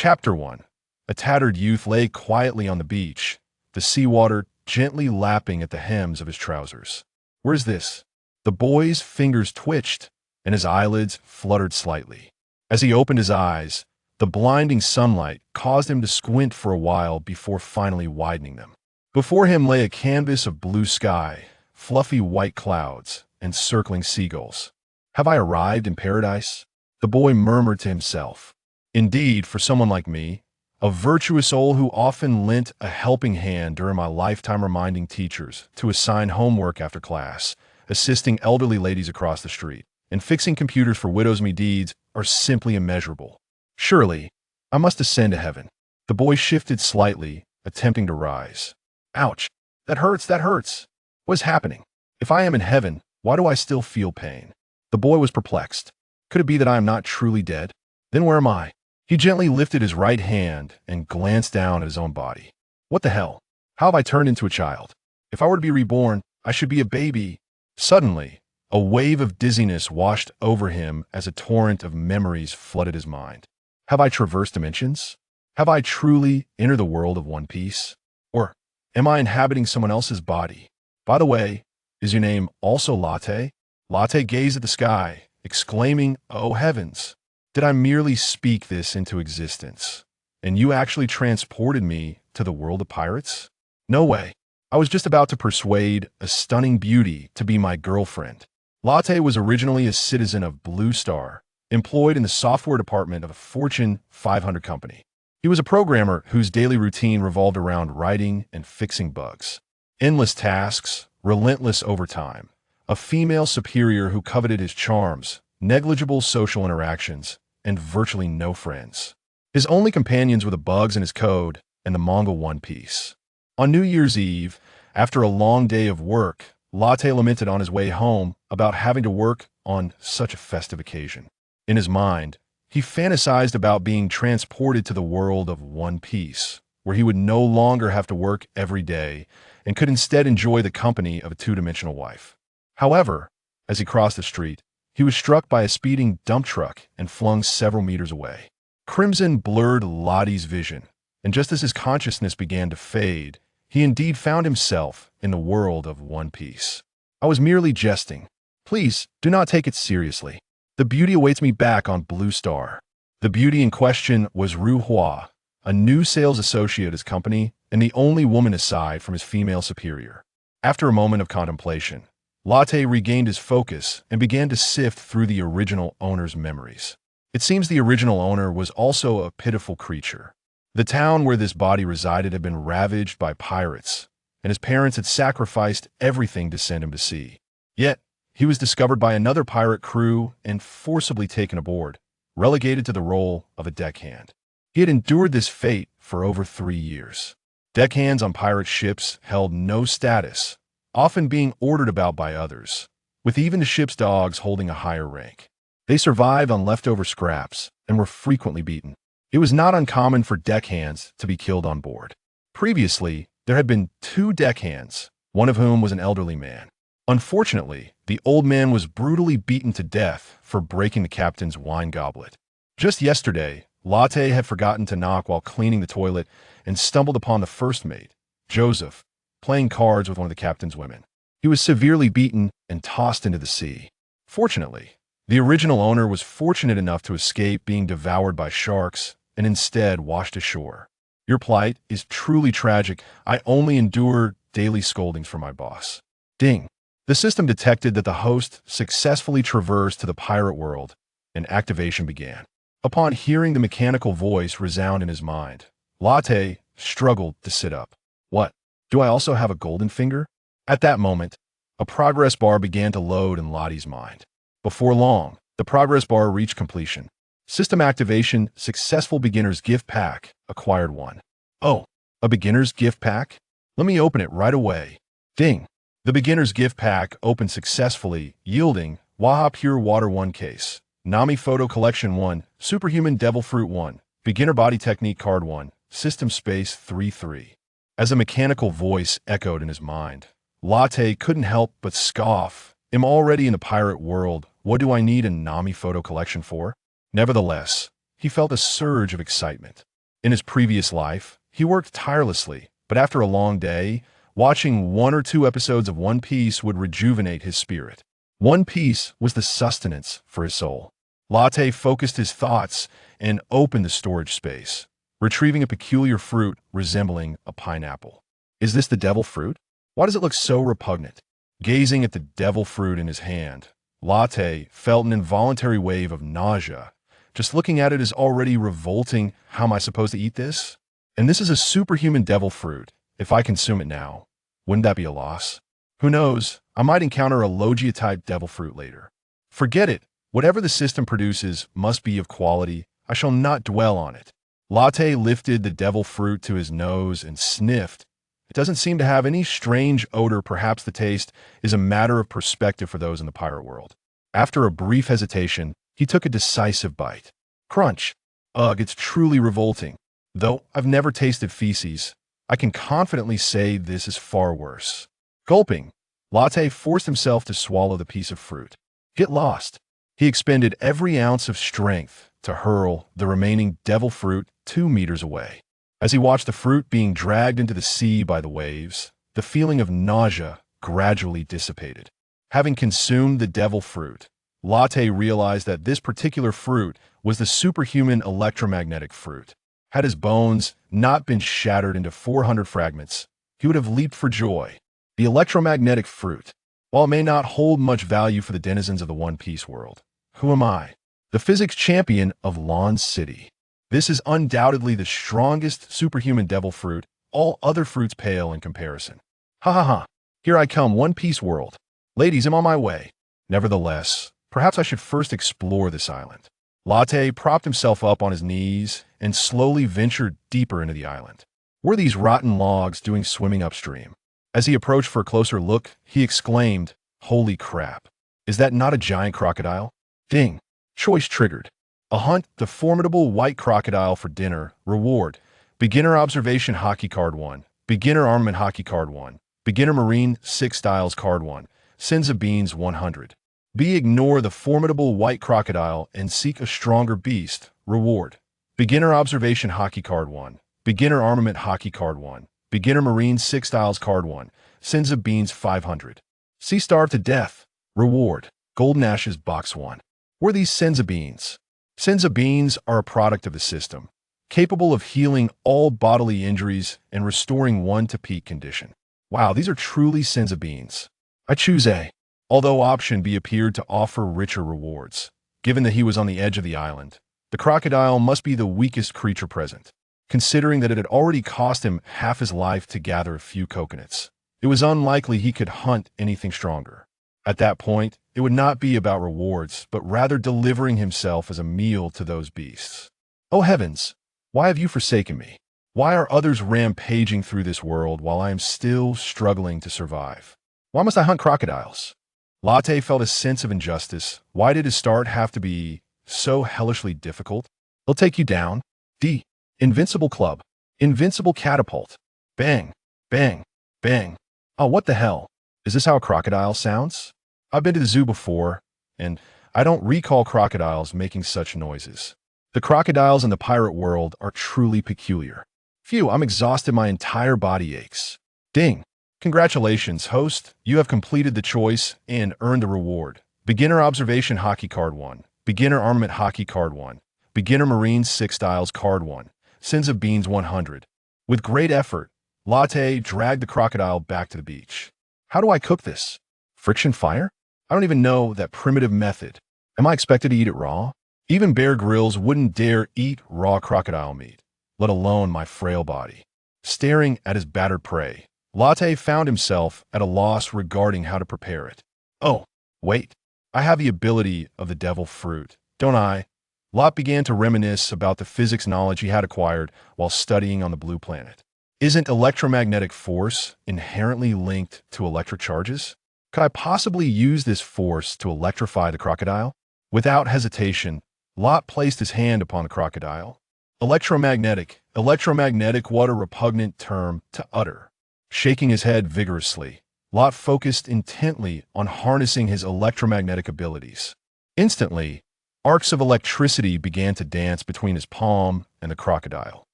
Chapter 1. A tattered youth lay quietly on the beach, the seawater gently lapping at the hems of his trousers. "Where's this?" The boy's fingers twitched, and his eyelids fluttered slightly. As he opened his eyes, the blinding sunlight caused him to squint for a while before finally widening them. Before him lay a canvas of blue sky, fluffy white clouds, and circling seagulls. "Have I arrived in paradise?" the boy murmured to himself. Indeed, for someone like me, a virtuous soul who often lent a helping hand during my lifetime, reminding teachers to assign homework after class, assisting elderly ladies across the street, and fixing computers for widows' deeds are simply immeasurable. Surely, I must ascend to heaven. The boy shifted slightly, attempting to rise. Ouch! That hurts, that hurts! What is happening? If I am in heaven, why do I still feel pain? The boy was perplexed. Could it be that I am not truly dead? Then where am I? He gently lifted his right hand and glanced down at his own body. What the hell? How have I turned into a child? If I were to be reborn, I should be a baby. Suddenly, a wave of dizziness washed over him as a torrent of memories flooded his mind. Have I traversed dimensions? Have I truly entered the world of One Piece? Or am I inhabiting someone else's body? By the way, is your name also Latte? Latte gazed at the sky, exclaiming, "Oh heavens! Did I merely speak this into existence? And you actually transported me to the world of pirates? No way. I was just about to persuade a stunning beauty to be my girlfriend." Latte was originally a citizen of Blue Star, employed in the software department of a Fortune 500 company. He was a programmer whose daily routine revolved around writing and fixing bugs. Endless tasks, relentless overtime, a female superior who coveted his charms, negligible social interactions, and virtually no friends. His only companions were the bugs in his code and the manga One Piece. On New Year's Eve, after a long day of work, Latte lamented on his way home about having to work on such a festive occasion. In his mind, he fantasized about being transported to the world of One Piece, where he would no longer have to work every day and could instead enjoy the company of a two-dimensional wife. However, as he crossed the street, he was struck by a speeding dump truck and flung several meters away. Crimson blurred Lottie's vision, and just as his consciousness began to fade, he indeed found himself in the world of One Piece. "I was merely jesting. Please, do not take it seriously. The beauty awaits me back on Blue Star." The beauty in question was Ru Hua, a new sales associate at his company and the only woman aside from his female superior. After a moment of contemplation, Latte regained his focus and began to sift through the original owner's memories. It seems the original owner was also a pitiful creature. The town where this body resided had been ravaged by pirates, and his parents had sacrificed everything to send him to sea. Yet, he was discovered by another pirate crew and forcibly taken aboard, relegated to the role of a deckhand. He had endured this fate for over 3 years. Deckhands on pirate ships held no status, often being ordered about by others, with even the ship's dogs holding a higher rank. They survived on leftover scraps and were frequently beaten. It was not uncommon for deckhands to be killed on board. Previously, there had been 2 deckhands, one of whom was an elderly man. Unfortunately, the old man was brutally beaten to death for breaking the captain's wine goblet. Just yesterday, Latte had forgotten to knock while cleaning the toilet and stumbled upon the first mate, Joseph, playing cards with one of the captain's women. He was severely beaten and tossed into the sea. Fortunately, the original owner was fortunate enough to escape being devoured by sharks and instead washed ashore. "Your plight is truly tragic. I only endure daily scoldings from my boss." Ding! The system detected that the host successfully traversed to the pirate world, and activation began. Upon hearing the mechanical voice resound in his mind, Latte struggled to sit up. "What? Do I also have a golden finger?" At that moment, a progress bar began to load in Lottie's mind. Before long, the progress bar reached completion. System activation, successful beginner's gift pack, acquired 1. "Oh, a beginner's gift pack? Let me open it right away." Ding! The beginner's gift pack opened successfully, yielding Waha Pure Water 1 case, Nami Photo Collection 1, Superhuman Devil Fruit 1, Beginner Body Technique Card 1, System Space 3-3. As a mechanical voice echoed in his mind, Latte couldn't help but scoff. "I'm already in the pirate world. What do I need a Nami Photo Collection for?" Nevertheless, he felt a surge of excitement. In his previous life, he worked tirelessly, but after a long day, watching 1 or 2 episodes of One Piece would rejuvenate his spirit. One Piece was the sustenance for his soul. Latte focused his thoughts and opened the storage space, retrieving a peculiar fruit resembling a pineapple. Is this the devil fruit? Why does it look so repugnant? Gazing at the devil fruit in his hand, Latte felt an involuntary wave of nausea. Just looking at it is already revolting. How am I supposed to eat this? And this is a superhuman devil fruit. If I consume it now, wouldn't that be a loss? Who knows? I might encounter a Logia-type devil fruit later. Forget it. Whatever the system produces must be of quality. I shall not dwell on it. Latte lifted the devil fruit to his nose and sniffed. It doesn't seem to have any strange odor. Perhaps the taste is a matter of perspective for those in the pirate world. After a brief hesitation, he took a decisive bite. Crunch. Ugh, it's truly revolting. Though I've never tasted feces, I can confidently say this is far worse. Gulping, Latte forced himself to swallow the piece of fruit. Get lost. He expended every ounce of strength to hurl the remaining devil fruit 2 meters away. As he watched the fruit being dragged into the sea by the waves, the feeling of nausea gradually dissipated. Having consumed the devil fruit, Latte realized that this particular fruit was the superhuman electromagnetic fruit. Had his bones not been shattered into 400 fragments, he would have leaped for joy. The electromagnetic fruit. While it may not hold much value for the denizens of the One Piece world, who am I? The physics champion of Lawn City. This is undoubtedly the strongest superhuman devil fruit, all other fruits pale in comparison. Ha ha ha, here I come, One Piece world. Ladies, I'm on my way. Nevertheless, perhaps I should first explore this island. Latte propped himself up on his knees and slowly ventured deeper into the island. What are these rotten logs doing swimming upstream? As he approached for a closer look, he exclaimed, "Holy crap! Is that not a giant crocodile?" Ding! Choice triggered. A hunt, the formidable white crocodile for dinner. Reward. Beginner observation hockey card 1. Beginner armament hockey card 1. Beginner marine 6 styles card 1. Sins of beans 100. B. Ignore the formidable white crocodile and seek a stronger beast. Reward. Beginner observation hockey card 1. Beginner armament hockey card 1. Beginner marine 6 styles card 1. Sins of beans 500. Sea starved to death. Reward. Golden ashes box 1. What are these Senza beans? Senza beans are a product of the system, capable of healing all bodily injuries and restoring one to peak condition. Wow, these are truly Senza beans. I choose A. Although option B appeared to offer richer rewards, given that he was on the edge of the island, the crocodile must be the weakest creature present. Considering that it had already cost him half his life to gather a few coconuts, it was unlikely he could hunt anything stronger. At that point, it would not be about rewards, but rather delivering himself as a meal to those beasts. Oh heavens, why have you forsaken me? Why are others rampaging through this world while I am still struggling to survive? Why must I hunt crocodiles? Latte felt a sense of injustice. Why did his start have to be so hellishly difficult? He'll take you down. D. Invincible club. Invincible catapult. Bang, bang, bang. Oh, what the hell? Is this how a crocodile sounds? I've been to the zoo before, and I don't recall crocodiles making such noises. The crocodiles in the pirate world are truly peculiar. Phew, I'm exhausted, my entire body aches. Ding. Congratulations, host. You have completed the choice and earned the reward. Beginner observation hockey card 1. Beginner armament hockey card 1. Beginner marine 6 styles card 1. Sins of beans 100. With great effort, Latte dragged the crocodile back to the beach. How do I cook this? Friction fire? I don't even know that primitive method. Am I expected to eat it raw? Even Bear Grylls wouldn't dare eat raw crocodile meat, let alone my frail body. Staring at his battered prey, Latte found himself at a loss regarding how to prepare it. Oh, wait. I have the ability of the devil fruit, don't I? Lot began to reminisce about the physics knowledge he had acquired while studying on the blue planet. Isn't electromagnetic force inherently linked to electric charges? Could I possibly use this force to electrify the crocodile? Without hesitation, Lot placed his hand upon the crocodile. Electromagnetic, what a repugnant term to utter. Shaking his head vigorously, Lot focused intently on harnessing his electromagnetic abilities. Instantly, arcs of electricity began to dance between his palm and the crocodile.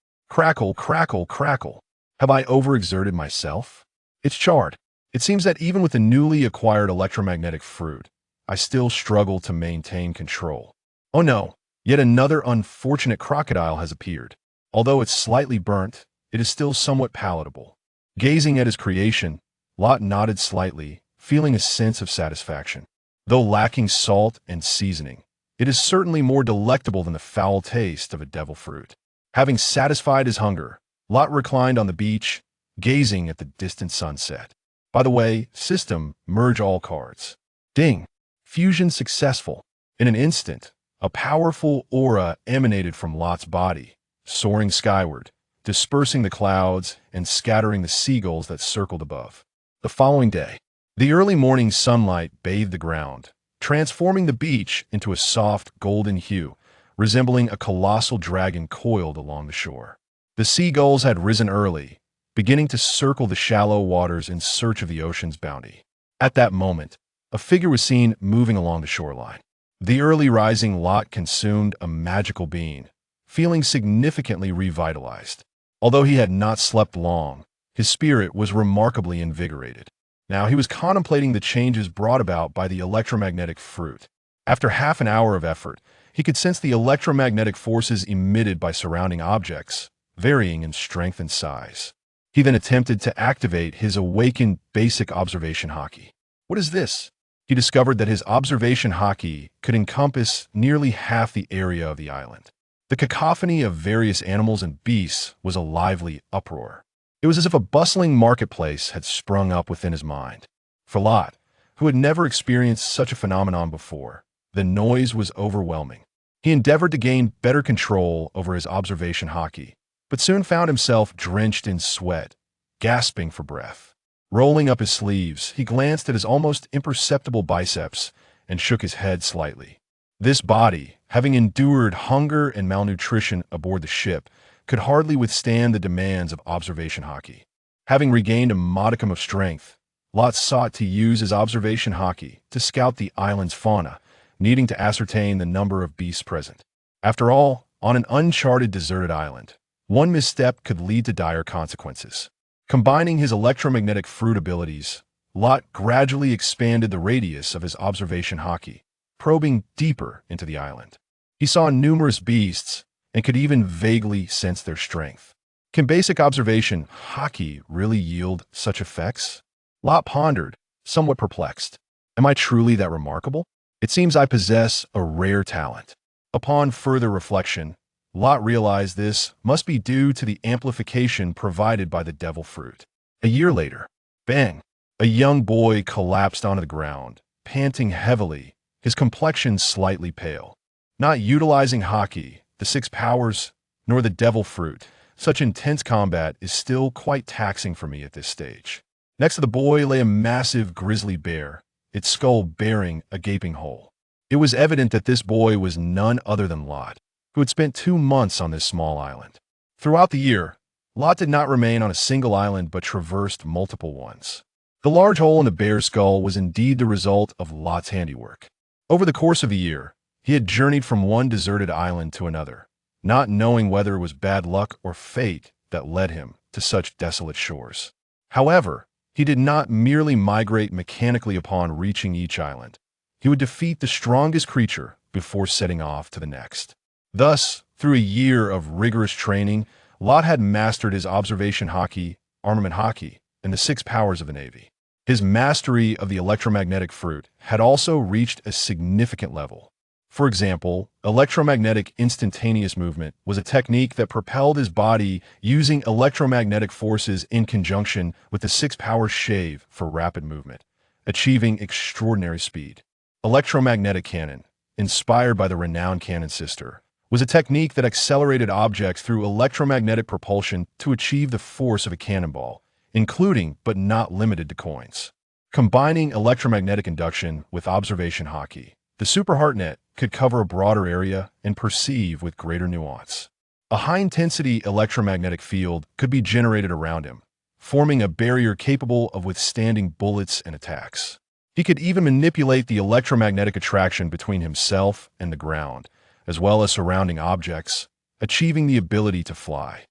Crackle, crackle, crackle. Have I overexerted myself? It's charred. It seems that even with the newly acquired electromagnetic fruit, I still struggle to maintain control. Oh no, yet another unfortunate crocodile has appeared. Although it's slightly burnt, it is still somewhat palatable. Gazing at his creation, Lot nodded slightly, feeling a sense of satisfaction. Though lacking salt and seasoning, it is certainly more delectable than the foul taste of a devil fruit. Having satisfied his hunger, Lot reclined on the beach, gazing at the distant sunset. By the way, system, merge all cards. Ding! Fusion successful. In an instant, a powerful aura emanated from Lot's body, soaring skyward, dispersing the clouds and scattering the seagulls that circled above. The following day, the early morning sunlight bathed the ground, transforming the beach into a soft golden hue, resembling a colossal dragon coiled along the shore. The seagulls had risen early, beginning to circle the shallow waters in search of the ocean's bounty. At that moment, a figure was seen moving along the shoreline. The early rising Lot consumed a magical bean, feeling significantly revitalized. Although he had not slept long, his spirit was remarkably invigorated. Now he was contemplating the changes brought about by the electromagnetic fruit. After half an hour of effort, he could sense the electromagnetic forces emitted by surrounding objects, varying in strength and size. He then attempted to activate his awakened basic observation haki. What is this? He discovered that his observation haki could encompass nearly half the area of the island. The cacophony of various animals and beasts was a lively uproar. It was as if a bustling marketplace had sprung up within his mind. For Lot, who had never experienced such a phenomenon before, the noise was overwhelming. He endeavored to gain better control over his observation haki, but soon found himself drenched in sweat, gasping for breath. Rolling up his sleeves, he glanced at his almost imperceptible biceps and shook his head slightly. This body, having endured hunger and malnutrition aboard the ship, could hardly withstand the demands of observation haki. Having regained a modicum of strength, Lot sought to use his observation haki to scout the island's fauna, needing to ascertain the number of beasts present. After all, on an uncharted deserted island, one misstep could lead to dire consequences. Combining his electromagnetic fruit abilities, Lot gradually expanded the radius of his observation haki, probing deeper into the island. He saw numerous beasts and could even vaguely sense their strength. Can basic observation haki really yield such effects? Lot pondered, somewhat perplexed. Am I truly that remarkable? It seems I possess a rare talent. Upon further reflection, Lot realized this must be due to the amplification provided by the devil fruit. A year later, bang! A young boy collapsed onto the ground, panting heavily, his complexion slightly pale. Not utilizing haki, the six powers, nor the devil fruit, such intense combat is still quite taxing for me at this stage. Next to the boy lay a massive grizzly bear, its skull bearing a gaping hole. It was evident that this boy was none other than Lot, who had spent 2 months on this small island. Throughout the year, Lot did not remain on a single island but traversed multiple ones. The large hole in the bear's skull was indeed the result of Lot's handiwork. Over the course of a year, he had journeyed from one deserted island to another, not knowing whether it was bad luck or fate that led him to such desolate shores. However, he did not merely migrate mechanically upon reaching each island. He would defeat the strongest creature before setting off to the next. Thus, through a year of rigorous training, Lot had mastered his observation haki, armament haki, and the 6 powers of the Navy. His mastery of the electromagnetic fruit had also reached a significant level. For example, electromagnetic instantaneous movement was a technique that propelled his body using electromagnetic forces in conjunction with the 6 power shave for rapid movement, achieving extraordinary speed. Electromagnetic cannon, inspired by the renowned cannon sister, was a technique that accelerated objects through electromagnetic propulsion to achieve the force of a cannonball, including but not limited to coins. Combining electromagnetic induction with observation haki, the Super Heartnet could cover a broader area and perceive with greater nuance. A high-intensity electromagnetic field could be generated around him, forming a barrier capable of withstanding bullets and attacks. He could even manipulate the electromagnetic attraction between himself and the ground, as well as surrounding objects, achieving the ability to fly.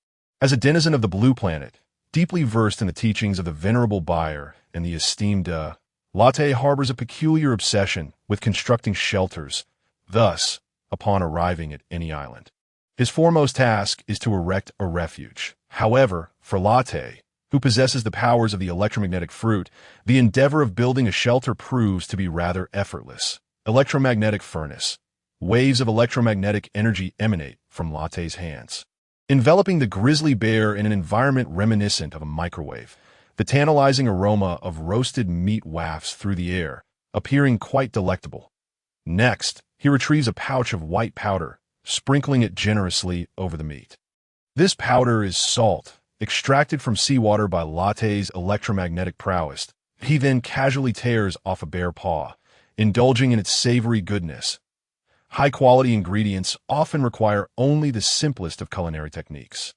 As a denizen of the Blue Planet, deeply versed in the teachings of the venerable Buyer and the esteemed Latte harbors a peculiar obsession with constructing shelters. Thus, upon arriving at any island, his foremost task is to erect a refuge. However, for Latte, who possesses the powers of the electromagnetic fruit, the endeavor of building a shelter proves to be rather effortless. Electromagnetic furnace. Waves of electromagnetic energy emanate from Latte's hands, enveloping the grizzly bear in an environment reminiscent of a microwave. The tantalizing aroma of roasted meat wafts through the air, appearing quite delectable. Next, he retrieves a pouch of white powder, sprinkling it generously over the meat. This powder is salt, extracted from seawater by Latte's electromagnetic prowess. He then casually tears off a bare paw, indulging in its savory goodness. High-quality ingredients often require only the simplest of culinary techniques.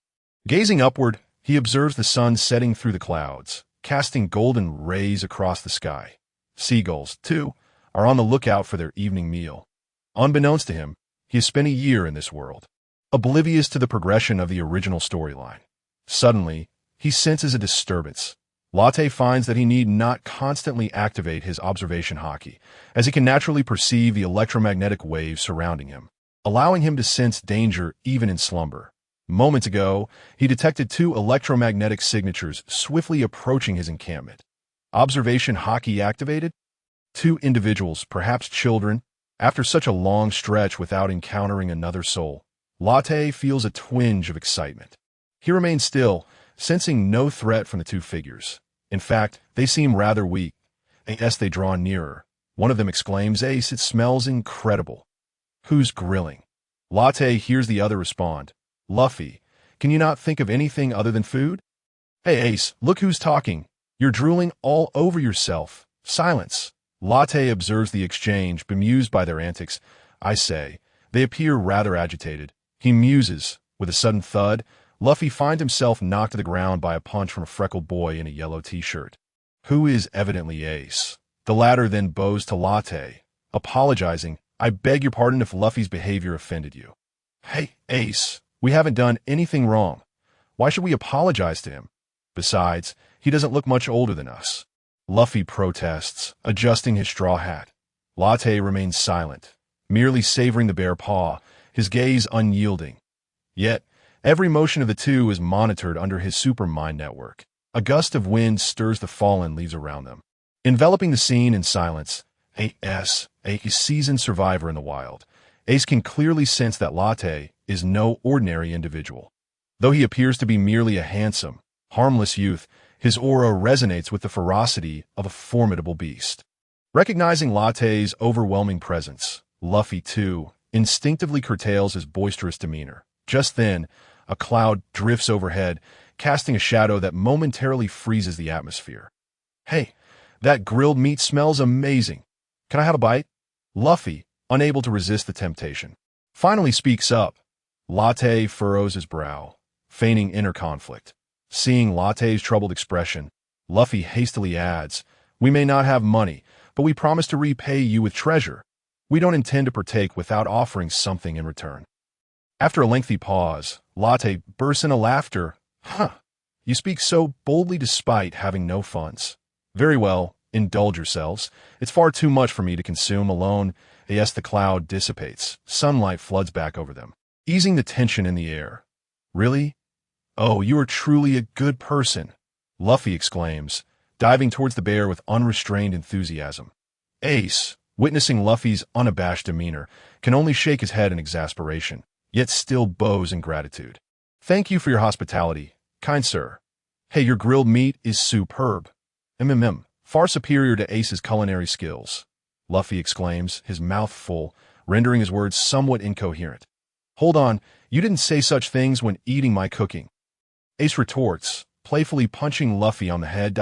Gazing upward, he observes the sun setting through the clouds, casting golden rays across the sky. Seagulls, too, are on the lookout for their evening meal. Unbeknownst to him, he has spent a year in this world, oblivious to the progression of the original storyline. Suddenly, he senses a disturbance. Latte finds that he need not constantly activate his observation hockey, as he can naturally perceive the electromagnetic waves surrounding him, allowing him to sense danger even in slumber. Moments ago, he detected two electromagnetic signatures swiftly approaching his encampment. Observation hockey activated? Two individuals, perhaps children, after such a long stretch without encountering another soul. Latte feels a twinge of excitement. He remains still, sensing no threat from the two figures. In fact, they seem rather weak. As they draw nearer, one of them exclaims, "Ace, it smells incredible." "Who's grilling?" Latte hears the other respond, "Luffy, can you not think of anything other than food?" "Hey, Ace, look who's talking. You're drooling all over yourself." Silence. Latte observes the exchange, bemused by their antics. "I say, they appear rather agitated." He muses. With a sudden thud, Luffy finds himself knocked to the ground by a punch from a freckled boy in a yellow t-shirt, who is evidently Ace. The latter then bows to Latte, apologizing, "I beg your pardon if Luffy's behavior offended you." "Hey, Ace, we haven't done anything wrong. Why should we apologize to him? Besides, he doesn't look much older than us." Luffy protests, adjusting his straw hat. Latte remains silent, merely savoring the bare paw, his gaze unyielding. Yet, every motion of the two is monitored under his super mind network. A gust of wind stirs the fallen leaves around them, enveloping the scene in silence. Ace, a seasoned survivor in the wild, Ace can clearly sense that Latte is no ordinary individual. Though he appears to be merely a handsome, harmless youth, his aura resonates with the ferocity of a formidable beast. Recognizing Latte's overwhelming presence, Luffy, too, instinctively curtails his boisterous demeanor. Just then, a cloud drifts overhead, casting a shadow that momentarily freezes the atmosphere. "Hey, that grilled meat smells amazing. Can I have a bite?" Luffy, unable to resist the temptation, finally speaks up. Latte furrows his brow, feigning inner conflict. Seeing Latte's troubled expression, Luffy hastily adds, "We may not have money, but we promise to repay you with treasure. We don't intend to partake without offering something in return." After a lengthy pause, Latte bursts into laughter. "Huh, you speak so boldly despite having no funds. Very well, indulge yourselves. It's far too much for me to consume alone." Yes, the cloud dissipates. Sunlight floods back over them, easing the tension in the air. "Really? Oh, you are truly a good person," Luffy exclaims, diving towards the bear with unrestrained enthusiasm. Ace, witnessing Luffy's unabashed demeanor, can only shake his head in exasperation, yet still bows in gratitude. "Thank you for your hospitality, kind sir. Hey, your grilled meat is superb. Far superior to Ace's culinary skills," Luffy exclaims, his mouth full, rendering his words somewhat incoherent. "Hold on, you didn't say such things when eating my cooking." Ace retorts, playfully punching Luffy on the head.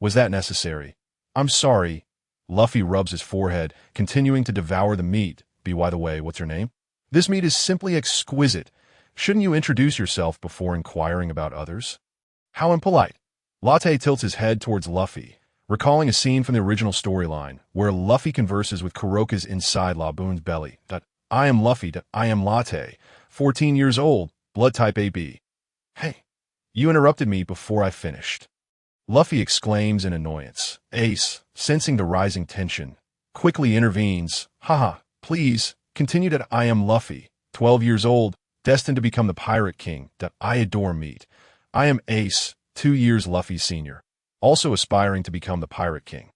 Was that necessary? "I'm sorry." Luffy rubs his forehead, continuing to devour the meat. By the way, what's your name?" "This meat is simply exquisite. Shouldn't you introduce yourself before inquiring about others?" "How impolite." Latte tilts his head towards Luffy, recalling a scene from the original storyline, where Luffy converses with Kuroka's inside Laboon's belly. "I am Luffy. I am Latte. 14 years old. Blood type AB." Hey, you interrupted me before I finished. Luffy exclaims in annoyance. Ace, sensing the rising tension, quickly intervenes. Haha, please, continue that I am Luffy, 12 years old, destined to become the Pirate King that I adore meet. I am Ace, 2 years Luffy Sr., also aspiring to become the Pirate King.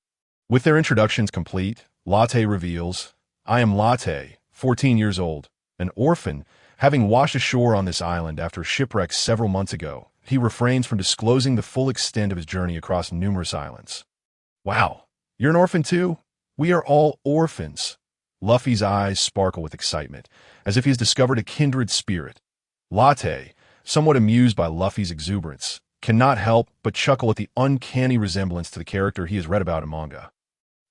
With their introductions complete, Latte reveals, I am Latte, 14 years old, an orphan, having washed ashore on this island after a shipwreck several months ago. He refrains from disclosing the full extent of his journey across numerous islands. Wow, you're an orphan too? We are all orphans. Luffy's eyes sparkle with excitement, as if he has discovered a kindred spirit. Latte, somewhat amused by Luffy's exuberance, cannot help but chuckle at the uncanny resemblance to the character he has read about in manga.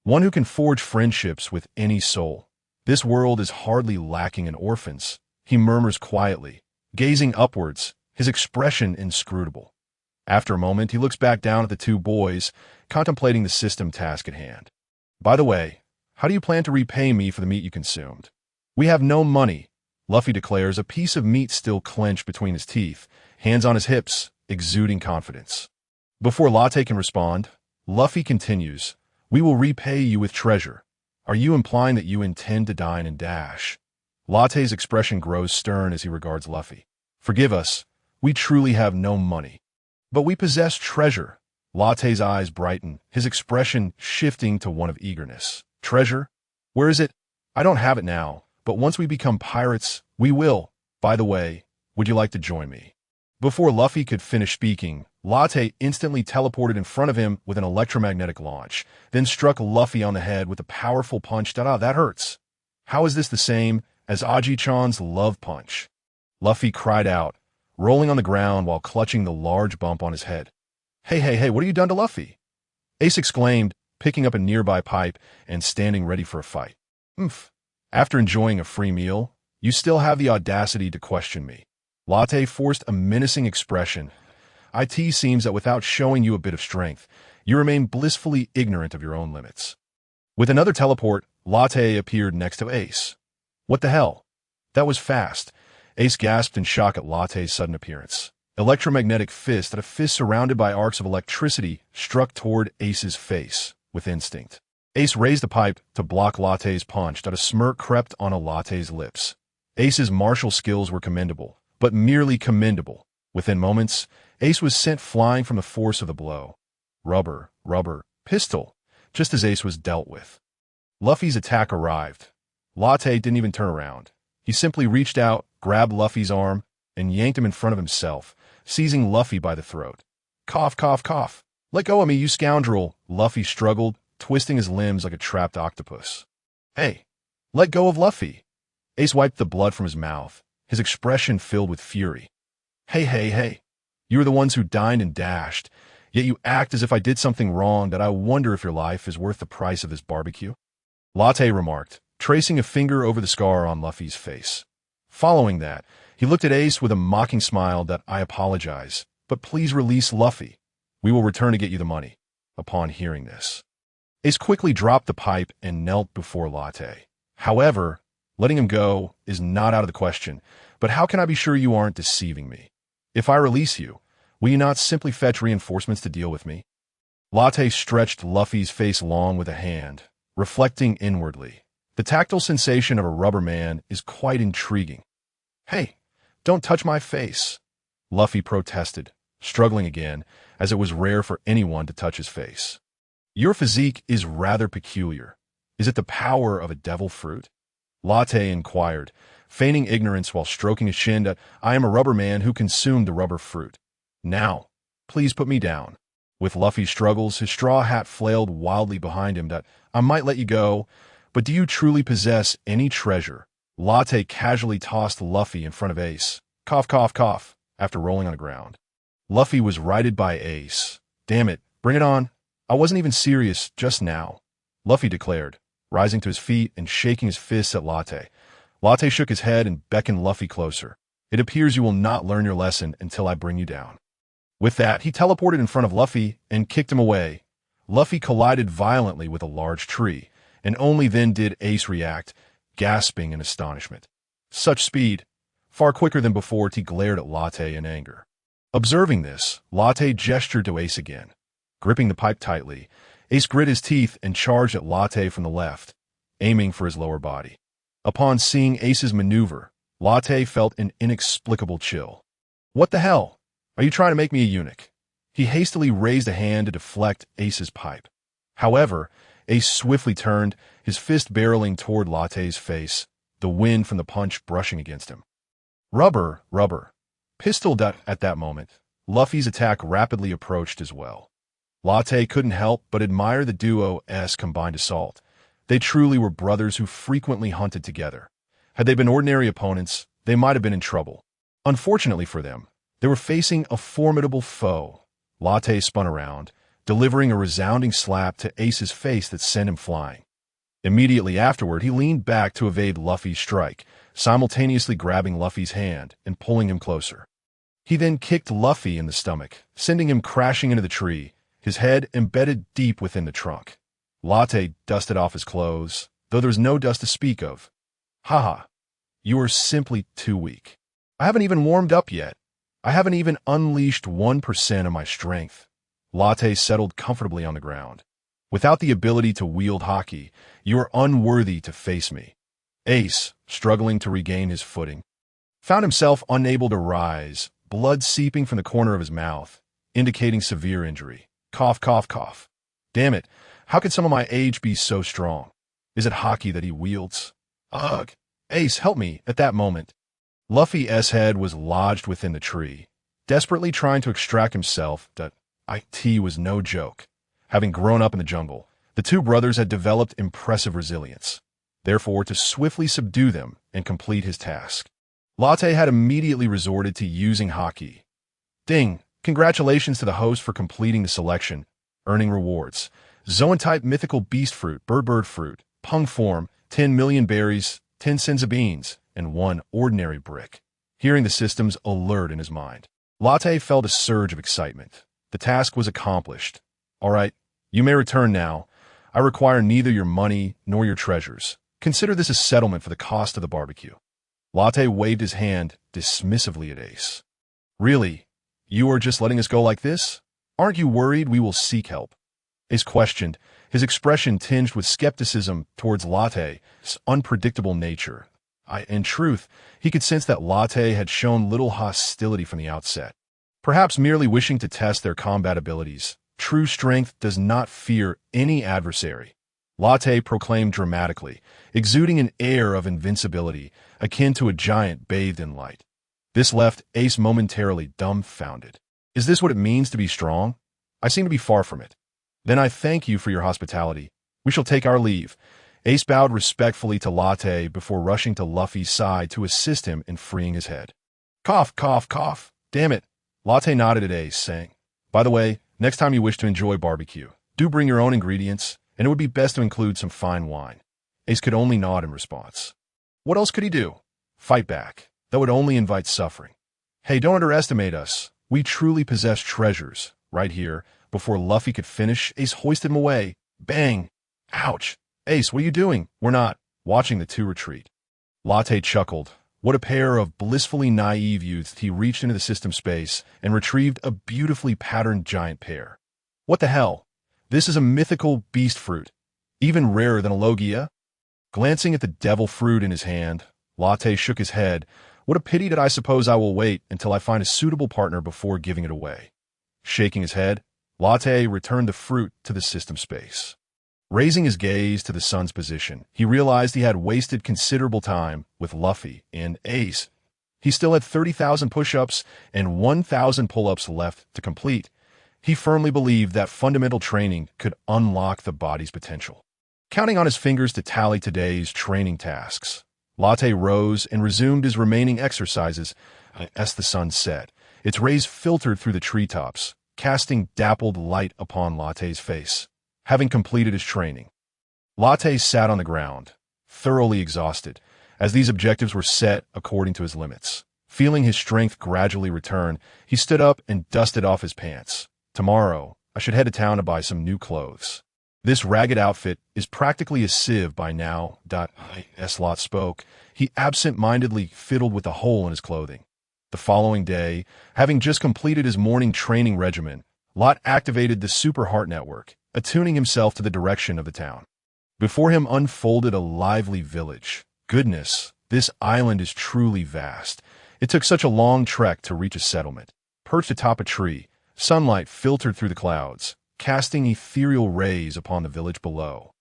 One who can forge friendships with any soul. This world is hardly lacking in orphans, he murmurs quietly, gazing upwards, his expression inscrutable. After a moment, he looks back down at the two boys, contemplating the system task at hand. By the way, how do you plan to repay me for the meat you consumed? We have no money, Luffy declares, a piece of meat still clenched between his teeth, hands on his hips, exuding confidence. Before Latte can respond, Luffy continues, we will repay you with treasure. Are you implying that you intend to dine and dash? Latte's expression grows stern as he regards Luffy. Forgive us, we truly have no money. But we possess treasure. Latte's eyes brighten, his expression shifting to one of eagerness. Treasure? Where is it? I don't have it now, but once we become pirates, we will. By the way, would you like to join me? Before Luffy could finish speaking, Latte instantly teleported in front of him with an electromagnetic launch, then struck Luffy on the head with a powerful punch that hurts. How is this the same as Aji-chan's love punch? Luffy cried out, rolling on the ground while clutching the large bump on his head. Hey, what have you done to Luffy? Ace exclaimed, picking up a nearby pipe and standing ready for a fight. After enjoying a free meal, you still have the audacity to question me. Latte forced a menacing expression. It seems that without showing you a bit of strength, you remain blissfully ignorant of your own limits. With another teleport, Latte appeared next to Ace. What the hell? That was fast. Ace gasped in shock at Latte's sudden appearance. Electromagnetic fist, a fist surrounded by arcs of electricity, struck toward Ace's face, with instinct. Ace raised the pipe to block Latte's punch, a smirk crept on Latte's lips. Ace's martial skills were commendable, but merely commendable. Within moments, Ace was sent flying from the force of the blow. Rubber, pistol, just as Ace was dealt with. Luffy's attack arrived. Latte didn't even turn around. He simply reached out, grabbed Luffy's arm, and yanked him in front of himself, seizing Luffy by the throat. Cough, cough, cough. Let go of me, you scoundrel, Luffy struggled, twisting his limbs like a trapped octopus. Hey, let go of Luffy. Ace wiped the blood from his mouth, his expression filled with fury. Hey. You are the ones who dined and dashed, yet you act as if I did something wrong that I wonder if your life is worth the price of this barbecue. Latte remarked, tracing a finger over the scar on Luffy's face. Following that, he looked at Ace with a mocking smile that I apologize, but please release Luffy. We will return to get you the money. Upon hearing this, Ace quickly dropped the pipe and knelt before Latte. However, letting him go is not out of the question, but how can I be sure you aren't deceiving me? If I release you, will you not simply fetch reinforcements to deal with me? Latte stretched Luffy's face long with a hand, reflecting inwardly. The tactile sensation of a rubber man is quite intriguing. Hey, don't touch my face, Luffy protested, struggling again, as it was rare for anyone to touch his face. Your physique is rather peculiar. Is it the power of a devil fruit? Latte inquired, feigning ignorance while stroking his shin that I am a rubber man who consumed the rubber fruit. Now, please put me down. With Luffy's struggles, his straw hat flailed wildly behind him that I might let you go, but do you truly possess any treasure? Latte casually tossed Luffy in front of Ace. Cough, cough, cough, after rolling on the ground. Luffy was righted by Ace. Damn it, bring it on. I wasn't even serious just now, Luffy declared, rising to his feet and shaking his fists at Latte. Latte shook his head and beckoned Luffy closer. It appears you will not learn your lesson until I bring you down. With that, he teleported in front of Luffy and kicked him away. Luffy collided violently with a large tree, and only then did Ace react, gasping in astonishment. Such speed! Far quicker than before, he glared at Latte in anger. Observing this, Latte gestured to Ace again. Gripping the pipe tightly, Ace grit his teeth and charged at Latte from the left, aiming for his lower body. Upon seeing Ace's maneuver, Latte felt an inexplicable chill. What the hell? Are you trying to make me a eunuch? He hastily raised a hand to deflect Ace's pipe. However, Ace swiftly turned, his fist barreling toward Latte's face, the wind from the punch brushing against him. Rubber. Pistoled at that moment, Luffy's attack rapidly approached as well. Latte couldn't help but admire the duo's combined assault. They truly were brothers who frequently hunted together. Had they been ordinary opponents, they might have been in trouble. Unfortunately for them, they were facing a formidable foe. Latte spun around, delivering a resounding slap to Ace's face that sent him flying. Immediately afterward, he leaned back to evade Luffy's strike, simultaneously grabbing Luffy's hand and pulling him closer. He then kicked Luffy in the stomach, sending him crashing into the tree, his head embedded deep within the trunk. Latte dusted off his clothes, though there was no dust to speak of. Haha, you are simply too weak. I haven't even warmed up yet. I haven't even unleashed 1% of my strength. Latte settled comfortably on the ground. Without the ability to wield haki, you are unworthy to face me. Ace, struggling to regain his footing, found himself unable to rise, blood seeping from the corner of his mouth, indicating severe injury. Cough, cough, cough. Damn it, how could someone my age be so strong? Is it haki that he wields? Ugh. Ace, help me. At that moment, Luffy's head was lodged within the tree, desperately trying to extract himself. It was no joke. Having grown up in the jungle, the two brothers had developed impressive resilience. Therefore, to swiftly subdue them and complete his task, Latte had immediately resorted to using haki. Ding! Congratulations to the host for completing the selection, earning rewards. Zoan-type mythical beast fruit, bird fruit, pung form, 10 million berries, 10 cents of beans, and 1 ordinary brick. Hearing the system's alert in his mind, Latte felt a surge of excitement. The task was accomplished. All right, you may return now. I require neither your money nor your treasures. Consider this a settlement for the cost of the barbecue. Latte waved his hand dismissively at Ace. Really? You are just letting us go like this? Aren't you worried we will seek help? Ace questioned, his expression tinged with skepticism towards Latte's unpredictable nature. In truth, he could sense that Latte had shown little hostility from the outset. Perhaps merely wishing to test their combat abilities. True strength does not fear any adversary. Latte proclaimed dramatically, exuding an air of invincibility, akin to a giant bathed in light. This left Ace momentarily dumbfounded. Is this what it means to be strong? I seem to be far from it. Then I thank you for your hospitality. We shall take our leave. Ace bowed respectfully to Latte before rushing to Luffy's side to assist him in freeing his head. Cough, cough, cough. Damn it. Latte nodded at Ace, saying, By the way, next time you wish to enjoy barbecue, do bring your own ingredients, and it would be best to include some fine wine. Ace could only nod in response. What else could he do? Fight back. That would only invite suffering. Hey, don't underestimate us. We truly possess treasures. Right here, before Luffy could finish, Ace hoisted him away. Bang! Ouch! Ace, what are you doing? We're not. Watching the two retreat. Latte chuckled. What a pair of blissfully naive youths. He reached into the system space and retrieved a beautifully patterned giant pear. What the hell? This is a mythical beast fruit. Even rarer than a logia? Glancing at the devil fruit in his hand, Latte shook his head. What a pity that I suppose I will wait until I find a suitable partner before giving it away. Shaking his head, Latte returned the fruit to the system space. Raising his gaze to the sun's position, he realized he had wasted considerable time with Luffy and Ace. He still had 30,000 push-ups and 1,000 pull-ups left to complete. He firmly believed that fundamental training could unlock the body's potential. Counting on his fingers to tally today's training tasks, Latte rose and resumed his remaining exercises as the sun set. Its rays filtered through the treetops, casting dappled light upon Latte's face. Having completed his training, Latte sat on the ground, thoroughly exhausted, as these objectives were set according to his limits. Feeling his strength gradually return, he stood up and dusted off his pants. Tomorrow, I should head to town to buy some new clothes. This ragged outfit is practically a sieve by now. Slot spoke. He absent-mindedly fiddled with a hole in his clothing. The following day, having just completed his morning training regimen, Lot activated the Super Heart Network, attuning himself to the direction of the town. Before him unfolded a lively village. Goodness, this island is truly vast. It took such a long trek to reach a settlement. Perched atop a tree, sunlight filtered through the clouds, casting ethereal rays upon the village below.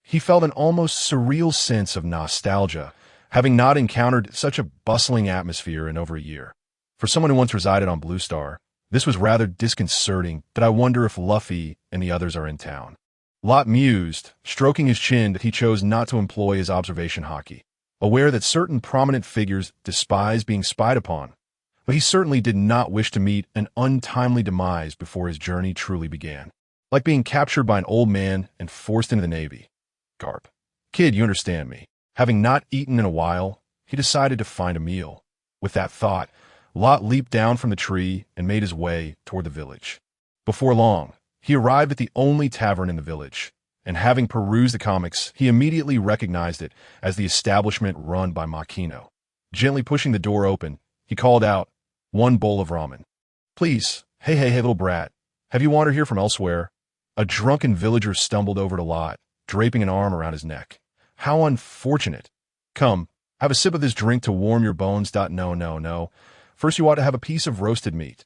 He felt an almost surreal sense of nostalgia, having not encountered such a bustling atmosphere in over a year. For someone who once resided on Blue Star, this was rather disconcerting that I wonder if Luffy and the others are in town. Lot mused, stroking his chin that he chose not to employ his observation haki, aware that certain prominent figures despise being spied upon. But he certainly did not wish to meet an untimely demise before his journey truly began. Like being captured by an old man and forced into the Navy. Garp. Kid, you understand me. Having not eaten in a while, he decided to find a meal. With that thought, Lot leaped down from the tree and made his way toward the village. Before long, he arrived at the only tavern in the village, and having perused the comics, he immediately recognized it as the establishment run by Makino. Gently pushing the door open, he called out, "One bowl of ramen." "Please, hey little brat, have you wandered here from elsewhere?" A drunken villager stumbled over to Lot, draping an arm around his neck. "How unfortunate. Come, have a sip of this drink to warm your bones. No. First you ought to have a piece of roasted meat."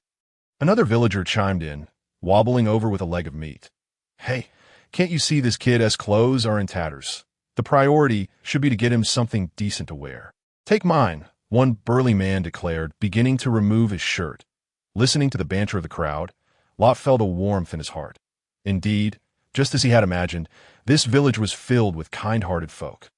Another villager chimed in, wobbling over with a leg of meat. "Hey, can't you see this kid's clothes are in tatters? The priority should be to get him something decent to wear." "Take mine," one burly man declared, beginning to remove his shirt. Listening to the banter of the crowd, Lot felt a warmth in his heart. Indeed, just as he had imagined, this village was filled with kind-hearted folk.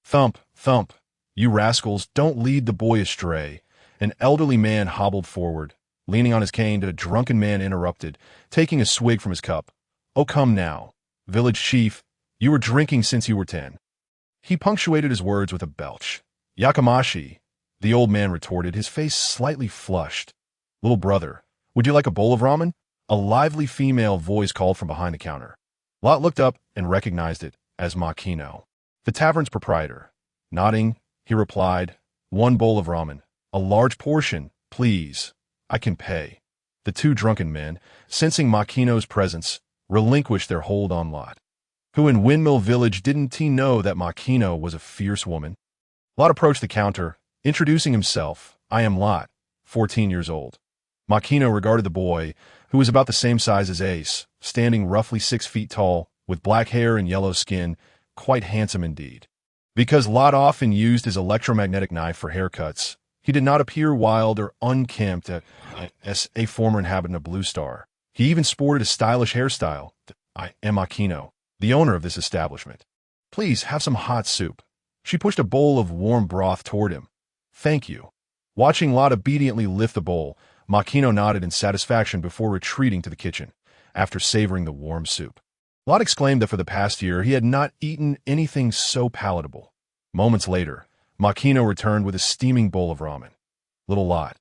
"Thump, thump, you rascals, don't lead the boy astray." An elderly man hobbled forward, leaning on his cane, that a drunken man interrupted, taking a swig from his cup. "Oh, come now, village chief, you were drinking since you were 10. He punctuated his words with a belch. "Yakamashi," the old man retorted, his face slightly flushed. "Little brother, would you like a bowl of ramen?" A lively female voice called from behind the counter. Lot looked up and recognized it as Makino, the tavern's proprietor. Nodding, he replied, "One bowl of ramen. A large portion, please. I can pay." The two drunken men, sensing Makino's presence, relinquished their hold on Lot. Who in Windmill Village didn't he know that Makino was a fierce woman? Lot approached the counter, introducing himself. "I am Lot, 14 years old." Makino regarded the boy, who was about the same size as Ace, standing roughly 6 feet tall, with black hair and yellow skin, quite handsome indeed. Because Lot often used his electromagnetic knife for haircuts, he did not appear wild or unkempt as a former inhabitant of Blue Star. He even sported a stylish hairstyle. "I am Akino, the owner of this establishment. Please have some hot soup." She pushed a bowl of warm broth toward him. "Thank you." Watching Lot obediently lift the bowl, Makino nodded in satisfaction before retreating to the kitchen, after savoring the warm soup. Lot exclaimed that for the past year he had not eaten anything so palatable. Moments later, Makino returned with a steaming bowl of ramen. "Little Lot,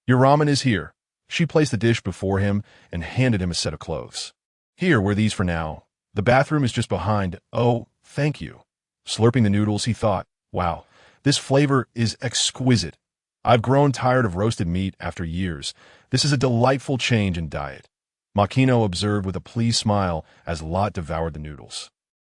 your ramen is here." She placed the dish before him and handed him a set of clothes. "Here, wear these for now. The bathroom is just behind." "Oh, thank you." Slurping the noodles, he thought, "Wow, this flavor is exquisite. I've grown tired of roasted meat after years. This is a delightful change in diet." Makino observed with a pleased smile as Lot devoured the noodles.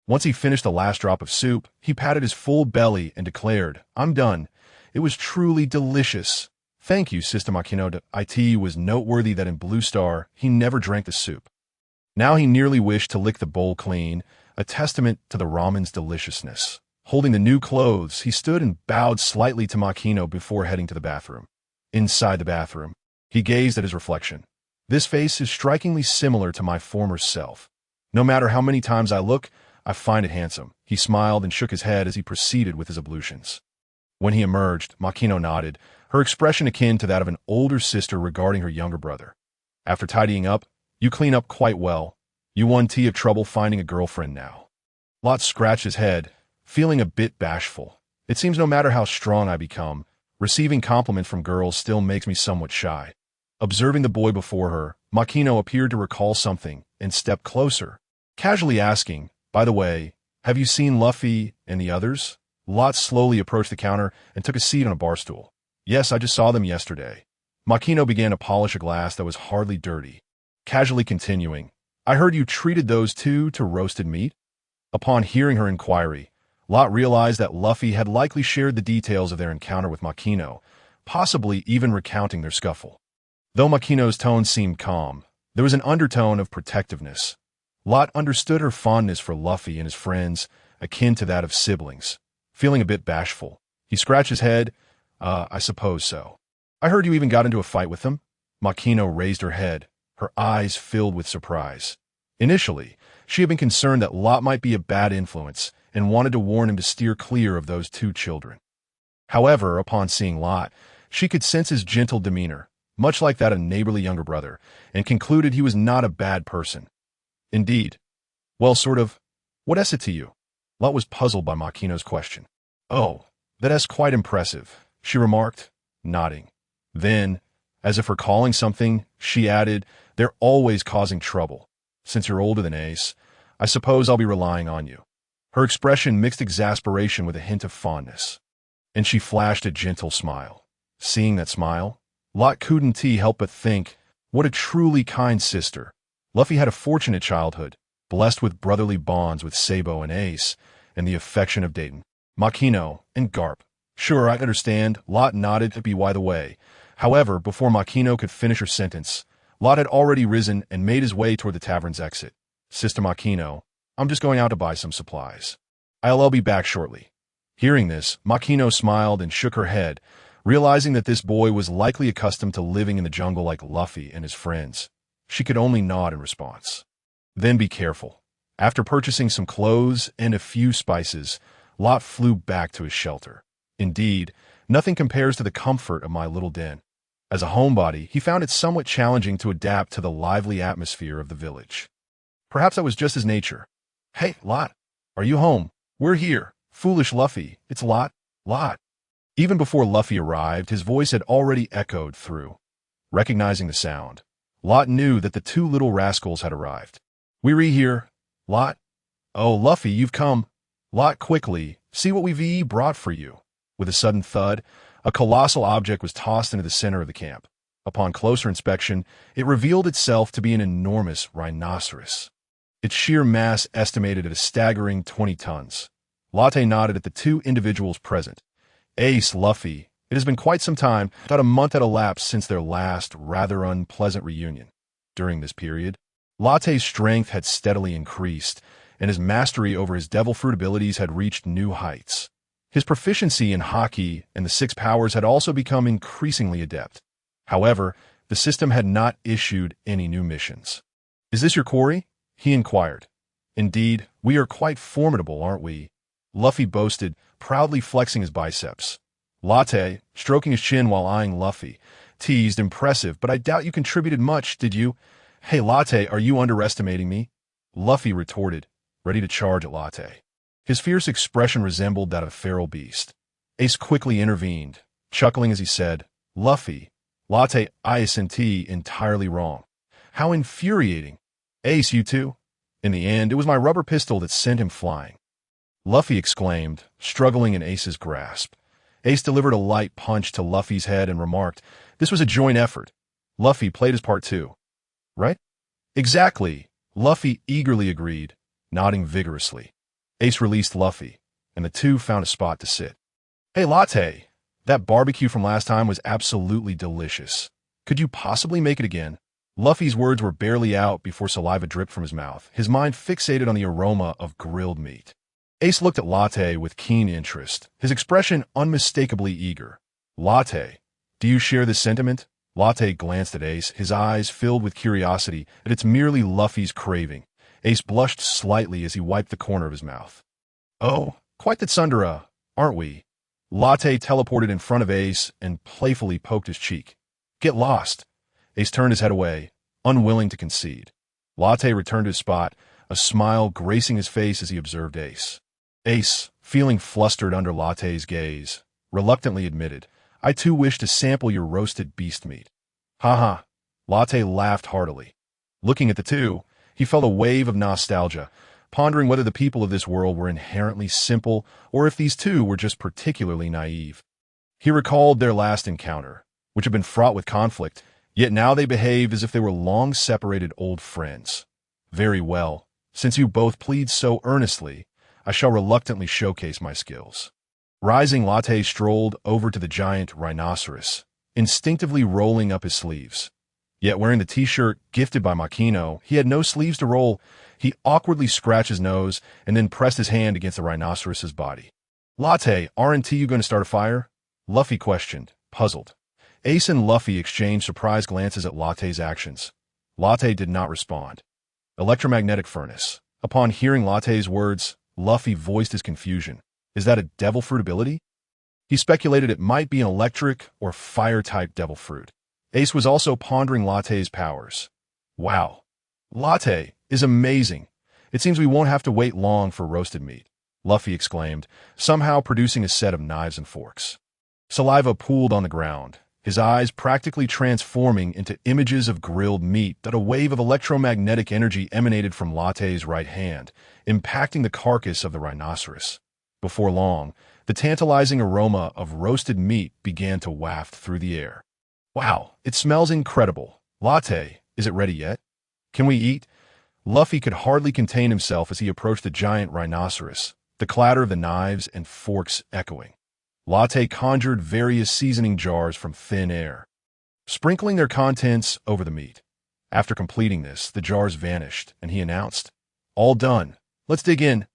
Once he finished the last drop of soup, he patted his full belly and declared, "I'm done. It was truly delicious." "Thank you, Sister Makino." It was noteworthy that in Blue Star, he never drank the soup. Now he nearly wished to lick the bowl clean, a testament to the ramen's deliciousness. Holding the new clothes, he stood and bowed slightly to Makino before heading to the bathroom. Inside the bathroom, he gazed at his reflection. "This face is strikingly similar to my former self. No matter how many times I look, I find it handsome." He smiled and shook his head as he proceeded with his ablutions. When he emerged, Makino nodded, her expression akin to that of an older sister regarding her younger brother. "After tidying up, you clean up quite well. You won tea of trouble finding a girlfriend now." Lot scratched his head, feeling a bit bashful. "It seems no matter how strong I become, receiving compliments from girls still makes me somewhat shy." Observing the boy before her, Makino appeared to recall something and stepped closer, casually asking, "By the way, have you seen Luffy and the others?" Lot slowly approached the counter and took a seat on a bar stool. "Yes, I just saw them yesterday." Makino began to polish a glass that was hardly dirty, casually continuing, I heard you treated those two to roasted meat? Upon hearing her inquiry, Lot realized that Luffy had likely shared the details of their encounter with Makino, possibly even recounting their scuffle. Though Makino's tone seemed calm, there was an undertone of protectiveness. Lot understood her fondness for Luffy and his friends, akin to that of siblings. Feeling a bit bashful, he scratched his head. I suppose so. I heard you even got into a fight with them? Makino raised her head, her eyes filled with surprise. Initially, she had been concerned that Lot might be a bad influence and wanted to warn him to steer clear of those two children. However, upon seeing Lot, she could sense his gentle demeanor, much like that of a neighborly younger brother, and concluded he was not a bad person. Indeed. Well, sort of. What is it to you? Lot was puzzled by Makino's question. Oh, that's quite impressive, she remarked, nodding. Then, as if recalling something, she added, they're always causing trouble. Since you're older than Ace, I suppose I'll be relying on you. Her expression mixed exasperation with a hint of fondness, and she flashed a gentle smile. Seeing that smile, Lot couldn't help but think, what a truly kind sister. Luffy had a fortunate childhood, blessed with brotherly bonds with Sabo and Ace, and the affection of Dayton, Makino, and Garp. Sure, I understand, Lot nodded to be by the way. However, before Makino could finish her sentence, Lot had already risen and made his way toward the tavern's exit. Sister Makino, I'm just going out to buy some supplies. I'll be back shortly. Hearing this, Makino smiled and shook her head, realizing that this boy was likely accustomed to living in the jungle like Luffy and his friends. She could only nod in response. Then be careful. After purchasing some clothes and a few spices, Lot flew back to his shelter. Indeed, nothing compares to the comfort of my little den. As a homebody, he found it somewhat challenging to adapt to the lively atmosphere of the village. Perhaps that was just his nature. Hey, Lot, are you home? We're here. Foolish Luffy, it's Lot. Even before Luffy arrived, his voice had already echoed through. Recognizing the sound, Lot knew that the two little rascals had arrived. We're here, Lot. Oh, Luffy, you've come. Lot, quickly, see what we've brought for you. With a sudden thud, a colossal object was tossed into the center of the camp. Upon closer inspection, it revealed itself to be an enormous rhinoceros. Its sheer mass estimated at a staggering 20 tons. Latte nodded at the two individuals present. Ace, Luffy, it has been quite some time, about a month had elapsed since their last, rather unpleasant reunion. During this period, Latte's strength had steadily increased, and his mastery over his devil fruit abilities had reached new heights. His proficiency in Haki and the six powers had also become increasingly adept. However, the system had not issued any new missions. Is this your quarry? He inquired. Indeed, we are quite formidable, aren't we? Luffy boasted, proudly flexing his biceps. Latte, stroking his chin while eyeing Luffy, teased, impressive, but I doubt you contributed much, did you? Hey, Latte, are you underestimating me? Luffy retorted, ready to charge at Latte. His fierce expression resembled that of a feral beast. Ace quickly intervened, chuckling as he said, Luffy, Latte, I isn't entirely wrong. How infuriating. Ace, you too? In the end, it was my rubber pistol that sent him flying. Luffy exclaimed, struggling in Ace's grasp. Ace delivered a light punch to Luffy's head and remarked, this was a joint effort. Luffy played his part too. Right? Exactly. Luffy eagerly agreed, nodding vigorously. Ace released Luffy, and the two found a spot to sit. Hey, Latte, that barbecue from last time was absolutely delicious. Could you possibly make it again? Luffy's words were barely out before saliva dripped from his mouth, his mind fixated on the aroma of grilled meat. Ace looked at Latte with keen interest, his expression unmistakably eager. Latte, do you share this sentiment? Latte glanced at Ace, his eyes filled with curiosity that it's merely Luffy's craving. Ace blushed slightly as he wiped the corner of his mouth. Oh, quite the tsundere, aren't we? Latte teleported in front of Ace and playfully poked his cheek. Get lost. Ace turned his head away, unwilling to concede. Latte returned to his spot, a smile gracing his face as he observed Ace. Ace, feeling flustered under Latte's gaze, reluctantly admitted, I too wish to sample your roasted beast meat. Ha. Latte laughed heartily. Looking at the two, he felt a wave of nostalgia, pondering whether the people of this world were inherently simple or if these two were just particularly naive. He recalled their last encounter, which had been fraught with conflict, yet now they behaved as if they were long-separated old friends. Very well, since you both plead so earnestly, I shall reluctantly showcase my skills. Rising, Latte strolled over to the giant rhinoceros, instinctively rolling up his sleeves. Yet wearing the t-shirt gifted by Makino, he had no sleeves to roll. He awkwardly scratched his nose and then pressed his hand against the rhinoceros's body. Latte, aren't you going to start a fire? Luffy questioned, puzzled. Ace and Luffy exchanged surprised glances at Latte's actions. Latte did not respond. Electromagnetic furnace. Upon hearing Latte's words, Luffy voiced his confusion. Is that a devil fruit ability? He speculated it might be an electric or fire-type devil fruit. Ace was also pondering Latte's powers. Wow. Latte is amazing. It seems we won't have to wait long for roasted meat, Luffy exclaimed, somehow producing a set of knives and forks. Saliva pooled on the ground, his eyes practically transforming into images of grilled meat that a wave of electromagnetic energy emanated from Latte's right hand, impacting the carcass of the rhinoceros. Before long, the tantalizing aroma of roasted meat began to waft through the air. Wow, it smells incredible. Latte, is it ready yet? Can we eat? Luffy could hardly contain himself as he approached the giant rhinoceros, the clatter of the knives and forks echoing. Latte conjured various seasoning jars from thin air, sprinkling their contents over the meat. After completing this, the jars vanished, and he announced, "All done. Let's dig in."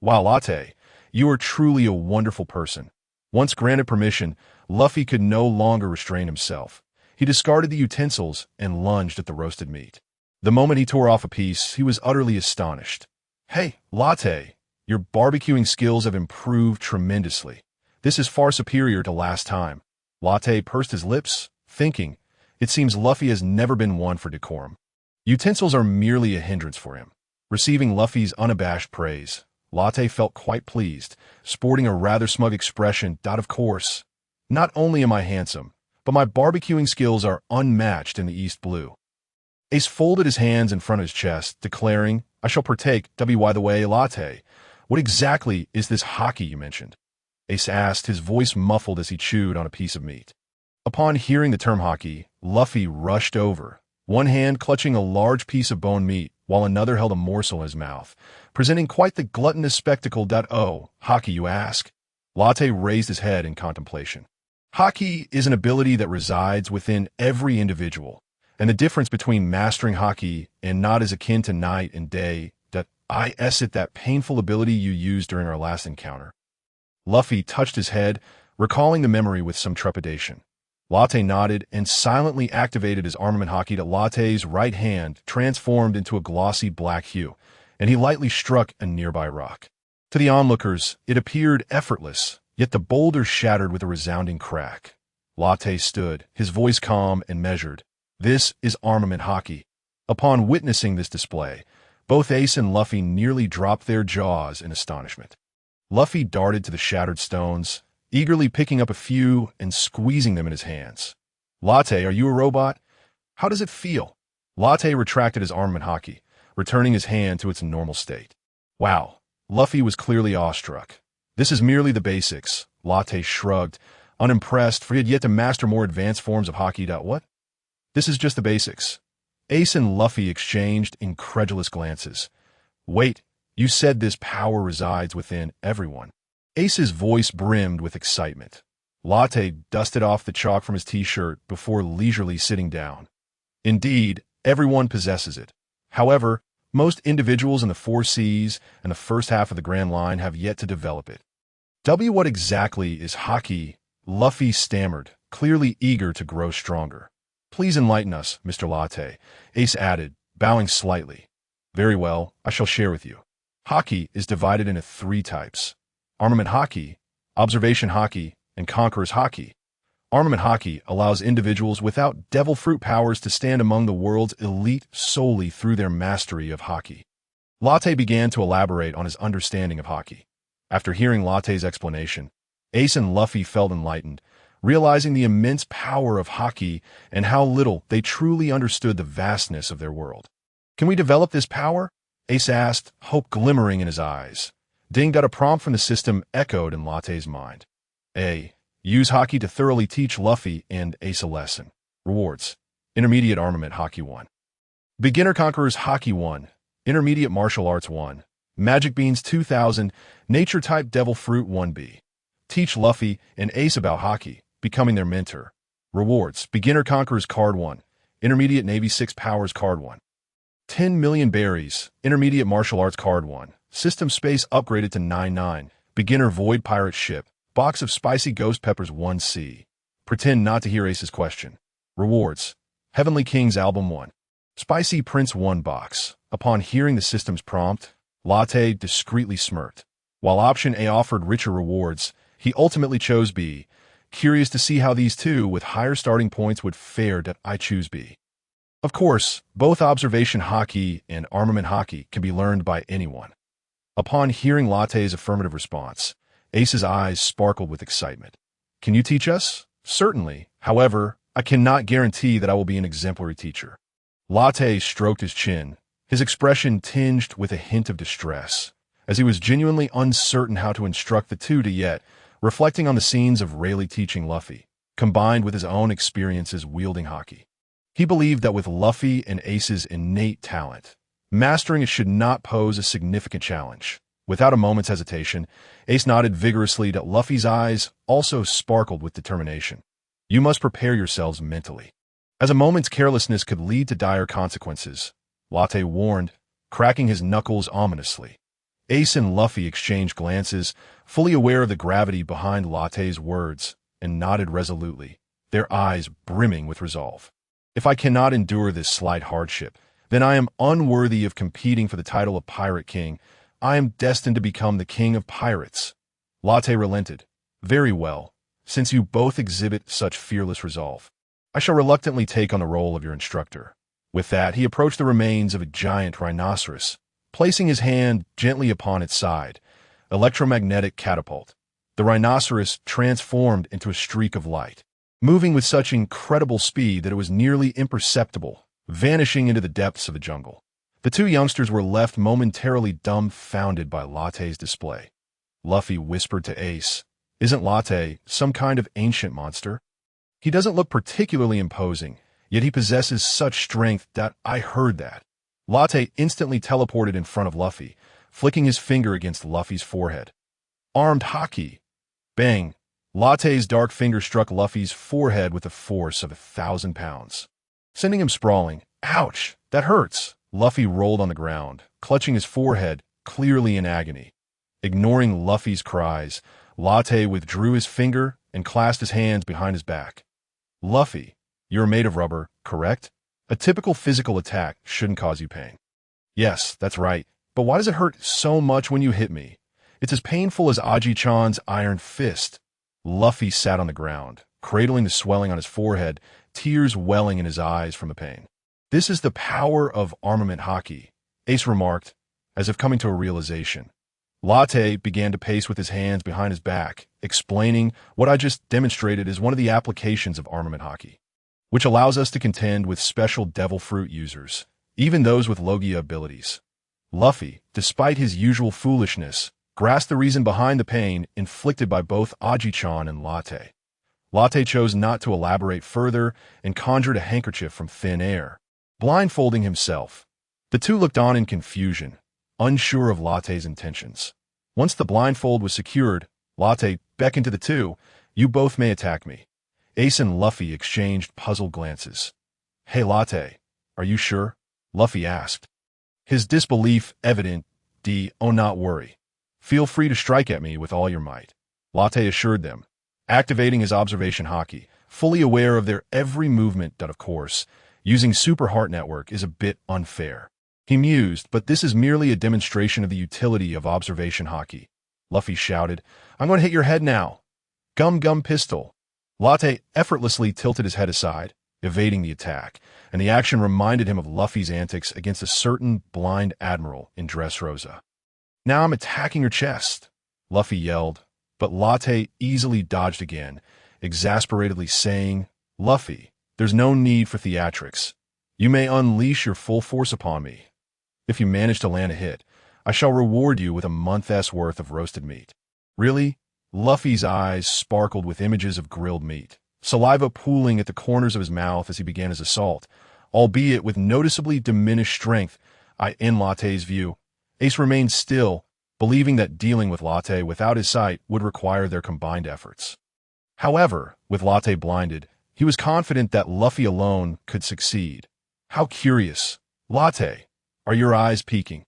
Wow, Latte, you are truly a wonderful person. Once granted permission, Luffy could no longer restrain himself. He discarded the utensils and lunged at the roasted meat. The moment he tore off a piece, he was utterly astonished. Hey, Latte, your barbecuing skills have improved tremendously. This is far superior to last time. Latte pursed his lips, thinking, it seems Luffy has never been one for decorum. Utensils are merely a hindrance for him. Receiving Luffy's unabashed praise, Latte felt quite pleased, sporting a rather smug expression. Of course, not only am I handsome, but my barbecuing skills are unmatched in the East Blue. Ace folded his hands in front of his chest, declaring, I shall partake. By the way, Latte, what exactly is this haki you mentioned? Ace asked, his voice muffled as he chewed on a piece of meat. Upon hearing the term haki, Luffy rushed over, one hand clutching a large piece of bone meat, while another held a morsel in his mouth, presenting quite the gluttonous spectacle. Oh, haki, you ask? Latte raised his head in contemplation. Haki is an ability that resides within every individual, and the difference between mastering haki and not is akin to night and day. That painful ability you used during our last encounter. Luffy touched his head, recalling the memory with some trepidation. Latte nodded and silently activated his armament haki. Latte's right hand transformed into a glossy black hue, and he lightly struck a nearby rock. To the onlookers, it appeared effortless, yet the boulder shattered with a resounding crack. Latte stood, his voice calm and measured. This is armament haki. Upon witnessing this display, both Ace and Luffy nearly dropped their jaws in astonishment. Luffy darted to the shattered stones, eagerly picking up a few and squeezing them in his hands. Latte, are you a robot? How does it feel? Latte retracted his armament haki, returning his hand to its normal state. Wow, Luffy was clearly awestruck. This is merely the basics. Latte shrugged, unimpressed, for he had yet to master more advanced forms of haki. What? This is just the basics. Ace and Luffy exchanged incredulous glances. Wait, you said this power resides within everyone. Ace's voice brimmed with excitement. Latte dusted off the chalk from his t-shirt before leisurely sitting down. Indeed, everyone possesses it. However, most individuals in the 4 Seas and the first half of the Grand Line have yet to develop it. What exactly is haki? Luffy stammered, clearly eager to grow stronger. Please enlighten us, Mr. Latte, Ace added, bowing slightly. Very well, I shall share with you. Haki is divided into 3 types. Armament haki, observation haki, and conqueror's haki. Armament haki allows individuals without devil fruit powers to stand among the world's elite solely through their mastery of haki. Latte began to elaborate on his understanding of haki. After hearing Latte's explanation, Ace and Luffy felt enlightened, realizing the immense power of haki and how little they truly understood the vastness of their world. Can we develop this power? Ace asked, hope glimmering in his eyes. Ding! A prompt from the system echoed in Latte's mind. Use Haki to thoroughly teach Luffy and Ace a lesson. Rewards. Intermediate Armament Haki 1. Beginner Conquerors Haki 1. Intermediate Martial Arts 1. Magic Beans 2000. Nature Type Devil Fruit 1B. Teach Luffy and Ace about Haki, becoming their mentor. Rewards. Beginner Conquerors Card 1. Intermediate Navy 6 Powers Card 1. 10 million berries. Intermediate Martial Arts Card 1. System space upgraded to 99. Beginner Void Pirate Ship. Box of Spicy Ghost Peppers 1C. Pretend not to hear Ace's question. Rewards. Heavenly Kings Album 1. Spicy Prince 1 box. Upon hearing the system's prompt, Latte discreetly smirked. While option A offered richer rewards, he ultimately chose B, curious to see how these two with higher starting points would fare. I choose B. Of course, both observation Haki and armament Haki can be learned by anyone. Upon hearing Latte's affirmative response, Ace's eyes sparkled with excitement. Can you teach us? Certainly. However, I cannot guarantee that I will be an exemplary teacher. Latte stroked his chin, his expression tinged with a hint of distress, as he was genuinely uncertain how to instruct the two yet, reflecting on the scenes of Rayleigh teaching Luffy, combined with his own experiences wielding Haki. He believed that with Luffy and Ace's innate talent, mastering it should not pose a significant challenge. Without a moment's hesitation, Ace nodded vigorously. Luffy's eyes also sparkled with determination. You must prepare yourselves mentally, as a moment's carelessness could lead to dire consequences, Latte warned, cracking his knuckles ominously. Ace and Luffy exchanged glances, fully aware of the gravity behind Latte's words, and nodded resolutely, their eyes brimming with resolve. If I cannot endure this slight hardship, then I am unworthy of competing for the title of Pirate King. I am destined to become the king of pirates. Latte relented. Very well, since you both exhibit such fearless resolve, I shall reluctantly take on the role of your instructor. With that, he approached the remains of a giant rhinoceros, placing his hand gently upon its side. Electromagnetic catapult. The rhinoceros transformed into a streak of light, moving with such incredible speed that it was nearly imperceptible, vanishing into the depths of the jungle. The two youngsters were left momentarily dumbfounded by Latte's display. Luffy whispered to Ace, "Isn't Latte some kind of ancient monster? He doesn't look particularly imposing, yet he possesses such strength that I heard that." Latte instantly teleported in front of Luffy, flicking his finger against Luffy's forehead. Armed Haki. Bang! Latte's dark finger struck Luffy's forehead with the force of 1,000 pounds, sending him sprawling. Ouch! That hurts! Luffy rolled on the ground, clutching his forehead, clearly in agony. Ignoring Luffy's cries, Latte withdrew his finger and clasped his hands behind his back. Luffy, you're made of rubber, correct? A typical physical attack shouldn't cause you pain. Yes, that's right, but why does it hurt so much when you hit me? It's as painful as Aji-chan's iron fist. Luffy sat on the ground, cradling the swelling on his forehead, tears welling in his eyes from the pain. This is the power of armament Haki, Ace remarked, as if coming to a realization. Latte began to pace with his hands behind his back, explaining what I just demonstrated is one of the applications of armament Haki, which allows us to contend with special devil fruit users, even those with Logia abilities. Luffy, despite his usual foolishness, grasped the reason behind the pain inflicted by both Aji-chan and Latte. Latte chose not to elaborate further and conjured a handkerchief from thin air, blindfolding himself. The two looked on in confusion, unsure of Latte's intentions. Once the blindfold was secured, Latte beckoned to the two. You both may attack me. Ace and Luffy exchanged puzzled glances. Hey Latte, are you sure? Luffy asked, his disbelief evident. Oh, not worry. Feel free to strike at me with all your might, Latte assured them, activating his observation Haki, fully aware of their every movement. Of course, using Super Heart Network is a bit unfair. He mused, but this is merely a demonstration of the utility of observation Haki. Luffy shouted, I'm going to hit your head now. Gum Gum Pistol. Latte effortlessly tilted his head aside, evading the attack, and the action reminded him of Luffy's antics against a certain blind admiral in Dressrosa. Now I'm attacking your chest, Luffy yelled, but Latte easily dodged again, exasperatedly saying, Luffy, there's no need for theatrics. You may unleash your full force upon me. If you manage to land a hit, I shall reward you with a month's worth of roasted meat. Really? Luffy's eyes sparkled with images of grilled meat, saliva pooling at the corners of his mouth as he began his assault, albeit with noticeably diminished strength. In Latte's view, Ace remained still, believing that dealing with Latte without his sight would require their combined efforts. However, with Latte blinded, he was confident that Luffy alone could succeed. How curious. Latte, are your eyes peeking?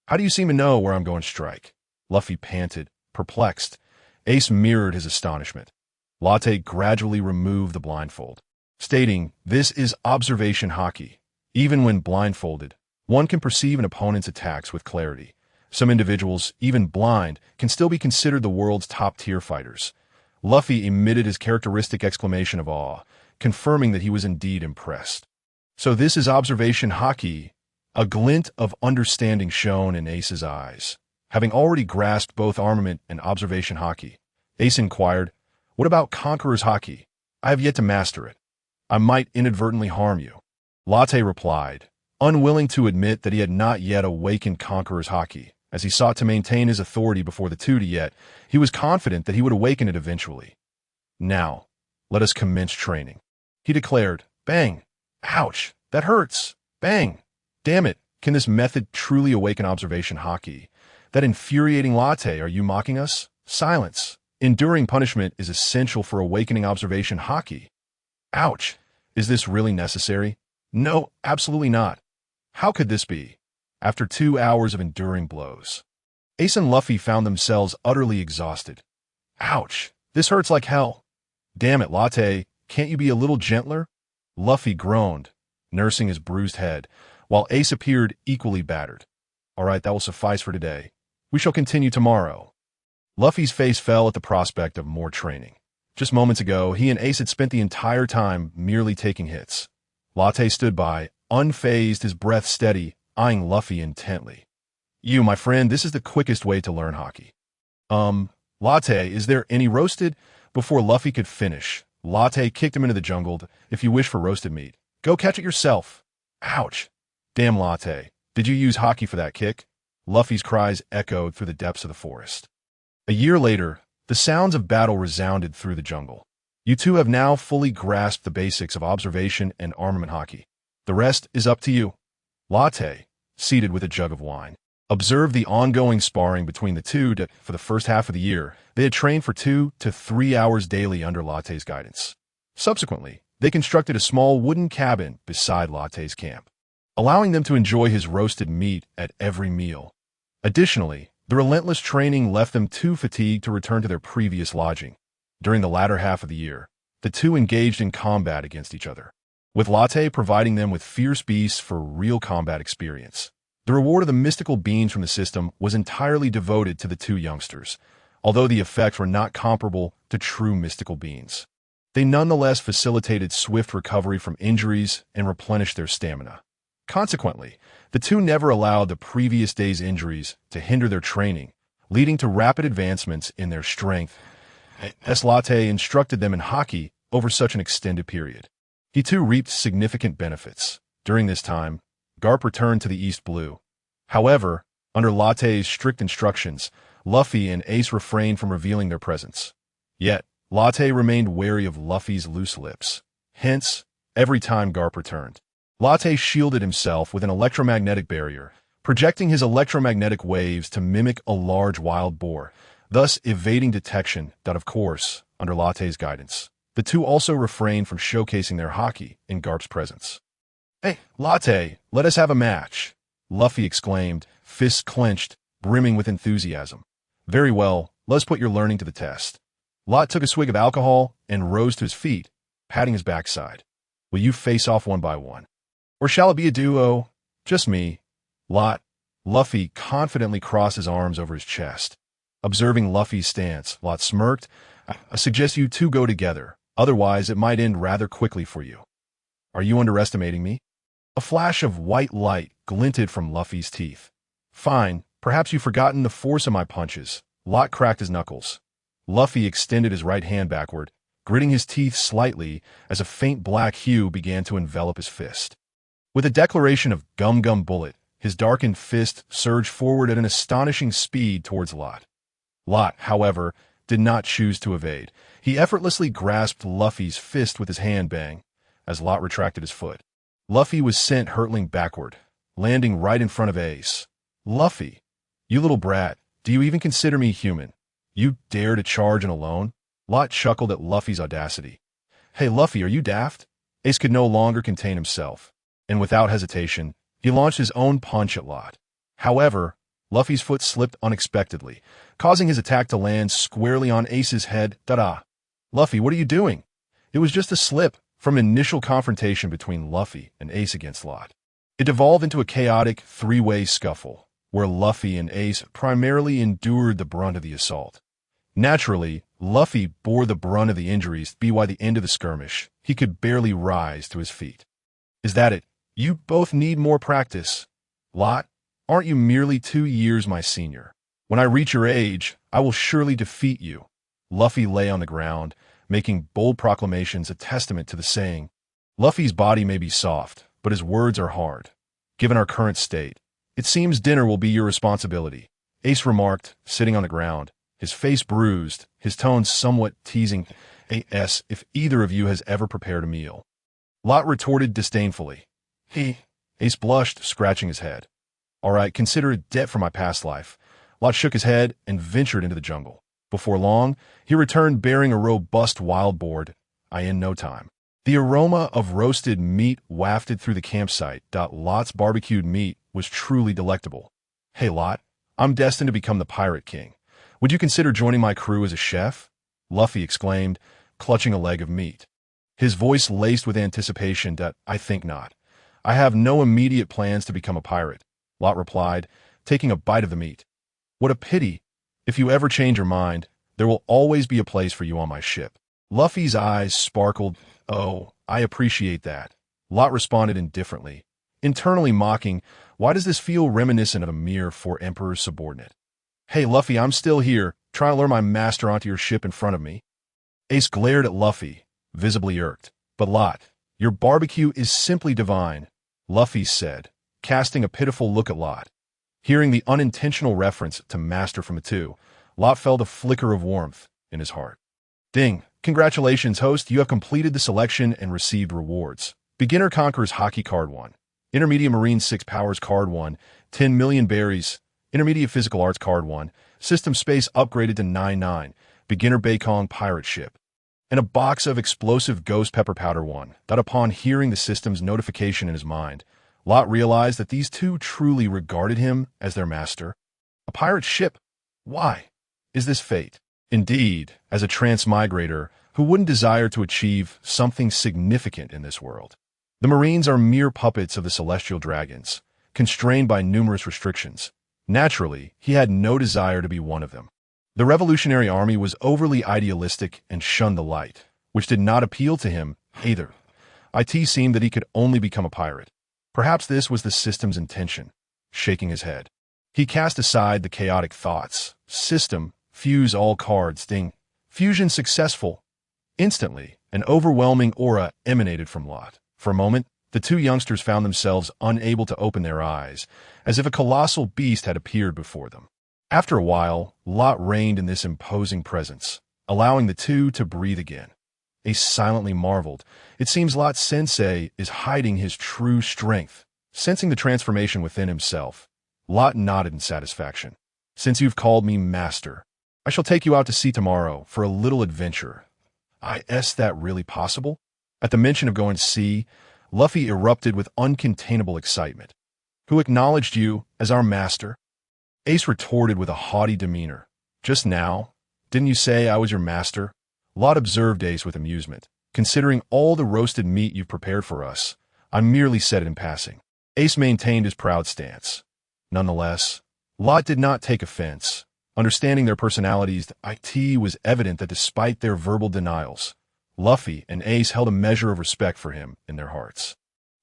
How do you seem to know where I'm going to strike? Luffy panted, perplexed. Ace mirrored his astonishment. Latte gradually removed the blindfold, stating, "This is observation haki. Even when blindfolded, one can perceive an opponent's attacks with clarity. Some individuals, even blind, can still be considered the world's top-tier fighters." Luffy emitted his characteristic exclamation of awe, confirming that he was indeed impressed. "So this is observation haki." A glint of understanding shone in Ace's eyes. Having already grasped both armament and observation haki, Ace inquired, "What about Conqueror's haki? I have yet to master it. I might inadvertently harm you." Latte replied, unwilling to admit that he had not yet awakened Conqueror's haki. As he sought to maintain his authority before the Tuti yet, he was confident that he would awaken it eventually. "Now, let us commence training," he declared. Bang! "Ouch! That hurts!" Bang! "Damn it! Can this method truly awaken observation haki? That infuriating Latte, are you mocking us?" "Silence! Enduring punishment is essential for awakening observation haki." "Ouch! Is this really necessary?" "No, absolutely not." "How could this be?" After 2 hours of enduring blows, Ace and Luffy found themselves utterly exhausted. "Ouch! This hurts like hell." "Damn it, Latte, can't you be a little gentler?" Luffy groaned, nursing his bruised head, while Ace appeared equally battered. "All right, that will suffice for today. We shall continue tomorrow." Luffy's face fell at the prospect of more training. Just moments ago, he and Ace had spent the entire time merely taking hits. Latte stood by, unfazed, his breath steady, eyeing Luffy intently. "You, my friend, this is the quickest way to learn haki." Latte, is there any roasted?" Before Luffy could finish, Latte kicked him into the jungle. "If you wish for roasted meat, go catch it yourself." "Ouch! Damn, Latte, did you use haki for that kick?" Luffy's cries echoed through the depths of the forest. A year later, the sounds of battle resounded through the jungle. You two have now fully grasped the basics of observation and armament haki. The rest is up to you. Latte, seated with a jug of wine, observed the ongoing sparring between the two. For the first half of the year, they had trained for 2 to 3 hours daily under Latte's guidance. Subsequently, they constructed a small wooden cabin beside Latte's camp, allowing them to enjoy his roasted meat at every meal. Additionally, the relentless training left them too fatigued to return to their previous lodging. During the latter half of the year, the two engaged in combat against each other, with Latte providing them with fierce beasts for real combat experience. The reward of the mystical beans from the system was entirely devoted to the two youngsters, although the effects were not comparable to true mystical beans. They nonetheless facilitated swift recovery from injuries and replenished their stamina. Consequently, the two never allowed the previous day's injuries to hinder their training, leading to rapid advancements in their strength. As Latte instructed them in haki over such an extended period, he too reaped significant benefits. During this time, Garp returned to the East Blue. However, under Latte's strict instructions, Luffy and Ace refrained from revealing their presence. Yet, Latte remained wary of Luffy's loose lips. Hence, every time Garp returned, Latte shielded himself with an electromagnetic barrier, projecting his electromagnetic waves to mimic a large wild boar, thus evading detection. Of course, under Latte's guidance, the two also refrained from showcasing their haki in Garp's presence. "Hey, Latte, let us have a match," Luffy exclaimed, fists clenched, brimming with enthusiasm. "Very well, let's put your learning to the test." Lot took a swig of alcohol and rose to his feet, patting his backside. "Will you face off one by one? Or shall it be a duo? Just me." Luffy confidently crossed his arms over his chest. Observing Luffy's stance, Lot smirked. "I suggest you two go together. Otherwise, it might end rather quickly for you." "Are you underestimating me?" A flash of white light glinted from Luffy's teeth. "Fine, perhaps you've forgotten the force of my punches." Lot cracked his knuckles. Luffy extended his right hand backward, gritting his teeth slightly as a faint black hue began to envelop his fist. With a declaration of "Gum Gum Bullet," his darkened fist surged forward at an astonishing speed towards Lot. Lot, however, did not choose to evade. He effortlessly grasped Luffy's fist with his hand bang, as Lot retracted his foot. Luffy was sent hurtling backward, landing right in front of Ace. Luffy, you little brat, do you even consider me human? You dare to charge in alone? Lot chuckled at Luffy's audacity. Hey Luffy, are you daft? Ace could no longer contain himself, and without hesitation, he launched his own punch at Lot. However, Luffy's foot slipped unexpectedly, causing his attack to land squarely on Ace's head. Ta-da! Luffy, what are you doing? It was just a slip from an initial confrontation between Luffy and Ace against Lot. It devolved into a chaotic three-way scuffle, where Luffy and Ace primarily endured the brunt of the assault. Naturally, Luffy bore the brunt of the injuries by the end of the skirmish. He could barely rise to his feet. Is that it? You both need more practice. Lot, aren't you merely 2 years my senior? When I reach your age, I will surely defeat you. Luffy lay on the ground, making bold proclamations a testament to the saying. Luffy's body may be soft, but his words are hard. Given our current state, it seems dinner will be your responsibility, Ace remarked, sitting on the ground, his face bruised, his tone somewhat teasing. As if either of you has ever prepared a meal. Lot retorted disdainfully. Ace blushed, scratching his head. All right, consider it debt for my past life. Lot shook his head and ventured into the jungle. Before long, he returned bearing a robust wild boar. In no time. The aroma of roasted meat wafted through the campsite. Lot's barbecued meat was truly delectable. Hey Lot, I'm destined to become the Pirate King. Would you consider joining my crew as a chef? Luffy exclaimed, clutching a leg of meat. His voice laced with anticipation. I think not. I have no immediate plans to become a pirate, Lot replied, taking a bite of the meat. What a pity. If you ever change your mind, there will always be a place for you on my ship. Luffy's eyes sparkled. Oh, I appreciate that. Lot responded indifferently, internally mocking, why does this feel reminiscent of a mere four-emperor subordinate? Hey Luffy, I'm still here, trying to lure my master onto your ship in front of me. Ace glared at Luffy, visibly irked. But Lot, your barbecue is simply divine, Luffy said, casting a pitiful look at Lot. Hearing the unintentional reference to master from a two, Lot felt a flicker of warmth in his heart. Ding! Congratulations, host, you have completed the selection and received rewards. Beginner Conquerors Hockey Card 1. Intermediate Marine 6 Powers Card 1. 10 million berries. Intermediate Physical Arts Card 1. System Space upgraded to 9-9. Beginner Baekong Pirate Ship. And a box of explosive ghost pepper powder 1. That upon hearing the system's notification in his mind, Lot realized that these two truly regarded him as their master. A pirate ship? Why? Is this fate? Indeed, as a transmigrator, who wouldn't desire to achieve something significant in this world? The Marines are mere puppets of the celestial dragons, constrained by numerous restrictions. Naturally, he had no desire to be one of them. The Revolutionary Army was overly idealistic and shunned the light, which did not appeal to him either. It seemed that he could only become a pirate. Perhaps this was the system's intention. Shaking his head, he cast aside the chaotic thoughts. System, fuse all cards. Ding. Fusion successful. Instantly, an overwhelming aura emanated from Lot. For a moment, the two youngsters found themselves unable to open their eyes, as if a colossal beast had appeared before them. After a while, Lot reigned in this imposing presence, allowing the two to breathe again. Ace silently marveled. It seems Lot Sensei is hiding his true strength. Sensing the transformation within himself, Lot nodded in satisfaction. Since you've called me master, I shall take you out to sea tomorrow for a little adventure. Is that really possible? At the mention of going to sea, Luffy erupted with uncontainable excitement. Who acknowledged you as our master? Ace retorted with a haughty demeanor. Just now, didn't you say I was your master? Lot observed Ace with amusement. Considering all the roasted meat you've prepared for us, I merely said it in passing. Ace maintained his proud stance. Nonetheless, Lot did not take offense. Understanding their personalities, it was evident that despite their verbal denials, Luffy and Ace held a measure of respect for him in their hearts.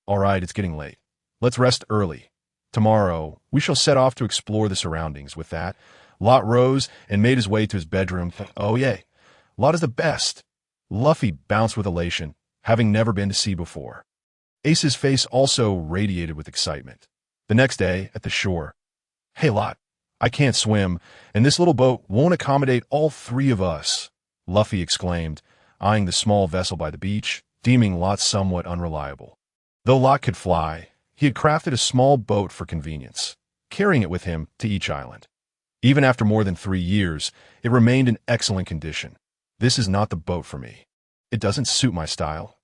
All right, it's getting late. Let's rest early. Tomorrow, we shall set off to explore the surroundings. With that, Lot rose and made his way to his bedroom. Oh, yay. Lot is the best. Luffy bounced with elation, having never been to sea before. Ace's face also radiated with excitement. The next day, at the shore. Hey, Lot, I can't swim, and this little boat won't accommodate all three of us, Luffy exclaimed, eyeing the small vessel by the beach, deeming Lot somewhat unreliable. Though Lot could fly, he had crafted a small boat for convenience, carrying it with him to each island. Even after more than 3 years, it remained in excellent condition. This is not the boat for me. It doesn't suit my style.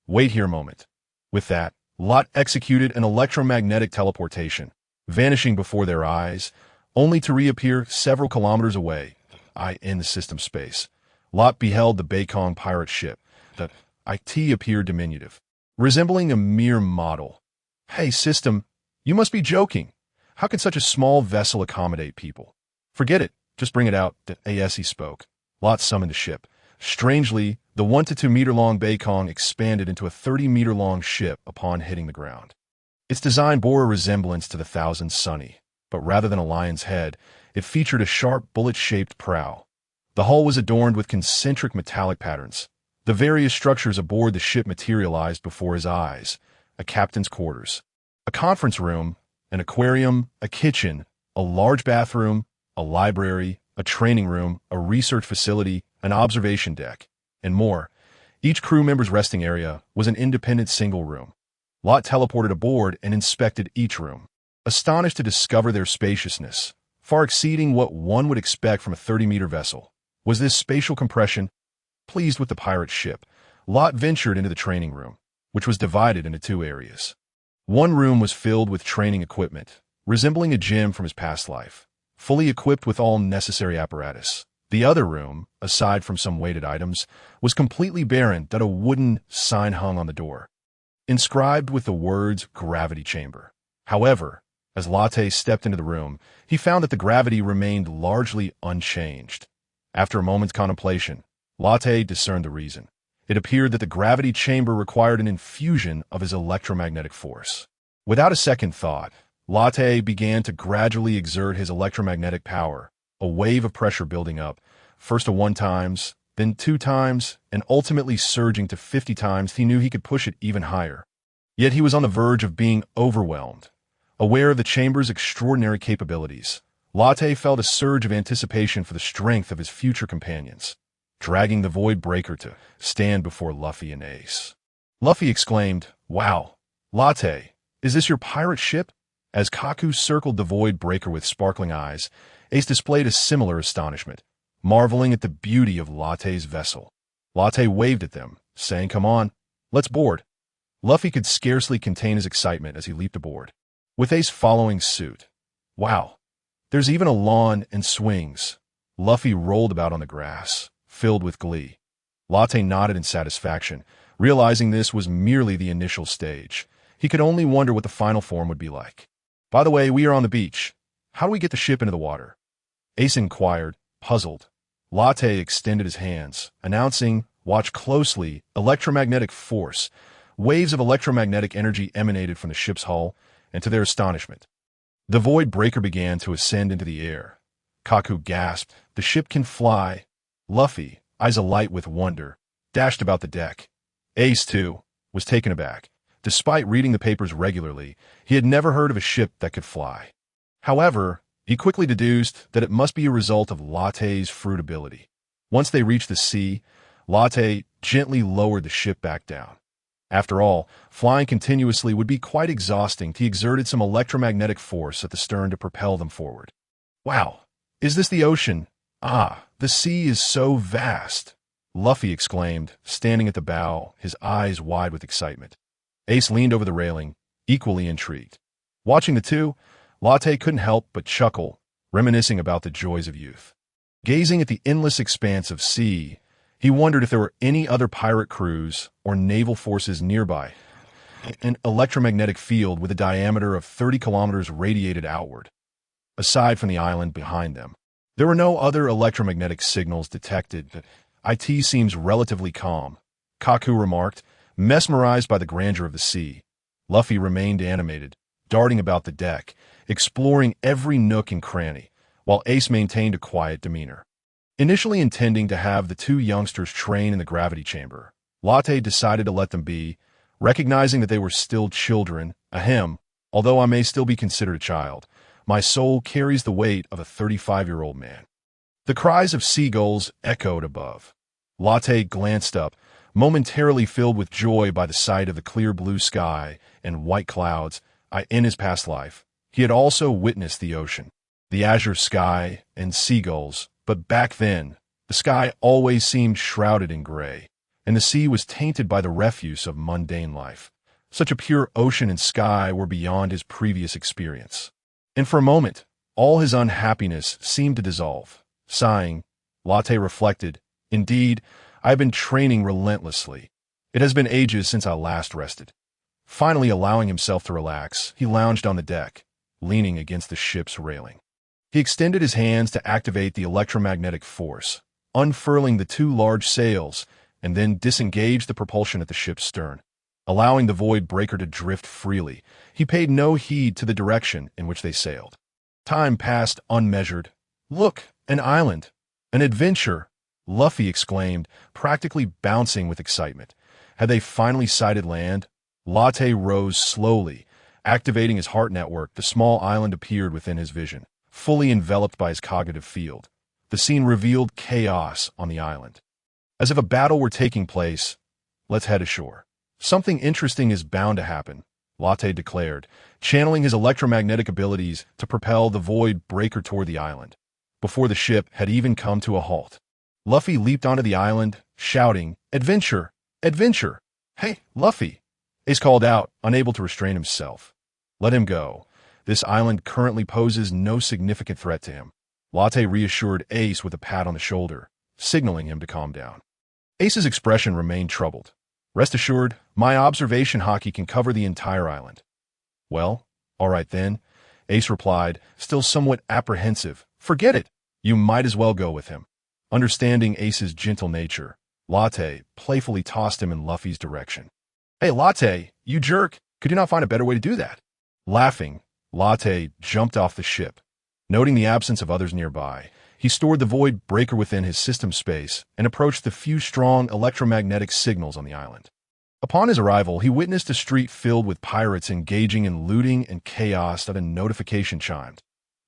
Wait here a moment. With that, Lot executed an electromagnetic teleportation, vanishing before their eyes, only to reappear several kilometers away, in the system space. Lot beheld the Beikong pirate ship. The IT appeared diminutive, resembling a mere model. Hey, system, you must be joking. How could such a small vessel accommodate people? Forget it. Just bring it out. The ASE spoke. Lot summoned the ship. Strangely, the 1 to 2 meter long Beikong expanded into a 30-meter long ship upon hitting the ground. Its design bore a resemblance to the Thousand Sunny, but rather than a lion's head, it featured a sharp bullet-shaped prow. The hull was adorned with concentric metallic patterns. The various structures aboard the ship materialized before his eyes: a captain's quarters, a conference room, an aquarium, a kitchen, a large bathroom, a library, a training room, a research facility, an observation deck, and more. Each crew member's resting area was an independent single room. Lot teleported aboard and inspected each room, astonished to discover their spaciousness, far exceeding what one would expect from a 30-meter vessel. Was this spatial compression? Pleased with the pirate ship, Lot ventured into the training room, which was divided into 2 areas. One room was filled with training equipment, resembling a gym from his past life, fully equipped with all necessary apparatus. The other room, aside from some weighted items, was completely barren, but a wooden sign hung on the door, inscribed with the words "Gravity Chamber." However, as Latte stepped into the room, he found that the gravity remained largely unchanged. After a moment's contemplation, Latte discerned the reason. It appeared that the gravity chamber required an infusion of his electromagnetic force. Without a second thought, Latte began to gradually exert his electromagnetic power, a wave of pressure building up, first to 1 times, then 2 times, and ultimately surging to 50 times. He knew he could push it even higher. Yet he was on the verge of being overwhelmed. Aware of the chamber's extraordinary capabilities, Latte felt a surge of anticipation for the strength of his future companions, dragging the Void Breaker to stand before Luffy and Ace. Luffy exclaimed, "Wow, Latte, is this your pirate ship?" As Kaku circled the Void Breaker with sparkling eyes, Ace displayed a similar astonishment, marveling at the beauty of Latte's vessel. Latte waved at them, saying, "Come on, let's board." Luffy could scarcely contain his excitement as he leaped aboard, with Ace following suit. "Wow, there's even a lawn and swings." Luffy rolled about on the grass, filled with glee. Latte nodded in satisfaction, realizing this was merely the initial stage. He could only wonder what the final form would be like. "By the way, we are on the beach. How do we get the ship into the water?" Ace inquired, puzzled. Latte extended his hands, announcing, "Watch closely, electromagnetic force." Waves of electromagnetic energy emanated from the ship's hull, and to their astonishment, the Void Breaker began to ascend into the air. Kaku gasped, "The ship can fly." Luffy, eyes alight with wonder, dashed about the deck. Ace, too, was taken aback. Despite reading the papers regularly, he had never heard of a ship that could fly. However, he quickly deduced that it must be a result of Latte's fruit ability. Once they reached the sea, Latte gently lowered the ship back down. After all, flying continuously would be quite exhausting. He exerted some electromagnetic force at the stern to propel them forward. "Wow, is this the ocean? Ah, the sea is so vast," Luffy exclaimed, standing at the bow, his eyes wide with excitement. Ace leaned over the railing, equally intrigued. Watching the two, Latte couldn't help but chuckle, reminiscing about the joys of youth. Gazing at the endless expanse of sea, he wondered if there were any other pirate crews or naval forces nearby. An electromagnetic field with a diameter of 30 kilometers radiated outward. Aside from the island behind them, there were no other electromagnetic signals detected. "IT seems relatively calm," Kaku remarked, mesmerized by the grandeur of the sea. Luffy remained animated, darting about the deck, exploring every nook and cranny, while Ace maintained a quiet demeanor. Initially intending to have the 2 youngsters train in the gravity chamber, Latte decided to let them be, recognizing that they were still children. "Ahem, although I may still be considered a child, My soul carries the weight of a 35-year-old man. The cries of seagulls echoed above. Latte glanced up, momentarily filled with joy by the sight of the clear blue sky and white clouds. In his past life, he had also witnessed the ocean, the azure sky, and seagulls, but back then, the sky always seemed shrouded in gray, and the sea was tainted by the refuse of mundane life. Such a pure ocean and sky were beyond his previous experience. And for a moment, all his unhappiness seemed to dissolve. Sighing, Latte reflected, "Indeed, I have been training relentlessly. It has been ages since I last rested." Finally allowing himself to relax, he lounged on the deck, leaning against the ship's railing. He extended his hands to activate the electromagnetic force, unfurling the two large sails, and then disengaged the propulsion at the ship's stern. Allowing the void breaker to drift freely, he paid no heed to the direction in which they sailed. Time passed unmeasured. "Look, an island! An adventure!" Luffy exclaimed, practically bouncing with excitement. Had they finally sighted land? Latte rose slowly. Activating his heart network, the small island appeared within his vision, fully enveloped by his cognitive field. The scene revealed chaos on the island. As if a battle were taking place. "Let's head ashore. Something interesting is bound to happen," Latte declared, channeling his electromagnetic abilities to propel the void breaker toward the island. Before the ship had even come to a halt, Luffy leaped onto the island, shouting, "Adventure! Adventure! Hey, Luffy!" Ace called out, unable to restrain himself. "Let him go. This island currently poses no significant threat to him." Latte reassured Ace with a pat on the shoulder, signaling him to calm down. Ace's expression remained troubled. "Rest assured, my observation hockey can cover the entire island." "Well, all right then," Ace replied, still somewhat apprehensive. "Forget it. You might as well go with him." Understanding Ace's gentle nature, Latte playfully tossed him in Luffy's direction. "Hey, Latte, you jerk! Could you not find a better way to do that?" Laughing, Latte jumped off the ship. Noting the absence of others nearby, he stored the void breaker within his system space and approached the few strong electromagnetic signals on the island. Upon his arrival, he witnessed a street filled with pirates engaging in looting and chaos. A notification chimed.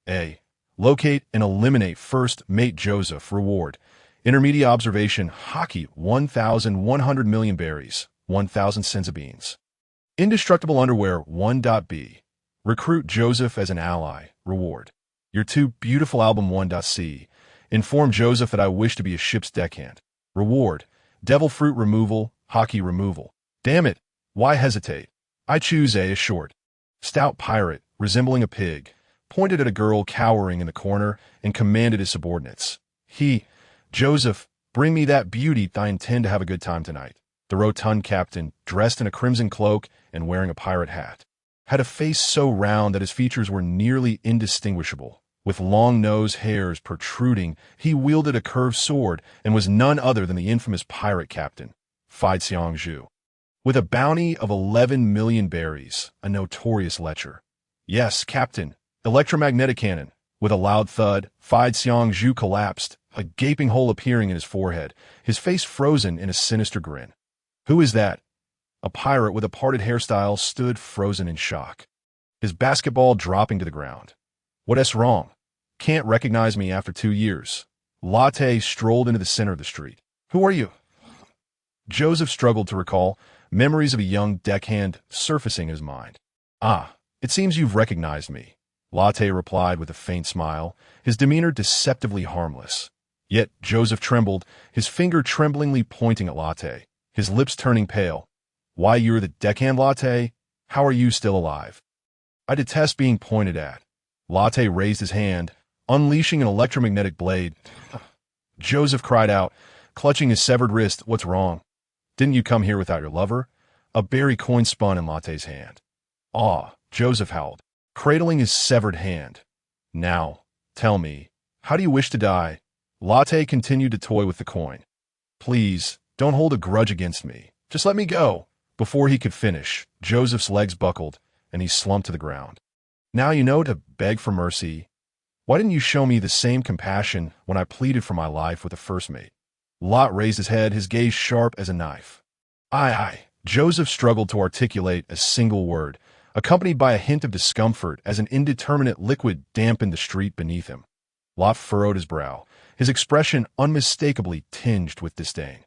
"A. Locate and eliminate first mate Joseph. Reward. Intermediate observation hockey 1,100 million berries, 1,000 senza beans. Indestructible underwear 1.B. Recruit Joseph as an ally. Reward. Your two beautiful album 1.C. Inform Joseph that I wish to be a ship's deckhand. Reward. Devil fruit removal, hockey removal. Damn it, why hesitate? I choose A. short. Stout pirate, resembling a pig, pointed at a girl cowering in the corner and commanded his subordinates. Joseph, bring me that beauty. I intend to have a good time tonight." The rotund captain, dressed in a crimson cloak and wearing a pirate hat, had a face so round that his features were nearly indistinguishable. With long nose hairs protruding, he wielded a curved sword and was none other than the infamous pirate captain, Zhu. With a bounty of 11 million berries, a notorious lecher. "Yes, Captain. Electromagnetic cannon." With a loud thud, Zhu collapsed, a gaping hole appearing in his forehead, his face frozen in a sinister grin. "Who is that?" A pirate with a parted hairstyle stood frozen in shock, his basketball dropping to the ground. "What's wrong? Can't recognize me after 2 years?" Latte strolled into the center of the street. "Who are you?" Joseph struggled to recall, memories of a young deckhand surfacing in his mind. "Ah, it seems you've recognized me," Latte replied with a faint smile, his demeanor deceptively harmless. Yet Joseph trembled, his finger tremblingly pointing at Latte, his lips turning pale. "Why, you're the deckhand, Latte? How are you still alive?" "I detest being pointed at." Latte raised his hand, unleashing an electromagnetic blade. Joseph cried out, clutching his severed wrist. "What's wrong? Didn't you come here without your lover?" A berry coin spun in Latte's hand. "Ah," Joseph howled, cradling his severed hand. "Now, tell me, how do you wish to die?" Latte continued to toy with the coin. "Please, don't hold a grudge against me. Just let me go." Before he could finish, Joseph's legs buckled, and he slumped to the ground. "Now you know to beg for mercy. Why didn't you show me the same compassion when I pleaded for my life with the first mate?" Lot raised his head, his gaze sharp as a knife. Joseph struggled to articulate a single word, accompanied by a hint of discomfort as an indeterminate liquid dampened the street beneath him. Lot furrowed his brow, his expression unmistakably tinged with disdain.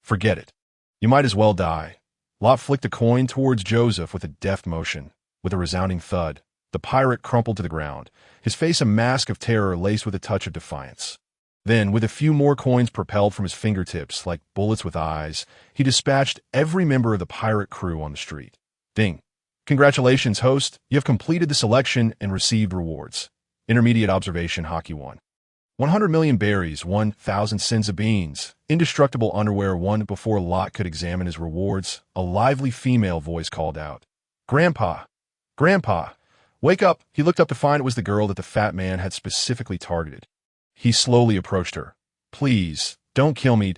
Forget it. You might as well die. Lot flicked a coin towards Joseph with a deft motion. With a resounding thud, the pirate crumpled to the ground, his face a mask of terror laced with a touch of defiance. Then, with a few more coins propelled from his fingertips like bullets with eyes, he dispatched every member of the pirate crew on the street. Ding. Congratulations, host. You have completed the selection and received rewards. Intermediate observation, Hockey 1. 100 million berries, 1,000 sins of beans. Indestructible underwear won. Before Lot could examine his rewards, a lively female voice called out. Grandpa! Grandpa! Wake up! He looked up to find it was the girl that the fat man had specifically targeted. He slowly approached her. Please, don't kill me.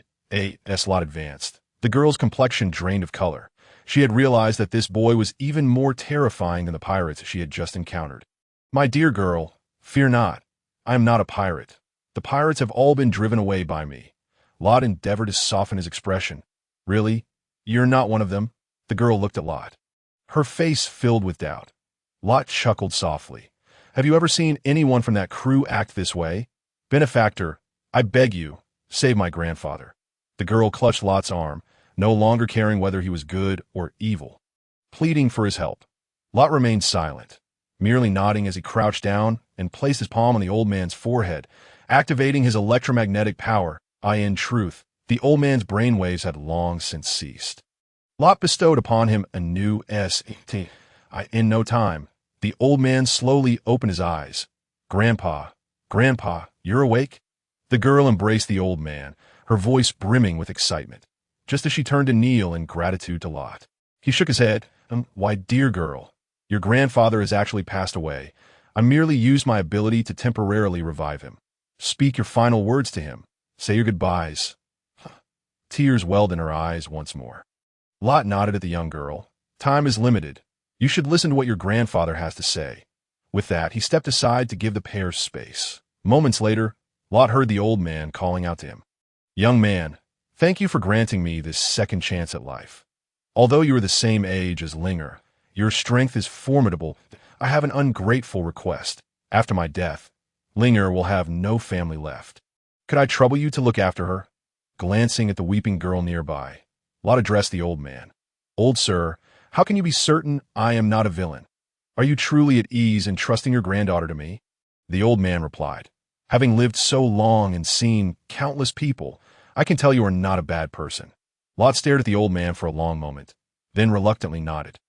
Lot advanced. The girl's complexion drained of color. She had realized that this boy was even more terrifying than the pirates she had just encountered. My dear girl, fear not. I am not a pirate. The pirates have all been driven away by me. Lot endeavored to soften his expression. Really? You're not one of them? The girl looked at Lot. Her face filled with doubt. Lot chuckled softly. Have you ever seen anyone from that crew act this way? Benefactor, I beg you, save my grandfather. The girl clutched Lot's arm, no longer caring whether he was good or evil, pleading for his help. Lot remained silent, merely nodding as he crouched down and placed his palm on the old man's forehead, activating his electromagnetic power. In truth, the old man's brainwaves had long since ceased. Lot bestowed upon him a new SET. In no time, the old man slowly opened his eyes. Grandpa, you're awake? The girl embraced the old man, her voice brimming with excitement, just as she turned to kneel in gratitude to Lot. He shook his head. Why, dear girl, your grandfather has actually passed away. I merely used my ability to temporarily revive him. Speak your final words to him. Say your goodbyes. Tears welled in her eyes once more. Lot nodded at the young girl. Time is limited. You should listen to what your grandfather has to say. With that, he stepped aside to give the pair space. Moments later, Lot heard the old man calling out to him. Young man, thank you for granting me this second chance at life. Although you are the same age as Linger, your strength is formidable. I have an ungrateful request. After my death, Linger will have no family left. Could I trouble you to look after her? Glancing at the weeping girl nearby, Lot addressed the old man. Old sir, how can you be certain I am not a villain? Are you truly at ease in trusting your granddaughter to me? The old man replied, having lived so long and seen countless people, I can tell you are not a bad person. Lot stared at the old man for a long moment, then reluctantly nodded.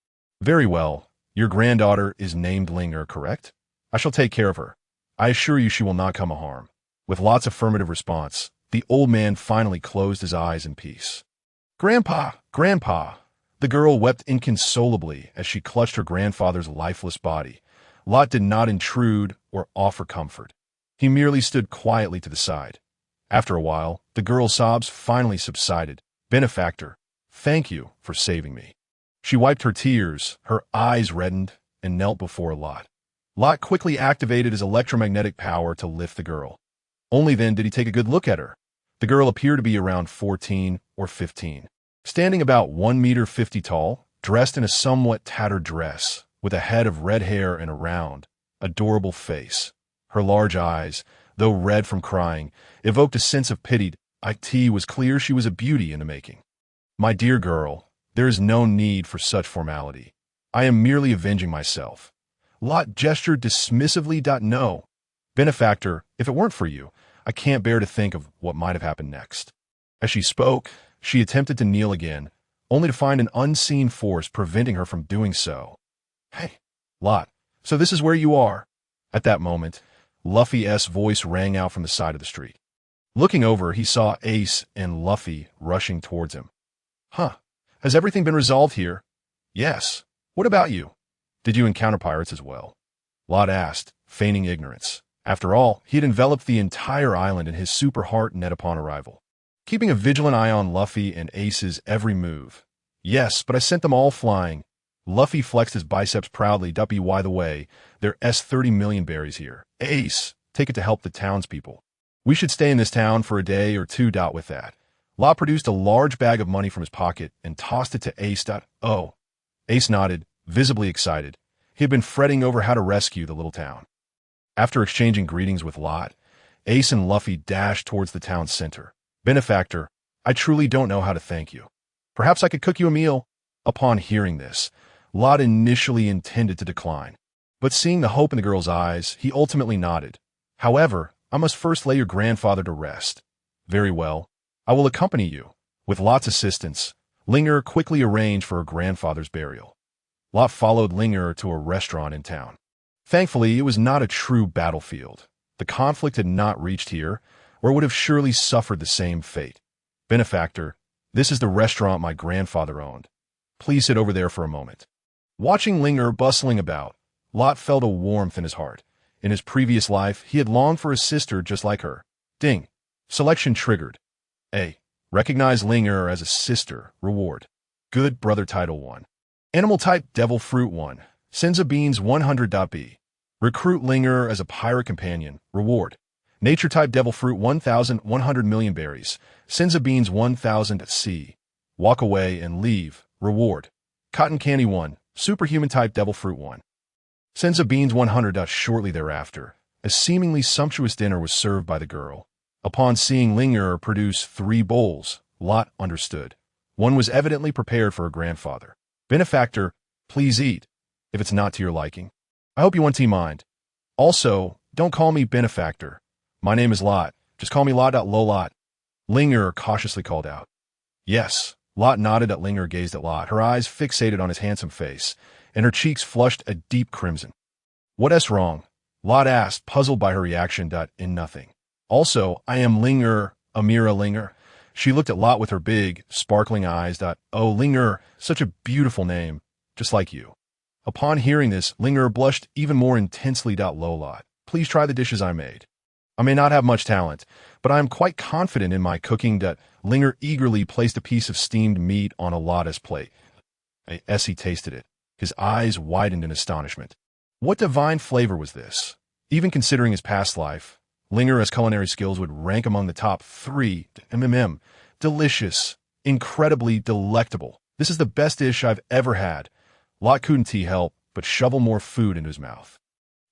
Very well, your granddaughter is named Linger, correct? I shall take care of her. I assure you she will not come a harm. With Lot's affirmative response, the old man finally closed his eyes in peace. Grandpa! The girl wept inconsolably as she clutched her grandfather's lifeless body. Lot did not intrude or offer comfort. He merely stood quietly to the side. After a while, the girl's sobs finally subsided. Benefactor, thank you for saving me. She wiped her tears, her eyes reddened, and knelt before Lot. Lot quickly activated his electromagnetic power to lift the girl. Only then did he take a good look at her. The girl appeared to be around 14 or 15, standing about 1.50 meters tall, dressed in a somewhat tattered dress, with a head of red hair and a round, adorable face. Her large eyes, though red from crying, evoked a sense of pity. It was clear she was a beauty in the making. My dear girl, there is no need for such formality. I am merely avenging myself. Lot gestured dismissively. No. Benefactor, if it weren't for you, I can't bear to think of what might have happened next. As she spoke, she attempted to kneel again, only to find an unseen force preventing her from doing so. Hey, Lot, so this is where you are. At that moment, Luffy's voice rang out from the side of the street. Looking over, he saw Ace and Luffy rushing towards him. Has everything been resolved here? Yes. What about you? Did you encounter pirates as well? Lot asked, feigning ignorance. After all, he had enveloped the entire island in his super heart net upon arrival, keeping a vigilant eye on Luffy and Ace's every move. Yes, but I sent them all flying. Luffy flexed his biceps proudly. By the way, there's 30 million berries here. Ace, take it to help the townspeople. We should stay in this town for a day or two. With that, Lot produced a large bag of money from his pocket and tossed it to Ace. Oh. Ace nodded. visibly excited. He had been fretting over how to rescue the little town. After exchanging greetings with Lot, Ace and Luffy dashed towards the town's center. Benefactor, I truly don't know how to thank you. Perhaps I could cook you a meal? Upon hearing this, Lot initially intended to decline, but seeing the hope in the girl's eyes, he ultimately nodded. However, I must first lay your grandfather to rest. Very well. I will accompany you. With Lot's assistance, Linger quickly arranged for her grandfather's burial. Lot followed Linger to a restaurant in town. Thankfully, it was not a true battlefield. The conflict had not reached here, or would have surely suffered the same fate. Benefactor, this is the restaurant my grandfather owned. Please sit over there for a moment. Watching Linger bustling about, Lot felt a warmth in his heart. In his previous life, he had longed for a sister just like her. Ding. Selection triggered. A. Recognize Linger as a sister. Reward. Good Brother Title 1. Animal Type Devil Fruit 1. Senza Beans 100.b. Recruit Linger as a pirate companion. Reward. Nature Type Devil Fruit 1,100 million berries. Senza Beans 1,000 c. Walk away and leave. Reward. Cotton Candy 1. Superhuman Type Devil Fruit 1. Senza Beans 100. Shortly thereafter, a seemingly sumptuous dinner was served by the girl. Upon seeing Linger produce 3 bowls, Lot understood. One was evidently prepared for her grandfather. Benefactor, please eat, if it's not to your liking. I hope you won't mind. Also, don't call me Benefactor. My name is Lot. Just call me Lot. Linger cautiously called out. Yes. Lot nodded. Linger gazed at Lot, her eyes fixated on his handsome face, and her cheeks flushed a deep crimson. What's wrong? Lot asked, puzzled by her reaction. In nothing. Also, I am Linger, Amira Linger. She looked at Lot with her big, sparkling eyes. Oh, Linger, such a beautiful name, just like you. Upon hearing this, Linger blushed even more intensely. Lot, please try the dishes I made. I may not have much talent, but I am quite confident in my cooking. Linger eagerly placed a piece of steamed meat on a Lot's plate. As he tasted it, his eyes widened in astonishment. What divine flavor was this? Even considering his past life, Linger's culinary skills would rank among the top 3. Delicious, incredibly delectable. This is the best dish I've ever had. Lot couldn't help but shovel more food into his mouth.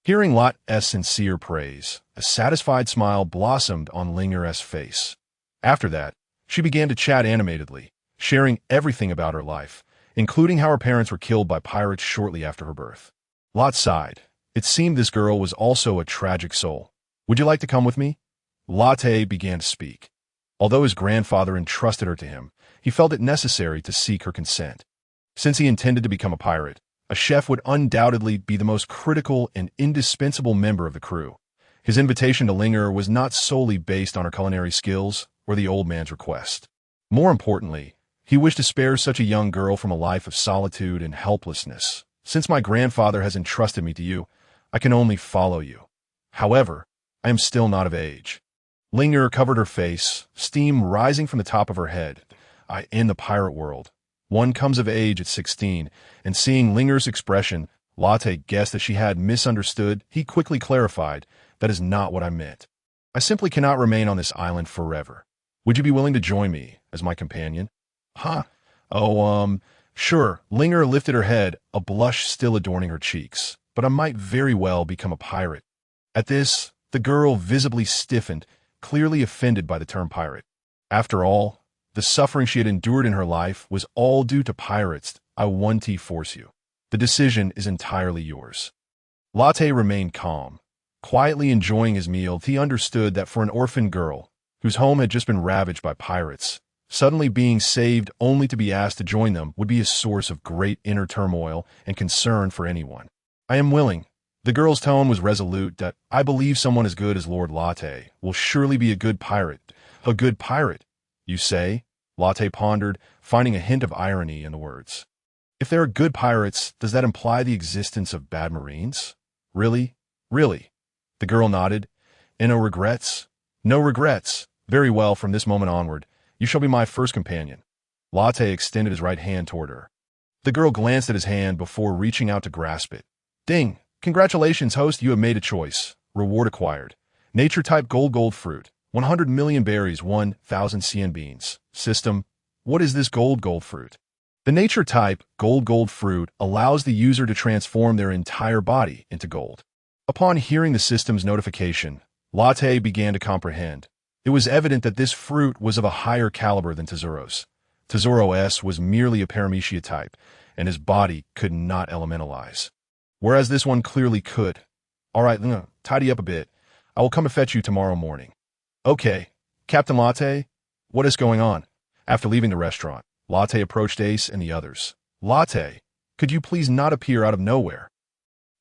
Hearing Lot's sincere praise, a satisfied smile blossomed on Linger's face. After that, she began to chat animatedly, sharing everything about her life, including how her parents were killed by pirates shortly after her birth. Lot sighed. It seemed this girl was also a tragic soul. Would you like to come with me? Latte began to speak. Although his grandfather entrusted her to him, he felt it necessary to seek her consent. Since he intended to become a pirate, a chef would undoubtedly be the most critical and indispensable member of the crew. His invitation to Linger was not solely based on her culinary skills or the old man's request. More importantly, he wished to spare such a young girl from a life of solitude and helplessness. Since my grandfather has entrusted me to you, I can only follow you. However, I am still not of age. Linger covered her face, steam rising from the top of her head. In the pirate world, one comes of age at 16, and seeing Linger's expression, Latte guessed that she had misunderstood. He quickly clarified, that is not what I meant. I simply cannot remain on this island forever. Would you be willing to join me as my companion? Huh? Oh, sure. Linger lifted her head, a blush still adorning her cheeks. But I might very well become a pirate. At this, the girl visibly stiffened, clearly offended by the term pirate. After all, the suffering she had endured in her life was all due to pirates. I want to force you. The decision is entirely yours. Latte remained calm. Quietly enjoying his meal, he understood that for an orphan girl, whose home had just been ravaged by pirates, suddenly being saved only to be asked to join them would be a source of great inner turmoil and concern for anyone. I am willing. The girl's tone was resolute. I believe someone as good as Lord Latte will surely be a good pirate. A good pirate, you say? Latte pondered, finding a hint of irony in the words. If there are good pirates, does that imply the existence of bad marines? Really? Really? The girl nodded. And no regrets? No regrets. Very well, from this moment onward, you shall be my first companion. Latte extended his right hand toward her. The girl glanced at his hand before reaching out to grasp it. Ding! Congratulations, host, you have made a choice. Reward acquired. Nature type gold fruit. 100 million berries, 1,000 cien beans. System. What is this gold fruit? The nature type, gold fruit, allows the user to transform their entire body into gold. Upon hearing the system's notification, Latte began to comprehend. It was evident that this fruit was of a higher caliber than Tezuro's. Tezuro's was merely a paramecia type, and his body could not elementalize. Whereas this one clearly could. All right, tidy up a bit. I will come and fetch you tomorrow morning. Okay, Captain Latte, what is going on? After leaving the restaurant, Latte approached Ace and the others. Latte, could you please not appear out of nowhere?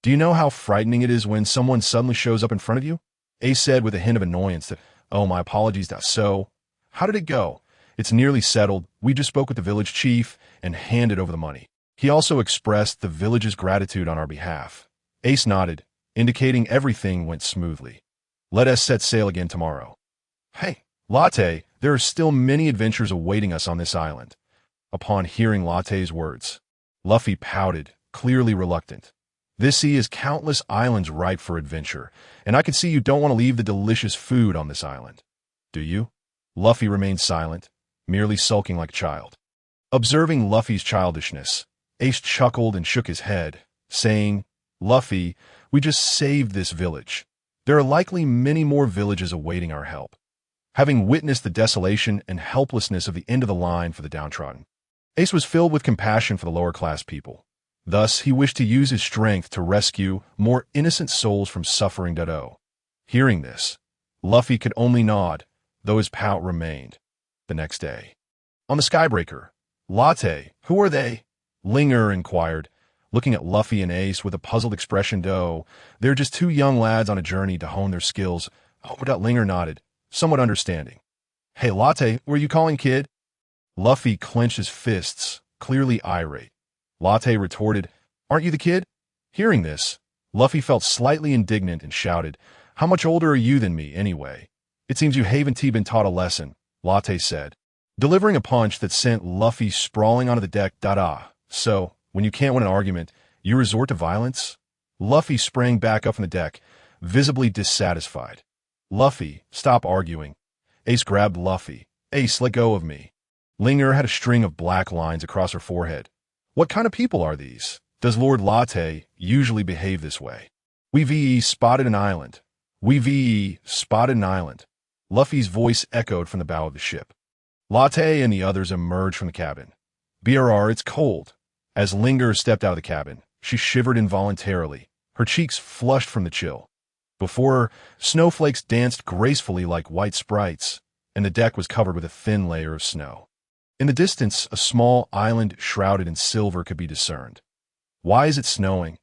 Do you know how frightening it is when someone suddenly shows up in front of you? Ace said with a hint of annoyance that, oh, my apologies. So, how did it go? It's nearly settled. We just spoke with the village chief and handed over the money. He also expressed the village's gratitude on our behalf. Ace nodded, indicating everything went smoothly. Let us set sail again tomorrow. Hey, Latte, there are still many adventures awaiting us on this island. Upon hearing Latte's words, Luffy pouted, clearly reluctant. This sea is countless islands ripe for adventure, and I can see you don't want to leave the delicious food on this island. Do you? Luffy remained silent, merely sulking like a child. Observing Luffy's childishness, Ace chuckled and shook his head, saying, Luffy, we just saved this village. There are likely many more villages awaiting our help. Having witnessed the desolation and helplessness of the end of the line for the downtrodden, Ace was filled with compassion for the lower-class people. Thus, he wished to use his strength to rescue more innocent souls from suffering. Hearing this, Luffy could only nod, though his pout remained. The next day, on the Skybreaker, Latte, who are they? Linger inquired, looking at Luffy and Ace with a puzzled expression. They're just two young lads on a journey to hone their skills. Linger nodded, somewhat understanding. Hey, Latte, were you calling kid? Luffy clenched his fists, clearly irate. Latte retorted, aren't you the kid? Hearing this, Luffy felt slightly indignant and shouted, how much older are you than me, anyway? It seems you haven't been taught a lesson, Latte said, delivering a punch that sent Luffy sprawling onto the deck. So, when you can't win an argument, you resort to violence? Luffy sprang back up from the deck, visibly dissatisfied. Luffy, stop arguing. Ace grabbed Luffy. Ace, let go of me. Linger had a string of black lines across her forehead. What kind of people are these? Does Lord Latte usually behave this way? We spotted an island. We spotted an island. Luffy's voice echoed from the bow of the ship. Latte and the others emerged from the cabin. BRR, it's cold. As Linger stepped out of the cabin, she shivered involuntarily, her cheeks flushed from the chill. Before her, snowflakes danced gracefully like white sprites, and the deck was covered with a thin layer of snow. In the distance, a small island shrouded in silver could be discerned. Why is it snowing?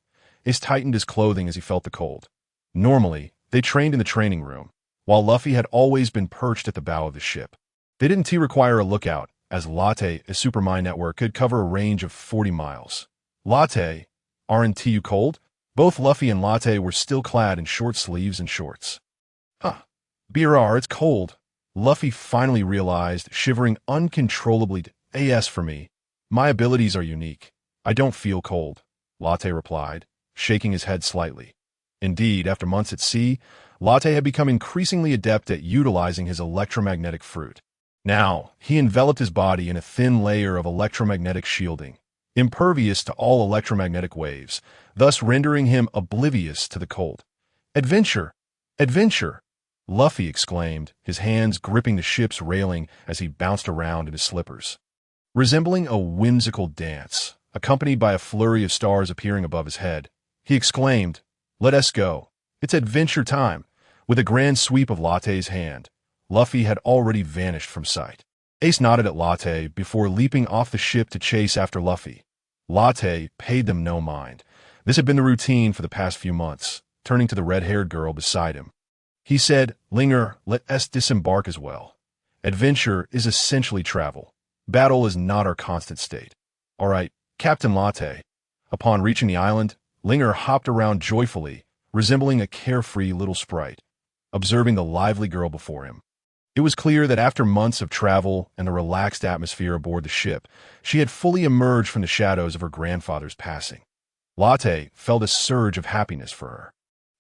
Ace tightened his clothing as he felt the cold. Normally, they trained in the training room, while Luffy had always been perched at the bow of the ship. They didn't require a lookout, as Latte, a supermind network, could cover a range of 40 miles. Latte, aren't you cold? Both Luffy and Latte were still clad in short sleeves and shorts. BRR, it's cold. Luffy finally realized, shivering uncontrollably. As for me, my abilities are unique. I don't feel cold, Latte replied, shaking his head slightly. Indeed, after months at sea, Latte had become increasingly adept at utilizing his electromagnetic fruit. Now, he enveloped his body in a thin layer of electromagnetic shielding, impervious to all electromagnetic waves, thus rendering him oblivious to the cold. Adventure! Adventure! Luffy exclaimed, his hands gripping the ship's railing as he bounced around in his slippers. Resembling a whimsical dance, accompanied by a flurry of stars appearing above his head, he exclaimed, let us go. It's adventure time. With a grand sweep of Latte's hand, Luffy had already vanished from sight. Ace nodded at Latte before leaping off the ship to chase after Luffy. Latte paid them no mind. This had been the routine for the past few months, turning to the red-haired girl beside him. He said, Linger, let us disembark as well. Adventure is essentially travel. Battle is not our constant state. All right, Captain Latte. Upon reaching the island, Linger hopped around joyfully, resembling a carefree little sprite, observing the lively girl before him. It was clear that after months of travel and the relaxed atmosphere aboard the ship, she had fully emerged from the shadows of her grandfather's passing. Latte felt a surge of happiness for her.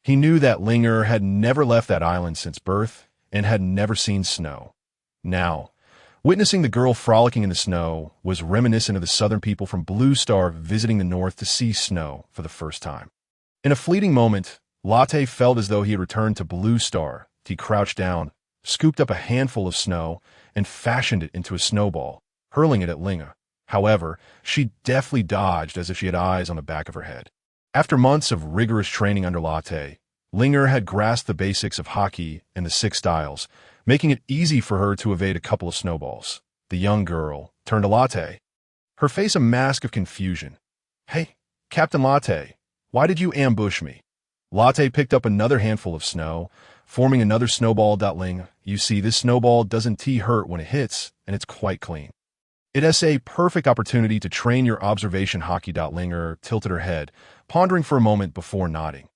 He knew that Linger had never left that island since birth and had never seen snow. Now, Witnessing the girl frolicking in the snow was reminiscent of the southern people from Blue Star visiting the north to see snow for the first time. In a fleeting moment, Latte felt as though he had returned to Blue Star. He crouched down, scooped up a handful of snow, and fashioned it into a snowball, hurling it at Linga. However, she deftly dodged as if she had eyes on the back of her head. After months of rigorous training under Latte, Linger had grasped the basics of hockey and the 6 styles, making it easy for her to evade a couple of snowballs. The young girl turned to Latte, her face a mask of confusion. "Hey, Captain Latte, why did you ambush me?" Latte picked up another handful of snow, forming another snowball. Ling, you see, this snowball doesn't hurt when it hits, and it's quite clean. It is a perfect opportunity to train your observation hockey. Linger tilted her head, pondering for a moment before nodding.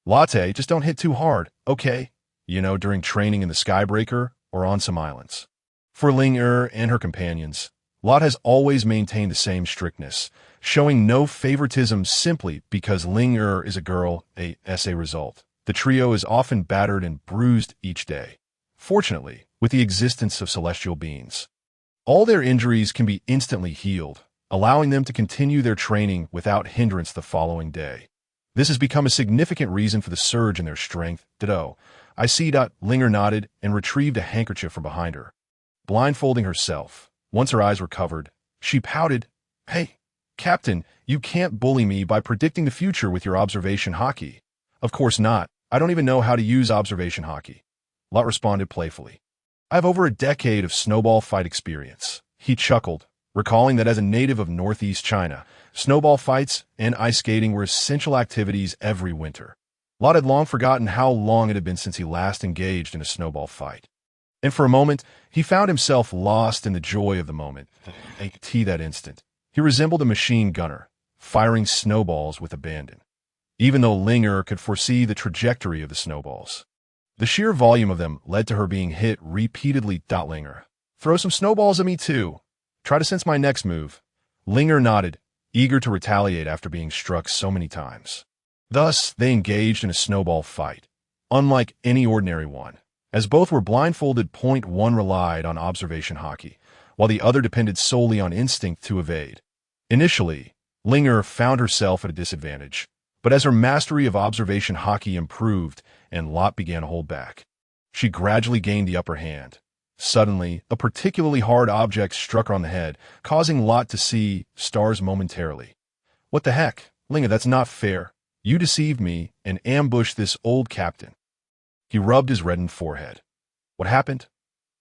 Latte, just don't hit too hard, okay? You know, during training in the Skybreaker or on some islands. For Linger and her companions, Lot has always maintained the same strictness, showing no favoritism simply because Linger is a girl. As a result, the trio is often battered and bruised each day. Fortunately, with the existence of celestial beings, all their injuries can be instantly healed, allowing them to continue their training without hindrance the following day. This has become a significant reason for the surge in their strength. Ditto. I see. Linger nodded and retrieved a handkerchief from behind her. Blindfolding herself, once her eyes were covered, she pouted. "Hey, Captain, you can't bully me by predicting the future with your observation hockey." "Of course not. I don't even know how to use observation hockey," Lot responded playfully. "I have over a decade of snowball fight experience." He chuckled, recalling that as a native of northeast China, snowball fights and ice skating were essential activities every winter. Lot had long forgotten how long it had been since he last engaged in a snowball fight. And for a moment, he found himself lost in the joy of the moment. That instant, he resembled a machine gunner, firing snowballs with abandon. Even though Linger could foresee the trajectory of the snowballs, the sheer volume of them led to her being hit repeatedly. Linger, throw some snowballs at me too. Try to sense my next move. Linger nodded, eager to retaliate after being struck so many times. Thus, they engaged in a snowball fight, unlike any ordinary one. As both were blindfolded, one relied on observation hockey, while the other depended solely on instinct to evade. Initially, Linger found herself at a disadvantage, but as her mastery of observation hockey improved and Lot began to hold back, she gradually gained the upper hand. Suddenly, a particularly hard object struck her on the head, causing Lot to see stars momentarily. "What the heck? Linger, that's not fair. You deceived me and ambushed this old captain." He rubbed his reddened forehead. "What happened?"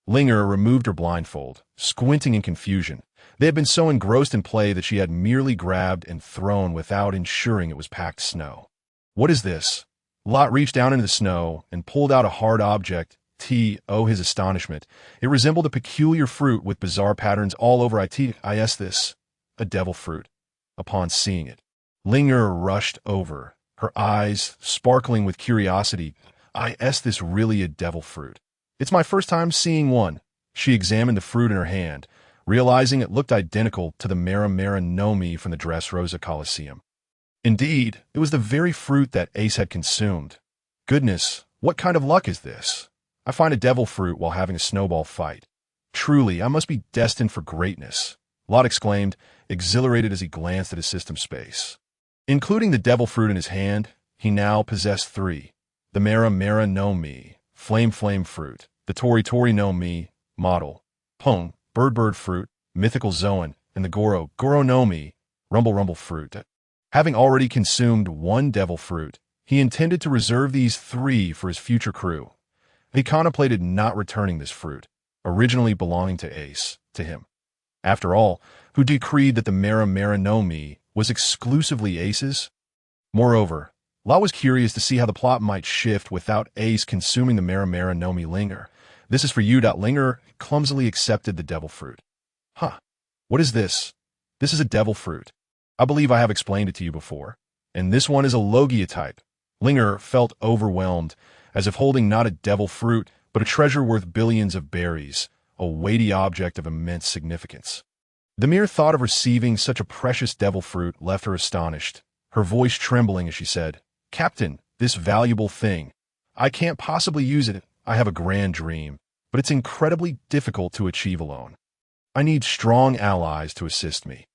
Linger removed her blindfold, squinting in confusion. They had been so engrossed in play that she had merely grabbed and thrown without ensuring it was packed snow. "What is this?" Lot reached down into the snow and pulled out a hard object. His astonishment. It resembled a peculiar fruit with bizarre patterns all over it. This? A devil fruit. Upon seeing it, Linger rushed over, her eyes sparkling with curiosity. "Is this really a devil fruit?" "It's my first time seeing one." She examined the fruit in her hand, realizing it looked identical to the Mera Mera no Mi from the Dressrosa Coliseum. Indeed, it was the very fruit that Ace had consumed. "Goodness, what kind of luck is this? I find a devil fruit while having a snowball fight. Truly, I must be destined for greatness," Lot exclaimed, exhilarated as he glanced at his system space. Including the devil fruit in his hand, he now possessed 3. The Mera Mera no Mi, Flame fruit, the Tori no Mi, Model, Pong, Bird fruit, Mythical Zoan, and the Goro no Mi, Rumble fruit. Having already consumed 1 devil fruit, he intended to reserve these 3 for his future crew. He contemplated not returning this fruit, originally belonging to Ace, to him. After all, who decreed that the Mera Mera no Mi was exclusively Ace's? Moreover, Lot was curious to see how the plot might shift without Ace consuming the Mera Mera no Mi. Linger. "This is for you." Linger clumsily accepted the devil fruit. "Huh. What is this?" "This is a devil fruit. I believe I have explained it to you before. And this one is a Logia type." Linger felt overwhelmed, as if holding not a devil fruit, but a treasure worth billions of berries, a weighty object of immense significance. The mere thought of receiving such a precious devil fruit left her astonished, her voice trembling as she said, "Captain, this valuable thing. I can't possibly use it. I have a grand dream, but it's incredibly difficult to achieve alone." I need strong allies to assist me.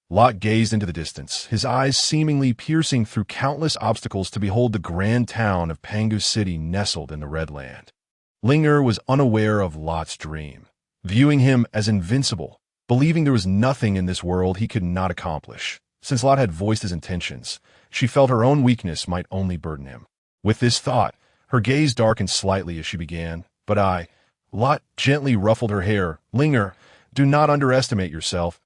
Lot gazed into the distance, his eyes seemingly piercing through countless obstacles to behold the grand town of Pangu City nestled in the Red Land. Linger was unaware of Lot's dream, viewing him as invincible, believing there was nothing in this world he could not accomplish. Since Lot had voiced his intentions, she felt her own weakness might only burden him. With this thought, her gaze darkened slightly as she began, Lot gently ruffled her hair. Linger, do not underestimate yourself.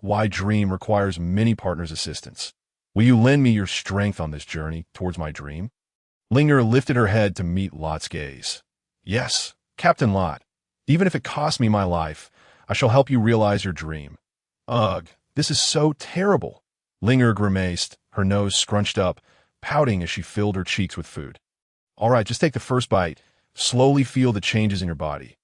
My dream requires many partners' assistance. Will you lend me your strength on this journey towards my dream? Linger lifted her head to meet Lot's gaze. Yes, Captain Lot. Even if it costs me my life, I shall help you realize your dream. Ugh, this is so terrible. Linger grimaced, her nose scrunched up, pouting as she filled her cheeks with food. All right, just take the first bite. Slowly feel the changes in your body.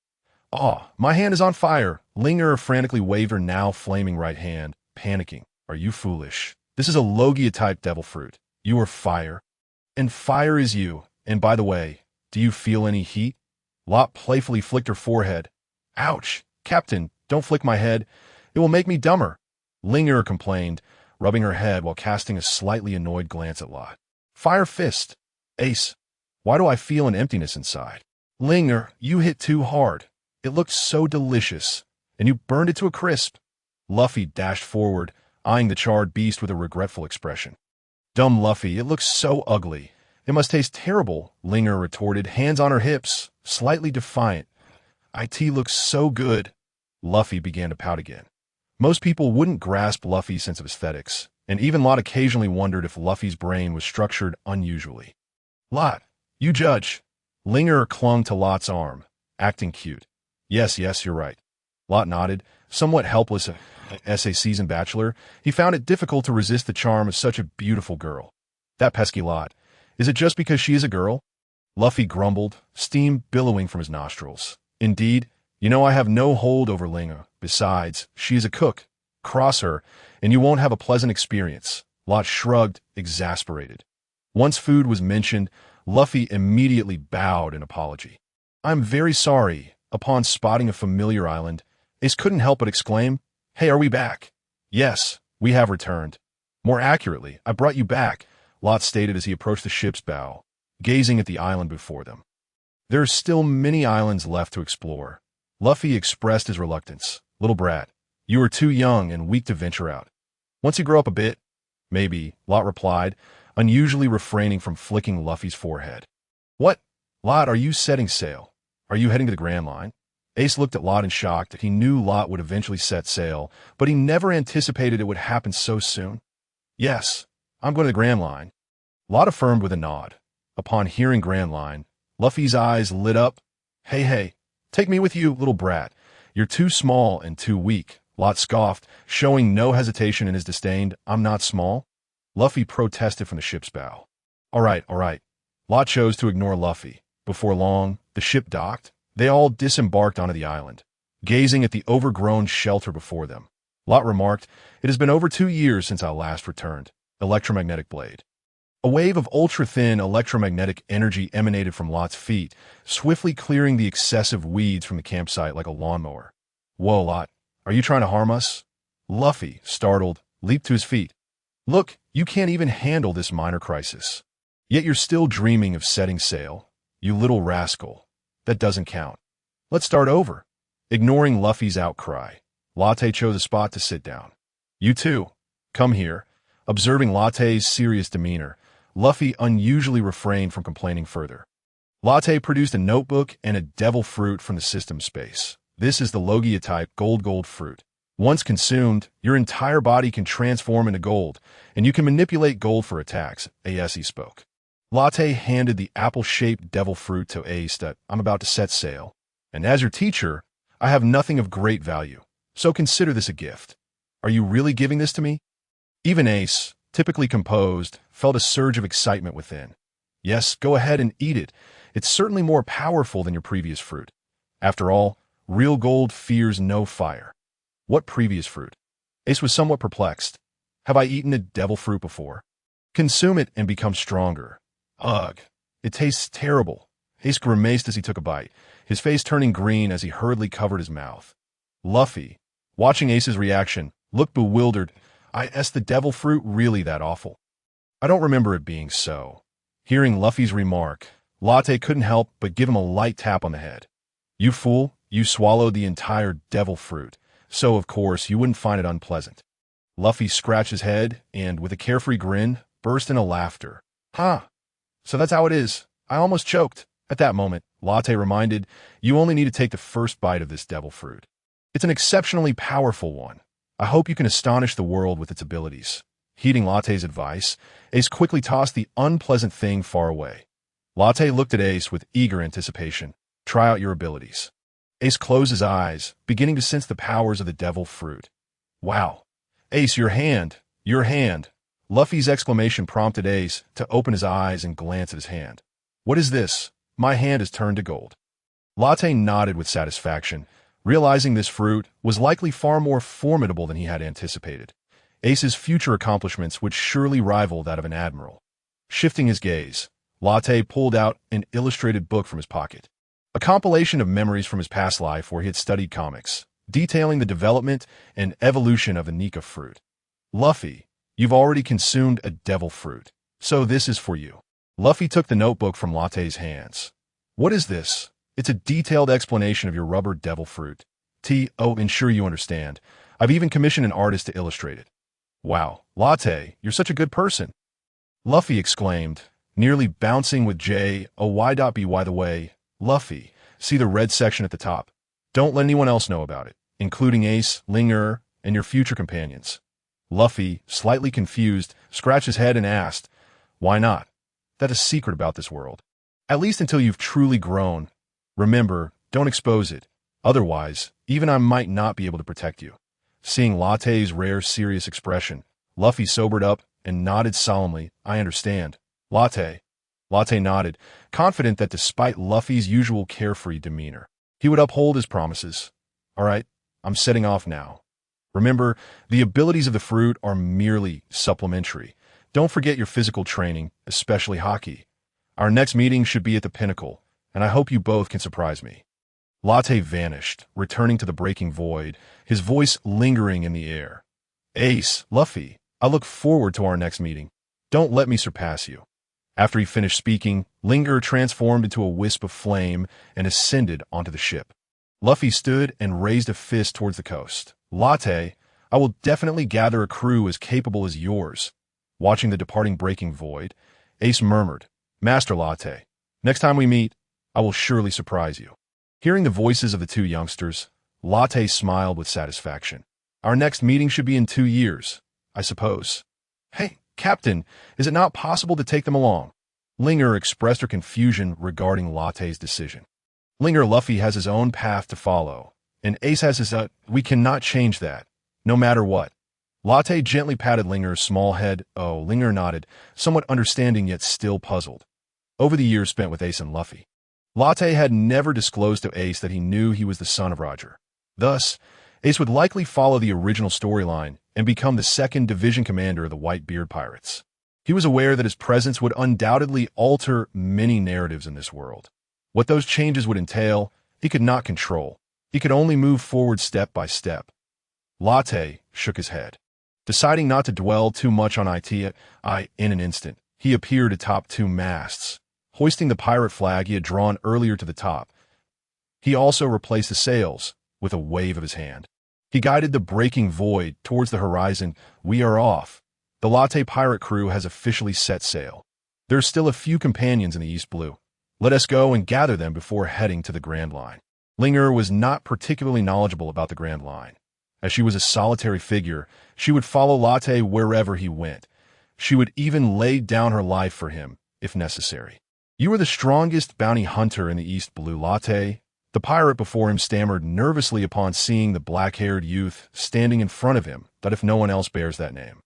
My hand is on fire. Linger frantically waved her now flaming right hand, panicking. Are you foolish? This is a Logia-type devil fruit. You are fire. And fire is you. And by the way, do you feel any heat? Lot playfully flicked her forehead. Ouch! Captain, don't flick my head. It will make me dumber. Linger complained, rubbing her head while casting a slightly annoyed glance at Lot. Fire fist. Ace, why do I feel an emptiness inside? Linger, you hit too hard. It looked so delicious, and you burned it to a crisp. Luffy dashed forward, eyeing the charred beast with a regretful expression. Dumb Luffy, it looks so ugly. It must taste terrible, Linger retorted, hands on her hips, slightly defiant. It looks so good. Luffy began to pout again. Most people wouldn't grasp Luffy's sense of aesthetics, and even Lot occasionally wondered if Luffy's brain was structured unusually. Lot, you judge. Linger clung to Lot's arm, acting cute. Yes, you're right. Lot nodded, somewhat helpless as a seasoned bachelor. He found it difficult to resist the charm of such a beautiful girl. That pesky Lot. Is it just because she is a girl? Luffy grumbled, steam billowing from his nostrils. Indeed, I have no hold over Linger. Besides, she is a cook. Cross her, and you won't have a pleasant experience. Lot shrugged, exasperated. Once food was mentioned, Luffy immediately bowed in apology. I'm very sorry. Upon spotting a familiar island, Ace couldn't help but exclaim, Hey, are we back? Yes, we have returned. More accurately, I brought you back, Lot stated as he approached the ship's bow, gazing at the island before them. There are still many islands left to explore. Luffy expressed his reluctance. Little brat, you are too young and weak to venture out. Once you grow up a bit, maybe, Lot replied, unusually refraining from flicking Luffy's forehead. What? Lot, are you setting sail? Are you heading to the Grand Line? Ace looked at Lot in shock that he knew Lot would eventually set sail, but he never anticipated it would happen so soon. Yes, I'm going to the Grand Line. Lot affirmed with a nod. Upon hearing Grand Line, Luffy's eyes lit up. Hey, take me with you, little brat. You're too small and too weak. Lot scoffed, showing no hesitation in his disdain. I'm not small. Luffy protested from the ship's bow. All right. Lot chose to ignore Luffy. Before long, the ship docked. They all disembarked onto the island, gazing at the overgrown shelter before them. Lot remarked, It has been over 2 years since I last returned. Electromagnetic blade. A wave of ultra-thin electromagnetic energy emanated from Lot's feet, swiftly clearing the excessive weeds from the campsite like a lawnmower. Whoa, Lot, are you trying to harm us? Luffy, startled, leaped to his feet. Look, you can't even handle this minor crisis. Yet you're still dreaming of setting sail. You little rascal. That doesn't count. Let's start over. Ignoring Luffy's outcry, Latte chose a spot to sit down. You too. Come here. Observing Latte's serious demeanor, Luffy unusually refrained from complaining further. Latte produced a notebook and a devil fruit from the system space. This is the Logia-type gold fruit. Once consumed, your entire body can transform into gold, and you can manipulate gold for attacks, Ace spoke. Latte handed the apple-shaped devil fruit to Ace that I'm about to set sail. And as your teacher, I have nothing of great value, so consider this a gift. Are you really giving this to me? Even Ace, typically composed, felt a surge of excitement within. Yes, go ahead and eat it. It's certainly more powerful than your previous fruit. After all, real gold fears no fire. What previous fruit? Ace was somewhat perplexed. Have I eaten a devil fruit before? Consume it and become stronger. Ugh, it tastes terrible. Ace grimaced as he took a bite, his face turning green as he hurriedly covered his mouth. Luffy, Watching Ace's reaction, looked bewildered. Is the devil fruit really that awful? I don't remember it being so. Hearing Luffy's remark, Latte couldn't help but give him a light tap on the head. You fool, you swallowed the entire devil fruit, so of course you wouldn't find it unpleasant. Luffy scratched his head and, with a carefree grin, burst into laughter. Huh. So that's how it is. I almost choked. At that moment, Latte reminded, you only need to take the first bite of this devil fruit. It's an exceptionally powerful one. I hope you can astonish the world with its abilities. Heeding Latte's advice, Ace quickly tossed the unpleasant thing far away. Latte looked at Ace with eager anticipation. Try out your abilities. Ace closed his eyes, beginning to sense the powers of the devil fruit. Wow. Ace, your hand. Your hand. Luffy's exclamation prompted Ace to open his eyes and glance at his hand. What is this? My hand has turned to gold. Latte nodded with satisfaction, realizing this fruit was likely far more formidable than he had anticipated. Ace's future accomplishments would surely rival that of an admiral. Shifting his gaze, Latte pulled out an illustrated book from his pocket. A compilation of memories from his past life where he had studied comics, detailing the development and evolution of the Nika fruit. Luffy, you've already consumed a devil fruit, so this is for you. Luffy took the notebook from Latte's hands. What is this? It's a detailed explanation of your rubber devil fruit. Ensure you understand. I've even commissioned an artist to illustrate it. Wow, Latte, you're such a good person. Luffy exclaimed, nearly bouncing with By the way, Luffy, see the red section at the top. Don't let anyone else know about it, including Ace, Linger, and your future companions. Luffy, slightly confused, scratched his head and asked, why not? That's a secret about this world. At least until you've truly grown. Remember, don't expose it. Otherwise, even I might not be able to protect you. Seeing Latte's rare, serious expression, Luffy sobered up and nodded solemnly. I understand. Latte. Latte nodded, confident that despite Luffy's usual carefree demeanor, he would uphold his promises. All right, I'm setting off now. Remember, the abilities of the fruit are merely supplementary. Don't forget your physical training, especially hockey. Our next meeting should be at the Pinnacle, and I hope you both can surprise me. Latte vanished, returning to the breaking void, his voice lingering in the air. Ace, Luffy, I look forward to our next meeting. Don't let me surpass you. After he finished speaking, Linger transformed into a wisp of flame and ascended onto the ship. Luffy stood and raised a fist towards the coast. Latte, I will definitely gather a crew as capable as yours. Watching the departing breaking void, Ace murmured, Master Latte, next time we meet, I will surely surprise you. Hearing the voices of the two youngsters, Latte smiled with satisfaction. Our next meeting should be in 2 years, I suppose. Hey, Captain, is it not possible to take them along? Linger expressed her confusion regarding Latte's decision. Linger, Luffy has his own path to follow, and Ace has his we cannot change that, no matter what. Latte gently patted Linger's small head. Oh, Linger nodded, somewhat understanding yet still puzzled. Over the years spent with Ace and Luffy, Latte had never disclosed to Ace that he knew he was the son of Roger. Thus, Ace would likely follow the original storyline and become the 2nd Division Commander of the Whitebeard Pirates. He was aware that his presence would undoubtedly alter many narratives in this world. What those changes would entail, he could not control. He could only move forward step by step. Latte shook his head. Deciding not to dwell too much on in an instant, he appeared atop 2 masts, hoisting the pirate flag he had drawn earlier to the top. He also replaced the sails with a wave of his hand. He guided the breaking void towards the horizon. We are off. The Latte pirate crew has officially set sail. There are still a few companions in the East Blue. Let us go and gather them before heading to the Grand Line. Linger was not particularly knowledgeable about the Grand Line. As she was a solitary figure, she would follow Latte wherever he went. She would even lay down her life for him, if necessary. You are the strongest bounty hunter in the East Blue, Latte. The pirate before him stammered nervously upon seeing the black-haired youth standing in front of him, that if no one else bears that name.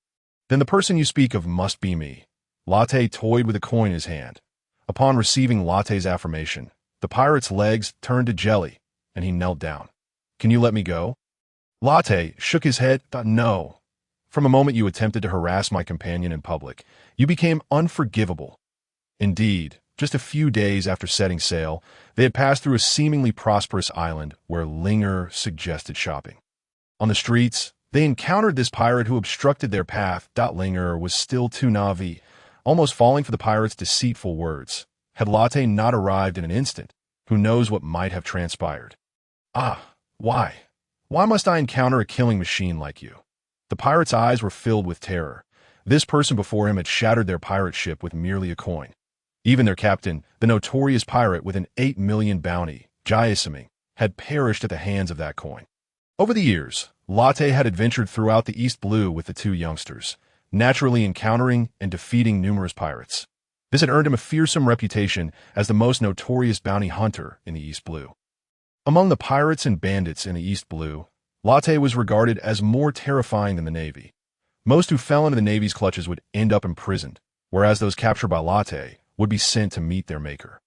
Then the person you speak of must be me. Latte toyed with a coin in his hand. Upon receiving Latte's affirmation, the pirate's legs turned to jelly, and he knelt down. Can you let me go? Latte shook his head. No. From the moment you attempted to harass my companion in public, you became unforgivable. Indeed, just a few days after setting sail, they had passed through a seemingly prosperous island where Linger suggested shopping. On the streets, they encountered this pirate who obstructed their path. Linger was still too Navi, almost falling for the pirate's deceitful words. Had Latte not arrived in an instant, who knows what might have transpired. Ah, why? Why must I encounter a killing machine like you? The pirate's eyes were filled with terror. This person before him had shattered their pirate ship with merely a coin. Even their captain, the notorious pirate with an 8 million bounty, Jayasumi, had perished at the hands of that coin. Over the years, Latte had adventured throughout the East Blue with the two youngsters, naturally encountering and defeating numerous pirates. This had earned him a fearsome reputation as the most notorious bounty hunter in the East Blue. Among the pirates and bandits in the East Blue, Latte was regarded as more terrifying than the Navy. Most who fell into the Navy's clutches would end up imprisoned, whereas those captured by Latte would be sent to meet their maker.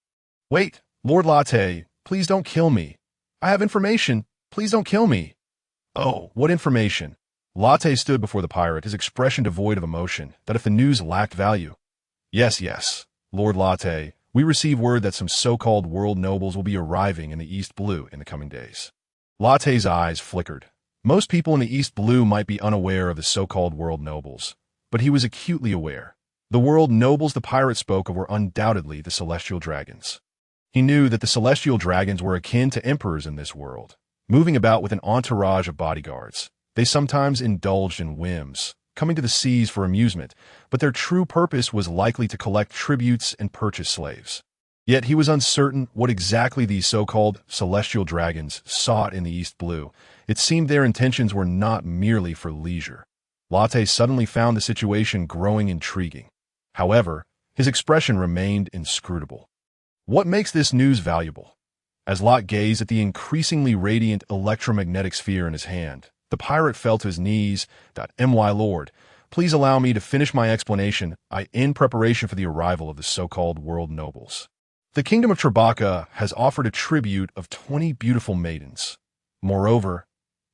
Wait, Lord Latte, please don't kill me. I have information. Please don't kill me. Oh, what information? Latte stood before the pirate, his expression devoid of emotion, that if the news lacked value. Yes, Lord Latte, we receive word that some so-called world nobles will be arriving in the East Blue in the coming days. Latte's eyes flickered. Most people in the East Blue might be unaware of the so-called world nobles, but he was acutely aware. The world nobles the pirate spoke of were undoubtedly the celestial dragons. He knew that the celestial dragons were akin to emperors in this world, moving about with an entourage of bodyguards. They sometimes indulged in whims, coming to the seas for amusement, but their true purpose was likely to collect tributes and purchase slaves. Yet he was uncertain what exactly these so-called celestial dragons sought in the East Blue. It seemed their intentions were not merely for leisure. Latte suddenly found the situation growing intriguing. However, his expression remained inscrutable. What makes this news valuable? As Lot gazed at the increasingly radiant electromagnetic sphere in his hand, the pirate fell to his knees. My lord, please allow me to finish my explanation in preparation for the arrival of the so-called world nobles. The kingdom of Tribeca has offered a tribute of 20 beautiful maidens. Moreover,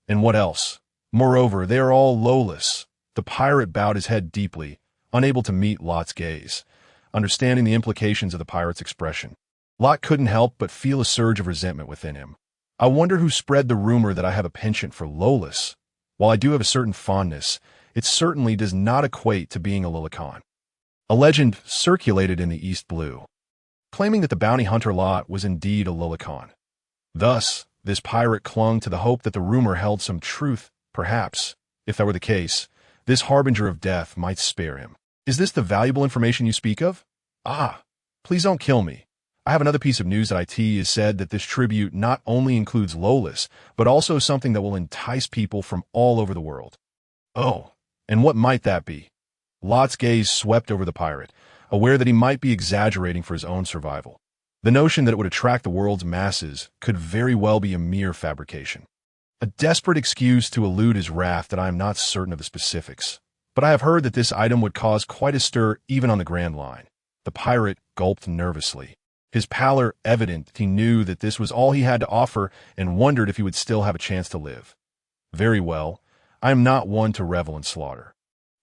and what else? Moreover, they are all lowless. The pirate bowed his head deeply, unable to meet Lot's gaze, understanding the implications of the pirate's expression. Lot couldn't help but feel a surge of resentment within him. I wonder who spread the rumor that I have a penchant for lowless. While I do have a certain fondness, it certainly does not equate to being a Lilicon. A legend circulated in the East Blue, claiming that the bounty hunter Lot was indeed a Lilicon. Thus, this pirate clung to the hope that the rumor held some truth. Perhaps, if that were the case, this harbinger of death might spare him. Is this the valuable information you speak of? Ah, please don't kill me. I have another piece of news that IT has said that this tribute not only includes lowless, but also something that will entice people from all over the world. Oh, and what might that be? Lot's gaze swept over the pirate, aware that he might be exaggerating for his own survival. The notion that it would attract the world's masses could very well be a mere fabrication. A desperate excuse to elude his wrath that I am not certain of the specifics. But I have heard that this item would cause quite a stir even on the Grand Line. The pirate gulped nervously. His pallor evident he knew that this was all he had to offer and wondered if he would still have a chance to live. Very well, I am not one to revel in slaughter.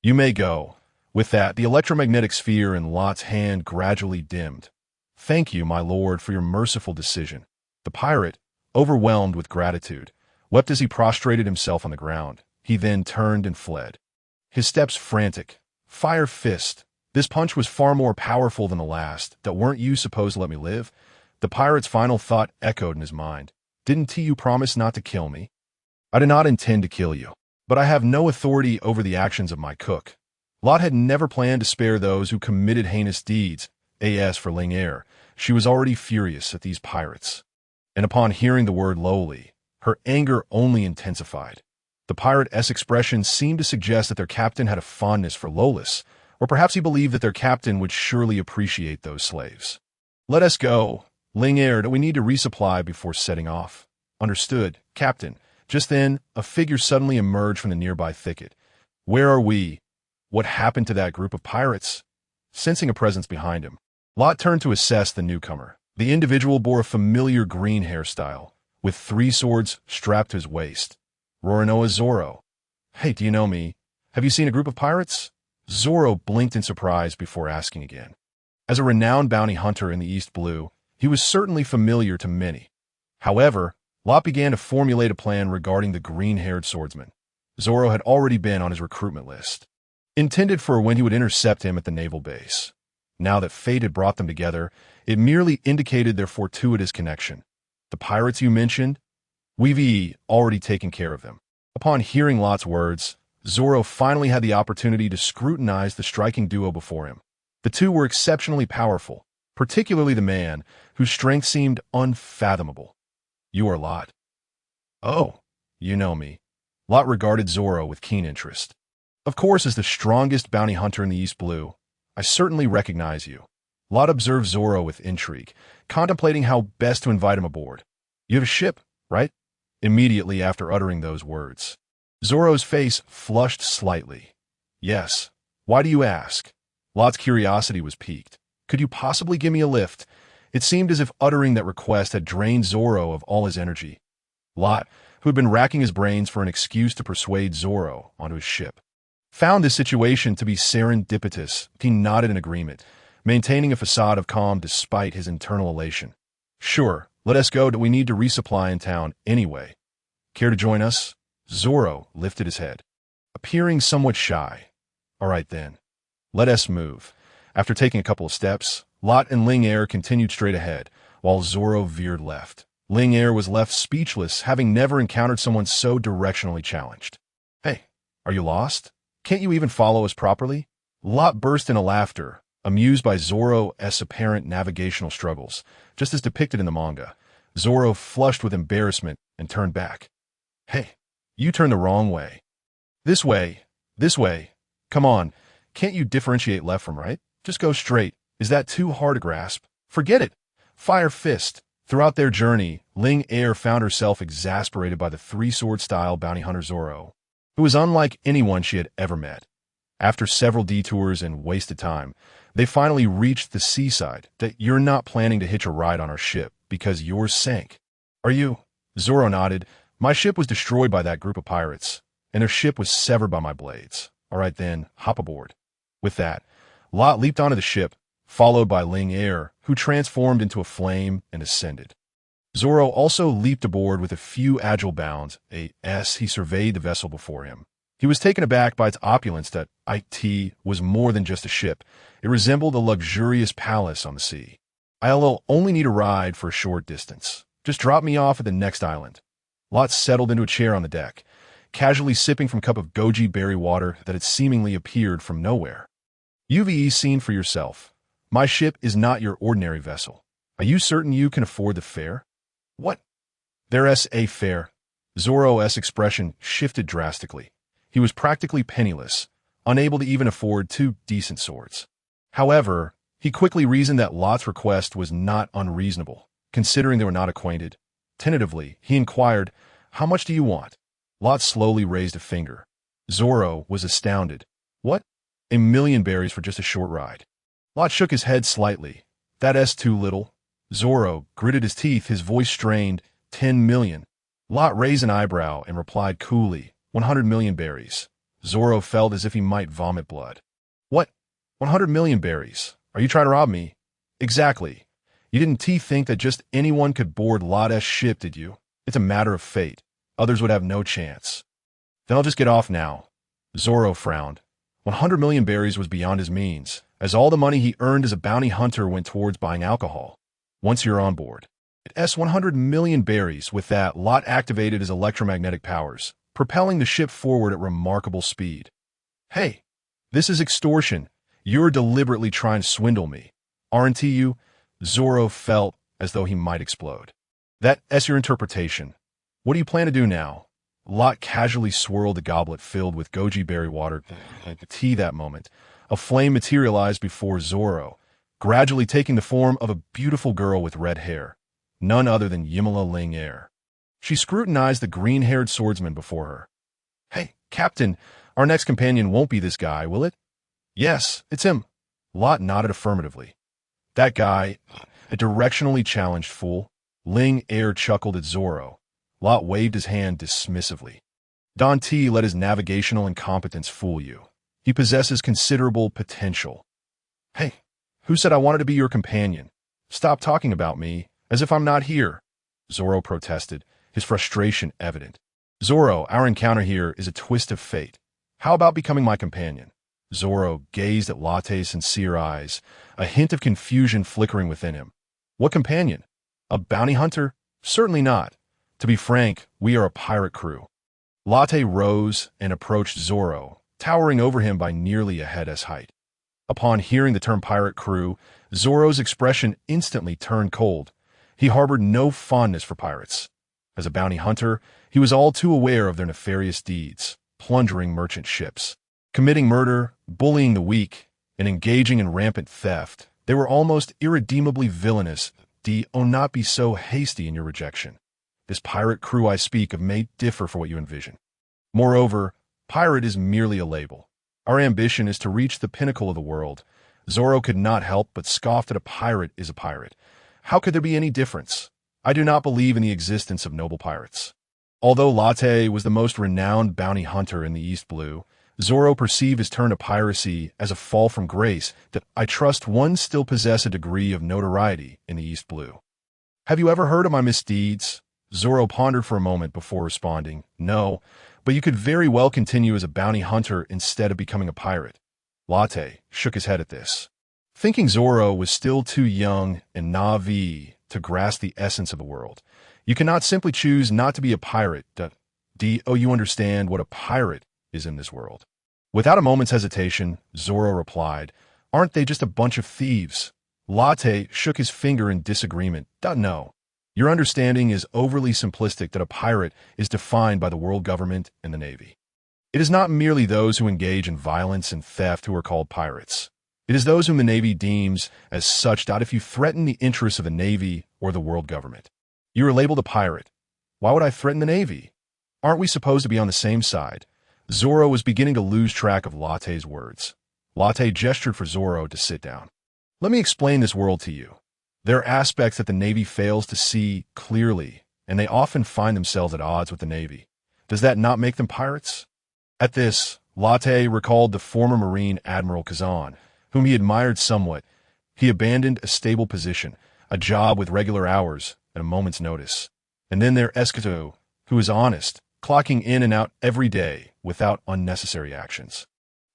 You may go. With that, the electromagnetic sphere in Lot's hand gradually dimmed. Thank you, my lord, for your merciful decision. The pirate, overwhelmed with gratitude, wept as he prostrated himself on the ground. He then turned and fled. His steps frantic. Fire fist. This punch was far more powerful than the last. That weren't you supposed to let me live? The pirate's final thought echoed in his mind. Didn't you promise not to kill me? I did not intend to kill you, but I have no authority over the actions of my cook. Lot had never planned to spare those who committed heinous deeds. As for Ling Er, she was already furious at these pirates. And upon hearing the word lowly, her anger only intensified. The pirate-esque expression seemed to suggest that their captain had a fondness for lowless, or perhaps he believed that their captain would surely appreciate those slaves. Let us go. Ling Er, we need to resupply before setting off. Understood, Captain. Just then, a figure suddenly emerged from the nearby thicket. Where are we? What happened to that group of pirates? Sensing a presence behind him, Lot turned to assess the newcomer. The individual bore a familiar green hairstyle, with 3 swords strapped to his waist. Roronoa Zoro. Hey, do you know me? Have you seen a group of pirates? Zoro blinked in surprise before asking again. As a renowned bounty hunter in the East Blue, he was certainly familiar to many. However, Lot began to formulate a plan regarding the green-haired swordsman. Zoro had already been on his recruitment list, intended for when he would intercept him at the naval base. Now that fate had brought them together, it merely indicated their fortuitous connection. The pirates you mentioned? We've already taken care of them. Upon hearing Lot's words, Zoro finally had the opportunity to scrutinize the striking duo before him. The two were exceptionally powerful, particularly the man, whose strength seemed unfathomable. You are Lot. Oh, you know me. Lot regarded Zoro with keen interest. Of course, as the strongest bounty hunter in the East Blue, I certainly recognize you. Lot observed Zoro with intrigue, contemplating how best to invite him aboard. You have a ship, right? Immediately after uttering those words, Zoro's face flushed slightly. Yes. Why do you ask? Lot's curiosity was piqued. Could you possibly give me a lift? It seemed as if uttering that request had drained Zoro of all his energy. Lot, who had been racking his brains for an excuse to persuade Zoro onto his ship, found this situation to be serendipitous. He nodded in agreement, maintaining a facade of calm despite his internal elation. Sure, let us go. We need to resupply in town anyway. Care to join us? Zoro lifted his head, appearing somewhat shy. All right then. Let us move. After taking a couple of steps, Lot and Ling Er continued straight ahead, while Zoro veered left. Ling Er was left speechless, having never encountered someone so directionally challenged. Hey, are you lost? Can't you even follow us properly? Lot burst into laughter, amused by Zoro's apparent navigational struggles, just as depicted in the manga. Zoro flushed with embarrassment and turned back. Hey, you turned the wrong way. This way. This way. Come on, can't you differentiate left from right? Just go straight. Is that too hard to grasp? Forget it. Fire fist. Throughout their journey, Ling Er found herself exasperated by the three-sword-style bounty hunter Zoro, who was unlike anyone she had ever met. After several detours and wasted time, they finally reached the seaside. That you're not planning to hitch a ride on our ship because yours sank. Are you? Zoro nodded. My ship was destroyed by that group of pirates, and their ship was severed by my blades. All right then, hop aboard. With that, Lot leaped onto the ship, followed by Ling Er, who transformed into a flame and ascended. Zoro also leaped aboard with a few agile bounds. He surveyed the vessel before him. He was taken aback by its opulence. That it was more than just a ship. It resembled a luxurious palace on the sea. I'll only need a ride for a short distance. Just drop me off at the next island. Lot settled into a chair on the deck, casually sipping from a cup of goji berry water that had seemingly appeared from nowhere. You've seen for yourself. My ship is not your ordinary vessel. Are you certain you can afford the fare? What? There's a fare. Zoro's expression shifted drastically. He was practically penniless, unable to even afford 2 decent swords. However, he quickly reasoned that Lot's request was not unreasonable, considering they were not acquainted. Tentatively, he inquired, How much do you want? Lot slowly raised a finger. Zoro was astounded. What? 1,000,000 berries for just a short ride. Lot shook his head slightly. That's too little. Zoro gritted his teeth, his voice strained. 10 million. Lot raised an eyebrow and replied coolly, 100 million berries. Zoro felt as if he might vomit blood. What? 100 million berries? Are you trying to rob me? Exactly. You didn't think that just anyone could board Lot's ship, did you? It's a matter of fate. Others would have no chance. Then I'll just get off now. Zoro frowned. 100 million berries was beyond his means, as all the money he earned as a bounty hunter went towards buying alcohol. Once you're on board, it's 100 million berries. With that, Lot activated his electromagnetic powers, propelling the ship forward at remarkable speed. Hey, this is extortion. You're deliberately trying to swindle me, aren't you? Zoro felt as though he might explode. That's your interpretation. What do you plan to do now? Lot casually swirled a goblet filled with goji berry water. Tea that moment. A flame materialized before Zoro, gradually taking the form of a beautiful girl with red hair, none other than Yimala Ling Er. She scrutinized the green-haired swordsman before her. Hey, Captain, our next companion won't be this guy, will it? Yes, it's him. Lot nodded affirmatively. That guy, a directionally challenged fool. Ling Er chuckled at Zoro. Lot waved his hand dismissively. Don T let his navigational incompetence fool you. He possesses considerable potential. Hey, who said I wanted to be your companion? Stop talking about me, as if I'm not here, Zoro protested, his frustration evident. Zoro, our encounter here is a twist of fate. How about becoming my companion? Zoro gazed at Latte's sincere eyes, a hint of confusion flickering within him. What companion? A bounty hunter? Certainly not. To be frank, we are a pirate crew. Latte rose and approached Zoro, towering over him by nearly a head's height. Upon hearing the term pirate crew, Zoro's expression instantly turned cold. He harbored no fondness for pirates. As a bounty hunter, he was all too aware of their nefarious deeds, plundering merchant ships, committing murder, bullying the weak, and engaging in rampant theft. They were almost irredeemably villainous. Do not be so hasty in your rejection. This pirate crew I speak of may differ for what you envision. Moreover, pirate is merely a label. Our ambition is to reach the pinnacle of the world. Zoro could not help but scoff that a pirate is a pirate. How could there be any difference? I do not believe in the existence of noble pirates. Although Latte was the most renowned bounty hunter in the East Blue, Zoro perceived his turn to piracy as a fall from grace that I trust one still possess a degree of notoriety in the East Blue. Have you ever heard of my misdeeds? Zoro pondered for a moment before responding, No, but you could very well continue as a bounty hunter instead of becoming a pirate. Latte shook his head at this. Thinking Zoro was still too young and naive to grasp the essence of the world. You cannot simply choose not to be a pirate. Do you understand what a pirate is in this world? Without a moment's hesitation, Zoro replied, Aren't they just a bunch of thieves? Latte shook his finger in disagreement. No. Your understanding is overly simplistic that a pirate is defined by the world government and the Navy. It is not merely those who engage in violence and theft who are called pirates. It is those whom the Navy deems as such that if you threaten the interests of the Navy or the world government, you are labeled a pirate. Why would I threaten the Navy? Aren't we supposed to be on the same side? Zoro was beginning to lose track of Latte's words. Latte gestured for Zoro to sit down. Let me explain this world to you. There are aspects that the Navy fails to see clearly, and they often find themselves at odds with the Navy. Does that not make them pirates? At this, Latte recalled the former Marine Admiral Kazan, whom he admired somewhat. He abandoned a stable position, a job with regular hours, at a moment's notice. And then there Escato, who is honest, clocking in and out every day without unnecessary actions,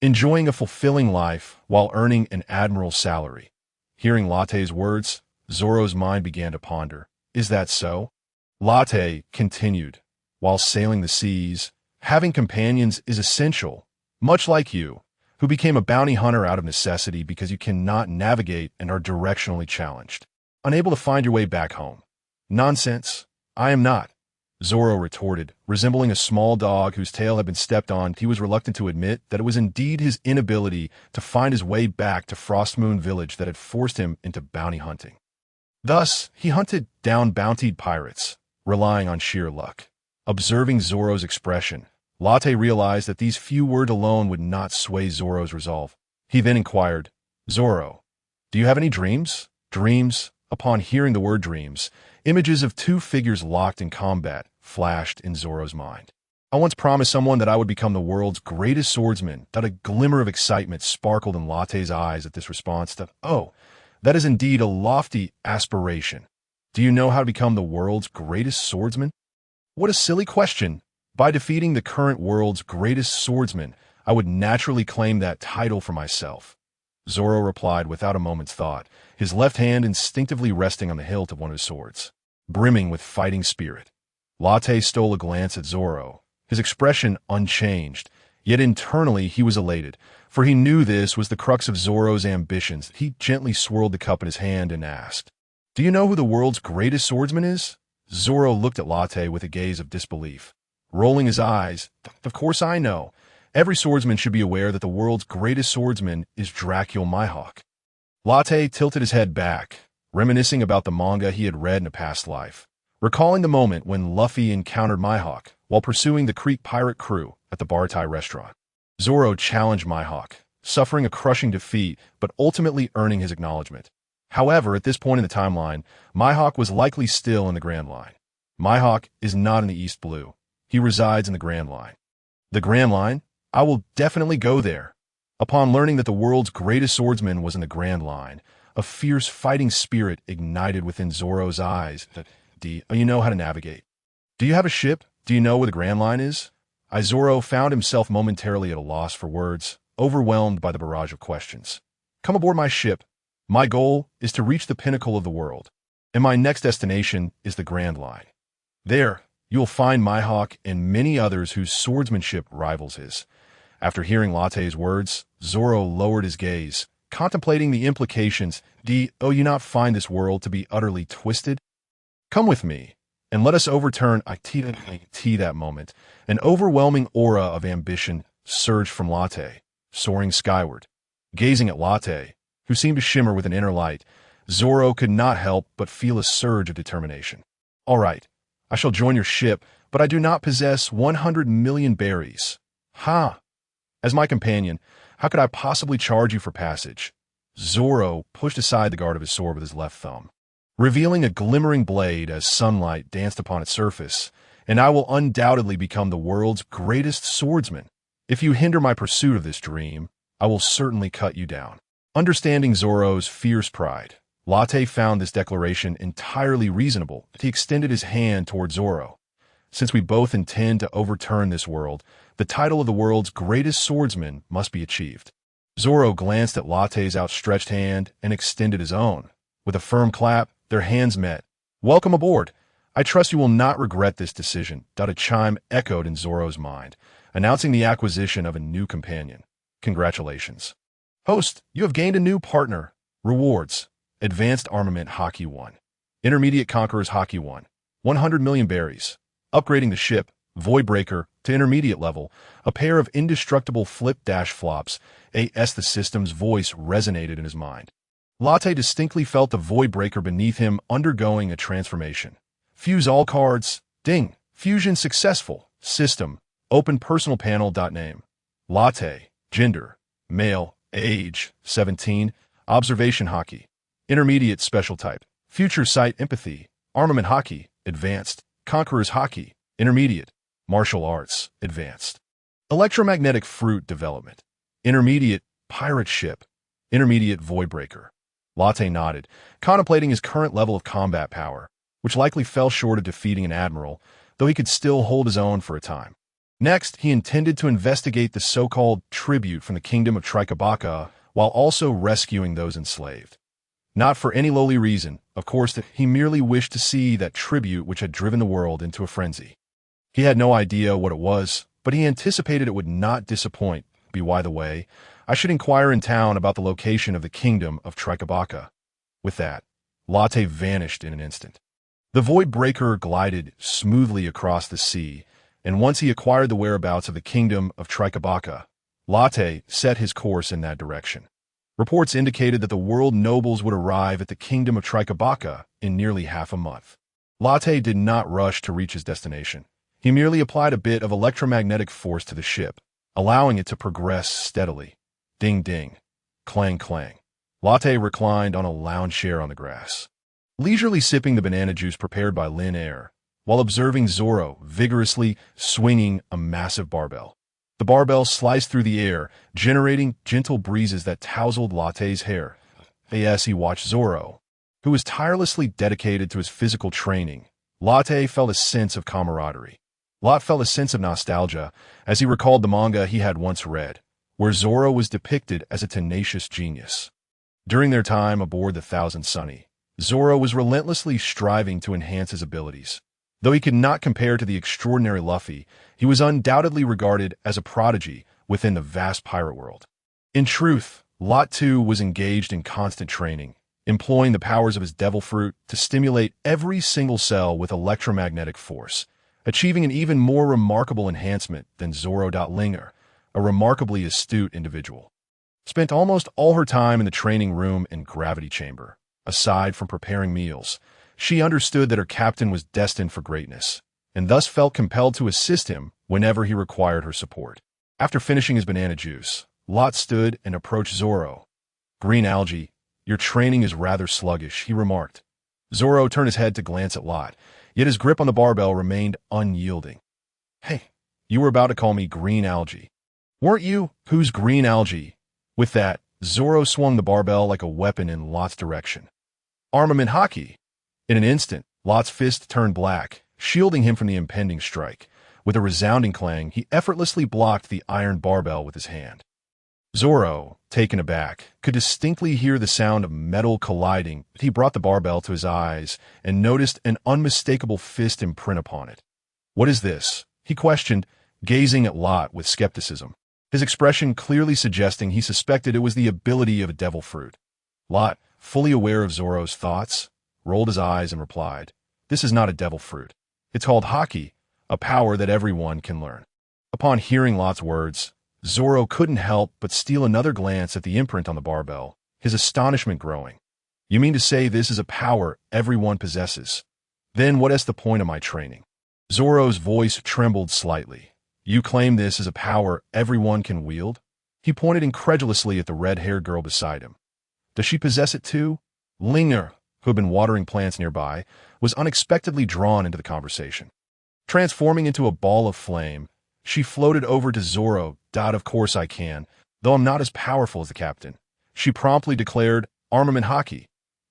enjoying a fulfilling life while earning an admiral's salary. Hearing Latte's words, Zoro's mind began to ponder. Is that so? Latte continued, while sailing the seas, having companions is essential, much like you, who became a bounty hunter out of necessity because you cannot navigate and are directionally challenged, unable to find your way back home. Nonsense. I am not, Zoro retorted, resembling a small dog whose tail had been stepped on. He was reluctant to admit that it was indeed his inability to find his way back to Frostmoon Village that had forced him into bounty hunting. Thus, he hunted down bountied pirates, relying on sheer luck. Observing Zoro's expression, Latte realized that these few words alone would not sway Zoro's resolve. He then inquired, Zoro, do you have any dreams? Dreams? Upon hearing the word dreams, images of two figures locked in combat flashed in Zoro's mind. I once promised someone that I would become the world's greatest swordsman. That a glimmer of excitement sparkled in Latte's eyes at this response. That is indeed a lofty aspiration. Do you know how to become the world's greatest swordsman? What a silly question. By defeating the current world's greatest swordsman, I would naturally claim that title for myself. Zoro replied without a moment's thought, his left hand instinctively resting on the hilt of one of his swords, brimming with fighting spirit. Latte stole a glance at Zoro, his expression unchanged, yet internally he was elated, for he knew this was the crux of Zoro's ambitions. He gently swirled the cup in his hand and asked, Do you know who the world's greatest swordsman is? Zoro looked at Latte with a gaze of disbelief, rolling his eyes. Of course I know. Every swordsman should be aware that the world's greatest swordsman is Dracul Mihawk. Latte tilted his head back, reminiscing about the manga he had read in a past life, recalling the moment when Luffy encountered Mihawk while pursuing the Creek pirate crew at the Bartai restaurant. Zoro challenged Mihawk, suffering a crushing defeat but ultimately earning his acknowledgement. However, at this point in the timeline, Mihawk was likely still in the Grand Line. Mihawk is not in the East Blue. He resides in the Grand Line. The Grand Line? I will definitely go there. Upon learning that the world's greatest swordsman was in the Grand Line, a fierce fighting spirit ignited within Zoro's eyes. Do you know how to navigate? Do you have a ship? Do you know where the Grand Line is? Zoro found himself momentarily at a loss for words, overwhelmed by the barrage of questions. Come aboard my ship. My goal is to reach the pinnacle of the world, and my next destination is the Grand Line. There, you will find Mihawk and many others whose swordsmanship rivals his. After hearing Latte's words, Zoro lowered his gaze, contemplating the implications. Do you not find this world to be utterly twisted? Come with me, and let us overturn IT that moment. An overwhelming aura of ambition surged from Latte, soaring skyward. Gazing at Latte, who seemed to shimmer with an inner light, Zoro could not help but feel a surge of determination. All right, I shall join your ship, but I do not possess 100 million berries. Ha! As my companion, how could I possibly charge you for passage? Zoro pushed aside the guard of his sword with his left thumb, revealing a glimmering blade as sunlight danced upon its surface, and I will undoubtedly become the world's greatest swordsman. If you hinder my pursuit of this dream, I will certainly cut you down. Understanding Zoro's fierce pride, Latte found this declaration entirely reasonable. He extended his hand toward Zoro. Since we both intend to overturn this world, the title of the world's greatest swordsman must be achieved. Zoro glanced at Latte's outstretched hand and extended his own. With a firm clap, their hands met. Welcome aboard. I trust you will not regret this decision. A chime echoed in Zoro's mind, announcing the acquisition of a new companion. Congratulations. Host, you have gained a new partner. Rewards. Advanced Armament Haki 1. Intermediate Conqueror's Haki 1. 100 million berries. Upgrading the ship, Voidbreaker, to intermediate level. A pair of indestructible flip-flops. The system's voice resonated in his mind. Latte distinctly felt the Voidbreaker beneath him undergoing a transformation. Fuse all cards. Ding. Fusion successful. System. Open personal panel. Name. Latte. Gender. Male. Age. 17. Observation Haki. Intermediate special type. Future sight empathy. Armament Haki. Advanced. Conqueror's Haki. Intermediate. Martial arts. Advanced. Electromagnetic fruit development. Intermediate. Pirate ship. Intermediate Voidbreaker. Latte nodded, contemplating his current level of combat power, which likely fell short of defeating an admiral, though he could still hold his own for a time. Next, he intended to investigate the so-called tribute from the kingdom of Trikabaka while also rescuing those enslaved. Not for any lowly reason, of course, that he merely wished to see that tribute which had driven the world into a frenzy. He had no idea what it was, but he anticipated it would not disappoint. By the way, I should inquire in town about the location of the kingdom of Trikabaka. With that, Latte vanished in an instant. The Voidbreaker glided smoothly across the sea, and once he acquired the whereabouts of the kingdom of Trikabaka, Latte set his course in that direction. Reports indicated that the world nobles would arrive at the kingdom of Trikabaka in nearly half a month. Latte did not rush to reach his destination. He merely applied a bit of electromagnetic force to the ship, allowing it to progress steadily. Ding ding. Clang clang. Latte reclined on a lounge chair on the grass, leisurely sipping the banana juice prepared by Lin Air, while observing Zoro vigorously swinging a massive barbell. The barbell sliced through the air, generating gentle breezes that tousled Latte's hair. As he watched Zoro, who was tirelessly dedicated to his physical training, Latte felt a sense of camaraderie. Lot felt a sense of nostalgia as he recalled the manga he had once read, where Zoro was depicted as a tenacious genius. During their time aboard the Thousand Sunny, Zoro was relentlessly striving to enhance his abilities. Though he could not compare to the extraordinary Luffy, he was undoubtedly regarded as a prodigy within the vast pirate world. In truth, Lot too was engaged in constant training, employing the powers of his devil fruit to stimulate every single cell with electromagnetic force, achieving an even more remarkable enhancement than Zoro. Linger, a remarkably astute individual, spent almost all her time in the training room and gravity chamber. Aside from preparing meals, she understood that her captain was destined for greatness, and thus felt compelled to assist him whenever he required her support. After finishing his banana juice, Lot stood and approached Zoro. Green algae, your training is rather sluggish, he remarked. Zoro turned his head to glance at Lot, yet his grip on the barbell remained unyielding. Hey, you were about to call me green algae. Weren't you? Who's green algae? With that, Zoro swung the barbell like a weapon in Lot's direction. Armament Haki. In an instant, Lot's fist turned black, shielding him from the impending strike. With a resounding clang, he effortlessly blocked the iron barbell with his hand. Zoro, taken aback, could distinctly hear the sound of metal colliding. He brought the barbell to his eyes and noticed an unmistakable fist imprint upon it. "What is this?" he questioned, gazing at Lot with skepticism, his expression clearly suggesting he suspected it was the ability of a devil fruit. Lot, fully aware of Zoro's thoughts, rolled his eyes and replied, "This is not a devil fruit. It's called Haki, a power that everyone can learn." Upon hearing Lot's words, Zoro couldn't help but steal another glance at the imprint on the barbell, his astonishment growing. "You mean to say this is a power everyone possesses? Then what is the point of my training?" Zoro's voice trembled slightly. "You claim this is a power everyone can wield?" He pointed incredulously at the red-haired girl beside him. "Does she possess it too?" Linger, who had been watering plants nearby, was unexpectedly drawn into the conversation. Transforming into a ball of flame, she floated over to Zoro. "Of course I can, though I'm not as powerful as the captain," she promptly declared, "Armament Haki,"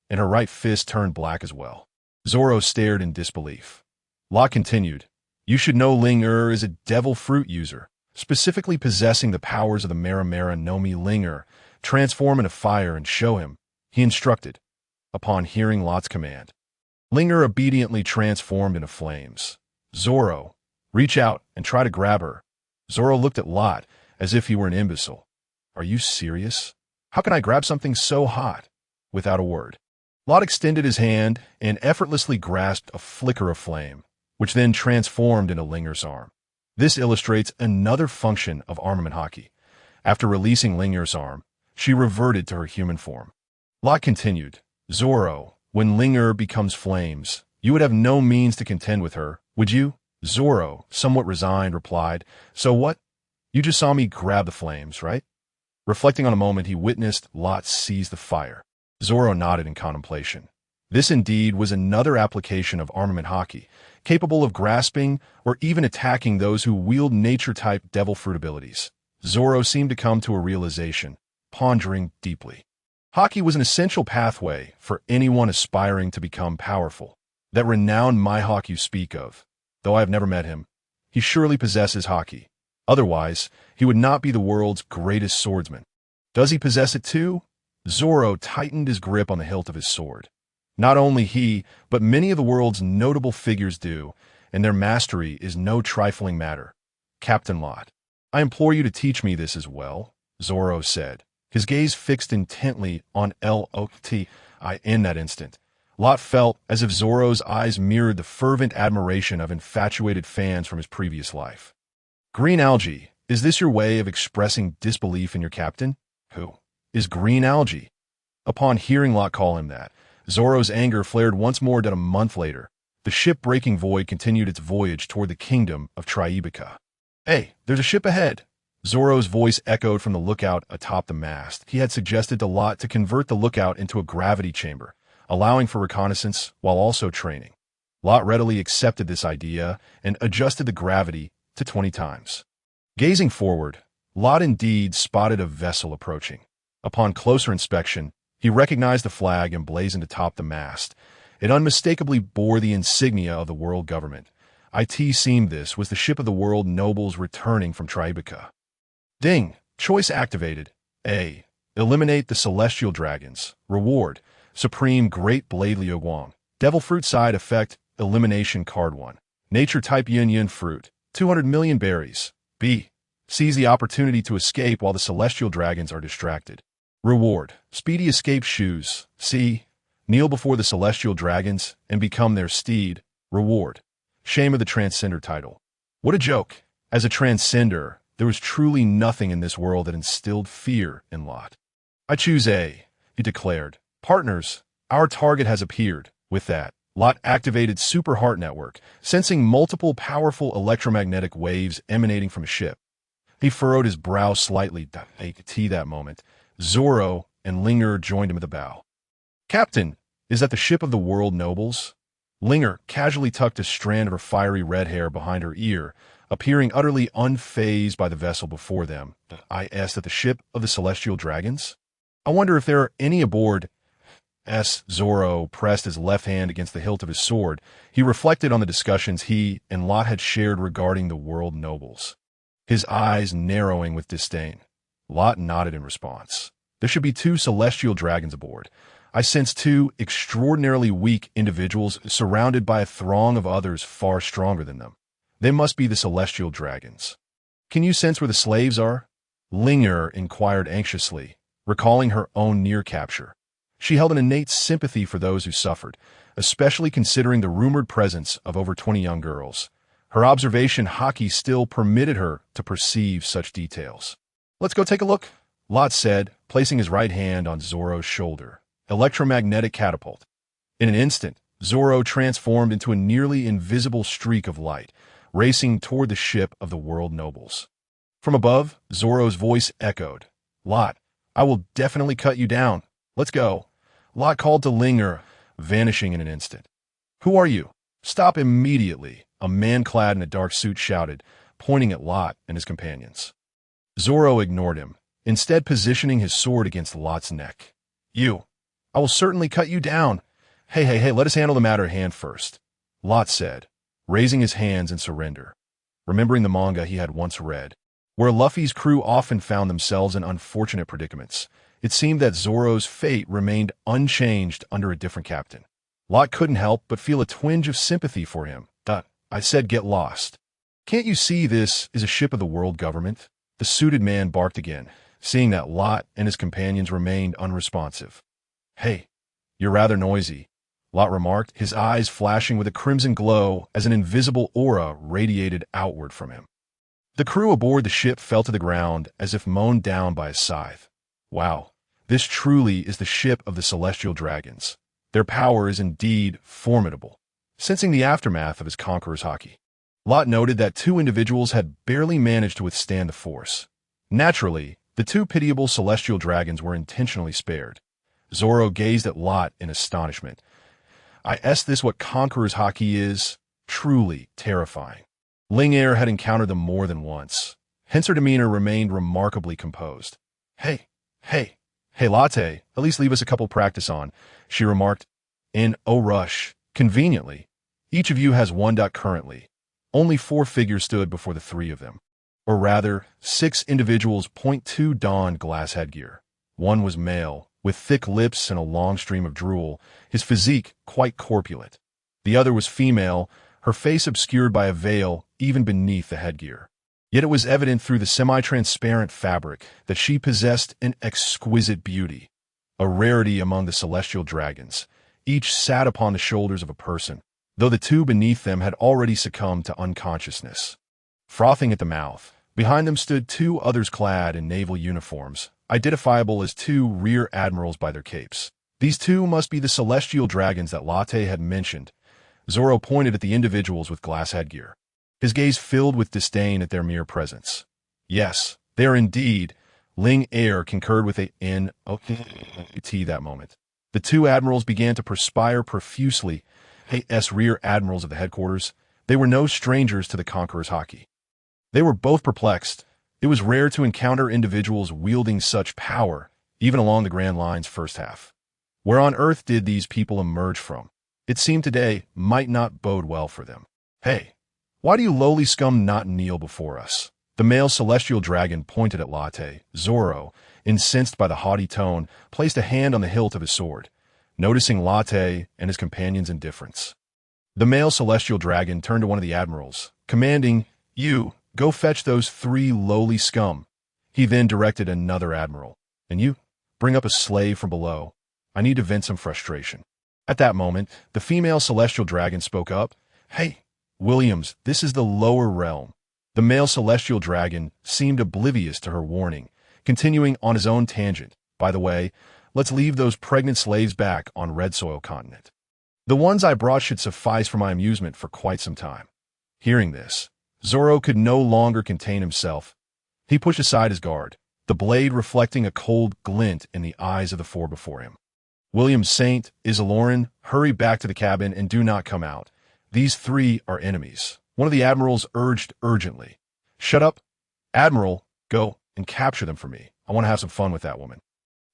and her right fist turned black as well. Zoro stared in disbelief. Lot continued, "You should know Linger is a devil fruit user, specifically possessing the powers of the Mera Nomi. Linger, transform into fire and show him," he instructed. Upon hearing Lot's command, Linger obediently transformed into flames. "Zoro, reach out and try to grab her." Zoro looked at Lot as if he were an imbecile. "Are you serious? How can I grab something so hot?" Without a word, Lot extended his hand and effortlessly grasped a flicker of flame, which then transformed into Linger's arm. This illustrates another function of Armament Haki. After releasing Linger's arm, she reverted to her human form. Lot continued, "Zoro, when Linger becomes flames, you would have no means to contend with her, would you?" Zoro, somewhat resigned, replied, "So what? You just saw me grab the flames, right?" Reflecting on a moment, he witnessed Lot seize the fire. Zoro nodded in contemplation. This indeed was another application of Armament Haki, capable of grasping or even attacking those who wield nature-type devil fruit abilities. Zoro seemed to come to a realization, pondering deeply. Haki was an essential pathway for anyone aspiring to become powerful. That renowned Mihawk you speak of, though I have never met him, he surely possesses Haki. Otherwise, he would not be the world's greatest swordsman. Does he possess it too? Zoro tightened his grip on the hilt of his sword. Not only he, but many of the world's notable figures do, and their mastery is no trifling matter. Captain Lot, I implore you to teach me this as well, Zoro said, his gaze fixed intently on Lot. In that instant, Lot felt as if Zoro's eyes mirrored the fervent admiration of infatuated fans from his previous life. Green algae, is this your way of expressing disbelief in your captain? Who is Green algae? Upon hearing Lot call him that, Zoro's anger flared once more. A month later, the ship-breaking void continued its voyage toward the kingdom of Tribeca. "Hey, there's a ship ahead!" Zoro's voice echoed from the lookout atop the mast. He had suggested to Lot to convert the lookout into a gravity chamber, allowing for reconnaissance while also training. Lot readily accepted this idea and adjusted the gravity to 20 times. Gazing forward, Lot indeed spotted a vessel approaching. Upon closer inspection, he recognized the flag emblazoned atop the mast. It unmistakably bore the insignia of the world government. It seemed this was the ship of the world nobles returning from Tribeca. Ding! Choice activated. A. Eliminate the celestial dragons. Reward. Supreme Great Blade Liuguang. Devil Fruit Side Effect. Elimination Card 1. Nature Type Yin Fruit. 200 million berries. B. Seize the opportunity to escape while the celestial dragons are distracted. Reward. Speedy Escape Shoes. C. Kneel before the celestial dragons and become their steed. Reward. Shame of the Transcender title. What a joke. As a Transcender, there was truly nothing in this world that instilled fear in Lot. "I choose A," he declared. "Partners, our target has appeared." With that, Lot activated Super Heart Network, sensing multiple powerful electromagnetic waves emanating from a ship. He furrowed his brow slightly. That moment, Zoro and Linger joined him at the bow. "Captain, is that the ship of the world nobles?" Linger casually tucked a strand of her fiery red hair behind her ear, appearing utterly unfazed by the vessel before them. "I asked at the ship of the celestial dragons? I wonder if there are any aboard." As Zoro pressed his left hand against the hilt of his sword, he reflected on the discussions he and Lot had shared regarding the world nobles. His eyes narrowing with disdain. Lot nodded in response. There should be 2 celestial dragons aboard. I sense 2 extraordinarily weak individuals surrounded by a throng of others far stronger than them. They must be the celestial dragons. Can you sense where the slaves are? Linger inquired anxiously, recalling her own near capture. She held an innate sympathy for those who suffered, especially considering the rumored presence of over 20 young girls. Her observation haki still permitted her to perceive such details. Let's go take a look, Lot said, placing his right hand on Zoro's shoulder. Electromagnetic catapult. In an instant, Zoro transformed into a nearly invisible streak of light, racing toward the ship of the world nobles. From above, Zoro's voice echoed. Lot, I will definitely cut you down. Let's go. Lot called to Linger, vanishing in an instant. Who are you? Stop immediately, a man clad in a dark suit shouted, pointing at Lot and his companions. Zoro ignored him, instead positioning his sword against Lot's neck. You. I will certainly cut you down. Hey, let us handle the matter at hand first, Lot said, raising his hands in surrender. Remembering the manga he had once read, where Luffy's crew often found themselves in unfortunate predicaments, it seemed that Zoro's fate remained unchanged under a different captain. Lot couldn't help but feel a twinge of sympathy for him. I said get lost. Can't you see this is a ship of the world government? The suited man barked again, seeing that Lot and his companions remained unresponsive. Hey, you're rather noisy, Lot remarked, his eyes flashing with a crimson glow as an invisible aura radiated outward from him. The crew aboard the ship fell to the ground as if mown down by a scythe. Wow, this truly is the ship of the celestial dragons. Their power is indeed formidable. Sensing the aftermath of his conqueror's haki, Lot noted that 2 individuals had barely managed to withstand the force. Naturally, the 2 pitiable celestial dragons were intentionally spared. Zoro gazed at Lot in astonishment. Is this what conqueror's haki is? Truly terrifying. Linger had encountered them more than once. Hence her demeanor remained remarkably composed. Hey, Latte, at least leave us a couple practice on, she remarked. In rush, conveniently, each of you has 1 dot currently. Only 4 figures stood before the 3 of them. Or rather, 6 individuals. 2 donned glass headgear. One was male, with thick lips and a long stream of drool, his physique quite corpulent. The other was female, her face obscured by a veil even beneath the headgear. Yet it was evident through the semi-transparent fabric that she possessed an exquisite beauty, a rarity among the celestial dragons. Each sat upon the shoulders of a person, though the 2 beneath them had already succumbed to unconsciousness. Frothing at the mouth, behind them stood 2 others clad in naval uniforms, identifiable as 2 rear admirals by their capes. These 2 must be the celestial dragons that Latte had mentioned. Zoro pointed at the individuals with glass headgear, his gaze filled with disdain at their mere presence. Yes, they are indeed. Linger concurred with a N-O-T that moment. The 2 admirals began to perspire profusely. As rear admirals of the headquarters, they were no strangers to the conqueror's haki. They were both perplexed. It was rare to encounter individuals wielding such power, even along the Grand Line's first half. Where on earth did these people emerge from? It seemed today might not bode well for them. Hey, why do you lowly scum not kneel before us? The male celestial dragon pointed at Latte. Zoro, incensed by the haughty tone, placed a hand on the hilt of his sword, noticing Latte and his companion's indifference. The male celestial dragon turned to one of the admirals, commanding, You, go fetch those 3 lowly scum. He then directed another admiral, and you, bring up a slave from below. I need to vent some frustration. At that moment, the female celestial dragon spoke up. Hey, Williams, this is the lower realm. The male celestial dragon seemed oblivious to her warning, continuing on his own tangent. By the way, let's leave those pregnant slaves back on Red Soil Continent. The ones I brought should suffice for my amusement for quite some time. Hearing this, Zoro could no longer contain himself. He pushed aside his guard, the blade reflecting a cold glint in the eyes of the 4 before him. William Saint, Isaloran, hurry back to the cabin and do not come out. These 3 are enemies. One of the admirals urged urgently. Shut up. Admiral, go and capture them for me. I want to have some fun with that woman.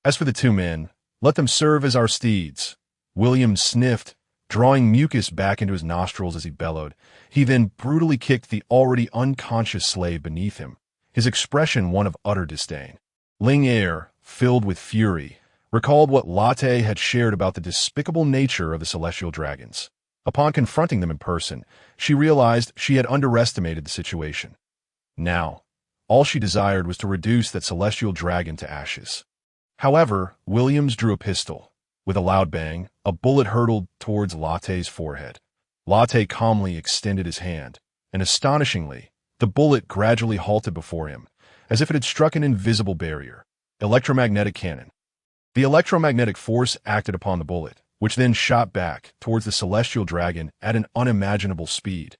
As for the 2 men, Let them serve as our steeds. Williams sniffed, drawing mucus back into his nostrils as he bellowed. He then brutally kicked the already unconscious slave beneath him, his expression one of utter disdain. Ling Er, filled with fury, recalled what Latte had shared about the despicable nature of the celestial dragons. Upon confronting them in person, she realized she had underestimated the situation. Now, all she desired was to reduce that celestial dragon to ashes. However, Williams drew a pistol. With a loud bang, a bullet hurtled towards Latte's forehead. Latte calmly extended his hand, and astonishingly, the bullet gradually halted before him, as if it had struck an invisible barrier. Electromagnetic cannon. The electromagnetic force acted upon the bullet, which then shot back towards the celestial dragon at an unimaginable speed.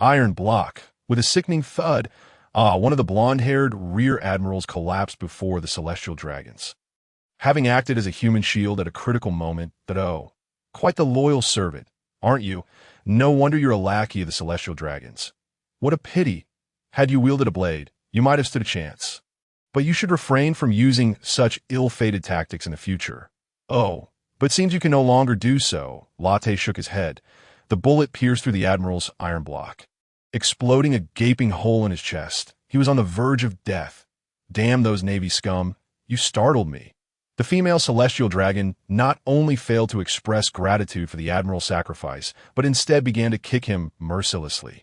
Iron block. With a sickening thud, one of the blonde-haired rear admirals collapsed before the celestial dragons. Having acted as a human shield at a critical moment, quite the loyal servant, aren't you? No wonder you're a lackey of the celestial dragons. What a pity. Had you wielded a blade, you might have stood a chance. But you should refrain from using such ill-fated tactics in the future. Oh, but seems you can no longer do so. Latte shook his head. The bullet pierced through the admiral's iron block, exploding a gaping hole in his chest. He was on the verge of death. Damn those Navy scum. You startled me. The female celestial dragon not only failed to express gratitude for the admiral's sacrifice, but instead began to kick him mercilessly.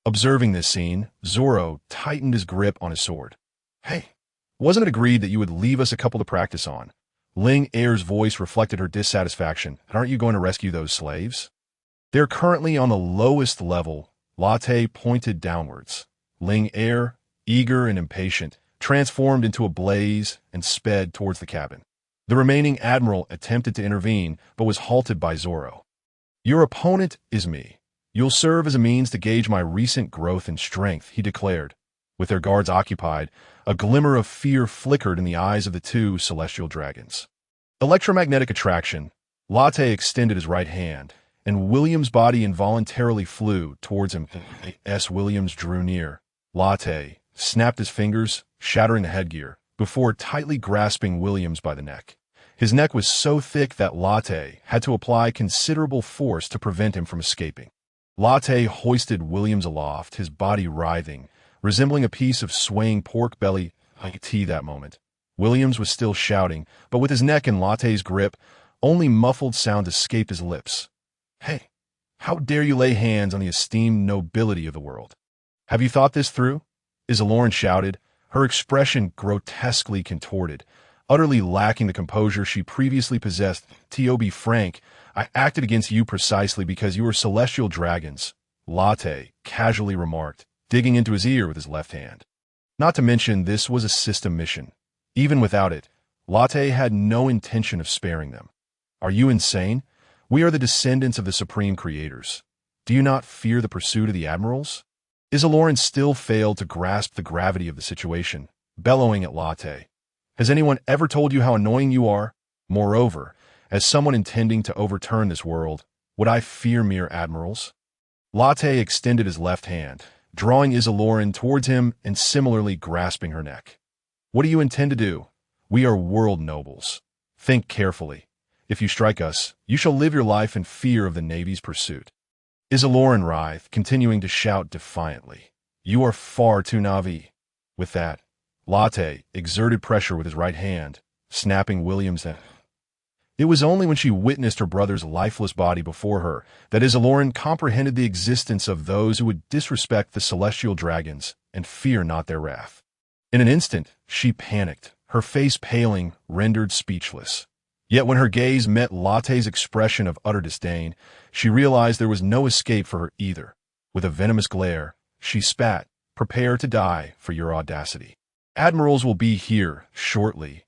Observing this scene, Zoro tightened his grip on his sword. Hey, wasn't it agreed that you would leave us a couple to practice on? Ling Er's voice reflected her dissatisfaction. And aren't you going to rescue those slaves? They're currently on the lowest level. Latte pointed downwards. Ling Er, eager and impatient, transformed into a blaze and sped towards the cabin. The remaining admiral attempted to intervene, but was halted by Zoro. Your opponent is me. You'll serve as a means to gauge my recent growth in strength, he declared. With their guards occupied, a glimmer of fear flickered in the eyes of the two celestial dragons. Electromagnetic attraction. Latte extended his right hand, and Williams' body involuntarily flew towards him. As Williams drew near, Latte snapped his fingers, shattering the headgear, before tightly grasping Williams by the neck. His neck was so thick that Latte had to apply considerable force to prevent him from escaping. Latte hoisted Williams aloft, his body writhing, resembling a piece of swaying pork belly. That moment, Williams was still shouting, but with his neck in Latte's grip, only muffled sounds escaped his lips. Hey, how dare you lay hands on the esteemed nobility of the world? Have you thought this through? Isolauren shouted, her expression grotesquely contorted, utterly lacking the composure she previously possessed. To be frank, I acted against you precisely because you were celestial dragons, Latte casually remarked, digging into his ear with his left hand. Not to mention this was a system mission. Even without it, Latte had no intention of sparing them. Are you insane? We are the descendants of the supreme creators. Do you not fear the pursuit of the admirals? Isolauren still failed to grasp the gravity of the situation, bellowing at Latte. Has anyone ever told you how annoying you are? Moreover, as someone intending to overturn this world, would I fear mere admirals? Latte extended his left hand, drawing Isolauren towards him and similarly grasping her neck. What do you intend to do? We are world nobles. Think carefully. If you strike us, you shall live your life in fear of the Navy's pursuit. Isolauren writhed, continuing to shout defiantly. You are far too naive. With that, Latte exerted pressure with his right hand, snapping Williams' neck. It was only when she witnessed her brother's lifeless body before her that Isolauren comprehended the existence of those who would disrespect the celestial dragons and fear not their wrath. In an instant, she panicked, her face paling, rendered speechless. Yet when her gaze met Latte's expression of utter disdain, she realized there was no escape for her either. With a venomous glare, she spat, prepare to die for your audacity. Admirals will be here shortly.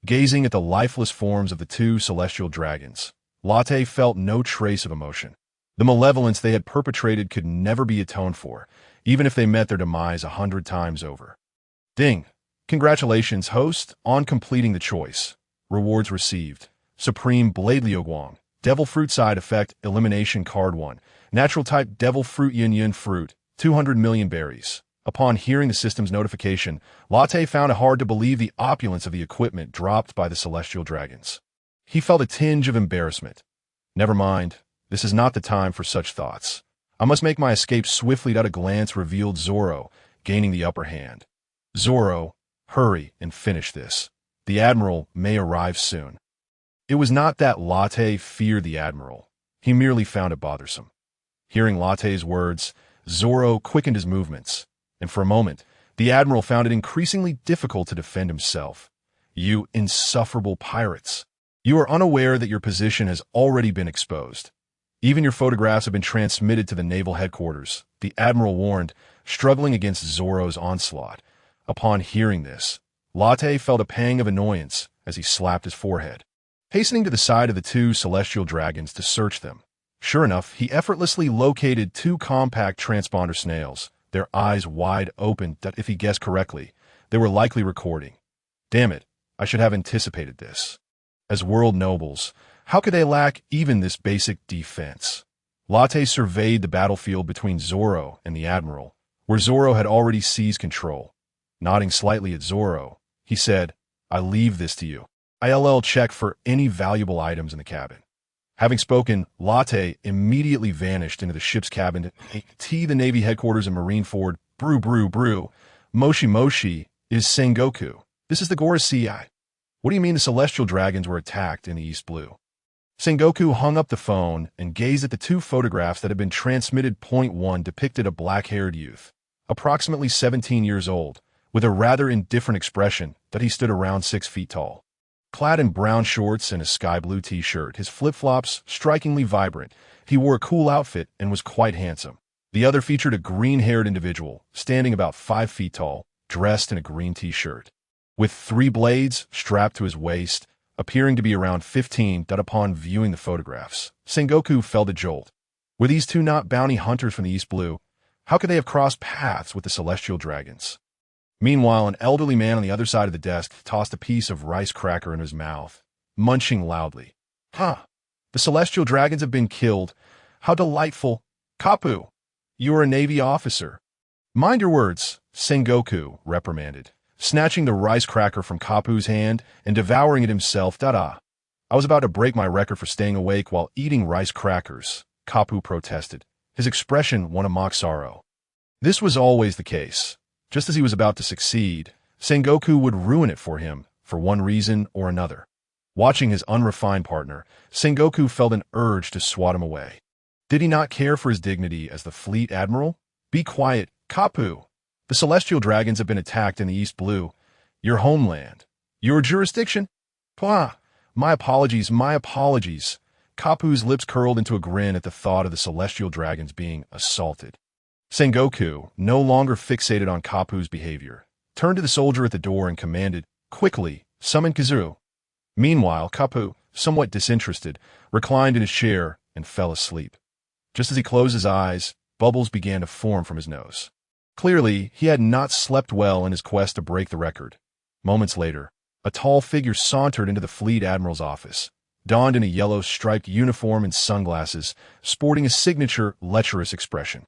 Gazing at the lifeless forms of the two celestial dragons, Latte felt no trace of emotion. The malevolence they had perpetrated could never be atoned for, even if they met their demise 100 times over. Ding! Congratulations, host, on completing the choice. Rewards received. Supreme Blade Liuguang. Devil Fruit Side Effect Elimination Card 1. Natural Type Devil Fruit Yin Yin Fruit. 200 million berries. Upon hearing the system's notification, Latte found it hard to believe the opulence of the equipment dropped by the celestial dragons. He felt a tinge of embarrassment. Never mind, this is not the time for such thoughts. I must make my escape swiftly. A glance revealed Zoro, gaining the upper hand. Zoro, hurry and finish this. The Admiral may arrive soon. It was not that Latte feared the Admiral. He merely found it bothersome. Hearing Latte's words, Zoro quickened his movements, and for a moment, the Admiral found it increasingly difficult to defend himself. You insufferable pirates. You are unaware that your position has already been exposed. Even your photographs have been transmitted to the naval headquarters, the Admiral warned, struggling against Zoro's onslaught. Upon hearing this, Latte felt a pang of annoyance as he slapped his forehead. Hastening to the side of the two celestial dragons to search them. Sure enough, he effortlessly located two compact transponder snails, their eyes wide open that if he guessed correctly, they were likely recording. Damn it, I should have anticipated this. As world nobles, how could they lack even this basic defense? Latte surveyed the battlefield between Zoro and the Admiral, where Zoro had already seized control. Nodding slightly at Zoro, he said, I leave this to you. ILL check for any valuable items in the cabin. Having spoken, Latte immediately vanished into the ship's cabin to the Navy headquarters in Marineford. Brew. Moshi Moshi is Sengoku. This is the Gorosei. What do you mean the celestial dragons were attacked in the East Blue? Sengoku hung up the phone and gazed at the two photographs that had been transmitted. Point 1 depicted a black-haired youth, approximately 17 years old, with a rather indifferent expression that he stood around 6 feet tall. Clad in brown shorts and a sky-blue t-shirt, his flip-flops strikingly vibrant, he wore a cool outfit and was quite handsome. The other featured a green-haired individual, standing about 5 feet tall, dressed in a green t-shirt, with 3 blades strapped to his waist, appearing to be around 15. Upon viewing the photographs, Sengoku felt a jolt. Were these two not bounty hunters from the East Blue? How could they have crossed paths with the celestial dragons? Meanwhile, an elderly man on the other side of the desk tossed a piece of rice cracker in his mouth, munching loudly. The celestial dragons have been killed. How delightful. Kapu, you are a Navy officer. Mind your words, Sengoku reprimanded, snatching the rice cracker from Kapu's hand and devouring it himself. I was about to break my record for staying awake while eating rice crackers, Kapu protested, his expression one of mock sorrow. This was always the case. Just as he was about to succeed, Sengoku would ruin it for him, for one reason or another. Watching his unrefined partner, Sengoku felt an urge to swat him away. Did he not care for his dignity as the fleet admiral? Be quiet, Kapu. The celestial dragons have been attacked in the East Blue. Your homeland. Your jurisdiction? Pwah! My apologies. Kapu's lips curled into a grin at the thought of the celestial dragons being assaulted. Sengoku, no longer fixated on Kapu's behavior, turned to the soldier at the door and commanded, quickly, summon Kizaru. Meanwhile, Kapu, somewhat disinterested, reclined in his chair and fell asleep. Just as he closed his eyes, bubbles began to form from his nose. Clearly, he had not slept well in his quest to break the record. Moments later, a tall figure sauntered into the fleet admiral's office, donned in a yellow striped uniform and sunglasses, sporting a signature lecherous expression.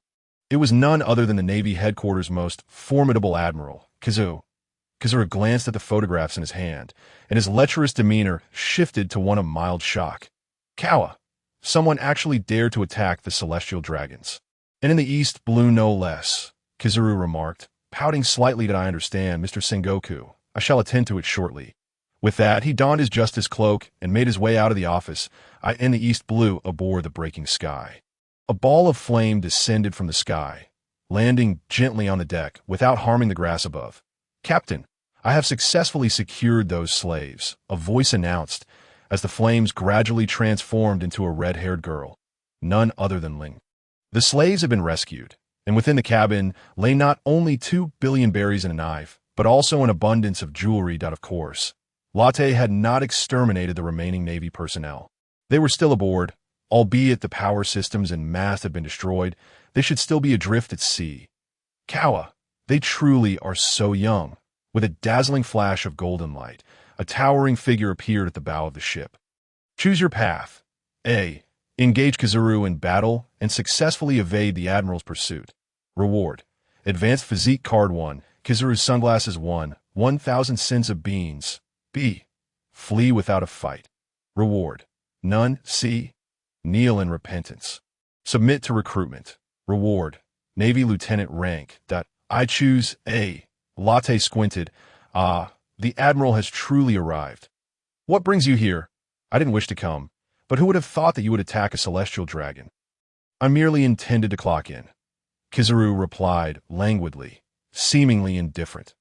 It was none other than the Navy headquarters' most formidable admiral, Kizaru. Kizaru glanced at the photographs in his hand, and his lecherous demeanor shifted to one of mild shock. Kawa! Someone actually dared to attack the celestial dragons. And in the East Blue no less, Kizaru remarked, pouting slightly. Did I understand, Mr. Sengoku? I shall attend to it shortly. With that, he donned his justice cloak and made his way out of the office, in the East Blue aboard the breaking sky. A ball of flame descended from the sky, landing gently on the deck without harming the grass above. Captain, I have successfully secured those slaves, a voice announced, as the flames gradually transformed into a red-haired girl, none other than Ling. The slaves had been rescued, and within the cabin lay not only 2 billion berries and a knife, but also an abundance of jewelry. Of course, Latte had not exterminated the remaining Navy personnel. They were still aboard. Albeit the power systems and mast had been destroyed, they should still be adrift at sea. Kawa, they truly are so young. With a dazzling flash of golden light, a towering figure appeared at the bow of the ship. Choose your path. A. Engage Kizaru in battle and successfully evade the Admiral's pursuit. Reward. Advanced Physique Card 1, Kizaru's Sunglasses 1, 1,000 cents of beans. B. Flee without a fight. Reward. None. C. Kneel in repentance. Submit to recruitment. Reward. Navy lieutenant rank. I choose A. Latte squinted. Ah, the Admiral has truly arrived. What brings you here? I didn't wish to come, but who would have thought that you would attack a celestial dragon? I merely intended to clock in. Kizaru replied languidly, seemingly indifferent.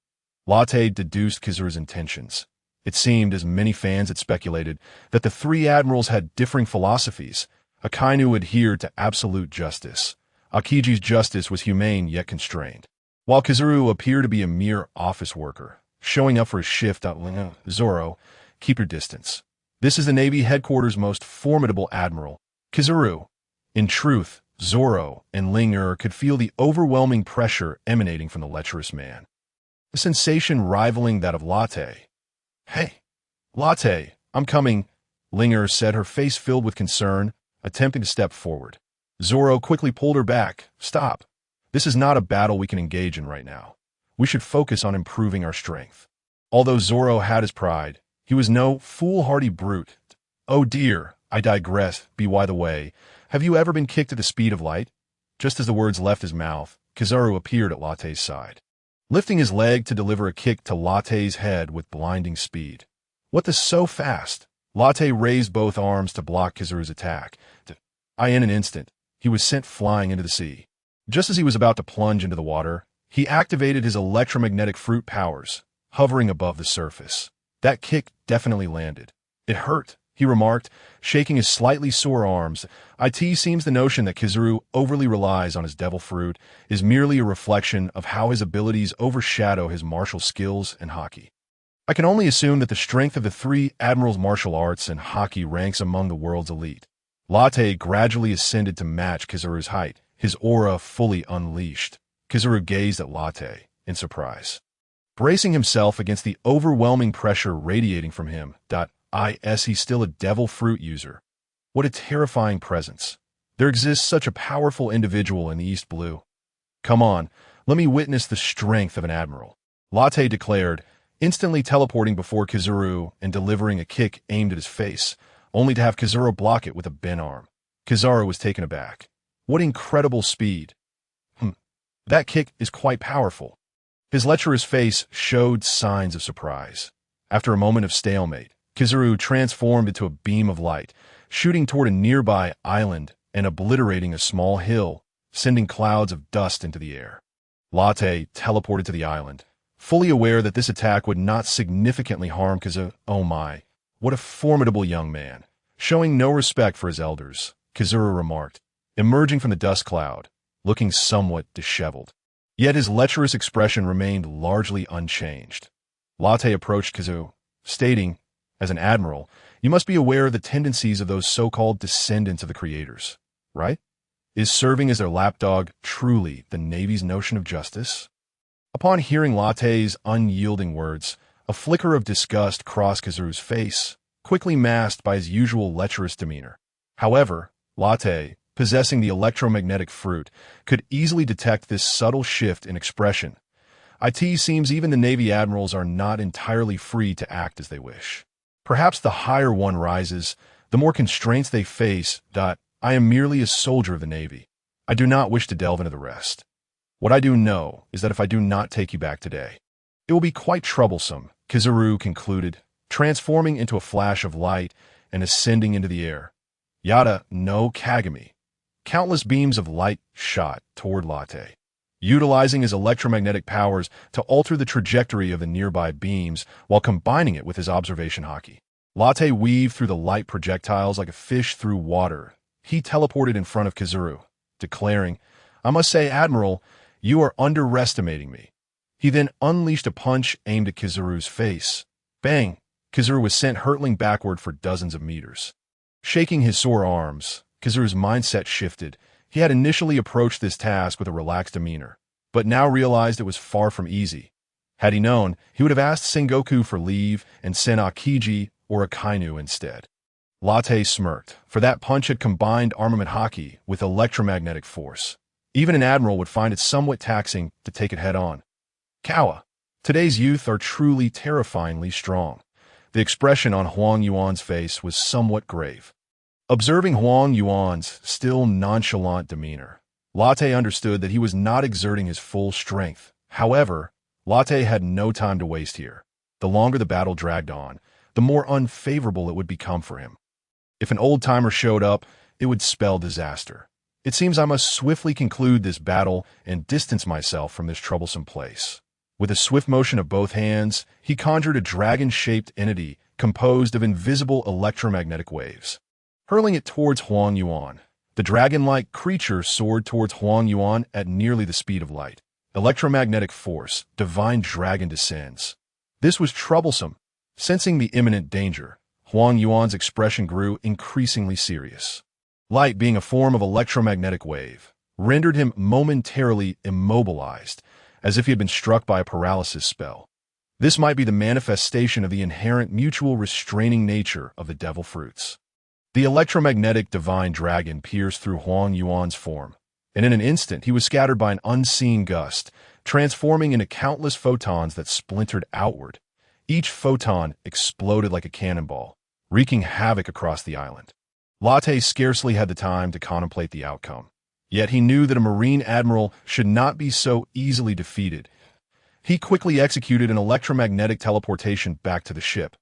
Latte deduced Kizaru's intentions. It seemed, as many fans had speculated, that the three admirals had differing philosophies. Akainu adhered to absolute justice. Akiji's justice was humane yet constrained, while Kizaru appeared to be a mere office worker, showing up for his shift. Zoro, keep your distance. This is the Navy headquarters' most formidable admiral, Kizaru. In truth, Zoro and Linger could feel the overwhelming pressure emanating from the lecherous man, a sensation rivaling that of Latte. Hey, Latte, I'm coming, Linger said, her face filled with concern, attempting to step forward. Zoro quickly pulled her back. Stop. This is not a battle we can engage in right now. We should focus on improving our strength. Although Zoro had his pride, he was no foolhardy brute. Oh dear, I digress. By the way, have you ever been kicked at the speed of light? Just as the words left his mouth, Kizaru appeared at Latte's side, lifting his leg to deliver a kick to Latte's head with blinding speed. What the so fast? Latte raised both arms to block Kizaru's attack. In an instant, he was sent flying into the sea. Just as he was about to plunge into the water, he activated his electromagnetic fruit powers, hovering above the surface. That kick definitely landed. It hurt, he remarked, shaking his slightly sore arms. It seems the notion that Kizaru overly relies on his devil fruit is merely a reflection of how his abilities overshadow his martial skills and haki. I can only assume that the strength of the three admirals' martial arts and haki ranks among the world's elite. Latte gradually ascended to match Kizaru's height, his aura fully unleashed. Kizaru gazed at Latte in surprise, bracing himself against the overwhelming pressure radiating from him. He's still a devil fruit user. What a terrifying presence. There exists such a powerful individual in the East Blue. Come on, let me witness the strength of an admiral, Latte declared, instantly teleporting before Kizaru and delivering a kick aimed at his face, only to have Kizaru block it with a bent arm. Kizaru was taken aback. What incredible speed. That kick is quite powerful. His lecherous face showed signs of surprise. After a moment of stalemate, Kizaru transformed into a beam of light, shooting toward a nearby island and obliterating a small hill, sending clouds of dust into the air. Latte teleported to the island, fully aware that this attack would not significantly harm Kizaru. Oh my, what a formidable young man. Showing no respect for his elders, Kizaru remarked, emerging from the dust cloud, looking somewhat disheveled. Yet his lecherous expression remained largely unchanged. Latte approached Kizaru, stating, as an admiral, you must be aware of the tendencies of those so-called descendants of the creators, right? Is serving as their lapdog truly the Navy's notion of justice? Upon hearing Latte's unyielding words, a flicker of disgust crossed Kizaru's face, quickly masked by his usual lecherous demeanor. However, Latte, possessing the electromagnetic fruit, could easily detect this subtle shift in expression. It seems even the Navy admirals are not entirely free to act as they wish. Perhaps the higher one rises, the more constraints they face. I am merely a soldier of the Navy. I do not wish to delve into the rest. What I do know is that if I do not take you back today, it will be quite troublesome, Kizaru concluded, transforming into a flash of light and ascending into the air. Yada no Kagami. Countless beams of light shot toward Latte, utilizing his electromagnetic powers to alter the trajectory of the nearby beams while combining it with his observation haki. Latte weaved through the light projectiles like a fish through water. He teleported in front of Kizaru, declaring, I must say, Admiral, you are underestimating me. He then unleashed a punch aimed at Kizaru's face. Bang! Kizaru was sent hurtling backward for dozens of meters. Shaking his sore arms, Kizaru's mindset shifted. He had initially approached this task with a relaxed demeanor, but now realized it was far from easy. Had he known, he would have asked Sengoku for leave and sent Akiji or Akainu instead. Latte smirked, for that punch had combined armament haki with electromagnetic force. Even an admiral would find it somewhat taxing to take it head-on. Kawa, today's youth are truly terrifyingly strong. The expression on Huang Yuan's face was somewhat grave. Observing Huang Yuan's still nonchalant demeanor, Latte understood that he was not exerting his full strength. However, Latte had no time to waste here. The longer the battle dragged on, the more unfavorable it would become for him. If an old-timer showed up, it would spell disaster. It seems I must swiftly conclude this battle and distance myself from this troublesome place. With a swift motion of both hands, he conjured a dragon-shaped entity composed of invisible electromagnetic waves. Hurling it towards Huang Yuan, the dragon-like creature soared towards Huang Yuan at nearly the speed of light. Electromagnetic force, divine dragon descends. This was troublesome. Sensing the imminent danger, Huang Yuan's expression grew increasingly serious. Light, being a form of electromagnetic wave, rendered him momentarily immobilized, as if he had been struck by a paralysis spell. This might be the manifestation of the inherent mutual restraining nature of the devil fruits. The electromagnetic divine dragon pierced through Huang Yuan's form, and in an instant he was scattered by an unseen gust, transforming into countless photons that splintered outward. Each photon exploded like a cannonball, wreaking havoc across the island. Latte scarcely had the time to contemplate the outcome. Yet he knew that a Marine Admiral should not be so easily defeated. He quickly executed an electromagnetic teleportation back to the ship,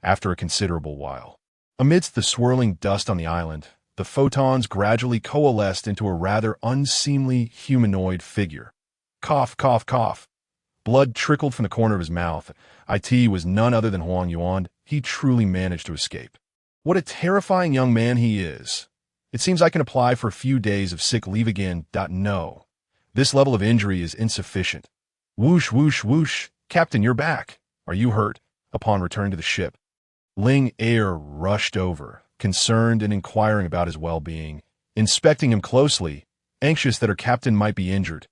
after a considerable while. Amidst the swirling dust on the island, the photons gradually coalesced into a rather unseemly humanoid figure. Cough, cough, cough. Blood trickled from the corner of his mouth. It was none other than Huang Yuan. He truly managed to escape. What a terrifying young man he is. It seems I can apply for a few days of sick leave again. No. This level of injury is insufficient. Whoosh, whoosh, whoosh. Captain, you're back. Are you hurt? Upon returning to the ship, Ling Air rushed over, concerned and inquiring about his well-being, inspecting him closely, anxious that her captain might be injured.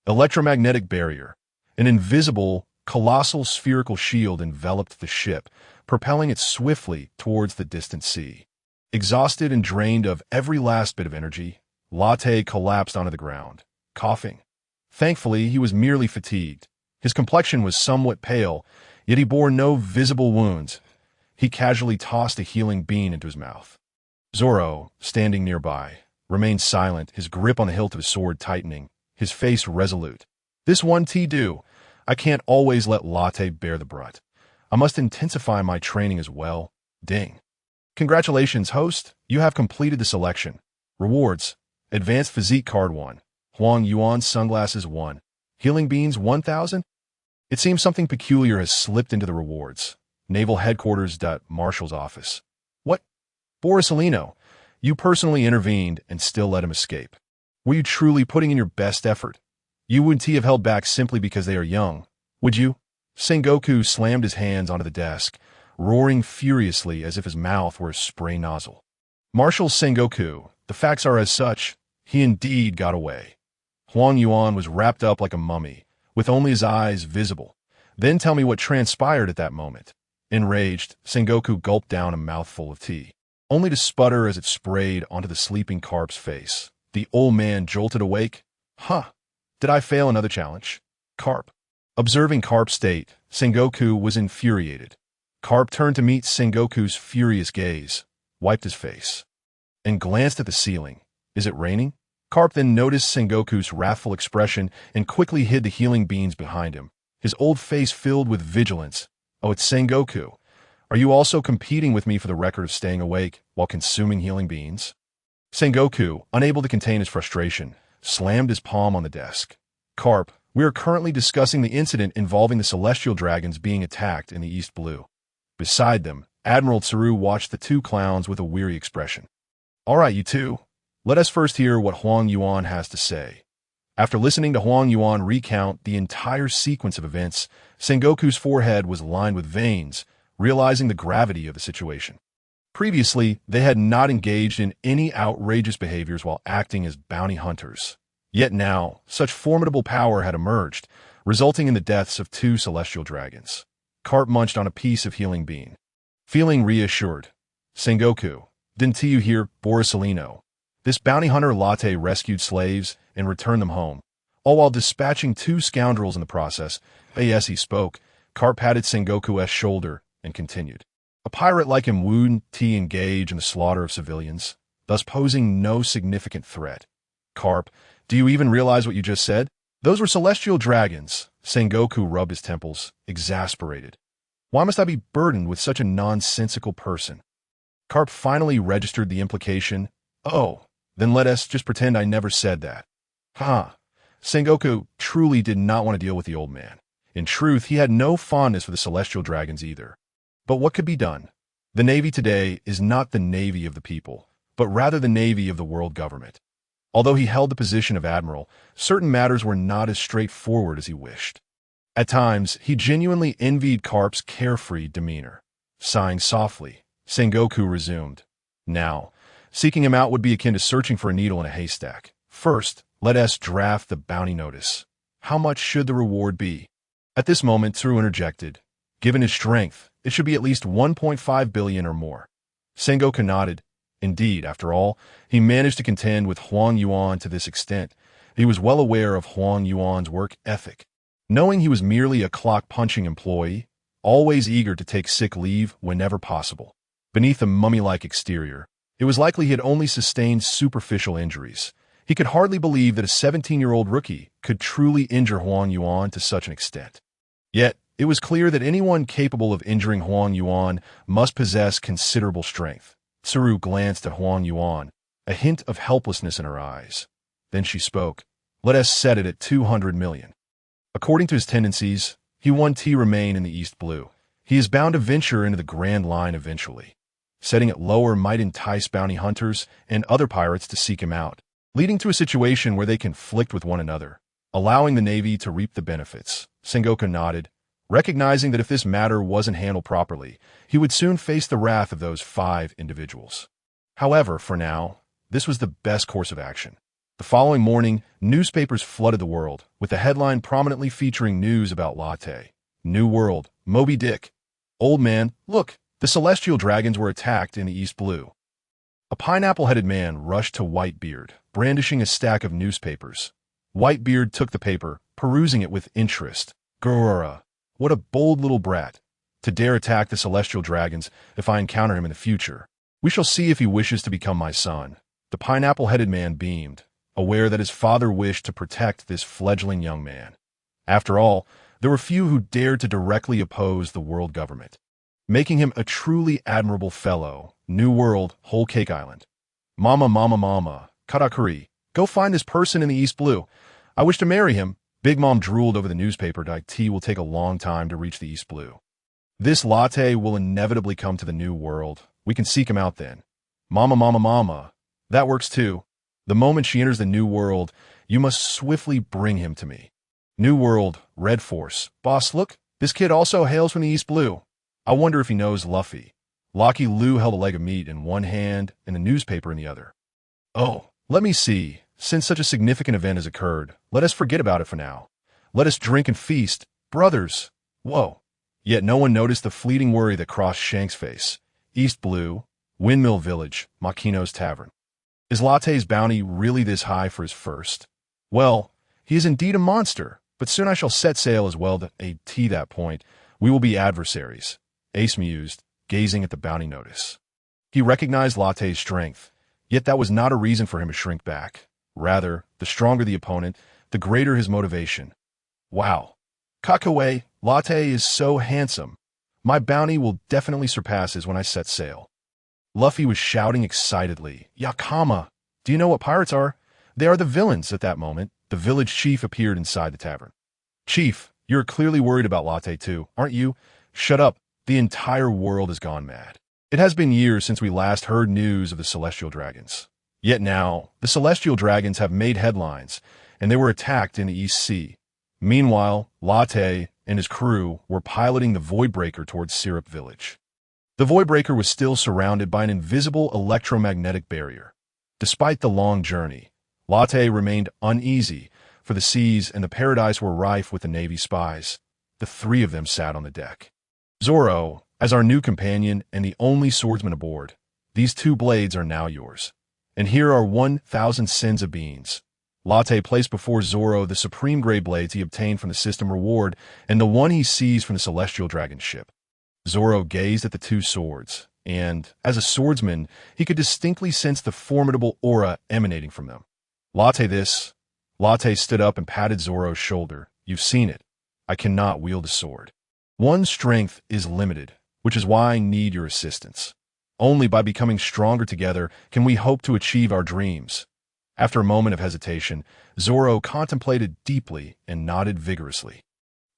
Electromagnetic barrier. An invisible, colossal spherical shield enveloped the ship, propelling it swiftly towards the distant sea. Exhausted and drained of every last bit of energy, Latte collapsed onto the ground, coughing. Thankfully, he was merely fatigued. His complexion was somewhat pale, yet he bore no visible wounds. He casually tossed a healing bean into his mouth. Zoro, standing nearby, remained silent, his grip on the hilt of his sword tightening, his face resolute. This one do. I can't always let Latte bear the brunt. I must intensify my training as well. Ding. Congratulations, host. You have completed the selection. Rewards. Advanced Physique Card 1. Huang Yuan Sunglasses 1. Healing Beans 1,000. It seems something peculiar has slipped into the rewards. Naval Headquarters. Marshal's Office. What? Borisolino, you personally intervened and still let him escape. Were you truly putting in your best effort? You wouldn't have held back simply because they are young, would you? Sengoku slammed his hands onto the desk, roaring furiously as if his mouth were a spray nozzle. Marshal Sengoku, the facts are as such. He indeed got away. Huang Yuan was wrapped up like a mummy, with only his eyes visible. Then tell me what transpired at that moment. Enraged, Sengoku gulped down a mouthful of tea, only to sputter as it sprayed onto the sleeping Carp's face. The old man jolted awake. Huh. Did I fail another challenge? Carp. Observing Carp's state, Sengoku was infuriated. Carp turned to meet Sengoku's furious gaze, wiped his face, and glanced at the ceiling. Is it raining? Carp then noticed Sengoku's wrathful expression and quickly hid the healing beans behind him, his old face filled with vigilance. Oh, it's Sengoku. Are you also competing with me for the record of staying awake while consuming healing beans? Sengoku, unable to contain his frustration, slammed his palm on the desk. Carp, we are currently discussing the incident involving the celestial dragons being attacked in the East Blue. Beside them, Admiral Tsuru watched the two clowns with a weary expression. All right, you two. Let us first hear what Huang Yuan has to say. After listening to Huang Yuan recount the entire sequence of events, Sengoku's forehead was lined with veins, realizing the gravity of the situation. Previously, they had not engaged in any outrageous behaviors while acting as bounty hunters. Yet now, such formidable power had emerged, resulting in the deaths of two celestial dragons. Carp munched on a piece of healing bean. Feeling reassured, Sengoku, didn't you hear Borisolino? This bounty hunter Latte rescued slaves and returned them home, all while dispatching two scoundrels in the process. As he spoke, Carp patted Sengoku's shoulder and continued. A pirate like him wouldn't engage in the slaughter of civilians, thus posing no significant threat. Carp, do you even realize what you just said? Those were celestial dragons. Sengoku rubbed his temples, exasperated. Why must I be burdened with such a nonsensical person? Carp finally registered the implication. Oh, then let us just pretend I never said that. Ha! Sengoku truly did not want to deal with the old man. In truth, he had no fondness for the celestial dragons either. But what could be done? The Navy today is not the Navy of the people, but rather the Navy of the world government. Although he held the position of Admiral, certain matters were not as straightforward as he wished. At times, he genuinely envied Carp's carefree demeanor. Sighing softly, Sengoku resumed. Now, seeking him out would be akin to searching for a needle in a haystack. First, let us draft the bounty notice. How much should the reward be? At this moment, Tsuru interjected. Given his strength, it should be at least 1.5 billion or more. Sengoku nodded. Indeed, after all, he managed to contend with Huang Yuan to this extent. He was well aware of Huang Yuan's work ethic. Knowing he was merely a clock-punching employee, always eager to take sick leave whenever possible. Beneath a mummy-like exterior, it was likely he had only sustained superficial injuries. He could hardly believe that a 17-year-old rookie could truly injure Huang Yuan to such an extent. Yet, it was clear that anyone capable of injuring Huang Yuan must possess considerable strength. Tsuru glanced at Huang Yuan, a hint of helplessness in her eyes. Then she spoke. Let us set it at 200 million. According to his tendencies, he wants to remain in the East Blue. He is bound to venture into the Grand Line eventually. Setting it lower might entice bounty hunters and other pirates to seek him out, leading to a situation where they conflict with one another, allowing the Navy to reap the benefits. Sengoku nodded, recognizing that if this matter wasn't handled properly, he would soon face the wrath of those 5 individuals. However, for now, this was the best course of action. The following morning, newspapers flooded the world, with a headline prominently featuring news about Latte. New World, Moby Dick. Old man, look, the celestial dragons were attacked in the East Blue. A pineapple-headed man rushed to Whitebeard, brandishing a stack of newspapers. Whitebeard took the paper, perusing it with interest. Grrrr, what a bold little brat. To dare attack the celestial dragons if I encounter him in the future. We shall see if he wishes to become my son. The pineapple-headed man beamed, aware that his father wished to protect this fledgling young man. After all, there were few who dared to directly oppose the world government, making him a truly admirable fellow. New World, Whole Cake Island. Mama, Karakuri, go find this person in the East Blue. I wish to marry him. Big Mom drooled over the newspaper. Tea will take a long time to reach the East Blue. This Latte will inevitably come to the New World. We can seek him out then. Mama. That works too. The moment she enters the New World, you must swiftly bring him to me. New World, Red Force. Boss, look, this kid also hails from the East Blue. I wonder if he knows Luffy. Lucky Lou held a leg of meat in one hand and the newspaper in the other. Oh, let me see. Since such a significant event has occurred, let us forget about it for now. Let us drink and feast. Brothers. Whoa. Yet no one noticed the fleeting worry that crossed Shank's face. East Blue, Windmill Village, Makino's Tavern. Is Latte's bounty really this high for his first? Well, he is indeed a monster, but soon I shall set sail as well to that point. We will be adversaries. Ace mused, gazing at the bounty notice. He recognized Latte's strength, yet that was not a reason for him to shrink back. Rather, the stronger the opponent, the greater his motivation. Wow. Kakaway, Latte is so handsome. My bounty will definitely surpass his when I set sail. Luffy was shouting excitedly. Yakama! Do you know what pirates are? They are the villains. At that moment, the village chief appeared inside the tavern. Chief, you're clearly worried about Latte too, aren't you? Shut up. The entire world has gone mad. It has been years since we last heard news of the celestial dragons. Yet now, the celestial dragons have made headlines, and they were attacked in the East Sea. Meanwhile, Latte and his crew were piloting the Voidbreaker towards Syrup Village. The Voidbreaker was still surrounded by an invisible electromagnetic barrier. Despite the long journey, Latte remained uneasy, for the seas and the paradise were rife with the Navy spies. The 3 of them sat on the deck. Zoro, as our new companion and the only swordsman aboard, these 2 blades are now yours. And here are 1,000 sins of beans. Latte placed before Zoro the supreme gray blades he obtained from the system reward and the one he seized from the celestial dragon ship. Zoro gazed at the two swords, and, as a swordsman, he could distinctly sense the formidable aura emanating from them. Latte this. Latte stood up and patted Zoro's shoulder. You've seen it. I cannot wield a sword. One's strength is limited, which is why I need your assistance. Only by becoming stronger together can we hope to achieve our dreams. After a moment of hesitation, Zoro contemplated deeply and nodded vigorously.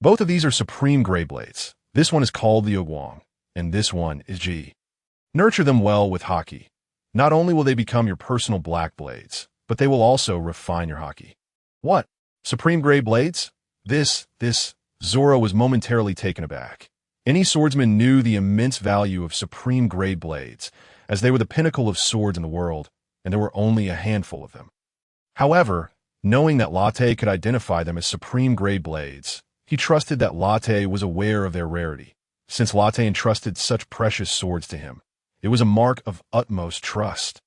Both of these are supreme gray blades. This one is called the Ogwang, and this one is G. Nurture them well with haki. Not only will they become your personal black blades, but they will also refine your haki. What? Supreme gray blades? This, Zoro was momentarily taken aback. Any swordsman knew the immense value of supreme grade blades, as they were the pinnacle of swords in the world, and there were only a handful of them. However, knowing that Latte could identify them as supreme grade blades, he trusted that Latte was aware of their rarity. Since Latte entrusted such precious swords to him, it was a mark of utmost trust.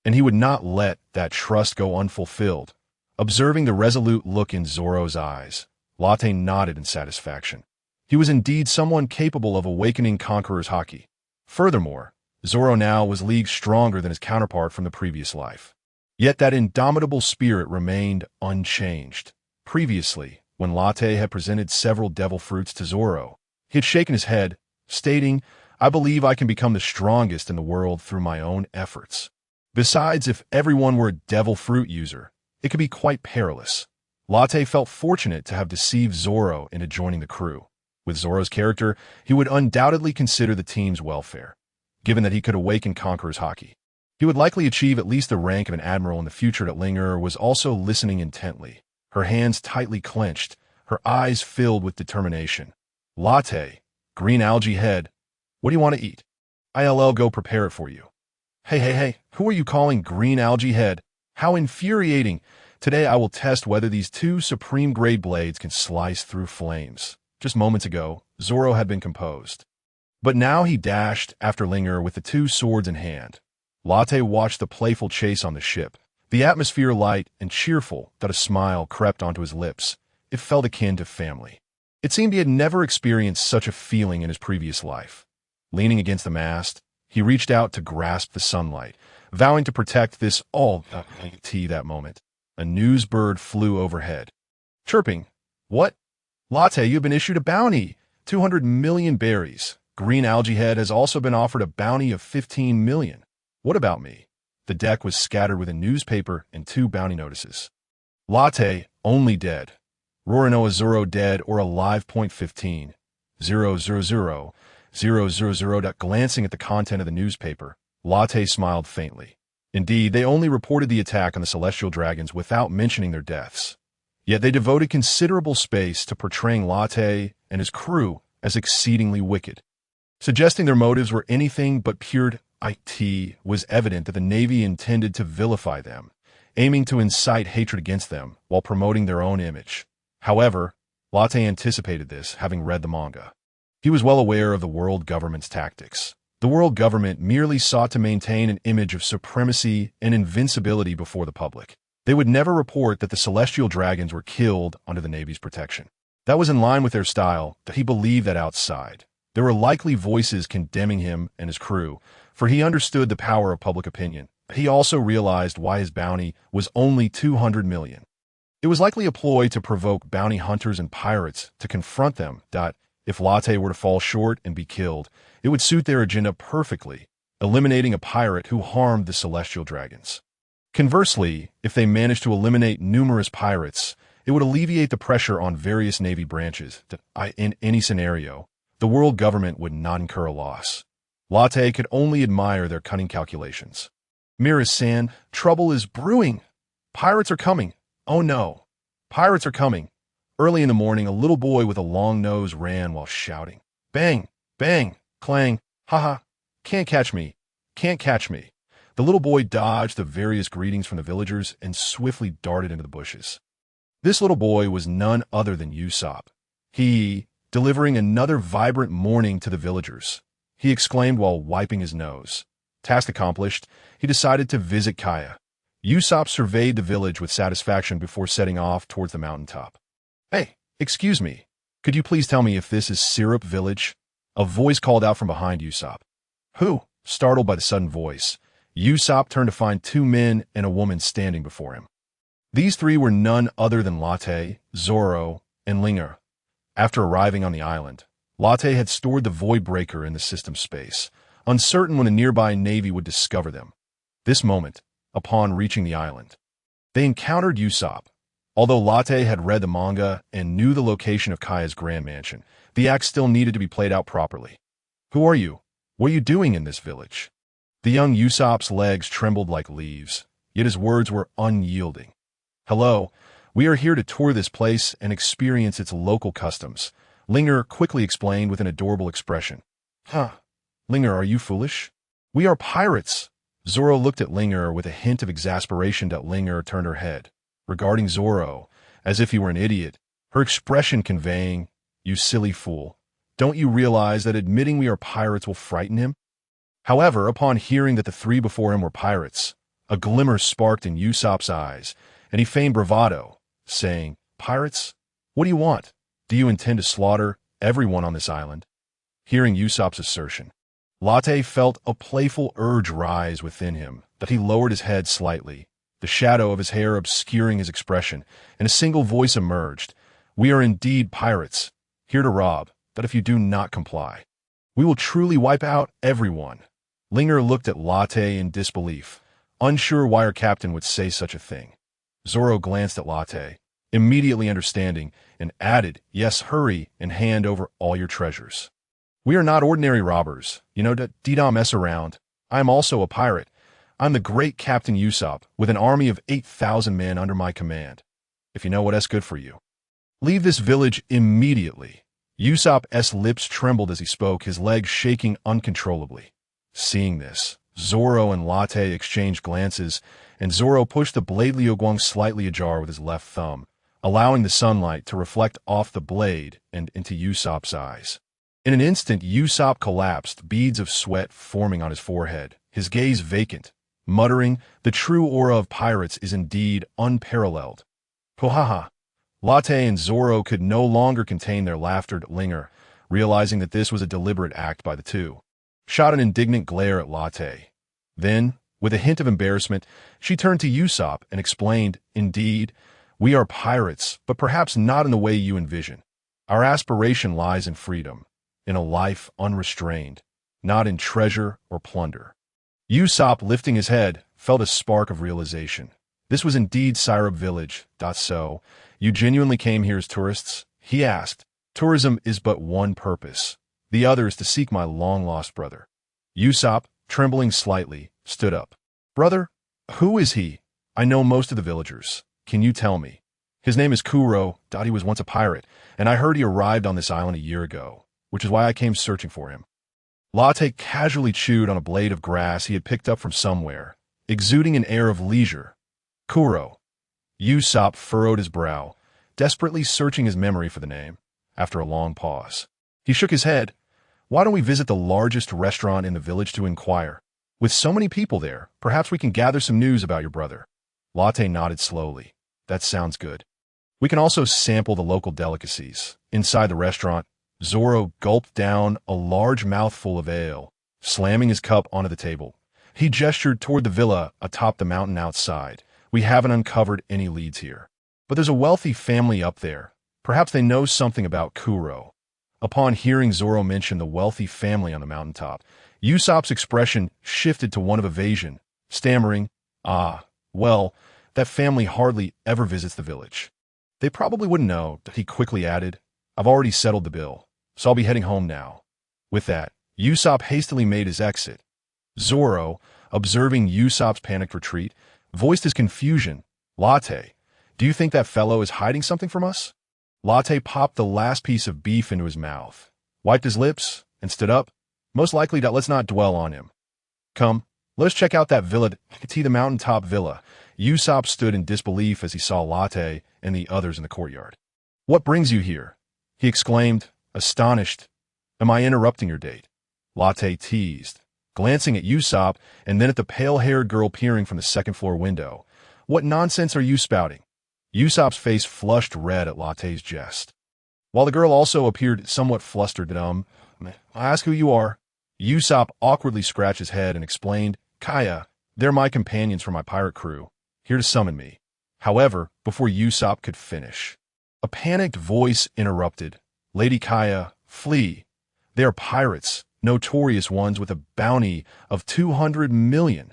And he would not let that trust go unfulfilled. Observing the resolute look in Zoro's eyes, Latte nodded in satisfaction. He was indeed someone capable of awakening Conqueror's haki. Furthermore, Zoro now was leagues stronger than his counterpart from the previous life. Yet that indomitable spirit remained unchanged. Previously, when Latte had presented several devil fruits to Zoro, he had shaken his head, stating, I believe I can become the strongest in the world through my own efforts. Besides, if everyone were a devil fruit user, it could be quite perilous. Latte felt fortunate to have deceived Zoro into joining the crew. With Zoro's character, he would undoubtedly consider the team's welfare. Given that he could awaken Conqueror's haki, he would likely achieve at least the rank of an admiral in the future. That Linger was also listening intently, her hands tightly clenched, her eyes filled with determination. Latte, green algae head, what do you want to eat? I'll go prepare it for you. Hey, who are you calling green algae head? How infuriating! Today I will test whether these two supreme grade blades can slice through flames. Just moments ago, Zoro had been composed. But now he dashed after Linger with the two swords in hand. Latte watched the playful chase on the ship, the atmosphere light and cheerful that a smile crept onto his lips. It felt akin to family. It seemed he had never experienced such a feeling in his previous life. Leaning against the mast, he reached out to grasp the sunlight, vowing to protect this that moment. A news bird flew overhead. Chirping, what? Latte, you've been issued a bounty, 200 million berries. Green algae head has also been offered a bounty of 15 million. What about me? The deck was scattered with a newspaper and 2 bounty notices. Latte, only dead. Rorinoa Zoro dead or alive. 15. 000. Glancing at the content of the newspaper, Latte smiled faintly. Indeed, they only reported the attack on the celestial dragons without mentioning their deaths. Yet they devoted considerable space to portraying Latte and his crew as exceedingly wicked. Suggesting their motives were anything but pure. It was evident that the Navy intended to vilify them, aiming to incite hatred against them while promoting their own image. However, Latte anticipated this, having read the manga. He was well aware of the world government's tactics. The world government merely sought to maintain an image of supremacy and invincibility before the public. They would never report that the celestial dragons were killed under the Navy's protection. That was in line with their style, that he believed that outside there were likely voices condemning him and his crew, for he understood the power of public opinion. He also realized why his bounty was only 200 million. It was likely a ploy to provoke bounty hunters and pirates to confront them. If Latte were to fall short and be killed, it would suit their agenda perfectly, eliminating a pirate who harmed the celestial dragons. Conversely, if they managed to eliminate numerous pirates, it would alleviate the pressure on various Navy branches. In any scenario, the world government would not incur a loss. Latte could only admire their cunning calculations. Mira-san, trouble is brewing. Pirates are coming. Oh no. Pirates are coming. Early in the morning, a little boy with a long nose ran while shouting. Bang, bang, clang, haha, can't catch me, can't catch me. The little boy dodged the various greetings from the villagers and swiftly darted into the bushes. This little boy was none other than Usopp. He, delivering another vibrant morning to the villagers, he exclaimed while wiping his nose. Task accomplished, he decided to visit Kaya. Usopp surveyed the village with satisfaction before setting off towards the mountaintop. Hey, excuse me. Could you please tell me if this is Syrup Village? A voice called out from behind Usopp. Who? Startled by the sudden voice, Usopp turned to find two men and a woman standing before him. These three were none other than Latte, Zoro, and Linger. After arriving on the island, Latte had stored the Void Breaker in the system space, uncertain when a nearby navy would discover them. This moment, upon reaching the island, they encountered Usopp. Although Latte had read the manga and knew the location of Kaya's grand mansion, the act still needed to be played out properly. Who are you? What are you doing in this village? The young Usopp's legs trembled like leaves, yet his words were unyielding. Hello, we are here to tour this place and experience its local customs, Linger quickly explained with an adorable expression. Huh. Linger, are you foolish? We are pirates. Zoro looked at Linger with a hint of exasperation that Linger turned her head, regarding Zoro, as if he were an idiot, her expression conveying, you silly fool. Don't you realize that admitting we are pirates will frighten him? However, upon hearing that the three before him were pirates, a glimmer sparked in Usopp's eyes, and he feigned bravado, saying, Pirates? What do you want? Do you intend to slaughter everyone on this island? Hearing Usopp's assertion, Latte felt a playful urge rise within him, that he lowered his head slightly, the shadow of his hair obscuring his expression, and a single voice emerged. We are indeed pirates, here to rob, that if you do not comply, we will truly wipe out everyone. Linger looked at Latte in disbelief, unsure why her captain would say such a thing. Zoro glanced at Latte, immediately understanding, and added, yes, hurry and hand over all your treasures. We are not ordinary robbers, don't mess around. I am also a pirate. I'm the great Captain Usopp, with an army of 8,000 men under my command. If you know what's good for you. Leave this village immediately. Usopp's lips trembled as he spoke, his legs shaking uncontrollably. Seeing this, Zoro and Latte exchanged glances, and Zoro pushed the blade Liuguang slightly ajar with his left thumb, allowing the sunlight to reflect off the blade and into Usopp's eyes. In an instant, Usopp collapsed, beads of sweat forming on his forehead, his gaze vacant, muttering, the true aura of pirates is indeed unparalleled. Hohaha! Latte and Zoro could no longer contain their laughter at Linger, realizing that this was a deliberate act by the two. Shot an indignant glare at Latte. Then, with a hint of embarrassment, she turned to Usopp and explained, indeed, we are pirates, but perhaps not in the way you envision. Our aspiration lies in freedom, in a life unrestrained, not in treasure or plunder. Usopp, lifting his head, felt a spark of realization. This was indeed Syrup Village. So, you genuinely came here as tourists? He asked. Tourism is but one purpose. The other is to seek my long-lost brother. Usopp, trembling slightly, stood up. Brother? Who is he? I know most of the villagers. Can you tell me? His name is Kuro. He was once a pirate, and I heard he arrived on this island a year ago, which is why I came searching for him. Latte casually chewed on a blade of grass he had picked up from somewhere, exuding an air of leisure. Kuro. Usopp furrowed his brow, desperately searching his memory for the name. After a long pause, he shook his head. Why don't we visit the largest restaurant in the village to inquire? With so many people there, perhaps we can gather some news about your brother. Latte nodded slowly. That sounds good. We can also sample the local delicacies. Inside the restaurant, Zoro gulped down a large mouthful of ale, slamming his cup onto the table. He gestured toward the villa atop the mountain outside. We haven't uncovered any leads here. But there's a wealthy family up there. Perhaps they know something about Kuro. Upon hearing Zoro mention the wealthy family on the mountaintop, Usopp's expression shifted to one of evasion, stammering, well, that family hardly ever visits the village. They probably wouldn't know, he quickly added. I've already settled the bill, so I'll be heading home now. With that, Usopp hastily made his exit. Zoro, observing Usopp's panicked retreat, voiced his confusion. Latte, do you think that fellow is hiding something from us? Latte popped the last piece of beef into his mouth, wiped his lips, and stood up. Most likely let's not dwell on him. Come, let us check out that villa, the mountaintop villa. Usopp stood in disbelief as he saw Latte and the others in the courtyard. What brings you here? He exclaimed, astonished. Am I interrupting your date? Latte teased, glancing at Usopp and then at the pale-haired girl peering from the second-floor window. What nonsense are you spouting? Usopp's face flushed red at Latte's jest, while the girl also appeared somewhat flustered. I'll ask who you are. Usopp awkwardly scratched his head and explained, Kaya, they're my companions from my pirate crew, here to summon me. However, before Usopp could finish, a panicked voice interrupted. Lady Kaya, flee. They are pirates, notorious ones with a bounty of 200 million.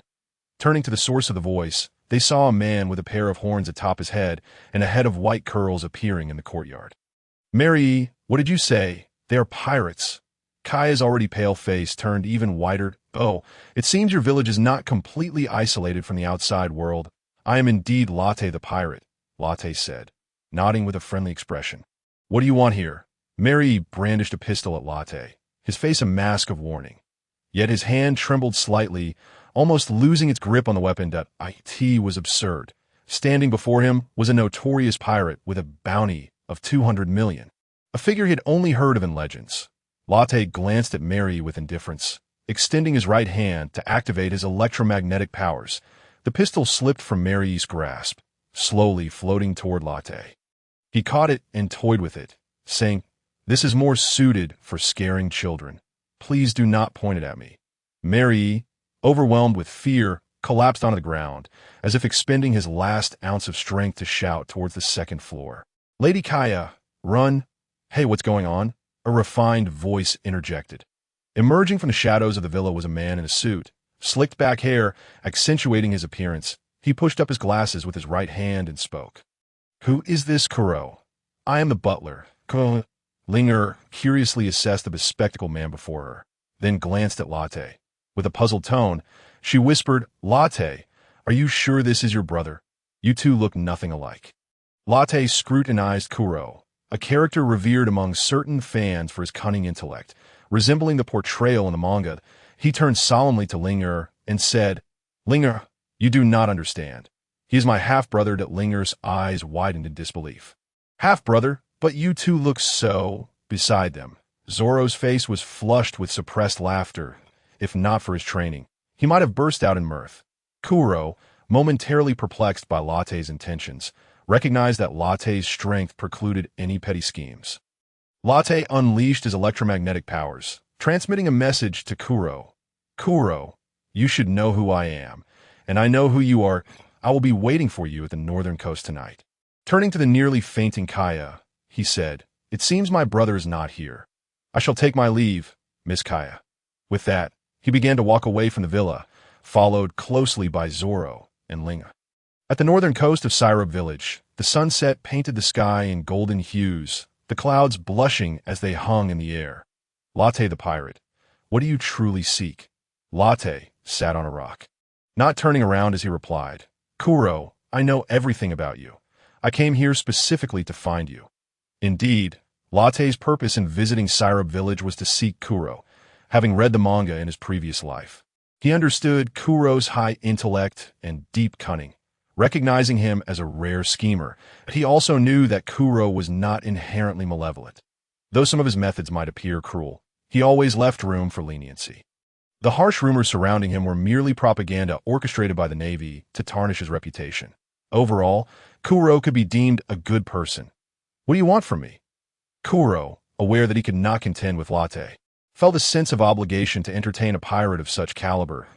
Turning to the source of the voice, they saw a man with a pair of horns atop his head and a head of white curls appearing in the courtyard. Mary, what did you say? They are pirates. Kaya's already pale face turned even whiter. Oh, it seems your village is not completely isolated from the outside world. I am indeed Latte the pirate, Latte said, nodding with a friendly expression. What do you want here? Mary brandished a pistol at Latte, his face a mask of warning. Yet his hand trembled slightly, almost losing its grip on the weapon. That it was absurd. Standing before him was a notorious pirate with a bounty of 200 million, a figure he had only heard of in legends. Latte glanced at Mary with indifference, extending his right hand to activate his electromagnetic powers. The pistol slipped from Mary's grasp, slowly floating toward Latte. He caught it and toyed with it, saying, This is more suited for scaring children. Please do not point it at me. Mary, overwhelmed with fear, collapsed onto the ground, as if expending his last ounce of strength to shout towards the second floor. Lady Kaya, run. Hey, what's going on? A refined voice interjected. Emerging from the shadows of the villa was a man in a suit, slicked back hair accentuating his appearance. He pushed up his glasses with his right hand and spoke. Who is this Kuro? I am the butler. Linger curiously assessed the bespectacled man before her, then glanced at Latte. With a puzzled tone, she whispered, Latte, are you sure this is your brother? You two look nothing alike. Latte scrutinized Kuro, a character revered among certain fans for his cunning intellect. Resembling the portrayal in the manga, he turned solemnly to Linger and said, Linger, you do not understand. He is my half-brother. That Linger's eyes widened in disbelief. Half-brother? But you two look so beside them. Zoro's face was flushed with suppressed laughter. If not for his training, he might have burst out in mirth. Kuro, momentarily perplexed by Latte's intentions, recognized that Latte's strength precluded any petty schemes. Latte unleashed his electromagnetic powers, transmitting a message to Kuro. Kuro, you should know who I am, and I know who you are. I will be waiting for you at the northern coast tonight. Turning to the nearly fainting Kaya, he said, It seems my brother is not here. I shall take my leave, Miss Kaya. With that, he began to walk away from the villa, followed closely by Zoro and Linga. At the northern coast of Syrup Village, the sunset painted the sky in golden hues, the clouds blushing as they hung in the air. Latte the pirate, what do you truly seek? Latte sat on a rock, not turning around as he replied, Kuro, I know everything about you. I came here specifically to find you. Indeed, Latte's purpose in visiting Syrup Village was to seek Kuro, having read the manga in his previous life. He understood Kuro's high intellect and deep cunning, recognizing him as a rare schemer. But he also knew that Kuro was not inherently malevolent. Though some of his methods might appear cruel, he always left room for leniency. The harsh rumors surrounding him were merely propaganda orchestrated by the Navy to tarnish his reputation. Overall, Kuro could be deemed a good person. What do you want from me? Kuro, aware that he could not contend with Latte, felt a sense of obligation to entertain a pirate of such caliber.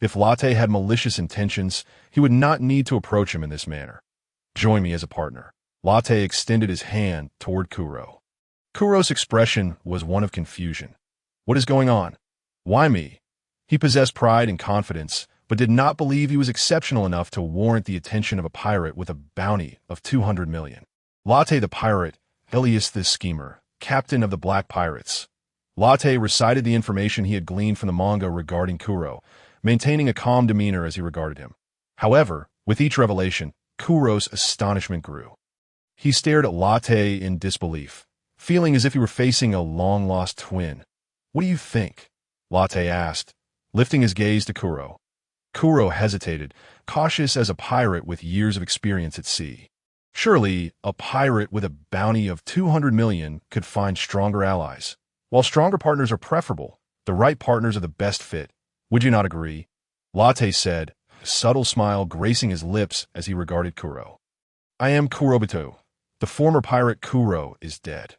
If Latte had malicious intentions, he would not need to approach him in this manner. Join me as a partner. Latte extended his hand toward Kuro. Kuro's expression was one of confusion. What is going on? Why me? He possessed pride and confidence, but did not believe he was exceptional enough to warrant the attention of a pirate with a bounty of 200 million. Latte the pirate, alias the schemer, captain of the Black Pirates. Latte recited the information he had gleaned from the manga regarding Kuro, maintaining a calm demeanor as he regarded him. However, with each revelation, Kuro's astonishment grew. He stared at Latte in disbelief, feeling as if he were facing a long-lost twin. What do you think? Latte asked, lifting his gaze to Kuro. Kuro hesitated, cautious as a pirate with years of experience at sea. Surely, a pirate with a bounty of 200 million could find stronger allies. While stronger partners are preferable, the right partners are the best fit. Would you not agree? Latte said, a subtle smile gracing his lips as he regarded Kuro. I am Kurobito. The former pirate Kuro is dead.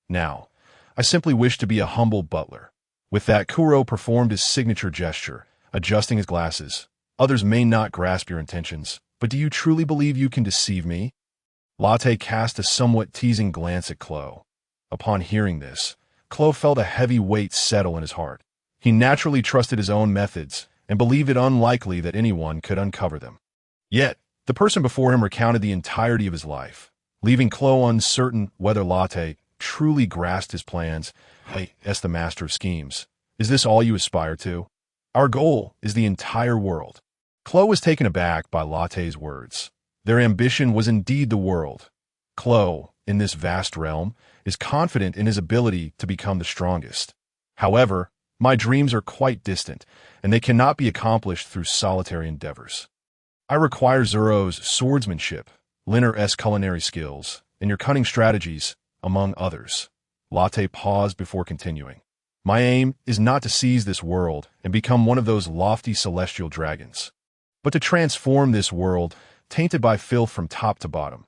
Now, I simply wish to be a humble butler. With that, Kuro performed his signature gesture, adjusting his glasses. Others may not grasp your intentions, but do you truly believe you can deceive me? Latte cast a somewhat teasing glance at Chloe. Upon hearing this, Chloe felt a heavy weight settle in his heart. He naturally trusted his own methods and believed it unlikely that anyone could uncover them. Yet, the person before him recounted the entirety of his life, leaving Chloe uncertain whether Latte truly grasped his plans. Hey, as the master of schemes, is this all you aspire to? Our goal is the entire world. Chloe was taken aback by Latte's words. Their ambition was indeed the world. Chloe, in this vast realm, is confident in his ability to become the strongest. However, my dreams are quite distant, and they cannot be accomplished through solitary endeavors. I require Zoro's swordsmanship, Linner's culinary skills, and your cunning strategies, among others. Latte paused before continuing. My aim is not to seize this world and become one of those lofty celestial dragons, but to transform this world, tainted by filth from top to bottom.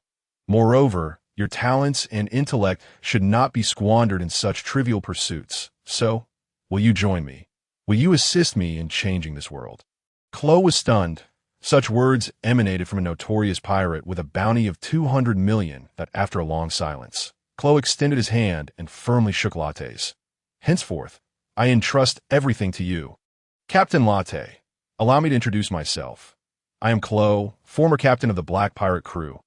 Moreover, your talents and intellect should not be squandered in such trivial pursuits. So, will you join me? Will you assist me in changing this world? Chloe was stunned. Such words emanated from a notorious pirate with a bounty of 200 million that after a long silence, Chloe extended his hand and firmly shook Latte's. Henceforth, I entrust everything to you. Captain Latte, allow me to introduce myself. I am Chloe, former captain of the Black Pirate crew.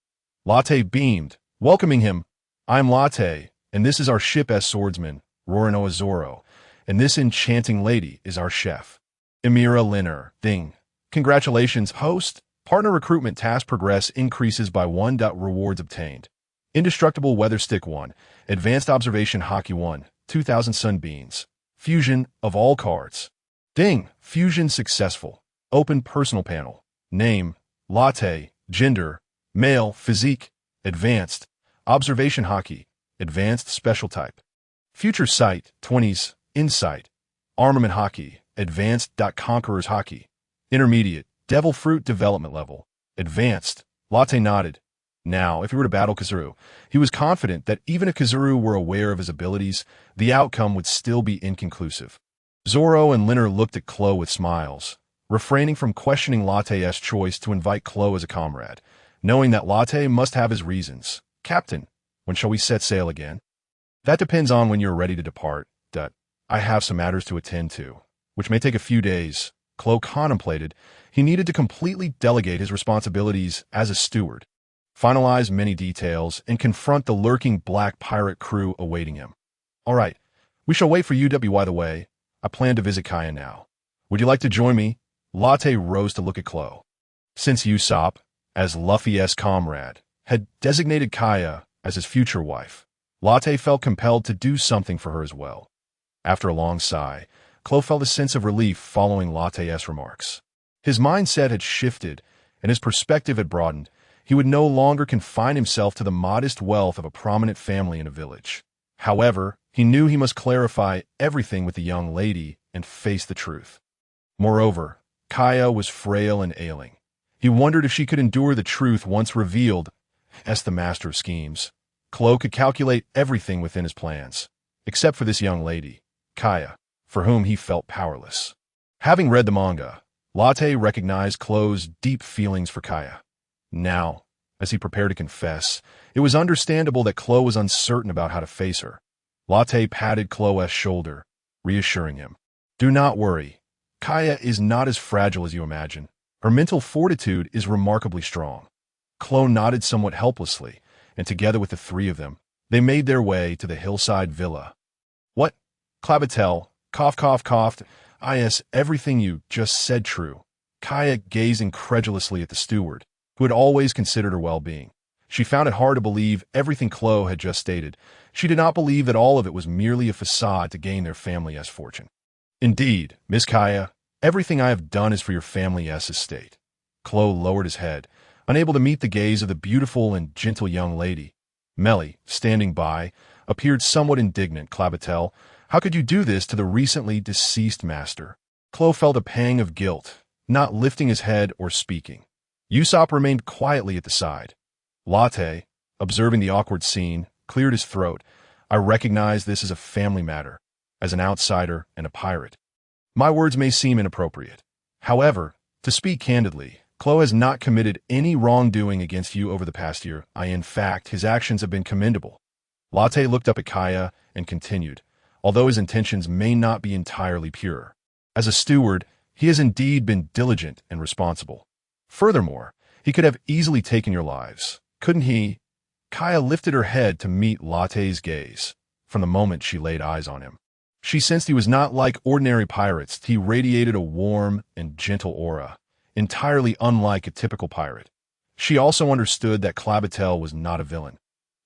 Latte beamed, welcoming him. I am Latte, and this is our ship as swordsman, Rorinoa Zoro, and this enchanting lady is our chef, Emira Linner. Ding. Congratulations, host. Partner recruitment task progress increases by 1. Rewards obtained. Indestructible Weather Stick 1. Advanced Observation Hockey 1. 2000 Sunbeams. Fusion of all cards. Ding. Fusion successful. Open personal panel. Name, Latte. Gender, male. Physique, advanced. Observation Hockey, advanced special type. Future sight, 20s. Insight. Armament Hockey, advanced. Conqueror's Hockey. Intermediate, Devil Fruit development level. Advanced. Latte nodded. Now, if he were to battle Kazuru, he was confident that even if Kazuru were aware of his abilities, the outcome would still be inconclusive. Zoro and Linner looked at Chloe with smiles, refraining from questioning Latte's choice to invite Chloe as a comrade, knowing that Latte must have his reasons. Captain, when shall we set sail again? That depends on when you're ready to depart. I have some matters to attend to, which may take a few days. Chloe contemplated. He needed to completely delegate his responsibilities as a steward, finalize many details, and confront the lurking Black Pirate crew awaiting him. All right, we shall wait for you. By the way, I plan to visit Kaya now. Would you like to join me? Latte rose to look at Chloe. Since Usopp, as Luffy's comrade, had designated Kaya as his future wife, Latte felt compelled to do something for her as well. After a long sigh, Chloe felt a sense of relief following Latte's remarks. His mindset had shifted, and his perspective had broadened. He would no longer confine himself to the modest wealth of a prominent family in a village. However, he knew he must clarify everything with the young lady and face the truth. Moreover, Kaya was frail and ailing. He wondered if she could endure the truth once revealed. As the master of schemes, Chloe could calculate everything within his plans, except for this young lady, Kaya, for whom he felt powerless. Having read the manga, Latte recognized Chloe's deep feelings for Kaya. Now, as he prepared to confess, it was understandable that Chloe was uncertain about how to face her. Latte patted Chloe's shoulder, reassuring him. Do not worry. Kaya is not as fragile as you imagine. Her mental fortitude is remarkably strong. Chloe nodded somewhat helplessly, and together with the three of them, they made their way to the hillside villa. What? Clabatel, coughed. Yes, everything you just said true. Kaya gazed incredulously at the steward, who had always considered her well-being. She found it hard to believe everything Chloe had just stated. She did not believe that all of it was merely a facade to gain their family's fortune. Indeed, Miss Kaya, everything I have done is for your family's estate. Chloe lowered his head, unable to meet the gaze of the beautiful and gentle young lady. Melly, standing by, appeared somewhat indignant. Clabatel, how could you do this to the recently deceased master? Chloe felt a pang of guilt, not lifting his head or speaking. Usopp remained quietly at the side. Latte, observing the awkward scene, cleared his throat. I recognize this as a family matter, as an outsider and a pirate. My words may seem inappropriate. However, to speak candidly, Klo has not committed any wrongdoing against you over the past year. In fact, his actions have been commendable. Latte looked up at Kaya and continued, although his intentions may not be entirely pure. As a steward, he has indeed been diligent and responsible. Furthermore, he could have easily taken your lives, couldn't he? Kaya lifted her head to meet Latte's gaze. From the moment she laid eyes on him, she sensed he was not like ordinary pirates. He radiated a warm and gentle aura, entirely unlike a typical pirate. She also understood that Clabatel was not a villain.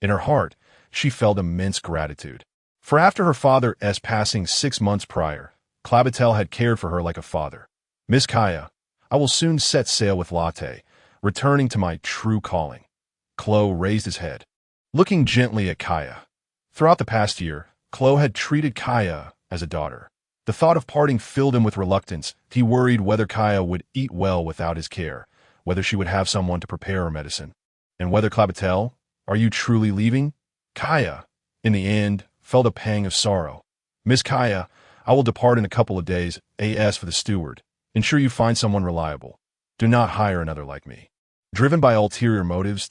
In her heart, she felt immense gratitude. For after her father's passing 6 months prior, Clabatel had cared for her like a father. Miss Kaya, I will soon set sail with Latte, returning to my true calling. Klo raised his head, looking gently at Kaya. Throughout the past year, Klo had treated Kaya as a daughter. The thought of parting filled him with reluctance. He worried whether Kaya would eat well without his care, whether she would have someone to prepare her medicine, and whether Clabatel, are you truly leaving? Kaya, in the end, felt a pang of sorrow. Miss Kaya, I will depart in a couple of days. As for the steward, ensure you find someone reliable. Do not hire another like me. Driven by ulterior motives,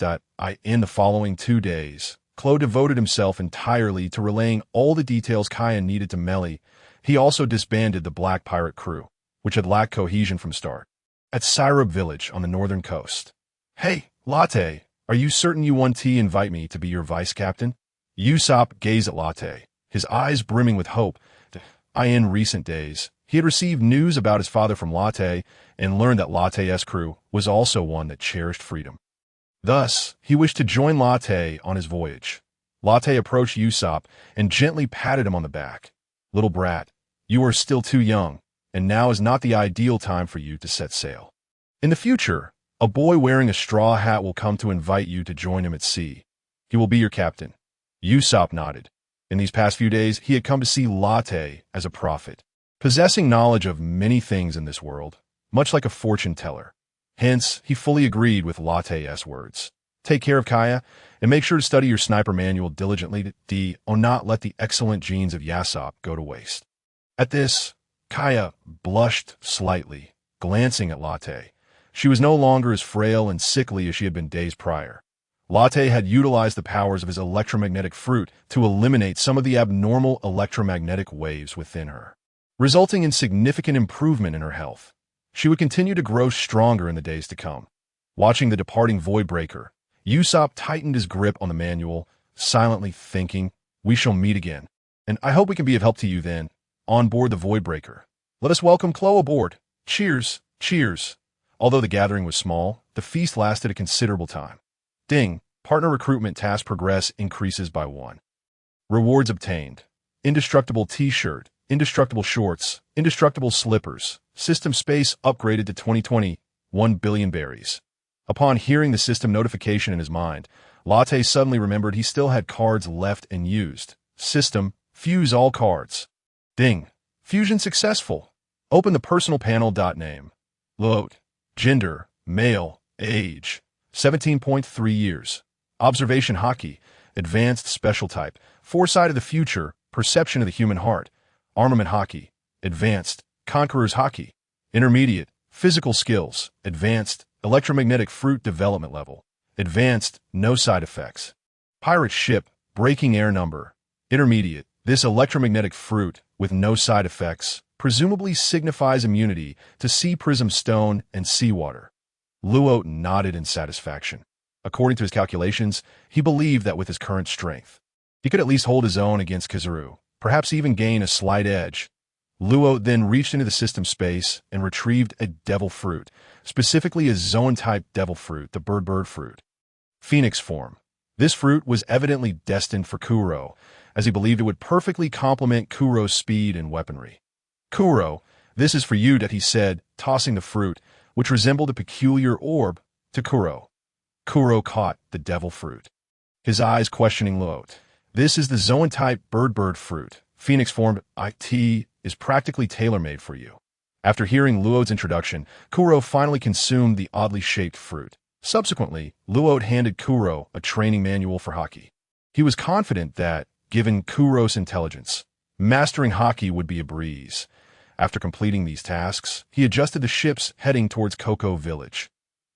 in the following 2 days, Klo devoted himself entirely to relaying all the details Kaya needed to Melly. He also disbanded the Black Pirate crew, which had lacked cohesion from start. At Syrup Village on the northern coast. Hey, Latte, are you certain you want to invite me to be your vice captain? Usopp gazed at Latte, his eyes brimming with hope. In recent days, he had received news about his father from Latte and learned that Latte's crew was also one that cherished freedom. Thus, he wished to join Latte on his voyage. Latte approached Usopp and gently patted him on the back. Little brat, you are still too young, and now is not the ideal time for you to set sail. In the future, a boy wearing a straw hat will come to invite you to join him at sea. He will be your captain. Usopp nodded. In these past few days, he had come to see Latte as a prophet, possessing knowledge of many things in this world, much like a fortune teller. Hence, he fully agreed with Latte's words. Take care of Kaya, and make sure to study your sniper manual diligently. Not let the excellent genes of Yasopp go to waste. At this, Kaya blushed slightly, glancing at Latte. She was no longer as frail and sickly as she had been days prior. Latte had utilized the powers of his electromagnetic fruit to eliminate some of the abnormal electromagnetic waves within her, resulting in significant improvement in her health. She would continue to grow stronger in the days to come. Watching the departing Voidbreaker, Usopp tightened his grip on the manual, silently thinking, we shall meet again, and I hope we can be of help to you then. On board the Voidbreaker, let us welcome Klo aboard. Cheers, cheers. Although the gathering was small, the feast lasted a considerable time. Ding, partner recruitment task progress increases by 1. Rewards obtained. Indestructible t-shirt, indestructible shorts, indestructible slippers. System space upgraded to 2020, 1 billion berries. Upon hearing the system notification in his mind, Latte suddenly remembered he still had cards left and used. System, fuse all cards. Ding, fusion successful. Open the personal panel. Name. Load. Gender, male, age, 17.3 years. Observation Haki, advanced special type, foresight of the future, perception of the human heart. Armament Haki, advanced, Conqueror's Haki. Intermediate, physical skills, advanced, electromagnetic fruit development level. Advanced, no side effects. Pirate ship, breaking air number. Intermediate, this electromagnetic fruit, with no side effects, presumably signifies immunity to sea prism stone and seawater. Luo nodded in satisfaction. According to his calculations, he believed that with his current strength, he could at least hold his own against Kizaru, perhaps even gain a slight edge. Luo then reached into the system space and retrieved a devil fruit, specifically a zone-type devil fruit, the bird fruit. Phoenix form. This fruit was evidently destined for Kuro, as he believed it would perfectly complement Kuro's speed and weaponry. Kuro, this is for you, he said, tossing the fruit, which resembled a peculiar orb, to Kuro. Kuro caught the devil fruit, his eyes questioning Luo. This is the zone-type bird fruit. Phoenix form IT is practically tailor-made for you. After hearing Luo's introduction, Kuro finally consumed the oddly shaped fruit. Subsequently, Luo handed Kuro a training manual for Haki. He was confident that, given Kuro's intelligence. Mastering Haki would be a breeze. After completing these tasks, he adjusted the ship's heading towards Koko Village.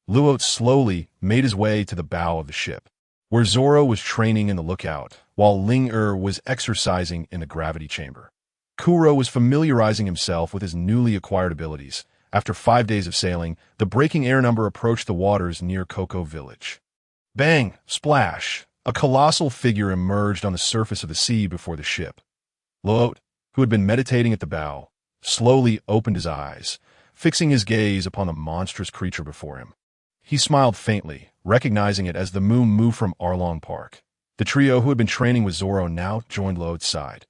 Luote slowly made his way to the bow of the ship, where Zoro was training in the lookout, while Ling-Er was exercising in the gravity chamber. Kuro was familiarizing himself with his newly acquired abilities. After 5 days of sailing, the breaking air number approached the waters near Koko Village. Bang! Splash! A colossal figure emerged on the surface of the sea before the ship. Luote, who had been meditating at the bow, slowly opened his eyes, fixing his gaze upon the monstrous creature before him. He smiled faintly, recognizing it as the Moo from Arlong Park. The trio who had been training with Zoro now joined Luote's side.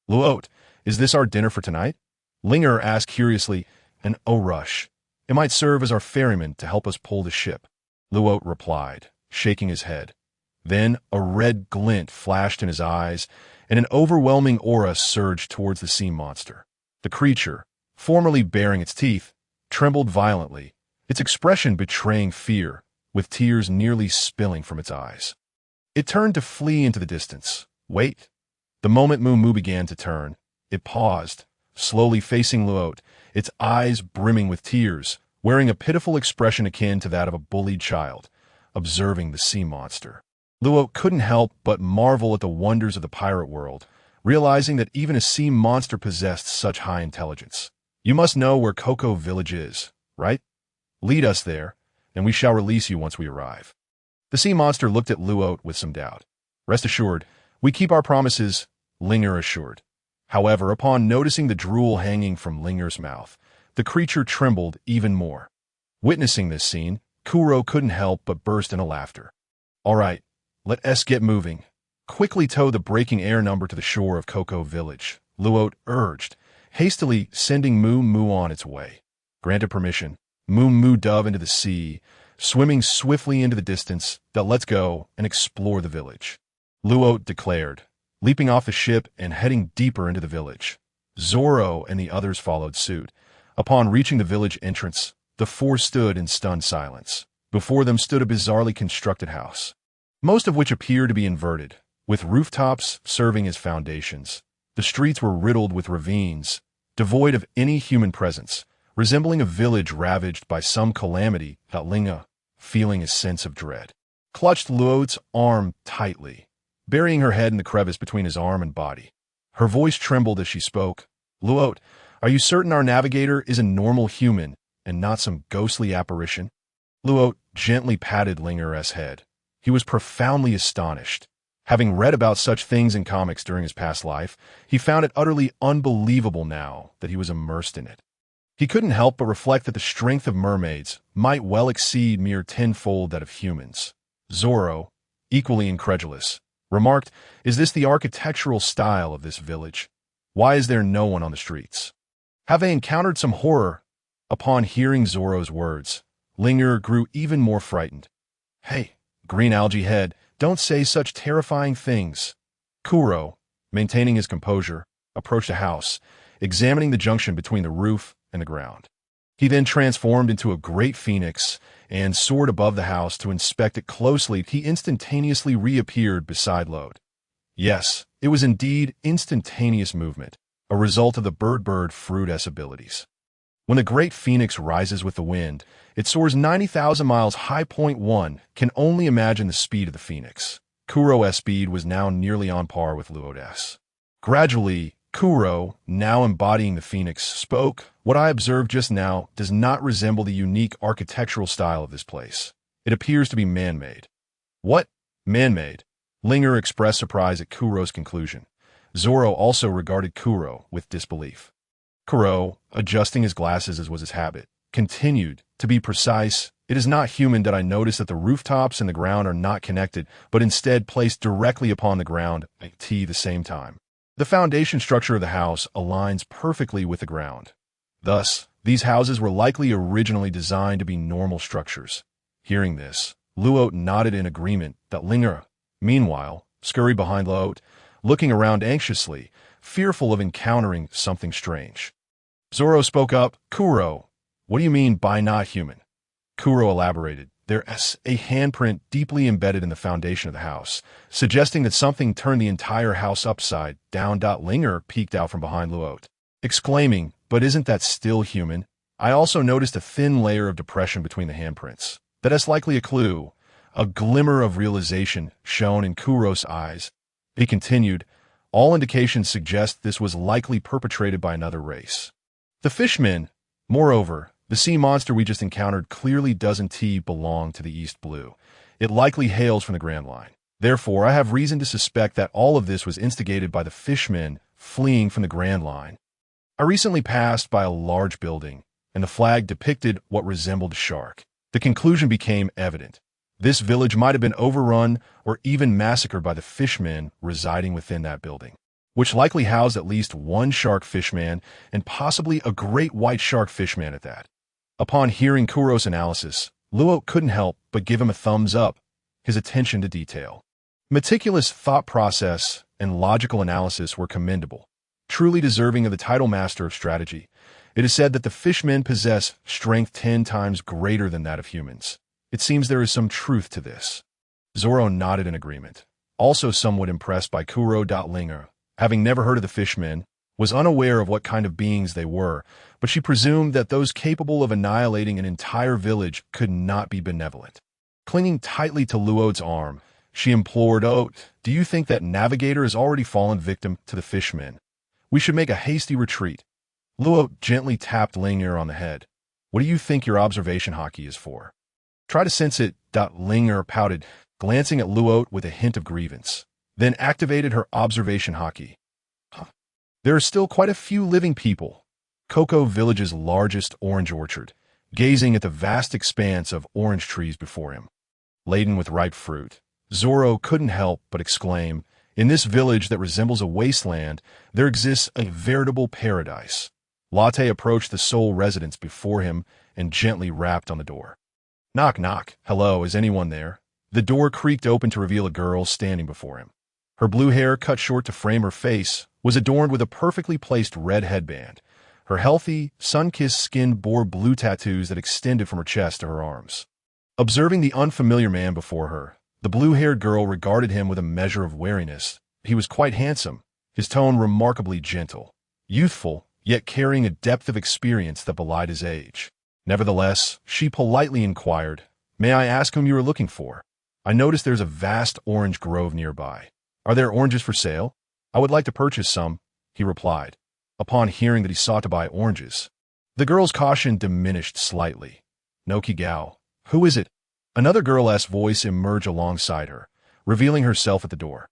"Luote, is this our dinner for tonight?" Ling-Er asked curiously, and "Oh rush. It might serve as our ferryman to help us pull the ship," Luote replied, shaking his head. Then a red glint flashed in his eyes, and an overwhelming aura surged towards the sea monster. The creature, formerly baring its teeth, trembled violently, its expression betraying fear, with tears nearly spilling from its eyes. It turned to flee into the distance. Wait. The moment Moo began to turn, it paused, slowly facing Luote, its eyes brimming with tears, wearing a pitiful expression akin to that of a bullied child, observing the sea monster. Luote couldn't help but marvel at the wonders of the pirate world, realizing that even a sea monster possessed such high intelligence. "You must know where Koko Village is, right? Lead us there, and we shall release you once we arrive." The sea monster looked at Luote with some doubt. "Rest assured, we keep our promises," Ling-Er assured. However, upon noticing the drool hanging from Ling-Er's mouth, the creature trembled even more. Witnessing this scene, Kuro couldn't help but burst into laughter. "All right, let us get moving. Quickly tow the breaking air number to the shore of Koko Village," Luote urged, hastily sending Moo on its way. Granted permission, Moo dove into the sea, swimming swiftly into the distance. "Let's go and explore the village," Luote declared, leaping off the ship and heading deeper into the village. Zoro and the others followed suit. Upon reaching the village entrance, the four stood in stunned silence. Before them stood a bizarrely constructed house, most of which appeared to be inverted, with rooftops serving as foundations. The streets were riddled with ravines, devoid of any human presence, resembling a village ravaged by some calamity. Ling-Er, feeling a sense of dread, clutched Luote's arm tightly, burying her head in the crevice between his arm and body. Her voice trembled as she spoke. "Luote, are you certain our navigator is a normal human and not some ghostly apparition?" Luote gently patted Ling-Er's head. He was profoundly astonished. Having read about such things in comics during his past life, he found it utterly unbelievable now that he was immersed in it. He couldn't help but reflect that the strength of mermaids might well exceed mere tenfold that of humans. Zoro, equally incredulous, remarked, "Is this the architectural style of this village? Why is there no one on the streets?" Have they encountered some horror? Upon hearing Zoro's words, Ling-Er grew even more frightened. "Hey, green algae head, don't say such terrifying things." Kuro, maintaining his composure, approached the house, examining the junction between the roof and the ground. He then transformed into a great phoenix and soared above the house to inspect it closely. He instantaneously reappeared beside Luote. Yes, it was indeed instantaneous movement, a result of the bird fruit-s abilities. When the great phoenix rises with the wind, it soars 90,000 miles high. Point 1 can only imagine the speed of the phoenix. Kuro's speed was now nearly on par with Luote's. Gradually, Kuro, now embodying the phoenix, spoke. "What I observed just now does not resemble the unique architectural style of this place. It appears to be man-made." "What? Man-made?" Ling-Er expressed surprise at Kuro's conclusion. Zoro also regarded Kuro with disbelief. Kuro, adjusting his glasses as was his habit, continued, "To be precise, it is not human that I notice that the rooftops and the ground are not connected, but instead placed directly upon the ground at the same time. The foundation structure of the house aligns perfectly with the ground. Thus, these houses were likely originally designed to be normal structures." Hearing this, Luote nodded in agreement. Ling-Er, meanwhile, scurried behind Luote, looking around anxiously, fearful of encountering something strange. Zoro spoke up. "Kuro, what do you mean by not human?" Kuro elaborated. There's a handprint deeply embedded in the foundation of the house, suggesting that something turned the entire house upside down. Linger peeked out from behind Luot, exclaiming, "But isn't that still human?" I also noticed a thin layer of depression between the handprints. That's likely a clue. A glimmer of realization shone in Kuro's eyes. He continued, "All indications suggest this was likely perpetrated by another race. The fishmen. Moreover, the sea monster we just encountered clearly doesn't belong to the East Blue. It likely hails from the Grand Line. Therefore, I have reason to suspect that all of this was instigated by the fishmen fleeing from the Grand Line. I recently passed by a large building, and the flag depicted what resembled a shark. The conclusion became evident. This village might have been overrun or even massacred by the fishmen residing within that building, which likely housed at least one shark fishman and possibly a great white shark fishman at that." Upon hearing Kuro's analysis, Luo couldn't help but give him a thumbs up, his attention to detail. Meticulous thought process and logical analysis were commendable, truly deserving of the title Master of Strategy. It is said that the fishmen possess strength 10 times greater than that of humans. It seems there is some truth to this. Zoro nodded in agreement, also somewhat impressed by Kuro. Linger, having never heard of the fishmen, was unaware of what kind of beings they were, but she presumed that those capable of annihilating an entire village could not be benevolent. Clinging tightly to Luo's arm, she implored, "Oh, do you think that Navigator has already fallen victim to the fishmen? We should make a hasty retreat." Luo gently tapped Linger on the head. "What do you think your observation hockey is for? Try to sense it." Linger pouted, glancing at Luo with a hint of grievance, then activated her observation hockey. There are still quite a few living people. Cocoa Village's largest orange orchard, gazing at the vast expanse of orange trees before him, laden with ripe fruit. Zoro couldn't help but exclaim, "In this village that resembles a wasteland, there exists a veritable paradise." Latte approached the sole residence before him and gently rapped on the door. "Knock, knock. Hello, is anyone there?" The door creaked open to reveal a girl standing before him. Her blue hair, cut short to frame her face, was adorned with a perfectly placed red headband. Her healthy, sun-kissed skin bore blue tattoos that extended from her chest to her arms. Observing the unfamiliar man before her, the blue-haired girl regarded him with a measure of wariness. He was quite handsome, his tone remarkably gentle, youthful, yet carrying a depth of experience that belied his age. Nevertheless, she politely inquired, "May I ask whom you are looking for? I notice there's a vast orange grove nearby. Are there oranges for sale? I would like to purchase some," he replied, upon hearing that he sought to buy oranges. The girl's caution diminished slightly. "Noki Gao, who is it?" Another girl-esque voice emerged alongside her, revealing herself at the door.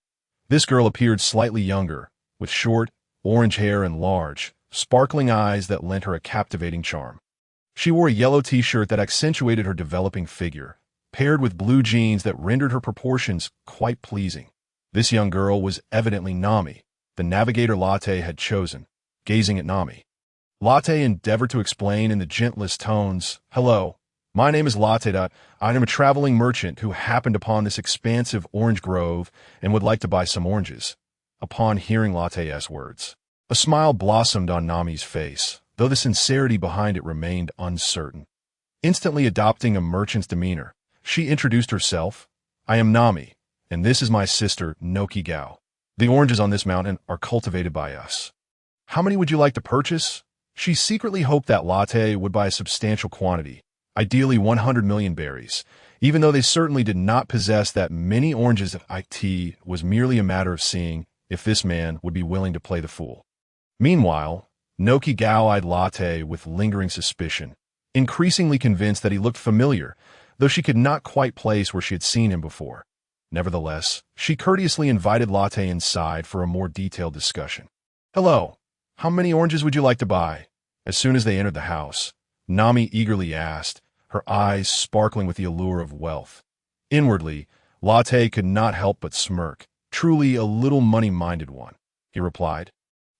This girl appeared slightly younger, with short, orange hair and large, sparkling eyes that lent her a captivating charm. She wore a yellow t-shirt that accentuated her developing figure, paired with blue jeans that rendered her proportions quite pleasing. This young girl was evidently Nami, the navigator Latte had chosen, gazing at Nami. Latte endeavored to explain in the gentlest tones, "Hello, my name is Latte. I am a traveling merchant who happened upon this expansive orange grove and would like to buy some oranges." Upon hearing Latte's words, a smile blossomed on Nami's face, though the sincerity behind it remained uncertain. Instantly adopting a merchant's demeanor, she introduced herself. "I am Nami, and this is my sister, Noki Gao. The oranges on this mountain are cultivated by us. How many would you like to purchase?" She secretly hoped that Latte would buy a substantial quantity, ideally 100 million berries. Even though they certainly did not possess that many oranges, it was merely a matter of seeing if this man would be willing to play the fool. Meanwhile, Noki Gao eyed Latte with lingering suspicion, increasingly convinced that he looked familiar, though she could not quite place where she had seen him before. Nevertheless, she courteously invited Latte inside for a more detailed discussion. "Hello, how many oranges would you like to buy?" As soon as they entered the house, Nami eagerly asked, her eyes sparkling with the allure of wealth. Inwardly, Latte could not help but smirk. "Truly a little money-minded one," he replied.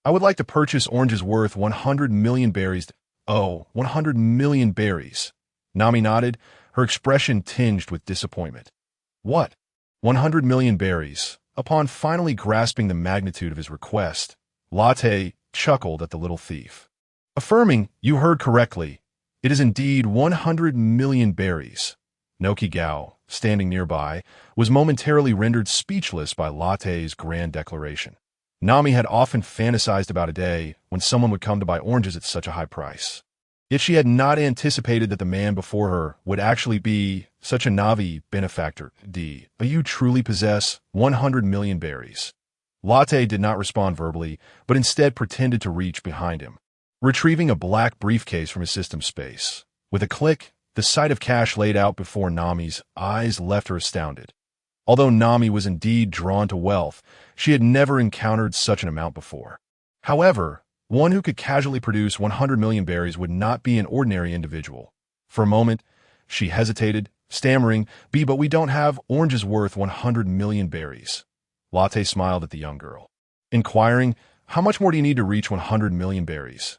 "I would like to purchase oranges worth 100 million berries." "Oh, 100 million berries." Nami nodded, her expression tinged with disappointment. "What? 100 million berries?" Upon finally grasping the magnitude of his request, Latte chuckled at the little thief, affirming, "You heard correctly. It is indeed 100 million berries." Nokigao, standing nearby, was momentarily rendered speechless by Latte's grand declaration. Nami had often fantasized about a day when someone would come to buy oranges at such a high price. Yet she had not anticipated that the man before her would actually be such a Navi benefactor. You truly possess 100 million berries. Latte did not respond verbally, but instead pretended to reach behind him, retrieving a black briefcase from his system space. With a click, the sight of cash laid out before Nami's eyes left her astounded. Although Nami was indeed drawn to wealth, she had never encountered such an amount before. However, one who could casually produce 100 million berries would not be an ordinary individual. For a moment, she hesitated, stammering, but we don't have oranges worth 100 million berries. Latte smiled at the young girl, inquiring, how much more do you need to reach 100 million berries?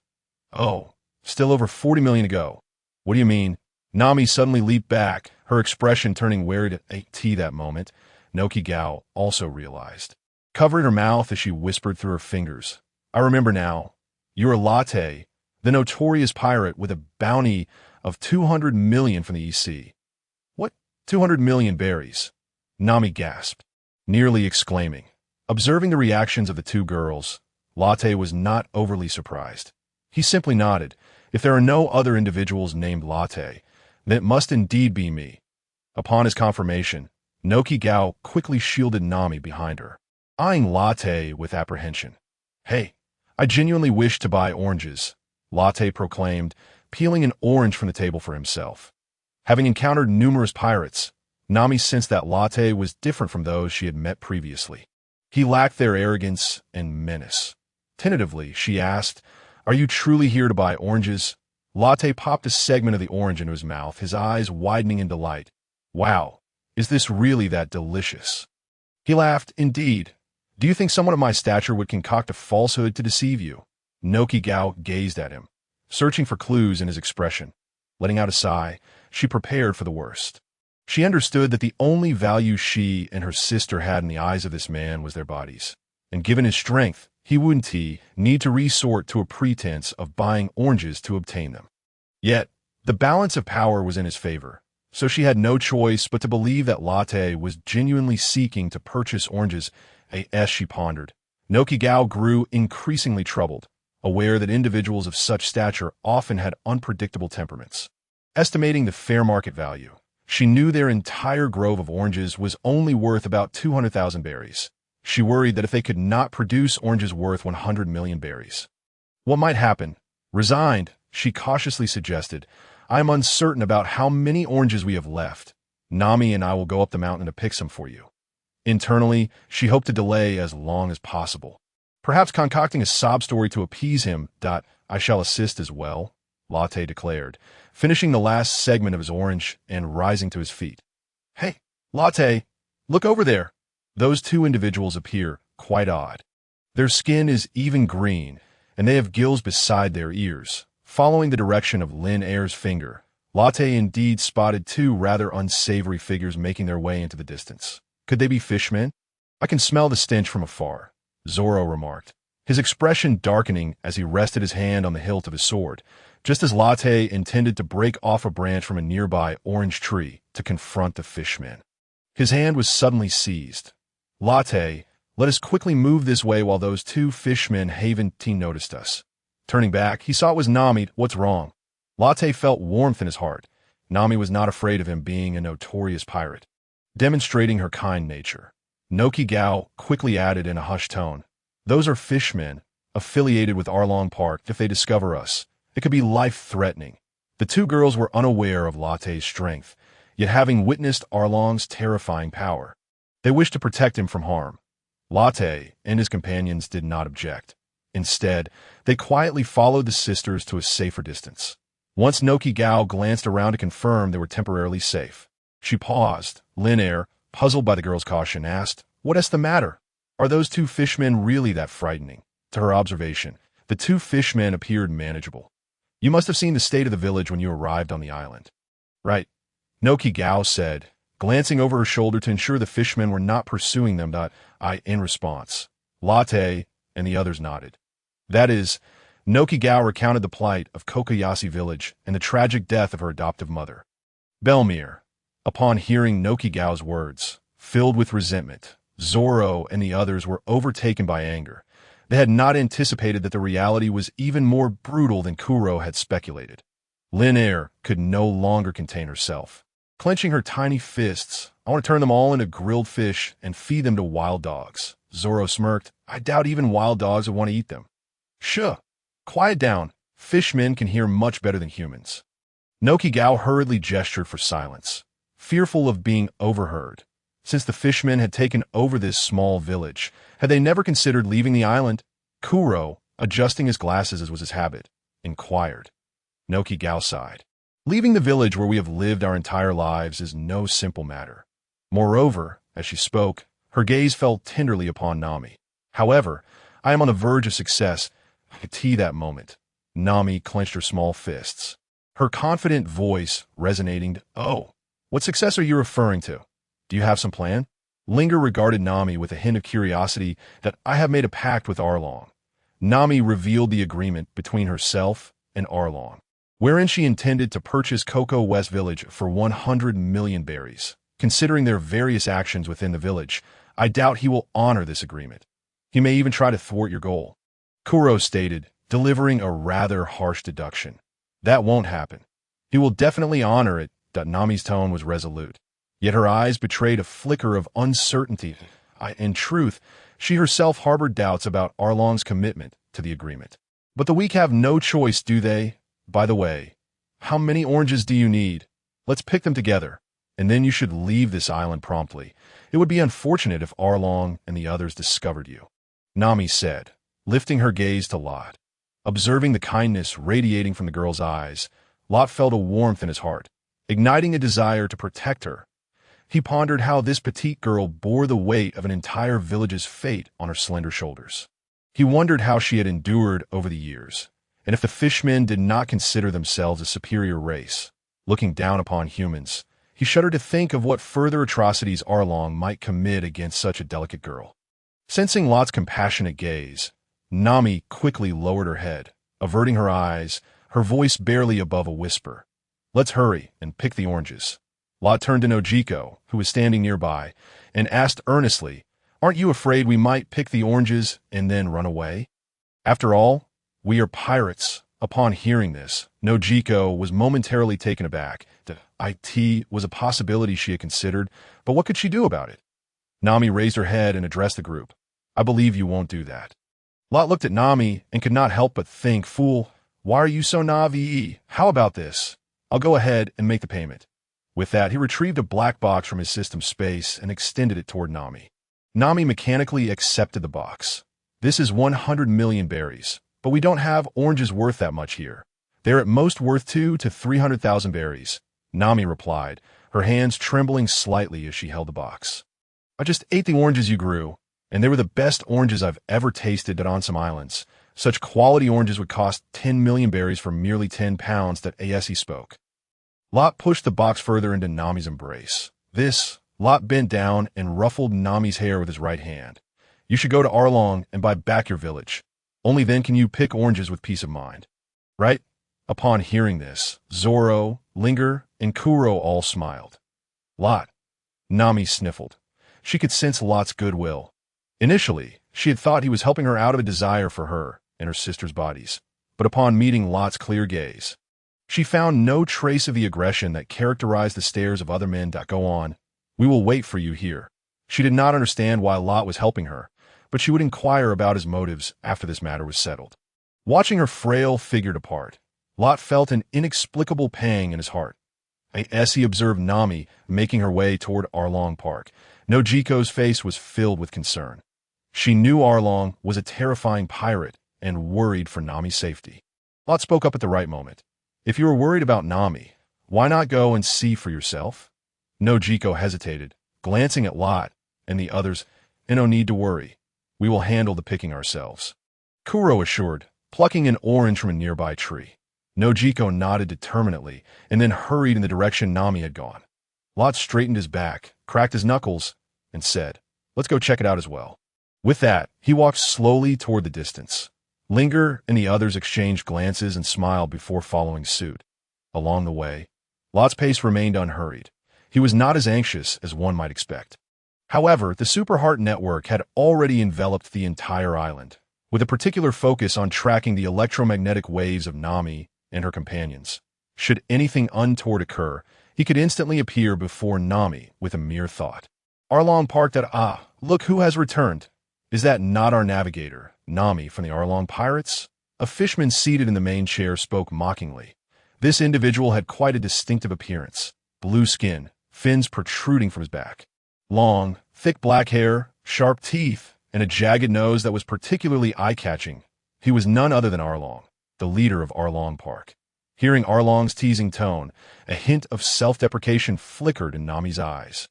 Oh, still over 40 million to go. What do you mean? Nami suddenly leaped back, her expression turning weird that moment. Nokigao also realized, covering her mouth as she whispered through her fingers, I remember now. You're Latte, the notorious pirate with a bounty of 200 million from the EC. What? 200 million berries? Nami gasped, nearly exclaiming. Observing the reactions of the two girls, Latte was not overly surprised. He simply nodded. If there are no other individuals named Latte, then it must indeed be me. Upon his confirmation, Nokigao quickly shielded Nami behind her, eyeing Latte with apprehension. Hey, I genuinely wish to buy oranges, Latte proclaimed, peeling an orange from the table for himself. Having encountered numerous pirates, Nami sensed that Latte was different from those she had met previously. He lacked their arrogance and menace. Tentatively, she asked, Are you truly here to buy oranges? Latte popped a segment of the orange into his mouth, his eyes widening in delight. Wow, is this really that delicious? He laughed, Indeed. Do you think someone of my stature would concoct a falsehood to deceive you? Nokigao gazed at him, searching for clues in his expression. Letting out a sigh, she prepared for the worst. She understood that the only value she and her sister had in the eyes of this man was their bodies. And given his strength, he wouldn't need to resort to a pretense of buying oranges to obtain them. Yet, the balance of power was in his favor, so she had no choice but to believe that Latte was genuinely seeking to purchase oranges. As she pondered, Nokigao grew increasingly troubled, aware that individuals of such stature often had unpredictable temperaments. Estimating the fair market value, she knew their entire grove of oranges was only worth about 200,000 berries. She worried that if they could not produce oranges worth 100 million berries, what might happen? Resigned, she cautiously suggested, I am uncertain about how many oranges we have left. Nami and I will go up the mountain to pick some for you. Internally, she hoped to delay as long as possible, perhaps concocting a sob story to appease him. I shall assist as well, Latte declared, finishing the last segment of his orange and rising to his feet. Hey, Latte, look over there. Those two individuals appear quite odd. Their skin is even green, and they have gills beside their ears. Following the direction of Lin Air's finger, Latte indeed spotted two rather unsavory figures making their way into the distance. Could they be fishmen? I can smell the stench from afar, Zoro remarked, his expression darkening as he rested his hand on the hilt of his sword, just as Latte intended to break off a branch from a nearby orange tree to confront the fishmen. His hand was suddenly seized. Latte, let us quickly move this way while those two fishmen haven't noticed us. Turning back, he saw it was Nami. What's wrong? Latte felt warmth in his heart. Nami was not afraid of him being a notorious pirate, demonstrating her kind nature. Nokigao quickly added in a hushed tone, Those are fishmen, affiliated with Arlong Park. If they discover us, it could be life-threatening. The two girls were unaware of Latte's strength, yet having witnessed Arlong's terrifying power, they wished to protect him from harm. Latte and his companions did not object. Instead, they quietly followed the sisters to a safer distance. Once Nokigao glanced around to confirm they were temporarily safe, she paused. Lin Air, puzzled by the girl's caution, asked, What's the matter? Are those two fishmen really that frightening? To her observation, the two fishmen appeared manageable. You must have seen the state of the village when you arrived on the island. Right, Nokigao said, glancing over her shoulder to ensure the fishmen were not pursuing them. In response, Latte and the others nodded. That is, Nokigao recounted the plight of Kokoyashi village and the tragic death of her adoptive mother. Belmere, Upon hearing Nokigao's words, filled with resentment, Zoro and the others were overtaken by anger. They had not anticipated that the reality was even more brutal than Kuro had speculated. Lin Air could no longer contain herself. Clenching her tiny fists, "I want to turn them all into grilled fish and feed them to wild dogs." Zoro smirked. "I doubt even wild dogs would want to eat them." "Shuh! Quiet down. Fishmen can hear much better than humans." Nokigao hurriedly gestured for silence, fearful of being overheard. Since the fishmen had taken over this small village, had they never considered leaving the island? Kuro, adjusting his glasses as was his habit, inquired. Nokigao sighed. "Leaving the village where we have lived our entire lives is no simple matter." Moreover, as she spoke, her gaze fell tenderly upon Nami. "However, I am on the verge of success." I could see that moment. Nami clenched her small fists, her confident voice resonating. "Oh, what success are you referring to? Do you have some plan?" Linger regarded Nami with a hint of curiosity. "That I have made a pact with Arlong." Nami revealed the agreement between herself and Arlong, wherein she intended to purchase Cocoa West Village for 100 million berries. Considering their various actions within the village, I doubt he will honor this agreement. He may even try to thwart your goal," Kuro stated, delivering a rather harsh deduction. "That won't happen. He will definitely honor it." Nami's tone was resolute, yet her eyes betrayed a flicker of uncertainty. In truth, she herself harbored doubts about Arlong's commitment to the agreement. "But the weak have no choice, do they? By the way, how many oranges do you need? Let's pick them together, and then you should leave this island promptly. It would be unfortunate if Arlong and the others discovered you," Nami said, lifting her gaze to Lot. Observing the kindness radiating from the girl's eyes, Lot felt a warmth in his heart, igniting a desire to protect her. He pondered how this petite girl bore the weight of an entire village's fate on her slender shoulders. He wondered how she had endured over the years, and if the fishmen did not consider themselves a superior race, looking down upon humans. He shuddered to think of what further atrocities Arlong might commit against such a delicate girl. Sensing Lot's compassionate gaze, Nami quickly lowered her head, averting her eyes, her voice barely above a whisper. "Let's hurry and pick the oranges." Lot turned to Nojiko, who was standing nearby, and asked earnestly, "Aren't you afraid we might pick the oranges and then run away? After all, we are pirates." Upon hearing this, Nojiko was momentarily taken aback. It was a possibility she had considered, but what could she do about it? Nami raised her head and addressed the group. "I believe you won't do that." Lot looked at Nami and could not help but think, "Fool, why are you so naive? How about this? I'll go ahead and make the payment." With that, he retrieved a black box from his system space and extended it toward Nami. Nami mechanically accepted the box. "This is 100 million berries, but we don't have oranges worth that much here. They're at most worth 200 to 300,000 berries," Nami replied, her hands trembling slightly as she held the box. "I just ate the oranges you grew, and they were the best oranges I've ever tasted on some islands. Such quality oranges would cost 10 million berries for merely 10 pounds." That Aesi spoke. Lot pushed the box further into Nami's embrace. Lot bent down and ruffled Nami's hair with his right hand. "You should go to Arlong and buy back your village. Only then can you pick oranges with peace of mind. Right?" Upon hearing this, Zoro, Linger, and Kuro all smiled. "Lot," Nami sniffled. She could sense Lot's goodwill. Initially, she had thought he was helping her out of a desire for her and her sister's bodies, but upon meeting Lot's clear gaze, she found no trace of the aggression that characterized the stares of other men. "Go on. We will wait for you here." She did not understand why Lot was helping her, but she would inquire about his motives after this matter was settled. Watching her frail figure depart, Lot felt an inexplicable pang in his heart. As he observed Nami making her way toward Arlong Park, Nojiko's face was filled with concern. She knew Arlong was a terrifying pirate and worried for Nami's safety. Lot spoke up at the right moment. "If you are worried about Nami, why not go and see for yourself?" Nojiko hesitated, glancing at Lot and the others. "No need to worry. We will handle the picking ourselves," Kuro assured, plucking an orange from a nearby tree. Nojiko nodded determinedly and then hurried in the direction Nami had gone. Lot straightened his back, cracked his knuckles, and said, "Let's go check it out as well." With that, he walked slowly toward the distance. Linger and the others exchanged glances and smiled before following suit. Along the way, Lot's pace remained unhurried. he was not as anxious as one might expect. However, the Superheart network had already enveloped the entire island, with a particular focus on tracking the electromagnetic waves of Nami and her companions. Should anything untoward occur, he could instantly appear before Nami with a mere thought. Arlong parked at look who has returned. Is that not our navigator, Nami from the Arlong Pirates? A fishman seated in the main chair spoke mockingly. This individual had quite a distinctive appearance. Blue skin, fins protruding from his back. Long, thick black hair, sharp teeth, and a jagged nose that was particularly eye-catching. He was none other than Arlong, the leader of Arlong Park. Hearing Arlong's teasing tone, a hint of self-deprecation flickered in Nami's eyes.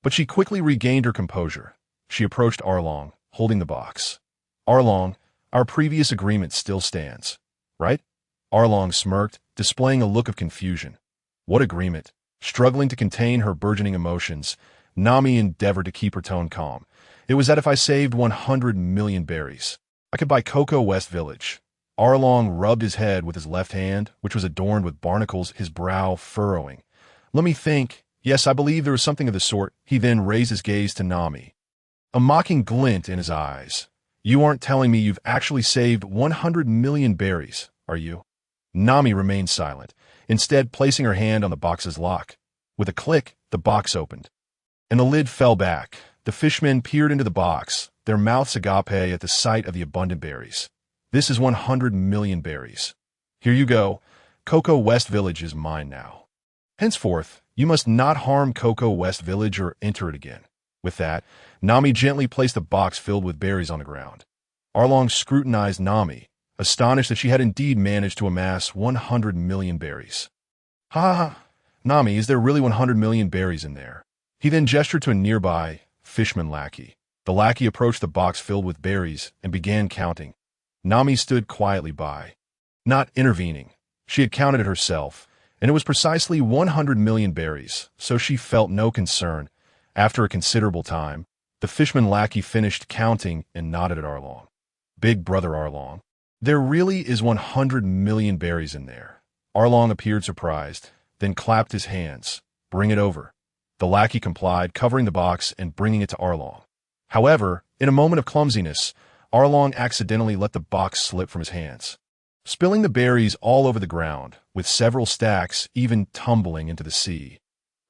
But she quickly regained her composure. She approached Arlong, holding the box. Arlong, our previous agreement still stands, right? Arlong smirked, displaying a look of confusion. What agreement? Struggling to contain her burgeoning emotions, Nami endeavored to keep her tone calm. It was that if I saved 100 million berries, I could buy Cocoa West Village. Arlong rubbed his head with his left hand, which was adorned with barnacles, his brow furrowing. Let me think. Yes, I believe there was something of the sort. He then raised his gaze to Nami, a mocking glint in his eyes. You aren't telling me you've actually saved 100 million berries, are you? Nami remained silent, instead placing her hand on the box's lock. With a click, the box opened, and the lid fell back. The fishmen peered into the box, their mouths agape at the sight of the abundant berries. This is 100 million berries. Here you go. Cocoa West Village is mine now. Henceforth, you must not harm Cocoa West Village or enter it again. With that, Nami gently placed a box filled with berries on the ground. Arlong scrutinized Nami, astonished that she had indeed managed to amass 100 million berries. Ha ha ha. Nami, is there really 100 million berries in there? He then gestured to a nearby fishman lackey. The lackey approached the box filled with berries and began counting. Nami stood quietly by, not intervening. She had counted it herself, and it was precisely 100 million berries, so she felt no concern. After a considerable time, the fishman lackey finished counting and nodded at Arlong. Big brother Arlong, there really is 100 million berries in there. Arlong appeared surprised, then clapped his hands. Bring it over. The lackey complied, covering the box and bringing it to Arlong. However, in a moment of clumsiness, Arlong accidentally let the box slip from his hands, spilling the berries all over the ground, with several stacks even tumbling into the sea.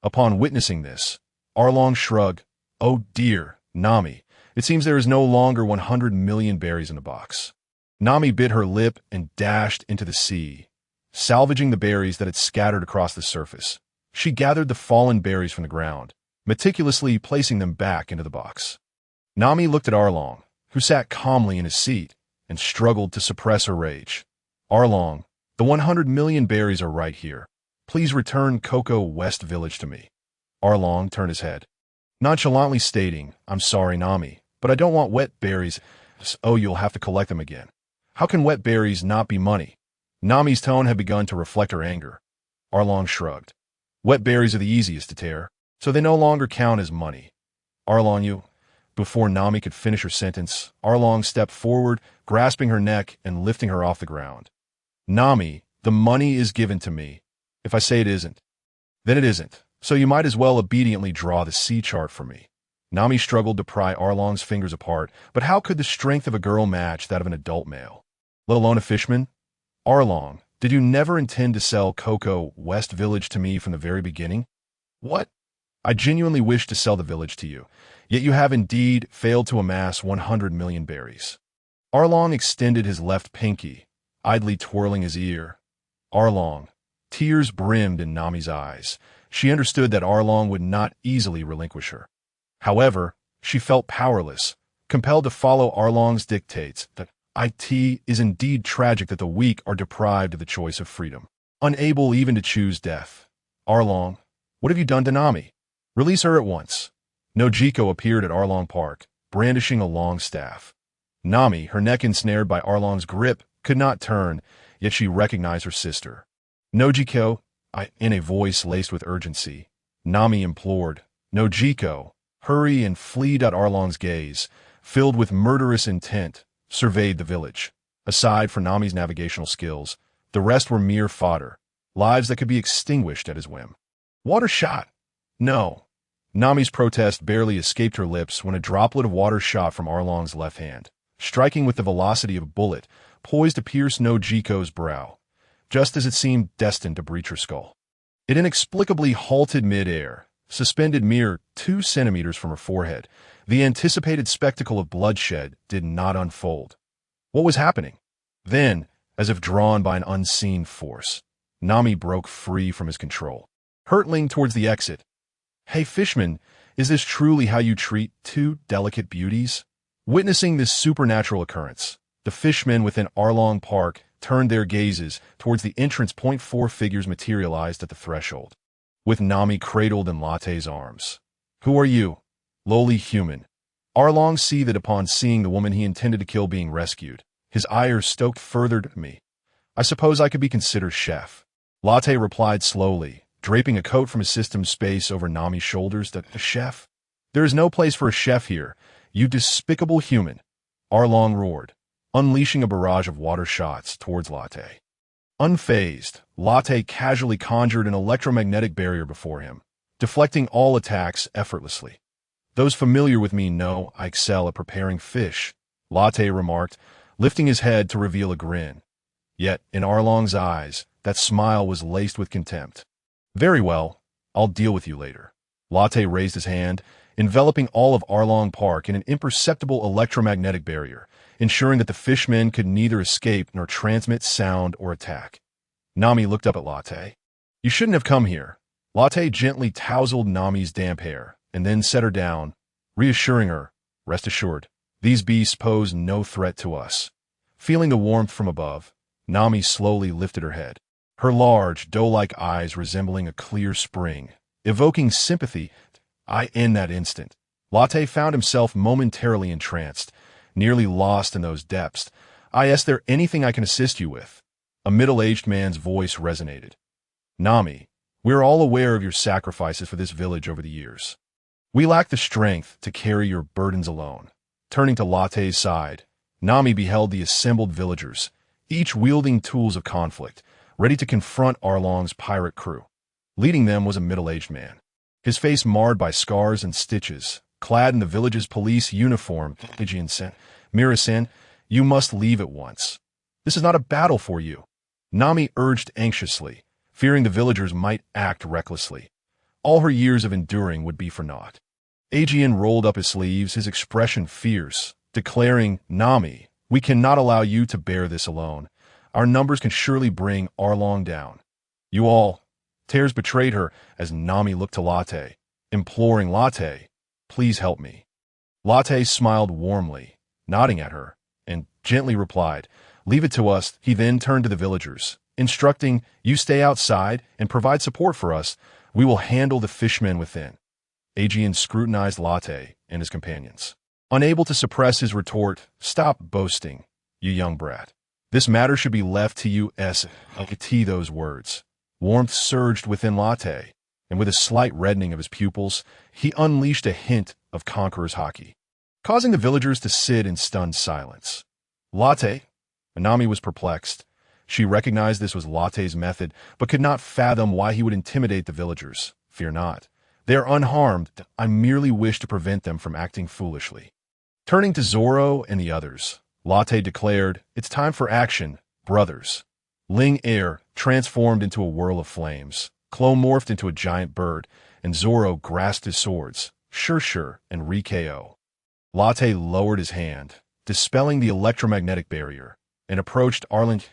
Upon witnessing this, Arlong shrugged. Oh dear, Nami, it seems there is no longer 100 million berries in the box. Nami bit her lip and dashed into the sea, salvaging the berries that had scattered across the surface. She gathered the fallen berries from the ground, meticulously placing them back into the box. Nami looked at Arlong, who sat calmly in his seat, and struggled to suppress her rage. Arlong, the 100 million berries are right here. Please return Cocoa West Village to me. Arlong turned his head, nonchalantly stating, I'm sorry, Nami, but I don't want wet berries. Oh, you'll have to collect them again. How can wet berries not be money? Nami's tone had begun to reflect her anger. Arlong shrugged. Wet berries are the easiest to tear, so they no longer count as money. Arlong, you... Before Nami could finish her sentence, Arlong stepped forward, grasping her neck and lifting her off the ground. Nami, the money is given to me. If I say it isn't, then it isn't, so you might as well obediently draw the sea chart for me. Nami struggled to pry Arlong's fingers apart, but how could the strength of a girl match that of an adult male, let alone a fishman? Arlong, did you never intend to sell Cocoa West Village to me from the very beginning? What? I genuinely wish to sell the village to you, yet you have indeed failed to amass 100 million berries. Arlong extended his left pinky, idly twirling his ear. Arlong. Tears brimmed in Nami's eyes. She understood that Arlong would not easily relinquish her. However, she felt powerless, compelled to follow Arlong's dictates. That it is indeed tragic that the weak are deprived of the choice of freedom, unable even to choose death. Arlong, what have you done to Nami? Release her at once. Nojiko appeared at Arlong Park, brandishing a long staff. Nami, her neck ensnared by Arlong's grip, could not turn, yet she recognized her sister. Nojiko, in a voice laced with urgency, Nami implored. Nojiko, hurry and flee. Arlong's gaze, filled with murderous intent, surveyed the village. Aside from Nami's navigational skills, the rest were mere fodder, lives that could be extinguished at his whim. Water shot. No. Nami's protest barely escaped her lips when a droplet of water shot from Arlong's left hand, striking with the velocity of a bullet, poised to pierce Nojiko's brow, just as it seemed destined to breach her skull. It inexplicably halted mid-air, suspended mere 2 centimeters from her forehead. The anticipated spectacle of bloodshed did not unfold. What was happening? Then, as if drawn by an unseen force, Nami broke free from his control, hurtling towards the exit. Hey, Fishman, is this truly how you treat 2 delicate beauties? Witnessing this supernatural occurrence, the fishmen within Arlong Park turned their gazes towards the entrance point. 4 figures materialized at the threshold, with Nami cradled in Latte's arms. Who are you? Lowly human. Arlong see that upon seeing the woman he intended to kill being rescued, his ire stoked further to me. I suppose I could be considered chef. Latte replied slowly, draping a coat from his system's space over Nami's shoulders. The chef? There is no place for a chef here, you despicable human. Arlong roared, unleashing a barrage of water shots towards Latte. Unfazed, Latte casually conjured an electromagnetic barrier before him, deflecting all attacks effortlessly. Those familiar with me know I excel at preparing fish, Latte remarked, lifting his head to reveal a grin. Yet, in Arlong's eyes, that smile was laced with contempt. Very well, I'll deal with you later. Latte raised his hand, enveloping all of Arlong Park in an imperceptible electromagnetic barrier, ensuring that the fishmen could neither escape nor transmit sound or attack. Nami looked up at Latte. You shouldn't have come here. Latte gently tousled Nami's damp hair, and then set her down, reassuring her, rest assured, these beasts pose no threat to us. Feeling the warmth from above, Nami slowly lifted her head, her large, doe-like eyes resembling a clear spring, evoking sympathy. In that instant, Latte found himself momentarily entranced, nearly lost in those depths. Is there anything I can assist you with? A middle-aged man's voice resonated. Nami, we are all aware of your sacrifices for this village over the years. We lack the strength to carry your burdens alone. Turning to Latte's side, Nami beheld the assembled villagers, each wielding tools of conflict, ready to confront Arlong's pirate crew. Leading them was a middle-aged man, his face marred by scars and stitches, clad in the village's police uniform. Mira-san, you must leave at once. This is not a battle for you. Nami urged anxiously, fearing the villagers might act recklessly. All her years of enduring would be for naught. Aegean rolled up his sleeves, his expression fierce, declaring, Nami, we cannot allow you to bear this alone. Our numbers can surely bring Arlong down. You all. Tears betrayed her as Nami looked to Latte, imploring Latte, please help me. Latte smiled warmly, nodding at her, and gently replied, leave it to us. He then turned to the villagers, instructing, you stay outside and provide support for us. We will handle the fishmen within. Aegean scrutinized Latte and his companions, unable to suppress his retort, stop boasting, you young brat. This matter should be left to you. Those words. Warmth surged within Latte, and with a slight reddening of his pupils, he unleashed a hint of conqueror's haki, causing the villagers to sit in stunned silence. Latte? Nami was perplexed. She recognized this was Latte's method, but could not fathom why he would intimidate the villagers. Fear not. They are unharmed. I merely wish to prevent them from acting foolishly. Turning to Zoro and the others, Latte declared, it's time for action, brothers. Ling Air transformed into a whirl of flames, Klo morphed into a giant bird, and Zoro grasped his swords, Sure, and Ri-KO. Latte lowered his hand, dispelling the electromagnetic barrier, and approached Arlong.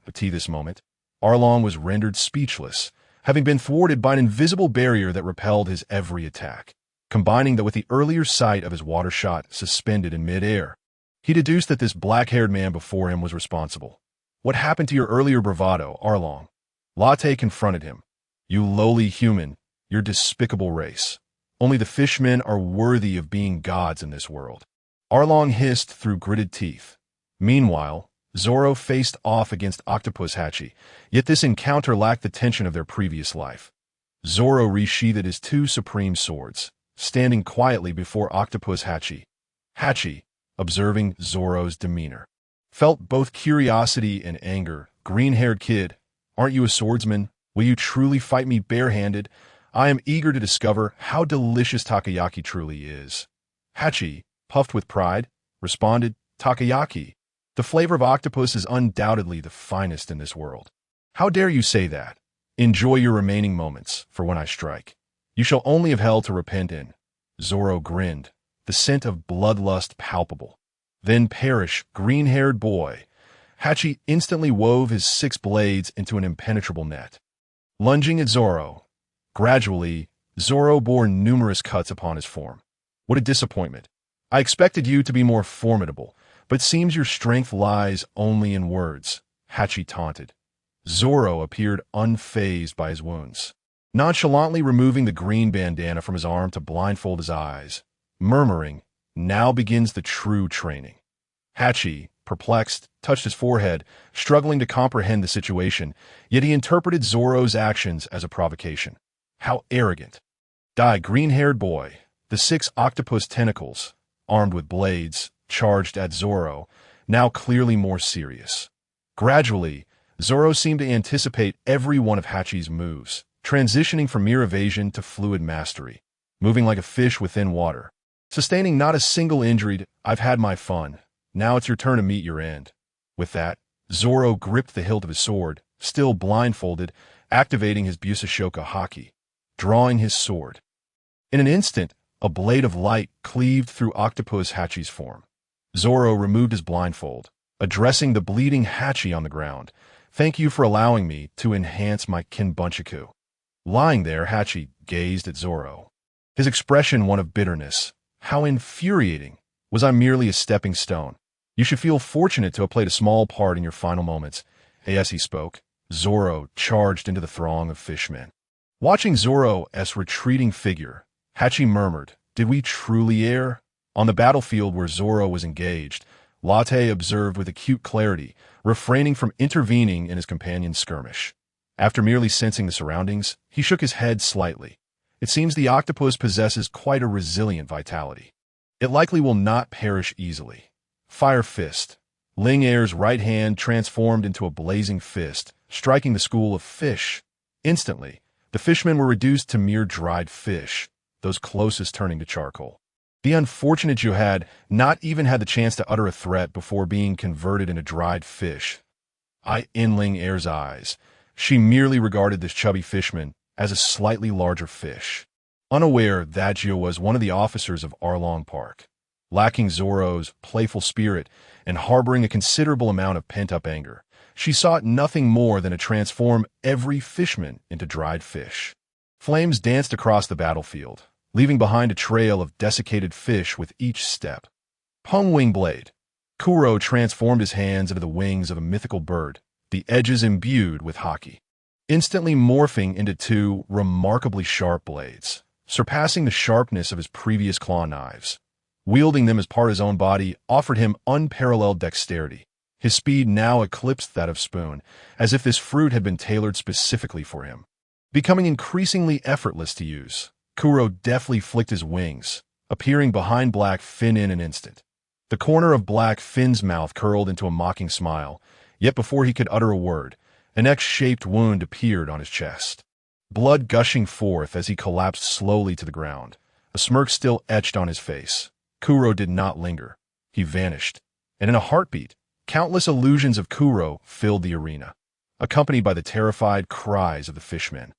But at this moment, Arlong was rendered speechless, having been thwarted by an invisible barrier that repelled his every attack. Combining that with the earlier sight of his water shot suspended in mid-air, he deduced that this black-haired man before him was responsible. What happened to your earlier bravado, Arlong? Latte confronted him. You lowly human, your despicable race. Only the fishmen are worthy of being gods in this world. Arlong hissed through gritted teeth. Meanwhile, Zoro faced off against Octopus Hachi, yet this encounter lacked the tension of their previous life. Zoro resheathed his 2 supreme swords, standing quietly before Octopus Hachi. Hachi, observing Zoro's demeanor, felt both curiosity and anger. Green-haired kid, aren't you a swordsman? Will you truly fight me barehanded? I am eager to discover how delicious takoyaki truly is. Hachi, puffed with pride, responded, Takoyaki. The flavor of octopus is undoubtedly the finest in this world. How dare you say that? Enjoy your remaining moments, for when I strike, you shall only have hell to repent in. Zoro grinned, the scent of bloodlust palpable. Then perish, green-haired boy. Hachi instantly wove his 6 blades into an impenetrable net. Lunging at Zoro. Gradually, Zoro bore numerous cuts upon his form. What a disappointment. I expected you to be more formidable, but seems your strength lies only in words, Hachi taunted. Zoro appeared unfazed by his wounds, nonchalantly removing the green bandana from his arm to blindfold his eyes, murmuring, now begins the true training. Hachi, perplexed, touched his forehead, struggling to comprehend the situation, yet he interpreted Zoro's actions as a provocation. How arrogant. Die, green-haired boy. The 6 octopus tentacles, armed with blades, charged at Zoro, now clearly more serious. Gradually, Zoro seemed to anticipate every one of Hachi's moves, transitioning from mere evasion to fluid mastery, moving like a fish within water. Sustaining not a single injury, I've had my fun. Now it's your turn to meet your end. With that, Zoro gripped the hilt of his sword, still blindfolded, activating his Busashoka Haki, drawing his sword. In an instant, a blade of light cleaved through Octopus Hachi's form. Zoro removed his blindfold, addressing the bleeding Hachi on the ground. Thank you for allowing me to enhance my Kinbunchaku. Lying there, Hachi gazed at Zoro, his expression one of bitterness. How infuriating. Was I merely a stepping stone? You should feel fortunate to have played a small part in your final moments. As he spoke, Zoro charged into the throng of fishmen. Watching Zoro's retreating figure, Hachi murmured, did we truly err? On the battlefield where Zoro was engaged, Latte observed with acute clarity, refraining from intervening in his companion's skirmish. After merely sensing the surroundings, he shook his head slightly. It seems the octopus possesses quite a resilient vitality. It likely will not perish easily. Fire Fist. Ling Air's right hand transformed into a blazing fist, striking the school of fish. Instantly, the fishmen were reduced to mere dried fish, those closest turning to charcoal. The unfortunate Johad not even had the chance to utter a threat before being converted into dried fish. In Ling Air's eyes, she merely regarded this chubby fishman as a slightly larger fish, unaware that Gio was one of the officers of Arlong Park. Lacking Zoro's playful spirit and harboring a considerable amount of pent-up anger, she sought nothing more than to transform every fishman into dried fish. Flames danced across the battlefield, leaving behind a trail of desiccated fish with each step. Pung Wing Blade. Kuro transformed his hands into the wings of a mythical bird, the edges imbued with haki, instantly morphing into 2 remarkably sharp blades, surpassing the sharpness of his previous claw knives. Wielding them as part of his own body offered him unparalleled dexterity. His speed now eclipsed that of Spoon, as if this fruit had been tailored specifically for him. Becoming increasingly effortless to use, Kuro deftly flicked his wings, appearing behind Black Fin in an instant. The corner of Black Fin's mouth curled into a mocking smile, yet before he could utter a word, an X-shaped wound appeared on his chest. Blood gushing forth as he collapsed slowly to the ground, a smirk still etched on his face. Kuro did not linger. He vanished, and in a heartbeat, countless illusions of Kuro filled the arena, accompanied by the terrified cries of the fishmen.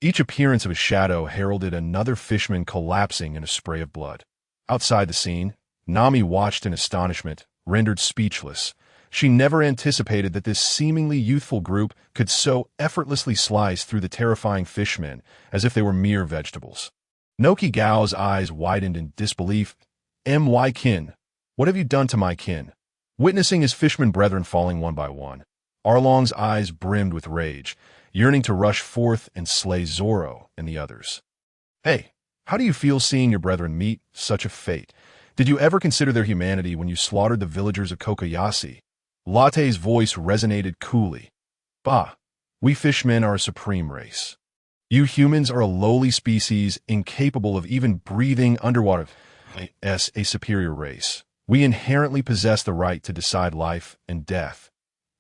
Each appearance of a shadow heralded another fishman collapsing in a spray of blood. Outside the scene, Nami watched in astonishment, rendered speechless. She never anticipated that this seemingly youthful group could so effortlessly slice through the terrifying fishmen as if they were mere vegetables. Noki Gao's eyes widened in disbelief. My kin, what have you done to my kin? Witnessing his fisherman brethren falling one by one, Arlong's eyes brimmed with rage, yearning to rush forth and slay Zoro and the others. Hey, how do you feel seeing your brethren meet such a fate? Did you ever consider their humanity when you slaughtered the villagers of Kokoyashi? Latte's voice resonated coolly. Bah, we fishmen are a supreme race. You humans are a lowly species incapable of even breathing underwater. As a superior race, we inherently possess the right to decide life and death.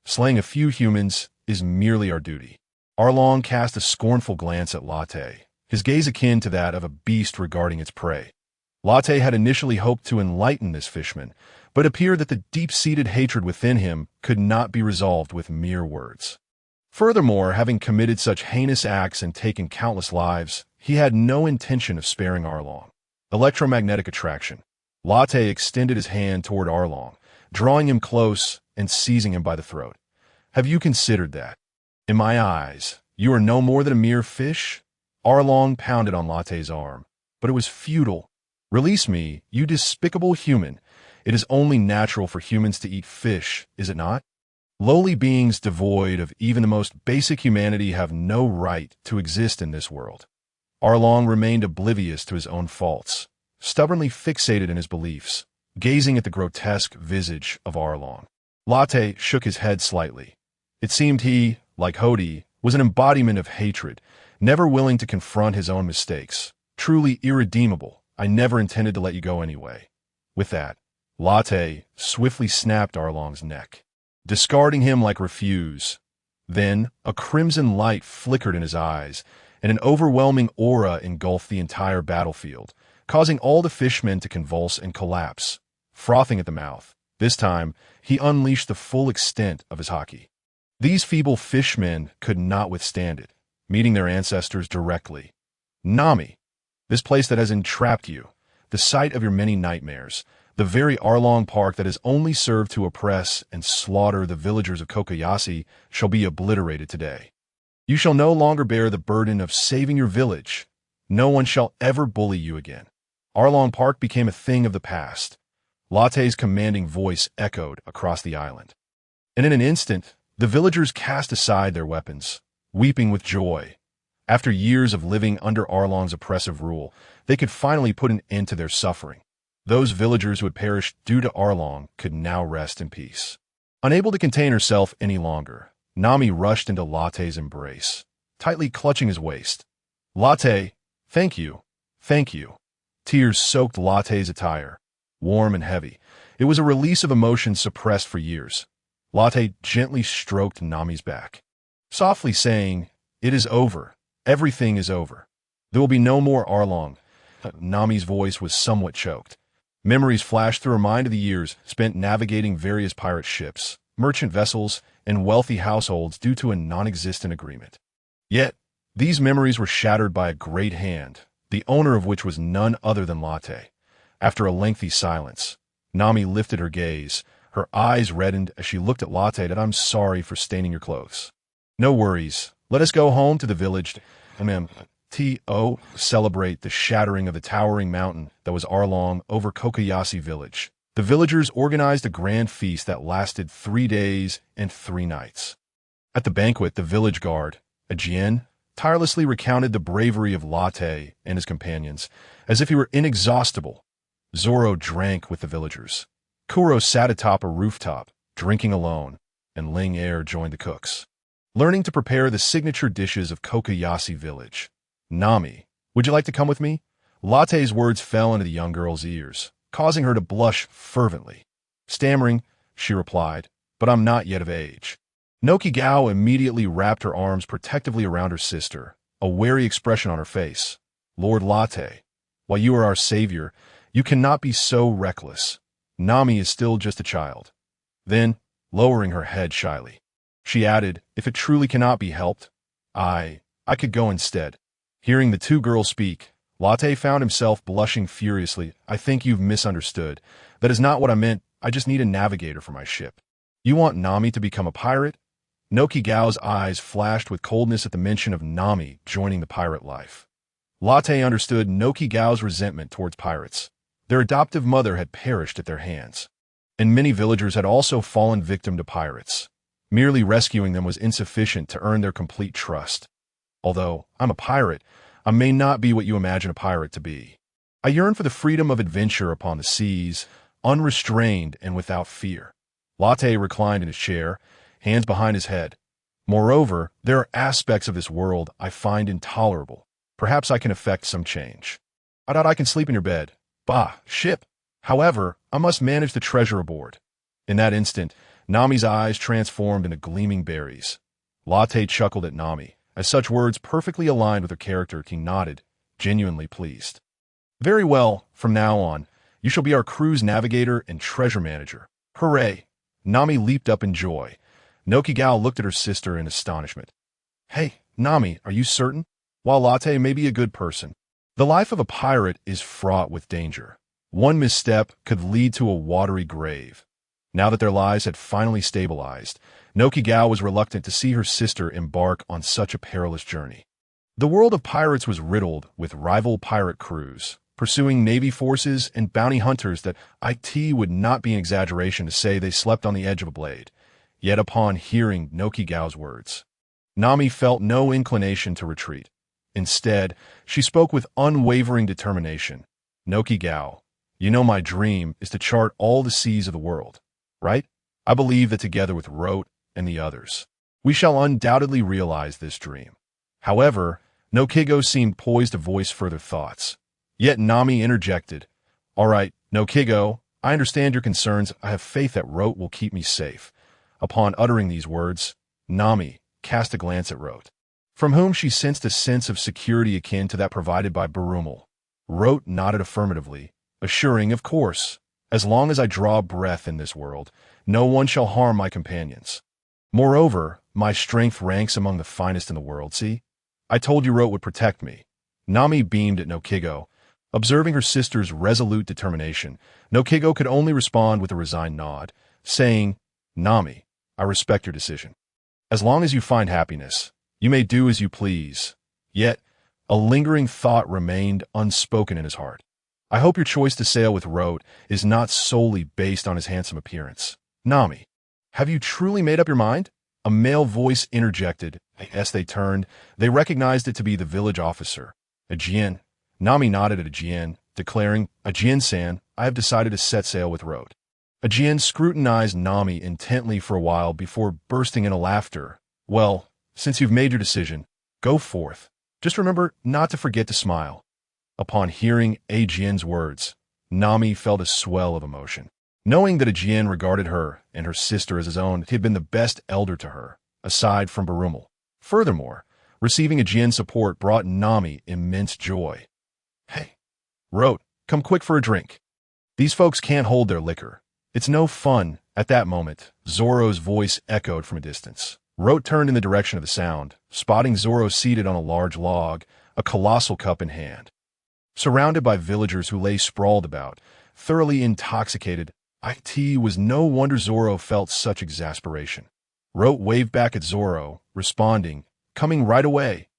Slaying a few humans is merely our duty. Arlong cast a scornful glance at Latte, his gaze akin to that of a beast regarding its prey. Latte had initially hoped to enlighten this fisherman, but it appeared that the deep-seated hatred within him could not be resolved with mere words. Furthermore, having committed such heinous acts and taken countless lives, he had no intention of sparing Arlong. Electromagnetic attraction. Latte extended his hand toward Arlong, drawing him close and seizing him by the throat. Have you considered that? In my eyes, you are no more than a mere fish? Arlong pounded on Latte's arm. But it was futile. Release me, you despicable human. It is only natural for humans to eat fish, is it not? Lowly beings devoid of even the most basic humanity have no right to exist in this world. Arlong remained oblivious to his own faults, stubbornly fixated in his beliefs, gazing at the grotesque visage of Arlong. Latte shook his head slightly. It seemed he, like Hody, was an embodiment of hatred, never willing to confront his own mistakes. Truly irredeemable. I never intended to let you go anyway. With that, Latte swiftly snapped Arlong's neck, discarding him like refuse. Then, a crimson light flickered in his eyes, and an overwhelming aura engulfed the entire battlefield, causing all the fishmen to convulse and collapse. Frothing at the mouth, this time, he unleashed the full extent of his haki. These feeble fishmen could not withstand it, meeting their ancestors directly. Nami, this place that has entrapped you, the site of your many nightmares, the very Arlong Park that has only served to oppress and slaughter the villagers of Kokoyashi, shall be obliterated today. You shall no longer bear the burden of saving your village. No one shall ever bully you again. Arlong Park became a thing of the past. Latte's commanding voice echoed across the island. And in an instant, the villagers cast aside their weapons, weeping with joy. After years of living under Arlong's oppressive rule, they could finally put an end to their suffering. Those villagers who had perished due to Arlong could now rest in peace. Unable to contain herself any longer, Nami rushed into Latte's embrace, tightly clutching his waist. Latte, thank you, thank you. Tears soaked Latte's attire, warm and heavy. It was a release of emotion suppressed for years. Latte gently stroked Nami's back, softly saying, "It is over. Everything is over. There will be no more Arlong." Nami's voice was somewhat choked. Memories flashed through her mind of the years spent navigating various pirate ships, merchant vessels, and wealthy households due to a non-existent agreement. Yet, these memories were shattered by a great hand, the owner of which was none other than Latte. After a lengthy silence, Nami lifted her gaze. Her eyes reddened as she looked at Latte. "That I'm sorry for staining your clothes. No worries. Let us go home to the village to celebrate the shattering of the towering mountain that was Arlong over Kokoyashi village." The villagers organized a grand feast that lasted 3 days and 3 nights. At the banquet, the village guard, Ajien, tirelessly recounted the bravery of Latte and his companions, as if he were inexhaustible. Zoro drank with the villagers. Kuro sat atop a rooftop, drinking alone, and Ling Er joined the cooks, learning to prepare the signature dishes of Kokoyashi village. "Nami, would you like to come with me?" Latte's words fell into the young girl's ears, causing her to blush fervently. Stammering, she replied, "But I'm not yet of age." Nokigao immediately wrapped her arms protectively around her sister, a wary expression on her face. "Lord Latte, while you are our savior, you cannot be so reckless. Nami is still just a child." Then, lowering her head shyly, she added, "If it truly cannot be helped, I could go instead." Hearing the two girls speak, Latte found himself blushing furiously. "I think you've misunderstood. That is not what I meant. I just need a navigator for my ship." "You want Nami to become a pirate?" Nokigao's eyes flashed with coldness at the mention of Nami joining the pirate life. Latte understood Nokigao's resentment towards pirates. Their adoptive mother had perished at their hands, and many villagers had also fallen victim to pirates. Merely rescuing them was insufficient to earn their complete trust. "Although I'm a pirate, I may not be what you imagine a pirate to be. I yearn for the freedom of adventure upon the seas, unrestrained and without fear." Latte reclined in his chair, hands behind his head. "Moreover, there are aspects of this world I find intolerable. Perhaps I can effect some change. I doubt I can sleep in your bed. Bah, ship. However, I must manage the treasure aboard." In that instant, Nami's eyes transformed into gleaming berries. Latte chuckled at Nami. As such words perfectly aligned with her character, he nodded, genuinely pleased. Very well, from now on, you shall be our crew's navigator and treasure manager. Hooray! Nami leaped up in joy. Nokigao looked at her sister in astonishment. Hey, Nami, are you certain? While Latte may be a good person, the life of a pirate is fraught with danger. One misstep could lead to a watery grave. Now that their lives had finally stabilized, Nokigao was reluctant to see her sister embark on such a perilous journey. The world of pirates was riddled with rival pirate crews, pursuing navy forces and bounty hunters that it would not be an exaggeration to say they slept on the edge of a blade. Yet upon hearing Nokigao's words, Nami felt no inclination to retreat. Instead, she spoke with unwavering determination. Nokigao, you know my dream is to chart all the seas of the world, right? I believe that together with Rote and the others, we shall undoubtedly realize this dream. However, Nokigo seemed poised to voice further thoughts. Yet Nami interjected, All right, Nokigo, I understand your concerns. I have faith that Rote will keep me safe. Upon uttering these words, Nami cast a glance at Rote, from whom she sensed a sense of security akin to that provided by Barumel. Rote nodded affirmatively, assuring, of course, as long as I draw breath in this world, no one shall harm my companions. Moreover, my strength ranks among the finest in the world, see? I told you Rote would protect me. Nami beamed at Nokigo. Observing her sister's resolute determination, Nokigo could only respond with a resigned nod, saying, Nami, I respect your decision. As long as you find happiness, you may do as you please. Yet, a lingering thought remained unspoken in his heart. I hope your choice to sail with Rote is not solely based on his handsome appearance. Nami, have you truly made up your mind? A male voice interjected. As they turned, they recognized it to be the village officer, Ajien. Nami nodded at Ajien, declaring, Ajien-san, I have decided to set sail with Rote. Ajien scrutinized Nami intently for a while before bursting into laughter. Well, since you've made your decision, go forth. Just remember not to forget to smile. Upon hearing Ajien's words, Nami felt a swell of emotion. Knowing that Ajien regarded her and her sister as his own, he had been the best elder to her, aside from Barumel. Furthermore, receiving Ajien's support brought Nami immense joy. Hey, Rote, come quick for a drink. These folks can't hold their liquor. It's no fun. At that moment, Zoro's voice echoed from a distance. Rote turned in the direction of the sound, spotting Zoro seated on a large log, a colossal cup in hand. Surrounded by villagers who lay sprawled about, thoroughly intoxicated, it was no wonder Zoro felt such exasperation. Rote waved back at Zoro, responding, coming right away.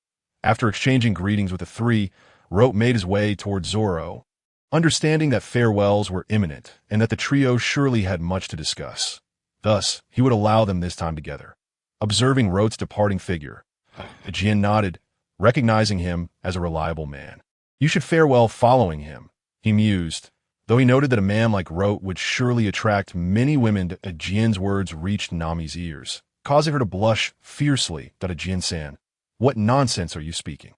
After exchanging greetings with the three, Rote made his way toward Zoro, understanding that farewells were imminent and that the trio surely had much to discuss. Thus, he would allow them this time together. Observing Rote's departing figure, Ajien nodded, recognizing him as a reliable man. You should fare well following him, he mused, though he noted that a man like Rote would surely attract many women. Ajien's words reached Nami's ears, causing her to blush fiercely. Ajien-san, what nonsense are you speaking?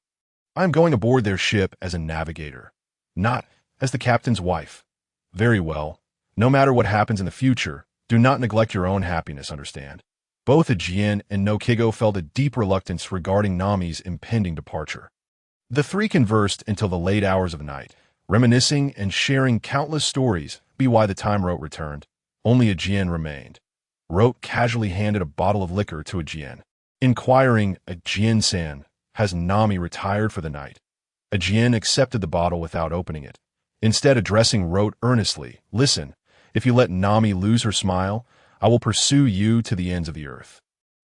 I am going aboard their ship as a navigator, not as the captain's wife. Very well. No matter what happens in the future, do not neglect your own happiness, understand? Both Ajien and Nokigo felt a deep reluctance regarding Nami's impending departure. The three conversed until the late hours of the night, reminiscing and sharing countless stories. By the time Rote returned, only Ajien remained. Rote casually handed a bottle of liquor to Ajien, inquiring, Ajien-san, has Nami retired for the night? Ajien accepted the bottle without opening it, instead addressing Rote earnestly. Listen, if you let Nami lose her smile, I will pursue you to the ends of the earth.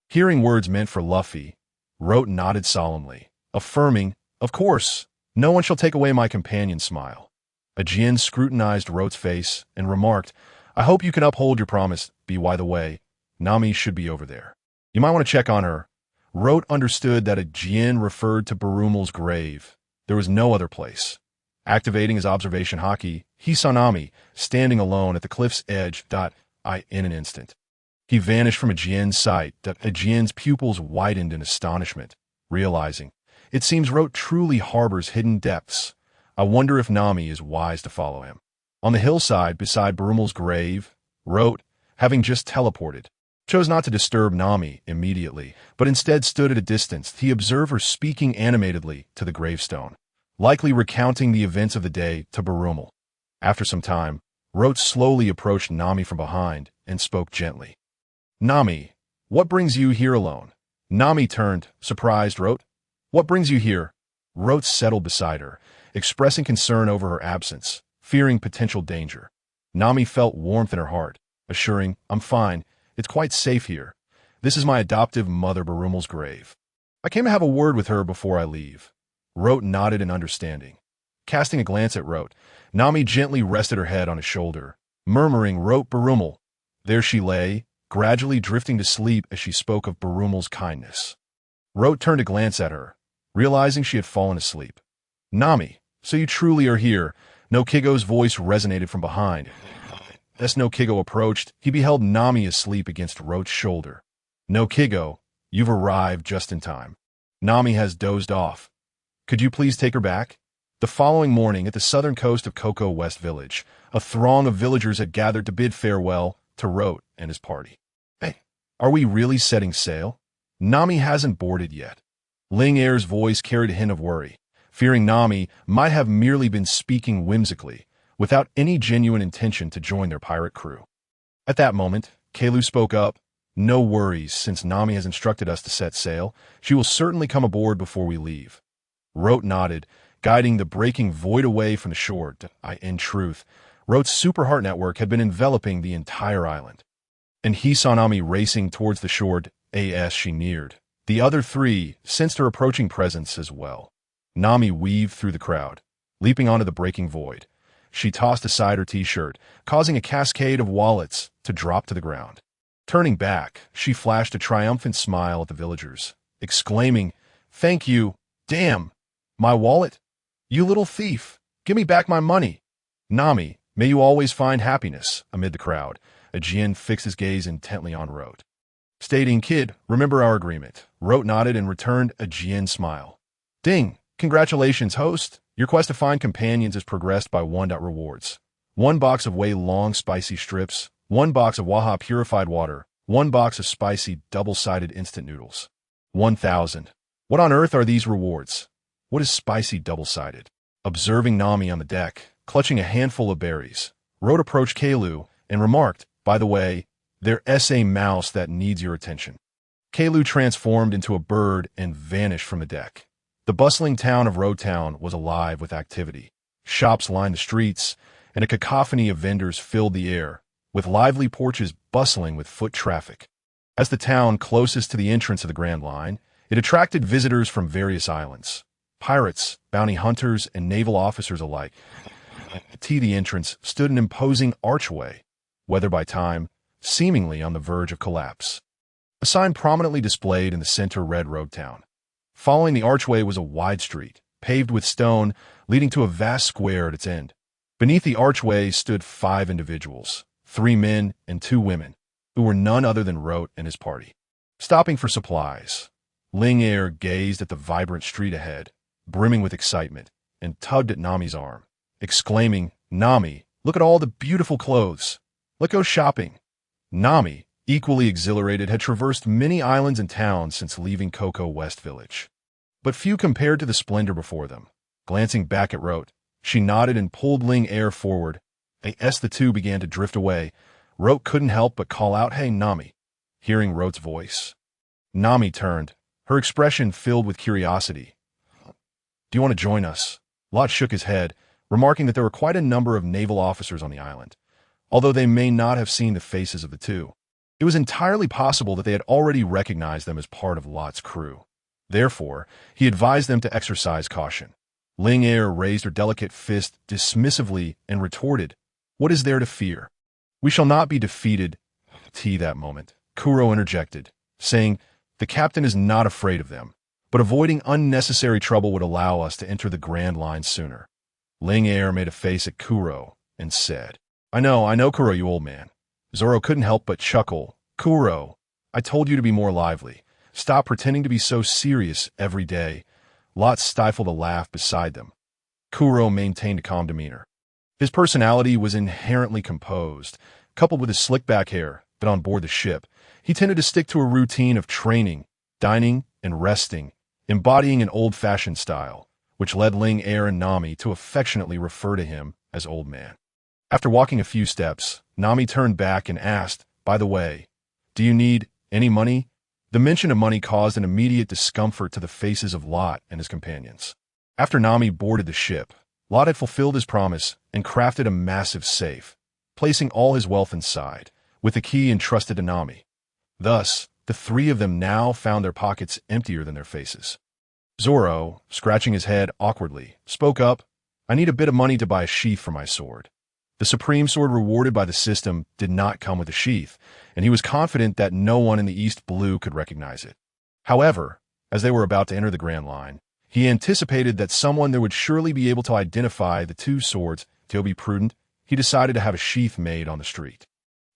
Hearing words meant for Luffy, Rote nodded solemnly, affirming, of course, no one shall take away my companion's smile. Ajien scrutinized Rote's face and remarked, I hope you can uphold your promise. By the way, Nami should be over there. You might want to check on her. Rote understood that Ajien referred to Barumel's grave. There was no other place. Activating his observation haki, he saw Nami standing alone at the cliff's edge. In an instant, he vanished from Ajien's sight. Ajien's pupils widened in astonishment, realizing, it seems Rote truly harbors hidden depths. I wonder if Nami is wise to follow him. On the hillside beside Barumel's grave, Rote, having just teleported, chose not to disturb Nami immediately, but instead stood at a distance. He observed her speaking animatedly to the gravestone, likely recounting the events of the day to Barumel. After some time, Rote slowly approached Nami from behind and spoke gently. "Nami, what brings you here alone?" Nami turned, surprised. "Rote? What brings you here?" Rote settled beside her, expressing concern over her absence, fearing potential danger. Nami felt warmth in her heart, assuring, "I'm fine. It's quite safe here. This is my adoptive mother Barumel's grave. I came to have a word with her before I leave." Rote nodded in understanding. Casting a glance at Rote, Nami gently rested her head on his shoulder, murmuring, "Rote Barumel." There she lay, gradually drifting to sleep as she spoke of Barumel's kindness. Rote turned to glance at her, realizing she had fallen asleep. "Nami, so you truly are here." No Kigo's voice resonated from behind. As No Kigo approached, he beheld Nami asleep against Rote's shoulder. "No Kigo, you've arrived just in time. Nami has dozed off. Could you please take her back?" The following morning, at the southern coast of Cocoa West Village, a throng of villagers had gathered to bid farewell to Rote and his party. "Hey, are we really setting sail? Nami hasn't boarded yet." Ling Air's voice carried a hint of worry, fearing Nami might have merely been speaking whimsically, without any genuine intention to join their pirate crew. At that moment, Kaido spoke up. "No worries, since Nami has instructed us to set sail. She will certainly come aboard before we leave." Rote nodded, guiding the breaking void away from the shore. In truth, Rote's Super Heart Network had been enveloping the entire island, and he saw Nami racing towards the shore as she neared. The other three sensed her approaching presence as well. Nami weaved through the crowd, leaping onto the breaking void. She tossed aside her t-shirt, causing a cascade of wallets to drop to the ground. Turning back, she flashed a triumphant smile at the villagers, exclaiming, "Thank you. Damn! My wallet? You little thief! Give me back my money!" "Nami, may you always find happiness." Amid the crowd, a Jin fixed his gaze intently on Rote, stating, "Kid, remember our agreement." Rote nodded and returned a Jin smile. "Ding! Congratulations, host. Your quest to find companions has progressed by 1. Rewards. 1 box of Wei Long spicy strips, 1 box of Waha purified water, 1 box of spicy double-sided instant noodles. 1,000. What on earth are these rewards? What is spicy double-sided? Observing Nami on the deck, clutching a handful of berries, Rote approached Kaido and remarked, "By the way, there's a mouse that needs your attention." Kaido transformed into a bird and vanished from the deck. The bustling town of Road Town was alive with activity. Shops lined the streets, and a cacophony of vendors filled the air, with lively porches bustling with foot traffic. As the town closest to the entrance of the Grand Line, it attracted visitors from various islands. Pirates, bounty hunters, and naval officers alike. At the entrance stood an imposing archway, weathered by time, seemingly on the verge of collapse. A sign prominently displayed in the center read Road Town. Following the archway was a wide street, paved with stone, leading to a vast square at its end. Beneath the archway stood 5 individuals, 3 men and 2 women, who were none other than Rote and his party. Stopping for supplies, Ling Air gazed at the vibrant street ahead, brimming with excitement, and tugged at Nami's arm, exclaiming, "Nami, look at all the beautiful clothes. Let's go shopping." Nami, equally exhilarated, had traversed many islands and towns since leaving Cocoa West Village, but few compared to the splendor before them. Glancing back at Rote, she nodded and pulled Ling Air forward. As the two began to drift away, Rote couldn't help but call out, "Hey, Nami." Hearing Rote's voice, Nami turned, her expression filled with curiosity. "Do you want to join us?" Lot shook his head, remarking that there were quite a number of naval officers on the island, although they may not have seen the faces of the two. It was entirely possible that they had already recognized them as part of Lot's crew. Therefore, he advised them to exercise caution. Ling Air raised her delicate fist dismissively and retorted, "What is there to fear? We shall not be defeated." That moment, Kuro interjected, saying, "The captain is not afraid of them, but avoiding unnecessary trouble would allow us to enter the Grand Line sooner." Ling Air made a face at Kuro and said, I know, Kuro, you old man." Zoro couldn't help but chuckle. "Kuro, I told you to be more lively. Stop pretending to be so serious every day." Lot stifled a laugh beside them. Kuro maintained a calm demeanor. His personality was inherently composed, coupled with his slick back hair, but on board the ship, he tended to stick to a routine of training, dining, and resting, embodying an old-fashioned style, which led Ling Air and Nami to affectionately refer to him as Old Man. After walking a few steps, Nami turned back and asked, "By the way, do you need any money?" The mention of money caused an immediate discomfort to the faces of Lot and his companions. After Nami boarded the ship, Lot had fulfilled his promise and crafted a massive safe, placing all his wealth inside, with the key entrusted to Nami. Thus, the three of them now found their pockets emptier than their faces. Zoro, scratching his head awkwardly, spoke up, "I need a bit of money to buy a sheath for my sword." The supreme sword rewarded by the system did not come with a sheath, and he was confident that no one in the East Blue could recognize it. However, as they were about to enter the Grand Line, he anticipated that someone there would surely be able to identify the two swords. To be prudent, he decided to have a sheath made on the street.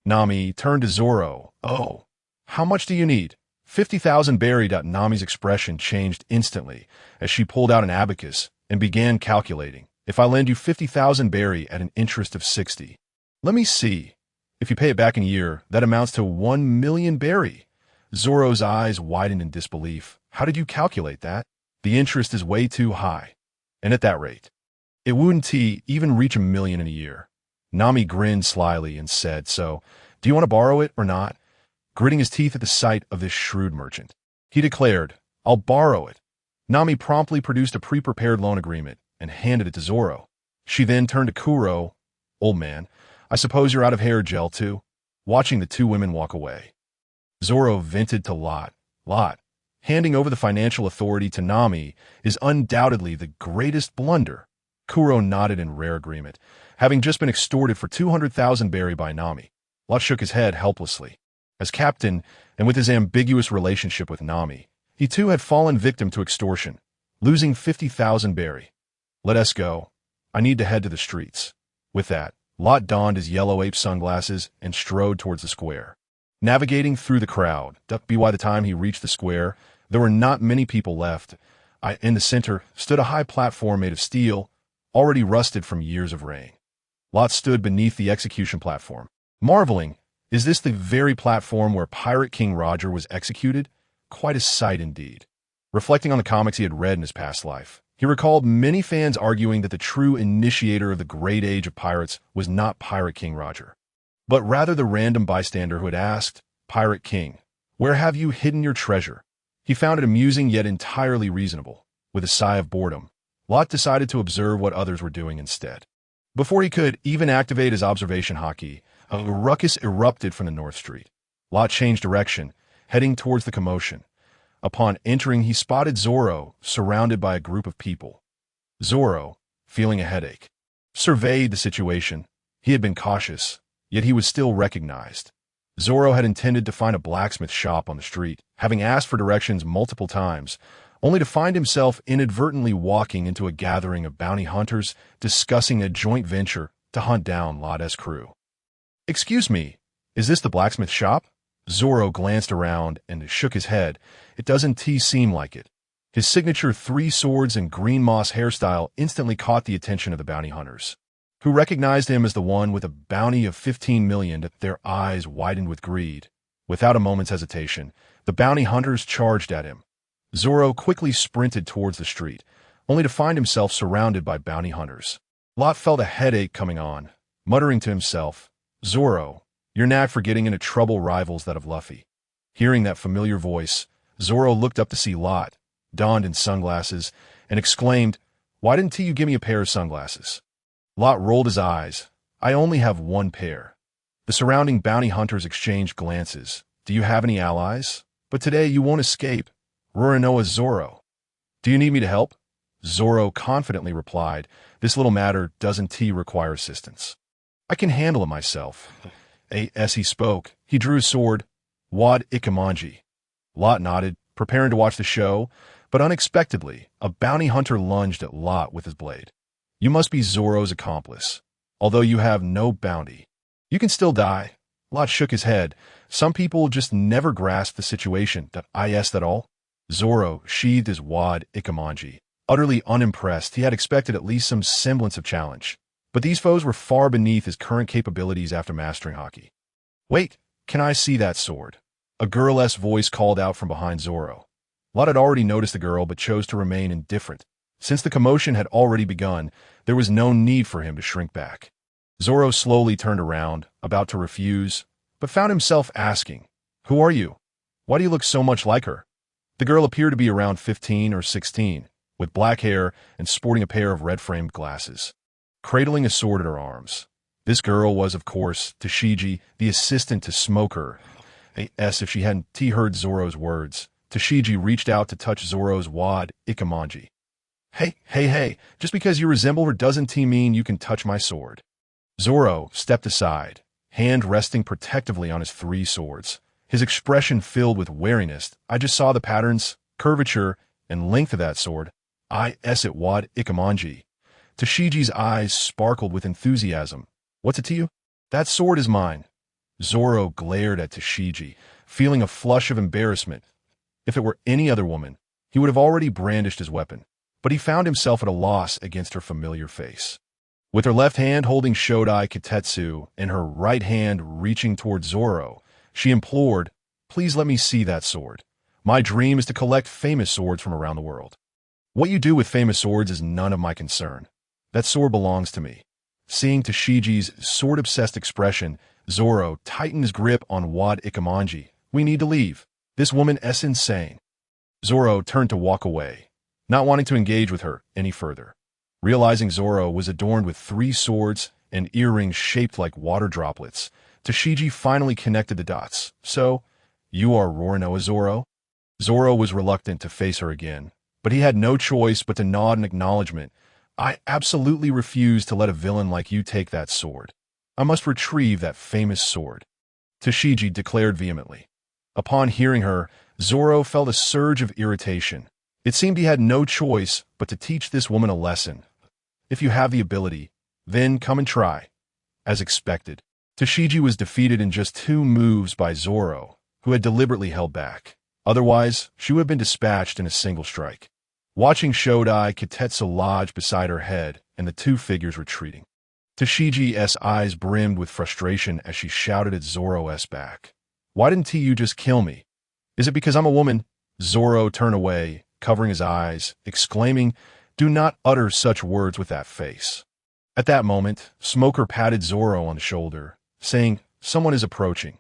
Nami turned to Zoro. "Oh, how much do you need?" 50,000 berry. Nami's expression changed instantly as she pulled out an abacus and began calculating. "If I lend you 50,000 berry at an interest of 60. Let me see. If you pay it back in a year, that amounts to 1 million berry." Zoro's eyes widened in disbelief. "How did you calculate that? The interest is way too high. And at that rate, it wouldn't even reach 1 million in a year." Nami grinned slyly and said, "So, do you want to borrow it or not?" Gritting his teeth at the sight of this shrewd merchant, he declared, "I'll borrow it." Nami promptly produced a pre-prepared loan agreement and handed it to Zoro. She then turned to Kuro. "Old man, I suppose you're out of hair gel too?" Watching the two women walk away, Zoro vented to Lot. "Lot, handing over the financial authority to Nami is undoubtedly the greatest blunder." Kuro nodded in rare agreement, having just been extorted for 200,000 berry by Nami. Lot shook his head helplessly. As captain, and with his ambiguous relationship with Nami, he too had fallen victim to extortion, losing 50,000 berry. "Let us go. I need to head to the streets." With that, Lot donned his yellow ape sunglasses and strode towards the square. Navigating through the crowd, by the time he reached the square, there were not many people left. In the center stood a high platform made of steel, already rusted from years of rain. Lot stood beneath the execution platform, marveling, is this the very platform where Pirate King Roger was executed? Quite a sight indeed. Reflecting on the comics he had read in his past life, he recalled many fans arguing that the true initiator of the great age of pirates was not Pirate King Roger, but rather the random bystander who had asked, "Pirate King, where have you hidden your treasure?" He found it amusing yet entirely reasonable. With a sigh of boredom, Lot decided to observe what others were doing instead. Before he could even activate his observation hotkey, a ruckus erupted from the North Street. Lot changed direction, heading towards the commotion. Upon entering, he spotted Zoro, surrounded by a group of people. Zoro, feeling a headache, surveyed the situation. He had been cautious, yet he was still recognized. Zoro had intended to find a blacksmith shop on the street, having asked for directions multiple times, only to find himself inadvertently walking into a gathering of bounty hunters discussing a joint venture to hunt down Lot's crew. "Excuse me, is this the blacksmith shop?" Zoro glanced around and shook his head. It doesn't seem like it. His signature 3 swords and green moss hairstyle instantly caught the attention of the bounty hunters, who recognized him as the one with a bounty of 15 million. Their eyes widened with greed. Without a moment's hesitation, the bounty hunters charged at him. Zoro quickly sprinted towards the street, only to find himself surrounded by bounty hunters. Lot felt a headache coming on, muttering to himself, "Zoro, your knack for getting into trouble rivals that of Luffy." Hearing that familiar voice, Zoro looked up to see Lot, donned in sunglasses, and exclaimed, "Why didn't you give me a pair of sunglasses?" Lot rolled his eyes. "I only have 1 pair." The surrounding bounty hunters exchanged glances. "Do you have any allies? But today you won't escape. Rorinoa Zoro." "Do you need me to help?" Zoro confidently replied, "This little matter doesn't require assistance. I can handle it myself." As he spoke, he drew his sword, Wad Ikamanji. Lot nodded, preparing to watch the show, but unexpectedly, a bounty hunter lunged at Lot with his blade. "You must be Zoro's accomplice. Although you have no bounty, you can still die." Lot shook his head. "Some people just never grasp the situation. Is that all?" Zoro sheathed his Wad Ikamanji. Utterly unimpressed, he had expected at least some semblance of challenge. But these foes were far beneath his current capabilities after mastering hockey. "Wait, Can I see that sword? A girl-esque voice called out from behind Zoro. Lot had already noticed the girl but chose to remain indifferent. Since the commotion had already begun, there was no need for him to shrink back. Zoro slowly turned around, about to refuse, but found himself asking, "Who are you? Why do you look so much like her?" The girl appeared to be around 15 or 16, with black hair and sporting a pair of red-framed glasses, cradling a sword in her arms. This girl was, of course, Tashigi, the assistant to Smoker. If she hadn't heard Zoro's words, Tashigi reached out to touch Zoro's wad Ikamanji. Hey, just because you resemble her doesn't mean you can touch my sword. Zoro stepped aside, hand resting protectively on his 3 swords, his expression filled with wariness. I just saw the patterns, curvature, and length of that sword. It wad Ikamanji. Tashigi's eyes sparkled with enthusiasm. What's it to you? That sword is mine. Zoro glared at Tashigi, feeling a flush of embarrassment. If it were any other woman, he would have already brandished his weapon, but he found himself at a loss against her familiar face. With her left hand holding Shodai Kitetsu and her right hand reaching toward Zoro, she implored, "Please let me see that sword. My dream is to collect famous swords from around the world. What you do with famous swords is none of my concern. That sword belongs to me." Seeing Tashigi's sword-obsessed expression, Zoro tightened his grip on Wad Ikamanji. "We need to leave. This woman is insane." Zoro turned to walk away, not wanting to engage with her any further. Realizing Zoro was adorned with 3 swords and earrings shaped like water droplets, Tashigi finally connected the dots. "So, you are Roronoa Zoro?" Zoro was reluctant to face her again, but he had no choice but to nod in acknowledgement. "I absolutely refuse to let a villain like you take that sword. I must retrieve that famous sword," Tashigi declared vehemently. Upon hearing her, Zoro felt a surge of irritation. It seemed he had no choice but to teach this woman a lesson. "If you have the ability, then come and try." As expected, Tashigi was defeated in just 2 moves by Zoro, who had deliberately held back. Otherwise, she would have been dispatched in a single strike. Watching Shodai Kitetsu lodge beside her head and the 2 figures retreating, Tashigi's eyes brimmed with frustration as she shouted at Zoro's back. "Why didn't you just kill me? Is it because I'm a woman?" Zoro turned away, covering his eyes, exclaiming, "Do not utter such words with that face." At that moment, Smoker patted Zoro on the shoulder, saying, "Someone is approaching."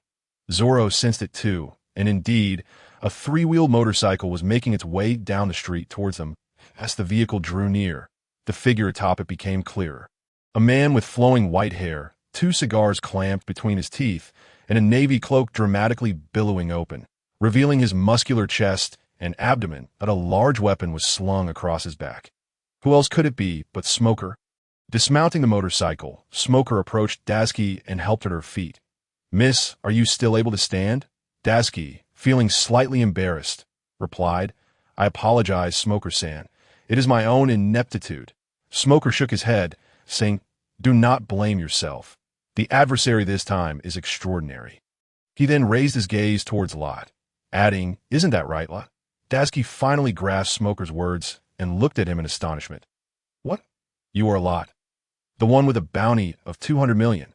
Zoro sensed it too, and indeed, a 3-wheeled motorcycle was making its way down the street towards them. As the vehicle drew near, the figure atop it became clearer. A man with flowing white hair, 2 cigars clamped between his teeth, and a navy cloak dramatically billowing open, revealing his muscular chest and abdomen, that a large weapon was slung across his back. Who else could it be but Smoker? Dismounting the motorcycle, Smoker approached Daisuke and helped at her feet. "Miss, are you still able to stand?" Daisuke, feeling slightly embarrassed, replied, "I apologize, Smoker-san. It is my own ineptitude." Smoker shook his head, saying, "Do not blame yourself. The adversary this time is extraordinary." He then raised his gaze towards Lot, adding, "Isn't that right, Lot?" Daisuke finally grasped Smoker's words and looked at him in astonishment. "What? You are Lot, the one with a bounty of 200 million.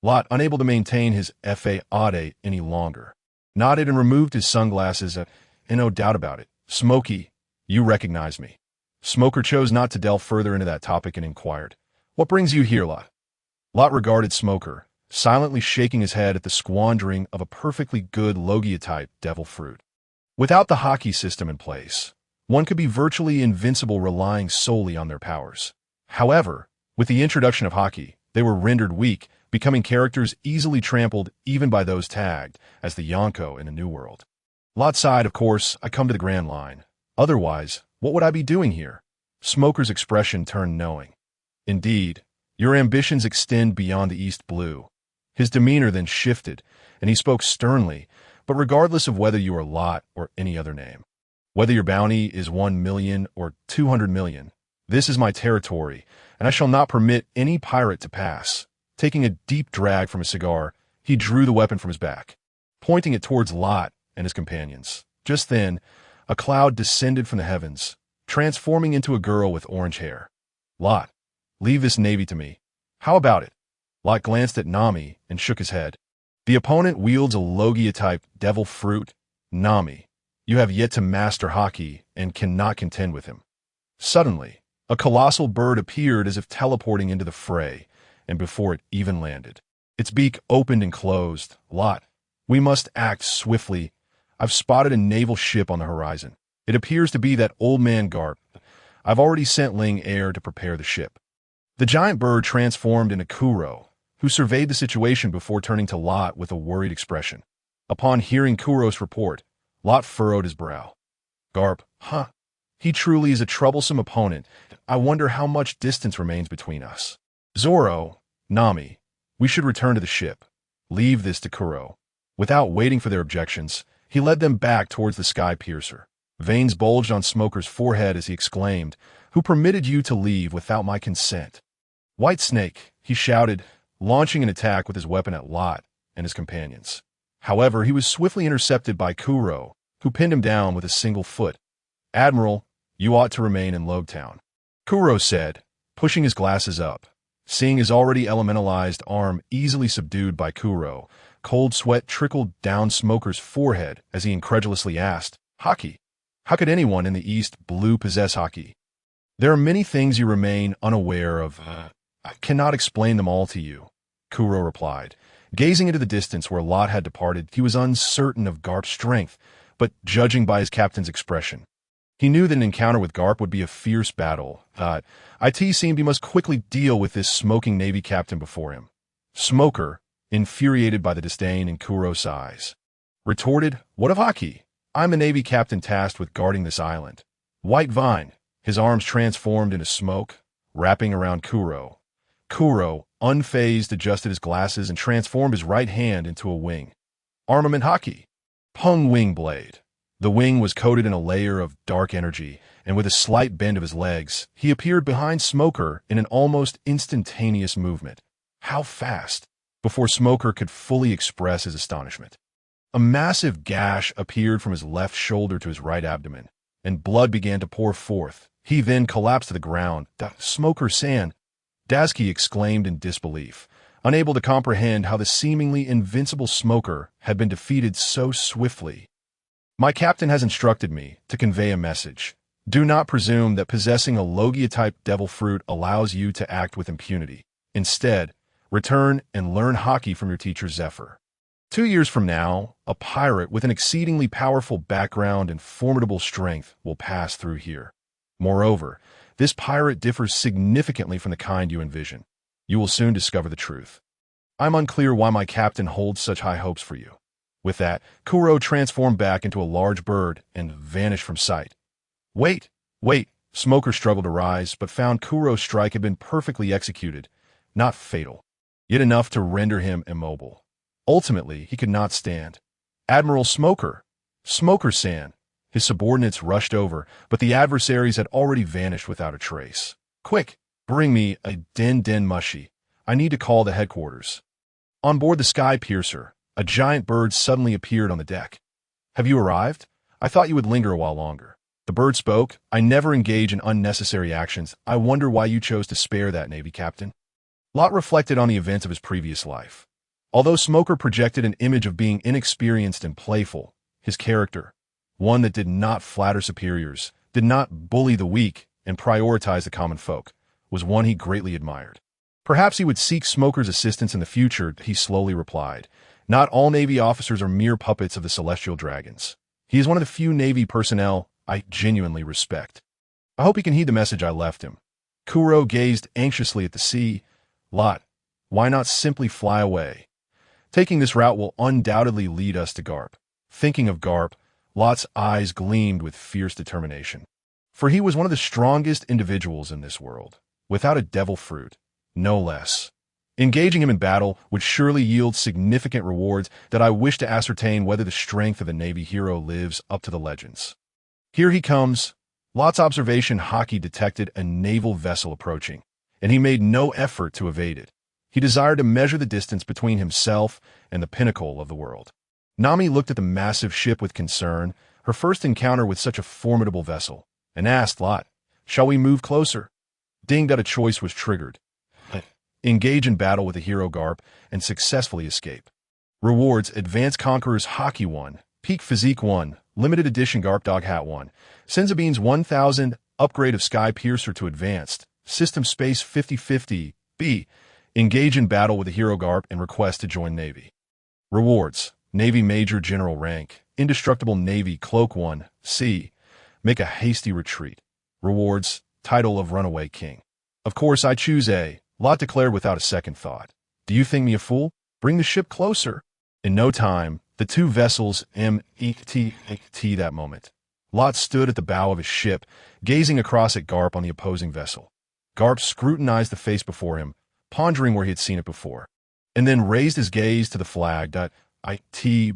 Lot, unable to maintain his FAAD any longer, nodded and removed his sunglasses, and no doubt about it, "Smokey, you recognize me." Smoker chose not to delve further into that topic and inquired, "What brings you here, Lot?" Lot regarded Smoker, silently shaking his head at the squandering of a perfectly good Logia-type devil fruit. Without the hockey system in place, one could be virtually invincible relying solely on their powers. However, with the introduction of hockey, they were rendered weak, becoming characters easily trampled even by those tagged as the Yonko in the New World. Lot sighed, "Of course, I come to the Grand Line. Otherwise, what would I be doing here?" Smoker's expression turned knowing. "Indeed, your ambitions extend beyond the East Blue." His demeanor then shifted, and he spoke sternly, "But regardless of whether you are Lot or any other name, whether your bounty is 1 million or 200 million, this is my territory, and I shall not permit any pirate to pass." Taking a deep drag from his cigar, he drew the weapon from his back, pointing it towards Lot and his companions. Just then, a cloud descended from the heavens, transforming into a girl with orange hair. "Lot, leave this navy to me. How about it?" Lot glanced at Nami and shook his head. The opponent wields a Logia-type devil fruit, Nami. You have yet to master Haki and cannot contend with him. Suddenly, a colossal bird appeared as if teleporting into the fray, and before it even landed, its beak opened and closed. Lot, we must act swiftly. I've spotted a naval ship on the horizon. It appears to be that old man Garp. I've already sent Ling Air to prepare the ship. The giant bird transformed into Kuro, who surveyed the situation before turning to Lot with a worried expression. Upon hearing Kuro's report, Lot furrowed his brow. Garp, huh? He truly is a troublesome opponent. I wonder how much distance remains between us. Zoro, Nami, we should return to the ship. Leave this to Kuro. Without waiting for their objections, he led them back towards the sky piercer. Veins bulged on Smoker's forehead as he exclaimed, "Who permitted you to leave without my consent?" White Snake, he shouted, launching an attack with his weapon at Lot and his companions. However, he was swiftly intercepted by Kuro, who pinned him down with a single foot. Admiral, you ought to remain in Logtown, Kuro said, pushing his glasses up. Seeing his already elementalized arm easily subdued by Kuro, cold sweat trickled down Smoker's forehead as he incredulously asked, Haki? How could anyone in the East Blue possess Haki? There are many things you remain unaware of. I cannot explain them all to you, Kuro replied. Gazing into the distance where Lot had departed, he was uncertain of Garp's strength, but judging by his captain's expression, he knew that an encounter with Garp would be a fierce battle. It seemed he must quickly deal with this smoking Navy captain before him. Smoker, infuriated by the disdain in Kuro's eyes, retorted, What of Haki? I'm the Navy captain tasked with guarding this island. White Vine, his arms transformed into smoke, wrapping around Kuro. Kuro, unfazed, adjusted his glasses and transformed his right hand into a wing. Armament Haki. Pung Wing Blade. The wing was coated in a layer of dark energy, and with a slight bend of his legs, he appeared behind Smoker in an almost instantaneous movement. How fast? Before Smoker could fully express his astonishment. A massive gash appeared from his left shoulder to his right abdomen, and blood began to pour forth. He then collapsed to the ground. Smoker-san, Daisuke exclaimed in disbelief, unable to comprehend how the seemingly invincible Smoker had been defeated so swiftly. My captain has instructed me to convey a message. Do not presume that possessing a Logia-type devil fruit allows you to act with impunity. Instead, return and learn Haki from your teacher Zephyr. 2 years from now, a pirate with an exceedingly powerful background and formidable strength will pass through here. Moreover, this pirate differs significantly from the kind you envision. You will soon discover the truth. I'm unclear why my captain holds such high hopes for you. With that, Kuro transformed back into a large bird and vanished from sight. Wait! Smoker struggled to rise, but found Kuro's strike had been perfectly executed, not fatal, yet enough to render him immobile. Ultimately, he could not stand. Admiral Smoker! Smoker-san! His subordinates rushed over, but the adversaries had already vanished without a trace. Quick! Bring me a den mushi. I need to call the headquarters. On board the Sky Piercer, a giant bird suddenly appeared on the deck. Have you arrived? I thought you would linger a while longer. The bird spoke. I never engage in unnecessary actions. I wonder why you chose to spare that Navy captain. Lot reflected on the events of his previous life. Although Smoker projected an image of being inexperienced and playful, his character, one that did not flatter superiors, did not bully the weak, and prioritize the common folk, was one he greatly admired. Perhaps he would seek Smoker's assistance in the future, he slowly replied. Not all Navy officers are mere puppets of the celestial dragons. He is one of the few Navy personnel I genuinely respect. I hope he can heed the message I left him. Kuro gazed anxiously at the sea. Lot, why not simply fly away? Taking this route will undoubtedly lead us to Garp. Thinking of Garp, Lot's eyes gleamed with fierce determination. For he was one of the strongest individuals in this world, without a devil fruit, no less. Engaging him in battle would surely yield significant rewards that I wish to ascertain whether the strength of the Navy hero lives up to the legends. Here he comes. Lot's observation Haki detected a naval vessel approaching, and he made no effort to evade it. He desired to measure the distance between himself and the pinnacle of the world. Nami looked at the massive ship with concern, her first encounter with such a formidable vessel, and asked Lot, Shall we move closer? Ding that a choice was triggered. Engage in battle with the hero Garp and successfully escape. Rewards: Advanced Conqueror's Haki 1, Peak Physique 1, Limited Edition Garp Dog Hat 1, Senzabean's 1000, Upgrade of Sky Piercer to Advanced, System Space 50/50, B. Engage in battle with a hero Garp and request to join Navy. Rewards: Navy Major General Rank, Indestructible Navy Cloak 1, C. Make a hasty retreat. Rewards: Title of Runaway King. Of course I choose A. Lot declared without a second thought. Do you think me a fool? Bring the ship closer. In no time, the two vessels met that moment. Lot stood at the bow of his ship, gazing across at Garp on the opposing vessel. Garp scrutinized the face before him, pondering where he had seen it before, and then raised his gaze to the flag that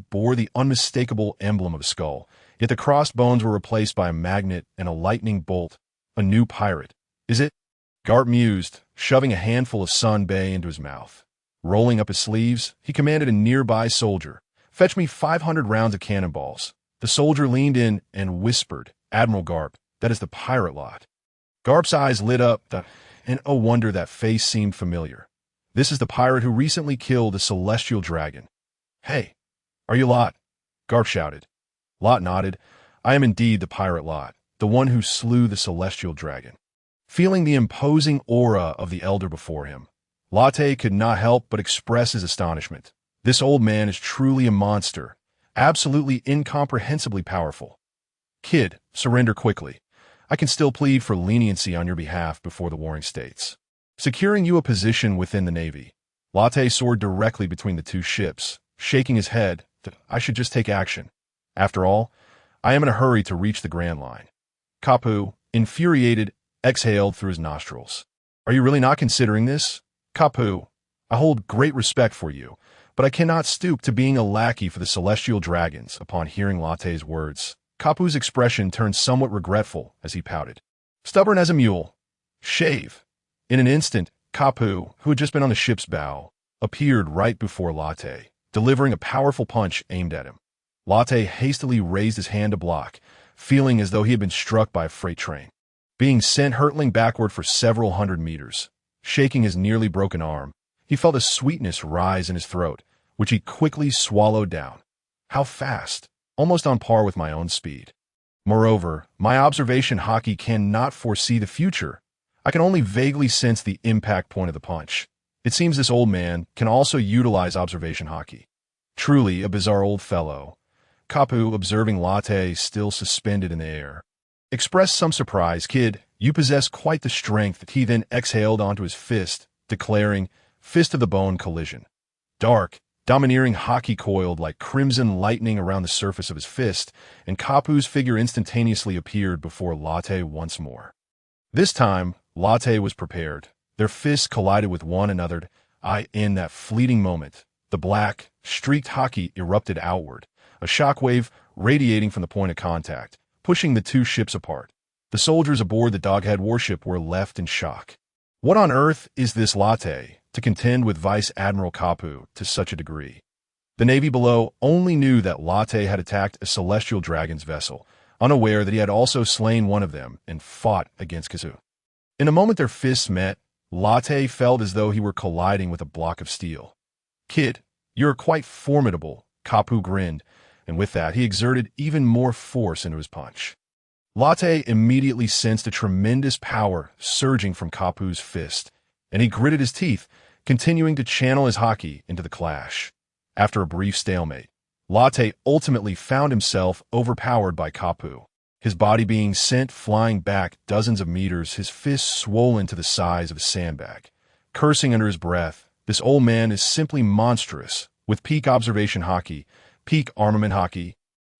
bore the unmistakable emblem of a skull, yet the crossed bones were replaced by a magnet and a lightning bolt. A new pirate. Is it? Garp mused, shoving a handful of Sun-Bay into his mouth. Rolling up his sleeves, he commanded a nearby soldier, "Fetch me 500 rounds of cannonballs." The soldier leaned in and whispered, "Admiral Garp, that is the pirate lot." Garp's eyes lit up, and oh wonder, that face seemed familiar. This is the pirate who recently killed a celestial dragon. "Hey, are you Lot?" Garp shouted. Lot nodded. "I am indeed the pirate Lot, the one who slew the celestial dragon." Feeling the imposing aura of the elder before him, Latte could not help but express his astonishment. This old man is truly a monster, absolutely incomprehensibly powerful. "Kid, surrender quickly. I can still plead for leniency on your behalf before the warring states." Securing you a position within the Navy, Latte soared directly between the two ships, shaking his head. "I should just take action. After all, I am in a hurry to reach the Grand Line." Kapu, infuriated, exhaled through his nostrils. "Are you really not considering this? Kapu, I hold great respect for you, but I cannot stoop to being a lackey for the celestial dragons." Upon hearing Latte's words, Kapu's expression turned somewhat regretful as he pouted. "Stubborn as a mule. Shave." In an instant, Kapu, who had just been on the ship's bow, appeared right before Latte, delivering a powerful punch aimed at him. Latte hastily raised his hand to block, feeling as though he had been struck by a freight train. Being sent hurtling backward for several hundred meters, shaking his nearly broken arm, he felt a sweetness rise in his throat, which he quickly swallowed down. How fast! Almost on par with my own speed. Moreover, my observation haki cannot foresee the future. I can only vaguely sense the impact point of the punch. It seems this old man can also utilize observation haki. Truly a bizarre old fellow. Kapu, observing Latte still suspended in the air, expressed some surprise. "Kid, you possess quite the strength." That he then exhaled onto his fist, declaring, "Fist of the bone collision." Dark, domineering haki coiled like crimson lightning around the surface of his fist, and Kapu's figure instantaneously appeared before Latte once more. This time, Latte was prepared. Their fists collided with one another. In that fleeting moment, the black, streaked haki erupted outward, a shockwave radiating from the point of contact, pushing the two ships apart. The soldiers aboard the Doghead warship were left in shock. What on earth is this Latte to contend with Vice Admiral Kapu to such a degree? The Navy below only knew that Latte had attacked a celestial dragon's vessel, unaware that he had also slain one of them and fought against Kazu. In a moment their fists met, Latte felt as though he were colliding with a block of steel. "Kid, you're quite formidable," Kapu grinned, and with that he exerted even more force into his punch. Latte immediately sensed a tremendous power surging from Kapu's fist, and he gritted his teeth, continuing to channel his haki into the clash. After a brief stalemate, Latte ultimately found himself overpowered by Kapu. His body being sent flying back dozens of meters, his fists swollen to the size of a sandbag. Cursing under his breath, this old man is simply monstrous, with peak observation haki, peak armament haki,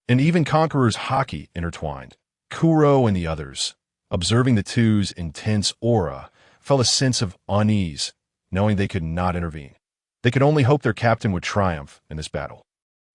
and even Conqueror's haki intertwined. Kuro and the others, observing the two's intense aura, felt a sense of unease, knowing they could not intervene. They could only hope their captain would triumph in this battle.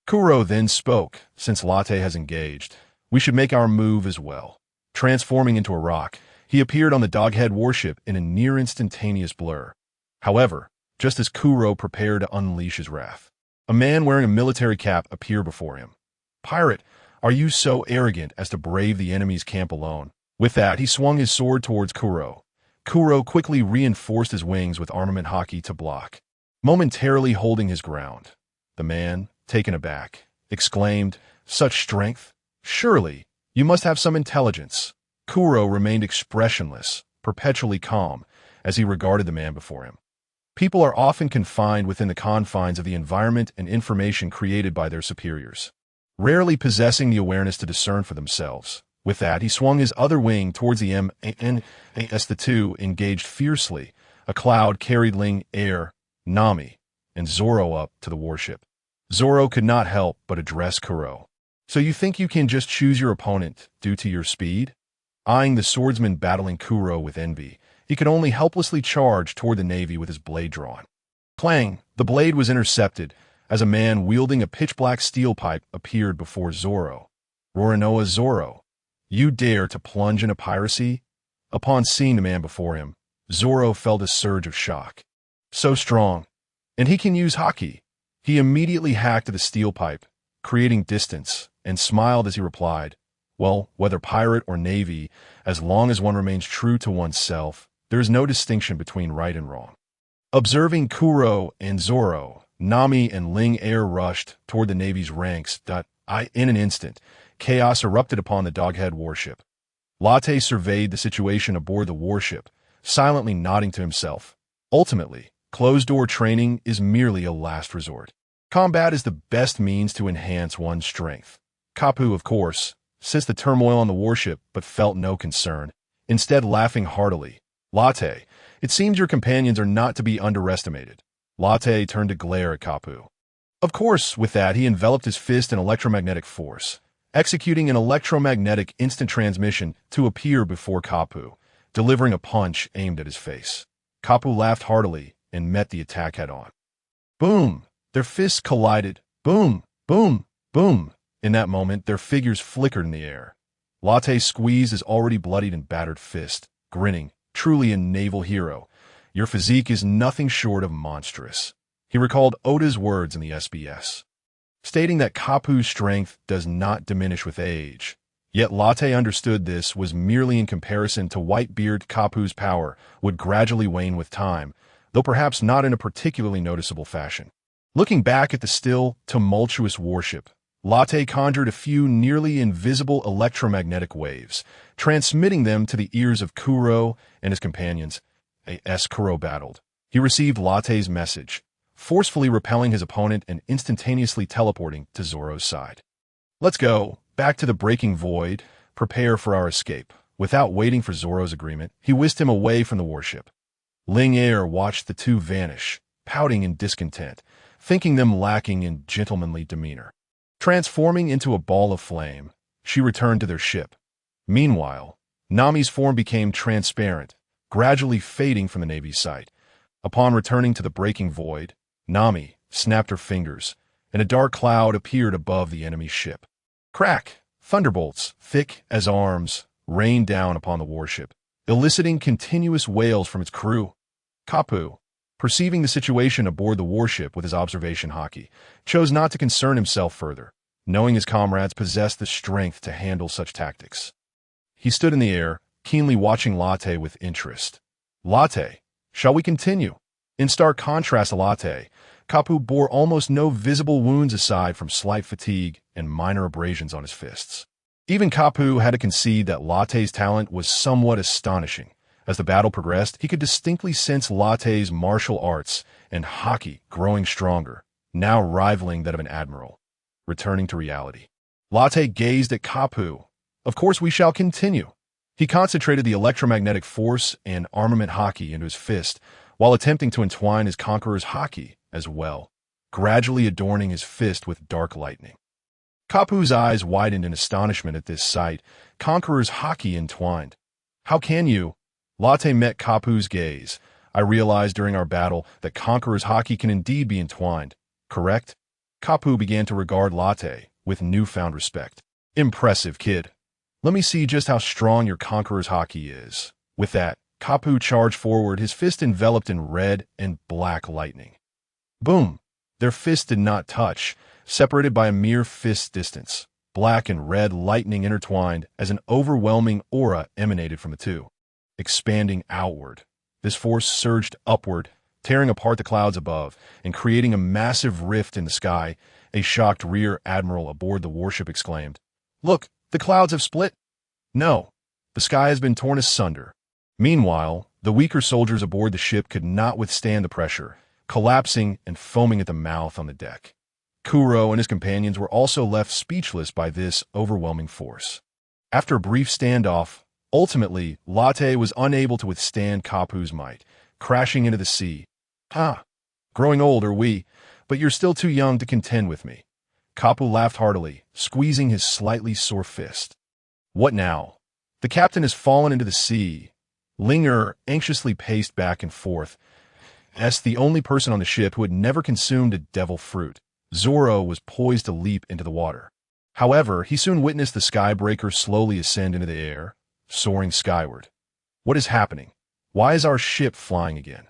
Kuro then spoke. "Since Latte has engaged, we should make our move as well." Transforming into a rock, he appeared on the Doghead warship in a near-instantaneous blur. However, just as Kuro prepared to unleash his wrath, a man wearing a military cap appeared before him. "Pirate, are you so arrogant as to brave the enemy's camp alone?" With that, he swung his sword towards Kuro. Kuro quickly reinforced his wings with armament haki to block, momentarily holding his ground. The man, taken aback, exclaimed, "Such strength? Surely, you must have some intelligence." Kuro remained expressionless, perpetually calm, as he regarded the man before him. People are often confined within the confines of the environment and information created by their superiors, rarely possessing the awareness to discern for themselves. With that, he swung his other wing towards the as the two engaged fiercely. A cloud carried Ling, Air, Nami, and Zoro up to the warship. Zoro could not help but address Kuro. "So you think you can just choose your opponent due to your speed?" Eyeing the swordsman battling Kuro with envy, he could only helplessly charge toward the navy with his blade drawn. Clang! The blade was intercepted as a man wielding a pitch-black steel pipe appeared before Zoro. "Roronoa Zoro, you dare to plunge into piracy?" Upon seeing the man before him, Zoro felt a surge of shock. So strong, and he can use haki. He immediately hacked at the steel pipe, creating distance, and smiled as he replied, "Well, whether pirate or navy, as long as one remains true to oneself, there is no distinction between right and wrong." Observing Kuro and Zoro, Nami and Ling Air rushed toward the navy's ranks. In an instant, chaos erupted upon the Doghead warship. Latte surveyed the situation aboard the warship, silently nodding to himself. Ultimately, closed-door training is merely a last resort. Combat is the best means to enhance one's strength. Kapu, of course, sensed the turmoil on the warship but felt no concern, instead laughing heartily. "Latte, it seems your companions are not to be underestimated." Latte turned to glare at Kapu. Of course, with that, he enveloped his fist in electromagnetic force, executing an electromagnetic instant transmission to appear before Kapu, delivering a punch aimed at his face. Kapu laughed heartily and met the attack head-on. Boom! Their fists collided. Boom! Boom! Boom! In that moment, their figures flickered in the air. Latte squeezed his already bloodied and battered fist, grinning, "Truly a naval hero. Your physique is nothing short of monstrous." He recalled Oda's words in the SBS, stating that Kapu's strength does not diminish with age. Yet Latte understood this was merely in comparison to Whitebeard. Kapu's power would gradually wane with time, though perhaps not in a particularly noticeable fashion. Looking back at the still, tumultuous warship, Latte conjured a few nearly invisible electromagnetic waves, transmitting them to the ears of Kuro and his companions. As Kuro battled, he received Latte's message, forcefully repelling his opponent and instantaneously teleporting to Zoro's side. "Let's go, back to the breaking void, prepare for our escape." Without waiting for Zoro's agreement, he whisked him away from the warship. Ling Air watched the two vanish, pouting in discontent, thinking them lacking in gentlemanly demeanor. Transforming into a ball of flame, she returned to their ship. Meanwhile, Nami's form became transparent, gradually fading from the Navy's sight. Upon returning to the breaking void, Nami snapped her fingers, and a dark cloud appeared above the enemy's ship. Crack! Thunderbolts, thick as arms, rained down upon the warship, eliciting continuous wails from its crew. Kapu, perceiving the situation aboard the warship with his observation haki, chose not to concern himself further, knowing his comrades possessed the strength to handle such tactics. He stood in the air, keenly watching Latte with interest. "Latte, shall we continue?" In stark contrast to Latte, Kapu bore almost no visible wounds aside from slight fatigue and minor abrasions on his fists. Even Kapu had to concede that Latte's talent was somewhat astonishing. As the battle progressed, he could distinctly sense Latte's martial arts and haki growing stronger, now rivaling that of an admiral. Returning to reality, Latte gazed at Kapu. "Of course we shall continue." He concentrated the electromagnetic force and armament haki into his fist, while attempting to entwine his conqueror's haki as well, gradually adorning his fist with dark lightning. Kapu's eyes widened in astonishment at this sight. Conqueror's haki entwined. "How can you?" Latte met Kapu's gaze. "I realized during our battle that Conqueror's haki can indeed be entwined, correct?" Kapu began to regard Latte with newfound respect. "Impressive, kid. Let me see just how strong your Conqueror's haki is." With that, Kapu charged forward, his fist enveloped in red and black lightning. Boom! Their fists did not touch, separated by a mere fist distance. Black and red lightning intertwined as an overwhelming aura emanated from the two. Expanding outward, this force surged upward, tearing apart the clouds above and creating a massive rift in the sky. A shocked rear admiral aboard the warship exclaimed, "Look, the clouds have split." No, the sky has been torn asunder. Meanwhile, the weaker soldiers aboard the ship could not withstand the pressure, collapsing and foaming at the mouth on the deck. Kuro and his companions were also left speechless by this overwhelming force. After a brief standoff, ultimately, Latte was unable to withstand Kapu's might, crashing into the sea. "Ha! Growing old are we, but you're still too young to contend with me." Kapu laughed heartily, squeezing his slightly sore fist. "What now? The captain has fallen into the sea." Linger anxiously paced back and forth, as the only person on the ship who had never consumed a devil fruit. Zoro was poised to leap into the water. However, he soon witnessed the skybreaker slowly ascend into the air, soaring skyward. "What is happening? Why is our ship flying again?"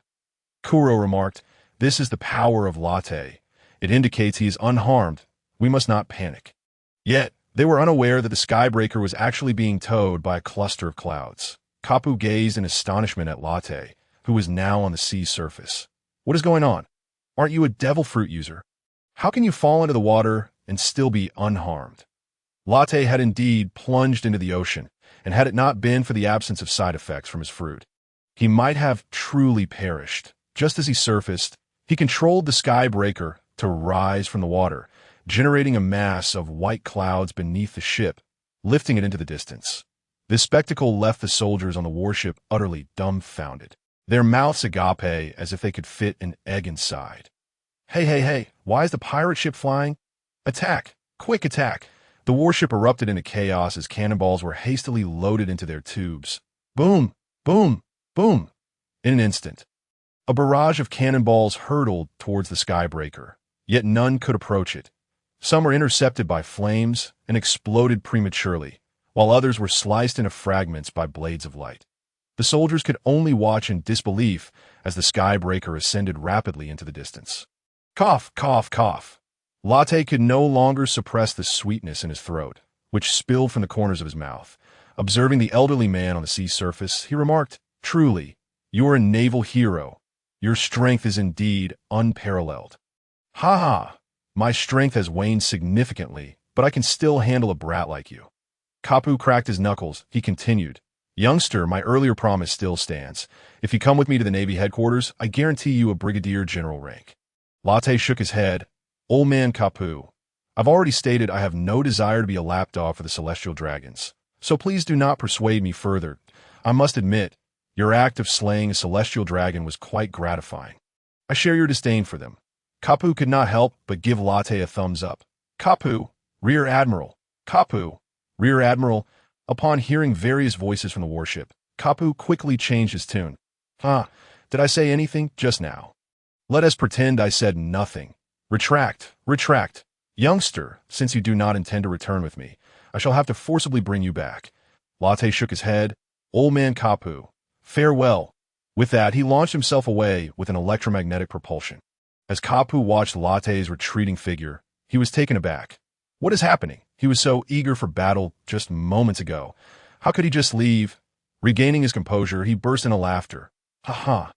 Kuro remarked, "This is the power of Latte. It indicates he is unharmed. We must not panic." Yet, they were unaware that the skybreaker was actually being towed by a cluster of clouds. Kapu gazed in astonishment at Latte, who was now on the sea's surface. "What is going on? Aren't you a devil fruit user? How can you fall into the water and still be unharmed?" Latte had indeed plunged into the ocean, and had it not been for the absence of side effects from his fruit, he might have truly perished. Just as he surfaced, he controlled the skybreaker to rise from the water, generating a mass of white clouds beneath the ship, lifting it into the distance. This spectacle left the soldiers on the warship utterly dumbfounded, their mouths agape as if they could fit an egg inside. Hey, why is the pirate ship flying? Attack! Quick attack!" The warship erupted into chaos as cannonballs were hastily loaded into their tubes. Boom! Boom! Boom! In an instant, a barrage of cannonballs hurtled towards the skybreaker, yet none could approach it. Some were intercepted by flames and exploded prematurely, while others were sliced into fragments by blades of light. The soldiers could only watch in disbelief as the skybreaker ascended rapidly into the distance. Cough, cough, cough. Latte could no longer suppress the sweetness in his throat, which spilled from the corners of his mouth. Observing the elderly man on the sea surface, he remarked, "Truly, you are a naval hero. Your strength is indeed unparalleled." "Ha ha! My strength has waned significantly, but I can still handle a brat like you." Kapu cracked his knuckles. He continued, "Youngster, my earlier promise still stands. If you come with me to the Navy headquarters, I guarantee you a brigadier general rank." Latte shook his head. "Old man Kapu, I've already stated I have no desire to be a lapdog for the Celestial Dragons, so please do not persuade me further. I must admit, your act of slaying a Celestial Dragon was quite gratifying. I share your disdain for them." Kapu could not help but give Latte a thumbs up. "Kapu, Rear Admiral, Kapu, Rear Admiral." Upon hearing various voices from the warship, Kapu quickly changed his tune. Did I say anything just now? Let us pretend I said nothing. Retract, retract. Youngster, since you do not intend to return with me, I shall have to forcibly bring you back." Latte shook his head. "Old man Kapu, farewell." With that, he launched himself away with an electromagnetic propulsion. As Kapu watched Latte's retreating figure, he was taken aback. What is happening? He was so eager for battle just moments ago. How could he just leave? Regaining his composure, he burst into laughter. Ha!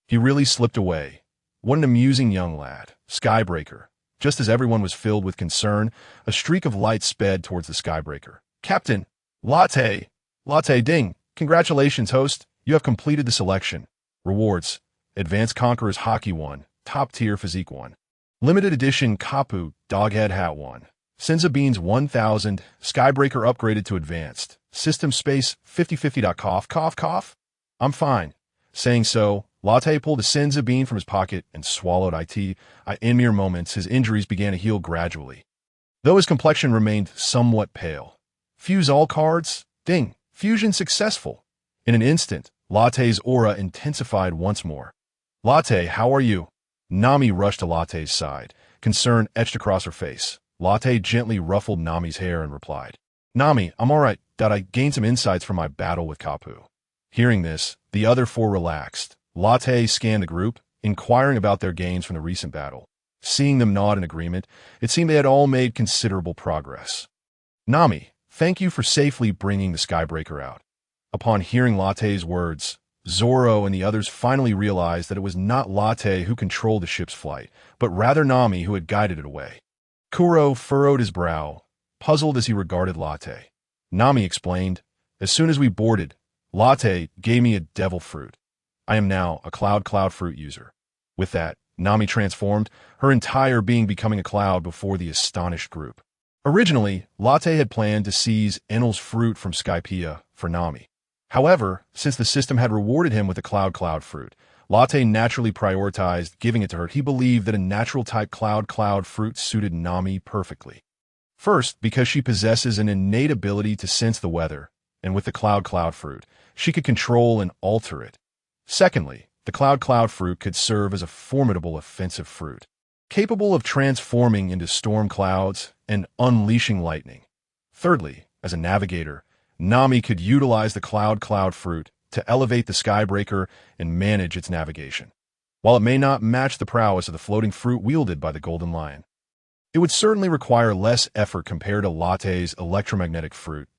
He really slipped away. What an amusing young lad. Skybreaker. Just as everyone was filled with concern, a streak of light sped towards the skybreaker. "Captain! Latte! Latte ding! Congratulations, host! You have completed the selection. Rewards. Advanced Conqueror's Hockey 1. Top Tier Physique 1. Limited Edition Kapu Doghead Hat 1. Senza Beans 1000. Skybreaker upgraded to Advanced. System Space 50/50. Cough, cough, cough. I'm fine." Saying so, Latte pulled a Senza bean from his pocket and swallowed it. In mere moments, his injuries began to heal gradually, though his complexion remained somewhat pale. Fuse all cards. Ding. Fusion successful. In an instant, Latte's aura intensified once more. "Latte, how are you?" Nami rushed to Latte's side, concern etched across her face. Latte gently ruffled Nami's hair and replied, "Nami, I'm all right. I gained some insights from my battle with Kapu." Hearing this, the other four relaxed. Latte scanned the group, inquiring about their gains from the recent battle. Seeing them nod in agreement, it seemed they had all made considerable progress. "Nami, thank you for safely bringing the skybreaker out." Upon hearing Latte's words, Zoro and the others finally realized that it was not Latte who controlled the ship's flight, but rather Nami who had guided it away. Kuro furrowed his brow, puzzled as he regarded Latte. Nami explained, "As soon as we boarded, Latte gave me a devil fruit. I am now a cloud fruit user." With that, Nami transformed, her entire being becoming a cloud before the astonished group. Originally, Latte had planned to seize Enel's fruit from Skypiea for Nami. However, since the system had rewarded him with a cloud fruit, Latte naturally prioritized giving it to her. He believed that a natural-type cloud fruit suited Nami perfectly. First, because she possesses an innate ability to sense the weather, and with the cloud fruit, she could control and alter it. Secondly, the cloud fruit could serve as a formidable offensive fruit, capable of transforming into storm clouds and unleashing lightning. Thirdly, as a navigator, Nami could utilize the cloud fruit to elevate the Skybreaker and manage its navigation. While it may not match the prowess of the floating fruit wielded by the Golden Lion, it would certainly require less effort compared to Latte's electromagnetic fruit.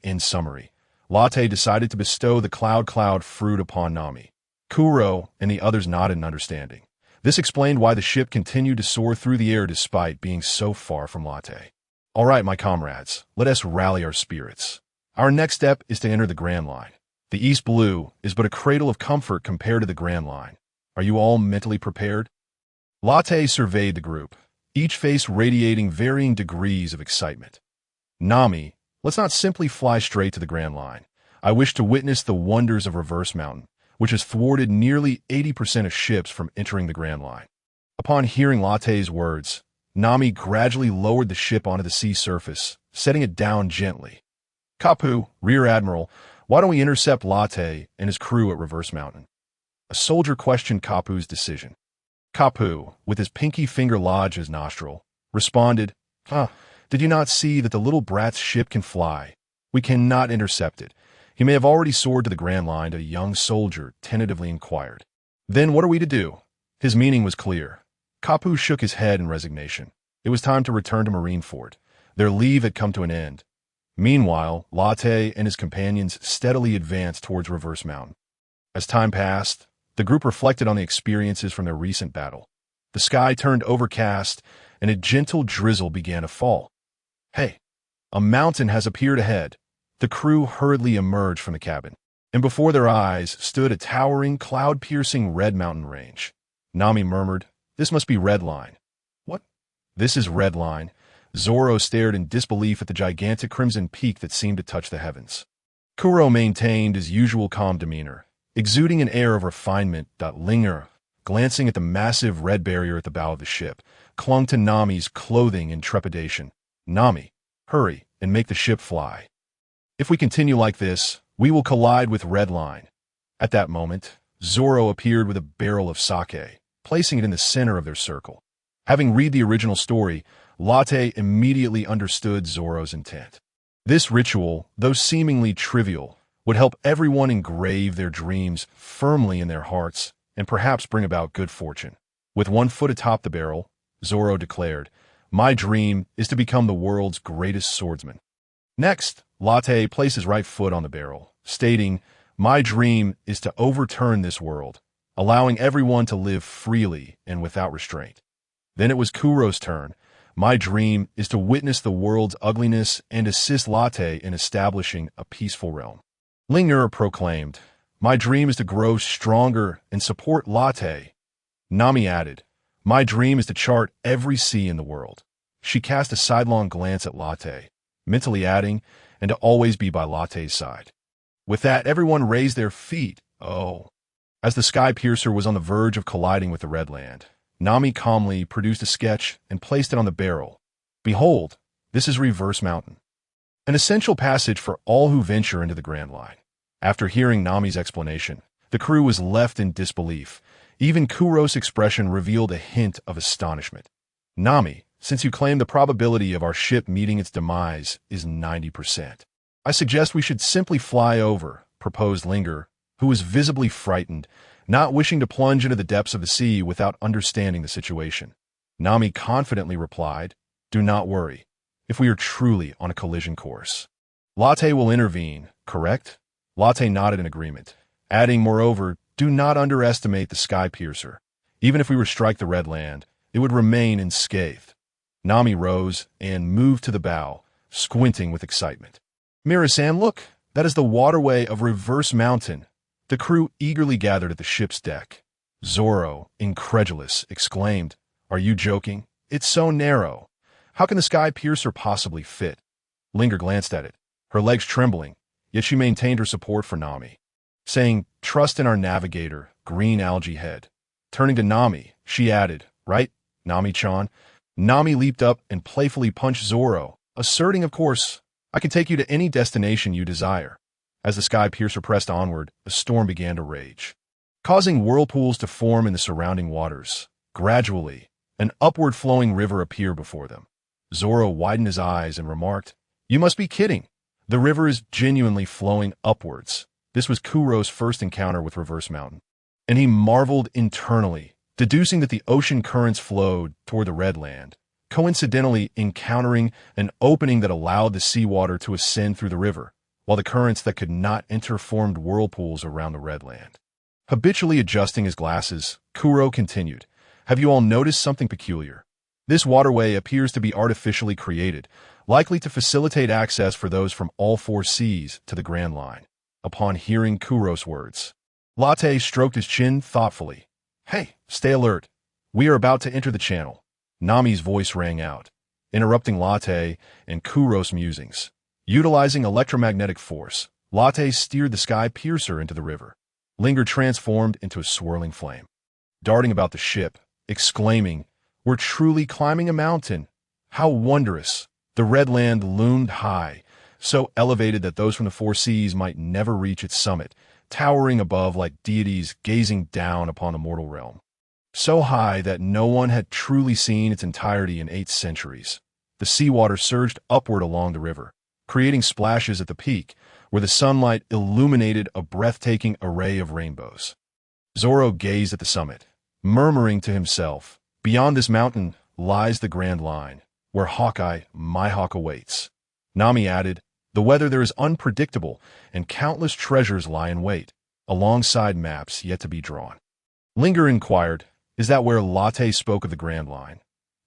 In summary, Latte decided to bestow the cloud fruit upon Nami. Kuro and the others nodded in understanding. This explained why the ship continued to soar through the air despite being so far from Latte. All right, my comrades, let us rally our spirits. Our next step is to enter the Grand Line. The East Blue is but a cradle of comfort compared to the Grand Line. Are you all mentally prepared? Latte surveyed the group, each face radiating varying degrees of excitement. Nami, let's not simply fly straight to the Grand Line. I wish to witness the wonders of Reverse Mountain, which has thwarted nearly 80% of ships from entering the Grand Line. Upon hearing Latte's words, Nami gradually lowered the ship onto the sea surface, setting it down gently. Kapu, Rear Admiral, why don't we intercept Latte and his crew at Reverse Mountain? A soldier questioned Kapu's decision. Kapu, with his pinky finger lodged in his nostril, responded, "Did you not see that the little brat's ship can fly? We cannot intercept it. He may have already soared to the Grand Line," a young soldier tentatively inquired. "Then what are we to do?" His meaning was clear. Kapu shook his head in resignation. It was time to return to Marineford. Their leave had come to an end. Meanwhile, Latte and his companions steadily advanced towards Reverse Mountain. As time passed, the group reflected on the experiences from their recent battle. The sky turned overcast, and a gentle drizzle began to fall. "Hey, a mountain has appeared ahead." The crew hurriedly emerged from the cabin, and before their eyes stood a towering, cloud-piercing red mountain range. Nami murmured, "This must be Red Line." "What? This is Red Line." Zoro stared in disbelief at the gigantic crimson peak that seemed to touch the heavens. Kuro maintained his usual calm demeanor, exuding an air of refinement. Linger, glancing at the massive red barrier at the bow of the ship, clung to Nami's clothing in trepidation. "Nami, hurry and make the ship fly. If we continue like this, we will collide with Red Line." At that moment, Zoro appeared with a barrel of sake, placing it in the center of their circle. Having read the original story, Latte immediately understood Zoro's intent. This ritual, though seemingly trivial, would help everyone engrave their dreams firmly in their hearts and perhaps bring about good fortune. With one foot atop the barrel, Zoro declared, "My dream is to become the world's greatest swordsman." Next, Latte placed his right foot on the barrel, stating, "My dream is to overturn this world, allowing everyone to live freely and without restraint." Then it was Kuro's turn. "My dream is to witness the world's ugliness and assist Latte in establishing a peaceful realm." Linger proclaimed, "My dream is to grow stronger and support Latte." Nami added, "My dream is to chart every sea in the world." She cast a sidelong glance at Latte, mentally adding, "and to always be by Latte's side." With that, everyone raised their feet. As the Sky Piercer was on the verge of colliding with the Red Land, Nami calmly produced a sketch and placed it on the barrel. "Behold, this is Reverse Mountain, an essential passage for all who venture into the Grand Line." After hearing Nami's explanation, the crew was left in disbelief. Even Kuro's expression revealed a hint of astonishment. "Nami, since you claim the probability of our ship meeting its demise is 90%, I suggest we should simply fly over," proposed Linger, who was visibly frightened, not wishing to plunge into the depths of the sea without understanding the situation. Nami confidently replied, "Do not worry, if we are truly on a collision course. Latte will intervene, correct?" Latte nodded in agreement. Adding, moreover, do not underestimate the Sky Piercer. Even if we were strike the Red Land, it would remain unscathed. Nami rose and moved to the bow, squinting with excitement. Mira-san, look, that is the waterway of Reverse Mountain. The crew eagerly gathered at the ship's deck. Zoro, incredulous, exclaimed, "Are you joking? It's so narrow. How can the Sky Piercer possibly fit?" Linger glanced at it, her legs trembling, yet she maintained her support for Nami, saying, "Trust in our navigator, Green Algae Head." Turning to Nami, she added, "Right, Nami-chan?" Nami leaped up and playfully punched Zoro, asserting, "Of course, I can take you to any destination you desire." As the Sky Piercer pressed onward, a storm began to rage, causing whirlpools to form in the surrounding waters. Gradually, an upward-flowing river appeared before them. Zoro widened his eyes and remarked, "You must be kidding. The river is genuinely flowing upwards." This was Kuro's first encounter with Reverse Mountain, and he marveled internally, deducing that the ocean currents flowed toward the Red Land, coincidentally encountering an opening that allowed the seawater to ascend through the river, while the currents that could not enter formed whirlpools around the Red Land. Habitually adjusting his glasses, Kuro continued, "Have you all noticed something peculiar? This waterway appears to be artificially created, likely to facilitate access for those from all four seas to the Grand Line." Upon hearing Kuro's words, Latte stroked his chin thoughtfully. "Hey, stay alert. We are about to enter the channel." Nami's voice rang out, interrupting Latte and Kuro's musings. Utilizing electromagnetic force, Latte steered the Sky Piercer into the river. Linger transformed into a swirling flame, darting about the ship, exclaiming, "We're truly climbing a mountain. How wondrous!" The Red Land loomed high, so elevated that those from the four seas might never reach its summit, towering above like deities gazing down upon the mortal realm. So high that no one had truly seen its entirety in 8 centuries. The seawater surged upward along the river, creating splashes at the peak, where the sunlight illuminated a breathtaking array of rainbows. Zoro gazed at the summit, murmuring to himself, "Beyond this mountain lies the Grand Line, where Hawkeye, my hawk, awaits." Nami added, "The weather there is unpredictable, and countless treasures lie in wait, alongside maps yet to be drawn." Linger inquired, "Is that where Latte spoke of the Grand Line?"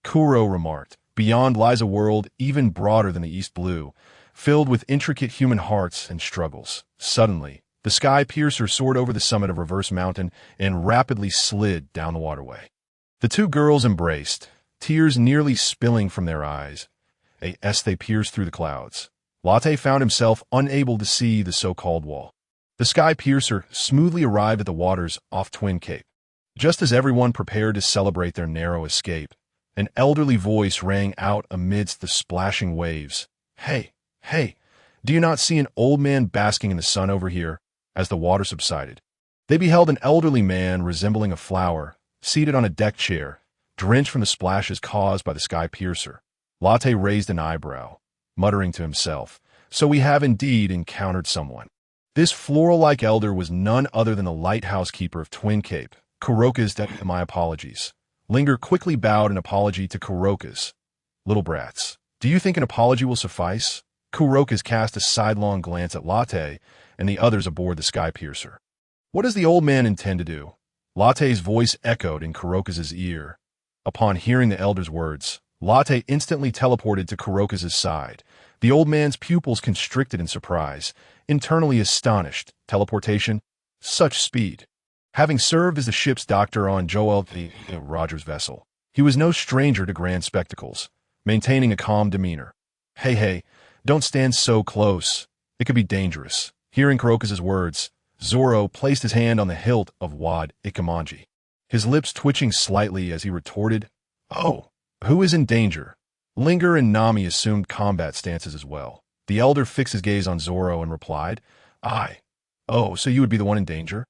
Kuro remarked, "Beyond lies a world even broader than the East Blue, filled with intricate human hearts and struggles." Suddenly, the Sky Piercer soared over the summit of Reverse Mountain and rapidly slid down the waterway. The two girls embraced, tears nearly spilling from their eyes, as they pierced through the clouds. Latte found himself unable to see the so-called wall. The Sky Piercer smoothly arrived at the waters off Twin Cape. Just as everyone prepared to celebrate their narrow escape, an elderly voice rang out amidst the splashing waves. "Hey, hey, do you not see an old man basking in the sun over here?" As the water subsided, they beheld an elderly man resembling a flower, seated on a deck chair, drenched from the splashes caused by the Sky Piercer. Latte raised an eyebrow, muttering to himself, "So we have indeed encountered someone." This floral-like elder was none other than the lighthouse keeper of Twin Cape, Kuroka's. "My apologies." Linger quickly bowed an apology to Kuroka's. "Little brats, do you think an apology will suffice?" Kuroka's cast a sidelong glance at Latte and the others aboard the Sky Piercer. "What does the old man intend to do?" Latte's voice echoed in Kuroka's ear. Upon hearing the elder's words, Latte instantly teleported to Kuroka's side. The old man's pupils constricted in surprise, internally astonished. Teleportation? Such speed. Having served as the ship's doctor on Joel Rogers' vessel, he was no stranger to grand spectacles, maintaining a calm demeanor. Hey, don't stand so close. It could be dangerous." Hearing Kuroka's words, Zoro placed his hand on the hilt of Wad Ikamanji, his lips twitching slightly as he retorted, "Oh, who is in danger?" Linger and Nami assumed combat stances as well. The elder fixed his gaze on Zoro and replied, "I. Oh, so you would be the one in danger?"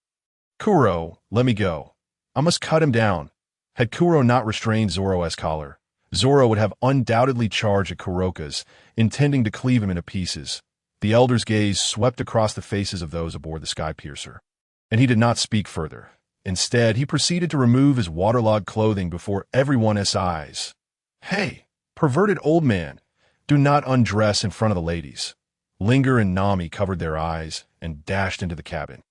"Kuro, let me go. I must cut him down." Had Kuro not restrained Zoro's collar, Zoro would have undoubtedly charged at Kuroka's, intending to cleave him into pieces. The elder's gaze swept across the faces of those aboard the Sky Piercer, and he did not speak further. Instead, he proceeded to remove his waterlogged clothing before everyone's eyes. "Hey, perverted old man, do not undress in front of the ladies." Linger and Nami covered their eyes and dashed into the cabin.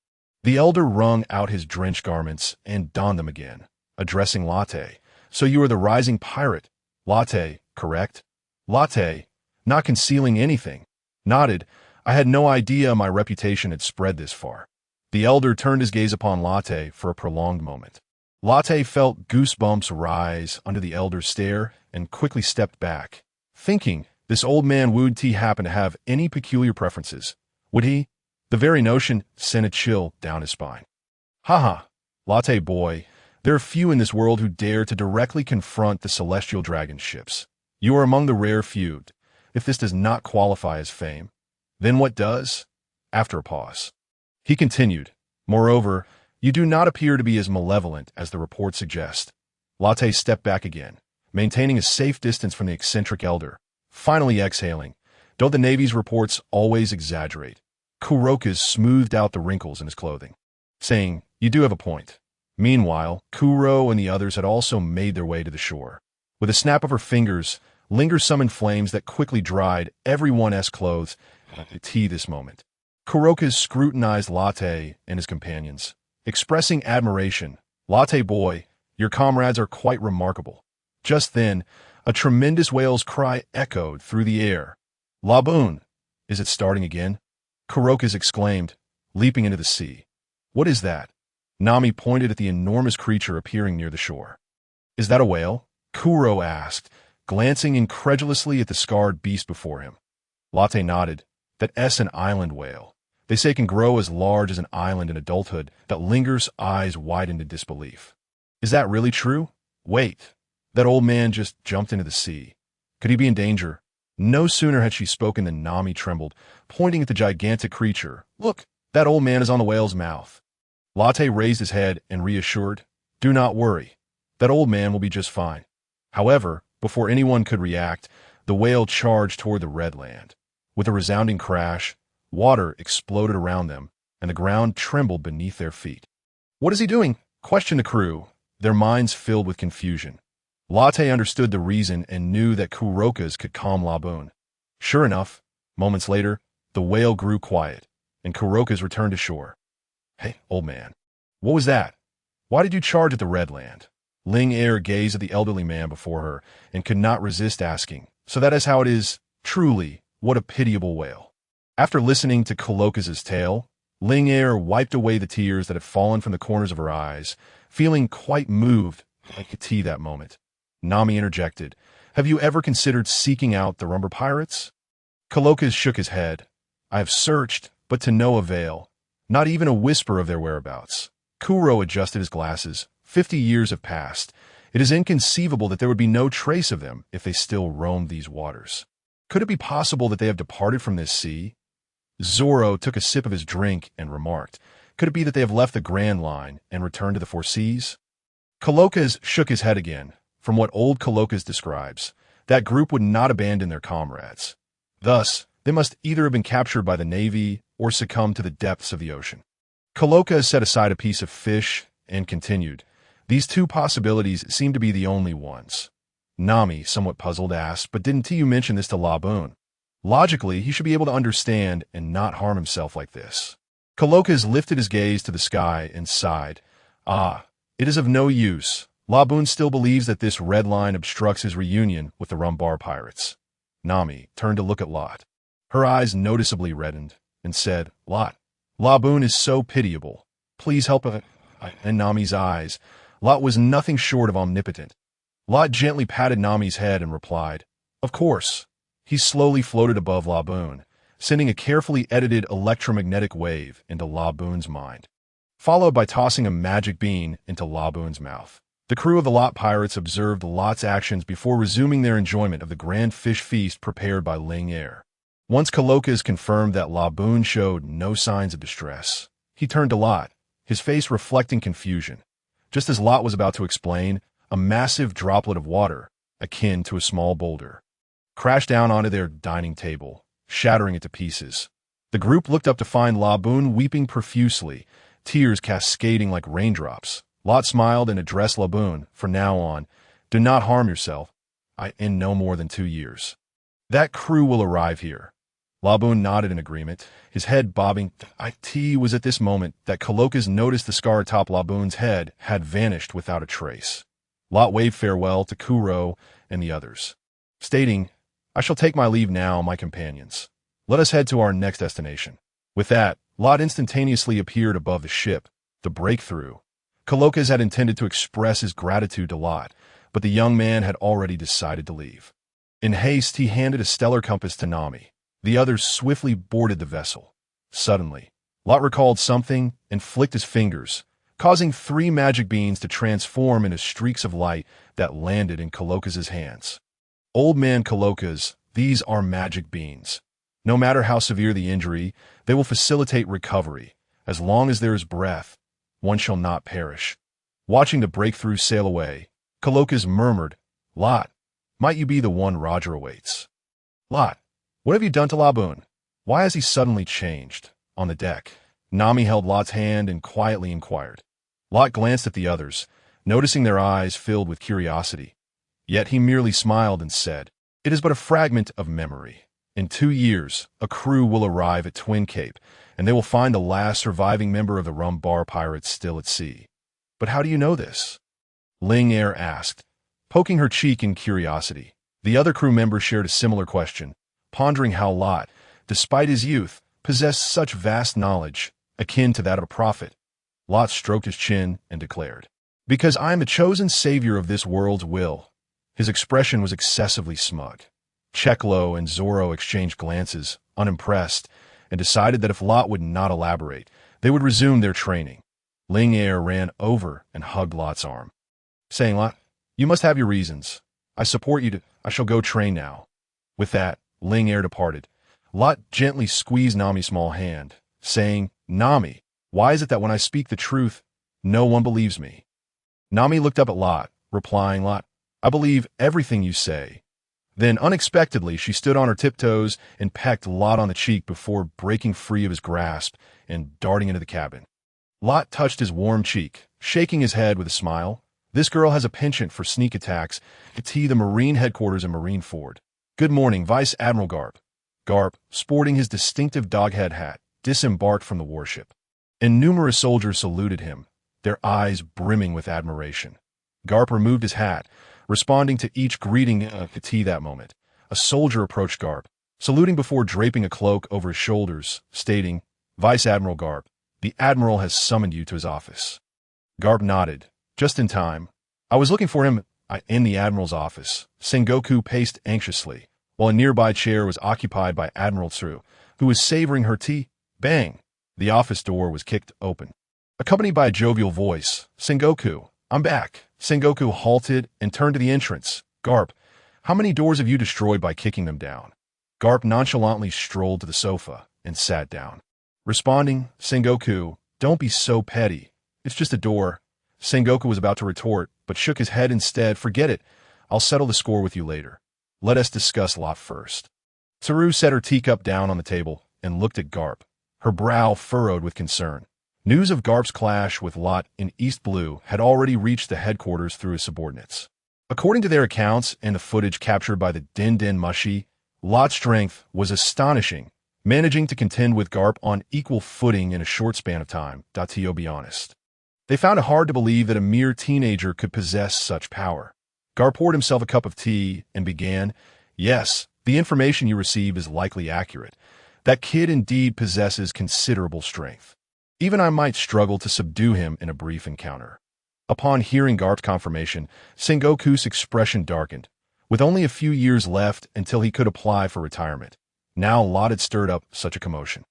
The elder wrung out his drenched garments and donned them again, addressing Latte. So you are the rising pirate, Latte, correct? Latte, not concealing anything, nodded. I had no idea my reputation had spread this far. The elder turned his gaze upon Latte for a prolonged moment. Latte felt goosebumps rise under the elder's stare and quickly stepped back, thinking, this old man would he happen to have any peculiar preferences? Would he? The very notion sent a chill down his spine. Haha, Latte boy, there are few in this world who dare to directly confront the celestial dragon ships. You are among the rare few. If this does not qualify as fame, then what does? After a pause, he continued, moreover, you do not appear to be as malevolent as the reports suggest. Latte stepped back again, maintaining a safe distance from the eccentric elder, finally exhaling. Don't the Navy's reports always exaggerate? Kuroka's smoothed out the wrinkles in his clothing, saying, you do have a point. Meanwhile, Kuro and the others had also made their way to the shore. With a snap of her fingers, Linger summoned flames that quickly dried everyone's clothes at this moment. Kuroka scrutinized Latte and his companions, expressing admiration. Latte boy, your comrades are quite remarkable. Just then, a tremendous whale's cry echoed through the air. Laboon! Is it starting again? Kuroka exclaimed, leaping into the sea. What is that? Nami pointed at the enormous creature appearing near the shore. Is that a whale? Kuro asked, glancing incredulously at the scarred beast before him. Latte nodded. That's an island whale. They say it can grow as large as an island in adulthood. That Linger's eyes widened in disbelief. Is that really true? Wait. That old man just jumped into the sea. Could he be in danger? No sooner had she spoken than Nami trembled, pointing at the gigantic creature. Look, that old man is on the whale's mouth. Latte raised his head and reassured, do not worry. That old man will be just fine. However, before anyone could react, the whale charged toward the red land. With a resounding crash, water exploded around them, and the ground trembled beneath their feet. What is he doing? Questioned the crew, their minds filled with confusion. Latte understood the reason and knew that Kuroka's could calm Laboon. Sure enough, moments later, the whale grew quiet, and Kuroka's returned to shore. Hey, old man, what was that? Why did you charge at the red land? Ling Er gazed at the elderly man before her and could not resist asking, so that is how it is? Truly, what a pitiable whale. After listening to Kuroka's tale, Ling Er wiped away the tears that had fallen from the corners of her eyes, feeling quite moved like a tea that moment. Nami interjected, have you ever considered seeking out the Rumber Pirates? Kuroka shook his head. I have searched, but to no avail. Not even a whisper of their whereabouts. Kuro adjusted his glasses. 50 years have passed. It is inconceivable that there would be no trace of them if they still roamed these waters. Could it be possible that they have departed from this sea? Zoro took a sip of his drink and remarked, could it be that they have left the Grand Line and returned to the Four Seas? Kuroka shook his head again. From what old Kuroka describes, that group would not abandon their comrades. Thus, they must either have been captured by the Navy or succumb to the depths of the ocean. Kuroka set aside a piece of fish and continued, these two possibilities seem to be the only ones. Nami, somewhat puzzled, asked, but didn't you mention this to Laboon? Logically, he should be able to understand and not harm himself like this. Kuroka lifted his gaze to the sky and sighed. It is of no use. Laboon still believes that this red line obstructs his reunion with the Rumbar pirates. Nami turned to look at Lot. Her eyes noticeably reddened and said, Lot, Laboon is so pitiable. Please help him. In Nami's eyes, Lot was nothing short of omnipotent. Lot gently patted Nami's head and replied, of course. He slowly floated above Laboon, sending a carefully edited electromagnetic wave into Laboon's mind, followed by tossing a magic bean into Laboon's mouth. The crew of the Lot pirates observed Lot's actions before resuming their enjoyment of the grand fish feast prepared by Ling Er. Once Kuroka confirmed that Laboon showed no signs of distress, he turned to Lot, his face reflecting confusion. Just as Lot was about to explain, a massive droplet of water, akin to a small boulder, crashed down onto their dining table, shattering it to pieces. The group looked up to find Laboon weeping profusely, tears cascading like raindrops. Lot smiled and addressed Laboon, from now on, do not harm yourself. In no more than 2 years. That crew will arrive here. Laboon nodded in agreement, his head bobbing. It was at this moment that Colokas noticed the scar atop Laboon's head had vanished without a trace. Lot waved farewell to Kuro and the others, stating, "I shall take my leave now, my companions. Let us head to our next destination." With that, Lot instantaneously appeared above the ship, the breakthrough. Colokas had intended to express his gratitude to Lot, but the young man had already decided to leave. In haste, he handed a stellar compass to Nami. The others swiftly boarded the vessel. Suddenly, Lot recalled something and flicked his fingers, causing 3 magic beans to transform into streaks of light that landed in Colokas' hands. Old man Colokas, these are magic beans. No matter how severe the injury, they will facilitate recovery. As long as there is breath, one shall not perish. Watching the breakthrough sail away, Colokas murmured, "Lot, might you be the one Roger awaits?" "Lot, what have you done to Laboon? Why has he suddenly changed?" On the deck, Nami held Lot's hand and quietly inquired. Lot glanced at the others, noticing their eyes filled with curiosity. Yet he merely smiled and said, "It is but a fragment of memory. In 2 years, a crew will arrive at Twin Cape, and they will find the last surviving member of the Rum Bar Pirates still at sea." "But how do you know this?" Ling Er asked, poking her cheek in curiosity. The other crew members shared a similar question, pondering how Lot, despite his youth, possessed such vast knowledge, akin to that of a prophet. Lot stroked his chin and declared, "Because I am the chosen savior of this world's will." His expression was excessively smug. Cheklo and Zoro exchanged glances, unimpressed, and decided that if Lot would not elaborate, they would resume their training. Ling Er ran over and hugged Lot's arm, saying, "Lot, you must have your reasons. I support you. I shall go train now." With that, Ling Er departed. Lot gently squeezed Nami's small hand, saying, "Nami, why is it that when I speak the truth, no one believes me?" Nami looked up at Lot, replying, "Lot, I believe everything you say." Then, unexpectedly, she stood on her tiptoes and pecked Lot on the cheek before breaking free of his grasp and darting into the cabin. Lot touched his warm cheek, shaking his head with a smile. "This girl has a penchant for sneak attacks to the Marine headquarters in Marineford. Good morning, Vice Admiral Garp." Garp, sporting his distinctive doghead hat, disembarked from the warship, and numerous soldiers saluted him, their eyes brimming with admiration. Garp removed his hat, responding to each greeting that moment. A soldier approached Garp, saluting before draping a cloak over his shoulders, stating, "Vice Admiral Garp, the Admiral has summoned you to his office." Garp nodded, just in time. "I was looking for him in the Admiral's office." Sengoku paced anxiously, while a nearby chair was occupied by Admiral Tsuru, who was savoring her tea. Bang! The office door was kicked open. Accompanied by a jovial voice, "Sengoku, I'm back." Sengoku halted and turned to the entrance. "Garp, how many doors have you destroyed by kicking them down?" Garp nonchalantly strolled to the sofa and sat down. Responding, "Sengoku, don't be so petty. It's just a door." Sengoku was about to retort, but shook his head instead. "Forget it. I'll settle the score with you later. Let us discuss Lot first." Tsuru set her teacup down on the table and looked at Garp, her brow furrowed with concern. News of Garp's clash with Lot in East Blue had already reached the headquarters through his subordinates. According to their accounts and the footage captured by the Den Den Mushi, Lot's strength was astonishing, managing to contend with Garp on equal footing in a short span of time. To be honest, they found it hard to believe that a mere teenager could possess such power. Garp poured himself a cup of tea and began, "Yes, the information you received is likely accurate. That kid indeed possesses considerable strength. Even I might struggle to subdue him in a brief encounter." Upon hearing Garp's confirmation, Sengoku's expression darkened. With only a few years left until he could apply for retirement, now Lot had stirred up such a commotion.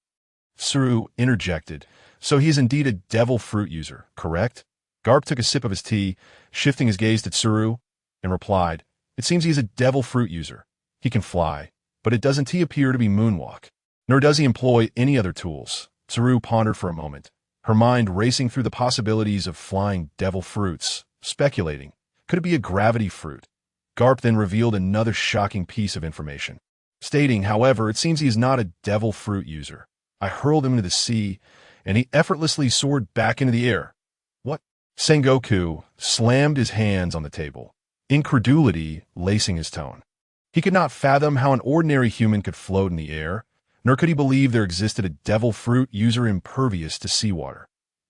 Tsuru interjected, "So he is indeed a devil fruit user, correct?" Garp took a sip of his tea, shifting his gaze to Tsuru, and replied, "It seems he is a devil fruit user. He can fly, but it doesn't appear to be moonwalk. Nor does he employ any other tools." Tsuru pondered for a moment, her mind racing through the possibilities of flying devil fruits, speculating, could it be a gravity fruit? Garp then revealed another shocking piece of information, stating, "However, it seems he is not a devil fruit user. I hurled him into the sea, and he effortlessly soared back into the air." "What?" Sengoku slammed his hands on the table, incredulity lacing his tone. He could not fathom how an ordinary human could float in the air. nor could he believe there existed a devil fruit user impervious to seawater.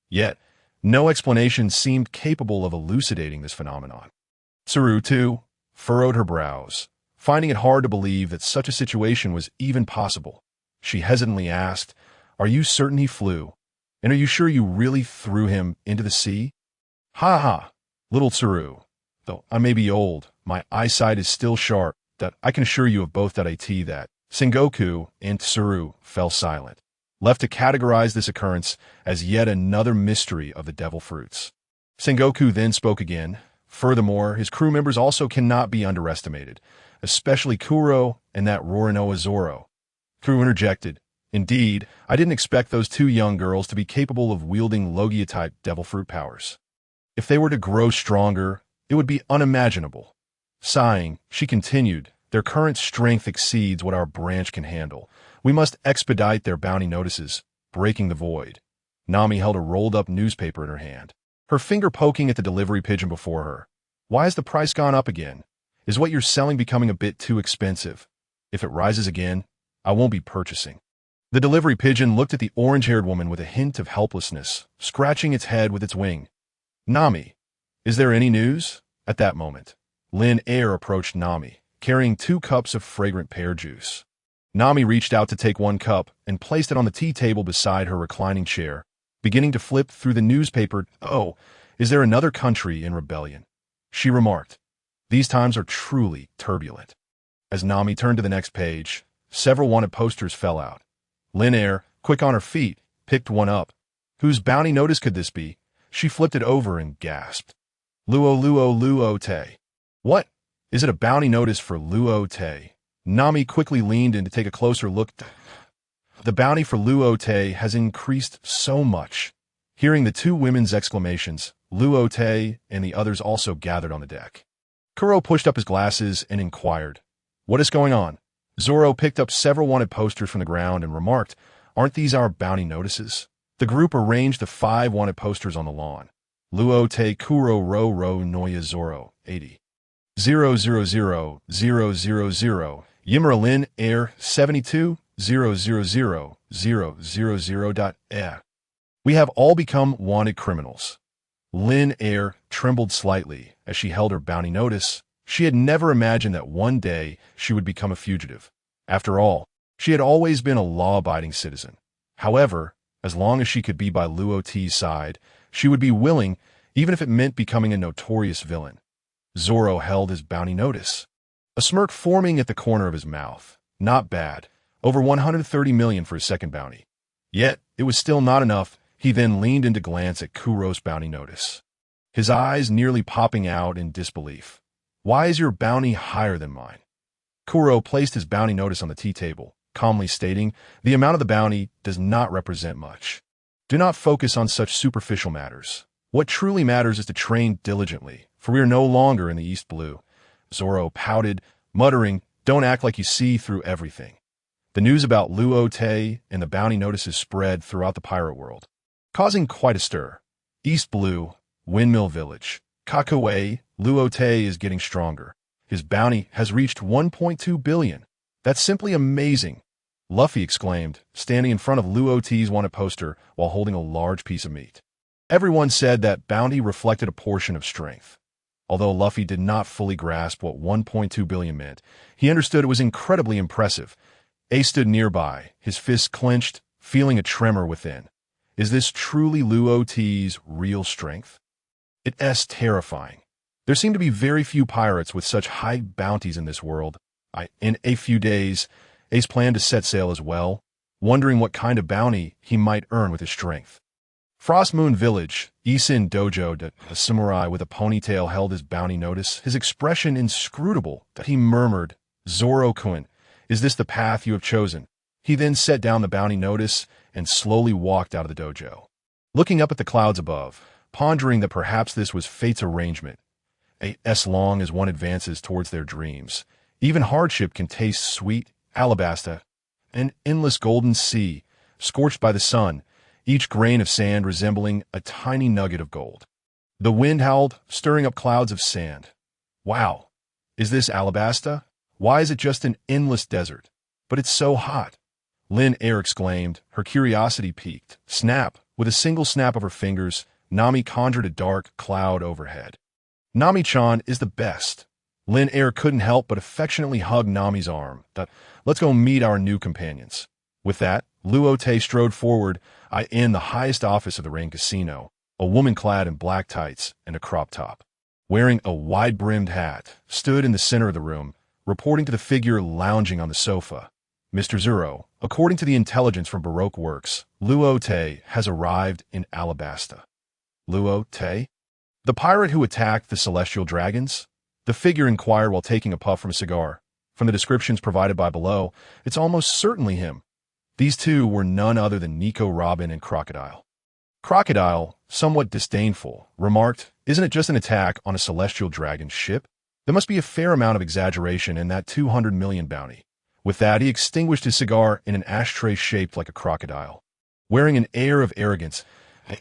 Yet, no explanation seemed capable of elucidating this phenomenon. Tsuru, too, furrowed her brows, finding it hard to believe that such a situation was even possible. She hesitantly asked, "Are you certain he flew? And are you sure you really threw him into the sea?" "Ha ha, little Tsuru. Though I may be old, my eyesight is still sharp, that I can assure you of both that that." Sengoku and Tsuru fell silent, left to categorize this occurrence as yet another mystery of the devil fruits. Sengoku then spoke again. Furthermore, his crew members also cannot be underestimated, especially Kuro and that Roronoa Zoro. Kuro interjected, "Indeed, I didn't expect those two young girls to be capable of wielding Logia-type devil fruit powers. If they were to grow stronger, it would be unimaginable." Sighing, she continued, "Their current strength exceeds what our branch can handle. We must expedite their bounty notices, breaking the void." Nami held a rolled-up newspaper in her hand, her finger poking at the delivery pigeon before her. "Why has the price gone up again? Is what you're selling becoming a bit too expensive? If it rises again, I won't be purchasing." The delivery pigeon looked at the orange-haired woman with a hint of helplessness, scratching its head with its wing. "Nami, is there any news?" At that moment, Lin Air approached Nami, carrying 2 cups of fragrant pear juice. Nami reached out to take 1 cup and placed it on the tea table beside her reclining chair, beginning to flip through the newspaper. "Oh, is there another country in rebellion?" she remarked. "These times are truly turbulent." As Nami turned to the next page, several wanted posters fell out. Lin Air, quick on her feet, picked one up. Whose bounty notice could this be? She flipped it over and gasped. Luo Te. "What? Is it a bounty notice for Luo Te?" Nami quickly leaned in to take a closer look. "The bounty for Luo Te has increased so much." Hearing the 2 women's exclamations, Luo Te and the others also gathered on the deck. Kuro pushed up his glasses and inquired, "What is going on?" Zoro picked up several wanted posters from the ground and remarked, "Aren't these our bounty notices?" The group arranged the 5 wanted posters on the lawn. Luo Te Kuro Ro Noya Zoro, 80. 000 Yimura Lin Air 72 000 We have all become wanted criminals. Lin Air trembled slightly as she held her bounty notice. She had never imagined that one day she would become a fugitive. After all, she had always been a law-abiding citizen. However, as long as she could be by Luo T's side, she would be willing, even if it meant becoming a notorious villain. Zoro held his bounty notice, a smirk forming at the corner of his mouth. Not bad. Over 130 million for his second bounty. Yet, it was still not enough. He then leaned in to glance at Kuro's bounty notice, his eyes nearly popping out in disbelief. "Why is your bounty higher than mine?" Kuro placed his bounty notice on the tea table, calmly stating, "The amount of the bounty does not represent much. Do not focus on such superficial matters. What truly matters is to train diligently, for we are no longer in the East Blue." Zoro pouted, muttering, "Don't act like you see through everything." The news about Luo Te and the bounty notices spread throughout the pirate world, causing quite a stir. East Blue, Windmill Village, Kakue, Luo Te is getting stronger. His bounty has reached 1.2 billion. That's simply amazing, Luffy exclaimed, standing in front of Luo T's wanted poster while holding a large piece of meat. Everyone said that bounty reflected a portion of strength. Although Luffy did not fully grasp what 1.2 billion meant, he understood it was incredibly impressive. Ace stood nearby, his fists clenched, feeling a tremor within. Is this truly Luo T's real strength? It's terrifying. There seem to be very few pirates with such high bounties in this world. In a few days, Ace planned to set sail as well, wondering what kind of bounty he might earn with his strength. Frost Moon Village, Isin Dojo, a samurai with a ponytail held his bounty notice, his expression inscrutable that he murmured, "Zoro-kun, is this the path you have chosen?" He then set down the bounty notice and slowly walked out of the dojo, looking up at the clouds above, pondering that perhaps this was fate's arrangement. As long as one advances towards their dreams, even hardship can taste sweet. Alabasta, an endless golden sea, scorched by the sun, each grain of sand resembling a tiny nugget of gold. The wind howled, stirring up clouds of sand. Wow, is this Alabasta? Why is it just an endless desert? But it's so hot. Lin Air exclaimed, her curiosity piqued. Snap! With a single snap of her fingers, Nami conjured a dark cloud overhead. Nami-chan is the best. Lin Air couldn't help but affectionately hug Nami's arm. Let's go meet our new companions. With that, Luo-te strode forward, in the highest office of the Rain Casino, a woman clad in black tights and a crop top, wearing a wide-brimmed hat, stood in the center of the room, reporting to the figure lounging on the sofa. Mr. Zero, according to the intelligence from Baroque Works, Luo-te has arrived in Alabasta. Luo-te? The pirate who attacked the celestial dragons? The figure inquired while taking a puff from a cigar. From the descriptions provided by below, it's almost certainly him. These two were none other than Nico Robin and Crocodile. Crocodile, somewhat disdainful, remarked, "Isn't it just an attack on a celestial dragon ship? There must be a fair amount of exaggeration in that 200 million bounty." With that, he extinguished his cigar in an ashtray shaped like a crocodile. Wearing an air of arrogance,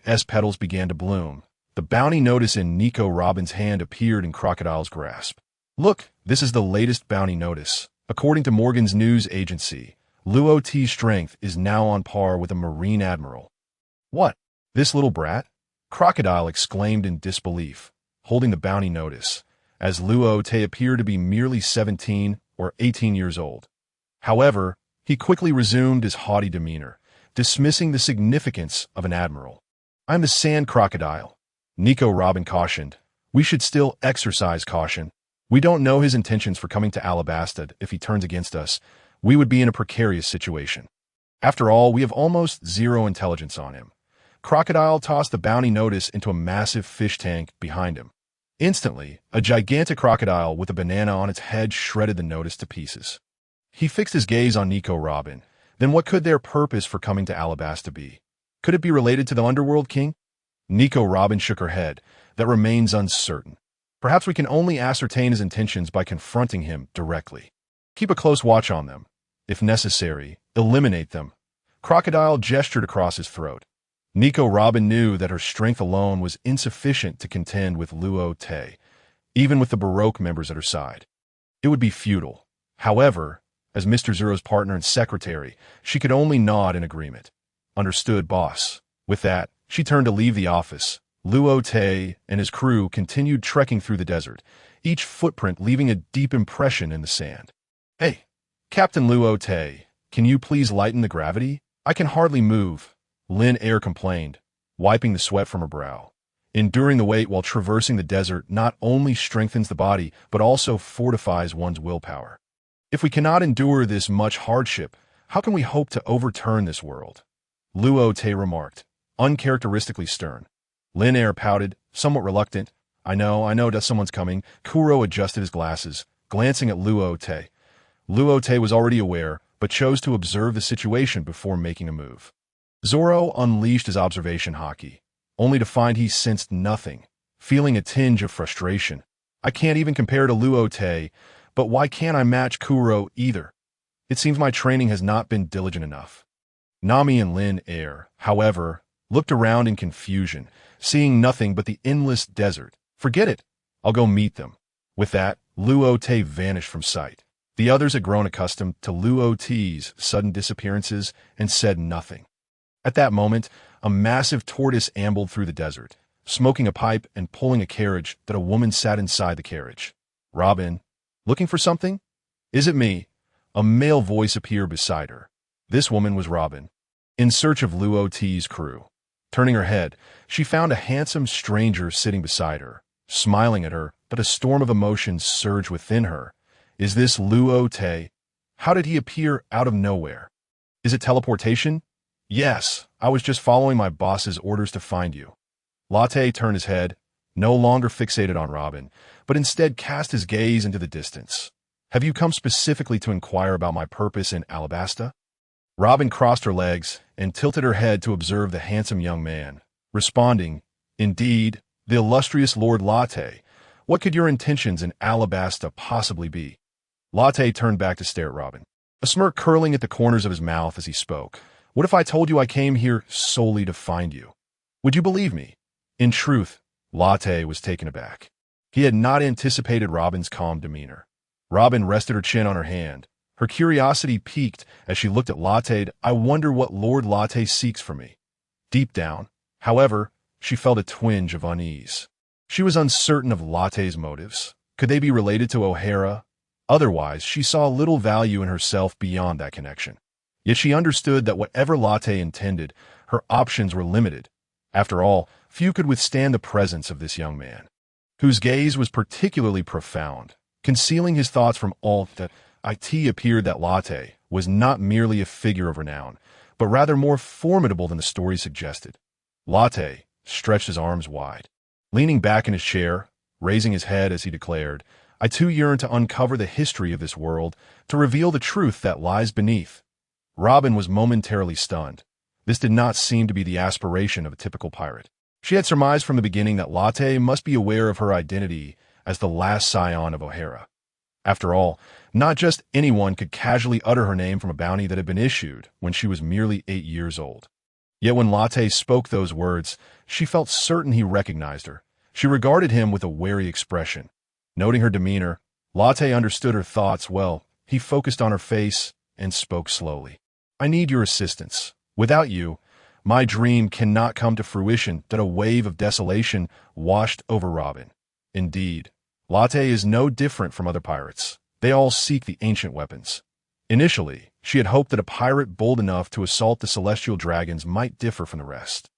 as petals began to bloom, the bounty notice in Nico Robin's hand appeared in Crocodile's grasp. "Look, this is the latest bounty notice. According to Morgan's news agency, Luo-te's strength is now on par with a Marine Admiral." "What? This little brat?" Crocodile exclaimed in disbelief, holding the bounty notice, as Luo-te appeared to be merely 17 or 18 years old. However, he quickly resumed his haughty demeanor, dismissing the significance of an admiral. "I'm the Sand Crocodile," Nico Robin cautioned. "We should still exercise caution. We don't know his intentions for coming to Alabasta. If he turns against us, we would be in a precarious situation. After all, we have almost zero intelligence on him." Crocodile tossed the bounty notice into a massive fish tank behind him. Instantly, a gigantic crocodile with a banana on its head shredded the notice to pieces. He fixed his gaze on Nico Robin. Then what could their purpose for coming to Alabasta be? Could it be related to the Underworld King? Nico Robin shook her head. "That remains uncertain. Perhaps we can only ascertain his intentions by confronting him directly. Keep a close watch on them. If necessary, eliminate them." Crocodile gestured across his throat. Nico Robin knew that her strength alone was insufficient to contend with Luo-te, even with the Baroque members at her side. It would be futile. However, as Mr. Zero's partner and secretary, she could only nod in agreement. "Understood, boss." With that, she turned to leave the office. Luo-te and his crew continued trekking through the desert, each footprint leaving a deep impression in the sand. "Hey, Captain Luo-te, can you please lighten the gravity? I can hardly move," Lin Air complained, wiping the sweat from her brow. Enduring the weight while traversing the desert not only strengthens the body, but also fortifies one's willpower. "If we cannot endure this much hardship, how can we hope to overturn this world?" Luo-te remarked, uncharacteristically stern. Lin Air pouted, somewhat reluctant. I know that someone's coming." Kuro adjusted his glasses, glancing at Luo-te. Luo-te was already aware, but chose to observe the situation before making a move. Zoro unleashed his observation haki, only to find he sensed nothing, feeling a tinge of frustration. "I can't even compare to Luo-te, but why can't I match Kuro either? It seems my training has not been diligent enough." Nami and Lin Air, however, looked around in confusion, seeing nothing but the endless desert. "Forget it. I'll go meet them." With that, Luo-te vanished from sight. The others had grown accustomed to Luo-te's sudden disappearances and said nothing. At that moment, a massive tortoise ambled through the desert, smoking a pipe and pulling a carriage that a woman sat inside the carriage. "Robin, looking for something?" "Is it me?" A male voice appeared beside her. This woman was Robin, in search of Luo-te's crew. Turning her head, she found a handsome stranger sitting beside her, smiling at her, but a storm of emotions surged within her. Is this Luo-te? How did he appear out of nowhere? Is it teleportation? "Yes, I was just following my boss's orders to find you." Latte turned his head, no longer fixated on Robin, but instead cast his gaze into the distance. "Have you come specifically to inquire about my purpose in Alabasta?" Robin crossed her legs and tilted her head to observe the handsome young man, responding, "Indeed, the illustrious Lord Latte. What could your intentions in Alabasta possibly be?" Latte turned back to stare at Robin, a smirk curling at the corners of his mouth as he spoke. "What if I told you I came here solely to find you? Would you believe me?" In truth, Latte was taken aback. He had not anticipated Robin's calm demeanor. Robin rested her chin on her hand, Her curiosity piqued as she looked at Latte. I wonder what Lord Latte seeks from me. Deep down, however, she felt a twinge of unease. She was uncertain of Latte's motives. Could they be related to O'Hara? Otherwise, she saw little value in herself beyond that connection. Yet she understood that whatever Latte intended, her options were limited. After all, few could withstand the presence of this young man, whose gaze was particularly profound. Concealing his thoughts from all, that it appeared that Latte was not merely a figure of renown, but rather more formidable than the story suggested. Latte stretched his arms wide, leaning back in his chair, raising his head as he declared, I too yearn to uncover the history of this world, to reveal the truth that lies beneath. Robin was momentarily stunned. This did not seem to be the aspiration of a typical pirate. She had surmised from the beginning that Latte must be aware of her identity as the last scion of O'Hara. After all, not just anyone could casually utter her name from a bounty that had been issued when she was merely 8 years old. Yet when Latte spoke those words, she felt certain he recognized her. She regarded him with a wary expression. Noting her demeanor, Latte understood her thoughts well. He focused on her face and spoke slowly. I need your assistance. Without you, my dream cannot come to fruition. That a wave of desolation washed over Robin. Indeed, Latte is no different from other pirates. They all seek the ancient weapons. Initially, she had hoped that a pirate bold enough to assault the celestial dragons might differ from the rest.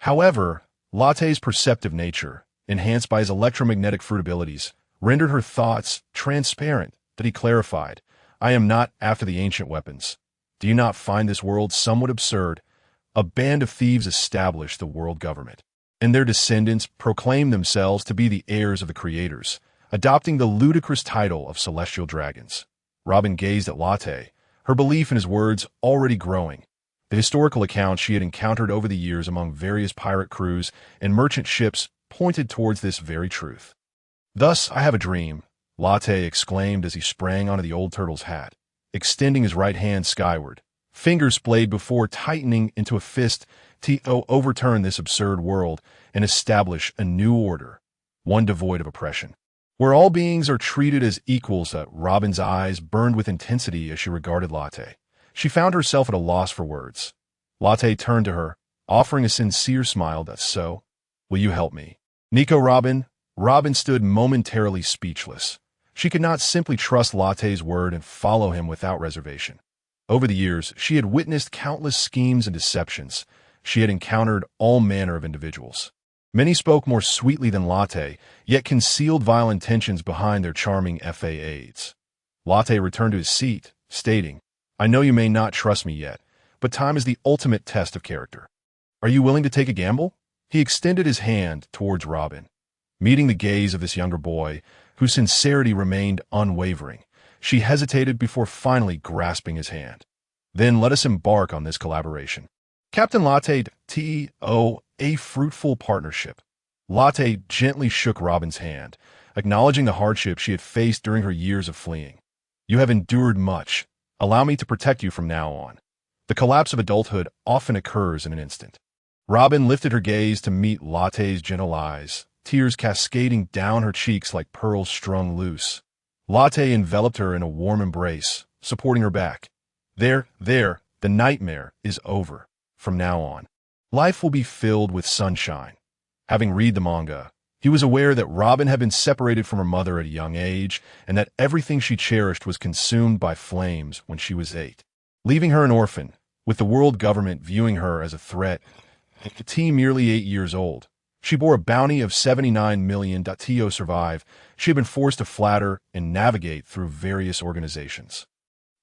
However, Latte's perceptive nature, enhanced by his electromagnetic fruit abilities, rendered her thoughts transparent. That he clarified, I am not after the ancient weapons. Do you not find this world somewhat absurd? A band of thieves established the world government, and their descendants proclaimed themselves to be the heirs of the creators, adopting the ludicrous title of celestial dragons. Robin gazed at Latte, her belief in his words already growing. The historical accounts she had encountered over the years among various pirate crews and merchant ships pointed towards this very truth. Thus, I have a dream, Latte exclaimed as he sprang onto the old turtle's hat, extending his right hand skyward. Fingers splayed before tightening into a fist to overturn this absurd world and establish a new order, one devoid of oppression, where all beings are treated as equals. Robin's eyes burned with intensity as she regarded Latte. She found herself at a loss for words. Latte turned to her, offering a sincere smile. That's so. Will you help me? Nico, Robin? Robin stood momentarily speechless. She could not simply trust Latte's word and follow him without reservation. Over the years, she had witnessed countless schemes and deceptions. She had encountered all manner of individuals. Many spoke more sweetly than Latte, yet concealed vile intentions behind their charming facades. Latte returned to his seat, stating, I know you may not trust me yet, but time is the ultimate test of character. Are you willing to take a gamble? He extended his hand towards Robin. Meeting the gaze of this younger boy, whose sincerity remained unwavering, she hesitated before finally grasping his hand. Then let us embark on this collaboration. Captain Latte, a fruitful partnership. Latte gently shook Robin's hand, acknowledging the hardship she had faced during her years of fleeing. You have endured much. Allow me to protect you from now on. The collapse of adulthood often occurs in an instant. Robin lifted her gaze to meet Latte's gentle eyes, tears cascading down her cheeks like pearls strung loose. Latte enveloped her in a warm embrace, supporting her back. There, the nightmare is over. From now on, life will be filled with sunshine. Having read the manga, he was aware that Robin had been separated from her mother at a young age, and that everything she cherished was consumed by flames when she was 8. Leaving her an orphan, with the world government viewing her as a threat, merely 8 years old. She bore a bounty of 79 million. To survive, she had been forced to flatter and navigate through various organizations.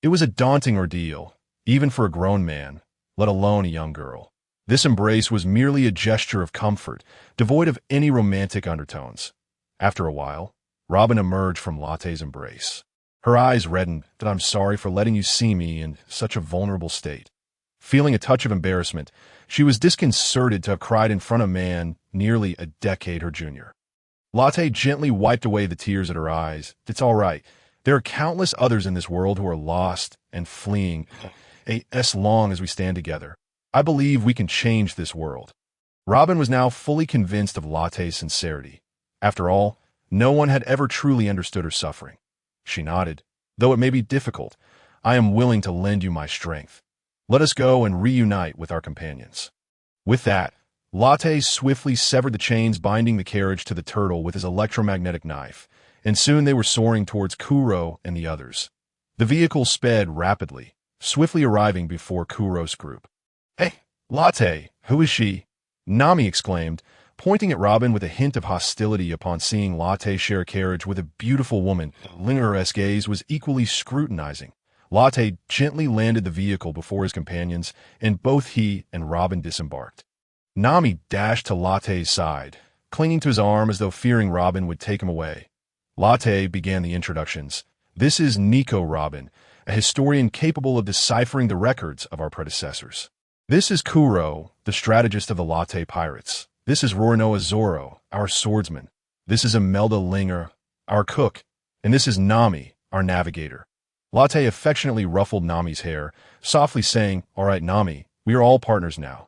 It was a daunting ordeal, even for a grown man, let alone a young girl. This embrace was merely a gesture of comfort, devoid of any romantic undertones. After a while, Robin emerged from Latte's embrace. Her eyes reddened. That I'm sorry for letting you see me in such a vulnerable state. Feeling a touch of embarrassment, she was disconcerted to have cried in front of a man nearly a decade her junior. Latte gently wiped away the tears at her eyes. It's all right. There are countless others in this world who are lost and fleeing, as long as we stand together. I believe we can change this world. Robin was now fully convinced of Latte's sincerity. After all, no one had ever truly understood her suffering. She nodded. Though it may be difficult, I am willing to lend you my strength. Let us go and reunite with our companions." With that, Latte swiftly severed the chains binding the carriage to the turtle with his electromagnetic knife, and soon they were soaring towards Kuro and the others. The vehicle sped rapidly, swiftly arriving before Kuro's group. "Hey, Latte, who is she?" Nami exclaimed, pointing at Robin with a hint of hostility upon seeing Latte share a carriage with a beautiful woman. Linger's gaze was equally scrutinizing. Latte gently landed the vehicle before his companions, and both he and Robin disembarked. Nami dashed to Latte's side, clinging to his arm as though fearing Robin would take him away. Latte began the introductions. "This is Nico Robin, a historian capable of deciphering the records of our predecessors. This is Kuro, the strategist of the Latte pirates. This is Roronoa Zoro, our swordsman. This is Imelda Linger, our cook. And this is Nami, our navigator." Latte affectionately ruffled Nami's hair, softly saying, "All right, Nami, we are all partners now.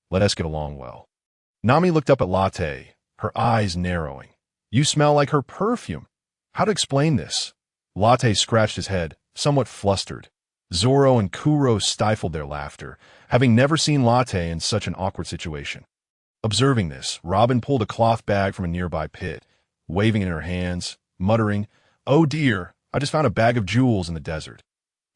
Let us get along well." Nami looked up at Latte, her eyes narrowing. "You smell like her perfume. How to explain this?" Latte scratched his head, somewhat flustered. Zoro and Kuro stifled their laughter, having never seen Latte in such an awkward situation. Observing this, Robin pulled a cloth bag from a nearby pit, waving it in her hands, muttering, "Oh dear, I just found a bag of jewels in the desert.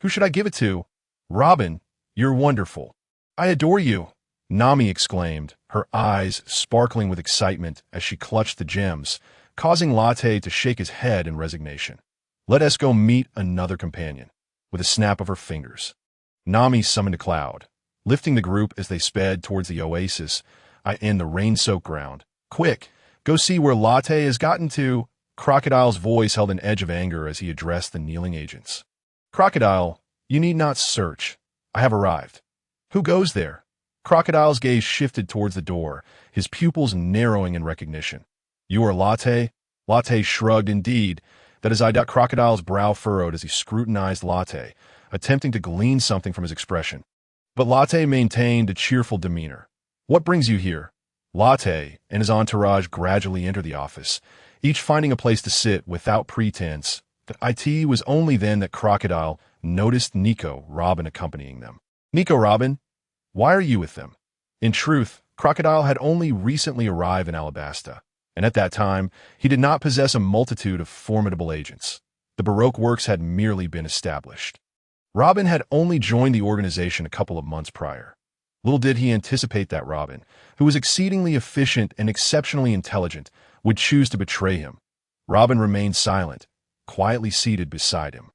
Who should I give it to?" "Robin, you're wonderful. I adore you," Nami exclaimed, her eyes sparkling with excitement as she clutched the gems, causing Latte to shake his head in resignation. "Let us go meet another companion," with a snap of her fingers. Nami summoned a cloud, lifting the group as they sped towards the oasis and the rain-soaked ground. "Quick, go see where Latte has gotten to." Crocodile's voice held an edge of anger as he addressed the kneeling agents. "Crocodile, you need not search. I have arrived." "Who goes there?" Crocodile's gaze shifted towards the door, his pupils narrowing in recognition. "You are Latte?" Latte shrugged. "Indeed, that is I." Crocodile's brow furrowed as he scrutinized Latte, attempting to glean something from his expression. But Latte maintained a cheerful demeanor. "What brings you here?" Latte and his entourage gradually entered the office, each finding a place to sit without pretense. It was only then that Crocodile noticed Nico Robin accompanying them. "Nico Robin, why are you with them?" In truth, Crocodile had only recently arrived in Alabasta, and at that time, he did not possess a multitude of formidable agents. The Baroque works had merely been established. Robin had only joined the organization a couple of months prior. Little did he anticipate that Robin, who was exceedingly efficient and exceptionally intelligent, would choose to betray him. Robin remained silent, quietly seated beside him.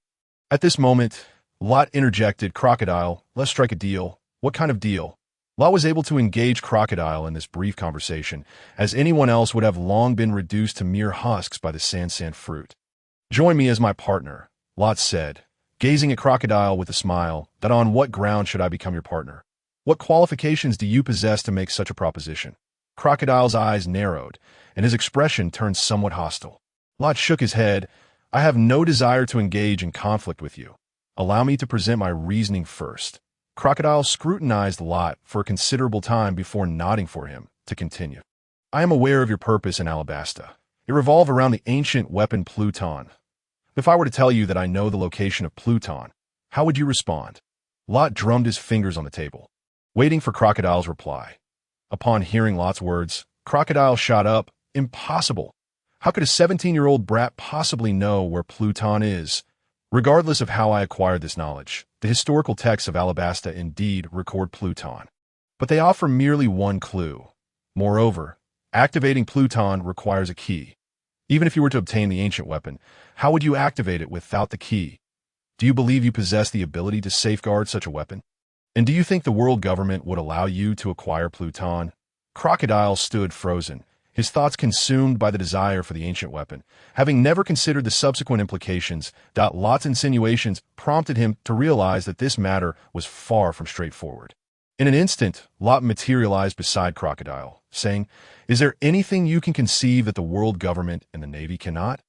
At this moment, Lot interjected, "Crocodile, let's strike a deal." "What kind of deal?" Lot was able to engage Crocodile in this brief conversation, as anyone else would have long been reduced to mere husks by the Sansan fruit. "Join me as my partner," Lot said, gazing at Crocodile with a smile. "That on what ground should I become your partner? What qualifications do you possess to make such a proposition?" Crocodile's eyes narrowed, and his expression turned somewhat hostile. Lot shook his head. "I have no desire to engage in conflict with you. Allow me to present my reasoning first." Crocodile scrutinized Lot for a considerable time before nodding for him to continue. "I am aware of your purpose in Alabasta. It revolved around the ancient weapon Pluton. If I were to tell you that I know the location of Pluton, how would you respond?" Lot drummed his fingers on the table, waiting for Crocodile's reply. Upon hearing Lot's words, Crocodile shot up. "Impossible! How could a 17-year-old brat possibly know where Pluton is? Regardless of how I acquired this knowledge, the historical texts of Alabasta indeed record Pluton. But they offer merely one clue. Moreover, activating Pluton requires a key. Even if you were to obtain the ancient weapon, how would you activate it without the key? Do you believe you possess the ability to safeguard such a weapon? And do you think the world government would allow you to acquire Pluton?" Crocodile stood frozen, his thoughts consumed by the desire for the ancient weapon, having never considered the subsequent implications. Lot's insinuations prompted him to realize that this matter was far from straightforward. In an instant, Lot materialized beside Crocodile, saying, "Is there anything you can conceive that the world government and the Navy cannot?"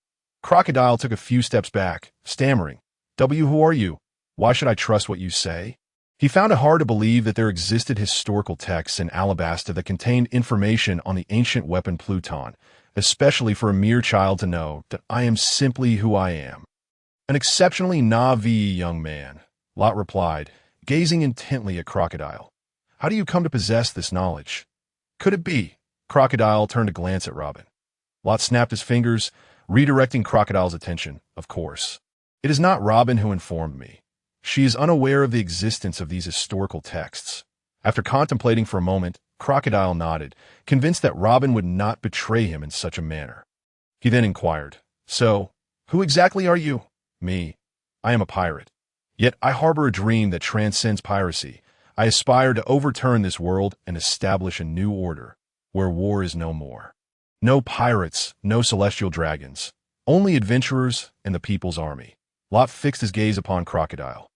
Crocodile took a few steps back, stammering, Who are you? Why should I trust what you say?" He found it hard to believe that there existed historical texts in Alabasta that contained information on the ancient weapon Pluton, especially for a mere child to know that I am simply who I am. An exceptionally naive young man. Lot replied, gazing intently at Crocodile. How do you come to possess this knowledge? Could it be? Crocodile turned to glance at Robin. Lot snapped his fingers, redirecting Crocodile's attention, of course. It is not Robin who informed me. She is unaware of the existence of these historical texts. After contemplating for a moment, Crocodile nodded, convinced that Robin would not betray him in such a manner. He then inquired, So, who exactly are you? Me. I am a pirate. Yet I harbor a dream that transcends piracy. I aspire to overturn this world and establish a new order, where war is no more. No pirates, no celestial dragons, only adventurers and the people's army. Lot fixed his gaze upon Crocodile.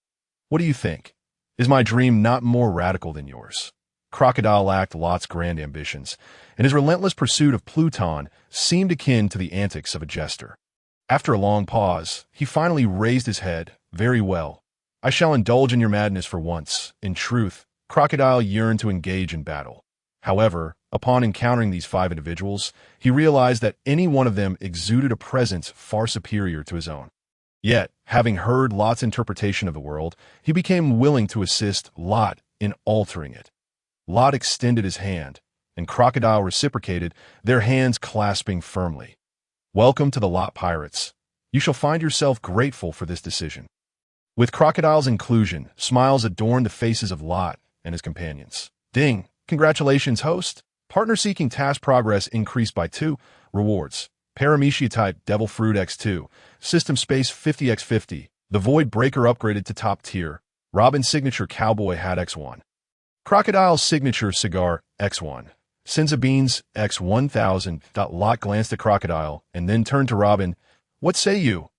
What do you think? Is my dream not more radical than yours? Crocodile lacked Lot's grand ambitions, and his relentless pursuit of Pluton seemed akin to the antics of a jester. After a long pause, he finally raised his head. Very well. I shall indulge in your madness for once. In truth, Crocodile yearned to engage in battle. However, upon encountering these 5 individuals, he realized that any one of them exuded a presence far superior to his own. Yet, having heard Lot's interpretation of the world, he became willing to assist Lot in altering it. Lot extended his hand, and Crocodile reciprocated, their hands clasping firmly. Welcome to the Lot Pirates. You shall find yourself grateful for this decision. With Crocodile's inclusion, smiles adorned the faces of Lot and his companions. Ding! Congratulations, host! Partner-seeking task progress increased by 2. Rewards. Paramecia type Devil Fruit X2. System Space 50x50. The Void Breaker upgraded to top tier. Robin's signature Cowboy Hat X1. Crocodile's signature cigar, X1. Senza Beans, X1000. Lot glanced at Crocodile and then turned to Robin. What say you?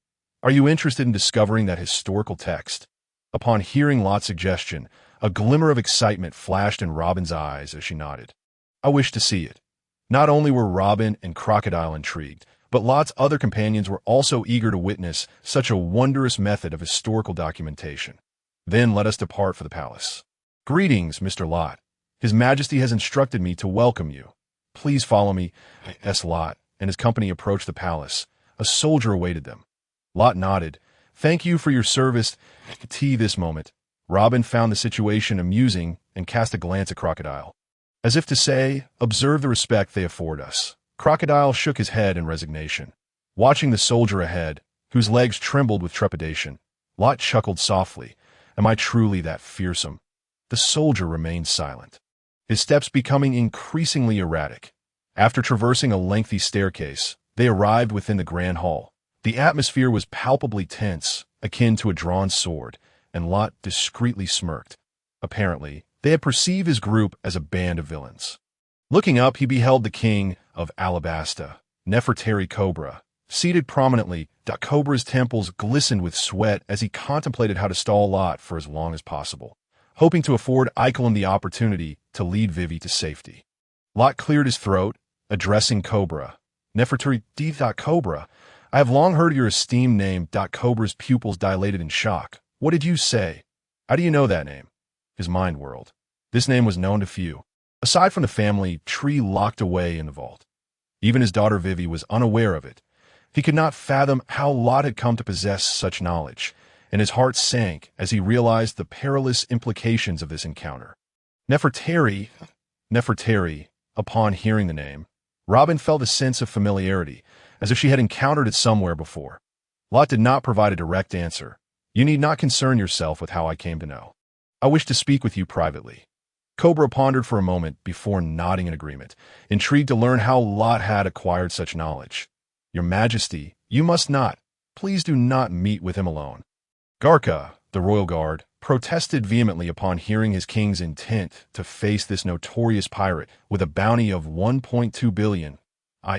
Are you interested in discovering that historical text? Upon hearing Lot's suggestion, a glimmer of excitement flashed in Robin's eyes as she nodded. I wish to see it. Not only were Robin and Crocodile intrigued, but Lot's other companions were also eager to witness such a wondrous method of historical documentation. Then let us depart for the palace. Greetings, Mr. Lot. His Majesty has instructed me to welcome you. Please follow me. Lot and his company approached the palace. A soldier awaited them. Lot nodded. Thank you for your service. This moment, Robin found the situation amusing and cast a glance at Crocodile. As if to say, observe the respect they afford us. Crocodile shook his head in resignation. Watching the soldier ahead, whose legs trembled with trepidation, Lot chuckled softly. Am I truly that fearsome? The soldier remained silent, his steps becoming increasingly erratic. After traversing a lengthy staircase, they arrived within the grand hall. The atmosphere was palpably tense, akin to a drawn sword, and Lot discreetly smirked. Apparently, they had perceived his group as a band of villains. Looking up, he beheld the king of Alabasta, Nefertari Cobra, seated prominently. Cobra's temples glistened with sweat as he contemplated how to stall Lot for as long as possible, hoping to afford Akainu the opportunity to lead Vivi to safety. Lot cleared his throat, addressing Cobra. Nefertari Cobra, I have long heard your esteemed name. Cobra's pupils dilated in shock. What did you say? How do you know that name? His mind whirled. This name was known to few, aside from the family tree locked away in the vault. Even his daughter Vivi was unaware of it. He could not fathom how Lot had come to possess such knowledge, and his heart sank as he realized the perilous implications of this encounter. Nefertari, upon hearing the name, Robin felt a sense of familiarity, as if she had encountered it somewhere before. Lot did not provide a direct answer. You need not concern yourself with how I came to know. I wish to speak with you privately. Cobra pondered for a moment before nodding in agreement, intrigued to learn how Lot had acquired such knowledge. Your Majesty, you must not. Please do not meet with him alone. Garca, the royal guard, protested vehemently upon hearing his king's intent to face this notorious pirate with a bounty of 1.2 billion.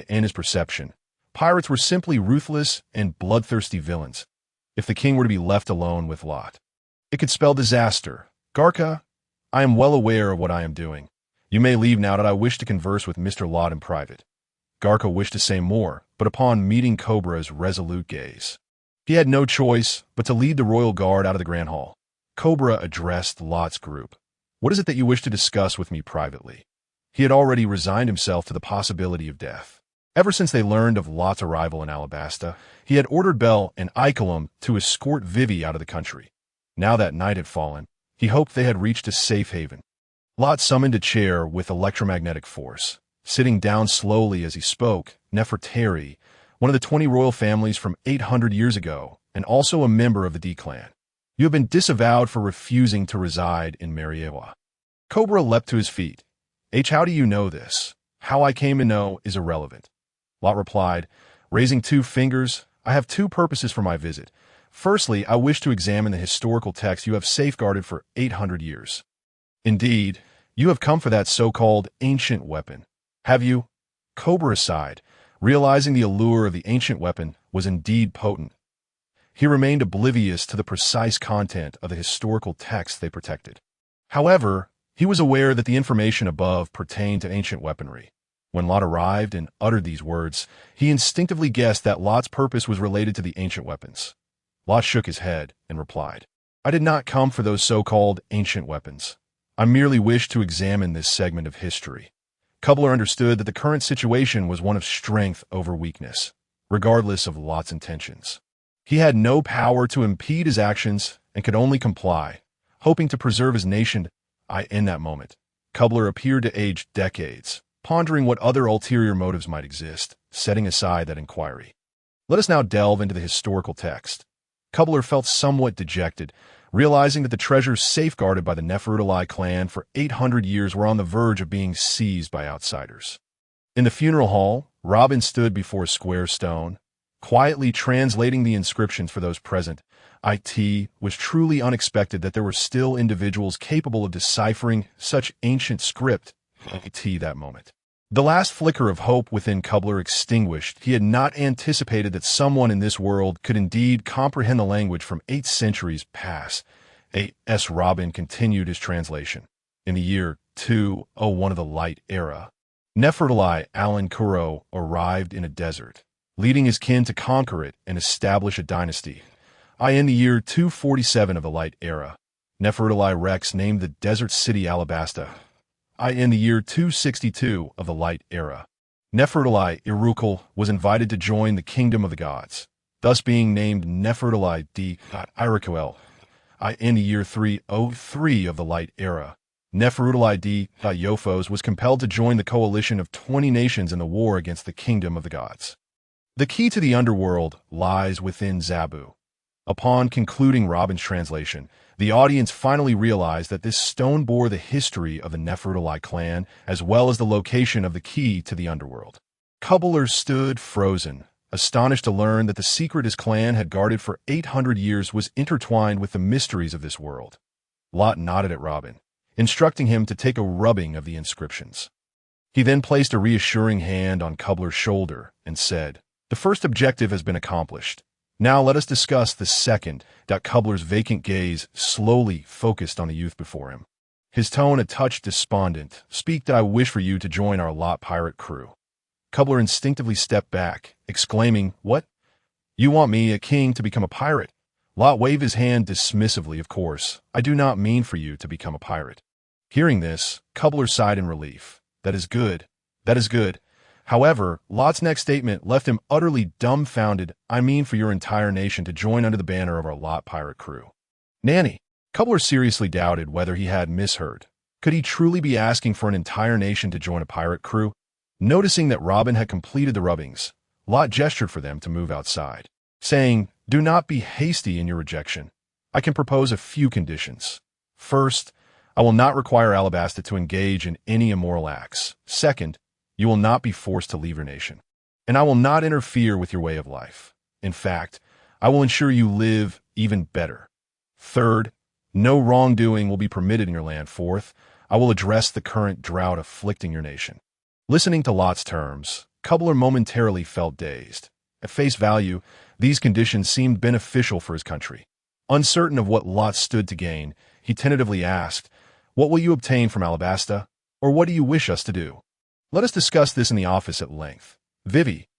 In his perception, pirates were simply ruthless and bloodthirsty villains. If the king were to be left alone with Lot, it could spell disaster. Garca, I am well aware of what I am doing. You may leave now that I wish to converse with Mr. Lot in private. Garca wished to say more, but upon meeting Cobra's resolute gaze, he had no choice but to lead the royal guard out of the grand hall. Cobra addressed Lot's group. What is it that you wish to discuss with me privately? He had already resigned himself to the possibility of death. Ever since they learned of Lot's arrival in Alabasta, he had ordered Belle and Akainu to escort Vivi out of the country. Now that night had fallen, he hoped they had reached a safe haven. Lot summoned a chair with electromagnetic force. Sitting down slowly as he spoke, Nefertari, one of the 20 royal families from 800 years ago, and also a member of the D clan. You have been disavowed for refusing to reside in Mariewa. Cobra leapt to his feet. How do you know this? How I came to know is irrelevant. Lot replied, raising 2 fingers, I have 2 purposes for my visit. Firstly, I wish to examine the historical text you have safeguarded for 800 years. Indeed, you have come for that so-called ancient weapon. Have you? Cobra sighed, realizing the allure of the ancient weapon was indeed potent. He remained oblivious to the precise content of the historical text they protected. However, he was aware that the information above pertained to ancient weaponry. When Lot arrived and uttered these words, he instinctively guessed that Lot's purpose was related to the ancient weapons. Lot shook his head and replied, I did not come for those so-called ancient weapons. I merely wished to examine this segment of history. Kubler understood that the current situation was one of strength over weakness, regardless of Lot's intentions. He had no power to impede his actions and could only comply, hoping to preserve his nation. In that moment, Kubler appeared to age decades, pondering what other ulterior motives might exist, setting aside that inquiry. Let us now delve into the historical text. Kubler felt somewhat dejected, realizing that the treasures safeguarded by the Nefertari clan for 800 years were on the verge of being seized by outsiders. In the funeral hall, Robin stood before a square stone, quietly translating the inscriptions for those present. It was truly unexpected that there were still individuals capable of deciphering such ancient script that moment. The last flicker of hope within Kubler extinguished. He had not anticipated that someone in this world could indeed comprehend the language from 8 centuries past. A.S. Robin continued his translation. In the year 201 of the Light Era, Nefertari Alan Kuro arrived in a desert, leading his kin to conquer it and establish a dynasty. In the year 247 of the Light Era, Nefertari Rex named the desert city Alabasta. In the year 262 of the Light Era, Nefertari Irukal was invited to join the kingdom of the gods, thus being named Nefertari D. Irakuel. In the year 303 of the Light Era, Nefertari D. Yophos was compelled to join the coalition of 20 nations in the war against the kingdom of the gods. The key to the underworld lies within Zabu. Upon concluding Robin's translation, the audience finally realized that this stone bore the history of the Nefertari clan as well as the location of the key to the underworld. Kubler stood frozen, astonished to learn that the secret his clan had guarded for 800 years was intertwined with the mysteries of this world. Lot nodded at Robin, instructing him to take a rubbing of the inscriptions. He then placed a reassuring hand on Kubler's shoulder and said, The first objective has been accomplished. Now let us discuss the second. Kubler's vacant gaze slowly focused on the youth before him. His tone a touch despondent. Speak that I wish for you to join our Lot pirate crew. Kubler instinctively stepped back, exclaiming, What? You want me, a king, to become a pirate? Lot waved his hand dismissively. Of course, I do not mean for you to become a pirate. Hearing this, Kubler sighed in relief. That is good. That is good. However, Lot's next statement left him utterly dumbfounded. I mean for your entire nation to join under the banner of our Lot pirate crew. Nanny. Kubler seriously doubted whether he had misheard. Could he truly be asking for an entire nation to join a pirate crew? Noticing that Robin had completed the rubbings, Lot gestured for them to move outside, saying, Do not be hasty in your rejection. I can propose a few conditions. First, I will not require Alabasta to engage in any immoral acts. Second, you will not be forced to leave your nation. And I will not interfere with your way of life. In fact, I will ensure you live even better. Third, no wrongdoing will be permitted in your land. Fourth, I will address the current drought afflicting your nation. Listening to Lot's terms, Kubler momentarily felt dazed. At face value, these conditions seemed beneficial for his country. Uncertain of what Lot stood to gain, he tentatively asked, What will you obtain from Alabasta? Or what do you wish us to do? Let us discuss this in the office at length. Vivi,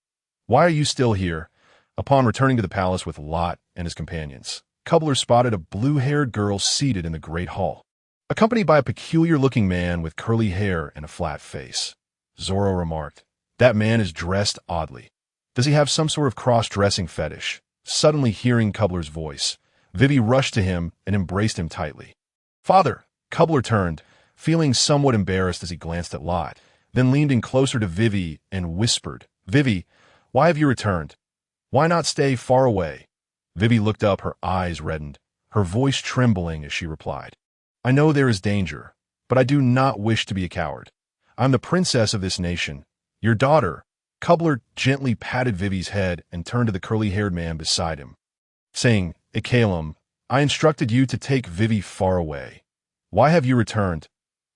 why are you still here? Upon returning to the palace with Lot and his companions, Kubler spotted a blue-haired girl seated in the great hall, accompanied by a peculiar-looking man with curly hair and a flat face. Zoro remarked, That man is dressed oddly. Does he have some sort of cross-dressing fetish? Suddenly hearing Kubler's voice, Vivi rushed to him and embraced him tightly. "Father!" Cobbler turned, feeling somewhat embarrassed as he glanced at Lot, then leaned in closer to Vivi and whispered, "Vivi, why have you returned? Why not stay far away?" Vivi looked up, her eyes reddened, her voice trembling as she replied, "I know there is danger, but I do not wish to be a coward. I'm the princess of this nation, your daughter." Cobbler gently patted Vivi's head and turned to the curly-haired man beside him, saying, "Akainu, I instructed you to take Vivi far away. Why have you returned?"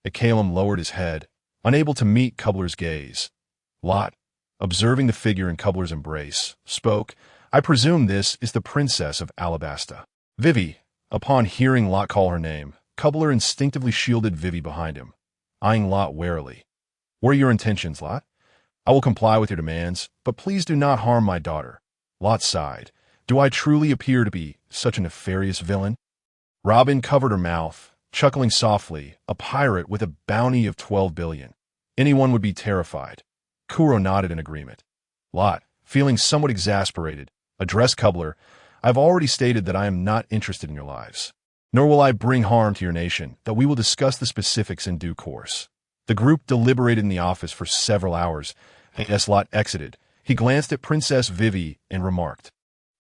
Akainu lowered his head, unable to meet Cobbler's gaze. Lot, observing the figure in Cobbler's embrace, spoke, "I presume this is the princess of Alabasta." Vivi, upon hearing Lot call her name, Cobbler instinctively shielded Vivi behind him, eyeing Lot warily. "What are your intentions, Lot? I will comply with your demands, but please do not harm my daughter." Lot sighed. "Do I truly appear to be such a nefarious villain?" Robin covered her mouth, chuckling softly, "A pirate with a bounty of 12 billion. Anyone would be terrified." Kuro nodded in agreement. Lot, feeling somewhat exasperated, addressed Cobbler, "I've already stated that I am not interested in your lives, nor will I bring harm to your nation, that we will discuss the specifics in due course." The group deliberated in the office for several hours. As Lot exited, he glanced at Princess Vivi and remarked,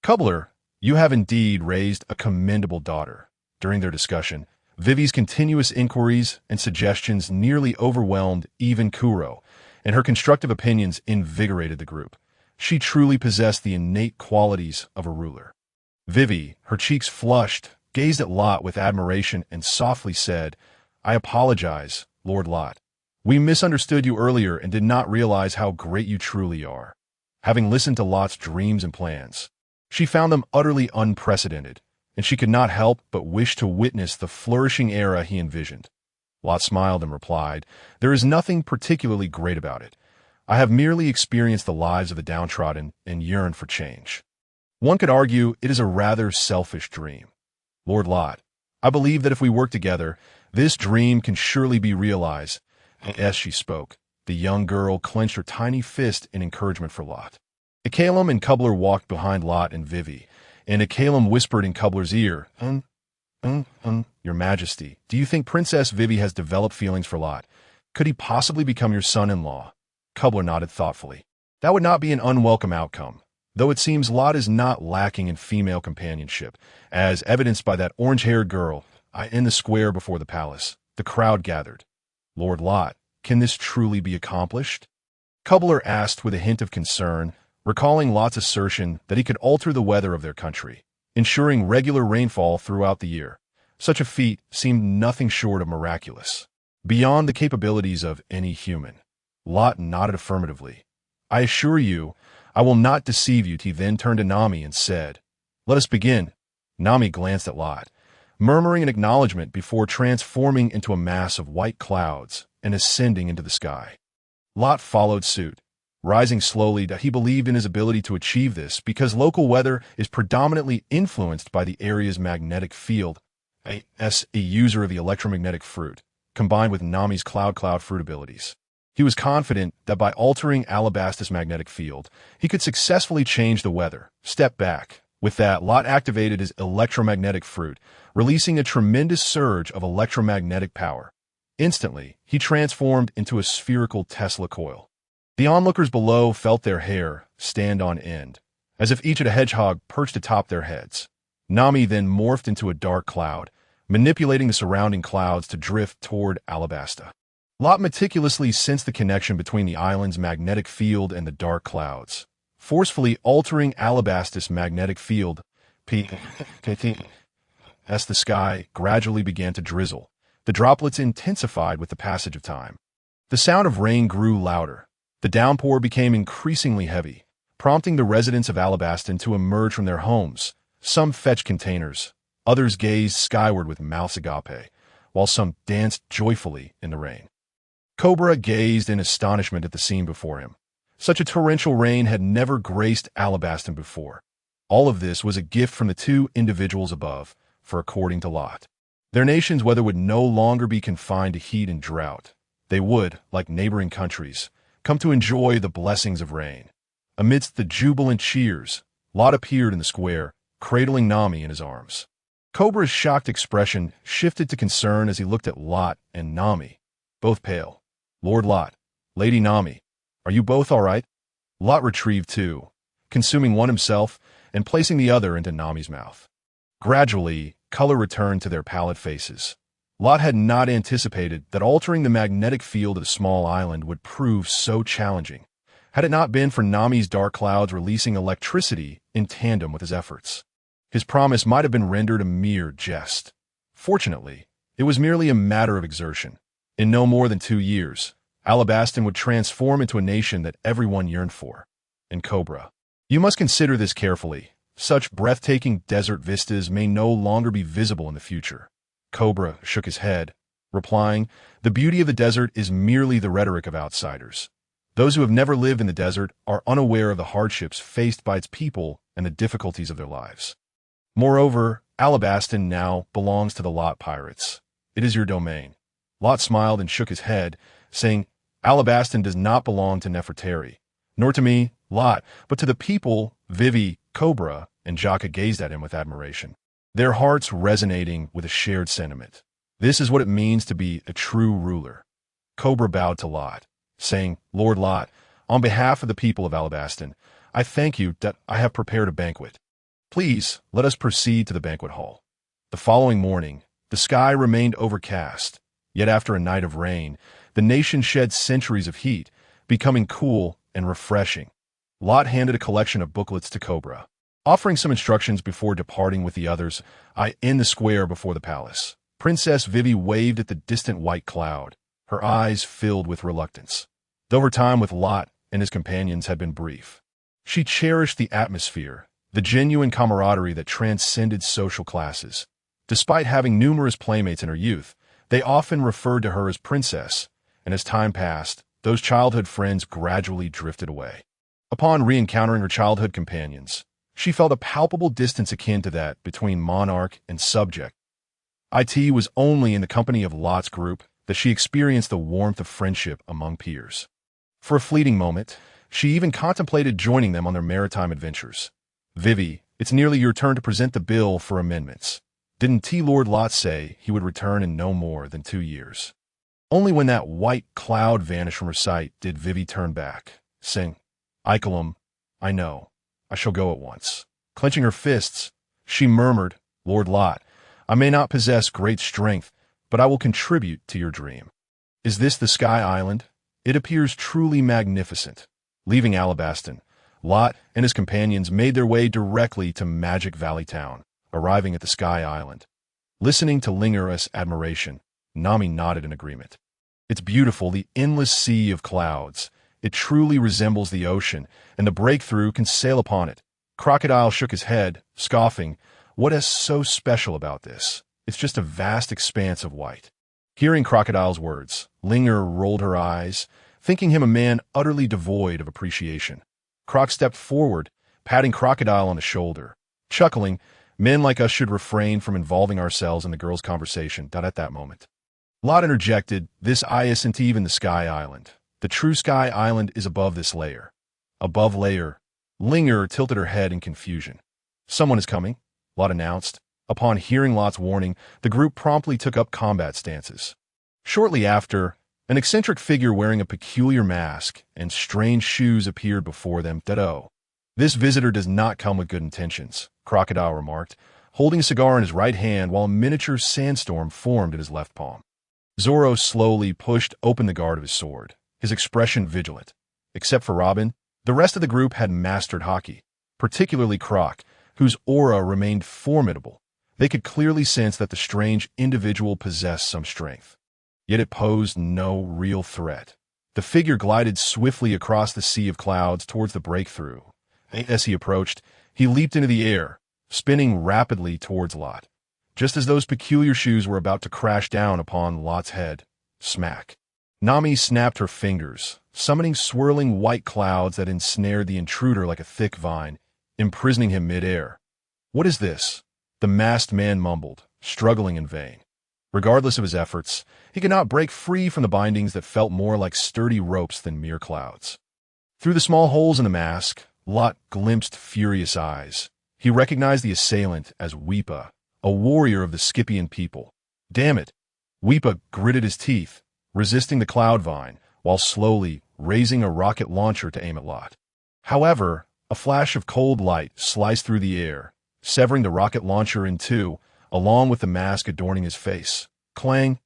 "Cobbler, you have indeed raised a commendable daughter." During their discussion, Vivi's continuous inquiries and suggestions nearly overwhelmed even Kuro, and her constructive opinions invigorated the group. She truly possessed the innate qualities of a ruler. Vivi, her cheeks flushed, gazed at Lot with admiration and softly said, "I apologize, Lord Lot. We misunderstood you earlier and did not realize how great you truly are." Having listened to Lot's dreams and plans, she found them utterly unprecedented, and she could not help but wish to witness the flourishing era he envisioned. Lot smiled and replied, "There is nothing particularly great about it. I have merely experienced the lives of the downtrodden and yearn for change. One could argue it is a rather selfish dream. Lord Lot, I believe that if we work together, this dream can surely be realized." As she spoke, the young girl clenched her tiny fist in encouragement for Lot. Akainu and Cobbler walked behind Lot and Vivi, and Akainu whispered in Cobbler's ear, Your Majesty, do you think Princess Vivi has developed feelings for Lot? Could he possibly become your son-in-law?" Cobbler nodded thoughtfully. "That would not be an unwelcome outcome, though it seems Lot is not lacking in female companionship, as evidenced by that orange-haired girl in the square before the palace." The crowd gathered. "Lord Lot, can this truly be accomplished?" Cobbler asked with a hint of concern, recalling Lot's assertion that he could alter the weather of their country, ensuring regular rainfall throughout the year. Such a feat seemed nothing short of miraculous, beyond the capabilities of any human. Lot nodded affirmatively. "I assure you, I will not deceive you." He then turned to Nami and said, "Let us begin." Nami glanced at Lot, murmuring an acknowledgement before transforming into a mass of white clouds and ascending into the sky. Lot followed suit, rising slowly. He believed in his ability to achieve this because local weather is predominantly influenced by the area's magnetic field. As a user of the electromagnetic fruit, combined with Nami's cloud fruit abilities, he was confident that by altering Alabasta's magnetic field, he could successfully change the weather. Step back. With that, Lot activated his electromagnetic fruit, releasing a tremendous surge of electromagnetic power. Instantly, he transformed into a spherical Tesla coil. The onlookers below felt their hair stand on end, as if each had a hedgehog perched atop their heads. Nami then morphed into a dark cloud, manipulating the surrounding clouds to drift toward Alabasta. Lot meticulously sensed the connection between the island's magnetic field and the dark clouds, forcefully altering Alabasta's magnetic field. As the sky gradually began to drizzle, the droplets intensified with the passage of time. The sound of rain grew louder. The downpour became increasingly heavy, prompting the residents of Alabasta to emerge from their homes. Some fetched containers, others gazed skyward with mouths agape, while some danced joyfully in the rain. Cobra gazed in astonishment at the scene before him. Such a torrential rain had never graced Alabasta before. All of this was a gift from the two individuals above, for according to Lot, their nation's weather would no longer be confined to heat and drought. They would, like neighboring countries, come to enjoy the blessings of rain. Amidst the jubilant cheers, Lot appeared in the square, cradling Nami in his arms. Cobra's shocked expression shifted to concern as he looked at Lot and Nami, both pale. Lord Lot, Lady Nami, are you both all right? Lot retrieved two, consuming one himself and placing the other into Nami's mouth. Gradually, color returned to their pallid faces. Lot had not anticipated that altering the magnetic field of the small island would prove so challenging, had it not been for Nami's dark clouds releasing electricity in tandem with his efforts. His promise might have been rendered a mere jest. Fortunately, it was merely a matter of exertion. In no more than 2 years, Alabastan would transform into a nation that everyone yearned for. And Cobra. You must consider this carefully. Such breathtaking desert vistas may no longer be visible in the future. Cobra shook his head, replying, "The beauty of the desert is merely the rhetoric of outsiders. Those who have never lived in the desert are unaware of the hardships faced by its people and the difficulties of their lives. Moreover, Alabastan now belongs to the Lot pirates. It is your domain." Lot smiled and shook his head, saying, "Alabastan does not belong to Nefertari, nor to me, Lot, but to the people." Vivi, Cobra, and Jaka gazed at him with admiration, their hearts resonating with a shared sentiment. This is what it means to be a true ruler. Cobra bowed to Lot, saying, "Lord Lot, on behalf of the people of Alabastan, I thank you that I have prepared a banquet. Please, let us proceed to the banquet hall." The following morning, the sky remained overcast, yet after a night of rain, the nation shed centuries of heat, becoming cool and refreshing. Lot handed a collection of booklets to Cobra, offering some instructions before departing with the others. In the square before the palace, Princess Vivi waved at the distant white cloud, her eyes filled with reluctance. Though her time with Lot and his companions had been brief, she cherished the atmosphere, the genuine camaraderie that transcended social classes. Despite having numerous playmates in her youth, they often referred to her as Princess, and as time passed, those childhood friends gradually drifted away. Upon re-encountering her childhood companions, she felt a palpable distance akin to that between monarch and subject. It was only in the company of Lot's group that she experienced the warmth of friendship among peers. For a fleeting moment, she even contemplated joining them on their maritime adventures. "Vivi, it's nearly your turn to present the bill for amendments. Didn't Lord Lot say he would return in no more than 2 years?" Only when that white cloud vanished from her sight did Vivi turn back, saying, "Icolum, I know. I shall go at once." Clenching her fists, she murmured, "Lord Lot, I may not possess great strength, but I will contribute to your dream. Is this the Sky Island? It appears truly magnificent." Leaving Alabastan, Lot and his companions made their way directly to Magic Valley Town, arriving at the Sky Island. Listening to Linger's admiration, Nami nodded in agreement. "It's beautiful, the endless sea of clouds. It truly resembles the ocean, and the breakthrough can sail upon it." Crocodile shook his head, scoffing, "What is so special about this? It's just a vast expanse of white." Hearing Crocodile's words, Linger rolled her eyes, thinking him a man utterly devoid of appreciation. Croc stepped forward, patting Crocodile on the shoulder, chuckling, "Men like us should refrain from involving ourselves in the girls' conversation." At that moment, Lot interjected, "This isn't even the Sky Island. The true Sky Island is above this layer." Above layer. Linger tilted her head in confusion. "Someone is coming," Lot announced. Upon hearing Lot's warning, the group promptly took up combat stances. Shortly after, an eccentric figure wearing a peculiar mask and strange shoes appeared before them. "Oh, this visitor does not come with good intentions," Crocodile remarked, holding a cigar in his right hand while a miniature sandstorm formed in his left palm. Zoro slowly pushed open the guard of his sword, his expression vigilant. Except for Robin, the rest of the group had mastered hockey, particularly Croc, whose aura remained formidable. They could clearly sense that the strange individual possessed some strength. Yet it posed no real threat. The figure glided swiftly across the sea of clouds towards the breakthrough. As he approached, he leaped into the air, spinning rapidly towards Lot. Just as those peculiar shoes were about to crash down upon Lot's head, smack. Nami snapped her fingers, summoning swirling white clouds that ensnared the intruder like a thick vine, imprisoning him mid-air. "What is this?" the masked man mumbled, struggling in vain. Regardless of his efforts, he could not break free from the bindings that felt more like sturdy ropes than mere clouds. Through the small holes in the mask, Lot glimpsed furious eyes. He recognized the assailant as Weepa, a warrior of the Scythian people. Damn it. Whippa gritted his teeth, resisting the cloud vine, while slowly raising a rocket launcher to aim at Lot. However, a flash of cold light sliced through the air, severing the rocket launcher in two, along with the mask adorning his face. Clang,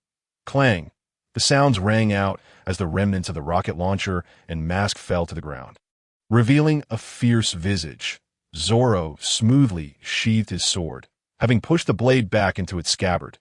clang. The sounds rang out as the remnants of the rocket launcher and mask fell to the ground. Revealing a fierce visage, Zoro smoothly sheathed his sword, having pushed the blade back into its scabbard.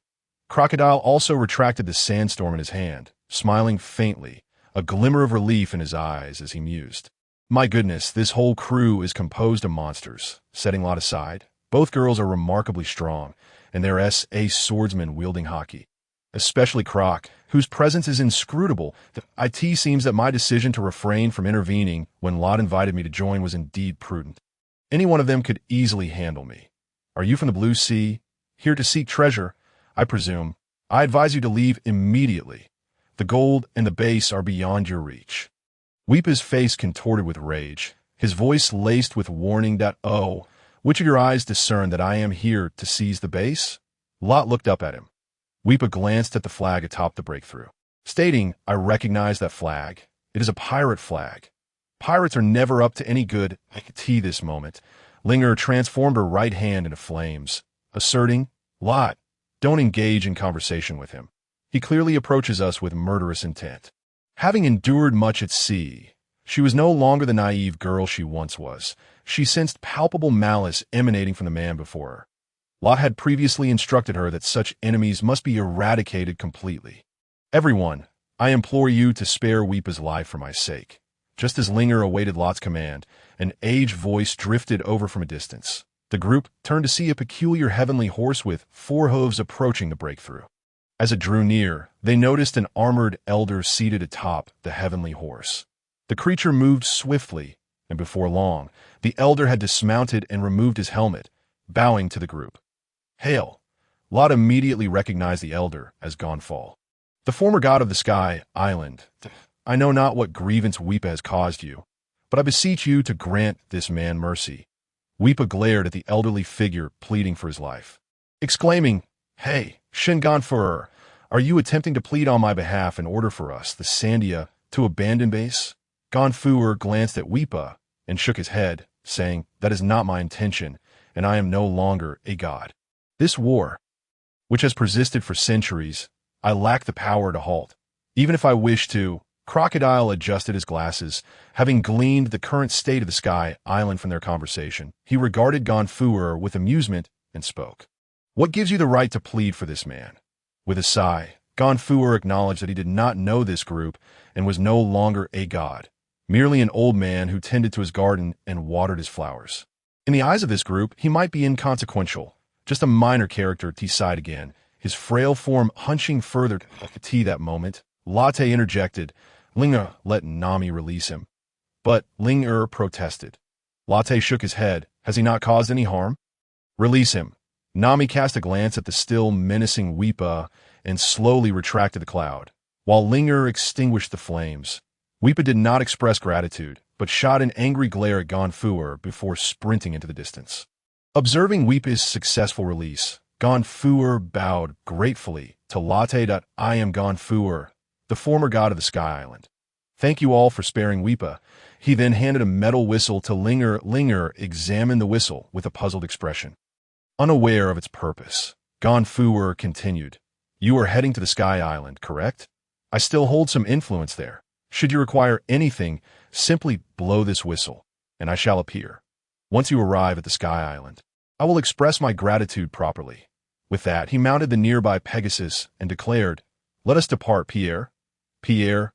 Crocodile also retracted the sandstorm in his hand, smiling faintly, a glimmer of relief in his eyes as he mused. My goodness, this whole crew is composed of monsters. Setting Lot aside, both girls are remarkably strong, and they're ace swordsmen wielding haki. Especially Croc, whose presence is inscrutable. It seems that my decision to refrain from intervening when Lot invited me to join was indeed prudent. Any one of them could easily handle me. Are you from the Blue Sea? Here to seek treasure, I presume. I advise you to leave immediately. The gold and the base are beyond your reach. Whippa's face contorted with rage, his voice laced with warning that, oh, which of your eyes discern that I am here to seize the base? Lot looked up at him. Whippa glanced at the flag atop the breakthrough, stating, I recognize that flag. It is a pirate flag. Pirates are never up to any good. I could see this moment. Linger transformed her right hand into flames, asserting, Lot, don't engage in conversation with him. He clearly approaches us with murderous intent. Having endured much at sea, she was no longer the naive girl she once was. She sensed palpable malice emanating from the man before her. Lot had previously instructed her that such enemies must be eradicated completely. Everyone, I implore you to spare Whippa's life for my sake. Just as Linger awaited Lot's command, an aged voice drifted over from a distance. The group turned to see a peculiar heavenly horse with 4 hooves approaching the breakthrough. As it drew near, they noticed an armored elder seated atop the heavenly horse. The creature moved swiftly, and before long, the elder had dismounted and removed his helmet, bowing to the group. Hail! Lot immediately recognized the elder as Gonfall, the former god of the Sky Island. I know not what grievance Whippa has caused you, but I beseech you to grant this man mercy. Whippa glared at the elderly figure pleading for his life, exclaiming, Hey, Shingonfurer, are you attempting to plead on my behalf in order for us, the Sandia, to abandon base? Gonfurer glanced at Whippa and shook his head, saying, That is not my intention, and I am no longer a god. This war, which has persisted for centuries, I lack the power to halt. Even if I wish to, Crocodile adjusted his glasses, having gleaned the current state of the Sky Island from their conversation. He regarded Gonfurer with amusement and spoke. What gives you the right to plead for this man? With a sigh, Gonfurer acknowledged that he did not know this group and was no longer a god, merely an old man who tended to his garden and watered his flowers. In the eyes of this group, he might be inconsequential, just a minor character. He sighed again, his frail form hunching further to that moment. Latte interjected, Linger, let Nami release him. But Linger protested. Latte shook his head. Has he not caused any harm? Release him. Nami cast a glance at the still menacing Whippa and slowly retracted the cloud, while Linger extinguished the flames. Whippa did not express gratitude, but shot an angry glare at Gonfurer before sprinting into the distance. Observing Whippa's successful release, Gonfurer bowed gratefully to Latte. I am Gonfurer, the former god of the Sky Island. Thank you all for sparing Whippa. He then handed a metal whistle to Linger. Linger examined the whistle with a puzzled expression. Unaware of its purpose, Gonfurer continued, You are heading to the Sky Island, correct? I still hold some influence there. Should you require anything, simply blow this whistle, and I shall appear. Once you arrive at the Sky Island, I will express my gratitude properly. With that, he mounted the nearby Pegasus and declared, Let us depart, Pierre. Pierre?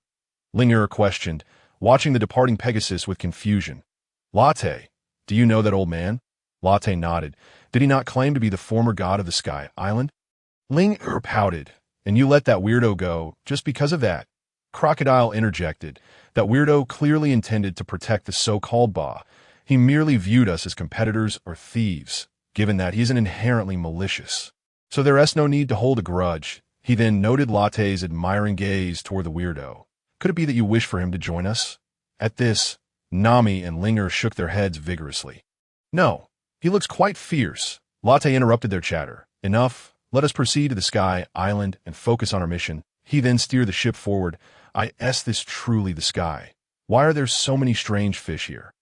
Linger questioned, watching the departing Pegasus with confusion. Latte, do you know that old man? Latte nodded. Did he not claim to be the former god of the Sky Island? Linger pouted. And you let that weirdo go just because of that? Crocodile interjected. That weirdo clearly intended to protect the so-called Ba. He merely viewed us as competitors or thieves, given that he isn't inherently malicious. So there is no need to hold a grudge. He then noted Latte's admiring gaze toward the weirdo. Could it be that you wish for him to join us? At this, Nami and Linger shook their heads vigorously. No, he looks quite fierce. Latte interrupted their chatter. Enough. Let us proceed to the Sky Island and focus on our mission. He then steered the ship forward. Is this truly the sky? Why are there so many strange fish here?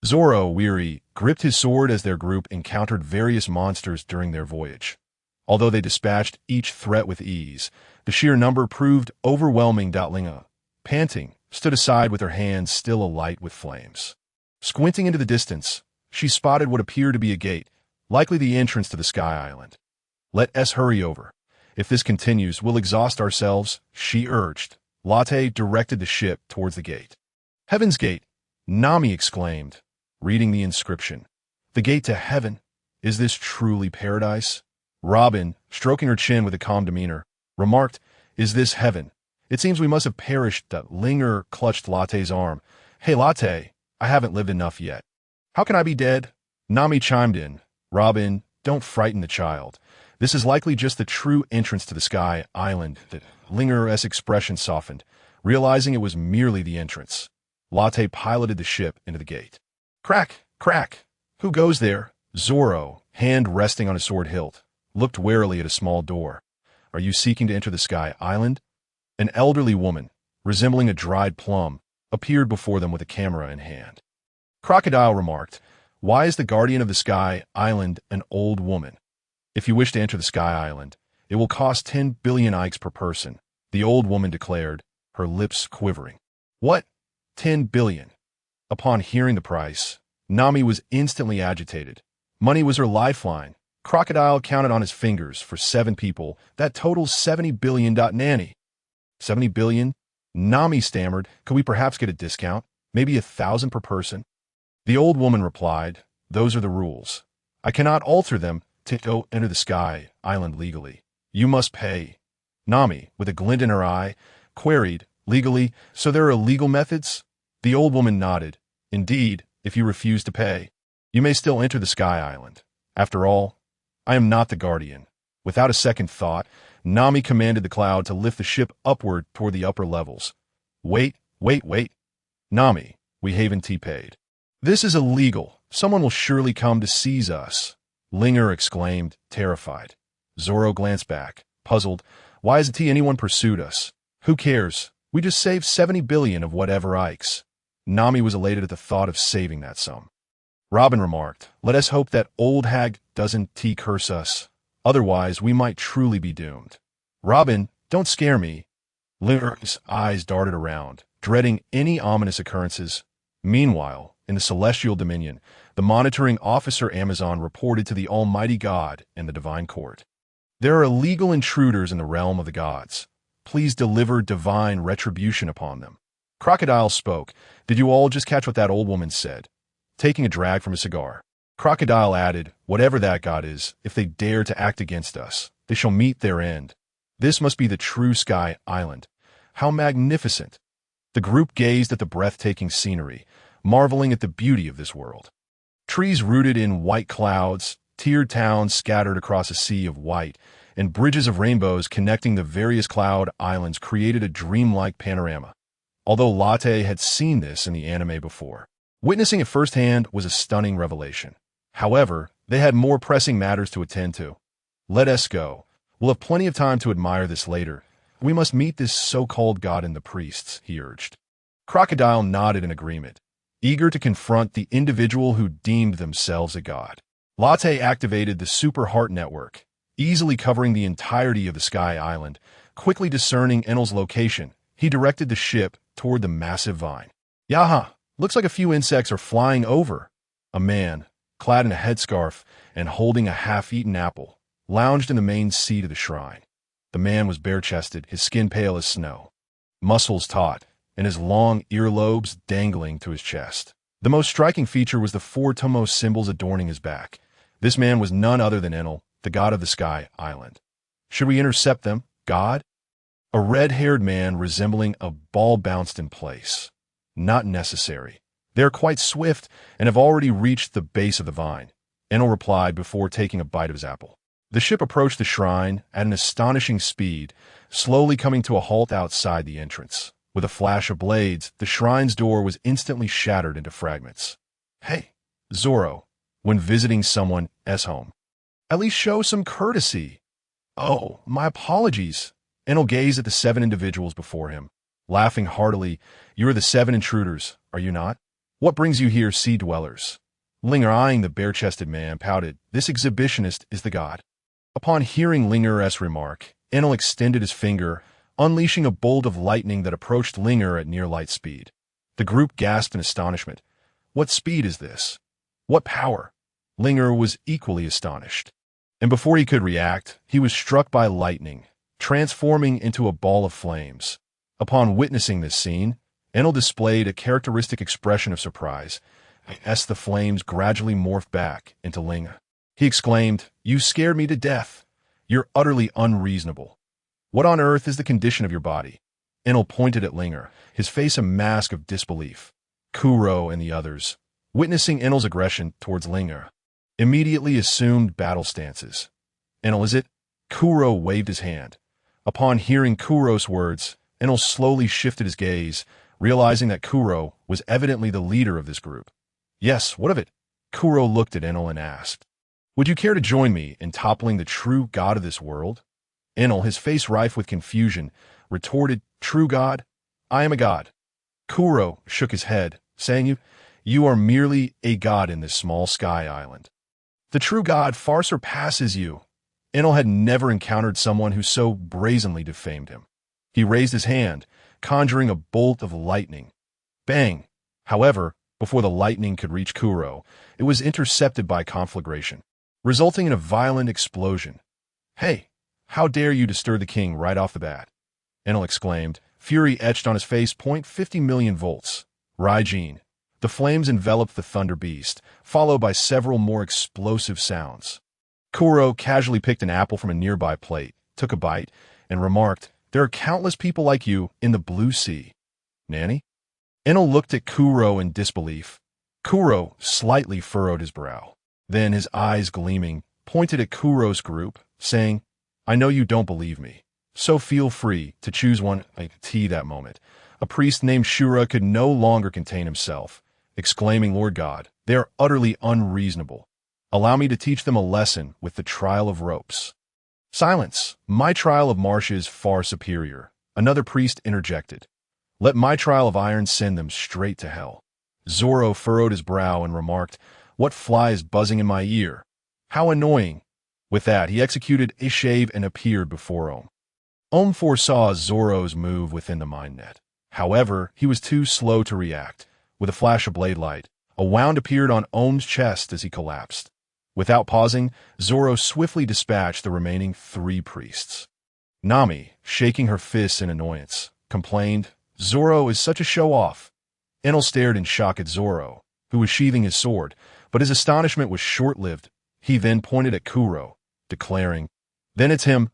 Zoro, weary, gripped his sword as their group encountered various monsters during their voyage. Although they dispatched each threat with ease, the sheer number proved overwhelming. Linga, panting, stood aside with her hands still alight with flames. Squinting into the distance, she spotted what appeared to be a gate, likely the entrance to the Sky Island. Let us hurry over. If this continues, we'll exhaust ourselves, she urged. Latte directed the ship towards the gate. Heaven's Gate, Nami exclaimed, reading the inscription. The gate to heaven? Is this truly paradise? Robin, stroking her chin with a calm demeanor, remarked, Is this heaven? It seems we must have perished. Linger clutched Latte's arm. Hey Latte, I haven't lived enough yet. How can I be dead? Nami chimed in. Robin, don't frighten the child. This is likely just the true entrance to the Sky Island. Linger's expression softened, realizing it was merely the entrance. Latte piloted the ship into the gate. Crack, crack. Who goes there? Zoro, hand resting on his sword hilt, looked warily at a small door. Are you seeking to enter the Sky Island? An elderly woman, resembling a dried plum, appeared before them with a camera in hand. Crocodile remarked, Why is the guardian of the Sky Island an old woman? If you wish to enter the Sky Island, it will cost 10 billion ikes per person, the old woman declared, her lips quivering. What? 10 billion? Upon hearing the price, Nami was instantly agitated. Money was her lifeline. Crocodile counted on his fingers for 7 people. That totals 70 billion. Nanny. 70 billion? Nami stammered. Could we perhaps get a discount? Maybe 1,000 per person? The old woman replied, Those are the rules. I cannot alter them to go enter the Sky Island legally. You must pay. Nami, with a glint in her eye, queried, Legally? So there are legal methods? The old woman nodded. Indeed, if you refuse to pay, you may still enter the Sky Island. After all, I am not the guardian. Without a second thought, Nami commanded the cloud to lift the ship upward toward the upper levels. Wait. Nami, we haven't paid. This is illegal. Someone will surely come to seize us. Linger exclaimed, terrified. Zoro glanced back, puzzled. Why hasn't anyone pursued us? Who cares? We just saved 70 billion of whatever ikes. Nami was elated at the thought of saving that sum. Robin remarked, Let us hope that old hag doesn't curse us. Otherwise, we might truly be doomed. Robin, don't scare me. Linger's eyes darted around, dreading any ominous occurrences. Meanwhile, in the Celestial Dominion, the monitoring officer Amazon reported to the Almighty God and the Divine Court. There are illegal intruders in the realm of the gods. Please deliver divine retribution upon them. Crocodile spoke. Did you all just catch what that old woman said? Taking a drag from his cigar. Crocodile added, Whatever that god is, if they dare to act against us, they shall meet their end. This must be the true Sky Island. How magnificent! The group gazed at the breathtaking scenery, marveling at the beauty of this world. Trees rooted in white clouds, tiered towns scattered across a sea of white, and bridges of rainbows connecting the various cloud islands created a dreamlike panorama. Although Latte had seen this in the anime before, witnessing it firsthand was a stunning revelation. However, they had more pressing matters to attend to. Let us go. We'll have plenty of time to admire this later. We must meet this so-called god and the priests, he urged. Crocodile nodded in agreement, eager to confront the individual who deemed themselves a god. Latte activated the Super Heart Network, easily covering the entirety of the Sky Island. Quickly discerning Enel's location, he directed the ship toward the massive vine. Yaha! Looks like a few insects are flying over. A man, clad in a headscarf and holding a half-eaten apple, lounged in the main seat of the shrine. The man was bare-chested, his skin pale as snow, muscles taut, and his long earlobes dangling to his chest. The most striking feature was the 4 Tomos symbols adorning his back. This man was none other than Enel, the god of the Sky Island. Should we intercept them, god? A red-haired man resembling a ball bounced in place. Not necessary. They are quite swift and have already reached the base of the vine, Enel replied before taking a bite of his apple. The ship approached the shrine at an astonishing speed, slowly coming to a halt outside the entrance. With a flash of blades, the shrine's door was instantly shattered into fragments. Hey, Zoro, when visiting someone's home. At least show some courtesy. Oh, my apologies. Enel gazed at the 7 individuals before him, laughing heartily. You are the 7 intruders, are you not? What brings you here, sea dwellers? Linger, eyeing the bare-chested man, pouted. This exhibitionist is the god. Upon hearing Linger's remark, Enel extended his finger, unleashing a bolt of lightning that approached Linger at near light speed. The group gasped in astonishment. What speed is this? What power? Linger was equally astonished. And before he could react, he was struck by lightning, transforming into a ball of flames. Upon witnessing this scene, Enel displayed a characteristic expression of surprise as the flames gradually morphed back into Linger. He exclaimed, You scared me to death. You're utterly unreasonable. What on earth is the condition of your body? Enel pointed at Linger, his face a mask of disbelief. Kuro and the others, witnessing Enel's aggression towards Linger, immediately assumed battle stances. Enel, is it? Kuro waved his hand. Upon hearing Kuro's words, Enel slowly shifted his gaze, realizing that Kuro was evidently the leader of this group. Yes, what of it? Kuro looked at Enel and asked, Would you care to join me in toppling the true god of this world? Enel, his face rife with confusion, retorted, True god? I am a god. Kuro shook his head, saying, You are merely a god in this small sky island. The true god far surpasses you. Enel had never encountered someone who so brazenly defamed him. He raised his hand, conjuring a bolt of lightning. Bang! However, before the lightning could reach Kuro, it was intercepted by conflagration, resulting in a violent explosion. Hey, how dare you disturb the king right off the bat? Enel exclaimed, fury etched on his face. 50 million volts. Raijin. The flames enveloped the thunder beast, followed by several more explosive sounds. Kuro casually picked an apple from a nearby plate, took a bite, and remarked, There are countless people like you in the blue sea. Nanny? Enel looked at Kuro in disbelief. Kuro slightly furrowed his brow. Then, his eyes gleaming, pointed at Kuro's group, saying, I know you don't believe me, so feel free to choose one. That moment, a priest named Shura could no longer contain himself, exclaiming, Lord God, they are utterly unreasonable. Allow me to teach them a lesson with the trial of ropes. Silence. My trial of marsh is far superior. Another priest interjected. Let my trial of iron send them straight to hell. Zoro furrowed his brow and remarked, What fly is buzzing in my ear? How annoying. With that, he executed a shave and appeared before Om. Om foresaw Zoro's move within the mind net. However, he was too slow to react. With a flash of blade light, a wound appeared on Om's chest as he collapsed. Without pausing, Zoro swiftly dispatched the remaining 3 priests. Nami, shaking her fists in annoyance, complained, Zoro is such a show-off. Enel stared in shock at Zoro, who was sheathing his sword, but his astonishment was short-lived. He then pointed at Kuro, declaring, Then it's him.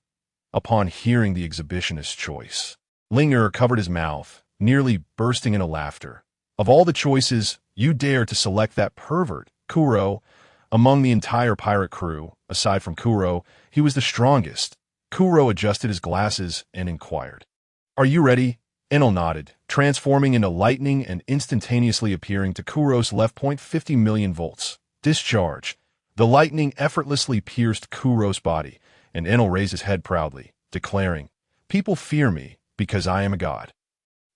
Upon hearing the exhibitionist's choice, Linger covered his mouth, nearly bursting into laughter. Of all the choices, you dare to select that pervert, Kuro. Among the entire pirate crew, aside from Kuro, he was the strongest. Kuro adjusted his glasses and inquired, Are you ready? Enel nodded, transforming into lightning and instantaneously appearing to Kuro's left. 50 million volts. Discharge. The lightning effortlessly pierced Kuro's body, and Enel raised his head proudly, declaring, People fear me because I am a god.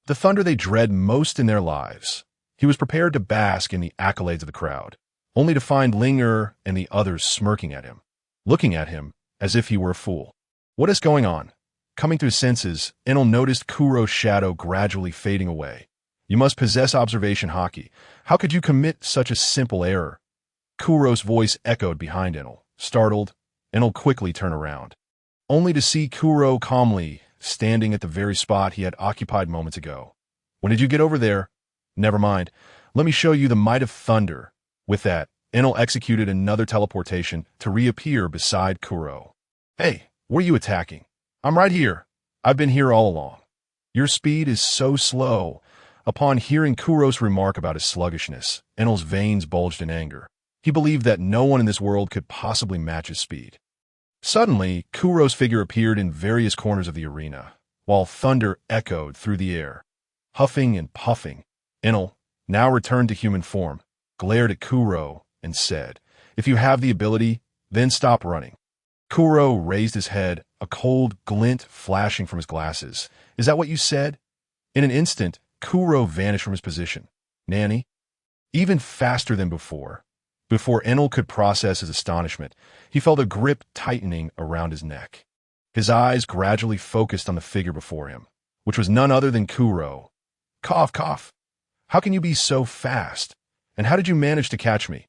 The thunder they dread most in their lives. He was prepared to bask in the accolades of the crowd, only to find Linger and the others smirking at him, looking at him as if he were a fool. What is going on? Coming to his senses, Enel noticed Kuro's shadow gradually fading away. You must possess observation haki. How could you commit such a simple error? Kuro's voice echoed behind Enel. Startled, Enel quickly turned around, only to see Kuro calmly standing at the very spot he had occupied moments ago. When did you get over there? Never mind. Let me show you the might of thunder. With that, Enel executed another teleportation to reappear beside Kuro. Hey, what are you attacking? I'm right here. I've been here all along. Your speed is so slow. Upon hearing Kuro's remark about his sluggishness, Enel's veins bulged in anger. He believed that no one in this world could possibly match his speed. Suddenly, Kuro's figure appeared in various corners of the arena, while thunder echoed through the air. Huffing and puffing, Enel, now returned to human form, glared at Kuro and said, If you have the ability, then stop running. Kuro raised his head, a cold glint flashing from his glasses. Is that what you said? In an instant, Kuro vanished from his position. Nanny? Even faster than before. Before Enel could process his astonishment, he felt a grip tightening around his neck. His eyes gradually focused on the figure before him, which was none other than Kuro. Cough, cough. How can you be so fast? And how did you manage to catch me?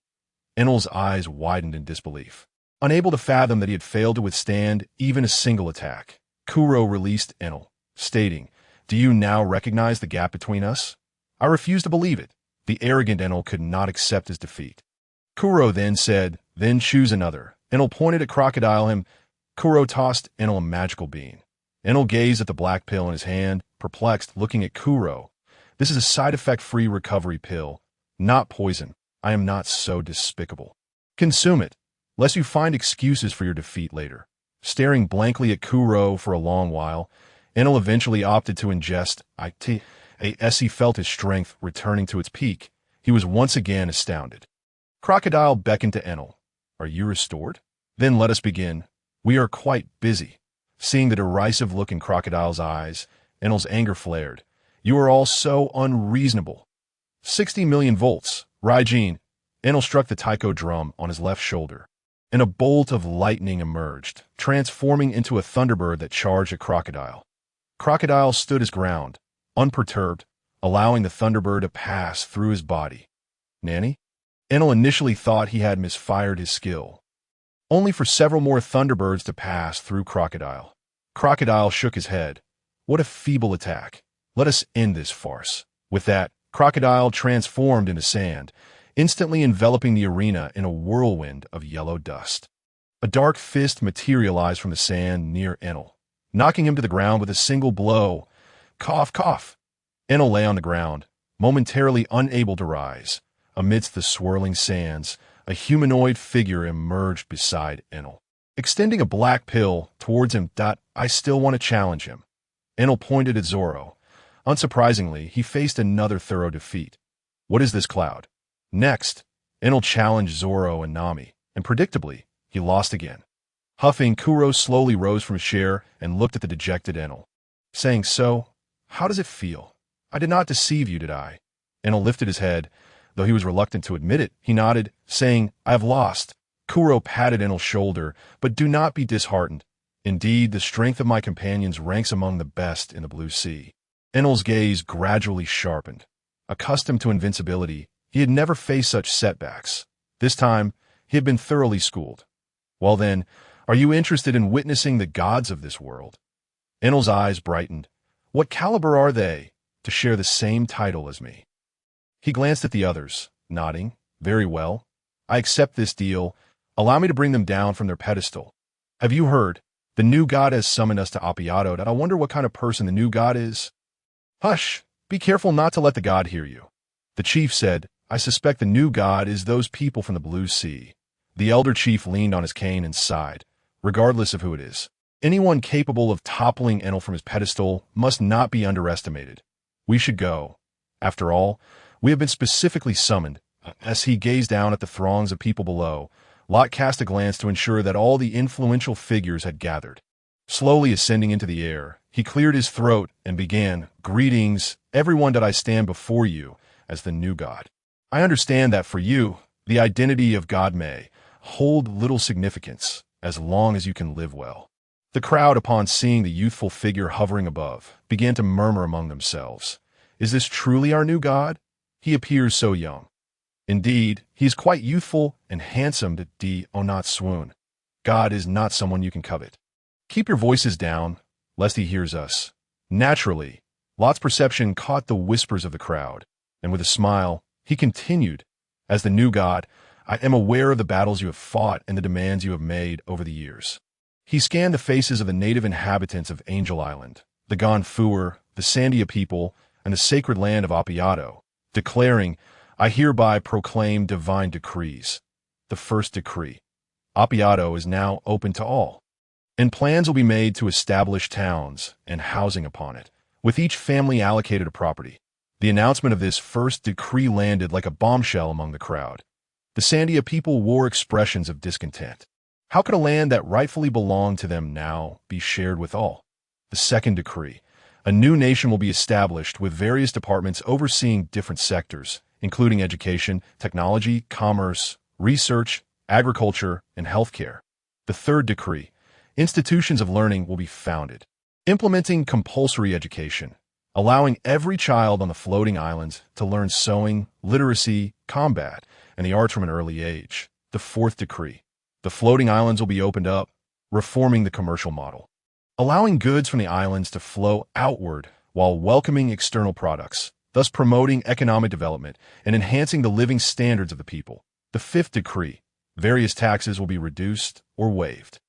Enel's eyes widened in disbelief. Unable to fathom that he had failed to withstand even a single attack, Kuro released Enel, stating, Do you now recognize the gap between us? I refuse to believe it. The arrogant Enel could not accept his defeat. Kuro then said, Then choose another. Enel pointed at Crocodile him. Kuro tossed Enel a magical bean. Enel gazed at the black pill in his hand, perplexed, looking at Kuro. This is a side-effect-free recovery pill, not poison. I am not so despicable. Consume it, lest you find excuses for your defeat later. Staring blankly at Kuro for a long while, Enel eventually opted to ingest it. As he felt his strength returning to its peak, he was once again astounded. Crocodile beckoned to Enel. Are you restored? Then let us begin. We are quite busy. Seeing the derisive look in Crocodile's eyes, Enel's anger flared. You are all so unreasonable. 60 million volts. Raijin. Enel struck the taiko drum on his left shoulder, and a bolt of lightning emerged, transforming into a thunderbird that charged at Crocodile. Crocodile stood his ground, unperturbed, allowing the thunderbird to pass through his body. Nanny? Enel initially thought he had misfired his skill, only for several more thunderbirds to pass through Crocodile. Crocodile shook his head. What a feeble attack. Let us end this farce. With that, Crocodile transformed into sand, instantly enveloping the arena in a whirlwind of yellow dust. A dark fist materialized from the sand near Enel, knocking him to the ground with a single blow. Cough, cough. Enel lay on the ground, momentarily unable to rise. Amidst the swirling sands, a humanoid figure emerged beside Enel, extending a black pill towards him. I still want to challenge him. Enel pointed at Zoro. Unsurprisingly, he faced another thorough defeat. What is this cloud? Next, Enel challenged Zoro and Nami, and predictably, he lost again. Huffing, Kuro slowly rose from his chair and looked at the dejected Enel, saying, So, how does it feel? I did not deceive you, did I? Enel lifted his head. Though he was reluctant to admit it, he nodded, saying, I have lost. Kuro patted Enel's shoulder, but do not be disheartened. Indeed, the strength of my companions ranks among the best in the Blue Sea. Enel's gaze gradually sharpened. Accustomed to invincibility, he had never faced such setbacks. This time, he had been thoroughly schooled. Well then, are you interested in witnessing the gods of this world? Enel's eyes brightened. What caliber are they to share the same title as me? He glanced at the others, nodding. Very well. I accept this deal. Allow me to bring them down from their pedestal. Have you heard? The new god has summoned us to Appiato. I wonder what kind of person the new god is. Hush! Be careful not to let the god hear you. The chief said, I suspect the new god is those people from the Blue Sea. The elder chief leaned on his cane and sighed. Regardless of who it is, anyone capable of toppling Enel from his pedestal must not be underestimated. We should go. After all, we have been specifically summoned. As he gazed down at the throngs of people below, Lot cast a glance to ensure that all the influential figures had gathered. Slowly ascending into the air, he cleared his throat and began, Greetings, everyone that I stand before you as the new god. I understand that for you, the identity of God may hold little significance as long as you can live well. The crowd, upon seeing the youthful figure hovering above, began to murmur among themselves. Is this truly our new god? He appears so young. Indeed, he is quite youthful and handsome to not swoon. God is not someone you can covet. Keep your voices down, lest he hears us. Naturally, Lot's perception caught the whispers of the crowd, and with a smile, he continued, As the new god, I am aware of the battles you have fought and the demands you have made over the years. He scanned the faces of the native inhabitants of Angel Island, the Gonfuer, the Sandia people, and the sacred land of Appiato, declaring, I hereby proclaim divine decrees. The first decree. Appiato is now open to all, and plans will be made to establish towns and housing upon it, with each family allocated a property. The announcement of this first decree landed like a bombshell among the crowd. The Sandia people wore expressions of discontent. How could a land that rightfully belonged to them now be shared with all? The second decree. A new nation will be established with various departments overseeing different sectors, including education, technology, commerce, research, agriculture, and healthcare. The third decree. Institutions of learning will be founded, implementing compulsory education, allowing every child on the floating islands to learn sewing, literacy, combat, and the arts from an early age. The fourth decree. The floating islands will be opened up, reforming the commercial model, allowing goods from the islands to flow outward while welcoming external products, thus promoting economic development and enhancing the living standards of the people. The fifth decree. Various taxes will be reduced or waived,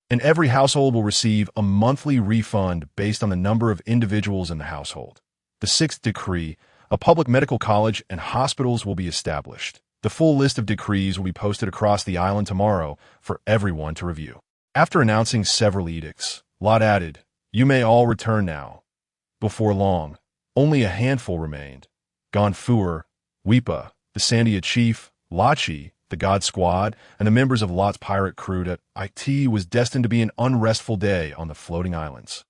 and every household will receive a monthly refund based on the number of individuals in the household. The sixth decree. A public medical college and hospitals will be established. The full list of decrees will be posted across the island tomorrow for everyone to review. After announcing several edicts, Lot added, "You may all return now." Before long, only a handful remained. Gonfuer, Weepa, the Sandia chief, Lachi, the God Squad, and the members of Lot's pirate crew that it was destined to be an unrestful day on the floating islands,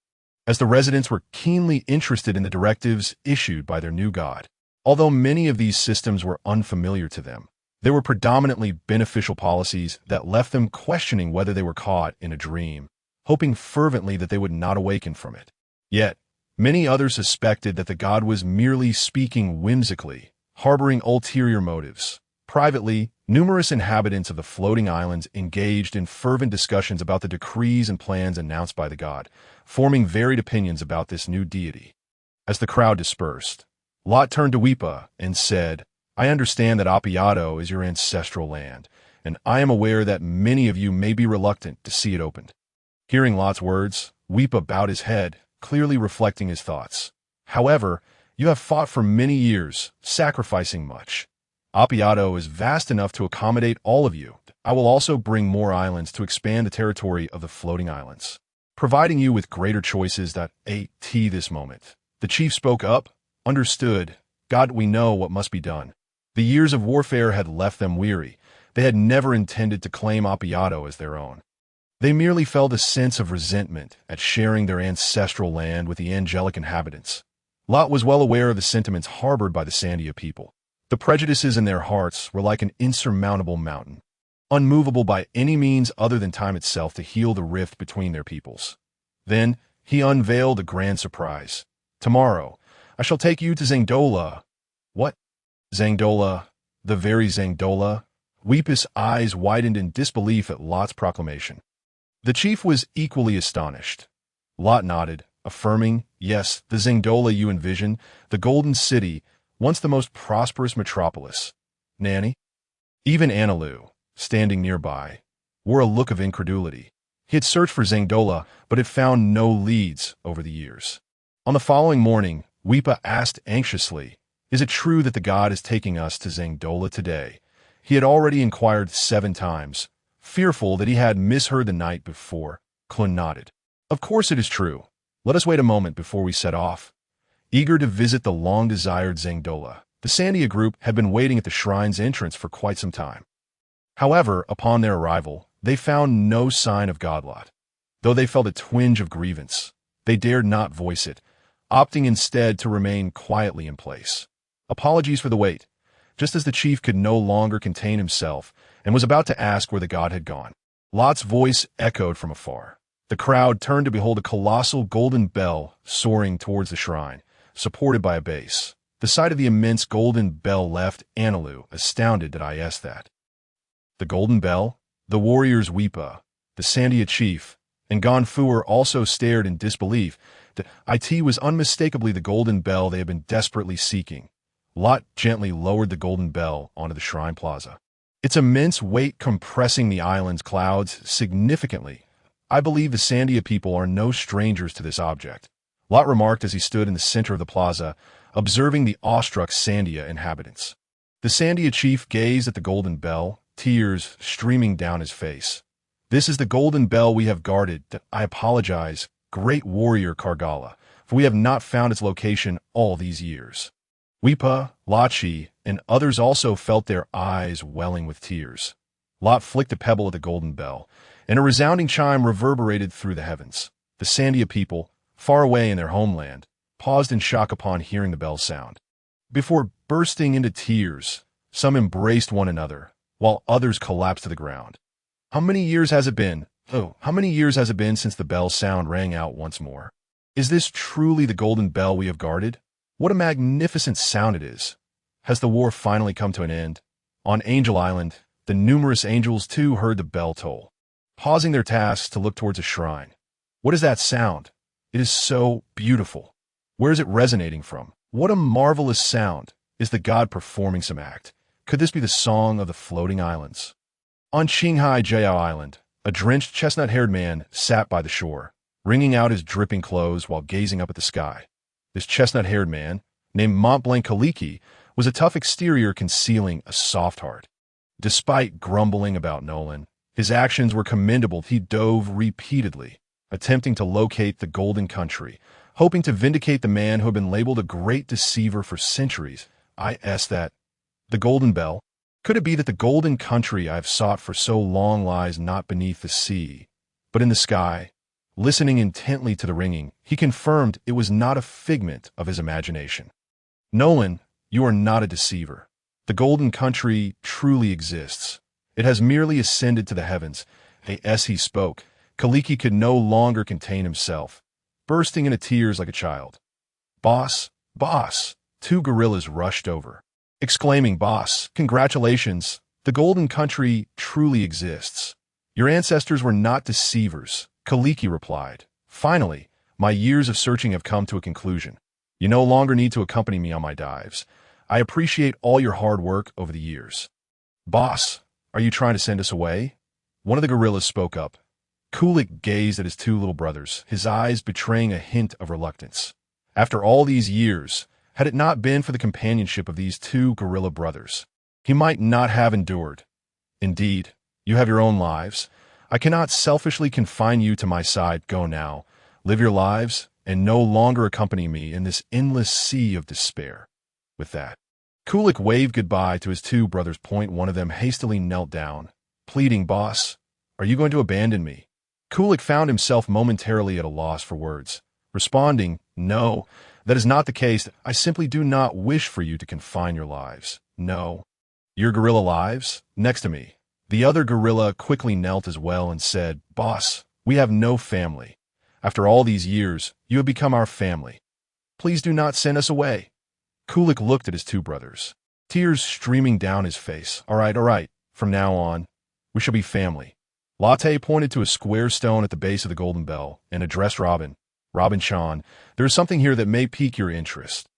as the residents were keenly interested in the directives issued by their new god. Although many of these systems were unfamiliar to them, they were predominantly beneficial policies that left them questioning whether they were caught in a dream, hoping fervently that they would not awaken from it. Yet, many others suspected that the god was merely speaking whimsically, harboring ulterior motives. Privately, numerous inhabitants of the floating islands engaged in fervent discussions about the decrees and plans announced by the god, forming varied opinions about this new deity. As the crowd dispersed, Lot turned to Weepa and said, "I understand that Appiato is your ancestral land, and I am aware that many of you may be reluctant to see it opened." Hearing Lot's words, Weepa bowed his head, clearly reflecting his thoughts. "However, you have fought for many years, sacrificing much. Appiato is vast enough to accommodate all of you. I will also bring more islands to expand the territory of the floating islands, providing you with greater choices that this moment." The chief spoke up. "Understood. God, we know what must be done." The years of warfare had left them weary. They had never intended to claim Appiato as their own. They merely felt a sense of resentment at sharing their ancestral land with the angelic inhabitants. Lot was well aware of the sentiments harbored by the Sandia people. The prejudices in their hearts were like an insurmountable mountain, unmovable by any means other than time itself to heal the rift between their peoples. Then he unveiled a grand surprise. "Tomorrow, I shall take you to Zangdola." "What? Zangdola? The very Zangdola?" Weepa's eyes widened in disbelief at Lot's proclamation. The chief was equally astonished. Lot nodded, affirming, "Yes, the Zangdola you envision, the Golden City, once the most prosperous metropolis." "Nanny?" Even Anilu, standing nearby, wore a look of incredulity. He had searched for Zangdola, but had found no leads over the years. On the following morning, Weepa asked anxiously, "Is it true that the god is taking us to Zangdola today?" He had already inquired 7 times, fearful that he had misheard the night before. Clun nodded. "Of course it is true. Let us wait a moment before we set off." Eager to visit the long-desired Zangdola, the Sandia group had been waiting at the shrine's entrance for quite some time. However, upon their arrival, they found no sign of Godlot. Though they felt a twinge of grievance, they dared not voice it, opting instead to remain quietly in place. Apologies for the wait, just as the chief could no longer contain himself and was about to ask where the god had gone. Lot's voice echoed from afar. The crowd turned to behold a colossal golden bell soaring towards the shrine, supported by a base. The sight of the immense golden bell left Anilu astounded that I asked that. The golden bell? The warriors Weepa, the Sandia chief, and Gonfuer also stared in disbelief that it was unmistakably the golden bell they had been desperately seeking. Lot gently lowered the golden bell onto the shrine plaza, its immense weight compressing the island's clouds significantly. "I believe the Sandia people are no strangers to this object," Lot remarked as he stood in the center of the plaza, observing the awestruck Sandia inhabitants. The Sandia chief gazed at the golden bell, tears streaming down his face. "This is the golden bell we have guarded. I apologize, great warrior Kargala, for we have not found its location all these years." Weepa, Lachi, and others also felt their eyes welling with tears. Lot flicked a pebble at the golden bell, and a resounding chime reverberated through the heavens. The Sandia people, far away in their homeland, paused in shock upon hearing the bell's sound. Before bursting into tears, some embraced one another, while others collapsed to the ground. How many years has it been? Oh, how many years has it been since the bell's sound rang out once more? Is this truly the golden bell we have guarded? What a magnificent sound it is. Has the war finally come to an end? On Angel Island, the numerous angels too heard the bell toll, pausing their tasks to look towards a shrine. What is that sound? It is so beautiful. Where is it resonating from? What a marvelous sound. Is the god performing some act? Could this be the song of the floating islands? On Qinghai Jiao Island, a drenched chestnut-haired man sat by the shore, wringing out his dripping clothes while gazing up at the sky. This chestnut-haired man, named Montblanc Kaliki, was a tough exterior concealing a soft heart. Despite grumbling about Nolan, his actions were commendable. He dove repeatedly, attempting to locate the Golden Country, hoping to vindicate the man who had been labeled a great deceiver for centuries. That the Golden Bell? Could it be that the Golden Country I have sought for so long lies not beneath the sea, but in the sky? Listening intently to the ringing, he confirmed it was not a figment of his imagination. Nolan, you are not a deceiver. The Golden Country truly exists. It has merely ascended to the heavens. As he spoke, Kaliki could no longer contain himself, bursting into tears like a child. Boss, boss! Two gorillas rushed over, exclaiming, Boss, congratulations! The Golden Country truly exists. Your ancestors were not deceivers, Kaliki replied. Finally, my years of searching have come to a conclusion. You no longer need to accompany me on my dives. I appreciate all your hard work over the years. Boss, are you trying to send us away? One of the gorillas spoke up. Kulik gazed at his two little brothers, his eyes betraying a hint of reluctance. After all these years, had it not been for the companionship of these two gorilla brothers, he might not have endured. Indeed, you have your own lives. I cannot selfishly confine you to my side. Go now, live your lives, and no longer accompany me in this endless sea of despair. With that, Kulik waved goodbye to his two brothers. One of them hastily knelt down, pleading, Boss, are you going to abandon me? Kulik found himself momentarily at a loss for words, responding, No, that is not the case. I simply do not wish for you to confine your lives. No. Your gorilla lives? Next to me. The other gorilla quickly knelt as well and said, Boss, we have no family. After all these years, you have become our family. Please do not send us away. Kulik looked at his two brothers, tears streaming down his face. All right. From now on, we shall be family. Latte pointed to a square stone at the base of the Golden Bell and addressed Robin. Robin-chan, there is something here that may pique your interest.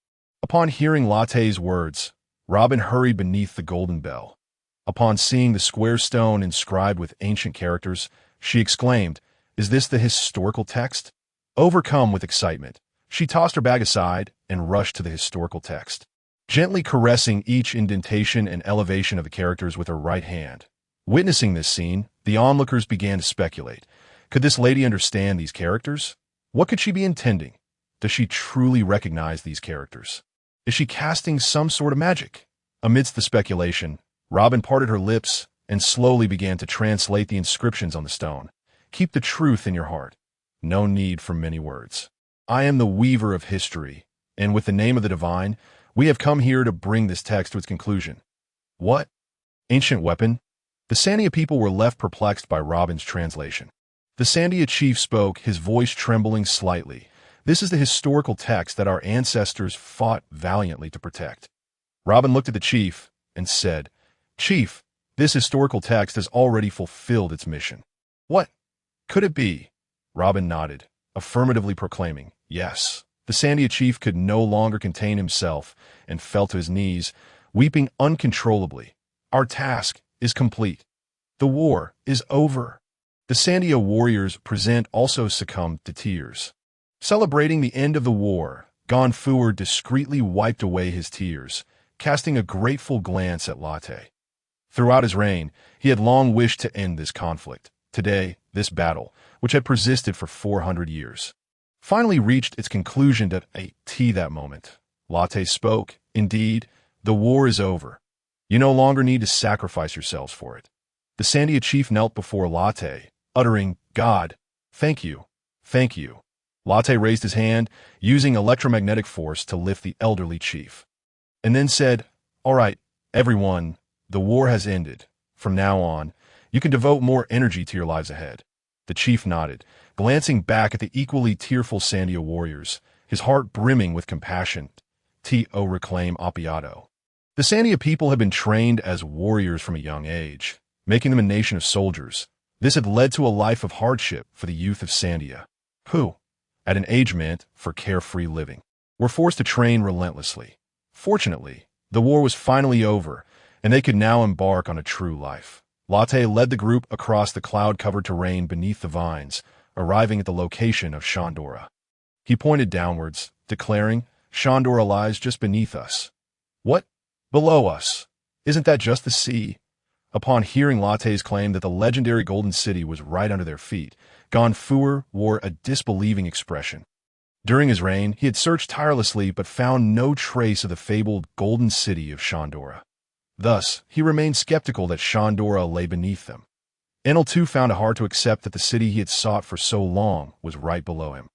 Upon hearing Latte's words, Robin hurried beneath the Golden Bell. Upon seeing the square stone inscribed with ancient characters, she exclaimed, Is this the historical text? Overcome with excitement, she tossed her bag aside and rushed to the historical text, gently caressing each indentation and elevation of the characters with her right hand. Witnessing this scene, the onlookers began to speculate. Could this lady understand these characters? What could she be intending? Does she truly recognize these characters? Is she casting some sort of magic? Amidst the speculation, Robin parted her lips and slowly began to translate the inscriptions on the stone. Keep the truth in your heart. No need for many words. I am the weaver of history, and with the name of the divine, we have come here to bring this text to its conclusion. What? Ancient weapon? The Sandia people were left perplexed by Robin's translation. The Sandia chief spoke, his voice trembling slightly. This is the historical text that our ancestors fought valiantly to protect. Robin looked at the chief and said, Chief, this historical text has already fulfilled its mission. What? Could it be? Robin nodded, affirmatively proclaiming, Yes. The Sandia chief could no longer contain himself and fell to his knees, weeping uncontrollably. Our task is complete. The war is over. The Sandia warriors present also succumbed to tears. Celebrating the end of the war, Gonfuer discreetly wiped away his tears, casting a grateful glance at Latte. Throughout his reign, he had long wished to end this conflict. Today, this battle, which had persisted for 400 years, finally reached its conclusion at that moment. Latte spoke, Indeed, the war is over. You no longer need to sacrifice yourselves for it. The Sandia chief knelt before Latte, uttering, "God, thank you, thank you." Latte raised his hand, using electromagnetic force to lift the elderly chief, and then said, "All right, everyone, the war has ended. From now on, you can devote more energy to your lives ahead." The chief nodded, glancing back at the equally tearful Sandia warriors, his heart brimming with compassion. T.O. reclaim Appiato. The Sandia people had been trained as warriors from a young age, making them a nation of soldiers. This had led to a life of hardship for the youth of Sandia, who, at an age meant for carefree living, were forced to train relentlessly. Fortunately, the war was finally over, and they could now embark on a true life. Latte led the group across the cloud-covered terrain beneath the vines, arriving at the location of Shandora. He pointed downwards, declaring, "Shandora lies just beneath us." "What? Below us? Isn't that just the sea?" Upon hearing Latte's claim that the legendary Golden City was right under their feet, Gonfuer wore a disbelieving expression. During his reign, he had searched tirelessly but found no trace of the fabled Golden City of Shandora. Thus, he remained skeptical that Shandora lay beneath them. Enel too found it hard to accept that the city he had sought for so long was right below him.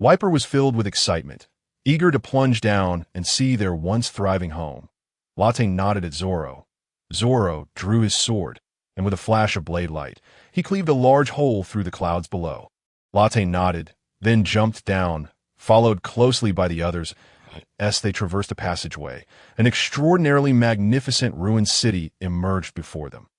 Whitebeard was filled with excitement, eager to plunge down and see their once thriving home. Latte nodded at Zoro. Zoro drew his sword, and with a flash of blade light, he cleaved a large hole through the clouds below. Latte nodded, then jumped down, followed closely by the others. As they traversed a passageway, an extraordinarily magnificent ruined city emerged before them.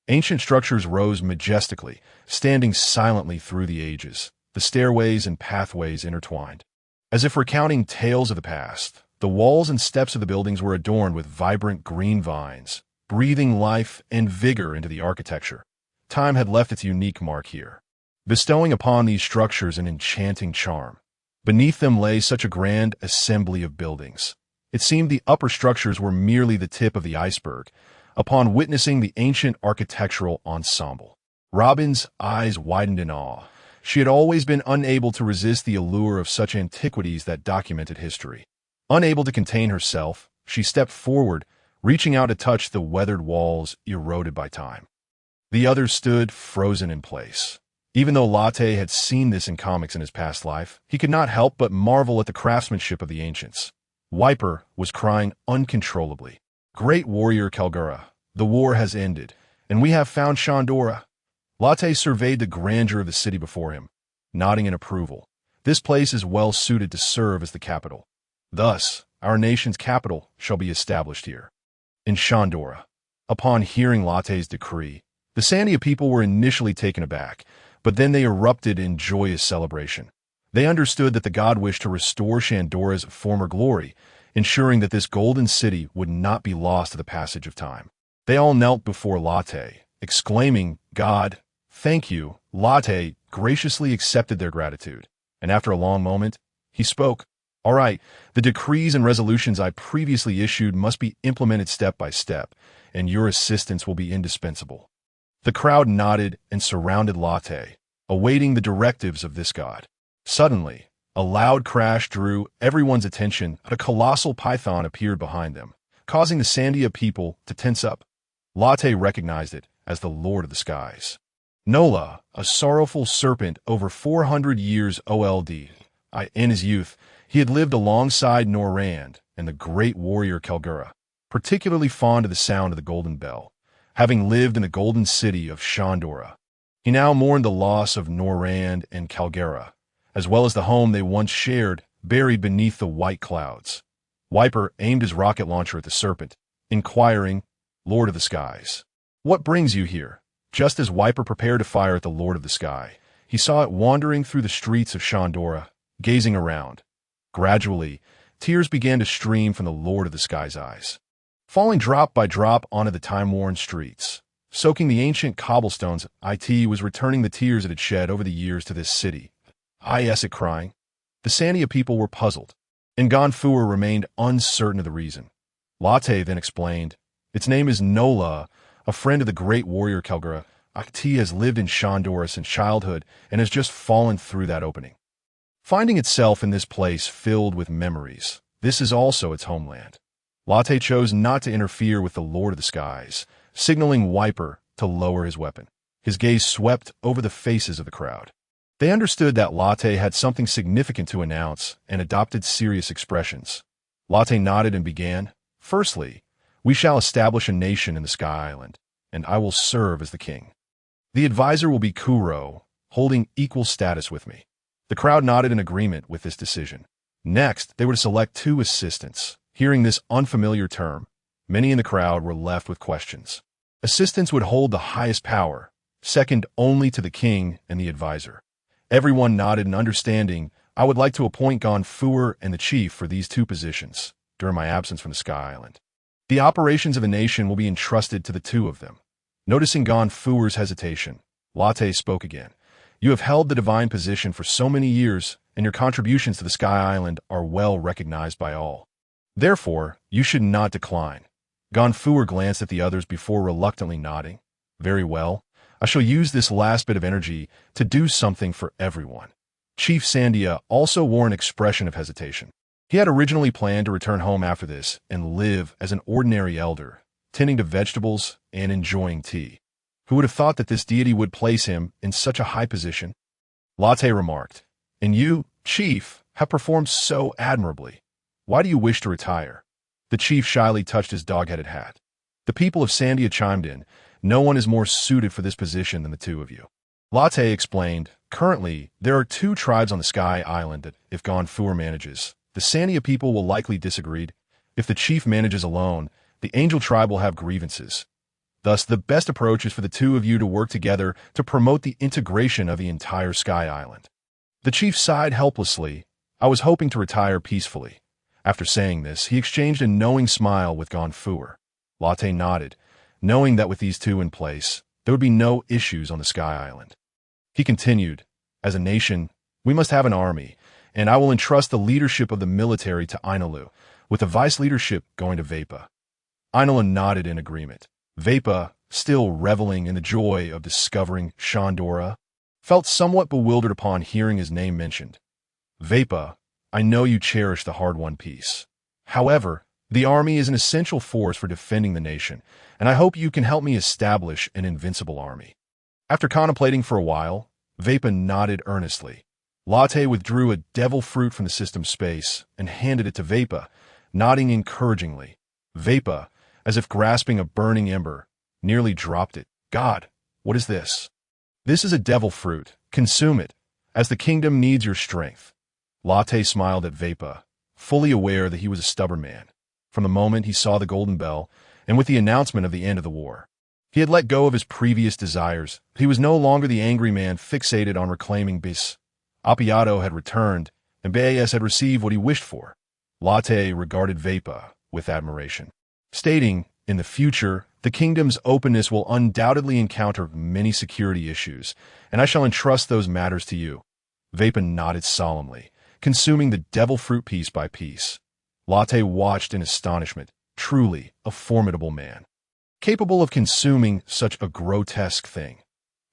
Ancient structures rose majestically, standing silently through the ages, the stairways and pathways intertwined. As if recounting tales of the past, the walls and steps of the buildings were adorned with vibrant green vines, breathing life and vigor into the architecture. Time had left its unique mark here, bestowing upon these structures an enchanting charm. Beneath them lay such a grand assembly of buildings. It seemed the upper structures were merely the tip of the iceberg, upon witnessing the ancient architectural ensemble. Robin's eyes widened in awe. She had always been unable to resist the allure of such antiquities that documented history. Unable to contain herself, she stepped forward, reaching out to touch the weathered walls eroded by time. The others stood frozen in place. Even though Latte had seen this in comics in his past life, he could not help but marvel at the craftsmanship of the ancients. Whitebeard was crying uncontrollably. "Great warrior Kalgura, the war has ended, and we have found Shandora." Latte surveyed the grandeur of the city before him, nodding in approval. "This place is well suited to serve as the capital. Thus, our nation's capital shall be established here, in Shandora." Upon hearing Latte's decree, the Sandia people were initially taken aback, but then they erupted in joyous celebration. They understood that the god wished to restore Shandora's former glory, ensuring that this golden city would not be lost to the passage of time. They all knelt before Latte, exclaiming, "God, thank you." Latte graciously accepted their gratitude, and after a long moment, he spoke. "All right, the decrees and resolutions I previously issued must be implemented step by step, and your assistance will be indispensable." The crowd nodded and surrounded Latte, awaiting the directives of this god. Suddenly, a loud crash drew everyone's attention. A colossal python appeared behind them, causing the Sandia people to tense up. Latte recognized it as the Lord of the Skies. Nola, a sorrowful serpent over 400 years old. In his youth, he had lived alongside Norrand and the great warrior Kalgura, particularly fond of the sound of the golden bell. Having lived in the golden city of Shandora, he now mourned the loss of Norrand and Kalgura, as well as the home they once shared, buried beneath the white clouds. Whitebeard aimed his rocket launcher at the serpent, inquiring, "Lord of the Skies, what brings you here?" Just as Whitebeard prepared to fire at the Lord of the Sky, he saw it wandering through the streets of Shandora, gazing around. Gradually, tears began to stream from the Lord of the Sky's eyes, falling drop by drop onto the time-worn streets. Soaking the ancient cobblestones, it was returning the tears it had shed over the years to this city. It crying. The Sandia people were puzzled, and Gonfuer remained uncertain of the reason. Latte then explained, "Its name is Nola, a friend of the great warrior Kalgura. It has lived in Shandora since childhood and has just fallen through that opening, finding itself in this place filled with memories. This is also its homeland." Latte chose not to interfere with the Lord of the Skies, signaling Whitebeard to lower his weapon. His gaze swept over the faces of the crowd. They understood that Latte had something significant to announce and adopted serious expressions. Latte nodded and began, "Firstly, we shall establish a nation in the Sky Island, and I will serve as the king. The advisor will be Kuro, holding equal status with me." The crowd nodded in agreement with this decision. Next, they were to select 2 assistants. Hearing this unfamiliar term, many in the crowd were left with questions. Assistants would hold the highest power, second only to the king and the advisor. Everyone nodded in understanding. I would like to appoint Gonfuer and the chief for these 2 positions during my absence from the Sky Island. The operations of a nation will be entrusted to the 2 of them. Noticing Gonfuer's hesitation, Latte spoke again. "You have held the divine position for so many years, and your contributions to the Sky Island are well recognized by all. Therefore, you should not decline." Gonfuer glanced at the others before reluctantly nodding. "Very well. I shall use this last bit of energy to do something for everyone." Chief Sandia also wore an expression of hesitation. He had originally planned to return home after this and live as an ordinary elder, tending to vegetables and enjoying tea. Who would have thought that this deity would place him in such a high position? Latte remarked, "And you, Chief, have performed so admirably. Why do you wish to retire?" The chief shyly touched his dog-headed hat. The people of Sandia chimed in. "No one is more suited for this position than the 2 of you." Latte explained, "Currently, there are 2 tribes on the Sky Island that, if Gonfuer manages, the Sandia people will likely disagree. If the chief manages alone, the Angel tribe will have grievances. Thus, the best approach is for the 2 of you to work together to promote the integration of the entire Sky Island." The chief sighed helplessly. "I was hoping to retire peacefully." After saying this, he exchanged a knowing smile with Gonfuer. Latte nodded, knowing that with these 2 in place, there would be no issues on the Sky Island. He continued, "As a nation, we must have an army, and I will entrust the leadership of the military to Ainalu, with the vice leadership going to Vapa." Ainalu nodded in agreement. Vapa, still reveling in the joy of discovering Shandora, felt somewhat bewildered upon hearing his name mentioned. "Vapa, I know you cherish the hard-won peace. However, the army is an essential force for defending the nation, and I hope you can help me establish an invincible army." After contemplating for a while, Vapa nodded earnestly. Latte withdrew a devil fruit from the system space and handed it to Vapa, nodding encouragingly. Vapa, as if grasping a burning ember, nearly dropped it. "God, what is this?" "This is a devil fruit. Consume it, as the kingdom needs your strength." Latte smiled at Vapa, fully aware that he was a stubborn man. From the moment he saw the golden bell, and with the announcement of the end of the war, he had let go of his previous desires. He was no longer the angry man fixated on reclaiming Bis. Appiato had returned, and Baez had received what he wished for. Latte regarded Vapa with admiration, stating, "In the future, the kingdom's openness will undoubtedly encounter many security issues, and I shall entrust those matters to you." Vapa nodded solemnly, consuming the devil fruit piece by piece. Latte watched in astonishment. Truly a formidable man, capable of consuming such a grotesque thing.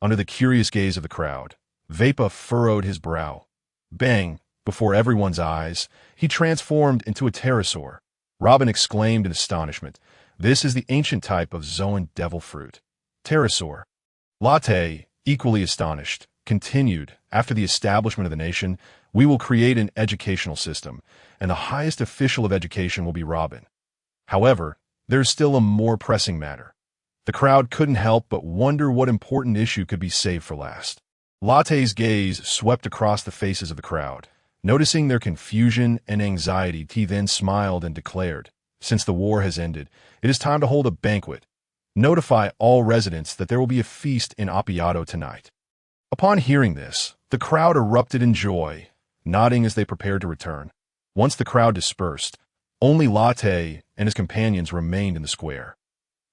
Under the curious gaze of the crowd, Vapa furrowed his brow. Bang! Before everyone's eyes, he transformed into a pterosaur. Robin exclaimed in astonishment, "This is the ancient type of Zoan devil fruit." Pterosaur. Latte, equally astonished, continued, "After the establishment of the nation, we will create an educational system, and the highest official of education will be Robin. However, there's still a more pressing matter." The crowd couldn't help but wonder what important issue could be saved for last. Latte's gaze swept across the faces of the crowd. Noticing their confusion and anxiety, he then smiled and declared, "Since the war has ended, it is time to hold a banquet. Notify all residents that there will be a feast in Appiato tonight." Upon hearing this, the crowd erupted in joy, nodding as they prepared to return. Once the crowd dispersed, only Latte and his companions remained in the square.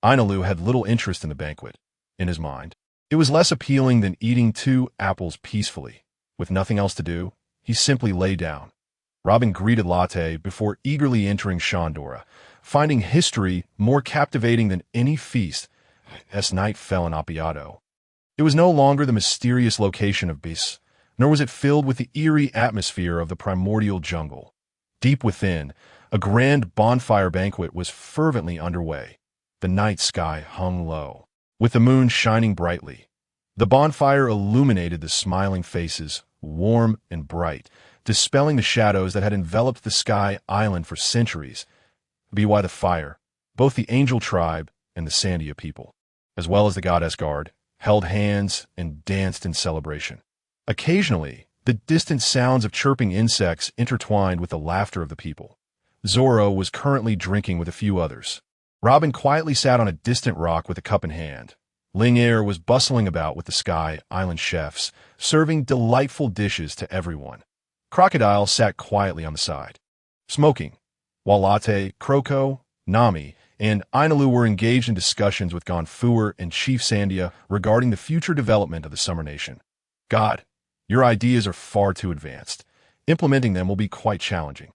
Ainalu had little interest in the banquet. In his mind, it was less appealing than eating 2 apples peacefully. With nothing else to do, he simply lay down. Robin greeted Latte before eagerly entering Shandora, finding history more captivating than any feast as night fell in Appiato. It was no longer the mysterious location of Bis, nor was it filled with the eerie atmosphere of the primordial jungle. Deep within, a grand bonfire banquet was fervently underway. The night sky hung low, with the moon shining brightly. The bonfire illuminated the smiling faces, warm and bright, dispelling the shadows that had enveloped the Sky Island for centuries. By the fire, both the Angel tribe and the Sandia people, as well as the Goddess Guard, held hands and danced in celebration. Occasionally, the distant sounds of chirping insects intertwined with the laughter of the people. Zoro was currently drinking with a few others. Robin quietly sat on a distant rock with a cup in hand. Ling Er was bustling about with the Sky Island chefs, serving delightful dishes to everyone. Crocodile sat quietly on the side, smoking, while Latte, Kroko, Nami, and Ainalu were engaged in discussions with Gonfuer and Chief Sandia regarding the future development of the Summer Nation. God, your ideas are far too advanced. Implementing them will be quite challenging.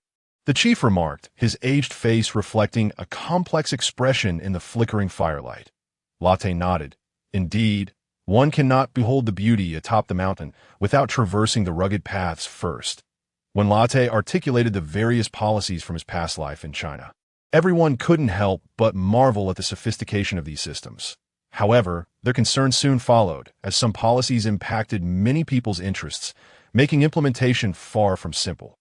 The chief remarked, his aged face reflecting a complex expression in the flickering firelight. Latte nodded. Indeed, one cannot behold the beauty atop the mountain without traversing the rugged paths first. When Latte articulated the various policies from his past life in China, everyone couldn't help but marvel at the sophistication of these systems. However, their concerns soon followed, as some policies impacted many people's interests, making implementation far from simple.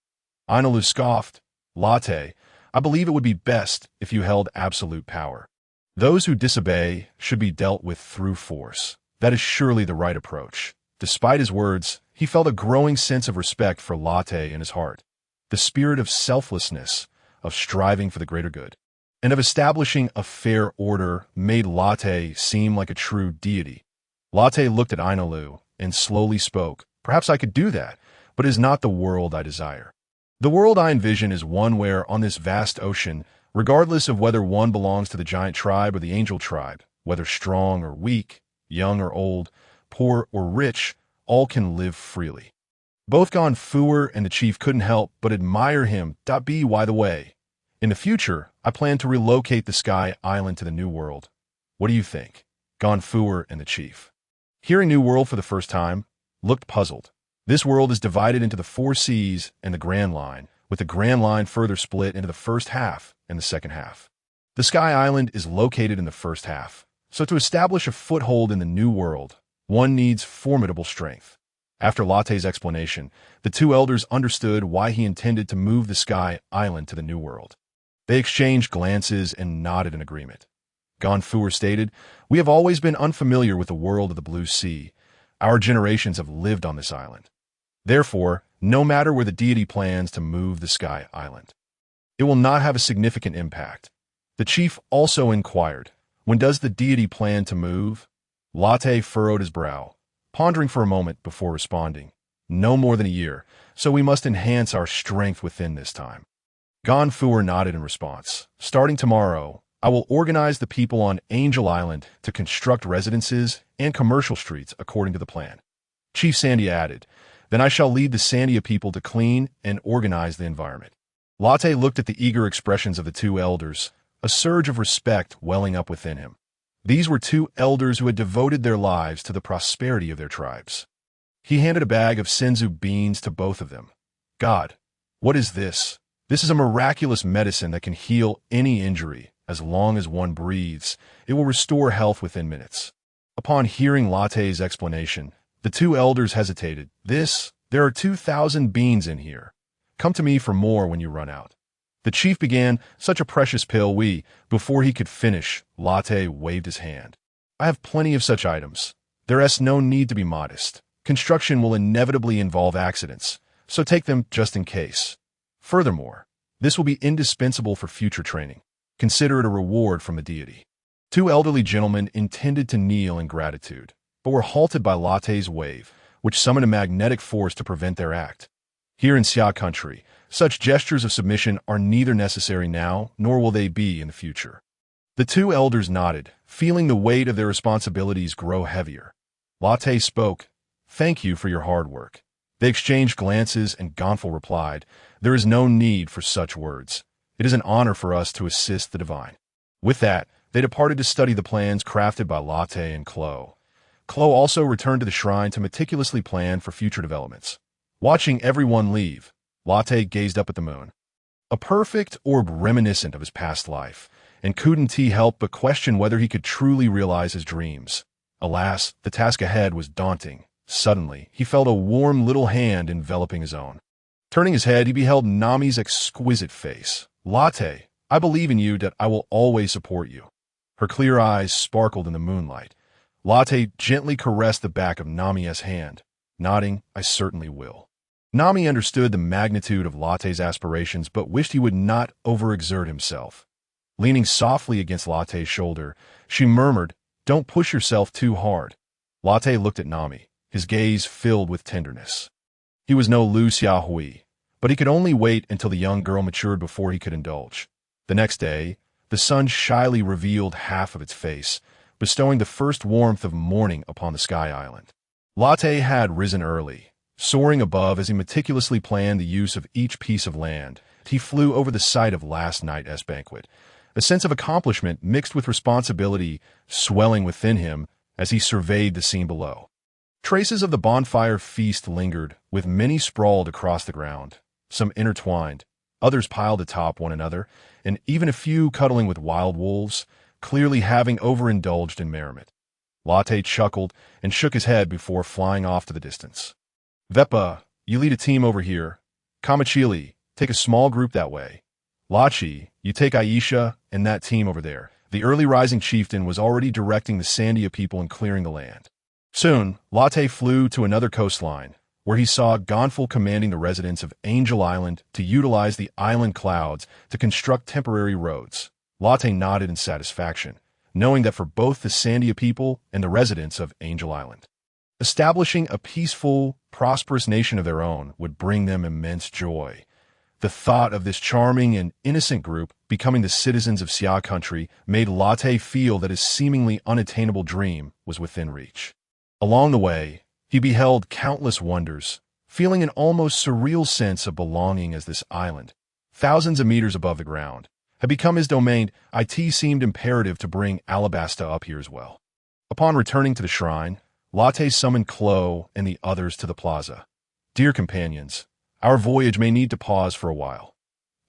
Ainalu scoffed. Latte, I believe it would be best if you held absolute power. Those who disobey should be dealt with through force. That is surely the right approach. Despite his words, he felt a growing sense of respect for Latte in his heart. The spirit of selflessness, of striving for the greater good, and of establishing a fair order made Latte seem like a true deity. Latte looked at Ainalu and slowly spoke. Perhaps I could do that, but it is not the world I desire. The world I envision is one where, on this vast ocean, regardless of whether one belongs to the giant tribe or the angel tribe, whether strong or weak, young or old, poor or rich, all can live freely. Both Gonfuer and the chief couldn't help but admire him. By the way, in the future, I plan to relocate the Sky Island to the New World. What do you think? Gonfuer and the chief, hearing New World for the first time, looked puzzled. This world is divided into the 4 seas and the Grand Line, with the Grand Line further split into the first half and the second half. The Sky Island is located in the first half, so to establish a foothold in the New World, one needs formidable strength. After Latte's explanation, the 2 elders understood why he intended to move the Sky Island to the New World. They exchanged glances and nodded in agreement. Gonfuer stated, "We have always been unfamiliar with the world of the Blue Sea. Our generations have lived on this island. Therefore, no matter where the deity plans to move the Sky Island, it will not have a significant impact." The chief also inquired, "When does the deity plan to move?" Latte furrowed his brow, pondering for a moment before responding. "No more than a year, so we must enhance our strength within this time." Gonfuer nodded in response. "Starting tomorrow, I will organize the people on Angel Island to construct residences and commercial streets according to the plan." Chief Sandia added, "Then I shall lead the Sandia people to clean and organize the environment." Latte looked at the eager expressions of the 2 elders, a surge of respect welling up within him. These were 2 elders who had devoted their lives to the prosperity of their tribes. He handed a bag of senzu beans to both of them. "God, what is this?" "This is a miraculous medicine that can heal any injury. As long as one breathes, it will restore health within minutes." Upon hearing Latte's explanation, the 2 elders hesitated. There are 2,000 beans in here. Come to me for more when you run out." The chief began, "Such a precious pill, Before he could finish, Latte waved his hand. "I have plenty of such items. There is no need to be modest. Construction will inevitably involve accidents, so take them just in case. Furthermore, this will be indispensable for future training. Consider it a reward from the deity." 2 elderly gentlemen intended to kneel in gratitude, but were halted by Latte's wave, which summoned a magnetic force to prevent their act. Here in Xia country, such gestures of submission are neither necessary now, nor will they be in the future. The 2 elders nodded, feeling the weight of their responsibilities grow heavier. Latte spoke, "Thank you for your hard work." They exchanged glances and Gonful replied, "There is no need for such words. It is an honor for us to assist the divine." With that, they departed to study the plans crafted by Latte and Klo. Klo also returned to the shrine to meticulously plan for future developments. Watching everyone leave, Latte gazed up at the moon. A perfect orb reminiscent of his past life, and couldn't he help but question whether he could truly realize his dreams. Alas, the task ahead was daunting. Suddenly, he felt a warm little hand enveloping his own. Turning his head, he beheld Nami's exquisite face. "Latte, I believe in you that I will always support you." Her clear eyes sparkled in the moonlight. Latte gently caressed the back of Nami's hand, nodding, "I certainly will." Nami understood the magnitude of Latte's aspirations but wished he would not overexert himself. Leaning softly against Latte's shoulder, she murmured, "Don't push yourself too hard." Latte looked at Nami, his gaze filled with tenderness. He was no Lu Xiaohui, but he could only wait until the young girl matured before he could indulge. The next day, the sun shyly revealed half of its face, bestowing the first warmth of morning upon the Sky Island. Latte had risen early. Soaring above as he meticulously planned the use of each piece of land, he flew over the site of last night's banquet. A sense of accomplishment mixed with responsibility swelling within him as he surveyed the scene below. Traces of the bonfire feast lingered, with many sprawled across the ground, some intertwined, others piled atop one another, and even a few cuddling with wild wolves, clearly having overindulged in merriment. Latte chuckled and shook his head before flying off to the distance. "Veppa, you lead a team over here. Kamachili, take a small group that way. Lachi, you take Aisha and that team over there." The early rising chieftain was already directing the Sandia people in clearing the land. Soon, Latte flew to another coastline, where he saw Gonful commanding the residents of Angel Island to utilize the island clouds to construct temporary roads. Latte nodded in satisfaction, knowing that for both the Sandia people and the residents of Angel Island, establishing a peaceful, prosperous nation of their own would bring them immense joy. The thought of this charming and innocent group becoming the citizens of Xia country made Latte feel that his seemingly unattainable dream was within reach. Along the way, he beheld countless wonders, feeling an almost surreal sense of belonging as this island, thousands of meters above the ground, had become his domain. It seemed imperative to bring Alabasta up here as well. Upon returning to the shrine, Latte summoned Chloe and the others to the plaza. "Dear companions, our voyage may need to pause for a while.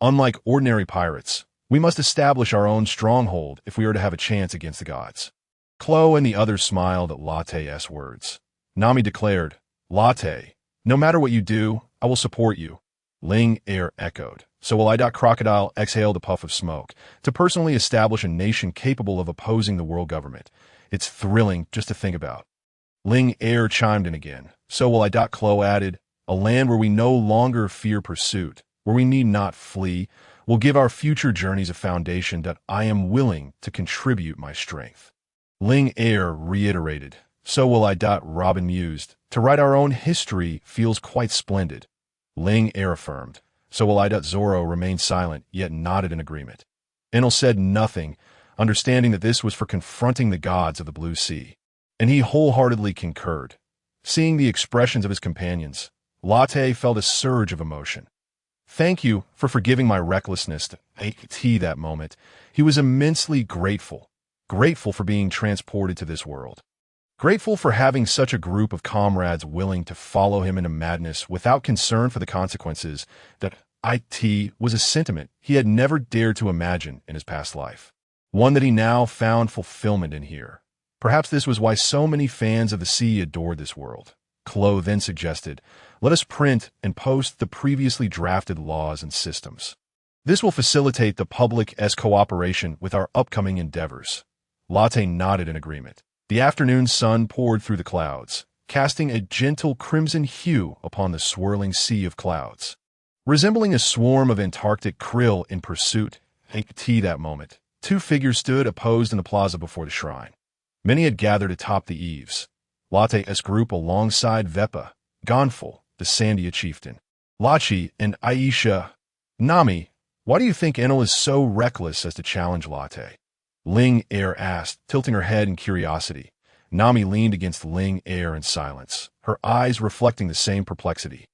Unlike ordinary pirates, we must establish our own stronghold if we are to have a chance against the gods." Chloe and the others smiled at Latte's words. Nami declared, "Latte, no matter what you do, I will support you." Ling Air echoed, "So will I." Crocodile exhaled a puff of smoke, "to personally establish a nation capable of opposing the world government. It's thrilling just to think about." Ling Air chimed in again, "So will I." Chloe added, "A land where we no longer fear pursuit, where we need not flee, will give our future journeys a foundation that I am willing to contribute my strength." Ling Air reiterated, "So will I." Robin mused, "To write our own history feels quite splendid." Ling Air affirmed, "So will I." Zoro remained silent, yet nodded in agreement. Enel said nothing, understanding that this was for confronting the gods of the Blue Sea, and he wholeheartedly concurred. Seeing the expressions of his companions, Latte felt a surge of emotion. "Thank you for forgiving my recklessness." That moment, he was immensely grateful for being transported to this world. Grateful for having such a group of comrades willing to follow him into madness without concern for the consequences. That was a sentiment he had never dared to imagine in his past life, one that he now found fulfillment in here. Perhaps this was why so many fans of the sea adored this world. Chloe then suggested, "Let us print and post the previously drafted laws and systems. This will facilitate the public's cooperation with our upcoming endeavors." Latte nodded in agreement. The afternoon sun poured through the clouds, casting a gentle crimson hue upon the swirling sea of clouds. Resembling a swarm of Antarctic krill in pursuit, that moment, two figures stood opposed in the plaza before the shrine. Many had gathered atop the eaves. Latte's group alongside Veppa, Gonful, the Sandia chieftain, Lachi, and Aisha. "Nami, why do you think Enel is so reckless as to challenge Latte?" Ling Air asked, tilting her head in curiosity. Nami leaned against Ling Air in silence, her eyes reflecting the same perplexity.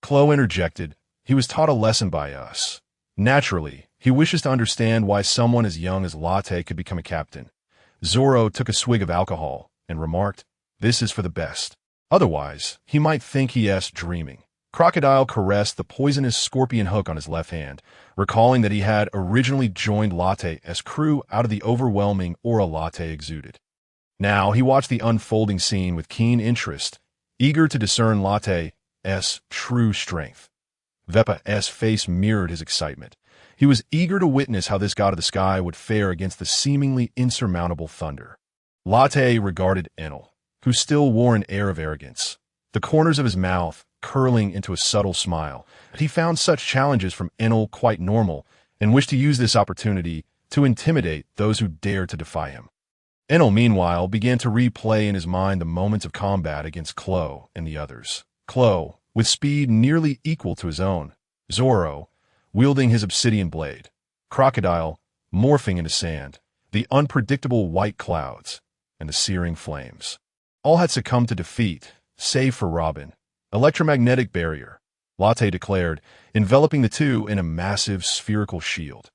Chloe interjected, "He was taught a lesson by us. Naturally, he wishes to understand why someone as young as Latte could become a captain." Zoro took a swig of alcohol and remarked, "This is for the best. Otherwise, he might think he's dreaming." Crocodile caressed the poisonous scorpion hook on his left hand, recalling that he had originally joined Latte's crew out of the overwhelming aura Latte exuded. Now he watched the unfolding scene with keen interest, eager to discern Latte's true strength. Veppa's face mirrored his excitement. He was eager to witness how this god of the sky would fare against the seemingly insurmountable thunder. Latte regarded Enel, who still wore an air of arrogance, the corners of his mouth curling into a subtle smile. He found such challenges from Enel quite normal and wished to use this opportunity to intimidate those who dared to defy him. Enel, meanwhile, began to replay in his mind the moments of combat against Klo and the others. Klo, with speed nearly equal to his own, Zoro, wielding his obsidian blade, Crocodile, morphing into sand, the unpredictable white clouds, and the searing flames. All had succumbed to defeat, save for Robin. Electromagnetic barrier, Latte declared, enveloping the two in a massive spherical shield.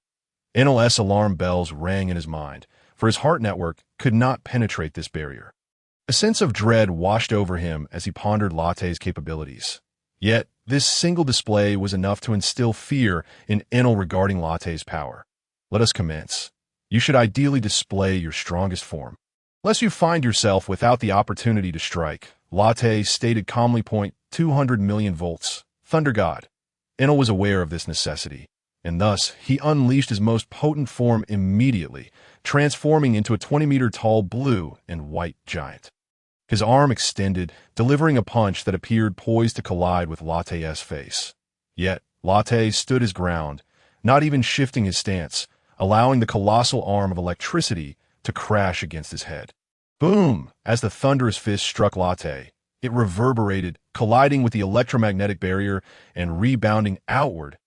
Enel's alarm bells rang in his mind, for his heart network could not penetrate this barrier. A sense of dread washed over him as he pondered Latte's capabilities. Yet, this single display was enough to instill fear in Enel regarding Latte's power. Let us commence. You should ideally display your strongest form. Lest you find yourself without the opportunity to strike, Latte stated calmly. 200 million volts. Thunder God. Enel was aware of this necessity, and thus he unleashed his most potent form immediately, transforming into a 20-meter-tall blue and white giant. His arm extended, delivering a punch that appeared poised to collide with Latte's face. Yet, Latte stood his ground, not even shifting his stance, allowing the colossal arm of electricity to crash against his head. Boom! As the thunderous fist struck Latte, it reverberated, colliding with the electromagnetic barrier and rebounding outward.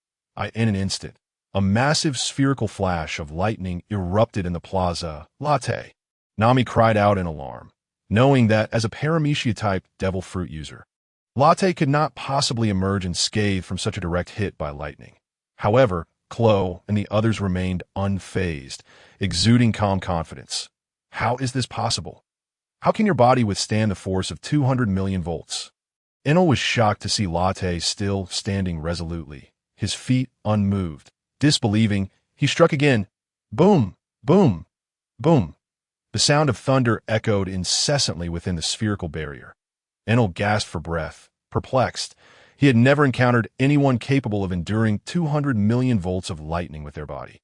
In an instant, a massive spherical flash of lightning erupted in the plaza. Latte! Nami cried out in alarm, knowing that as a paramecia-type devil fruit user, Latte could not possibly emerge unscathed from such a direct hit by lightning. However, Klo and the others remained unfazed, exuding calm confidence. How is this possible? How can your body withstand the force of 200 million volts? Enel was shocked to see Latte still standing resolutely, his feet unmoved. Disbelieving, he struck again. Boom! Boom! Boom! The sound of thunder echoed incessantly within the spherical barrier. Enel gasped for breath, perplexed. He had never encountered anyone capable of enduring 200 million volts of lightning with their body.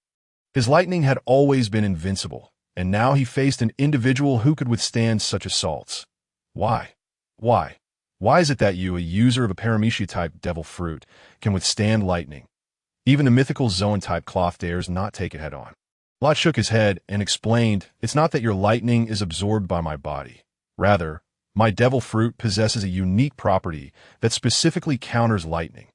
His lightning had always been invincible, and now he faced an individual who could withstand such assaults. Why? Why? Why is it that you, a user of a paramecia-type devil fruit, can withstand lightning? Even the mythical Zoan-type cloth dares not take it head-on. Lot shook his head and explained, it's not that your lightning is absorbed by my body. Rather, my devil fruit possesses a unique property that specifically counters lightning.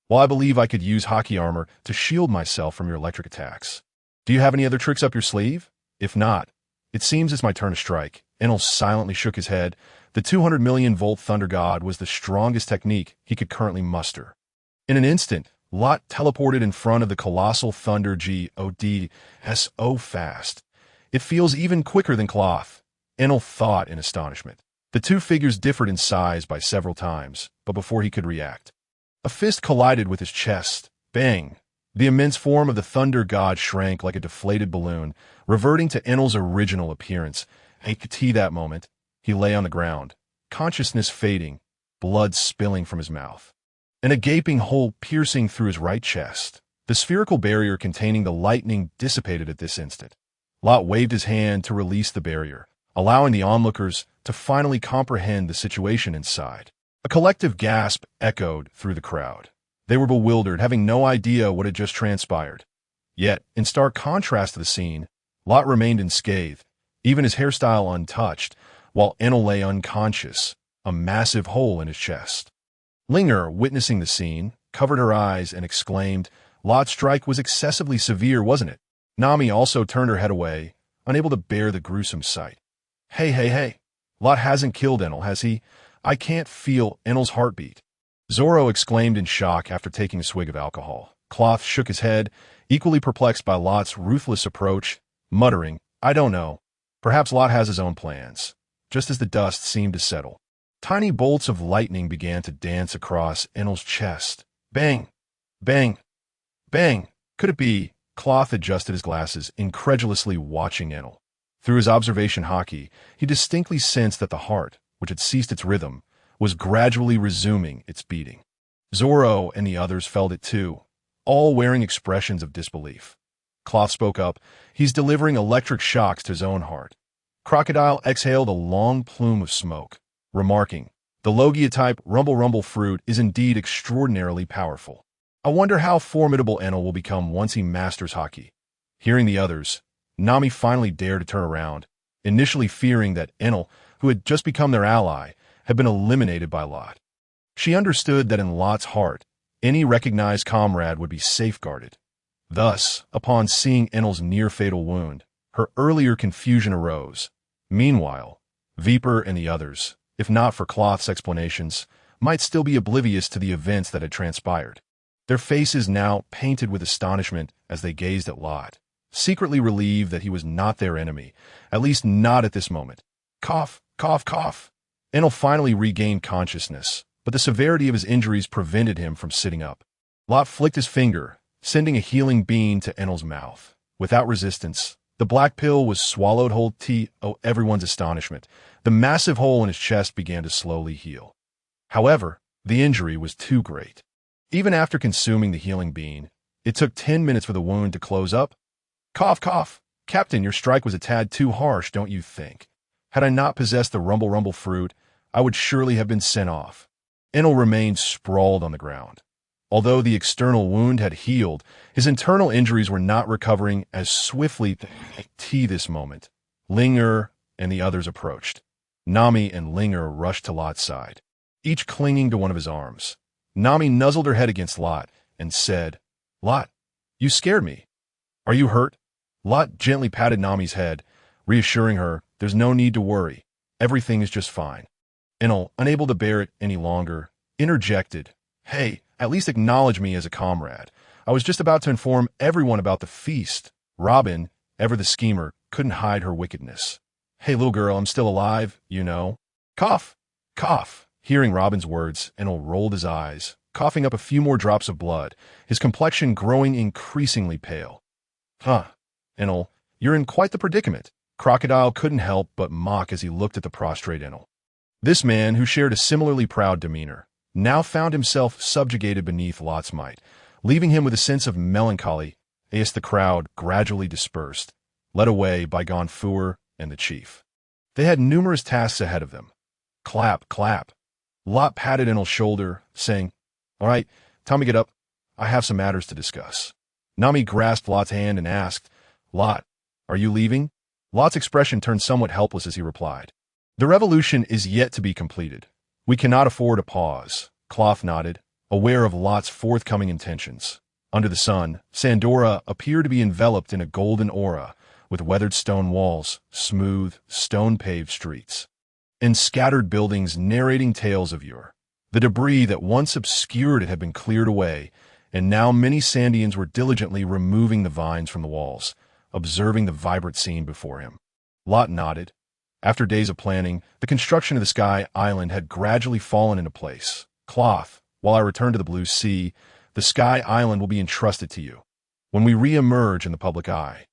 While I believe I could use hockey armor to shield myself from your electric attacks. Do you have any other tricks up your sleeve? If not, it seems it's my turn to strike. Enel silently shook his head. The 200 million volt thunder god was the strongest technique he could currently muster. In an instant, Lot teleported in front of the colossal thunder god so fast. It feels even quicker than cloth, Enel thought in astonishment. The two figures differed in size by several times, but before he could react, a fist collided with his chest. Bang! The immense form of the thunder god shrank like a deflated balloon, reverting to Enel's original appearance. At that moment, he lay on the ground, consciousness fading, blood spilling from his mouth, and a gaping hole piercing through his right chest. The spherical barrier containing the lightning dissipated at this instant. Lot waved his hand to release the barrier, allowing the onlookers to finally comprehend the situation inside. A collective gasp echoed through the crowd. They were bewildered, having no idea what had just transpired. Yet, in stark contrast to the scene, Lot remained unscathed, even his hairstyle untouched, while Enel lay unconscious, a massive hole in his chest. Linger, witnessing the scene, covered her eyes and exclaimed, Lot's strike was excessively severe, wasn't it? Nami also turned her head away, unable to bear the gruesome sight. Hey. Lot hasn't killed Enel, has he? I can't feel Enel's heartbeat. Zoro exclaimed in shock after taking a swig of alcohol. Cloth shook his head, equally perplexed by Lot's ruthless approach, muttering, I don't know. Perhaps Lot has his own plans. Just as the dust seemed to settle, tiny bolts of lightning began to dance across Enel's chest. Bang! Bang! Bang! Could it be? Cloth adjusted his glasses, incredulously watching Enel. Through his observation haki, he distinctly sensed that the heart, which had ceased its rhythm, was gradually resuming its beating. Zoro and the others felt it too, all wearing expressions of disbelief. Cloth spoke up. He's delivering electric shocks to his own heart. Crocodile exhaled a long plume of smoke, remarking, "The Logia-type rumble-rumble fruit is indeed extraordinarily powerful. I wonder how formidable Enel will become once he masters haki." Hearing the others, Nami finally dared to turn around, initially fearing that Enel, who had just become their ally, had been eliminated by Lot. She understood that in Lot's heart, any recognized comrade would be safeguarded. Thus, upon seeing Enel's near-fatal wound, her earlier confusion arose. Meanwhile, Viper and the others, if not for Cloth's explanations, might still be oblivious to the events that had transpired. Their faces now painted with astonishment as they gazed at Lot, secretly relieved that he was not their enemy, at least not at this moment. Cough, cough, cough. Enel finally regained consciousness, but the severity of his injuries prevented him from sitting up. Lot flicked his finger, sending a healing beam to Enel's mouth. Without resistance, the black pill was swallowed whole. To everyone's astonishment, the massive hole in his chest began to slowly heal. However, the injury was too great. Even after consuming the healing bean, it took 10 minutes for the wound to close up. Cough, cough. Captain, your strike was a tad too harsh, don't you think? Had I not possessed the rumble-rumble fruit, I would surely have been sent off. Enel remained sprawled on the ground. Although the external wound had healed, his internal injuries were not recovering as swiftly to this moment. Linger and the others approached. Nami and Linger rushed to Lot's side, each clinging to one of his arms. Nami nuzzled her head against Lot and said, "Lot, you scared me. Are you hurt?" Lot gently patted Nami's head, reassuring her, "There's no need to worry. Everything is just fine." Enel, unable to bear it any longer, interjected, "Hey, at least acknowledge me as a comrade. I was just about to inform everyone about the feast." Robin, ever the schemer, couldn't hide her wickedness. "Hey, little girl, I'm still alive, you know." Cough, cough. Hearing Robin's words, Enel rolled his eyes, coughing up a few more drops of blood, his complexion growing increasingly pale. "Huh, Enel, you're in quite the predicament." Crocodile couldn't help but mock as he looked at the prostrate Enel. This man, who shared a similarly proud demeanor, now found himself subjugated beneath Lot's might, leaving him with a sense of melancholy as the crowd gradually dispersed, led away by Gonfur and the chief. They had numerous tasks ahead of them. Clap, clap. Lot patted Enel's shoulder, saying, "All right, time to get up. I have some matters to discuss." Nami grasped Lot's hand and asked, "Lot, are you leaving?" Lot's expression turned somewhat helpless as he replied, "The revolution is yet to be completed. We cannot afford a pause." Cloth nodded, aware of Lot's forthcoming intentions. Under the sun, Sandora appeared to be enveloped in a golden aura, with weathered stone walls, smooth, stone-paved streets, and scattered buildings narrating tales of yore. The debris that once obscured it had been cleared away, and now many Sandians were diligently removing the vines from the walls, observing the vibrant scene before him. Lot nodded. After days of planning, the construction of the Sky Island had gradually fallen into place. Cloth, while I return to the Blue Sea, the Sky Island will be entrusted to you. When we re-emerge in the public eye,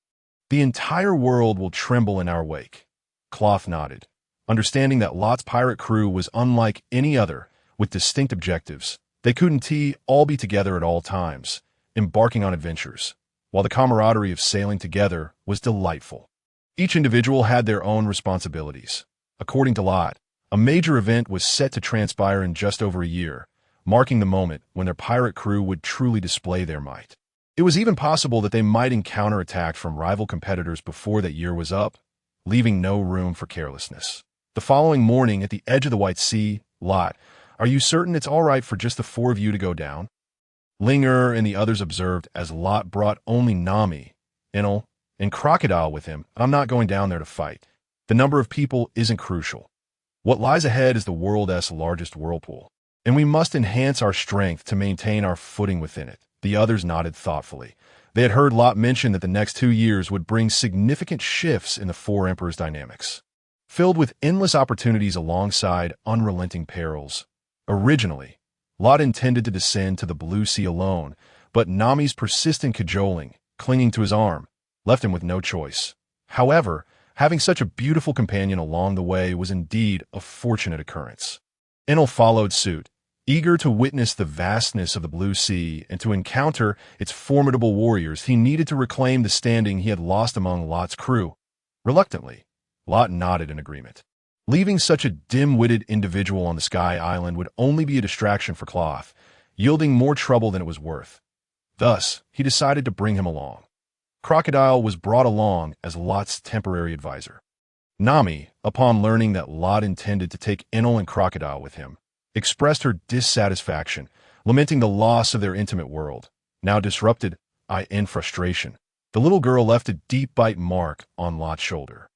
the entire world will tremble in our wake. Cloth nodded, understanding that Lot's pirate crew was unlike any other, with distinct objectives. They couldn't all be together at all times, embarking on adventures, while the camaraderie of sailing together was delightful. Each individual had their own responsibilities. According to Lot, a major event was set to transpire in just over a year, marking the moment when their pirate crew would truly display their might. It was even possible that they might encounter attack from rival competitors before that year was up, leaving no room for carelessness. The following morning, at the edge of the White Sea, Lot, "Are you certain it's all right for just the four of you to go down?" Linger and the others observed as Lot brought only Nami, Enel, and Crocodile with him. "I'm not going down there to fight. The number of people isn't crucial. What lies ahead is the world's largest whirlpool, and we must enhance our strength to maintain our footing within it." The others nodded thoughtfully. They had heard Lot mention that the next 2 years would bring significant shifts in the Four Emperors' dynamics, filled with endless opportunities alongside unrelenting perils. Originally, Lot intended to descend to the Blue Sea alone, but Nami's persistent cajoling, clinging to his arm, left him with no choice. However, Having such a beautiful companion along the way was indeed a fortunate occurrence. Enel followed suit, eager to witness the vastness of the blue sea and to encounter its formidable warriors. He needed to reclaim the standing he had lost among Lot's crew. Reluctantly, Lot nodded in agreement. Leaving such a dim-witted individual on the Sky Island would only be a distraction for Cloth, yielding more trouble than it was worth. Thus, he decided to bring him along. Crocodile was brought along as Lot's temporary advisor. Nami, upon learning that Lot intended to take Enel and Crocodile with him, expressed her dissatisfaction, lamenting the loss of their intimate world, now disrupted in frustration. The little girl left a deep bite mark on Lot's shoulder.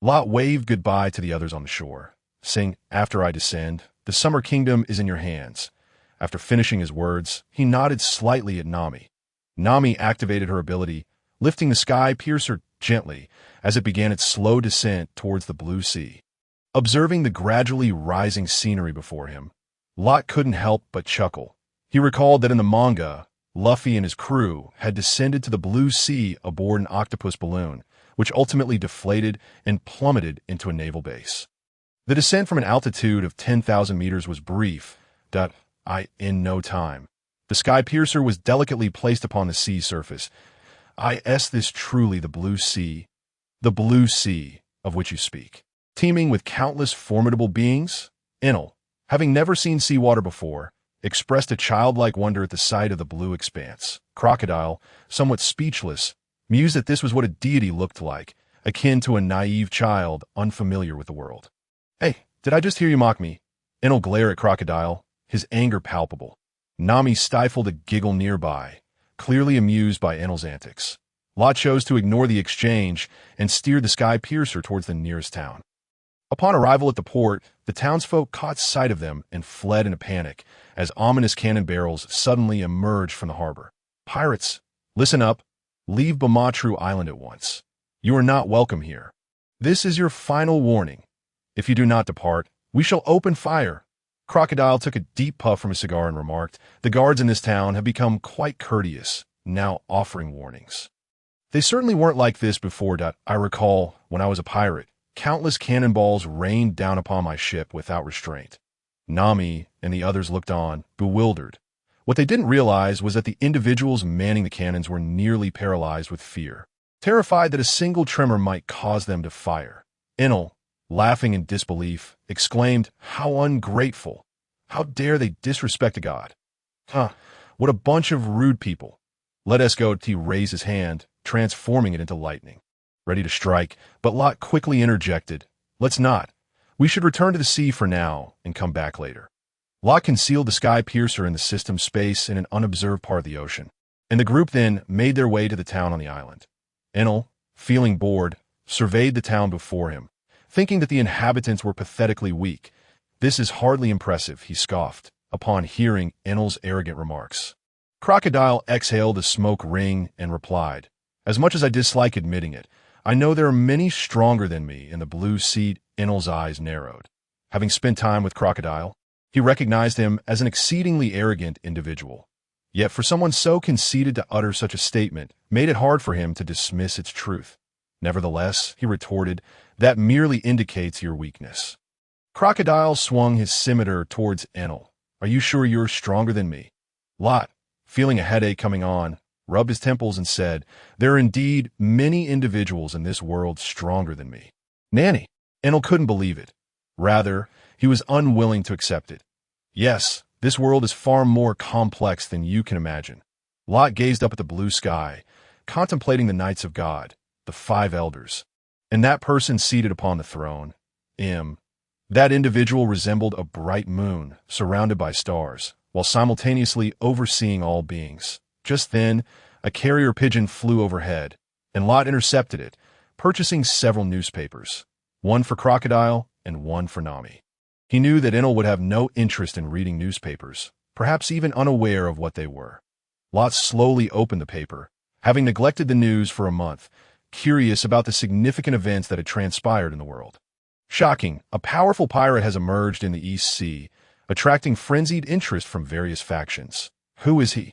Lot waved goodbye to the others on the shore, saying, "After I descend, the Summer Kingdom is in your hands." After finishing his words, he nodded slightly at Nami. Nami activated her ability, lifting the Sky Piercer gently as it began its slow descent towards the blue sea. Observing the gradually rising scenery before him, Lot couldn't help but chuckle. He recalled that in the manga, Luffy and his crew had descended to the blue sea aboard an octopus balloon, which ultimately deflated and plummeted into a naval base. The descent from an altitude of 10,000 meters was brief, in no time. The Sky Piercer was delicately placed upon the sea surface. Is this truly the blue sea? The blue sea of which you speak, teeming with countless formidable beings? Enel, having never seen seawater before, expressed a childlike wonder at the sight of the blue expanse. Crocodile, somewhat speechless, mused that this was what a deity looked like, akin to a naive child unfamiliar with the world. "Hey, did I just hear you mock me?" Enel glared at Crocodile, his anger palpable. Nami stifled a giggle nearby, clearly amused by Enel's antics. Lot chose to ignore the exchange and steered the Sky Piercer towards the nearest town. Upon arrival at the port, the townsfolk caught sight of them and fled in a panic as ominous cannon barrels suddenly emerged from the harbor. "Pirates, listen up. Leave Bamatru Island at once. You are not welcome here. This is your final warning. If you do not depart, we shall open fire." Crocodile took a deep puff from his cigar and remarked, "The guards in this town have become quite courteous, now offering warnings. They certainly weren't like this before. I recall, when I was a pirate, countless cannonballs rained down upon my ship without restraint." Nami and the others looked on, bewildered. What they didn't realize was that the individuals manning the cannons were nearly paralyzed with fear, terrified that a single tremor might cause them to fire. Enel, laughing in disbelief, exclaimed, "How ungrateful! How dare they disrespect a god? What a bunch of rude people." Let us go. He raised his hand, transforming it into lightning, ready to strike, but Lot quickly interjected, "Let's not. We should return to the sea for now and come back later." Lot concealed the Sky Piercer in the system space in an unobserved part of the ocean, and the group then made their way to the town on the island. Enel, feeling bored, surveyed the town before him, thinking that the inhabitants were pathetically weak. "This is hardly impressive," he scoffed, upon hearing Enel's arrogant remarks. Crocodile exhaled a smoke ring and replied, "As much as I dislike admitting it, I know there are many stronger than me in the blue sea." Enel's eyes narrowed. Having spent time with Crocodile, he recognized him as an exceedingly arrogant individual. Yet for someone so conceited to utter such a statement made it hard for him to dismiss its truth. Nevertheless, he retorted, "That merely indicates your weakness." Crocodile swung his scimitar towards Enel. "Are you sure you're stronger than me?" Lot, feeling a headache coming on, rubbed his temples and said, "There are indeed many individuals in this world stronger than me." "Nanny!" Enel couldn't believe it. Rather, he was unwilling to accept it. "Yes, this world is far more complex than you can imagine." Lot gazed up at the blue sky, contemplating the Knights of God, the 5 elders, and that person seated upon the throne. That individual resembled a bright moon surrounded by stars, while simultaneously overseeing all beings. Just then, a carrier pigeon flew overhead, and Lot intercepted it, purchasing several newspapers, one for Crocodile and one for Nami. He knew that Enel would have no interest in reading newspapers, perhaps even unaware of what they were. Lot slowly opened the paper, having neglected the news for a month, curious about the significant events that had transpired in the world. Shocking, a powerful pirate has emerged in the East Sea, attracting frenzied interest from various factions. Who is he?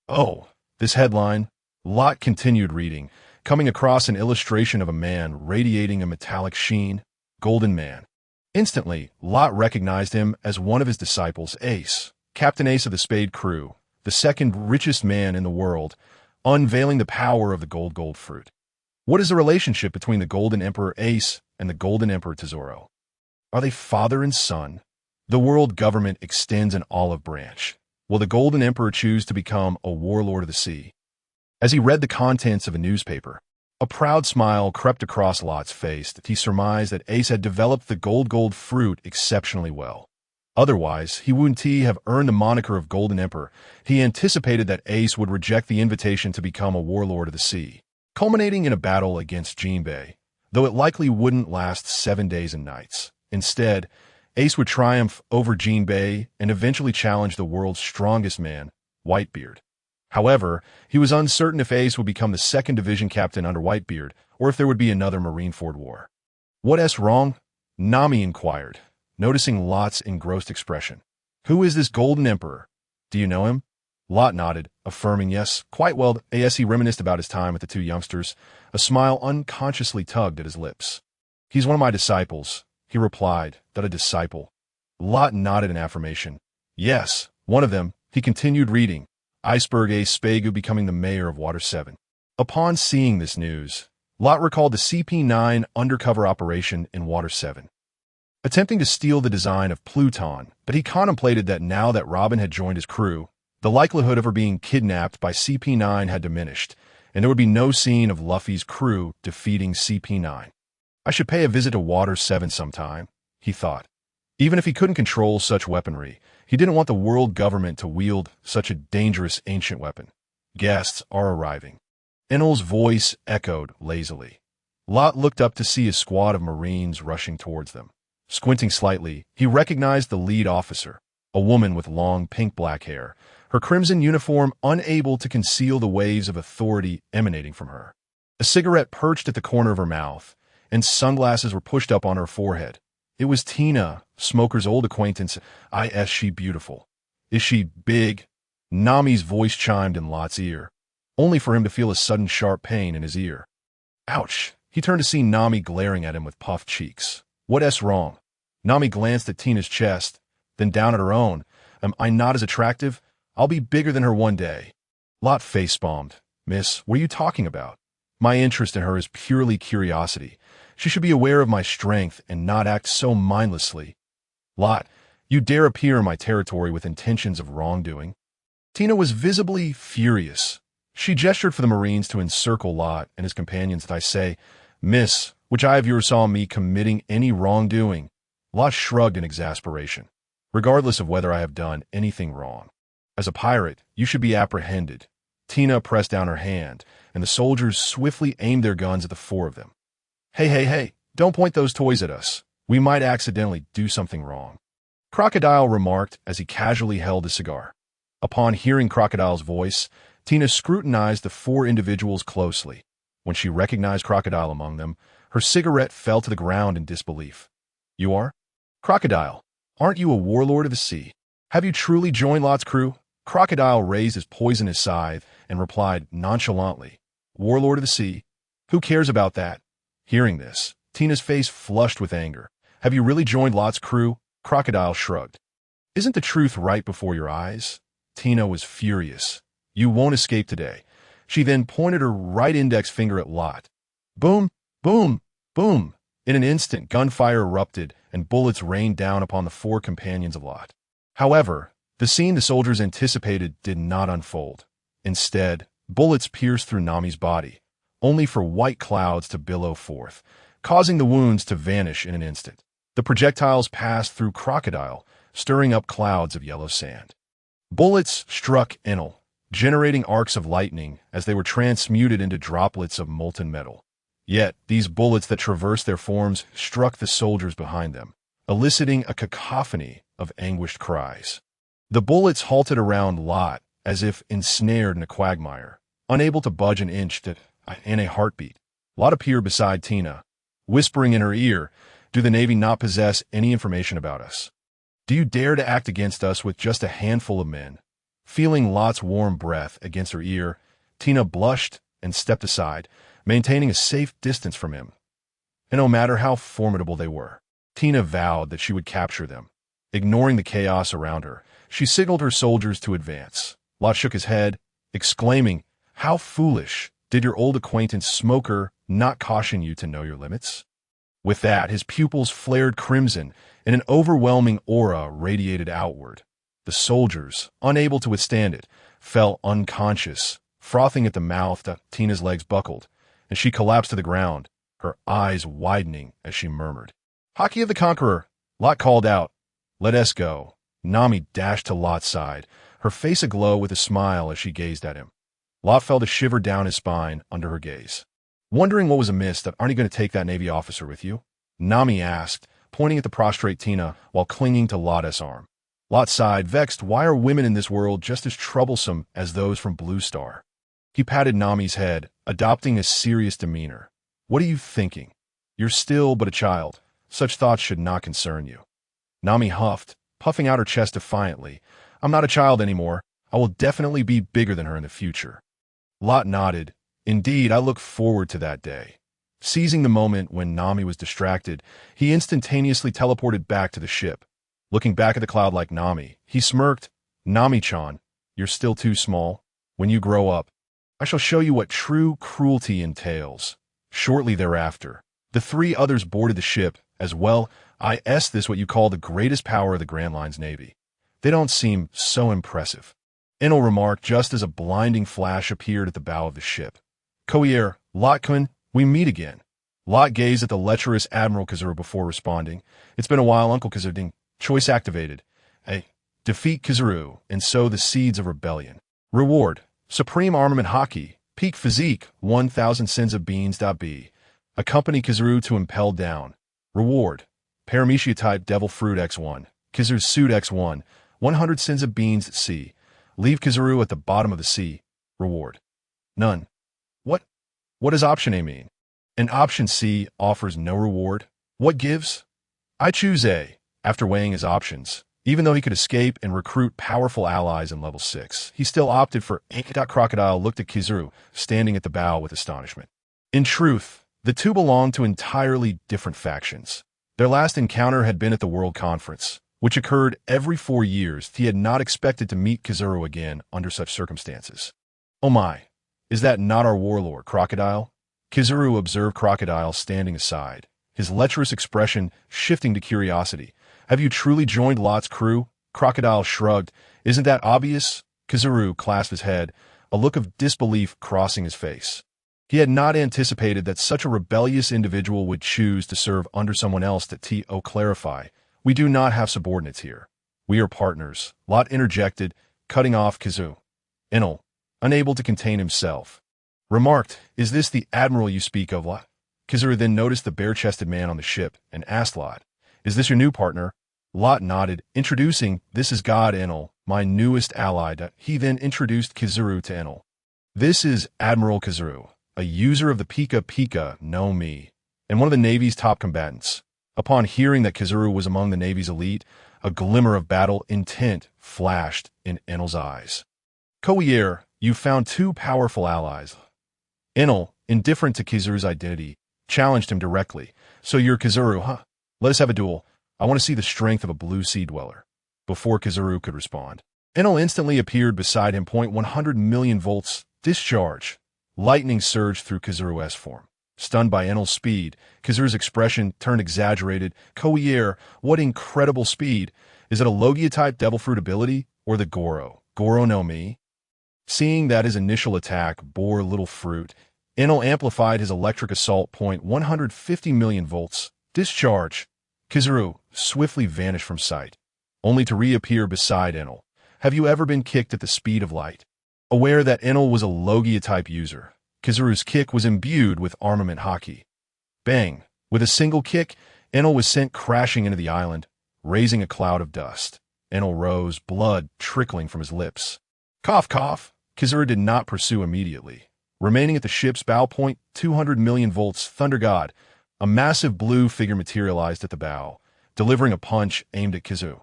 Oh, this headline. Lot continued reading, coming across an illustration of a man radiating a metallic sheen, golden man. Instantly, Lot recognized him as one of his disciples, Ace, Captain Ace of the Spade crew, the second richest man in the world, unveiling the power of the gold fruit. What is the relationship between the Golden Emperor Ace and the Golden Emperor Tesoro? Are they father and son? The world government extends an olive branch. Will the Golden Emperor choose to become a warlord of the sea? As he read the contents of a newspaper, a proud smile crept across Lot's face that he surmised that Ace had developed the gold fruit exceptionally well. Otherwise, he wouldn't have earned the moniker of Golden Emperor. He anticipated that Ace would reject the invitation to become a warlord of the sea, culminating in a battle against Jinbei, though it likely wouldn't last 7 days and nights. Instead, Ace would triumph over Jinbei and eventually challenge the world's strongest man, Whitebeard. However, he was uncertain if Ace would become the 2nd Division captain under Whitebeard, or if there would be another Marineford War. "What's wrong?" Nami inquired, noticing Lot's engrossed expression. "Who is this Golden Emperor? Do you know him?" Lot nodded, affirming yes, quite well. As he reminisced about his time with the two youngsters, a smile unconsciously tugged at his lips. "He's one of my disciples," he replied. "That a disciple?" Lot nodded in affirmation. "Yes, one of them." He continued reading. Iceberg Ace Spegu becoming the mayor of Water 7. Upon seeing this news, Lot recalled the CP9 undercover operation in Water 7, attempting to steal the design of Pluton, but he contemplated that now that Robin had joined his crew, the likelihood of her being kidnapped by CP9 had diminished, and there would be no scene of Luffy's crew defeating CP9. "I should pay a visit to Water 7 sometime," he thought. Even if he couldn't control such weaponry, he didn't want the world government to wield such a dangerous ancient weapon. "Guests are arriving." Enel's voice echoed lazily. Lot looked up to see a squad of Marines rushing towards them. Squinting slightly, he recognized the lead officer, a woman with long pink-black hair, her crimson uniform unable to conceal the waves of authority emanating from her. A cigarette perched at the corner of her mouth, and sunglasses were pushed up on her forehead. It was Tina, Smoker's old acquaintance. Is she beautiful? Is she big? Nami's voice chimed in Lot's ear, only for him to feel a sudden sharp pain in his ear. Ouch! He turned to see Nami glaring at him with puffed cheeks. "What's wrong?" Nami glanced at Tina's chest, then down at her own. "Am I not as attractive? I'll be bigger than her one day." Lot face-palmed. "Miss, what are you talking about? My interest in her is purely curiosity. She should be aware of my strength and not act so mindlessly." "Lot, you dare appear in my territory with intentions of wrongdoing?" Tina was visibly furious. She gestured for the Marines to encircle Lot and his companions. "I say, Miss, which eye of yours saw me committing any wrongdoing?" Lot shrugged in exasperation. "Regardless of whether I have done anything wrong. As a pirate, you should be apprehended." Tina pressed down her hand, and the soldiers swiftly aimed their guns at the 4 of them. Hey, don't point those toys at us. We might accidentally do something wrong," Crocodile remarked as he casually held his cigar. Upon hearing Crocodile's voice, Tina scrutinized the 4 individuals closely. When she recognized Crocodile among them, her cigarette fell to the ground in disbelief. "You are? Crocodile, aren't you a warlord of the sea? Have you truly joined Lot's crew?" Crocodile raised his poisonous scythe and replied nonchalantly, "Warlord of the sea? Who cares about that?" Hearing this, Tina's face flushed with anger. "Have you really joined Lot's crew?" Crocodile shrugged. "Isn't the truth right before your eyes?" Tina was furious. "You won't escape today." She then pointed her right index finger at Lot. Boom, boom, boom. In an instant, gunfire erupted and bullets rained down upon the 4 companions of Lot. However, the scene the soldiers anticipated did not unfold. Instead, bullets pierced through Nami's body, only for white clouds to billow forth, causing the wounds to vanish in an instant. The projectiles passed through Crocodile, stirring up clouds of yellow sand. Bullets struck Enel, generating arcs of lightning as they were transmuted into droplets of molten metal. Yet, these bullets that traversed their forms struck the soldiers behind them, eliciting a cacophony of anguished cries. The bullets halted around Lot as if ensnared in a quagmire, unable to budge an inch in a heartbeat. Lot appeared beside Tina, whispering in her ear, "Do the Navy not possess any information about us? Do you dare to act against us with just a handful of men?" Feeling Lot's warm breath against her ear, Tina blushed and stepped aside, maintaining a safe distance from him. And no matter how formidable they were, Tina vowed that she would capture them. Ignoring the chaos around her, she signaled her soldiers to advance. Lot shook his head, exclaiming, "How foolish! Did your old acquaintance Smoker not caution you to know your limits?" With that, his pupils flared crimson, and an overwhelming aura radiated outward. The soldiers, unable to withstand it, fell unconscious, frothing at the mouth. Tina's legs buckled, and she collapsed to the ground, her eyes widening as she murmured, "Haki of the Conqueror!" Lot called out, "Let us go." Nami dashed to Lot's side, her face aglow with a smile as she gazed at him. Lot felt a shiver down his spine under her gaze. Wondering what was amiss, aren't you going to take that Navy officer with you? Nami asked, pointing at the prostrate Tina while clinging to Lot's arm. Lot sighed, vexed. Why are women in this world just as troublesome as those from Blue Star? He patted Nami's head, adopting a serious demeanor. What are you thinking? You're still but a child. Such thoughts should not concern you. Nami huffed, puffing out her chest defiantly. I'm not a child anymore. I will definitely be bigger than her in the future. Lot nodded. Indeed, I look forward to that day. Seizing the moment when Nami was distracted, he instantaneously teleported back to the ship. Looking back at the cloud like Nami, he smirked. Nami-chan, you're still too small. When you grow up, I shall show you what true cruelty entails. Shortly thereafter, the three others boarded the ship as well. Is this what you call the greatest power of the Grand Line's Navy? They don't seem so impressive. Enel remarked just as a blinding flash appeared at the bow of the ship. Koier, Lot-kun, we meet again. Lot gazed at the lecherous Admiral Kizuru before responding. It's been a while, Uncle Kizuru. Choice activated. Defeat Kizuru and sow the seeds of rebellion. Reward. Supreme Armament Haki. Peak Physique. 1,000 sins of beans. B. Accompany Kizuru to Impel Down. Reward. Paramecia type Devil Fruit X1. Kizuru's Suit X1. 100 sins of beans. C. Leave Kizuru at the bottom of the sea. Reward. None. What does option A mean? And option C offers no reward. What gives? I choose A. After weighing his options, even though he could escape and recruit powerful allies in level 6, he still opted for A. Crocodile looked at Kizuru, standing at the bow with astonishment. In truth, the two belonged to entirely different factions. Their last encounter had been at the World Conference, which occurred every 4 years. He had not expected to meet Kizuru again under such circumstances. Oh my, is that not our warlord, Crocodile? Kizuru observed Crocodile standing aside, his lecherous expression shifting to curiosity. Have you truly joined Lot's crew? Crocodile shrugged. Isn't that obvious? Kizuru clasped his head, a look of disbelief crossing his face. He had not anticipated that such a rebellious individual would choose to serve under someone else. To clarify, we do not have subordinates here. We are partners, Lot interjected, cutting off Kizuru. Enel, unable to contain himself, remarked, Is this the Admiral you speak of, Lot? Kizuru then noticed the bare-chested man on the ship and asked Lot, Is this your new partner? Lot nodded, introducing, This is God Enel, my newest ally. He then introduced Kizuru to Enel. This is Admiral Kizuru, a user of the Pika Pika, know me, and one of the Navy's top combatants. Upon hearing that Kizuru was among the Navy's elite, a glimmer of battle intent flashed in Enel's eyes. Koier, you found two powerful allies. Enel, indifferent to Kizuru's identity, challenged him directly. So you're Kizuru, huh? Let us have a duel. I want to see the strength of a blue sea dweller. Before Kizuru could respond, Enel instantly appeared beside him. 100 million volts, discharge. Lightning surged through Kizuru's form. Stunned by Enel's speed, Kizuru's expression turned exaggerated. Koier, what incredible speed. Is it a Logia-type Devil Fruit ability, or the Goro? Goro no Mi? Seeing that his initial attack bore little fruit, Enel amplified his electric assault. 150 million volts. Discharge. Kizuru swiftly vanished from sight, only to reappear beside Enel. Have you ever been kicked at the speed of light? Aware that Enel was a Logia-type user, Kizuru's kick was imbued with armament Haki. Bang! With a single kick, Enel was sent crashing into the island, raising a cloud of dust. Enel rose, blood trickling from his lips. Cough, cough! Kizuru did not pursue immediately. Remaining at the ship's bow. 200 million volts, Thunder God. A massive blue figure materialized at the bow, delivering a punch aimed at Kizuru.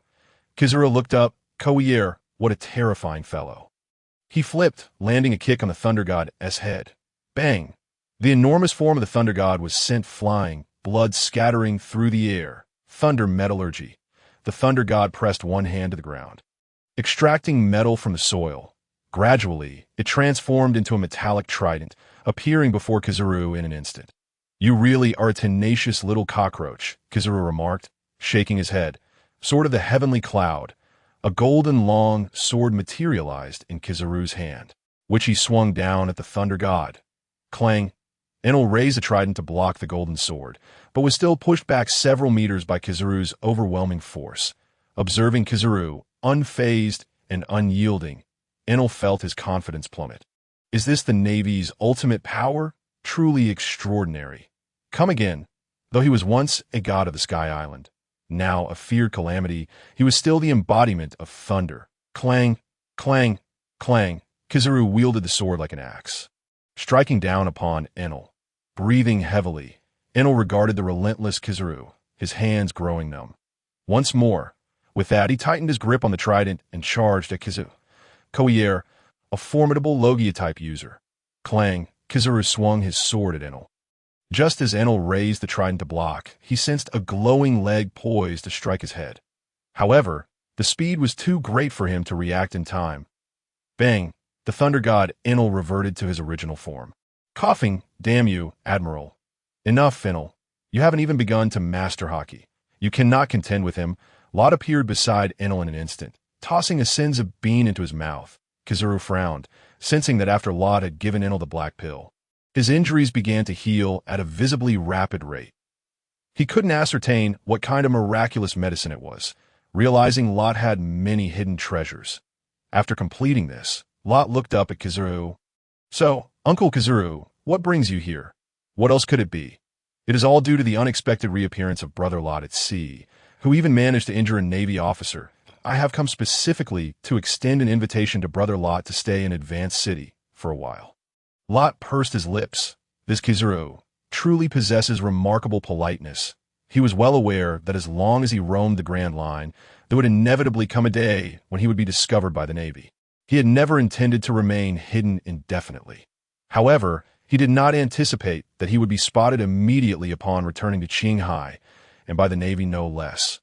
Kizuru looked up. Koier, what a terrifying fellow. He flipped, landing a kick on the Thunder God's head. Bang! The enormous form of the Thunder God was sent flying, blood scattering through the air. Thunder metallurgy. The Thunder God pressed one hand to the ground, extracting metal from the soil. Gradually, it transformed into a metallic trident, appearing before Kizaru in an instant. "You really are a tenacious little cockroach," Kizaru remarked, shaking his head. Sword of the Heavenly Cloud. A golden long sword materialized in Kizaru's hand, which he swung down at the Thunder God. Clang! Enel raised the trident to block the golden sword, but was still pushed back several meters by Kizaru's overwhelming force. Observing Kizaru, unfazed and unyielding, Enel felt his confidence plummet. Is this the Navy's ultimate power? Truly extraordinary. Come again. Though he was once a god of the Sky Island, now a feared calamity, he was still the embodiment of thunder. Clang, clang, clang. Kizaru wielded the sword like an axe, striking down upon Enel. Breathing heavily, Enel regarded the relentless Kizaru, his hands growing numb. Once more, with that, he tightened his grip on the trident and charged at Kizaru. Koier, a formidable Logia-type user. Clang, Kizaru swung his sword at Enel. Just as Enel raised the trident to block, he sensed a glowing leg poised to strike his head. However, the speed was too great for him to react in time. Bang! The Thunder God Enel reverted to his original form. Coughing, "Damn you, Admiral. Enough, Enel. You haven't even begun to master hockey. You cannot contend with him." Lot appeared beside Enel in an instant, tossing a Senza bean into his mouth. Kizaru frowned, sensing that after Lot had given Enel the black pill, his injuries began to heal at a visibly rapid rate. He couldn't ascertain what kind of miraculous medicine it was, realizing Lot had many hidden treasures. After completing this, Lot looked up at Kizaru. "So, Uncle Kizaru, what brings you here? What else could it be?" "It is all due to the unexpected reappearance of Brother Lot at sea, who even managed to injure a Navy officer. I have come specifically to extend an invitation to Brother Lot to stay in Advanced City for a while." Lot pursed his lips. This Kizaru truly possesses remarkable politeness. He was well aware that as long as he roamed the Grand Line, there would inevitably come a day when he would be discovered by the Navy. He had never intended to remain hidden indefinitely. However, he did not anticipate that he would be spotted immediately upon returning to Qinghai, and by the Navy no less.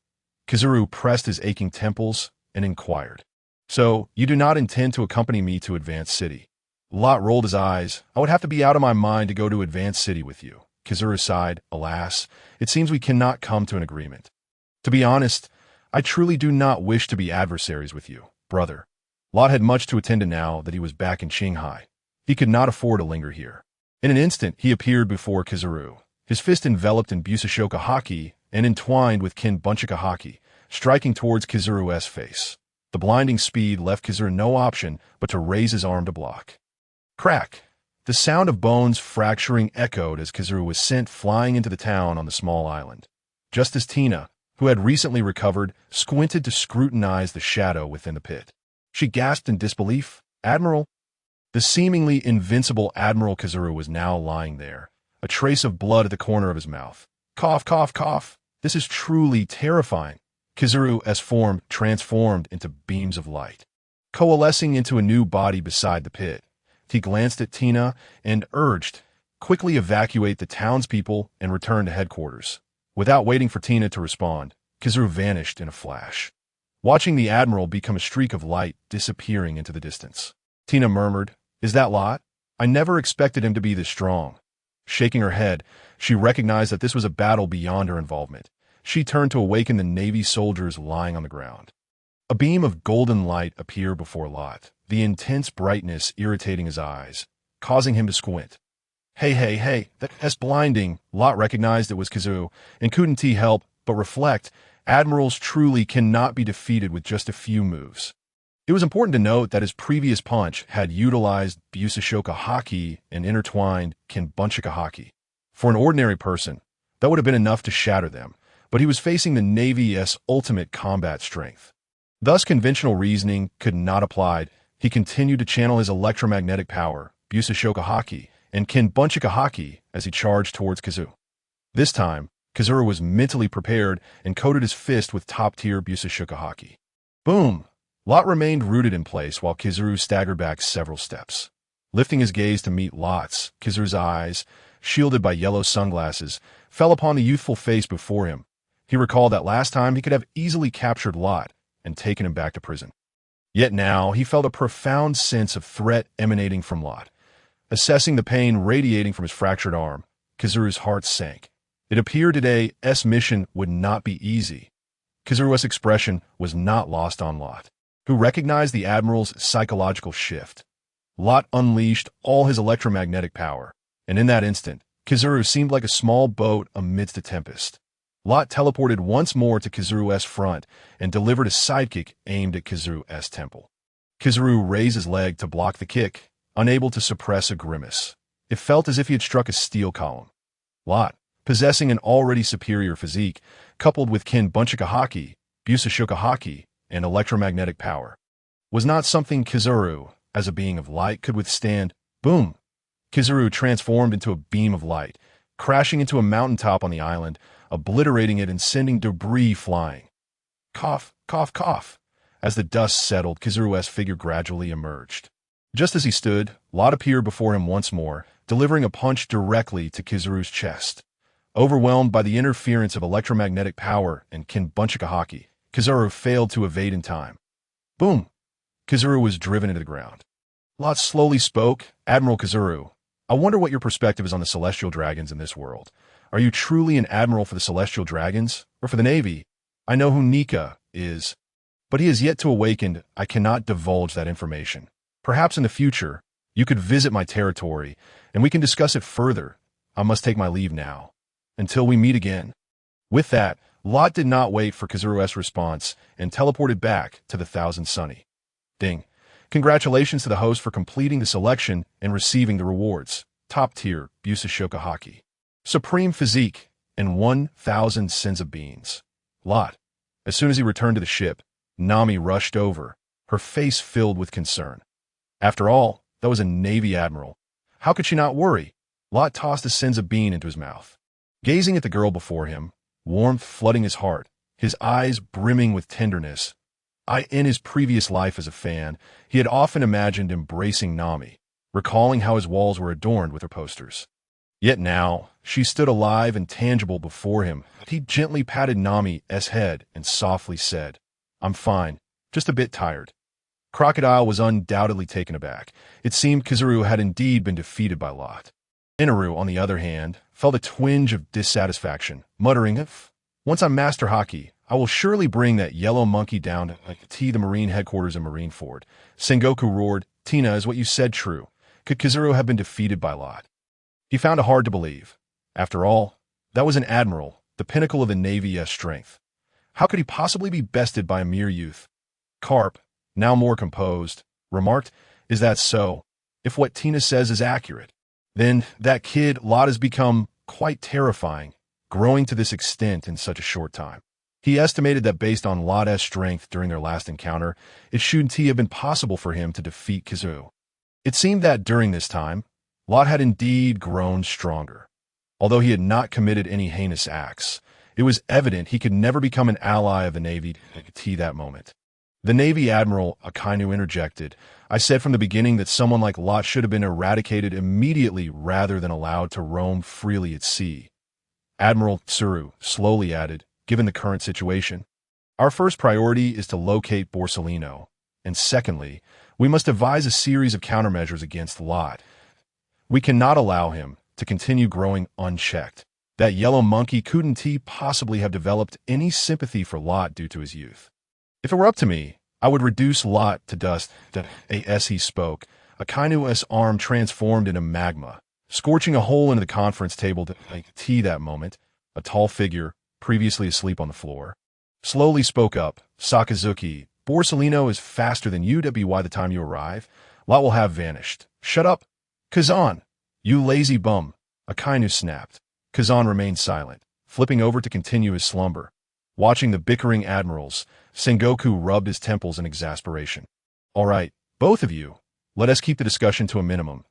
Kizaru pressed his aching temples and inquired, "So, you do not intend to accompany me to Advanced City?" Lot rolled his eyes. "I would have to be out of my mind to go to Advanced City with you." Kizaru sighed. "Alas, it seems we cannot come to an agreement. To be honest, I truly do not wish to be adversaries with you, brother." Lot had much to attend to now that he was back in Qinghai. He could not afford to linger here. In an instant, he appeared before Kizaru, his fist enveloped in Busashoka haki and entwined with Kin Bunchika haki, striking towards Kizaru's face. The blinding speed left Kizaru no option but to raise his arm to block. Crack! The sound of bones fracturing echoed as Kizaru was sent flying into the town on the small island. Just as Tina, who had recently recovered, squinted to scrutinize the shadow within the pit. She gasped in disbelief. "Admiral?" The seemingly invincible Admiral Kizaru was now lying there, a trace of blood at the corner of his mouth. Cough, cough, cough. This is truly terrifying. Kizaru's form transformed into beams of light, coalescing into a new body beside the pit. He glanced at Tina and urged, "Quickly evacuate the townspeople and return to headquarters." Without waiting for Tina to respond, Kizaru vanished in a flash, watching the Admiral become a streak of light disappearing into the distance. Tina murmured, "Is that Lot? I never expected him to be this strong." Shaking her head, she recognized that this was a battle beyond her involvement. She turned to awaken the Navy soldiers lying on the ground. A beam of golden light appeared before Lot, the intense brightness irritating his eyes, causing him to squint. Hey, that's blinding." Lot recognized it was Kizaru and couldn't he help but reflect, admirals truly cannot be defeated with just a few moves. It was important to note that his previous punch had utilized Busashoka haki and intertwined Kinbunchika haki. For an ordinary person, that would have been enough to shatter them, but he was facing the Navy's ultimate combat strength. Thus conventional reasoning could not apply. He continued to channel his electromagnetic power, Busashoka haki, and Kinbunchika haki as he charged towards Kizaru. This time, Kizaru was mentally prepared and coated his fist with top-tier Busashoka haki. Boom! Lot remained rooted in place while Kizaru staggered back several steps. Lifting his gaze to meet Lot's, Kizaru's eyes, shielded by yellow sunglasses, fell upon the youthful face before him. He recalled that last time he could have easily captured Lot and taken him back to prison. Yet now he felt a profound sense of threat emanating from Lot. Assessing the pain radiating from his fractured arm, Kizaru's heart sank. It appeared today's mission would not be easy. Kizaru's expression was not lost on Lot, who recognized the Admiral's psychological shift. Lot unleashed all his electromagnetic power, and in that instant, Kizaru seemed like a small boat amidst a tempest. Lot teleported once more to Kizaru's front and delivered a sidekick aimed at Kizaru's temple. Kizaru raised his leg to block the kick, unable to suppress a grimace. It felt as if he had struck a steel column. Lot, possessing an already superior physique, coupled with kin bunchika busashoka haki, and electromagnetic power, was not something Kizaru, as a being of light, could withstand. Boom! Kizaru transformed into a beam of light, crashing into a mountaintop on the island, obliterating it and sending debris flying. Cough, cough, cough. As the dust settled, Kizaru's figure gradually emerged. Just as he stood, Lot appeared before him once more, delivering a punch directly to Kizaru's chest. Overwhelmed by the interference of electromagnetic power and kin bunchika haki, Kizaru failed to evade in time. Boom! Kizaru was driven into the ground. Lot slowly spoke. Admiral Kizaru, I wonder what your perspective is on the celestial dragons in this world. Are you truly an admiral for the celestial dragons, or for the Navy? I know who Nika is, but he is yet to awaken. I cannot divulge that information. Perhaps in the future, you could visit my territory, and we can discuss it further. I must take my leave now. Until we meet again. With that, Lot did not wait for Kizaru's response and teleported back to the Thousand Sunny. Ding. Congratulations to the host for completing the selection and receiving the rewards. Top tier, busashoka haki. Supreme physique, and 1,000 sins of beans. Lot. As soon as he returned to the ship, Nami rushed over, her face filled with concern. After all, that was a Navy admiral. How could she not worry? Lot tossed a sins of bean into his mouth. Gazing at the girl before him, warmth flooding his heart, his eyes brimming with tenderness. In his previous life as a fan, he had often imagined embracing Nami, recalling how his walls were adorned with her posters. Yet now, she stood alive and tangible before him. He gently patted Nami's head and softly said, I'm fine, just a bit tired. Crocodile was undoubtedly taken aback. It seemed Kizaru had indeed been defeated by Lot. Inaru, on the other hand, felt a twinge of dissatisfaction, muttering, Once I'm Master Haki, I will surely bring that yellow monkey down to the Marine headquarters in Marineford. Sengoku roared, Tina, is what you said true? Could Kizaru have been defeated by Lot? He found it hard to believe. After all, that was an admiral, the pinnacle of the Navy's strength. How could he possibly be bested by a mere youth? Carp, now more composed, remarked, Is that so? If what Tina says is accurate, then that kid Lot has become quite terrifying, growing to this extent in such a short time. He estimated that based on Lot's strength during their last encounter, it shouldn't have been possible for him to defeat Kizaru. It seemed that during this time, Lot had indeed grown stronger. Although he had not committed any heinous acts, it was evident he could never become an ally of the Navy at that moment. The Navy Admiral Akainu interjected, I said from the beginning that someone like Lot should have been eradicated immediately rather than allowed to roam freely at sea. Admiral Tsuru slowly added, given the current situation, our first priority is to locate Borsalino, and secondly, we must devise a series of countermeasures against Lot. We cannot allow him to continue growing unchecked. That yellow monkey couldn't possibly have developed any sympathy for Lot due to his youth. If it were up to me, I would reduce Lot to dust. As he spoke, Akainu's arm transformed into magma, scorching a hole into the conference table that moment. A tall figure, previously asleep on the floor, slowly spoke up, Sakazuki, Borsalino is faster than you by the time you arrive. Lot will have vanished. Shut up. Kazan, you lazy bum. Akainu snapped. Kazan remained silent, flipping over to continue his slumber. Watching the bickering admirals, Sengoku rubbed his temples in exasperation. All right, both of you, let us keep the discussion to a minimum.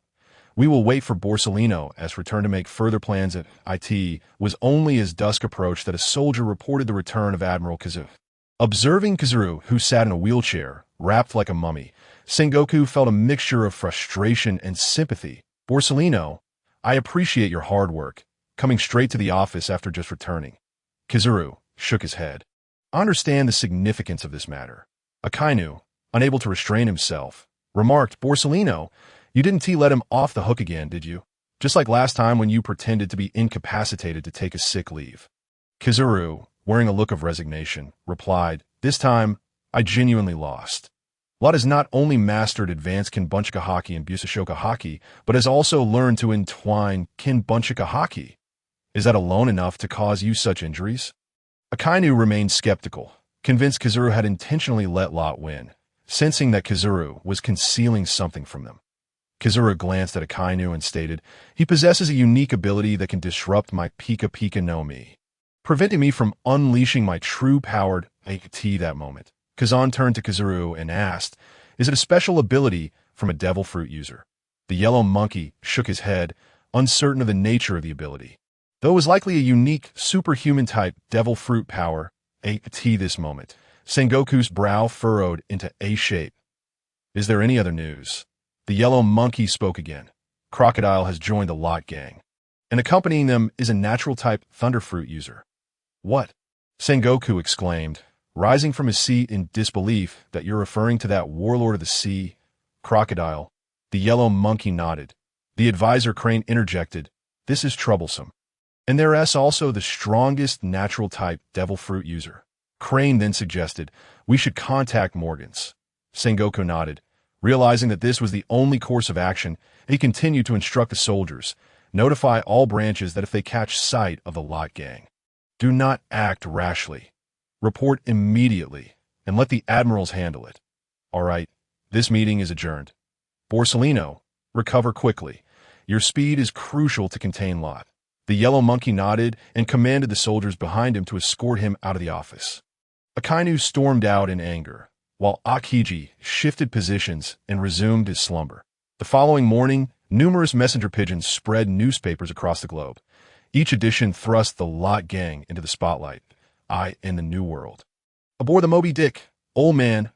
We will wait for Borsalino as return to make further plans at IT. Was only as dusk approached that a soldier reported the return of Admiral Kizaru. Observing Kizaru, who sat in a wheelchair, wrapped like a mummy, Sengoku felt a mixture of frustration and sympathy. Borsellino, I appreciate your hard work, coming straight to the office after just returning. Kizaru shook his head. I understand the significance of this matter. Akainu, unable to restrain himself, remarked, Borsellino, you didn't let him off the hook again, did you? Just like last time when you pretended to be incapacitated to take a sick leave. Kizaru, wearing a look of resignation, replied, this time, I genuinely lost. Lot has not only mastered advanced Kinbunchika Haki and Busashoka Haki, but has also learned to entwine Kinbunchika Haki. Is that alone enough to cause you such injuries? Akainu remained skeptical, convinced Kizaru had intentionally let Lot win, sensing that Kizaru was concealing something from them. Kizaru glanced at Akainu and stated, he possesses a unique ability that can disrupt my Pika Pika no Mi, preventing me from unleashing my true powered AT that moment. Kazan turned to Kizaru and asked, is it a special ability from a devil fruit user? The yellow monkey shook his head, uncertain of the nature of the ability. Though it was likely a unique, superhuman-type devil fruit power, AT this moment, Sengoku's brow furrowed into A shape. Is there any other news? The yellow monkey spoke again. Crocodile has joined the Lot gang, and accompanying them is a natural-type thunderfruit user. What? Sengoku exclaimed, rising from his seat in disbelief. That you're referring to that warlord of the sea, Crocodile. The yellow monkey nodded. The advisor Crane interjected, this is troublesome. And there's also the strongest natural-type devil fruit user. Crane then suggested, we should contact Morgans. Sengoku nodded, realizing that this was the only course of action. He continued to instruct the soldiers, notify all branches that if they catch sight of the Lot gang, do not act rashly. Report immediately, and let the admirals handle it. All right, this meeting is adjourned. Borsellino, recover quickly. Your speed is crucial to contain Lot. The yellow monkey nodded and commanded the soldiers behind him to escort him out of the office. Akainu stormed out in anger, while Akiji shifted positions and resumed his slumber. The following morning, numerous messenger pigeons spread newspapers across the globe. Each edition thrust the Lot gang into the spotlight. I in the New World. Aboard the Moby Dick, old man,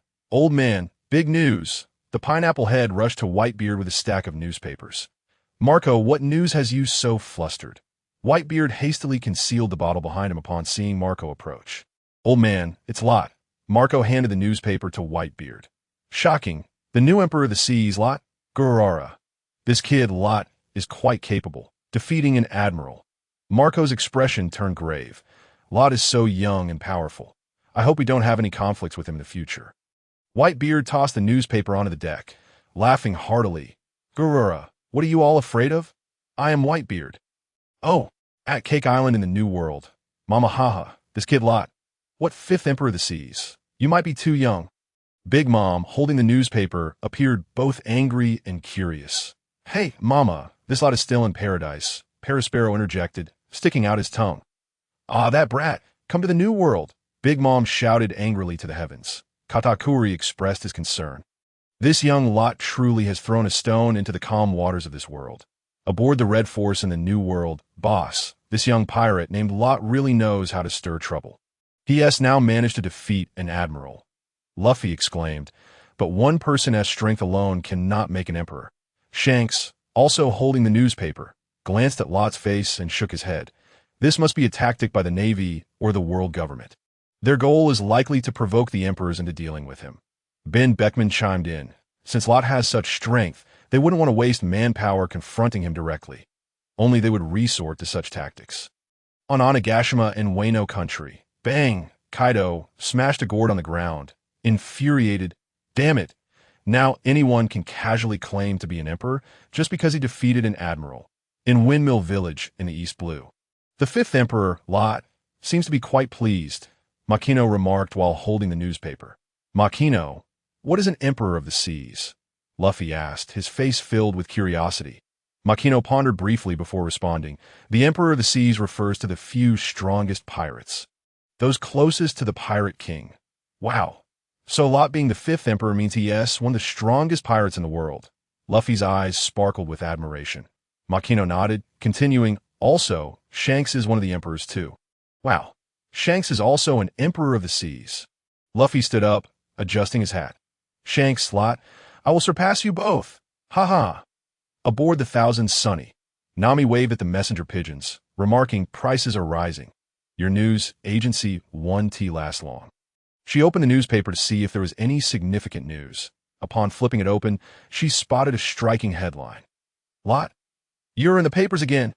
big news. The pineapple head rushed to Whitebeard with a stack of newspapers. Marco, what news has you so flustered? Whitebeard hastily concealed the bottle behind him upon seeing Marco approach. Old man, it's Lot. Marco handed the newspaper to Whitebeard. Shocking. The new Emperor of the Seas, Lot Gurara. This kid, Lot, is quite capable, defeating an admiral. Marco's expression turned grave. Lot is so young and powerful. I hope we don't have any conflicts with him in the future. Whitebeard tossed the newspaper onto the deck, laughing heartily. Gurura, what are you all afraid of? I am Whitebeard. Oh, at Cake Island in the New World. Mama haha, this kid Lot. What 5th Emperor of the Seas? You might be too young. Big Mom, holding the newspaper, appeared both angry and curious. Hey, Mama, this Lot is still in paradise, Parasparrow interjected, sticking out his tongue. Ah, that brat, come to the New World, Big Mom shouted angrily to the heavens. Katakuri expressed his concern. This young Lot truly has thrown a stone into the calm waters of this world. Aboard the Red Force in the New World, boss, this young pirate named Lot really knows how to stir trouble. He has now managed to defeat an admiral. Luffy exclaimed, but one person's strength alone cannot make an emperor. Shanks, also holding the newspaper, glanced at Lot's face and shook his head. This must be a tactic by the Navy or the world government. Their goal is likely to provoke the emperors into dealing with him. Ben Beckman chimed in. Since Lot has such strength, they wouldn't want to waste manpower confronting him directly. Only they would resort to such tactics. On Onigashima and Wano country, bang! Kaido smashed a gourd on the ground, infuriated. Damn it! Now anyone can casually claim to be an emperor just because he defeated an admiral. In Windmill Village in the East Blue. The 5th Emperor, Lot, seems to be quite pleased, Makino remarked while holding the newspaper. Makino, what is an Emperor of the Seas? Luffy asked, his face filled with curiosity. Makino pondered briefly before responding. The Emperor of the Seas refers to the few strongest pirates. Those closest to the Pirate King. Wow. So Lot being the 5th Emperor means he is one of the strongest pirates in the world. Luffy's eyes sparkled with admiration. Makino nodded, continuing, also, Shanks is one of the emperors too. Wow. Shanks is also an Emperor of the Seas. Luffy stood up, adjusting his hat. Shanks, Lot, I will surpass you both. Ha ha. Aboard the Thousand Sunny, Nami waved at the messenger pigeons, remarking, prices are rising. Your news agency won't last long. She opened the newspaper to see if there was any significant news. Upon flipping it open, she spotted a striking headline. Lot, you're in the papers again.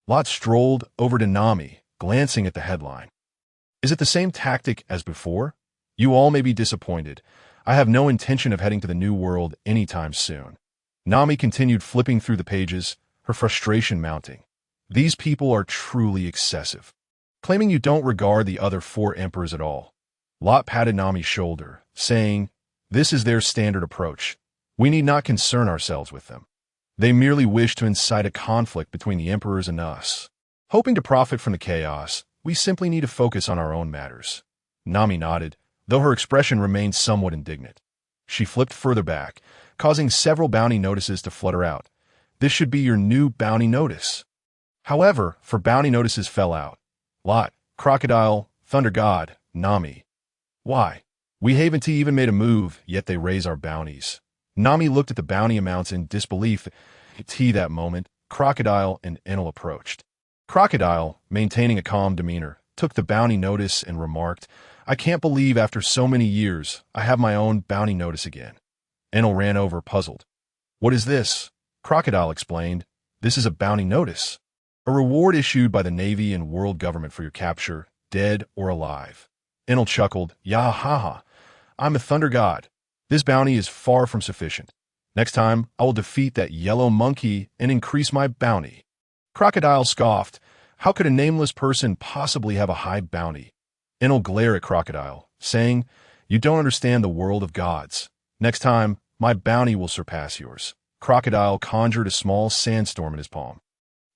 Lot strolled over to Nami, glancing at the headline. Is it the same tactic as before? You all may be disappointed. I have no intention of heading to the New World anytime soon. Nami continued flipping through the pages, her frustration mounting. These people are truly excessive. Claiming you don't regard the other 4 emperors at all. Lot patted Nami's shoulder, saying, this is their standard approach. We need not concern ourselves with them. They merely wish to incite a conflict between the emperors and us. Hoping to profit from the chaos, we simply need to focus on our own matters. Nami nodded, though her expression remained somewhat indignant. She flipped further back, causing several bounty notices to flutter out. This should be your new bounty notice. However, 4 bounty notices fell out. Lot, Crocodile, Thunder God, Nami. Why? We haven't even made a move, yet they raise our bounties. Nami looked at the bounty amounts in disbelief. That moment, Crocodile and Enel approached. Crocodile, maintaining a calm demeanor, took the bounty notice and remarked, I can't believe after so many years, I have my own bounty notice again. Enel ran over, puzzled. What is this? Crocodile explained, this is a bounty notice. A reward issued by the Navy and world government for your capture, dead or alive. Enel chuckled, Yah ha ha. I'm a thunder god. This bounty is far from sufficient. Next time, I will defeat that yellow monkey and increase my bounty. Crocodile scoffed. How could a nameless person possibly have a high bounty? Enel glared at Crocodile, saying, you don't understand the world of gods. Next time, my bounty will surpass yours. Crocodile conjured a small sandstorm in his palm.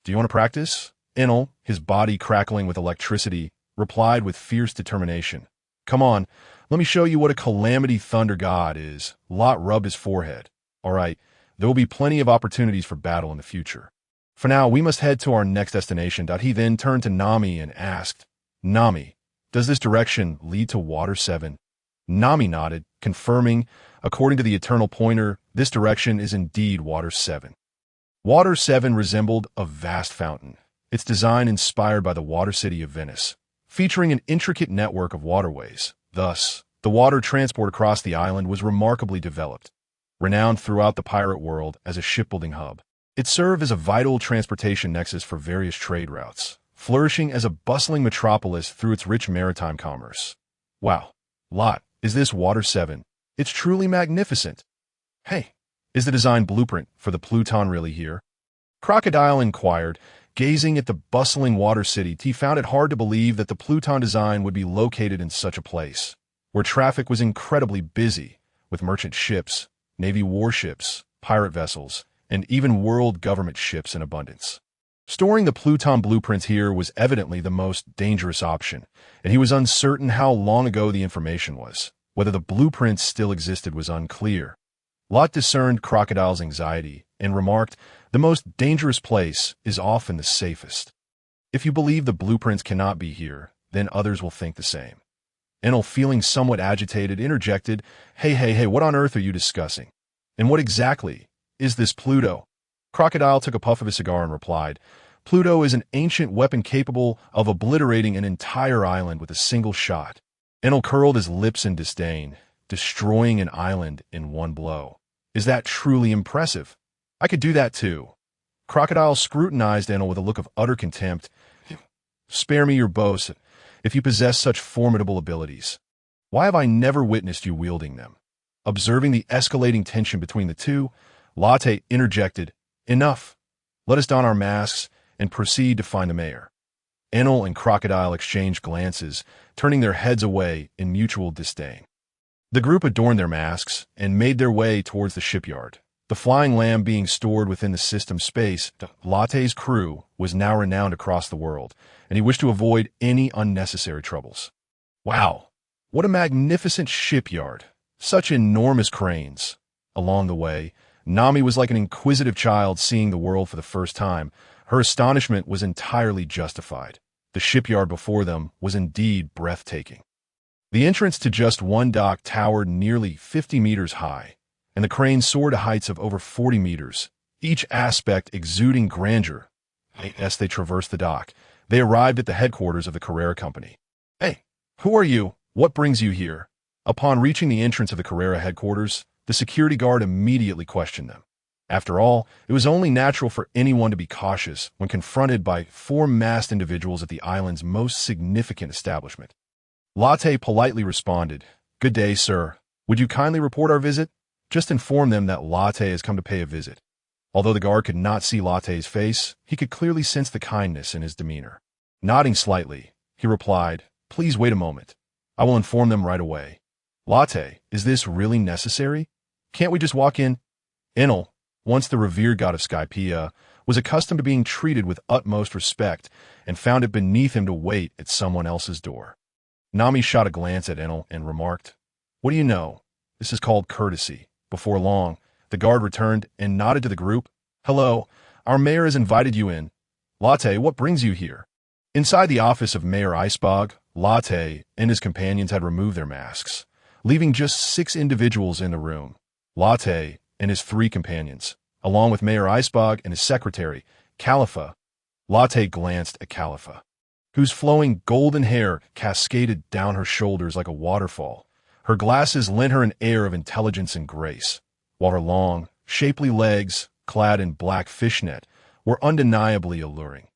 Do you want to practice? Enel, his body crackling with electricity, replied with fierce determination. Come on, let me show you what a calamity thunder god is. Lot rubbed his forehead. All right, there will be plenty of opportunities for battle in the future. For now, we must head to our next destination. He then turned to Nami and asked, Nami, does this direction lead to Water 7? Nami nodded, confirming, according to the Eternal Pointer, this direction is indeed Water 7. Water 7 resembled a vast fountain, its design inspired by the Water City of Venice, featuring an intricate network of waterways. Thus, the water transport across the island was remarkably developed. Renowned throughout the pirate world as a shipbuilding hub, it served as a vital transportation nexus for various trade routes, flourishing as a bustling metropolis through its rich maritime commerce. Wow, Lot, is this Water 7? It's truly magnificent. Hey, is the design blueprint for the Pluton really here? Crocodile inquired, gazing at the bustling water city. He found it hard to believe that the Pluton design would be located in such a place, where traffic was incredibly busy, with merchant ships, Navy warships, pirate vessels, and even world government ships in abundance. Storing the Pluton blueprints here was evidently the most dangerous option, and he was uncertain how long ago the information was. Whether the blueprints still existed was unclear. Lot discerned Crocodile's anxiety and remarked, the most dangerous place is often the safest. If you believe the blueprints cannot be here, then others will think the same. Enel, feeling somewhat agitated, interjected, Hey, what on earth are you discussing? And what exactly is this Pluto? Crocodile took a puff of his cigar and replied, Pluto is an ancient weapon capable of obliterating an entire island with a single shot. Enel curled his lips in disdain, destroying an island in one blow. Is that truly impressive? I could do that too. Crocodile scrutinized Enel with a look of utter contempt. Spare me your boast, if you possess such formidable abilities. Why have I never witnessed you wielding them? Observing the escalating tension between the two, Latte interjected, Enough. Let us don our masks and proceed to find the mayor. Enel and Crocodile exchanged glances, turning their heads away in mutual disdain. The group adorned their masks and made their way towards the shipyard. The flying lamb being stored within the system space, Latte's crew was now renowned across the world, and he wished to avoid any unnecessary troubles. Wow, what a magnificent shipyard! Such enormous cranes. Along the way, Nami was like an inquisitive child seeing the world for the first time. Her astonishment was entirely justified. The shipyard before them was indeed breathtaking. The entrance to just one dock towered nearly 50 meters high, and the crane soared to heights of over 40 meters, each aspect exuding grandeur. As they traversed the dock, they arrived at the headquarters of the Carrera Company. "Hey, who are you? What brings you here?" Upon reaching the entrance of the Carrera headquarters, the security guard immediately questioned them. After all, it was only natural for anyone to be cautious when confronted by four masked individuals at the island's most significant establishment. Latte politely responded, "Good day, sir. Would you kindly report our visit?" Just inform them that Latte has come to pay a visit. Although the guard could not see Latte's face, he could clearly sense the kindness in his demeanor. Nodding slightly, he replied, "Please wait a moment. I will inform them right away." "Latte, is this really necessary? Can't we just walk in?" Enel, once the revered god of Skypiea, was accustomed to being treated with utmost respect and found it beneath him to wait at someone else's door. Nami shot a glance at Enel and remarked, "What do you know? This is called courtesy." Before long, the guard returned and nodded to the group. "Hello, our mayor has invited you in. Latte, what brings you here?" Inside the office of Mayor Icebog, Latte and his companions had removed their masks, leaving just 6 individuals in the room. Latte and his 3 companions, along with Mayor Icebog and his secretary, Califa. Latte glanced at Califa, whose flowing golden hair cascaded down her shoulders like a waterfall. Her glasses lent her an air of intelligence and grace, while her long, shapely legs, clad in black fishnet, were undeniably alluring.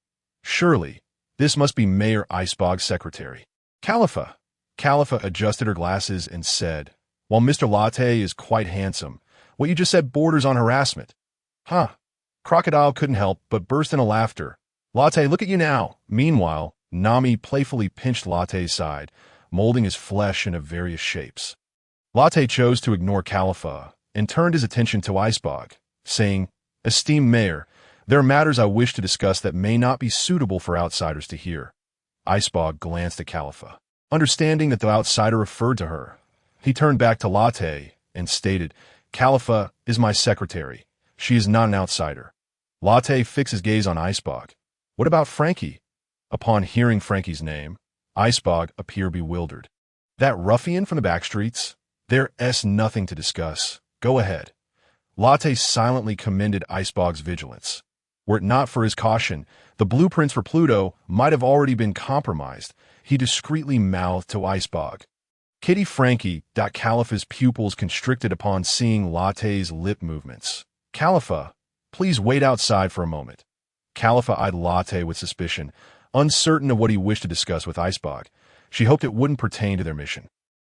Surely, this must be Mayor Icebog's secretary. Califa. Califa adjusted her glasses and said, "While Mr. Latte is quite handsome, what you just said borders on harassment." "Huh." Crocodile couldn't help but burst into laughter. "Latte, look at you now." Meanwhile, Nami playfully pinched Latte's side, molding his flesh into various shapes. Latte chose to ignore Califa and turned his attention to Icebog, saying, "Esteemed Mayor, there are matters I wish to discuss that may not be suitable for outsiders to hear." Icebog glanced at Califa, understanding that the outsider referred to her. He turned back to Latte and stated, "Califa is my secretary. She is not an outsider." Latte fixed his gaze on Icebog. "What about Frankie?" Upon hearing Frankie's name, Icebog appeared bewildered. "That ruffian from the back streets? There's nothing to discuss. Go ahead." Latte silently commended Icebog's vigilance. Were it not for his caution, the blueprints for Pluto might have already been compromised. He discreetly mouthed to Icebog, "Kitty Frankie." Califa's pupils constricted upon seeing Latte's lip movements. "Califa, please wait outside for a moment." Califa eyed Latte with suspicion, uncertain of what he wished to discuss with Icebog. She hoped it wouldn't pertain to their mission.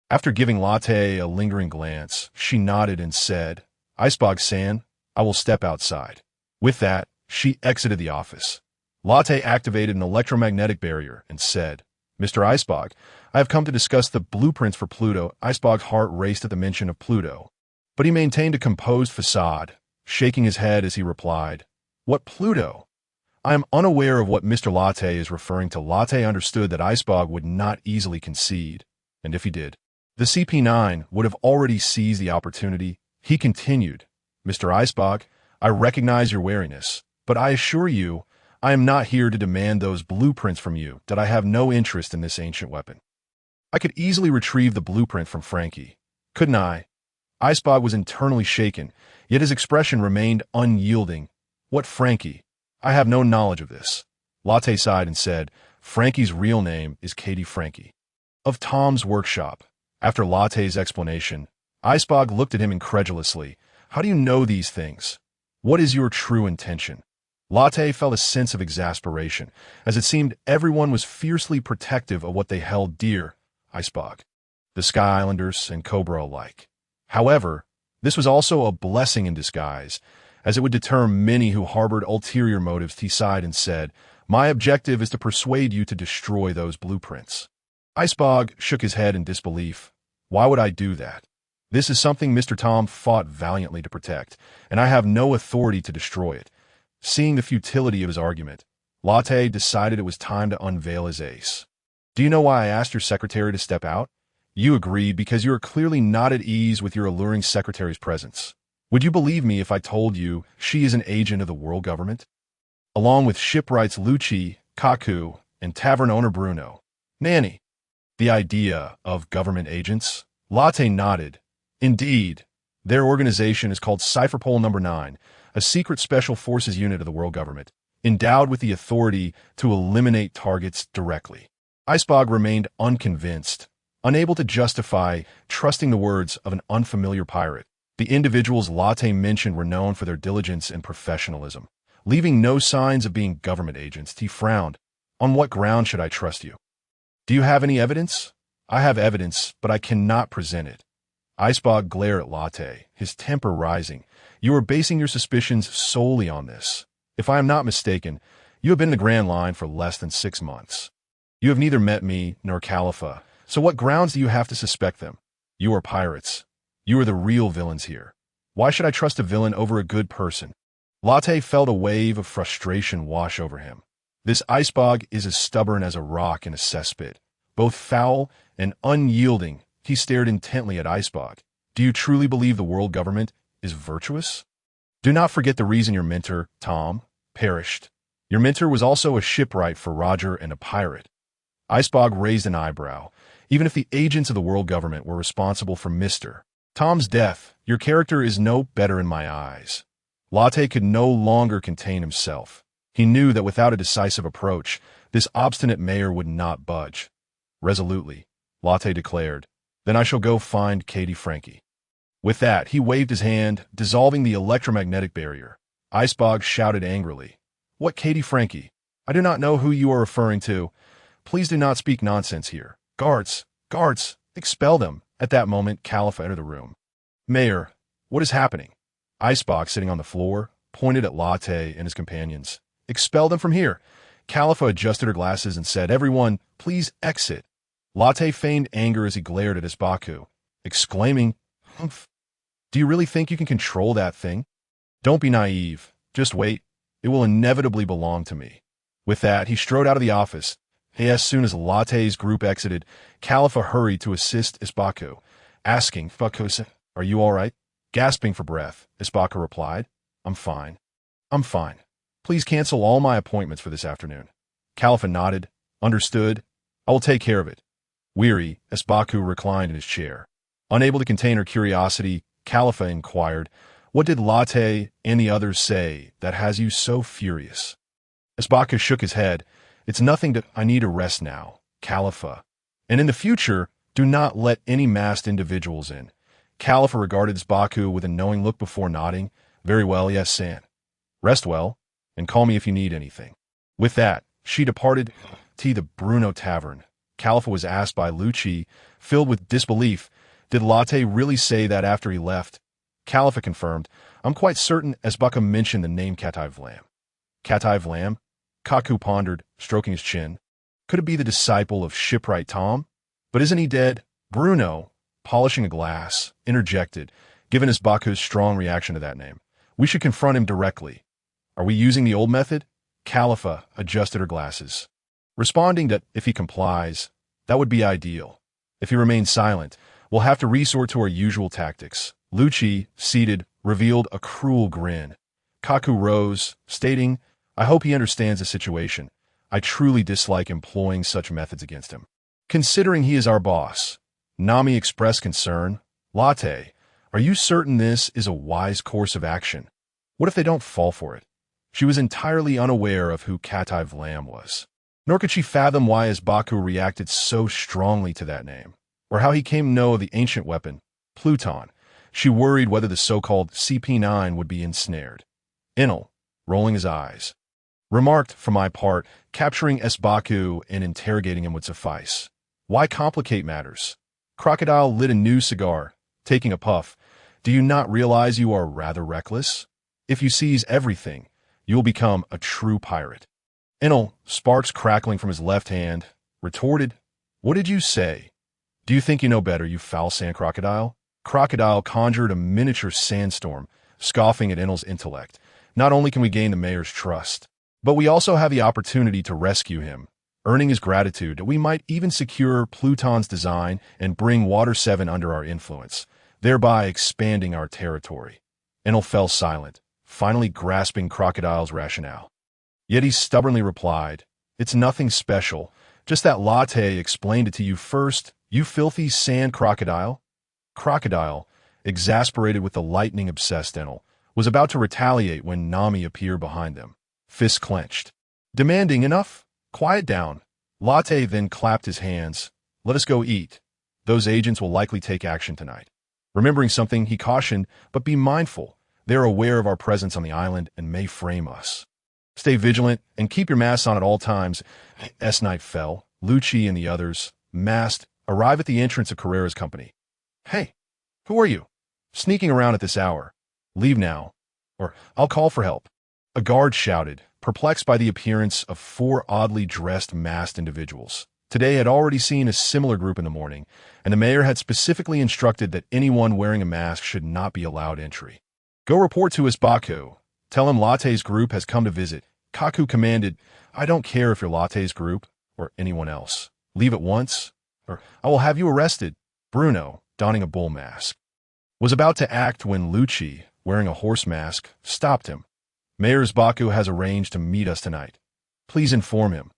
After giving Latte a lingering glance, she nodded and said, "Icebog-san, I will step outside." With that, she exited the office. Latte activated an electromagnetic barrier and said, "Mr. Icebog, I have come to discuss the blueprints for Pluto." Icebog's heart raced at the mention of Pluto, but he maintained a composed facade, shaking his head as he replied, "What Pluto? I am unaware of what Mr. Latte is referring to." Latte understood that Icebog would not easily concede, and if he did, the CP9 would have already seized the opportunity. He continued, "Mr. Icebog, I recognize your wariness, but I assure you, I am not here to demand those blueprints from you. That I have no interest in this ancient weapon. I could easily retrieve the blueprint from Frankie, couldn't I?" Icebog was internally shaken, yet his expression remained unyielding. "What Frankie? I have no knowledge of this." Latte sighed and said, "Frankie's real name is Katie Frankie, of Tom's Workshop." After Latte's explanation, Icebog looked at him incredulously. "How do you know these things? What is your true intention?" Latte felt a sense of exasperation, as it seemed everyone was fiercely protective of what they held dear, Icebog, the Sky Islanders, and Cobra alike. However, this was also a blessing in disguise, as it would deter many who harbored ulterior motives. He sighed and said, "My objective is to persuade you to destroy those blueprints." Icebog shook his head in disbelief. "Why would I do that? This is something Mr. Tom fought valiantly to protect, and I have no authority to destroy it." Seeing the futility of his argument, Latte decided it was time to unveil his ace. "Do you know why I asked your secretary to step out?" You agreed because you are clearly not at ease with your alluring secretary's presence. Would you believe me if I told you she is an agent of the world government? Along with shipwrights Lucci, Kaku, and tavern owner Bruno. Nanny. The idea of government agents? Latte nodded. Indeed. Their organization is called Cypherpole Number 9, a secret special forces unit of the world government, endowed with the authority to eliminate targets directly. Icebog remained unconvinced, unable to justify trusting the words of an unfamiliar pirate. The individuals Latte mentioned were known for their diligence and professionalism. Leaving no signs of being government agents, he frowned. On what ground should I trust you? Do you have any evidence? I have evidence, but I cannot present it. Icebog glared at Latte, his temper rising. You are basing your suspicions solely on this. If I am not mistaken, you have been in the Grand Line for less than 6 months. You have neither met me nor Califa, so what grounds do you have to suspect them? You are pirates. You are the real villains here. Why should I trust a villain over a good person? Latte felt a wave of frustration wash over him. This Icebog is as stubborn as a rock in a cesspit. Both foul and unyielding, he stared intently at Icebog. Do you truly believe the world government is virtuous? Do not forget the reason your mentor, Tom, perished. Your mentor was also a shipwright for Roger and a pirate. Icebog raised an eyebrow. Even if the agents of the world government were responsible for Mr. Tom's death, your character is no better in my eyes. Latte could no longer contain himself. He knew that without a decisive approach, this obstinate mayor would not budge. Resolutely, Latte declared, then I shall go find Katie Frankie. With that, he waved his hand, dissolving the electromagnetic barrier. Icebog shouted angrily, What Katie Frankie? I do not know who you are referring to. Please do not speak nonsense here. Guards, guards, expel them. At that moment, Califa entered the room. Mayor, what is happening? Icebog, sitting on the floor, pointed at Latte and his companions. Expel them from here. Califa adjusted her glasses and said, Everyone, please exit. Latte feigned anger as he glared at Isbaku, exclaiming, Humph. Do you really think you can control that thing? Don't be naive. Just wait. It will inevitably belong to me. With that, he strode out of the office. As soon as Latte's group exited, Califa hurried to assist Isbaku, asking, Fukusa, are you all right? Gasping for breath, Isbaku replied, I'm fine. I'm fine. Please cancel all my appointments for this afternoon. Califa nodded. Understood. I will take care of it. Weary, Isbaku reclined in his chair. Unable to contain her curiosity, Califa inquired, What did Latte and the others say that has you so furious? Isbaku shook his head. It's nothing that I need a rest now, Califa. And in the future, do not let any masked individuals in. Califa regarded Isbaku with a knowing look before nodding. Very well, yes, San. Rest well, and call me if you need anything. With that, she departed to the Bruno Tavern. Califa was asked by Lucci, filled with disbelief, did Latte really say that after he left? Califa confirmed, I'm quite certain Isbaku mentioned the name Katai Vlam. Katai Vlam? Kaku pondered, stroking his chin. Could it be the disciple of shipwright Tom? But isn't he dead? Bruno, polishing a glass, interjected, given Isbaku's strong reaction to that name. We should confront him directly. Are we using the old method? Califa adjusted her glasses, responding that if he complies, that would be ideal. If he remains silent, we'll have to resort to our usual tactics. Lucci, seated, revealed a cruel grin. Kaku rose, stating, I hope he understands the situation. I truly dislike employing such methods against him. Considering he is our boss, Nami expressed concern. Latte, are you certain this is a wise course of action? What if they don't fall for it? She was entirely unaware of who Katai Vlam was. Nor could she fathom why Isbaku reacted so strongly to that name, or how he came to know of the ancient weapon, Pluton. She worried whether the so-called CP9 would be ensnared. Enel, rolling his eyes, remarked, for my part, capturing Isbaku and interrogating him would suffice. Why complicate matters? Crocodile lit a new cigar, taking a puff. Do you not realize you are rather reckless? If you seize everything, you will become a true pirate. Enel, sparks crackling from his left hand, retorted, What did you say? Do you think you know better, you foul sand crocodile? Crocodile conjured a miniature sandstorm, scoffing at Enel's intellect. Not only can we gain the mayor's trust, but we also have the opportunity to rescue him, earning his gratitude. We might even secure Pluton's design and bring Water 7 under our influence, thereby expanding our territory. Enel fell silent, finally grasping Crocodile's rationale. Yet he stubbornly replied, It's nothing special, just that Latte explained it to you first, you filthy sand crocodile. Crocodile, exasperated with the lightning-obsessed Enel, was about to retaliate when Nami appeared behind them, fists clenched. Demanding, "Enough? Quiet down." Latte then clapped his hands. "Let us go eat. Those agents will likely take action tonight." Remembering something, he cautioned, "But be mindful. They are aware of our presence on the island and may frame us. Stay vigilant and keep your masks on at all times." As night fell, Lucci and the others, masked, arrive at the entrance of Carrera's company. "Hey, who are you? Sneaking around at this hour. Leave now, or I'll call for help." A guard shouted, perplexed by the appearance of 4 oddly dressed masked individuals. Today had already seen a similar group in the morning, and the mayor had specifically instructed that anyone wearing a mask should not be allowed entry. "Go report to Baku. Tell him Latte's group has come to visit." Kaku commanded, "I don't care if you're Latte's group or anyone else. Leave at once, or I will have you arrested." Bruno, donning a bull mask, was about to act when Lucci, wearing a horse mask, stopped him. "Mayor Baku has arranged to meet us tonight. Please inform him."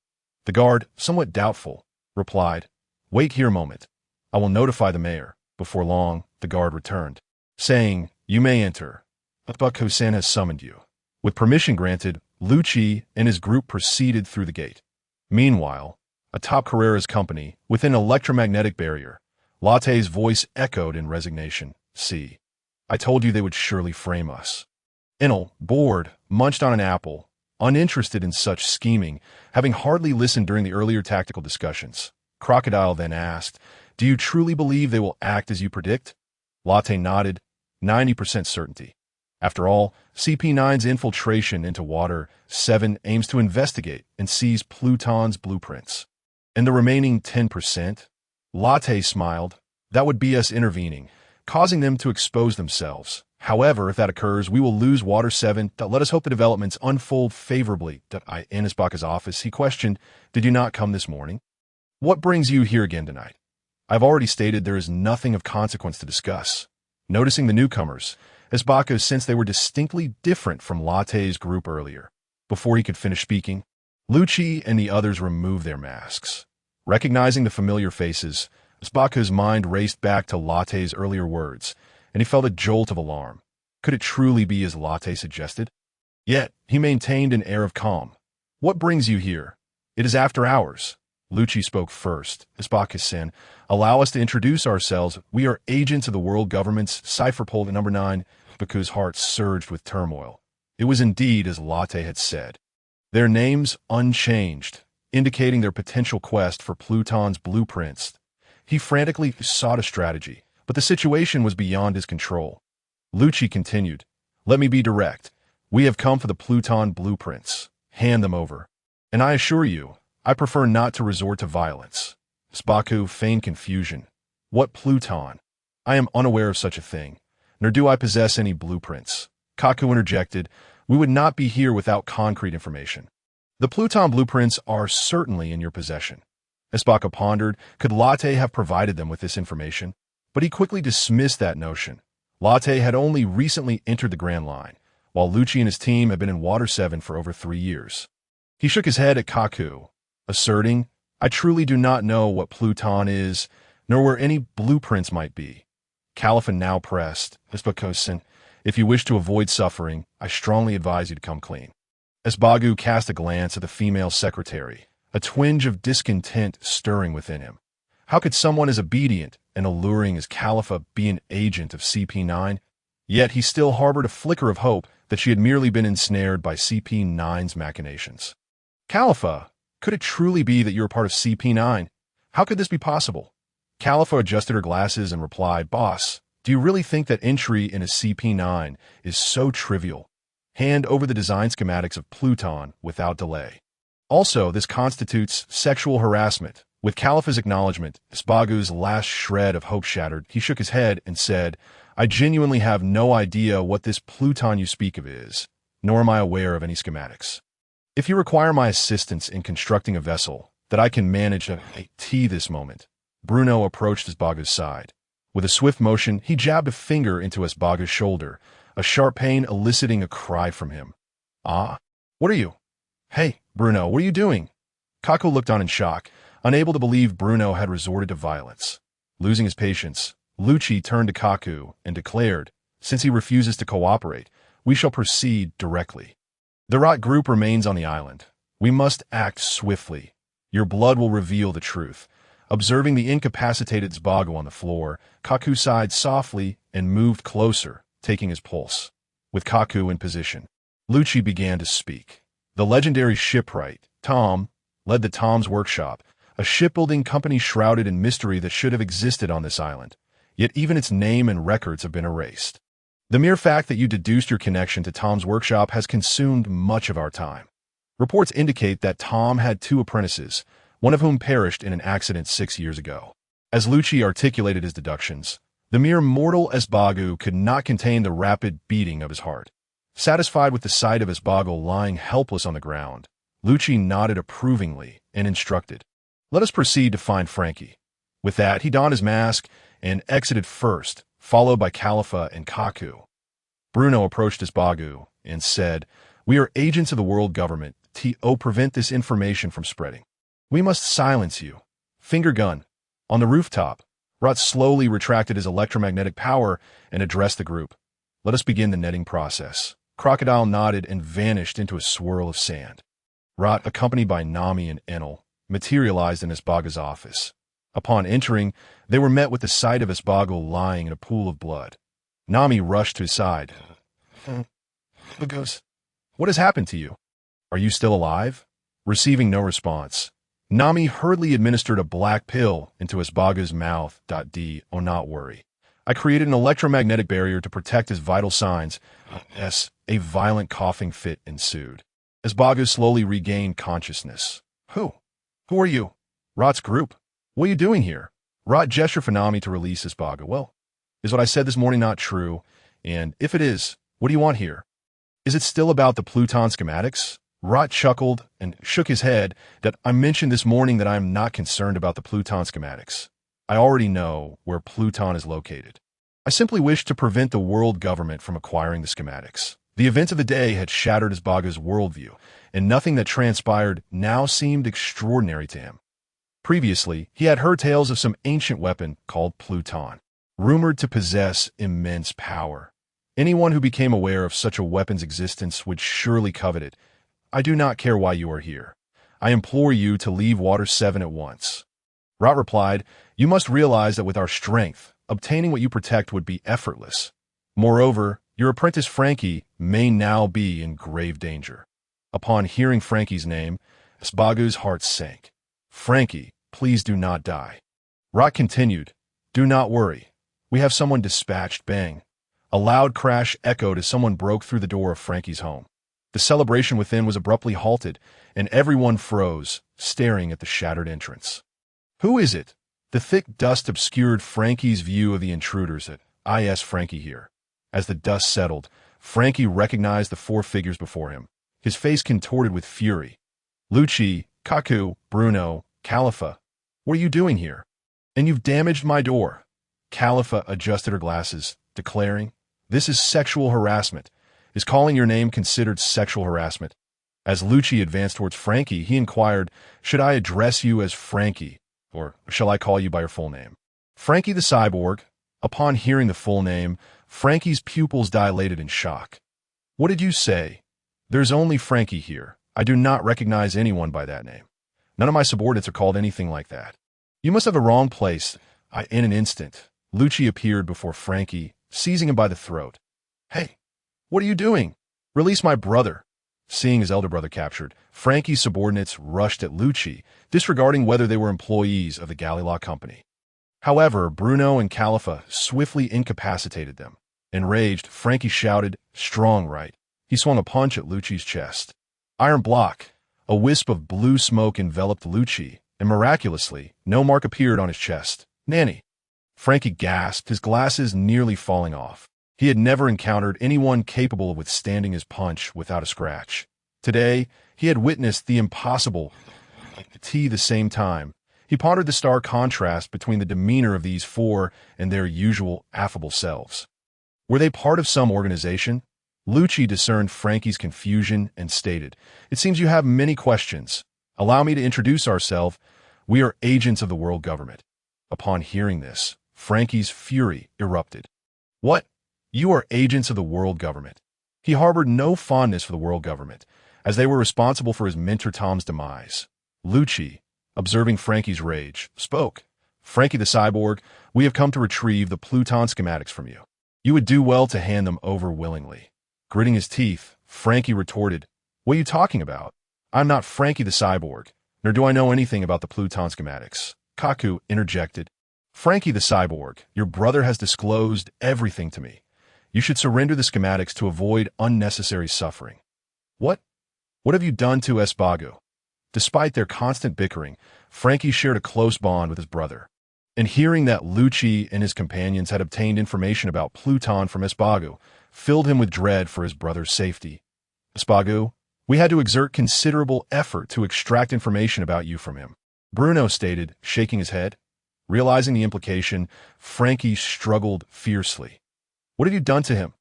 The guard, somewhat doubtful, replied, "Wait here a moment. I will notify the mayor." Before long, the guard returned, saying, "You may enter. Baku-san has summoned you." With permission granted, Lucci and his group proceeded through the gate. Meanwhile, atop Carrera's company, within an electromagnetic barrier, Latte's voice echoed in resignation. "See, I told you they would surely frame us." Enel, bored, munched on an apple, uninterested in such scheming, having hardly listened during the earlier tactical discussions. Crocodile then asked, "Do you truly believe they will act as you predict?" Latte nodded, 90% certainty. After all, CP9's infiltration into Water 7 aims to investigate and seize Pluton's blueprints. And the remaining 10%? Latte smiled. "That would be us intervening, causing them to expose themselves. However, if that occurs, we will lose Water 7. Let us hope the developments unfold favorably." In Isbaka's office, he questioned, "Did you not come this morning? What brings you here again tonight?" "I've already stated there is nothing of consequence to discuss." Noticing the newcomers, Isbaka sensed they were distinctly different from Latte's group earlier. Before he could finish speaking, Lucci and the others removed their masks. Recognizing the familiar faces, Isbaka's mind raced back to Latte's earlier words, and he felt a jolt of alarm. Could it truly be as Latte suggested? Yet, he maintained an air of calm. "What brings you here? It is after hours." Lucci spoke first. "Isbaka-san, allow us to introduce ourselves. We are agents of the world government's cipher pole number 9. Baku's heart surged with turmoil. It was indeed as Latte had said. Their names unchanged, indicating their potential quest for Pluton's blueprints. He frantically sought a strategy, but the situation was beyond his control. Lucci continued, "Let me be direct. We have come for the Pluton blueprints. Hand them over. And I assure you, I prefer not to resort to violence." Baku feigned confusion. "What Pluton? I am unaware of such a thing, nor do I possess any blueprints." Kaku interjected, "We would not be here without concrete information." "The Pluton blueprints are certainly in your possession." Isbaka pondered, could Latte have provided them with this information? But he quickly dismissed that notion. Latte had only recently entered the Grand Line, while Lucci and his team had been in Water 7 for over 3 years. He shook his head at Kaku, asserting, "I truly do not know what Pluton is, nor where any blueprints might be." Caliphate now pressed, "Isbaka-san, if you wish to avoid suffering, I strongly advise you to come clean." Isbagu cast a glance at the female secretary, a twinge of discontent stirring within him. How could someone as obedient and alluring as Caliphate be an agent of CP9? Yet he still harbored a flicker of hope that she had merely been ensnared by CP9's machinations. "Caliphate, could it truly be that you are part of CP9? How could this be possible?" Caliphate adjusted her glasses and replied, "Boss, do you really think that entry into CP9 is so trivial? Hand over the design schematics of Pluton without delay. Also, this constitutes sexual harassment." With Caliphate's acknowledgement, Isbagu's last shred of hope shattered. He shook his head and said, "I genuinely have no idea what this Pluton you speak of is, nor am I aware of any schematics. If you require my assistance in constructing a vessel that I can manage at this moment." Bruno approached Isbagu's side. With a swift motion, he jabbed a finger into Isbagu's shoulder, a sharp pain eliciting a cry from him. "Ah, what are you?" "Hey, Bruno, what are you doing?" Kaku looked on in shock, unable to believe Bruno had resorted to violence. Losing his patience, Lucci turned to Kaku and declared, "Since he refuses to cooperate, we shall proceed directly. The Rot group remains on the island. We must act swiftly. Your blood will reveal the truth." Observing the incapacitated Zbago on the floor, Kaku sighed softly and moved closer, taking his pulse. With Kaku in position, Lucci began to speak. The legendary shipwright, Tom, led the Tom's Workshop, a shipbuilding company shrouded in mystery that should have existed on this island. Yet even its name and records have been erased. The mere fact that you deduced your connection to Tom's Workshop has consumed much of our time. Reports indicate that Tom had 2 apprentices, one of whom perished in an accident 6 years ago. As Lucci articulated his deductions, the mere mortal Zbago could not contain the rapid beating of his heart. Satisfied with the sight of Zbago lying helpless on the ground, Lucci nodded approvingly and instructed, "Let us proceed to find Frankie." With that, he donned his mask and exited first, followed by Khalifa and Kaku. Bruno approached Zbago and said, "We are agents of the world government. To prevent this information from spreading, we must silence you." Finger gun. On the rooftop, Rot slowly retracted his electromagnetic power and addressed the group. "Let us begin the netting process." Crocodile nodded and vanished into a swirl of sand. Rot, accompanied by Nami and Enel, materialized in Zbago's office. Upon entering, they were met with the sight of Zbago lying in a pool of blood. Nami rushed to his side. "What has happened to you? Are you still alive?" Receiving no response, Nami hurriedly administered a black pill into Zbago's mouth. "Do not worry. I created an electromagnetic barrier to protect his vital signs." A violent coughing fit ensued. Zbago slowly regained consciousness. Who are you?" "Rot's group. What are you doing here?" Rot gestured for Nami to release Zbago. "Well, is what I said this morning not true? And if it is, what do you want here? Is it still about the Pluton schematics?" Rot chuckled and shook his head. "That I mentioned this morning that I am not concerned about the Pluton schematics. I already know where Pluton is located. I simply wish to prevent the world government from acquiring the schematics." The events of the day had shattered Zbago's worldview, and nothing that transpired now seemed extraordinary to him. Previously, he had heard tales of some ancient weapon called Pluton, rumored to possess immense power. Anyone who became aware of such a weapon's existence would surely covet it. "I do not care why you are here. I implore you to leave Water 7 at once." Rot replied, "You must realize that with our strength, obtaining what you protect would be effortless. Moreover, your apprentice Frankie may now be in grave danger." Upon hearing Frankie's name, Zbago's heart sank. "Frankie, please do not die." Rot continued, "Do not worry. We have someone dispatched." Bang. A loud crash echoed as someone broke through the door of Frankie's home. The celebration within was abruptly halted, and everyone froze, staring at the shattered entrance. "Who is it?" The thick dust obscured Frankie's view of the intruders. "Is Frankie here?" As the dust settled, Frankie recognized the 4 figures before him, his face contorted with fury. "Lucci, Kaku, Bruno, Khalifa, what are you doing here? And you've damaged my door." Khalifa adjusted her glasses, declaring, "This is sexual harassment. Is calling your name considered sexual harassment?" As Lucci advanced towards Frankie, he inquired, "Should I address you as Frankie, or shall I call you by your full name?" Frankie the cyborg. Upon hearing the full name, Frankie's pupils dilated in shock. "What did you say?" "There's only Frankie here. I do not recognize anyone by that name. None of my subordinates are called anything like that." "You must have a wrong place." In an instant, Lucci appeared before Frankie, seizing him by the throat. "Hey, what are you doing? Release my brother." Seeing his elder brother captured, Frankie's subordinates rushed at Lucci, disregarding whether they were employees of the Galileo Company. However, Bruno and Khalifa swiftly incapacitated them. Enraged, Frankie shouted, "Strong right." He swung a punch at Lucci's chest. Iron block. A wisp of blue smoke enveloped Lucci, and miraculously, no mark appeared on his chest. "Nanny." Frankie gasped, his glasses nearly falling off. He had never encountered anyone capable of withstanding his punch without a scratch. Today, he had witnessed the impossible. At the same time, he pondered the stark contrast between the demeanor of these 4 and their usual affable selves. Were they part of some organization? Lucci discerned Frankie's confusion and stated, "It seems you have many questions. Allow me to introduce ourselves. We are agents of the world government." Upon hearing this, Frankie's fury erupted. What? You are agents of the world government. He harbored no fondness for the world government, as they were responsible for his mentor Tom's demise. Lucci, observing Frankie's rage, spoke. Frankie the cyborg, we have come to retrieve the Pluton schematics from you. You would do well to hand them over willingly. Gritting his teeth, Frankie retorted, what are you talking about? I'm not Frankie the cyborg, nor do I know anything about the Pluton schematics. Kaku interjected. Frankie the cyborg, your brother has disclosed everything to me. You should surrender the schematics to avoid unnecessary suffering. What? What have you done to Espago? Despite their constant bickering, Frankie shared a close bond with his brother. And hearing that Lucci and his companions had obtained information about Pluton from Espago filled him with dread for his brother's safety. Espago, we had to exert considerable effort to extract information about you from him, Bruno stated, shaking his head. Realizing the implication, Frankie struggled fiercely. What have you done to him?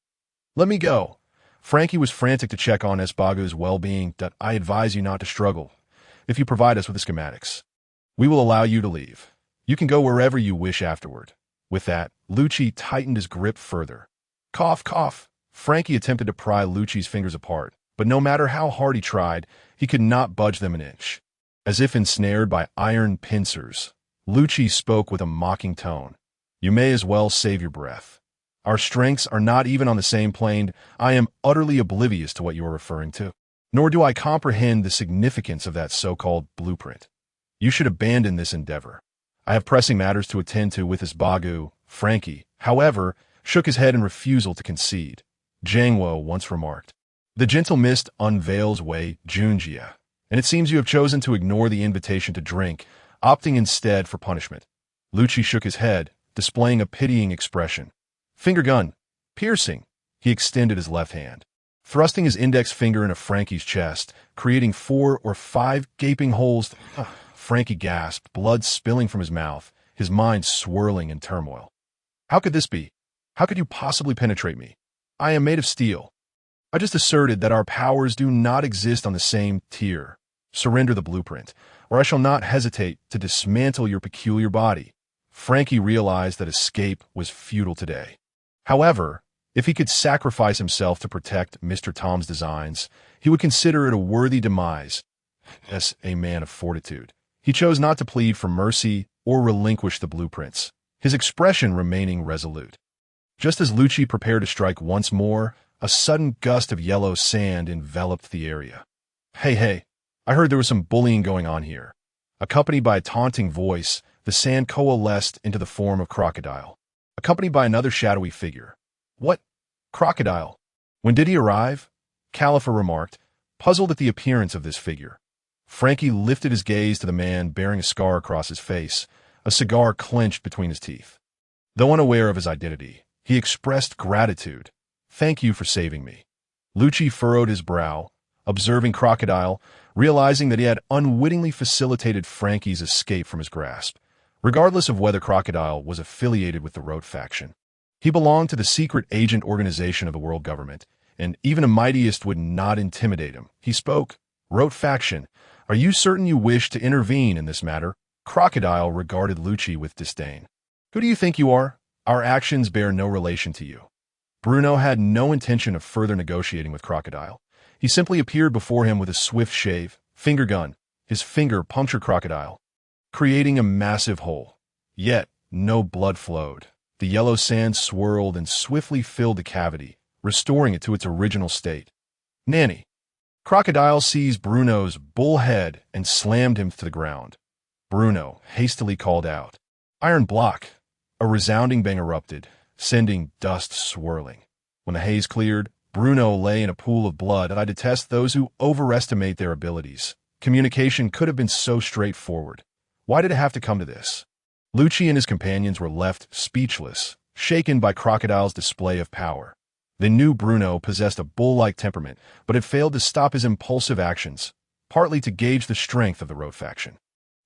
Let me go. Frankie was frantic to check on Espago's well-being. I advise you not to struggle. If you provide us with the schematics, we will allow you to leave. You can go wherever you wish afterward. With that, Lucci tightened his grip further. Cough, cough. Frankie attempted to pry Lucci's fingers apart, but no matter how hard he tried, he could not budge them an inch. As if ensnared by iron pincers, Lucci spoke with a mocking tone. You may as well save your breath. Our strengths are not even on the same plane. I am utterly oblivious to what you are referring to. Nor do I comprehend the significance of that so-called blueprint. You should abandon this endeavor. I have pressing matters to attend to with this Bagu. Frankie, however, shook his head in refusal to concede. Jangwo once remarked, the gentle mist unveils Wei Junjia, and it seems you have chosen to ignore the invitation to drink, opting instead for punishment. Lucci shook his head, displaying a pitying expression. Finger gun. Piercing. He extended his left hand, thrusting his index finger into Frankie's chest, creating 4 or 5 gaping holes. Frankie gasped, blood spilling from his mouth, his mind swirling in turmoil. How could this be? How could you possibly penetrate me? I am made of steel. I just asserted that our powers do not exist on the same tier. Surrender the blueprint, or I shall not hesitate to dismantle your peculiar body. Frankie realized that escape was futile today. However, if he could sacrifice himself to protect Mr. Tom's designs, he would consider it a worthy demise. As a man of fortitude, he chose not to plead for mercy or relinquish the blueprints, his expression remaining resolute. Just as Lucci prepared to strike once more, a sudden gust of yellow sand enveloped the area. Hey, I heard there was some bullying going on here. Accompanied by a taunting voice, the sand coalesced into the form of Crocodile, accompanied by another shadowy figure. What? Crocodile? When did he arrive? Califa remarked, puzzled at the appearance of this figure. Frankie lifted his gaze to the man bearing a scar across his face, a cigar clenched between his teeth. Though unaware of his identity, he expressed gratitude. Thank you for saving me. Lucci furrowed his brow, observing Crocodile, realizing that he had unwittingly facilitated Frankie's escape from his grasp, regardless of whether Crocodile was affiliated with the Rote faction. He belonged to the secret agent organization of the world government, and even a mightiest would not intimidate him. He spoke. Rote faction, are you certain you wish to intervene in this matter? Crocodile regarded Lucci with disdain. Who do you think you are? Our actions bear no relation to you. Bruno had no intention of further negotiating with Crocodile. He simply appeared before him with a swift shave, finger gun. His finger punctured Crocodile, creating a massive hole. Yet, no blood flowed. The yellow sand swirled and swiftly filled the cavity, restoring it to its original state. Nanny. Crocodile seized Bruno's bull head and slammed him to the ground. Bruno hastily called out, Iron block! A resounding bang erupted, sending dust swirling. When the haze cleared, Bruno lay in a pool of blood, and I detest those who overestimate their abilities. Communication could have been so straightforward. Why did it have to come to this? Lucci and his companions were left speechless, shaken by Crocodile's display of power. They knew Bruno possessed a bull-like temperament, but had failed to stop his impulsive actions, partly to gauge the strength of the Rote faction.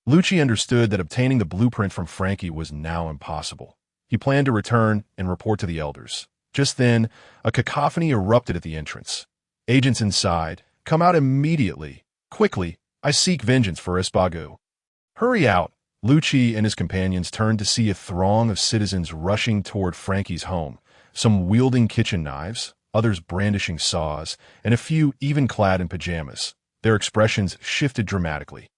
Lucci understood that obtaining the blueprint from Frankie was now impossible. He planned to return and report to the elders. Just then, a cacophony erupted at the entrance. Agents inside, come out immediately. Quickly, I seek vengeance for Espago. Hurry out, Lucci and his companions turned to see a throng of citizens rushing toward Frankie's home, some wielding kitchen knives, others brandishing saws, and a few even clad in pajamas. Their expressions shifted dramatically.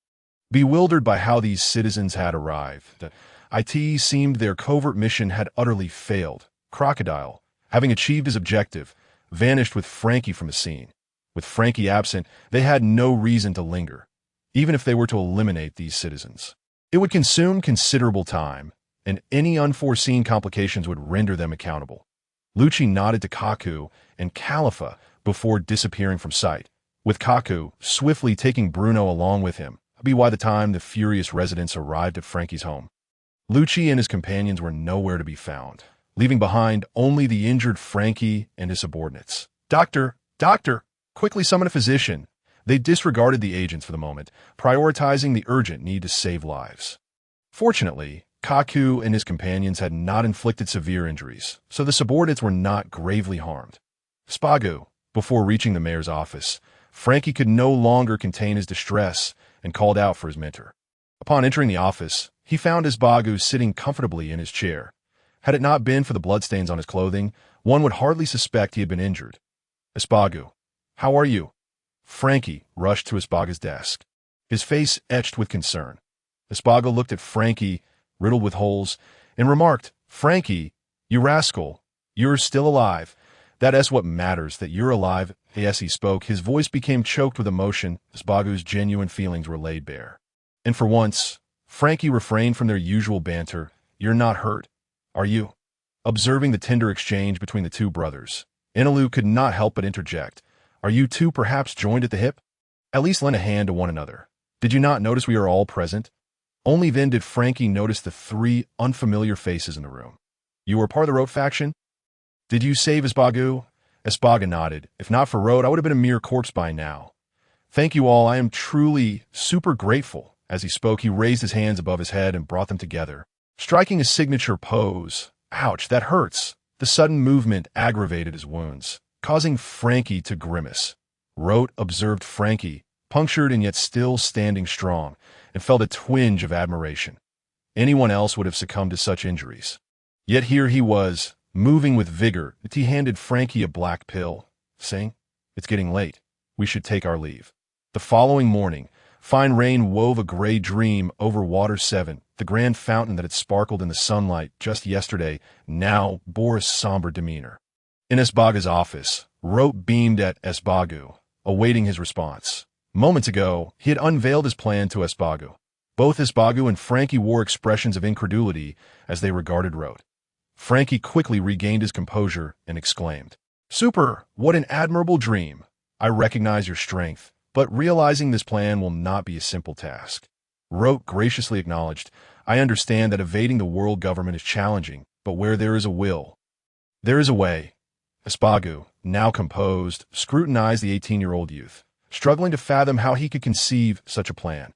Bewildered by how these citizens had arrived, it seemed their covert mission had utterly failed. Crocodile, having achieved his objective, vanished with Frankie from the scene. With Frankie absent, they had no reason to linger, even if they were to eliminate these citizens. It would consume considerable time, and any unforeseen complications would render them accountable. Lucci nodded to Kaku and Califa before disappearing from sight, with Kaku swiftly taking Bruno along with him, by the time the furious residents arrived at Frankie's home. Lucci and his companions were nowhere to be found, leaving behind only the injured Frankie and his subordinates. Doctor! Quickly summon a physician! They disregarded the agents for the moment, prioritizing the urgent need to save lives. Fortunately, Kaku and his companions had not inflicted severe injuries, so the subordinates were not gravely harmed. Spagu, before reaching the mayor's office, Frankie could no longer contain his distress and called out for his mentor. Upon entering the office, he found Spagu sitting comfortably in his chair. Had it not been for the bloodstains on his clothing, one would hardly suspect he had been injured. Spagu, how are you? Frankie rushed to Espagu's desk, his face etched with concern. Espagu looked at Frankie, riddled with holes, and remarked, Frankie, you rascal, you're still alive. That's what matters, that you're alive. As he spoke, his voice became choked with emotion. Espagu's genuine feelings were laid bare. And for once, Frankie refrained from their usual banter. You're not hurt, are you? Observing the tender exchange between the two brothers, Enilu could not help but interject. Are you two perhaps joined at the hip? At least lend a hand to one another. Did you not notice we are all present? Only then did Frankie notice the three unfamiliar faces in the room. You were part of the Rote faction? Did you save Espagu? Espagu nodded. If not for Rote, I would have been a mere corpse by now. Thank you all. I am truly super grateful. As he spoke, he raised his hands above his head and brought them together, striking a signature pose. Ouch, that hurts. The sudden movement aggravated his wounds, causing Frankie to grimace. Rote observed Frankie, punctured and yet still standing strong, and felt a twinge of admiration. Anyone else would have succumbed to such injuries. Yet here he was, moving with vigor. He handed Frankie a black pill, saying, It's getting late. We should take our leave. The following morning, fine rain wove a gray dream over Water 7. The grand fountain that had sparkled in the sunlight just yesterday now bore a somber demeanor. In Espagu's office, Rote beamed at Espagu, awaiting his response. Moments ago, he had unveiled his plan to Espagu. Both Espagu and Frankie wore expressions of incredulity as they regarded Rote. Frankie quickly regained his composure and exclaimed, Super, what an admirable dream. I recognize your strength, but realizing this plan will not be a simple task. Rote graciously acknowledged, I understand that evading the world government is challenging, but where there is a will, there is a way. Espagu, now composed, scrutinized the 18-year-old youth, struggling to fathom how he could conceive such a plan.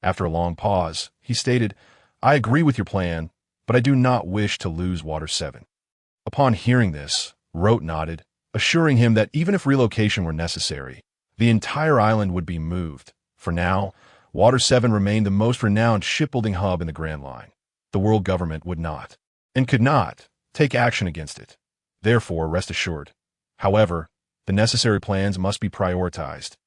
After a long pause, he stated, I agree with your plan, but I do not wish to lose Water 7. Upon hearing this, Rote nodded, assuring him that even if relocation were necessary, the entire island would be moved. For now, Water 7 remained the most renowned shipbuilding hub in the Grand Line. The world government would not, and could not, take action against it. Therefore, rest assured. However, the necessary plans must be prioritized.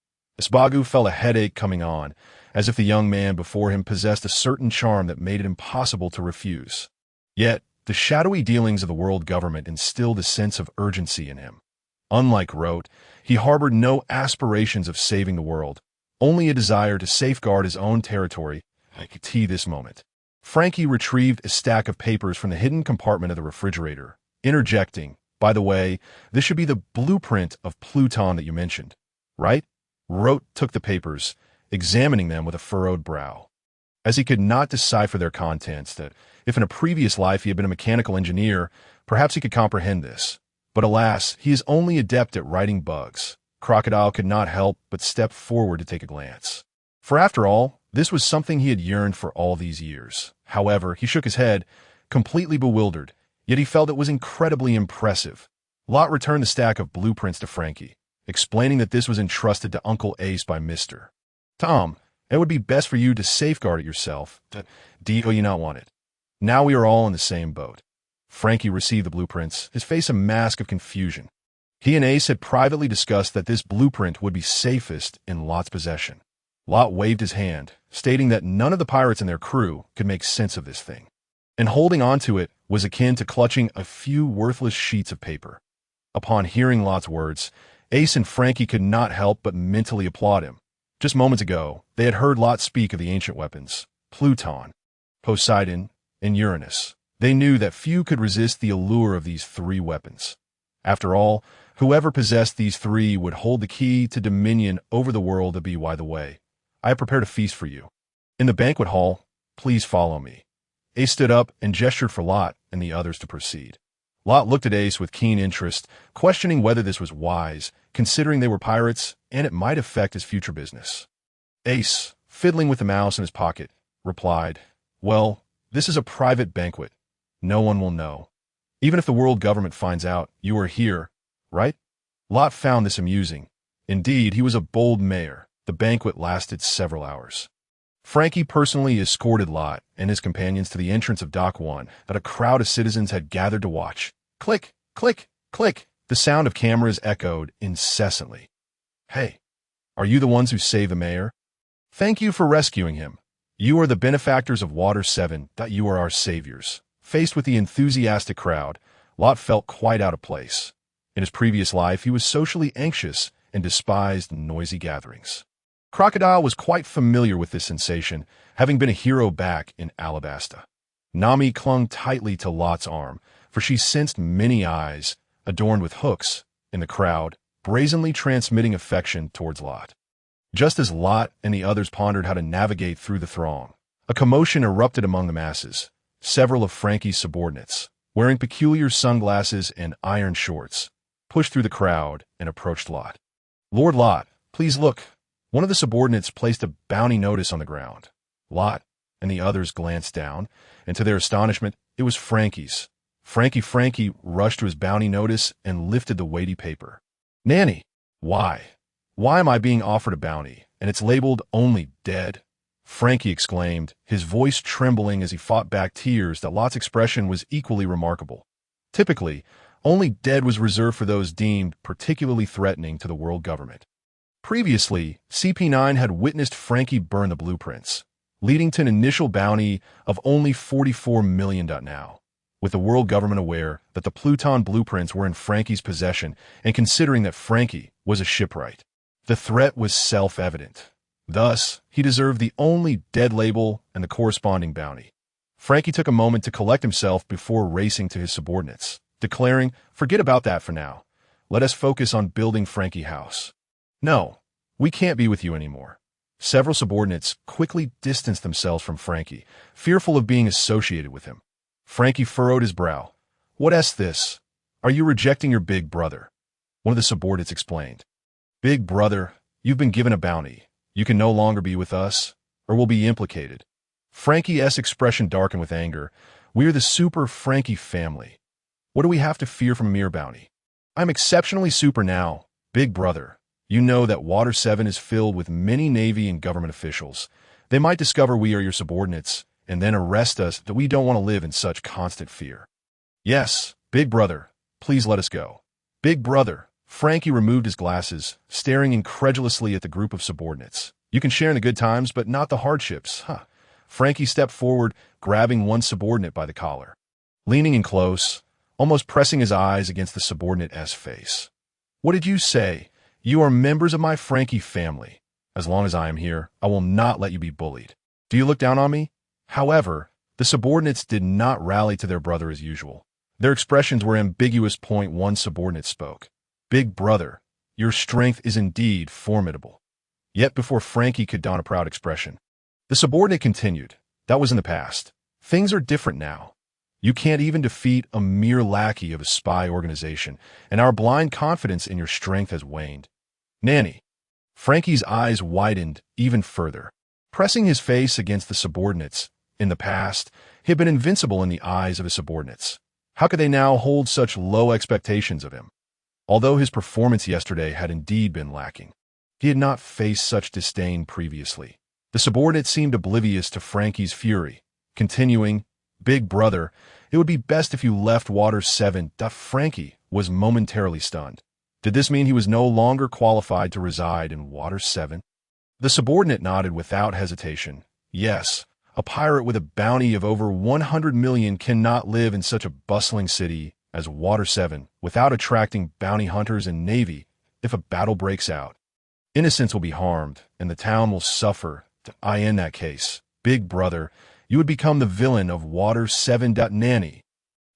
Espagu felt a headache coming on, as if the young man before him possessed a certain charm that made it impossible to refuse. Yet, the shadowy dealings of the world government instilled a sense of urgency in him. Unlike Rote, he harbored no aspirations of saving the world, only a desire to safeguard his own territory. I could see this moment. Frankie retrieved a stack of papers from the hidden compartment of the refrigerator, interjecting, by the way, this should be the blueprint of Pluton that you mentioned, right? Rote took the papers, examining them with a furrowed brow. As he could not decipher their contents, that if in a previous life he had been a mechanical engineer, perhaps he could comprehend this. But alas, he is only adept at writing bugs. Crocodile could not help but step forward to take a glance. For after all, this was something he had yearned for all these years. However, he shook his head, completely bewildered, yet he felt it was incredibly impressive. Lot returned the stack of blueprints to Frankie, explaining that this was entrusted to Uncle Ace by Mr. Tom. It would be best for you to safeguard it yourself. Do you not want it? Now we are all in the same boat. Frankie received the blueprints, his face a mask of confusion. He and Ace had privately discussed that this blueprint would be safest in Lot's possession. Lot waved his hand, stating that none of the pirates and their crew could make sense of this thing. And holding onto it was akin to clutching a few worthless sheets of paper. Upon hearing Lot's words, Ace and Frankie could not help but mentally applaud him. Just moments ago, they had heard Lot speak of the ancient weapons, Pluton, Poseidon, and Uranus. They knew that few could resist the allure of these three weapons. After all, whoever possessed these three would hold the key to dominion over the world to be. By the way, I have prepared a feast for you. In the banquet hall, please follow me. Ace stood up and gestured for Lot and the others to proceed. Lot looked at Ace with keen interest, questioning whether this was wise, considering they were pirates and it might affect his future business. Ace, fiddling with the mouse in his pocket, replied, "Well, this is a private banquet. No one will know. Even if the world government finds out you are here, right?" Lot found this amusing. Indeed, he was a bold mayor. The banquet lasted several hours. Frankie personally escorted Lot and his companions to the entrance of Dock 1 that a crowd of citizens had gathered to watch. Click, click, click. The sound of cameras echoed incessantly. "Hey, are you the ones who saved the mayor? Thank you for rescuing him. You are the benefactors of Water 7. You are our saviors." Faced with the enthusiastic crowd, Lot felt quite out of place. In his previous life, he was socially anxious and despised noisy gatherings. Crocodile was quite familiar with this sensation, having been a hero back in Alabasta. Nami clung tightly to Lot's arm, for she sensed many eyes, adorned with hooks, in the crowd, brazenly transmitting affection towards Lot. Just as Lot and the others pondered how to navigate through the throng, a commotion erupted among the masses. Several of Frankie's subordinates, wearing peculiar sunglasses and iron shorts, pushed through the crowd and approached Lot. "Lord Lot, please look." One of the subordinates placed a bounty notice on the ground. Lot and the others glanced down, and to their astonishment, it was Frankie's. Frankie rushed to his bounty notice and lifted the weighty paper. "Nanny, why? Why am I being offered a bounty, and it's labeled only dead?" Frankie exclaimed, his voice trembling as he fought back tears that Lot's expression was equally remarkable. Typically, only dead was reserved for those deemed particularly threatening to the world government. Previously, CP9 had witnessed Frankie burn the blueprints, leading to an initial bounty of only 44 million. Now, with the world government aware that the Pluton blueprints were in Frankie's possession and considering that Frankie was a shipwright, the threat was self-evident. Thus, he deserved the only dead label and the corresponding bounty. Frankie took a moment to collect himself before racing to his subordinates, declaring, "Forget about that for now. Let us focus on building Frankie House." "No, we can't be with you anymore." Several subordinates quickly distanced themselves from Frankie, fearful of being associated with him. Frankie furrowed his brow. "What's this? Are you rejecting your big brother?" One of the subordinates explained. "Big brother, you've been given a bounty. You can no longer be with us, or will be implicated." Frankie's expression darkened with anger. "We are the Super Frankie family. What do we have to fear from a mere bounty? I'm exceptionally super now, big brother. You know that Water 7 is filled with many Navy and government officials. They might discover we are your subordinates, and then arrest us. That we don't want to live in such constant fear." "Yes, big brother, please let us go." "Big brother." Frankie removed his glasses, staring incredulously at the group of subordinates. "You can share in the good times, but not the hardships, huh?" Frankie stepped forward, grabbing one subordinate by the collar. Leaning in close, almost pressing his eyes against the subordinate's face. "What did you say? You are members of my Frankie family. As long as I am here, I will not let you be bullied. Do you look down on me?" However, the subordinates did not rally to their brother as usual. Their expressions were ambiguous. One subordinate spoke. "Big brother, your strength is indeed formidable." Yet before Frankie could don a proud expression, the subordinate continued, "That was in the past. Things are different now. You can't even defeat a mere lackey of a spy organization, and our blind confidence in your strength has waned." "Nanny." Frankie's eyes widened even further, pressing his face against the subordinates. In the past, he had been invincible in the eyes of his subordinates. How could they now hold such low expectations of him? Although his performance yesterday had indeed been lacking, he had not faced such disdain previously. The subordinate seemed oblivious to Franky's fury, continuing, "Big brother, it would be best if you left Water 7. Franky was momentarily stunned. Did this mean he was no longer qualified to reside in Water 7? The subordinate nodded without hesitation. Yes, a pirate with a bounty of over 100 million cannot live in such a bustling city as Water 7 without attracting bounty hunters and navy if a battle breaks out. Innocents will be harmed, and the town will suffer. In that case, big brother, you would become the villain of Water 7. Nanny."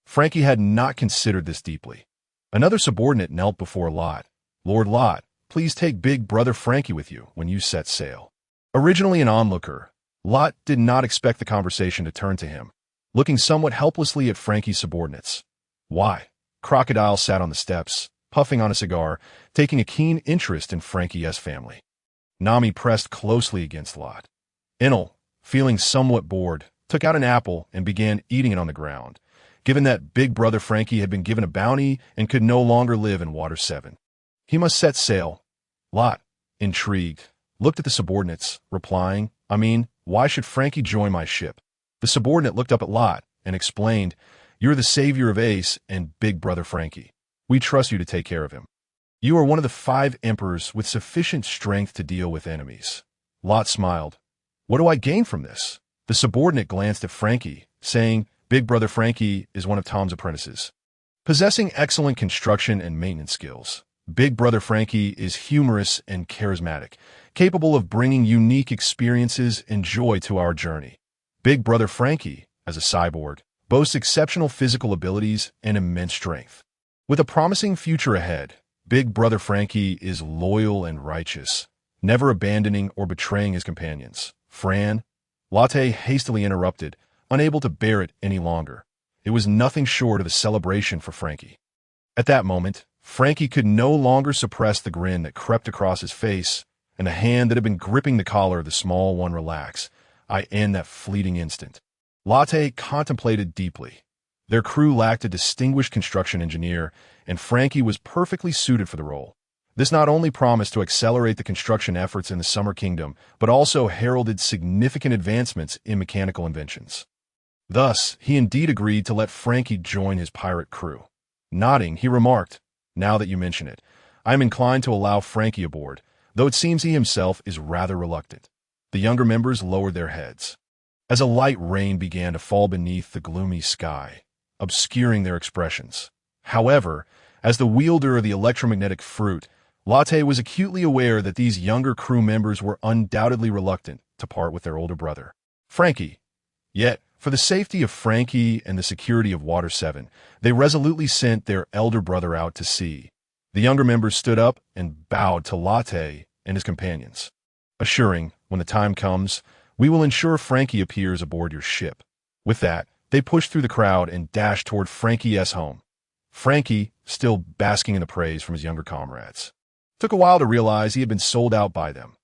Franky had not considered this deeply. Another subordinate knelt before Lot. "Lord Lot, please take big brother Franky with you when you set sail." Originally an onlooker, Lot did not expect the conversation to turn to him, looking somewhat helplessly at Franky's subordinates. "Why?" Crocodile sat on the steps, puffing on a cigar, taking a keen interest in Franky's family. Nami pressed closely against Lot. Enel, feeling somewhat bored, took out an apple and began eating it on the ground, given that big brother Franky had been given a bounty and could no longer live in Water 7. He must set sail. Lot, intrigued, looked at the subordinates, replying, why should Franky join my ship?" The subordinate looked up at Lot and explained, "You're the savior of Ace and big brother Franky. We trust you to take care of him. You are one of the 5 emperors with sufficient strength to deal with enemies." Lot smiled. "What do I gain from this?" The subordinate glanced at Franky, saying, "Big brother Franky is one of Tom's apprentices, possessing excellent construction and maintenance skills. Big brother Franky is humorous and charismatic, capable of bringing unique experiences and joy to our journey. Big brother Franky, as a cyborg, boasts exceptional physical abilities and immense strength. With a promising future ahead, big brother Franky is loyal and righteous, never abandoning or betraying his companions." Fran, Latte hastily interrupted, unable to bear it any longer. It was nothing short of a celebration for Franky. At that moment, Franky could no longer suppress the grin that crept across his face, and the hand that had been gripping the collar of the small one relaxed. In that fleeting instant, Latte contemplated deeply. Their crew lacked a distinguished construction engineer, and Franky was perfectly suited for the role. This not only promised to accelerate the construction efforts in the Summer Kingdom, but also heralded significant advancements in mechanical inventions. Thus, he indeed agreed to let Franky join his pirate crew. Nodding, he remarked, "Now that you mention it, I am inclined to allow Franky aboard, though it seems he himself is rather reluctant." The younger members lowered their heads, as a light rain began to fall beneath the gloomy sky, obscuring their expressions. However, as the wielder of the electromagnetic fruit, Latte was acutely aware that these younger crew members were undoubtedly reluctant to part with their older brother, Franky. Yet, for the safety of Franky and the security of Water 7, they resolutely sent their elder brother out to sea. The younger members stood up and bowed to Latte and his companions, assuring, "When the time comes, we will ensure Franky appears aboard your ship." With that, they pushed through the crowd and dashed toward Franky's home. Franky, still basking in the praise from his younger comrades, took a while to realize he had been sold out by them.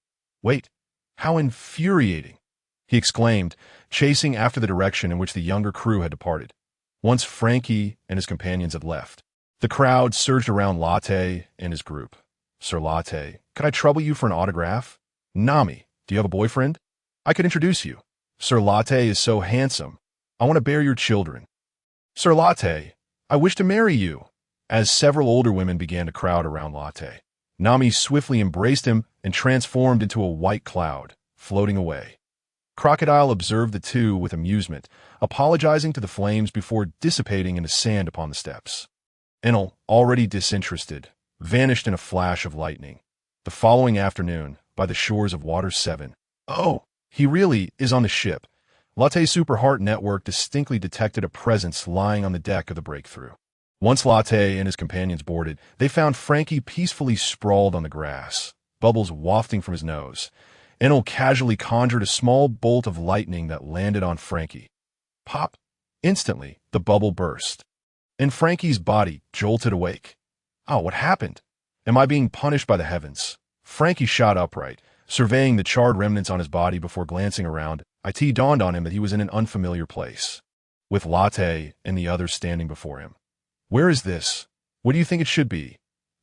"Wait, how infuriating!" he exclaimed, chasing after the direction in which the younger crew had departed. Once Franky and his companions had left, the crowd surged around Latte and his group. "Sir Latte, could I trouble you for an autograph? Nami, do you have a boyfriend? I could introduce you. Sir Latte is so handsome. I want to bear your children. Sir Latte, I wish to marry you." As several older women began to crowd around Latte, Nami swiftly embraced him and transformed into a white cloud, floating away. Crocodile observed the two with amusement, apologizing to the flames before dissipating into sand upon the steps. Enel, already disinterested, vanished in a flash of lightning. The following afternoon, by the shores of Water 7. "Oh, he really is on the ship." Latte's Super Heart Network distinctly detected a presence lying on the deck of the Breakthrough. Once Latte and his companions boarded, they found Franky peacefully sprawled on the grass, bubbles wafting from his nose. Enel casually conjured a small bolt of lightning that landed on Franky. Pop! Instantly, the bubble burst, and Franky's body jolted awake. "Oh, what happened? Am I being punished by the heavens?" Franky shot upright, surveying the charred remnants on his body before glancing around. It dawned on him that he was in an unfamiliar place, with Latte and the others standing before him. "Where is this? What do you think it should be?"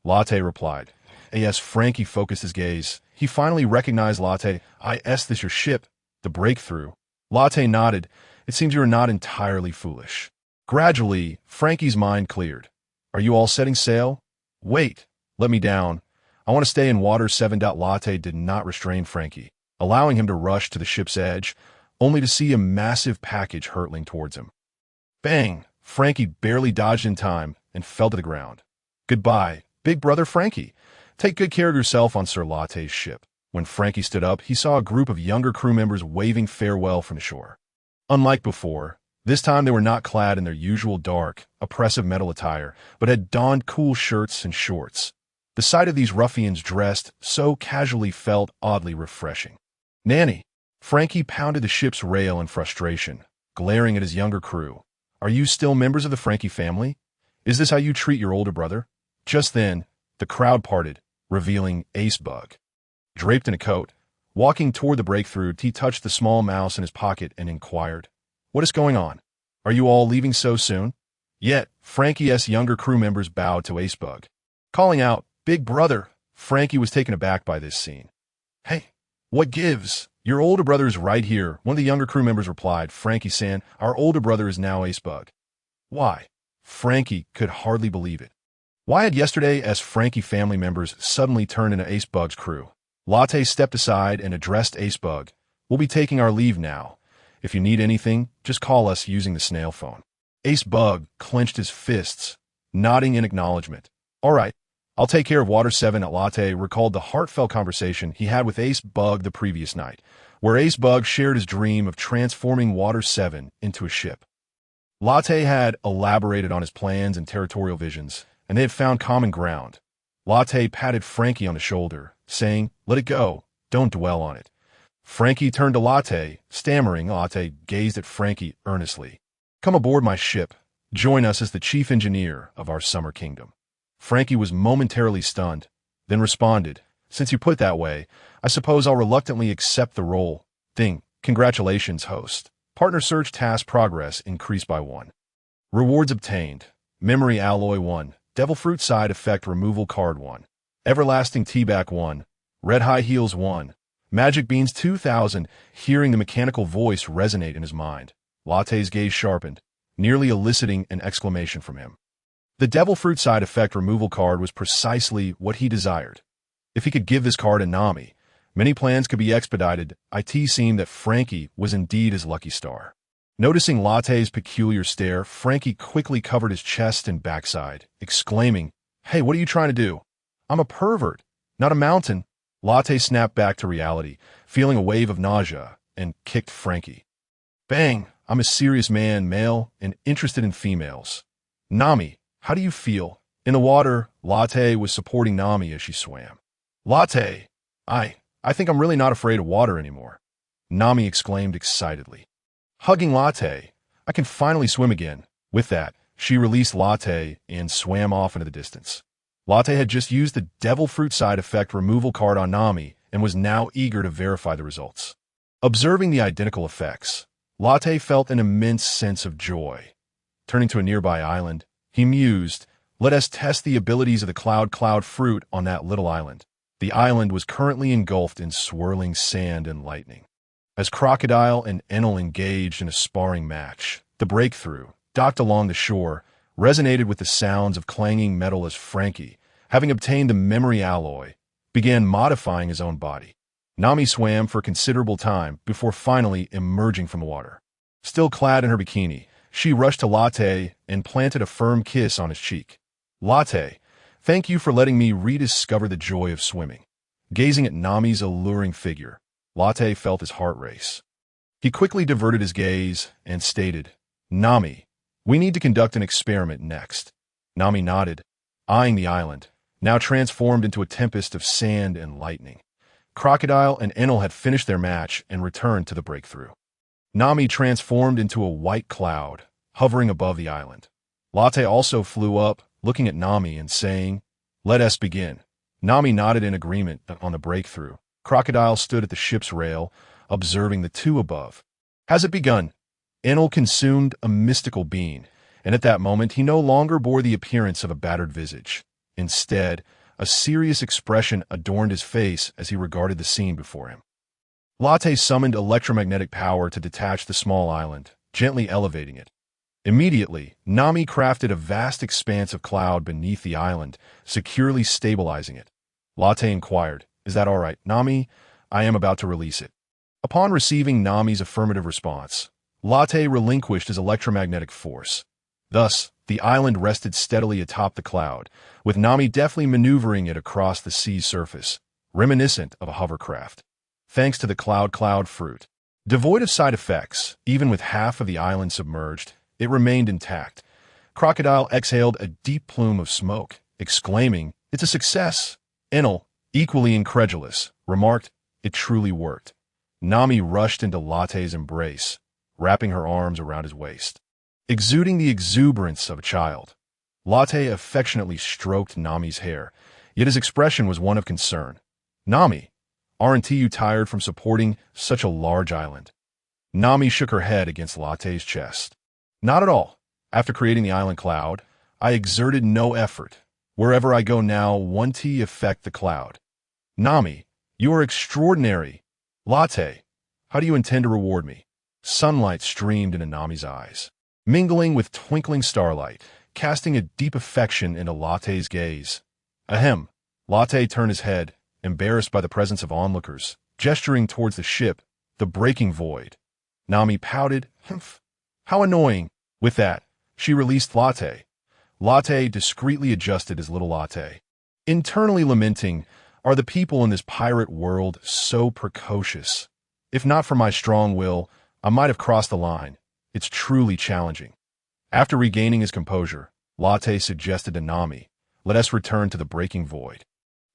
Latte replied. As Franky focused his gaze, he finally recognized Latte. Is this your ship? The breakthrough. Latte nodded. It seems you are not entirely foolish. Gradually, Franky's mind cleared. Are you all setting sail? Wait, let me down. I want to stay in water 7. Latte did not restrain Franky, allowing him to rush to the ship's edge, only to see a massive package hurtling towards him. Bang! Franky barely dodged in time and fell to the ground. Goodbye, big brother Franky. Take good care of yourself on Sir Latte's ship. When Franky stood up, he saw a group of younger crew members waving farewell from the shore. Unlike before, this time they were not clad in their usual dark, oppressive metal attire, but had donned cool shirts and shorts. The sight of these ruffians dressed so casually felt oddly refreshing. Nanny! Franky pounded the ship's rail in frustration, glaring at his younger crew. Are you still members of the Franky family? Is this how you treat your older brother? Just then, the crowd parted, revealing Ace Bug. Draped in a coat, walking toward the breakthrough, he touched the small mouse in his pocket and inquired, "What is going on? Are you all leaving so soon?" Yet, Franky's younger crew members bowed to Ace Bug, calling out, "Big brother!" Franky was taken aback by this scene. "Hey, what gives? Your older brother is right here," one of the younger crew members replied. Franky-san, our older brother is now Ace Bug. Why? Franky could hardly believe it. Why had yesterday's Franky family members suddenly turned into Ace Bug's crew? Latte stepped aside and addressed Ace Bug. "We'll be taking our leave now. If you need anything, just call us using the snail phone." Ace Bug clenched his fists, nodding in acknowledgement. "All right, I'll take care of Water 7. Latte recalled the heartfelt conversation he had with Ace Bug the previous night, where Ace Bug shared his dream of transforming Water 7 into a ship. Latte had elaborated on his plans and territorial visions, and they had found common ground. Latte patted Franky on the shoulder, saying, "Let it go. Don't dwell on it." Franky turned to Latte, stammering. Latte gazed at Franky earnestly. "Come aboard my ship. Join us as the chief engineer of our summer kingdom." Franky was momentarily stunned, then responded, "Since you put it that way, I suppose I'll reluctantly accept the role. Congratulations, host. Partner search task progress increased by 1. Rewards obtained. Memory alloy 1. Devil fruit side effect removal card 1. Everlasting teabag 1. Red high heels 1. Magic beans 2000. Hearing the mechanical voice resonate in his mind, Latte's gaze sharpened, nearly eliciting an exclamation from him. The devil fruit side effect removal card was precisely what he desired. If he could give this card to Nami, many plans could be expedited. It seemed that Franky was indeed his lucky star. Noticing Latte's peculiar stare, Franky quickly covered his chest and backside, exclaiming, "Hey, what are you trying to do? I'm a pervert, not a mountain." Latte snapped back to reality, feeling a wave of nausea, and kicked Franky. "Bang! I'm a serious man, male, and interested in females. Nami, how do you feel?" In the water, Latte was supporting Nami as she swam. "Latte, I think I'm really not afraid of water anymore," Nami exclaimed excitedly. Hugging Latte, "I can finally swim again." With that, she released Latte and swam off into the distance. Latte had just used the devil fruit side effect removal card on Nami and was now eager to verify the results. Observing the identical effects, Latte felt an immense sense of joy. Turning to a nearby island, he mused, "Let us test the abilities of the cloud fruit on that little island." The island was currently engulfed in swirling sand and lightning. As Crocodile and Enel engaged in a sparring match, the breakthrough, docked along the shore, resonated with the sounds of clanging metal as Franky, having obtained the memory alloy, began modifying his own body. Nami swam for considerable time before finally emerging from the water. Still clad in her bikini, she rushed to Latte and planted a firm kiss on his cheek. "Latte, thank you for letting me rediscover the joy of swimming." Gazing at Nami's alluring figure, Latte felt his heart race. He quickly diverted his gaze and stated, "Nami, we need to conduct an experiment next." Nami nodded, eyeing the island, now transformed into a tempest of sand and lightning. Crocodile and Enel had finished their match and returned to the breakthrough. Nami transformed into a white cloud, hovering above the island. Latte also flew up, looking at Nami and saying, "Let us begin." Nami nodded in agreement on the breakthrough. Crocodile stood at the ship's rail, observing the two above. "Has it begun?" Enel consumed a mystical bean, and at that moment he no longer bore the appearance of a battered visage. Instead, A serious expression adorned his face as he regarded the scene before him. Latte summoned electromagnetic power to detach the small island, gently elevating it. Immediately, Nami crafted a vast expanse of cloud beneath the island, securely stabilizing it. Latte inquired, "Is that all right, Nami? I am about to release it." Upon receiving Nami's affirmative response, Latte relinquished his electromagnetic force. Thus, the island rested steadily atop the cloud, with Nami deftly maneuvering it across the sea's surface, reminiscent of a hovercraft. Thanks to the cloud fruit. Devoid of side effects, even with half of the island submerged, it remained intact. Crocodile exhaled a deep plume of smoke, exclaiming, "It's a success!" Enel, equally incredulous, remarked, "It truly worked." Nami rushed into Latte's embrace, wrapping her arms around his waist. Exuding the exuberance of a child, Latte affectionately stroked Nami's hair, yet his expression was one of concern. "Nami, aren't you tired from supporting such a large island?" Nami shook her head against Latte's chest. "Not at all. After creating the island cloud, I exerted no effort. Wherever I go now, won't affect the cloud." "Nami, you are extraordinary." "Latte, how do you intend to reward me?" Sunlight streamed into Nami's eyes, mingling with twinkling starlight, casting a deep affection into Latte's gaze. Ahem. Latte turned his head, embarrassed by the presence of onlookers, gesturing towards the ship, the breaking void. Nami pouted, "Humph. How annoying." With that, she released Latte. Latte discreetly adjusted his little latte. Internally lamenting, "Are the people in this pirate world so precocious? If not for my strong will, I might have crossed the line. It's truly challenging." After regaining his composure, Latte suggested to Nami, "Let us return to the breaking void."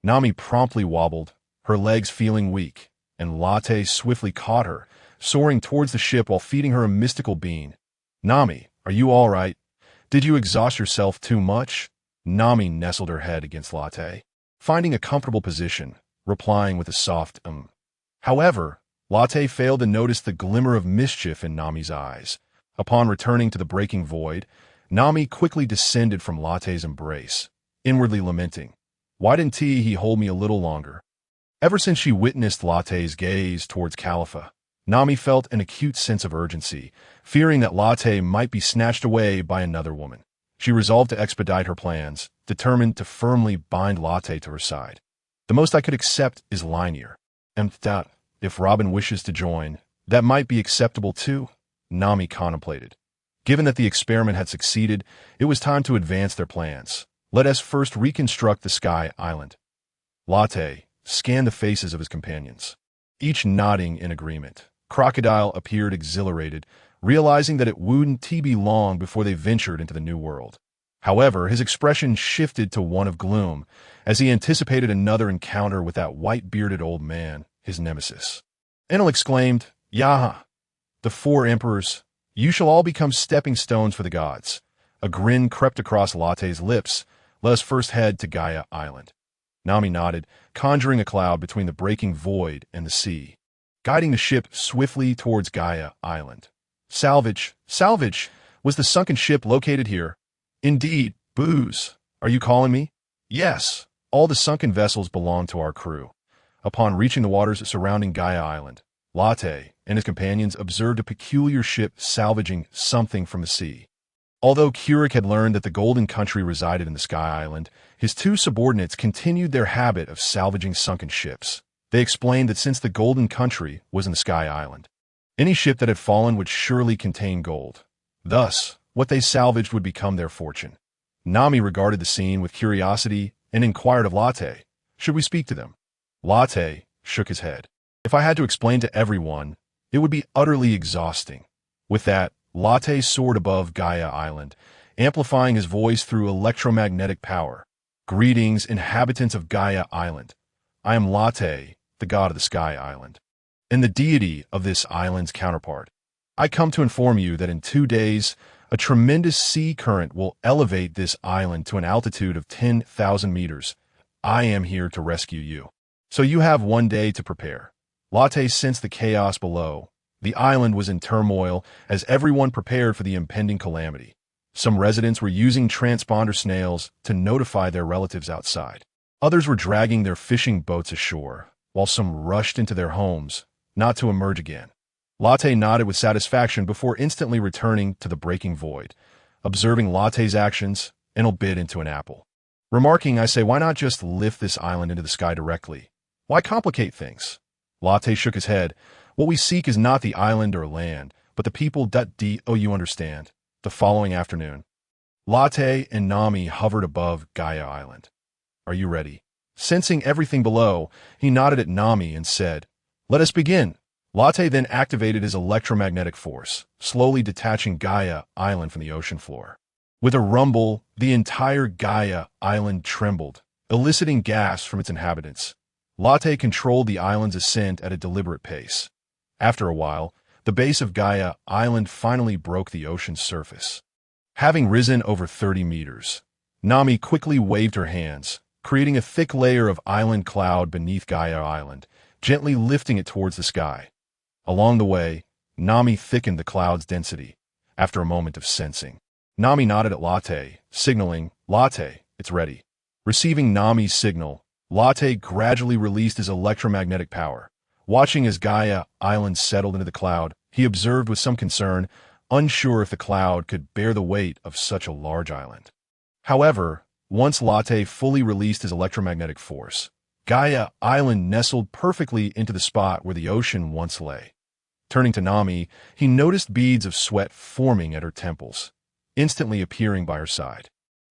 Nami promptly wobbled, her legs feeling weak, and Latte swiftly caught her, soaring towards the ship while feeding her a mystical bean. "Nami, are you all right? Did you exhaust yourself too much?" Nami nestled her head against Latte, finding a comfortable position, replying with a soft However, Latte failed to notice the glimmer of mischief in Nami's eyes. Upon returning to the breaking void, Nami quickly descended from Latte's embrace, inwardly lamenting, "Why didn't he hold me a little longer?" Ever since she witnessed Latte's gaze towards Califa, Nami felt an acute sense of urgency, fearing that Latte might be snatched away by another woman. She resolved to expedite her plans, determined to firmly bind Latte to her side. "The most I could accept is linear. And that, if Robin wishes to join, that might be acceptable too," Nami contemplated. Given that the experiment had succeeded, it was time to advance their plans. "Let us first reconstruct the Sky Island." Latte scanned the faces of his companions, each nodding in agreement. Crocodile appeared exhilarated, realizing that it wouldn't be long before they ventured into the new world. However, his expression shifted to one of gloom, as he anticipated another encounter with that white-bearded old man, his nemesis. Enel exclaimed, "Yaha! The four emperors, you shall all become stepping stones for the gods." A grin crept across Latte's lips. "Let us first head to Gaia Island." Nami nodded, conjuring a cloud between the breaking void and the sea, guiding the ship swiftly towards Gaia Island. "Salvage! Salvage! Was the sunken ship located here?" "Indeed. Booze. Are you calling me?" "Yes. All the sunken vessels belong to our crew." Upon reaching the waters surrounding Gaia Island, Latte and his companions observed a peculiar ship salvaging something from the sea. Although Keurig had learned that the Golden Country resided in the Sky Island, his two subordinates continued their habit of salvaging sunken ships. They explained that since the Golden Country was in the Sky Island, any ship that had fallen would surely contain gold. Thus, what they salvaged would become their fortune. Nami regarded the scene with curiosity and inquired of Latte, "Should we speak to them?" Latte shook his head. "If I had to explain to everyone, it would be utterly exhausting." With that, Latte soared above Gaia Island, amplifying his voice through electromagnetic power. "Greetings, inhabitants of Gaia Island. I am Latte, the god of the Sky Island, and the deity of this island's counterpart. I come to inform you that in 2 days, a tremendous sea current will elevate this island to an altitude of 10,000 meters. I am here to rescue you. So you have 1 day to prepare." Latte sensed the chaos below. The island was in turmoil as everyone prepared for the impending calamity. Some residents were using transponder snails to notify their relatives outside. Others were dragging their fishing boats ashore, while some rushed into their homes, not to emerge again. Latte nodded with satisfaction before instantly returning to the breaking void, observing Latte's actions, and a bit into an apple. Remarking, I say, why not just lift this island into the sky directly? Why complicate things? Latte shook his head. What we seek is not the island or land, but the people that you understand. The following afternoon, Latte and Nami hovered above Gaia Island. Are you ready? Sensing everything below, he nodded at Nami and said, let us begin. Latte then activated his electromagnetic force, slowly detaching Gaia Island from the ocean floor. With a rumble, the entire Gaia Island trembled, eliciting gasps from its inhabitants. Latte controlled the island's ascent at a deliberate pace. After a while, the base of Gaia Island finally broke the ocean's surface. Having risen over 30 meters, Nami quickly waved her hands, creating a thick layer of island cloud beneath Gaia Island, gently lifting it towards the sky. Along the way, Nami thickened the cloud's density. After a moment of sensing, Nami nodded at Latte, signaling, Latte, it's ready. Receiving Nami's signal, Latte gradually released his electromagnetic power. Watching as Gaia Island settled into the cloud, he observed with some concern, unsure if the cloud could bear the weight of such a large island. However, once Latte fully released his electromagnetic force, Gaia Island nestled perfectly into the spot where the ocean once lay. Turning to Nami, he noticed beads of sweat forming at her temples, instantly appearing by her side.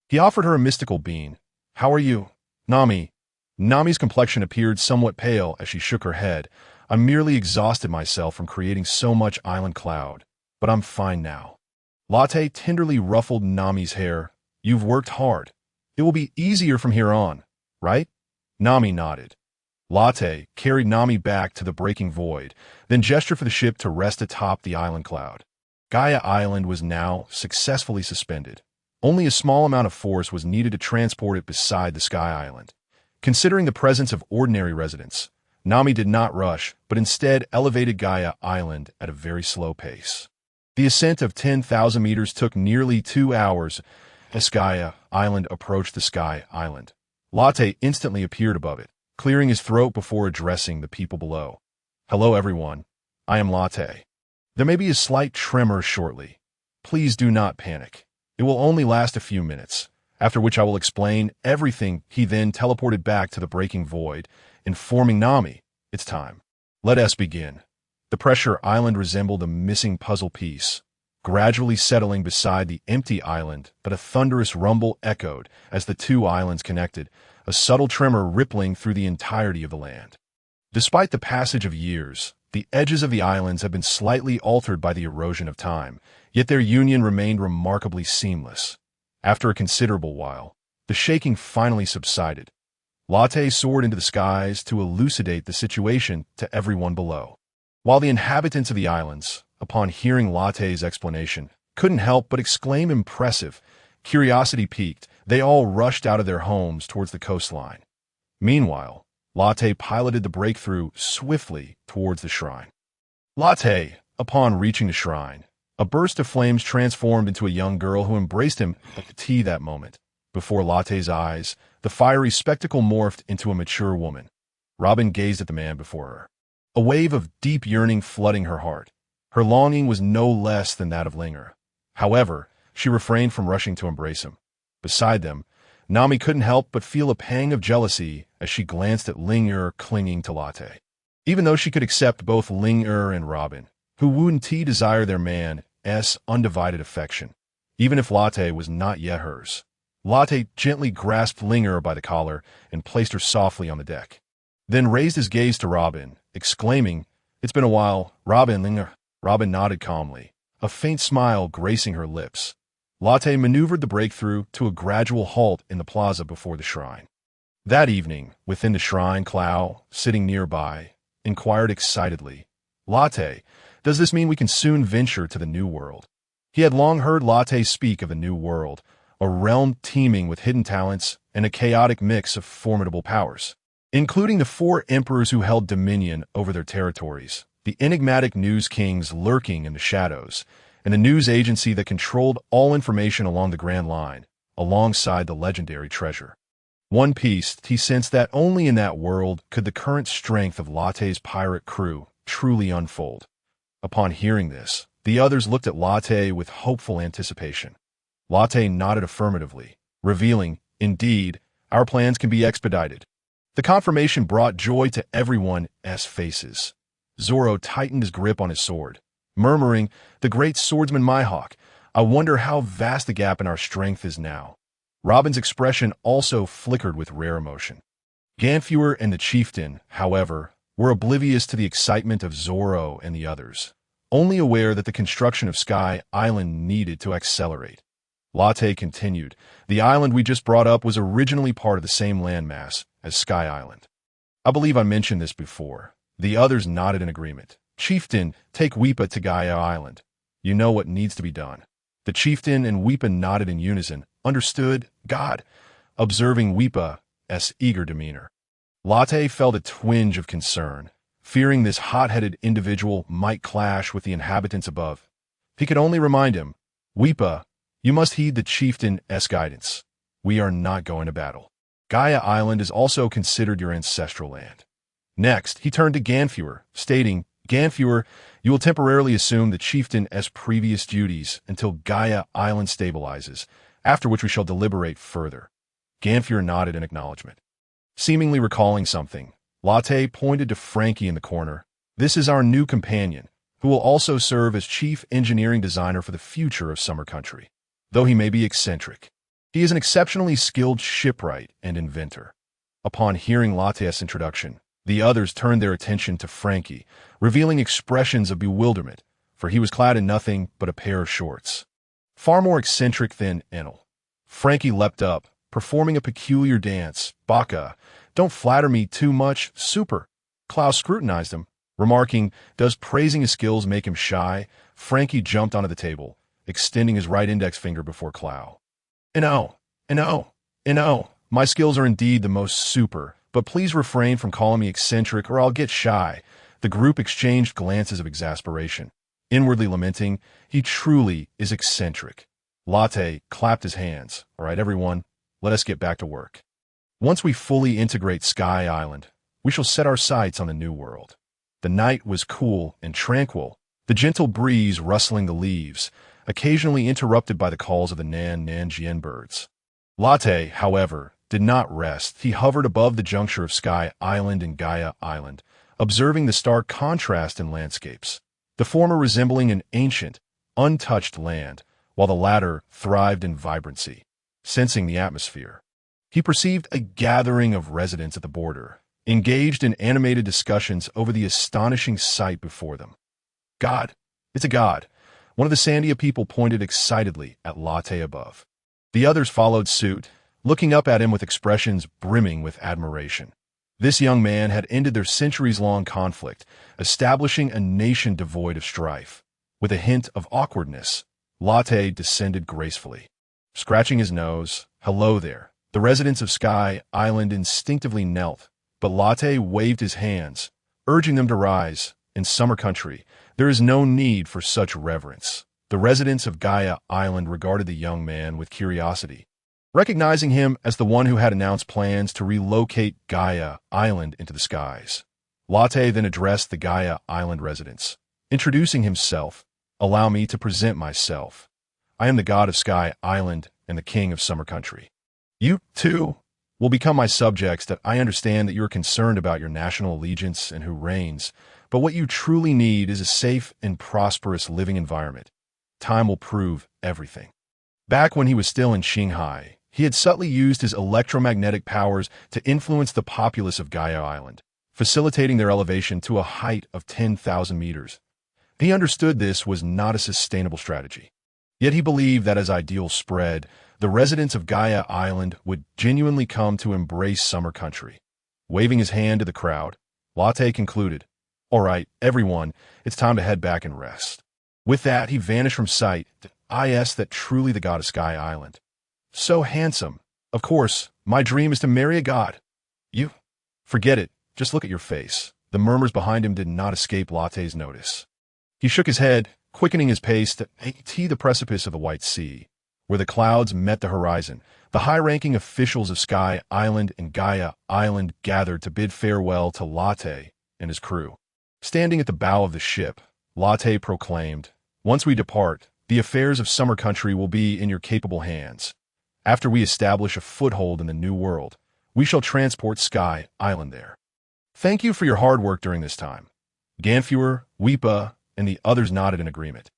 He offered her a mystical bean. How are you, Nami? Nami's complexion appeared somewhat pale as she shook her head. I merely exhausted myself from creating so much island cloud, but I'm fine now. Latte tenderly ruffled Nami's hair. You've worked hard. It will be easier from here on, right? Nami nodded. Latte carried Nami back to the breaking void, then gestured for the ship to rest atop the island cloud. Gaia Island was now successfully suspended. Only a small amount of force was needed to transport it beside the Sky Island. Considering the presence of ordinary residents, Nami did not rush, but instead elevated Gaia Island at a very slow pace. The ascent of 10,000 meters took nearly 2 hours as Gaia Island approached the Sky Island. Latte instantly appeared above it, clearing his throat before addressing the people below. Hello everyone, I am Latte. There may be a slight tremor shortly. Please do not panic. It will only last a few minutes, after which I will explain everything. He then teleported back to the breaking void, informing Nami, it's time. Let us begin. The pressure island resembled a missing puzzle piece, gradually settling beside the empty island, but a thunderous rumble echoed as the two islands connected, a subtle tremor rippling through the entirety of the land. Despite the passage of years, the edges of the islands have been slightly altered by the erosion of time, yet their union remained remarkably seamless. After a considerable while, the shaking finally subsided. Latte soared into the skies to elucidate the situation to everyone below. While the inhabitants of the islands, upon hearing Latte's explanation, couldn't help but exclaim impressive, curiosity piqued, they all rushed out of their homes towards the coastline. Meanwhile, Latte piloted the breakthrough swiftly towards the shrine. Latte, upon reaching the shrine, a burst of flames transformed into a young girl who embraced him like the tea that moment. Before Latte's eyes, the fiery spectacle morphed into a mature woman. Robin gazed at the man before her, a wave of deep yearning flooding her heart. Her longing was no less than that of Linger. However, she refrained from rushing to embrace him. Beside them, Nami couldn't help but feel a pang of jealousy as she glanced at Linger clinging to Latte. Even though she could accept both Linger and Robin, who wouldn't desire their man's undivided affection, even if Latte was not yet hers. Latte gently grasped Linger by the collar and placed her softly on the deck, then raised his gaze to Robin, exclaiming, "It's been a while, Robin, Linger." Robin nodded calmly, a faint smile gracing her lips. Latte maneuvered the breakthrough to a gradual halt in the plaza before the shrine. That evening, within the shrine, Clow, sitting nearby, inquired excitedly, "Latte, does this mean we can soon venture to the New World?" He had long heard Latte speak of the New World, a realm teeming with hidden talents and a chaotic mix of formidable powers, including the 4 emperors who held dominion over their territories, the enigmatic news kings lurking in the shadows, and a news agency that controlled all information along the Grand Line, alongside the legendary treasure. One piece, he sensed that only in that world could the current strength of Latte's pirate crew truly unfold. Upon hearing this, the others looked at Latte with hopeful anticipation. Latte nodded affirmatively, revealing, indeed, our plans can be expedited. The confirmation brought joy to everyone's faces. Zoro tightened his grip on his sword, murmuring, "The great swordsman Mihawk, I wonder how vast the gap in our strength is now." Robin's expression also flickered with rare emotion. Ganfuer and the chieftain, however, were oblivious to the excitement of Zoro and the others, only aware that the construction of Sky Island needed to accelerate. Latte continued, "The island we just brought up was originally part of the same landmass as Sky Island. I believe I mentioned this before." The others nodded in agreement. "Chieftain, take Weepa to Gaia Island. You know what needs to be done." The chieftain and Weepa nodded in unison. "Understood, God," observing Weepa's eager demeanor. Latte felt a twinge of concern, fearing this hot-headed individual might clash with the inhabitants above. He could only remind him, "Weepa, you must heed the chieftain's guidance. We are not going to battle. Gaia Island is also considered your ancestral land." Next, he turned to Ganfuer, stating, "Ganfuer, you will temporarily assume the chieftain's previous duties until Gaia Island stabilizes, after which we shall deliberate further." Ganfuer nodded in acknowledgement. Seemingly recalling something, Latte pointed to Frankie in the corner. "This is our new companion, who will also serve as chief engineering designer for the future of Summer Country. Though he may be eccentric, he is an exceptionally skilled shipwright and inventor." Upon hearing Latte's introduction, the others turned their attention to Frankie, revealing expressions of bewilderment, for he was clad in nothing but a pair of shorts. Far more eccentric than Enel. Frankie leapt up, performing a peculiar dance. "Baka, don't flatter me too much, super." Klaus scrutinized him, remarking, "Does praising his skills make him shy?" Frankie jumped onto the table, extending his right index finger before Klaus. "No, my skills are indeed the most super, but please refrain from calling me eccentric or I'll get shy." The group exchanged glances of exasperation, inwardly lamenting, "He truly is eccentric." Latte clapped his hands. "All right, everyone, let us get back to work. Once we fully integrate Sky Island, we shall set our sights on the new world." The night was cool and tranquil, the gentle breeze rustling the leaves, occasionally interrupted by the calls of the Nan-Nan-Jian birds. Latte, however, did not rest. He hovered above the juncture of Sky Island and Gaia Island, observing the stark contrast in landscapes, the former resembling an ancient, untouched land, while the latter thrived in vibrancy. Sensing the atmosphere, he perceived a gathering of residents at the border, engaged in animated discussions over the astonishing sight before them. "God, it's a god." One of the Sandia people pointed excitedly at Latte above. The others followed suit, looking up at him with expressions brimming with admiration. This young man had ended their centuries-long conflict, establishing a nation devoid of strife. With a hint of awkwardness, Latte descended gracefully. Scratching his nose, "Hello there." The residents of Sky Island instinctively knelt, but Latte waved his hands, urging them to rise. In Summer Country, there is no need for such reverence. The residents of Gaia Island regarded the young man with curiosity, recognizing him as the one who had announced plans to relocate Gaia Island into the skies. Latte then addressed the Gaia Island residents, introducing himself. "Allow me to present myself. I am the god of Sky Island and the king of Summer Country. You, too, will become my subjects. That I understand that you are concerned about your national allegiance and who reigns, but what you truly need is a safe and prosperous living environment. Time will prove everything." Back when he was still in Shanghai, he had subtly used his electromagnetic powers to influence the populace of Gaia Island, facilitating their elevation to a height of 10,000 meters. He understood this was not a sustainable strategy. Yet he believed that as ideals spread, the residents of Gaia Island would genuinely come to embrace Summer Country. Waving his hand to the crowd, Latte concluded, "All right, everyone, it's time to head back and rest." With that, he vanished from sight. That truly the god of Sky Island. So handsome. Of course, my dream is to marry a god. You? Forget it. Just look at your face. The murmurs behind him did not escape Latte's notice. He shook his head, quickening his pace to the precipice of the White Sea. where the clouds met the horizon, the high-ranking officials of Sky Island and Gaia Island gathered to bid farewell to Latte and his crew. Standing at the bow of the ship, Latte proclaimed, "Once we depart, the affairs of Summer Country will be in your capable hands. After we establish a foothold in the New World, we shall transport Sky Island there. Thank you for your hard work during this time." Ganfuer, Weepa, and the others nodded in agreement.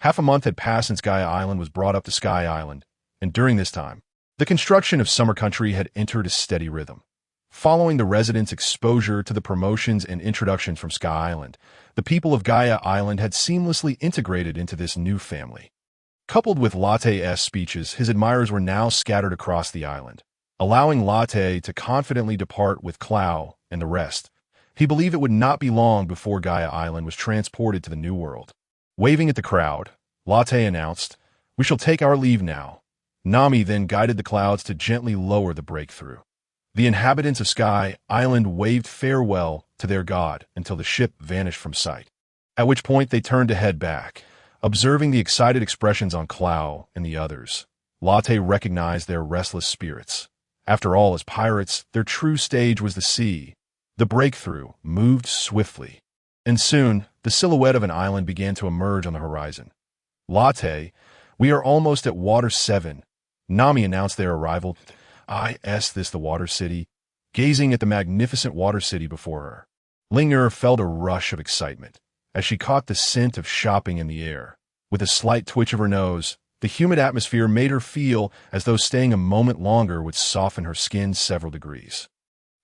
Half a month had passed since Gaia Island was brought up to Sky Island, and during this time, the construction of Summer Country had entered a steady rhythm. Following the residents' exposure to the promotions and introductions from Sky Island, the people of Gaia Island had seamlessly integrated into this new family. Coupled with Latte's speeches, his admirers were now scattered across the island, allowing Latte to confidently depart with Clow and the rest. He believed it would not be long before Gaia Island was transported to the New World. Waving at the crowd, Latte announced, "We shall take our leave now." Nami then guided the clouds to gently lower the breakthrough. The inhabitants of Sky Island waved farewell to their god until the ship vanished from sight, at which point they turned to head back. Observing the excited expressions on Clow and the others, Latte recognized their restless spirits. After all, as pirates, their true stage was the sea. The breakthrough moved swiftly, and soon the silhouette of an island began to emerge on the horizon. "Latte, we are almost at Water 7. Nami announced their arrival. This the Water City. Gazing at the magnificent Water City before her, Linger felt a rush of excitement as she caught the scent of shopping in the air. With a slight twitch of her nose, the humid atmosphere made her feel as though staying a moment longer would soften her skin several degrees.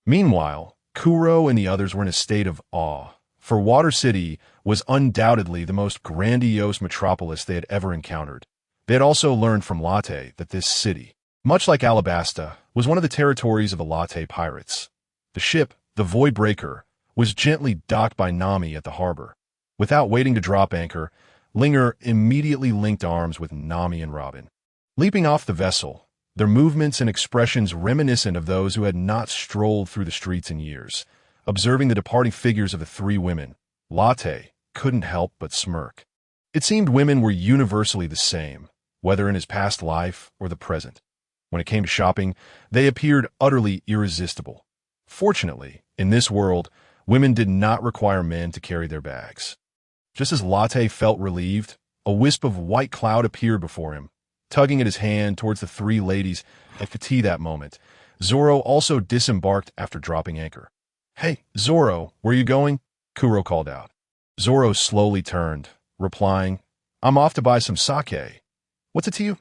Meanwhile, Kuro and the others were in a state of awe, for Water City was undoubtedly the most grandiose metropolis they had ever encountered. They had also learned from Latte that this city, much like Alabasta, was one of the territories of the Latte pirates. The ship, the Voidbreaker, was gently docked by Nami at the harbor. Without waiting to drop anchor, Linger immediately linked arms with Nami and Robin. Leaping off the vessel, their movements and expressions reminiscent of those who had not strolled through the streets in years. Observing the departing figures of the three women, Latte couldn't help but smirk. It seemed women were universally the same, whether in his past life or the present. When it came to shopping, they appeared utterly irresistible. Fortunately, in this world, women did not require men to carry their bags. Just as Latte felt relieved, a wisp of white cloud appeared before him, tugging at his hand towards the three ladies at the tea that moment. Zoro also disembarked after dropping anchor. "Hey, Zoro, where are you going?" Kuro called out. Zoro slowly turned, replying, "I'm off to buy some sake. What's it to you?"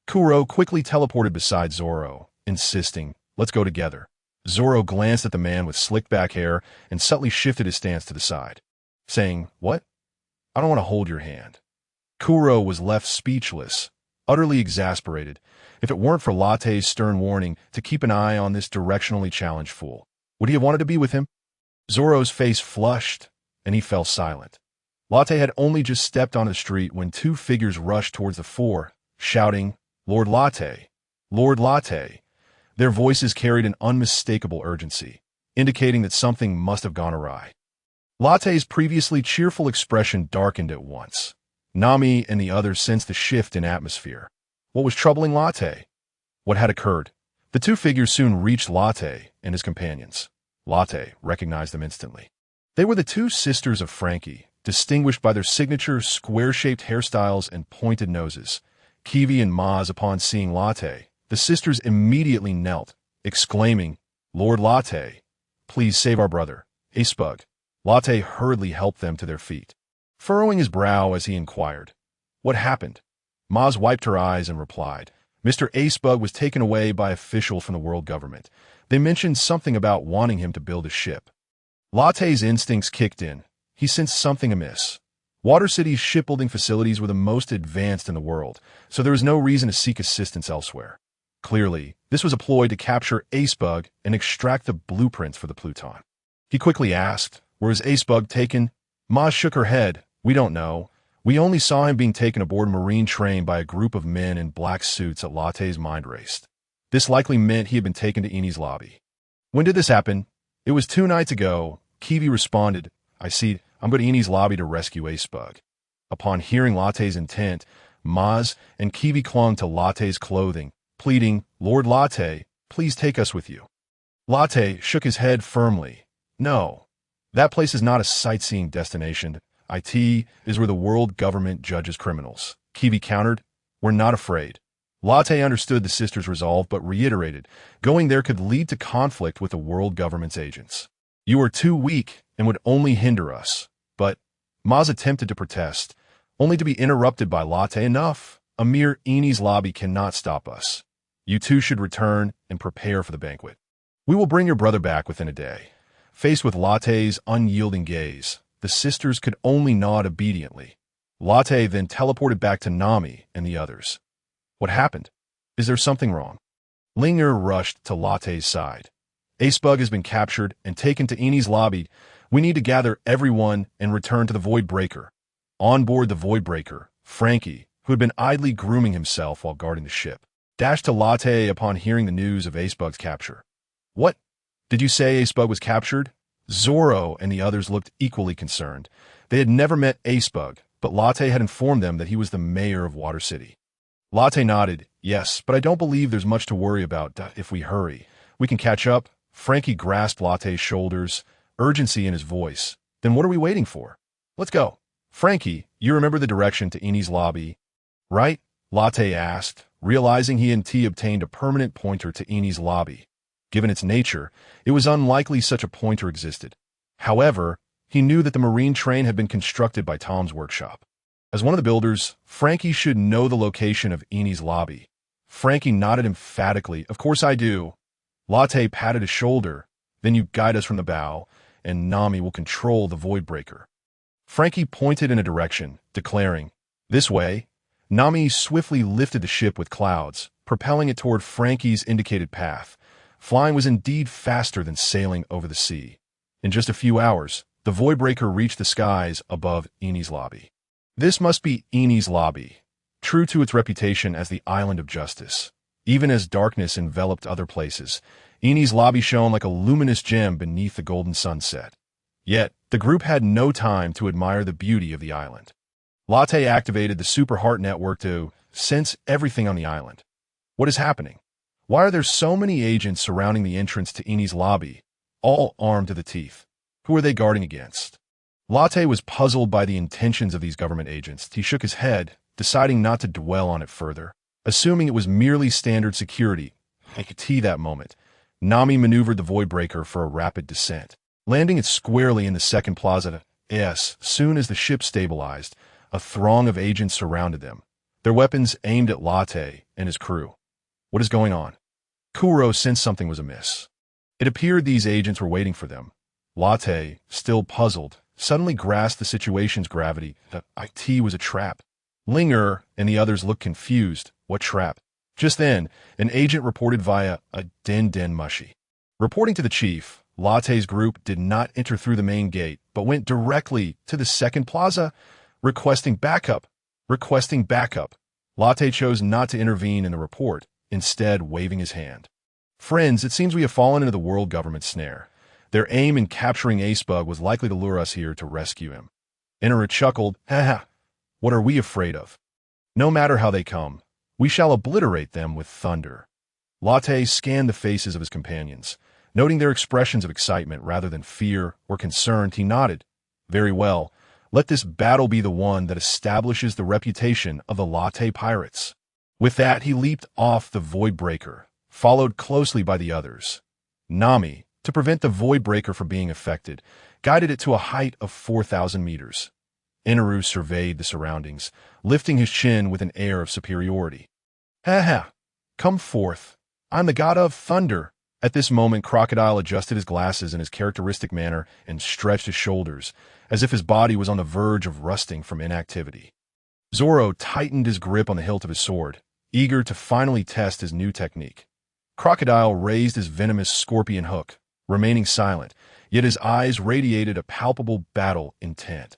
Kuro quickly teleported beside Zoro, insisting, "Let's go together." Zoro glanced at the man with slicked back hair and subtly shifted his stance to the side, saying, "What? I don't want to hold your hand." Kuro was left speechless, utterly exasperated. If it weren't for Latte's stern warning to keep an eye on this directionally challenged fool, would he have wanted to be with him? Zoro's face flushed, and he fell silent. Latte had only just stepped on the street when two figures rushed towards the four, shouting, "Lord Latte! Lord Latte!" Their voices carried an unmistakable urgency, indicating that something must have gone awry. Latte's previously cheerful expression darkened at once. Nami and the others sensed the shift in atmosphere. What was troubling Latte? What had occurred? The two figures soon reached Latte and his companions. Latte recognized them instantly. They were the two sisters of Frankie, distinguished by their signature square-shaped hairstyles and pointed noses. Kiwi and Maz, upon seeing Latte, the sisters immediately knelt, exclaiming, "Lord Latte, please save our brother, Acebug." Latte hurriedly helped them to their feet, furrowing his brow as he inquired, "What happened?" Maz wiped her eyes and replied, "Mr. Acebug was taken away by officials from the world government. They mentioned something about wanting him to build a ship." Latte's instincts kicked in. He sensed something amiss. Water City's shipbuilding facilities were the most advanced in the world, so there was no reason to seek assistance elsewhere. Clearly, this was a ploy to capture Acebug and extract the blueprints for the Pluton. He quickly asked, "Where is Acebug taken?" Ma shook her head. "We don't know. We only saw him being taken aboard a marine train by a group of men in black suits at Latte's mind raced. This likely meant he had been taken to Eni's lobby." "When did this happen?" "It was 2 nights ago." Kiwi responded, "I see. I'm going to Eni's lobby to rescue Acebug." Upon hearing Latte's intent, Maz and Kiwi clung to Latte's clothing, pleading, "Lord Latte, please take us with you." Latte shook his head firmly. "No, that place is not a sightseeing destination. It is where the world government judges criminals." Kiwi countered, "We're not afraid." Latte understood the sisters' resolve but reiterated, going there could lead to conflict with the world government's agents. "You are too weak and would only hinder us." But Maz attempted to protest, only to be interrupted by Latte. "Enough. A mere Enies lobby cannot stop us. You two should return and prepare for the banquet. We will bring your brother back within a day." Faced with Latte's unyielding gaze, the sisters could only nod obediently. Latte then teleported back to Nami and the others. "What happened? Is there something wrong?" Linger rushed to Latte's side. "Acebug has been captured and taken to Enies lobby. We need to gather everyone and return to the Void Breaker." On board the Void Breaker, Frankie, who had been idly grooming himself while guarding the ship, dashed to Latte upon hearing the news of Acebug's capture. "What? Did you say Acebug was captured?" Zoro and the others looked equally concerned. They had never met Acebug, but Latte had informed them that he was the mayor of Water City. Latte nodded, "Yes, but I don't believe there's much to worry about. If we hurry, we can catch up." Frankie grasped Latte's shoulders, urgency in his voice. "Then what are we waiting for? Let's go." "Frankie, you remember the direction to Enies lobby, right?" Latte asked, realizing he and T obtained a permanent pointer to Enies lobby. Given its nature, it was unlikely such a pointer existed. However, he knew that the marine train had been constructed by Tom's workshop. As one of the builders, Frankie should know the location of Enies lobby. Frankie nodded emphatically. "Of course I do." Latte patted his shoulder. "Then you guide us from the bow, and Nami will control the Void Breaker." Frankie pointed in a direction, declaring, "This way." Nami swiftly lifted the ship with clouds, propelling it toward Frankie's indicated path. Flying was indeed faster than sailing over the sea. In just a few hours, the Void Breaker reached the skies above Enies lobby. This must be Enies lobby, true to its reputation as the Island of Justice. Even as darkness enveloped other places, Enies lobby shone like a luminous gem beneath the golden sunset. Yet, the group had no time to admire the beauty of the island. Latte activated the Super Heart Network to sense everything on the island. What is happening? Why are there so many agents surrounding the entrance to Enies lobby, all armed to the teeth? Who are they guarding against? Latte was puzzled by the intentions of these government agents. He shook his head, deciding not to dwell on it further, assuming it was merely standard security. That moment, Nami maneuvered the Void Breaker for a rapid descent, landing it squarely in the second plaza. Soon as the ship stabilized, a throng of agents surrounded them, their weapons aimed at Latte and his crew. What is going on? Kuro sensed something was amiss. It appeared these agents were waiting for them. Latte, still puzzled, suddenly grasped the situation's gravity. It was a trap. Linger and the others looked confused. What trap? Just then, an agent reported via a den mushy. Reporting to the chief, Latte's group did not enter through the main gate, but went directly to the second plaza, requesting backup. Latte chose not to intervene in the report, instead waving his hand. "Friends, it seems we have fallen into the world government snare. Their aim in capturing Acebug was likely to lure us here to rescue him." Enera chuckled. "Ha. What are we afraid of? No matter how they come, we shall obliterate them with thunder." Latte scanned the faces of his companions. Noting their expressions of excitement rather than fear or concern, he nodded. "Very well. Let this battle be the one that establishes the reputation of the Latte Pirates." With that, he leaped off the Void Breaker, followed closely by the others. Nami, to prevent the Void Breaker from being affected, guided it to a height of 4,000 meters. Eneru surveyed the surroundings, lifting his chin with an air of superiority. "Ha! Come forth. I'm the god of thunder." At this moment, Crocodile adjusted his glasses in his characteristic manner and stretched his shoulders, as if his body was on the verge of rusting from inactivity. Zoro tightened his grip on the hilt of his sword, eager to finally test his new technique. Crocodile raised his venomous scorpion hook, remaining silent, yet his eyes radiated a palpable battle intent.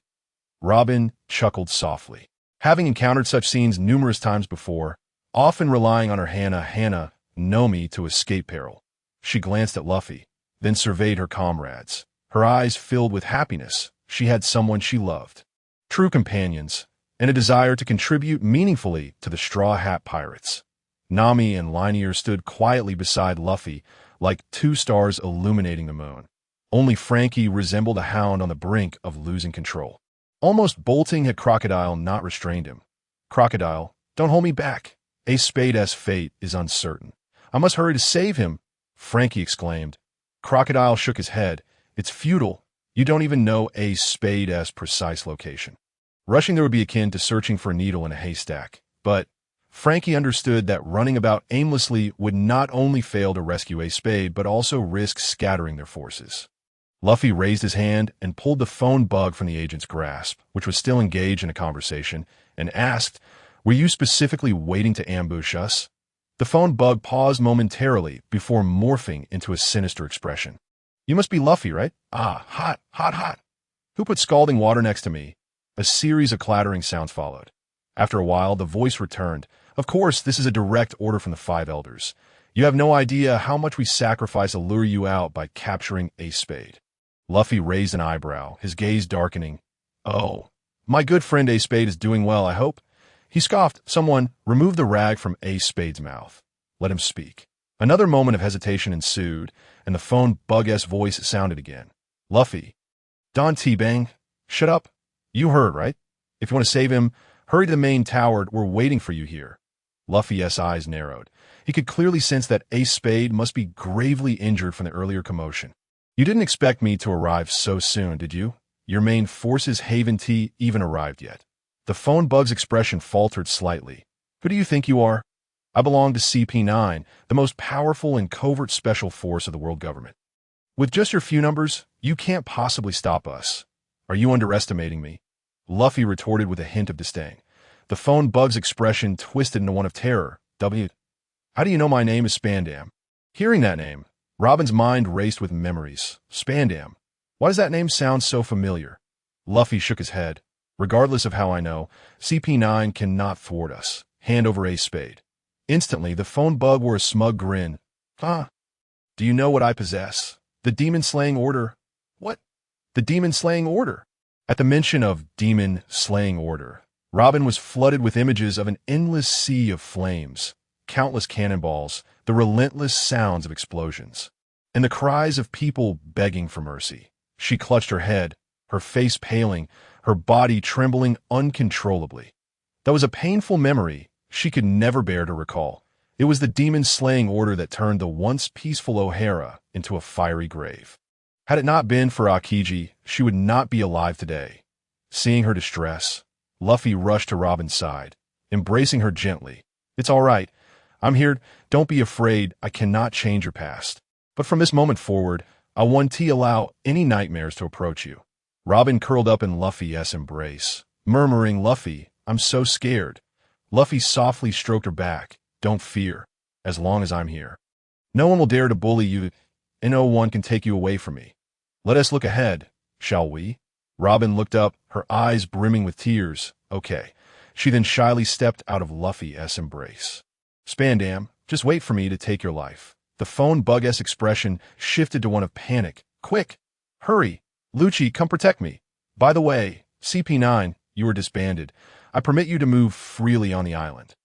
Robin chuckled softly. Having encountered such scenes numerous times before, often relying on her Hana Nomi to escape peril, she glanced at Luffy, then surveyed her comrades. Her eyes filled with happiness. She had someone she loved. True companions, and a desire to contribute meaningfully to the Straw Hat Pirates. Nami and Linear stood quietly beside Luffy, like two stars illuminating the moon. Only Frankie resembled a hound on the brink of losing control. Almost bolting had Crocodile not restrained him. "Crocodile, don't hold me back. Ace Spade's fate is uncertain. I must hurry to save him," Frankie exclaimed. Crocodile shook his head. "It's futile. You don't even know Ace Spade's precise location. Rushing there would be akin to searching for a needle in a haystack." But Frankie understood that running about aimlessly would not only fail to rescue Ace Spade, but also risk scattering their forces. Luffy raised his hand and pulled the phone bug from the agent's grasp, which was still engaged in a conversation, and asked, "Were you specifically waiting to ambush us?" The phone bug paused momentarily before morphing into a sinister expression. "You must be Luffy, right? Ah, hot, hot, hot. Who put scalding water next to me?" A series of clattering sounds followed. After a while, the voice returned. "Of course, this is a direct order from the Five Elders. You have no idea how much we sacrifice to lure you out by capturing Ace Spade." Luffy raised an eyebrow, his gaze darkening. "Oh, my good friend Ace Spade is doing well, I hope." He scoffed. "Someone remove the rag from Ace Spade's mouth. Let him speak." Another moment of hesitation ensued, and the phone bug-esque voice sounded again. "Luffy. Don T-Bang. Shut up. You heard, right? If you want to save him, hurry to the main tower. We're waiting for you here." Luffy's eyes narrowed. He could clearly sense that Ace Spade must be gravely injured from the earlier commotion. "You didn't expect me to arrive so soon, did you? Your main forces haven't even arrived yet." The phone bug's expression faltered slightly. "Who do you think you are?" "I belong to CP9, the most powerful and covert special force of the world government. With just your few numbers, you can't possibly stop us. Are you underestimating me?" Luffy retorted with a hint of disdain. The phone bug's expression twisted into one of terror. How do you know my name is Spandam?" Hearing that name, Robin's mind raced with memories. Spandam. Why does that name sound so familiar? Luffy shook his head. "Regardless of how I know, CP9 cannot thwart us. Hand over Ace Spade." Instantly, the phone bug wore a smug grin. "Huh? Do you know what I possess? The demon-slaying order." "What? The demon-slaying order?" At the mention of demon-slaying order, Robin was flooded with images of an endless sea of flames, countless cannonballs, the relentless sounds of explosions, and the cries of people begging for mercy. She clutched her head, her face paling, her body trembling uncontrollably. That was a painful memory she could never bear to recall. It was the demon-slaying order that turned the once peaceful O'Hara into a fiery grave. Had it not been for Akiji, she would not be alive today. Seeing her distress, Luffy rushed to Robin's side, embracing her gently. "It's all right. I'm here. Don't be afraid. I cannot change your past. But from this moment forward, I won't allow any nightmares to approach you." Robin curled up in Luffy's embrace, murmuring, "Luffy, I'm so scared." Luffy softly stroked her back. "Don't fear, as long as I'm here. No one will dare to bully you, and no one can take you away from me. Let us look ahead, shall we?" Robin looked up, her eyes brimming with tears. "Okay." She then shyly stepped out of Luffy's embrace. "Spandam, just wait for me to take your life." The phone bug-esque expression shifted to one of panic. "Quick! Hurry! Lucci, come protect me. By the way, CP9, you are disbanded. I permit you to move freely on the island."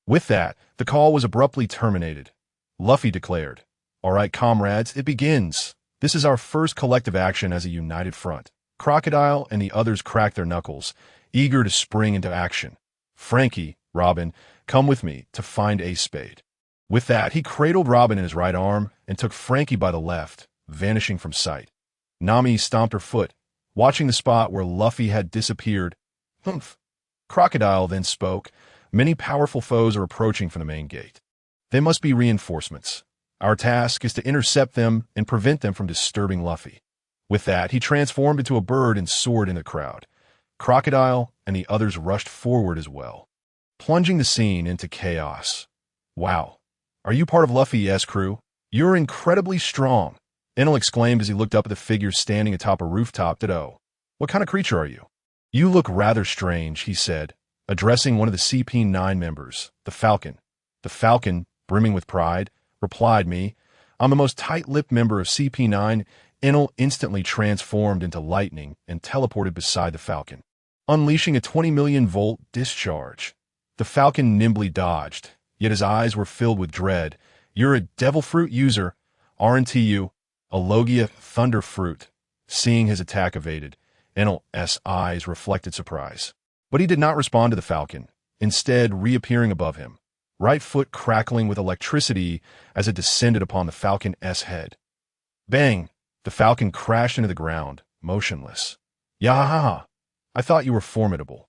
With that, the call was abruptly terminated. Luffy declared, "All right, comrades, it begins. This is our first collective action as a united front." Crocodile and the others cracked their knuckles, eager to spring into action. "Frankie, Robin, come with me to find Ace Spade." With that, he cradled Robin in his right arm and took Frankie by the left, vanishing from sight. Nami stomped her foot, watching the spot where Luffy had disappeared. "Humph." Crocodile then spoke. "Many powerful foes are approaching from the main gate. They must be reinforcements. Our task is to intercept them and prevent them from disturbing Luffy." With that, he transformed into a bird and soared in the crowd. Crocodile and the others rushed forward as well, plunging the scene into chaos. "Wow. Are you part of Luffy's crew? You're incredibly strong," Enel exclaimed as he looked up at the figure standing atop a rooftop. "Oh, what kind of creature are you?" "You look rather strange," he said, addressing one of the CP9 members, the Falcon. The Falcon, brimming with pride, replied, "Me. I'm the most tight-lipped member of CP9. Enel instantly transformed into lightning and teleported beside the Falcon. unleashing a 20 million volt discharge. The Falcon nimbly dodged, yet his eyes were filled with dread. "You're a devil fruit user, aren't you? A Logia thunder fruit." Seeing his attack evaded, Enel's eyes reflected surprise. But he did not respond to the Falcon, instead reappearing above him, right foot crackling with electricity as it descended upon the Falcon's head. Bang! The Falcon crashed into the ground, motionless. "Yahaha! I thought you were formidable."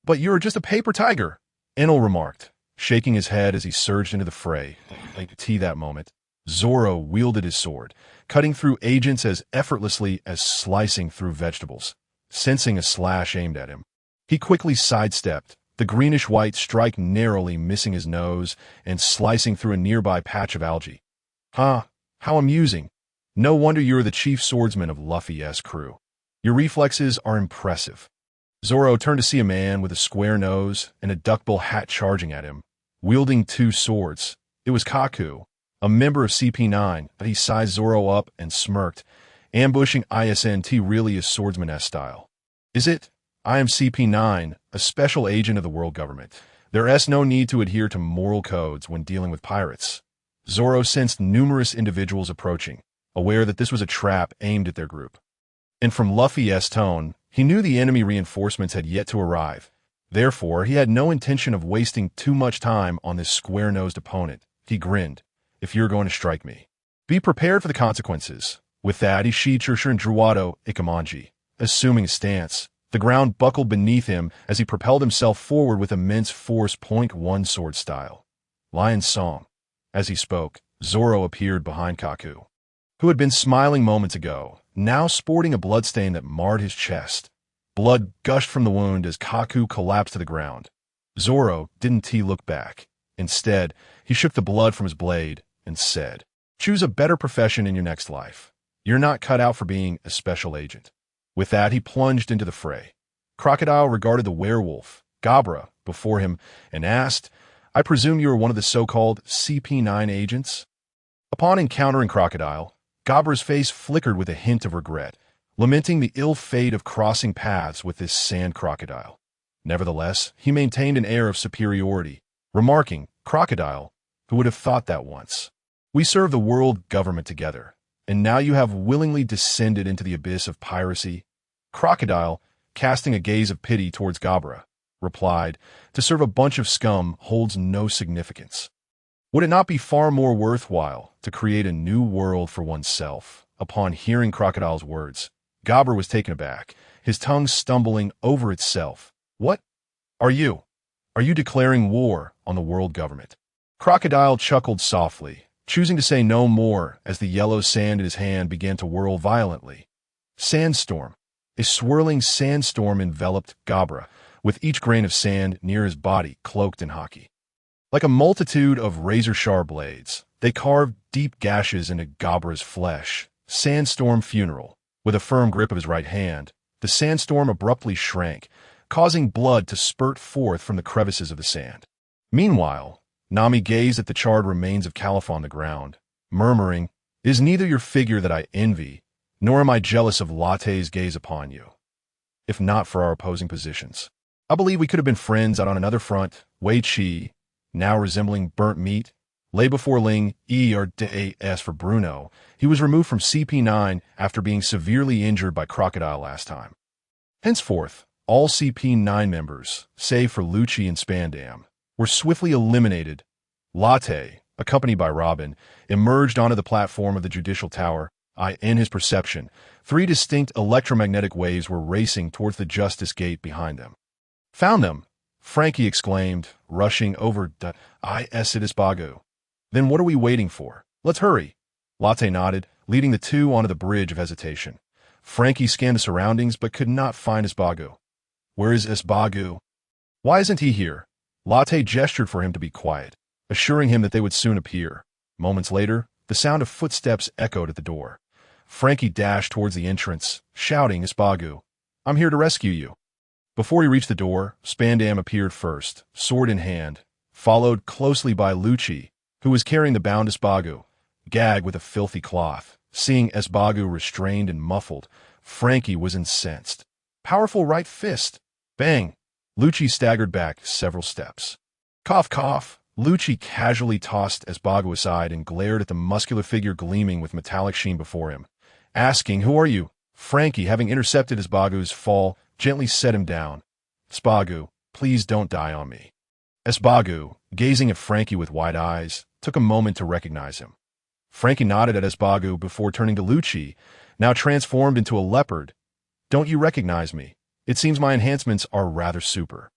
"But you're just a paper tiger," Enel remarked, shaking his head as he surged into the fray. That moment, Zoro wielded his sword, cutting through agents as effortlessly as slicing through vegetables. Sensing a slash aimed at him, he quickly sidestepped, the greenish-white strike narrowly missing his nose and slicing through a nearby patch of algae. "Huh, how amusing. No wonder you're the chief swordsman of Luffy's crew. Your reflexes are impressive." Zoro turned to see a man with a square nose and a duckbill hat charging at him, wielding two swords. It was Kaku, a member of CP9, but he sized Zoro up and smirked, ambushing ISNT really is swordsman-esque style. "Is it? I am CP9, a special agent of the world government. There's no need to adhere to moral codes when dealing with pirates." Zoro sensed numerous individuals approaching, aware that this was a trap aimed at their group. And from Luffy's tone, he knew the enemy reinforcements had yet to arrive. Therefore, he had no intention of wasting too much time on this square-nosed opponent. He grinned. "If you're going to strike me, be prepared for the consequences." With that, he sheathed and Druado Ikamanji. Assuming a stance, the ground buckled beneath him as he propelled himself forward with immense force. .1 sword style. "Lion Song." As he spoke, Zoro appeared behind Kaku, who had been smiling moments ago, now sporting a bloodstain that marred his chest. Blood gushed from the wound as Kaku collapsed to the ground. Zoro didn't look back. Instead, he shook the blood from his blade and said, "Choose a better profession in your next life. You're not cut out for being a special agent." With that, he plunged into the fray. Crocodile regarded the werewolf, Gabra, before him and asked, "I presume you are one of the so-called CP9 agents?" Upon encountering Crocodile, Gabra's face flickered with a hint of regret, lamenting the ill fate of crossing paths with this sand crocodile. Nevertheless, he maintained an air of superiority, remarking, "Crocodile, who would have thought that once? We serve the world government together, and now you have willingly descended into the abyss of piracy." Crocodile, casting a gaze of pity towards Gabra, replied, "To serve a bunch of scum holds no significance. Would it not be far more worthwhile to create a new world for oneself?" Upon hearing Crocodile's words, Gabra was taken aback, his tongue stumbling over itself. "What? Are you declaring war on the world government?" Crocodile chuckled softly, choosing to say no more as the yellow sand in his hand began to whirl violently. Sandstorm. A swirling sandstorm enveloped Gabra, with each grain of sand near his body cloaked in haki. Like a multitude of razor-sharp blades, they carved deep gashes into Gabra's flesh. Sandstorm funeral. With a firm grip of his right hand, the sandstorm abruptly shrank, causing blood to spurt forth from the crevices of the sand. Meanwhile, Nami gazed at the charred remains of Caliph on the ground, murmuring, "It is neither your figure that I envy, nor am I jealous of Latte's gaze upon you. If not for our opposing positions, I believe we could have been friends out on another front." Wei Chi, now resembling burnt meat, lay before Ling As for Bruno, he was removed from CP9 after being severely injured by Crocodile last time. Henceforth, all CP9 members, save for Lucci and Spandam, were swiftly eliminated. Latte, accompanied by Robin, emerged onto the platform of the Judicial Tower. In his perception, 3 distinct electromagnetic waves were racing towards the Justice Gate behind them. "Found them!" Frankie exclaimed, rushing over to Isidis Bagu. "Then what are we waiting for? Let's hurry." Latte nodded, leading the two onto the bridge of hesitation. Frankie scanned the surroundings but could not find Isbagu. "Where is Isbagu? Why isn't he here?" Latte gestured for him to be quiet, assuring him that they would soon appear. Moments later, the sound of footsteps echoed at the door. Frankie dashed towards the entrance, shouting, "Isbagu, I'm here to rescue you." Before he reached the door, Spandam appeared first, sword in hand, followed closely by Lucci, who was carrying the bound Isbagu, gagged with a filthy cloth. Seeing Isbagu restrained and muffled, Frankie was incensed. "Powerful right fist. Bang! Lucci staggered back several steps. Cough, cough. Lucci casually tossed Espago aside and glared at the muscular figure gleaming with metallic sheen before him, asking, "Who are you?" Frankie, having intercepted Espago's fall, gently set him down. "Espago, please don't die on me." Espago, gazing at Frankie with wide eyes, took a moment to recognize him. Frankie nodded at Espago before turning to Lucci, now transformed into a leopard. "Don't you recognize me? It seems my enhancements are rather super."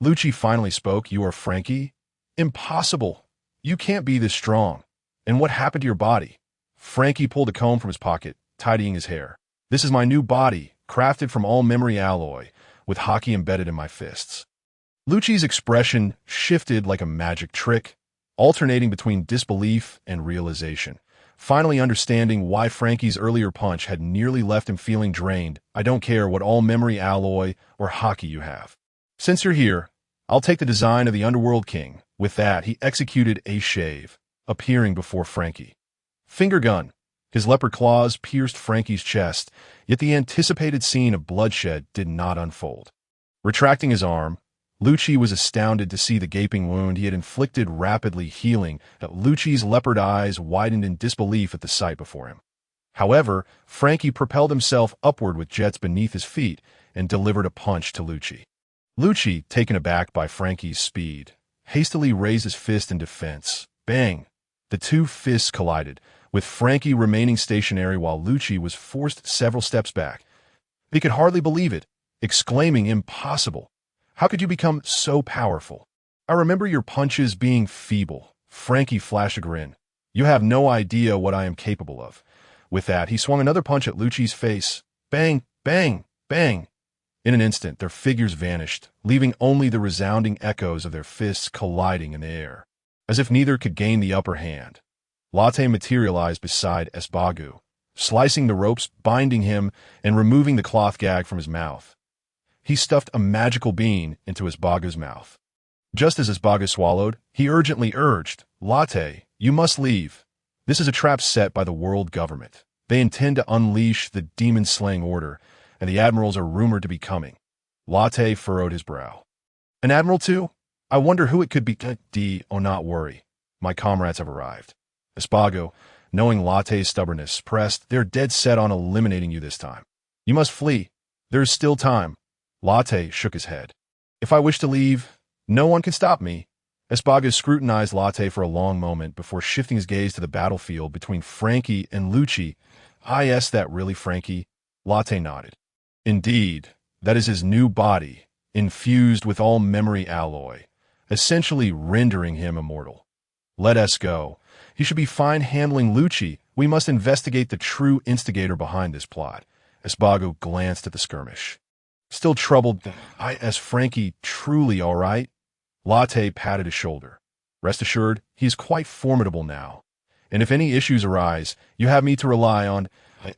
Lucci finally spoke. "You are Frankie? Impossible. You can't be this strong. And what happened to your body?" Frankie pulled a comb from his pocket, tidying his hair. "This is my new body, crafted from all memory alloy, with hockey embedded in my fists." Lucci's expression shifted like a magic trick, alternating between disbelief and realization, finally understanding why Frankie's earlier punch had nearly left him feeling drained. "I don't care what all memory alloy or hockey you have. Since you're here, I'll take the design of the Underworld King." With that, he executed a shave, appearing before Frankie. Finger gun. His leopard claws pierced Frankie's chest, yet the anticipated scene of bloodshed did not unfold. Retracting his arm, Lucci was astounded to see the gaping wound he had inflicted rapidly healing. Lucci's leopard eyes widened in disbelief at the sight before him. However, Frankie propelled himself upward with jets beneath his feet and delivered a punch to Lucci. Lucci, taken aback by Frankie's speed, hastily raised his fist in defense. Bang! The two fists collided, with Frankie remaining stationary while Lucci was forced several steps back. He could hardly believe it, exclaiming, "Impossible! How could you become so powerful?" "I remember your punches being feeble." Frankie flashed a grin. "You have no idea what I am capable of." With that, he swung another punch at Lucci's face. Bang, bang, bang. In an instant, their figures vanished, leaving only the resounding echoes of their fists colliding in the air. As if neither could gain the upper hand, Latte materialized beside Espago, slicing the ropes, binding him, and removing the cloth gag from his mouth. He stuffed a magical bean into Espago's mouth. Just as Espago swallowed, he urgently urged, "Latte, you must leave. This is a trap set by the world government. They intend to unleash the demon-slaying order, and the admirals are rumored to be coming." Latte furrowed his brow. "An admiral too? I wonder who it could be." "Oh, not worry. My comrades have arrived." Espago, knowing Latte's stubbornness, pressed, "They're dead set on eliminating you this time. You must flee. There is still time." Latte shook his head. "If I wish to leave, no one can stop me." Espago scrutinized Latte for a long moment before shifting his gaze to the battlefield between Frankie and Lucci. "Yes, that really, Frankie?" Latte nodded. "Indeed, that is his new body, infused with all memory alloy, essentially rendering him immortal. Let us go. He should be fine handling Lucci. We must investigate the true instigator behind this plot." Espago glanced at the skirmish. Still troubled, "Is Frankie truly all right?" Latte patted his shoulder. "Rest assured, he is quite formidable now. And if any issues arise, you have me to rely on."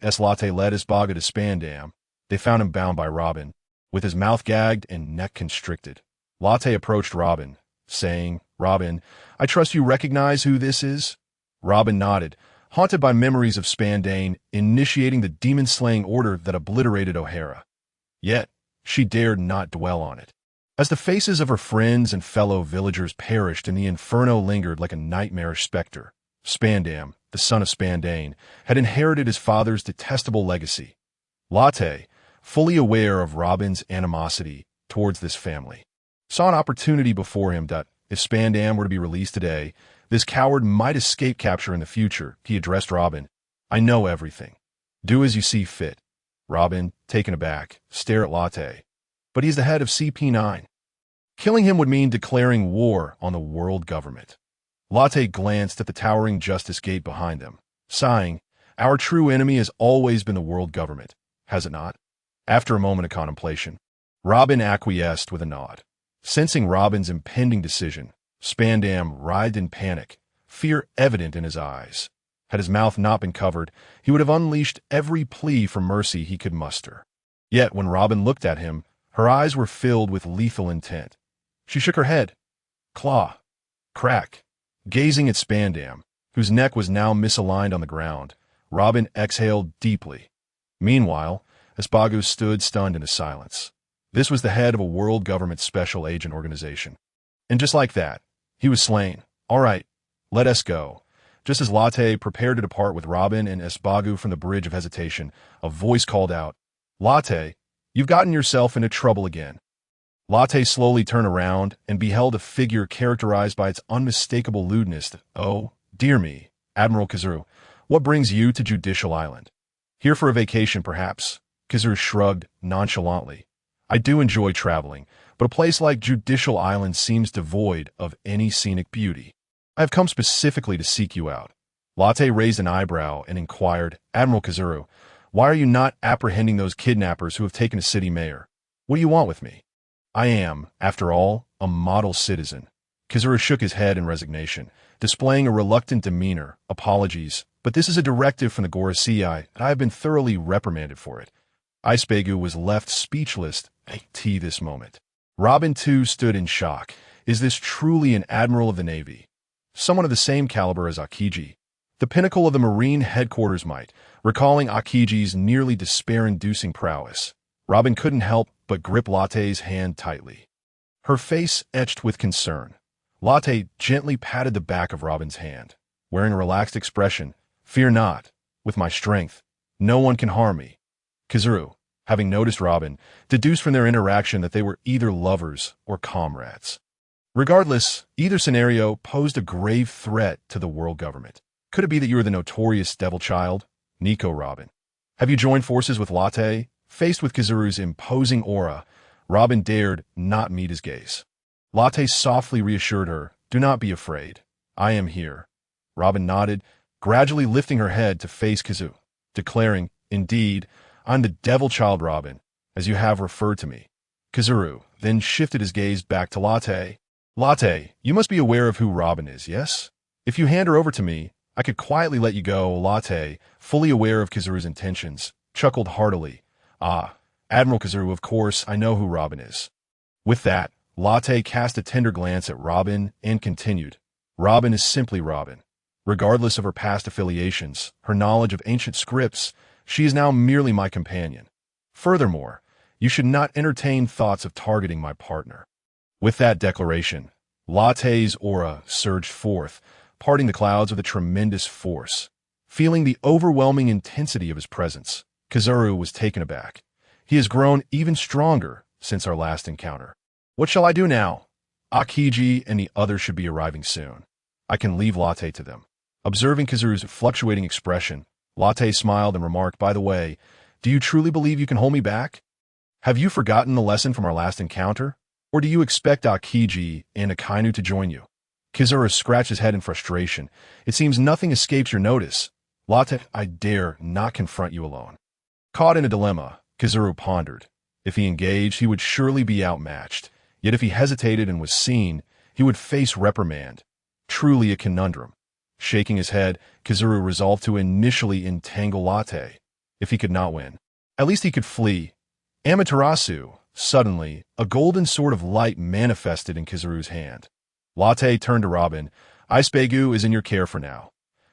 As Latte led Espago to Spandam, they found him bound by Robin, with his mouth gagged and neck constricted. Latte approached Robin, saying, "Robin, I trust you recognize who this is?" Robin nodded, haunted by memories of Spandane initiating the demon-slaying order that obliterated O'Hara. Yet, she dared not dwell on it. As the faces of her friends and fellow villagers perished and the inferno lingered like a nightmarish specter, Spandam, the son of Spandane, had inherited his father's detestable legacy. Latte, fully aware of Robin's animosity towards this family, saw an opportunity before him that, if Spandam were to be released today, this coward might escape capture in the future. He addressed Robin. "I know everything. Do as you see fit." Robin, taken aback, stared at Latte. "But he's the head of CP9. Killing him would mean declaring war on the world government." Latte glanced at the towering justice gate behind them, sighing, "Our true enemy has always been the world government, has it not?" After a moment of contemplation, Robin acquiesced with a nod. Sensing Robin's impending decision, Spandam writhed in panic, fear evident in his eyes. Had his mouth not been covered, he would have unleashed every plea for mercy he could muster. Yet when Robin looked at him, her eyes were filled with lethal intent. She shook her head. Claw. Crack. Gazing at Spandam, whose neck was now misaligned on the ground, Robin exhaled deeply. Meanwhile, Espago stood stunned into silence. This was the head of a world government special agent organization. And just like that, he was slain. All right, let us go. Just as Latte prepared to depart with Robin and Esbagu from the Bridge of Hesitation, a voice called out, "Latte, you've gotten yourself into trouble again." Latte slowly turned around and beheld a figure characterized by its unmistakable lewdness. "Oh, dear me, Admiral Kizaru, what brings you to Judicial Island? Here for a vacation, perhaps?" Kizaru shrugged nonchalantly. "I do enjoy traveling, but a place like Judicial Island seems devoid of any scenic beauty. I have come specifically to seek you out." Latte raised an eyebrow and inquired, "Admiral Kizaru, why are you not apprehending those kidnappers who have taken a city mayor? What do you want with me?" "I am, after all, a model citizen." Kizaru shook his head in resignation, displaying a reluctant demeanor. "Apologies, but this is a directive from the Gorosei, and I have been thoroughly reprimanded for it." Icebegu was left speechless at this moment. Robin, too, stood in shock. Is this truly an admiral of the Navy? Someone of the same caliber as Akiji? The pinnacle of the Marine headquarters might, recalling Akiji's nearly despair-inducing prowess. Robin couldn't help but grip Latte's hand tightly. Her face etched with concern. Latte gently patted the back of Robin's hand, wearing a relaxed expression. "Fear not. With my strength, no one can harm me." Kizaru, having noticed Robin, deduced from their interaction that they were either lovers or comrades. Regardless, either scenario posed a grave threat to the world government. Could it be that you are the notorious devil child? Nico Robin. Have you joined forces with Latte? Faced with Kizaru's imposing aura, Robin dared not meet his gaze. Latte softly reassured her, "Do not be afraid. I am here." Robin nodded, gradually lifting her head to face Kizaru, declaring, "Indeed, I'm the devil child Robin, as you have referred to me." Kizaru then shifted his gaze back to Latte. "Latte, you must be aware of who Robin is, yes? If you hand her over to me, I could quietly let you go." Latte, fully aware of Kizaru's intentions, chuckled heartily. "Ah, Admiral Kizaru, of course I know who Robin is." With that, Latte cast a tender glance at Robin and continued, "Robin is simply Robin. Regardless of her past affiliations, her knowledge of ancient scripts, she is now merely my companion. Furthermore, you should not entertain thoughts of targeting my partner." With that declaration, Latte's aura surged forth, parting the clouds with a tremendous force. Feeling the overwhelming intensity of his presence, Kizaru was taken aback. He has grown even stronger since our last encounter. "What shall I do now? Akiji and the others should be arriving soon. I can leave Latte to them." Observing Kizaru's fluctuating expression, Latte smiled and remarked, "By the way, do you truly believe you can hold me back? Have you forgotten the lesson from our last encounter? Or do you expect Akiji and Akainu to join you?" Kizaru scratched his head in frustration. "It seems nothing escapes your notice. Latte, I dare not confront you alone." Caught in a dilemma, Kizaru pondered. If he engaged, he would surely be outmatched. Yet if he hesitated and was seen, he would face reprimand. Truly a conundrum. Shaking his head, Kizaru resolved to initially entangle Latte. If he could not win, at least he could flee. Amaterasu. Suddenly, a golden sword of light manifested in Kizaru's hand. Latte turned to Robin. "Icebegu is in your care for now."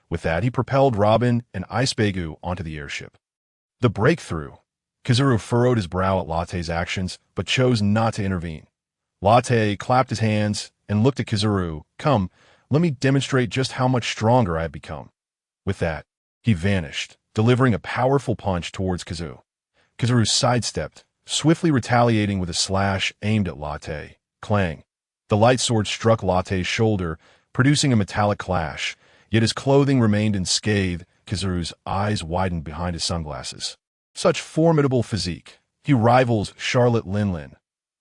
With that, he propelled Robin and Icebegu onto the airship. The breakthrough. Kizaru furrowed his brow at Latte's actions, but chose not to intervene. Latte clapped his hands and looked at Kizaru. "Come, let me demonstrate just how much stronger I have become." With that, he vanished, delivering a powerful punch towards Kizaru. Kizaru sidestepped, swiftly retaliating with a slash aimed at Latte. Clang. The light sword struck Latte's shoulder, producing a metallic clash, yet his clothing remained unscathed. Kizaru's eyes widened behind his sunglasses. Such formidable physique. He rivals Charlotte Linlin.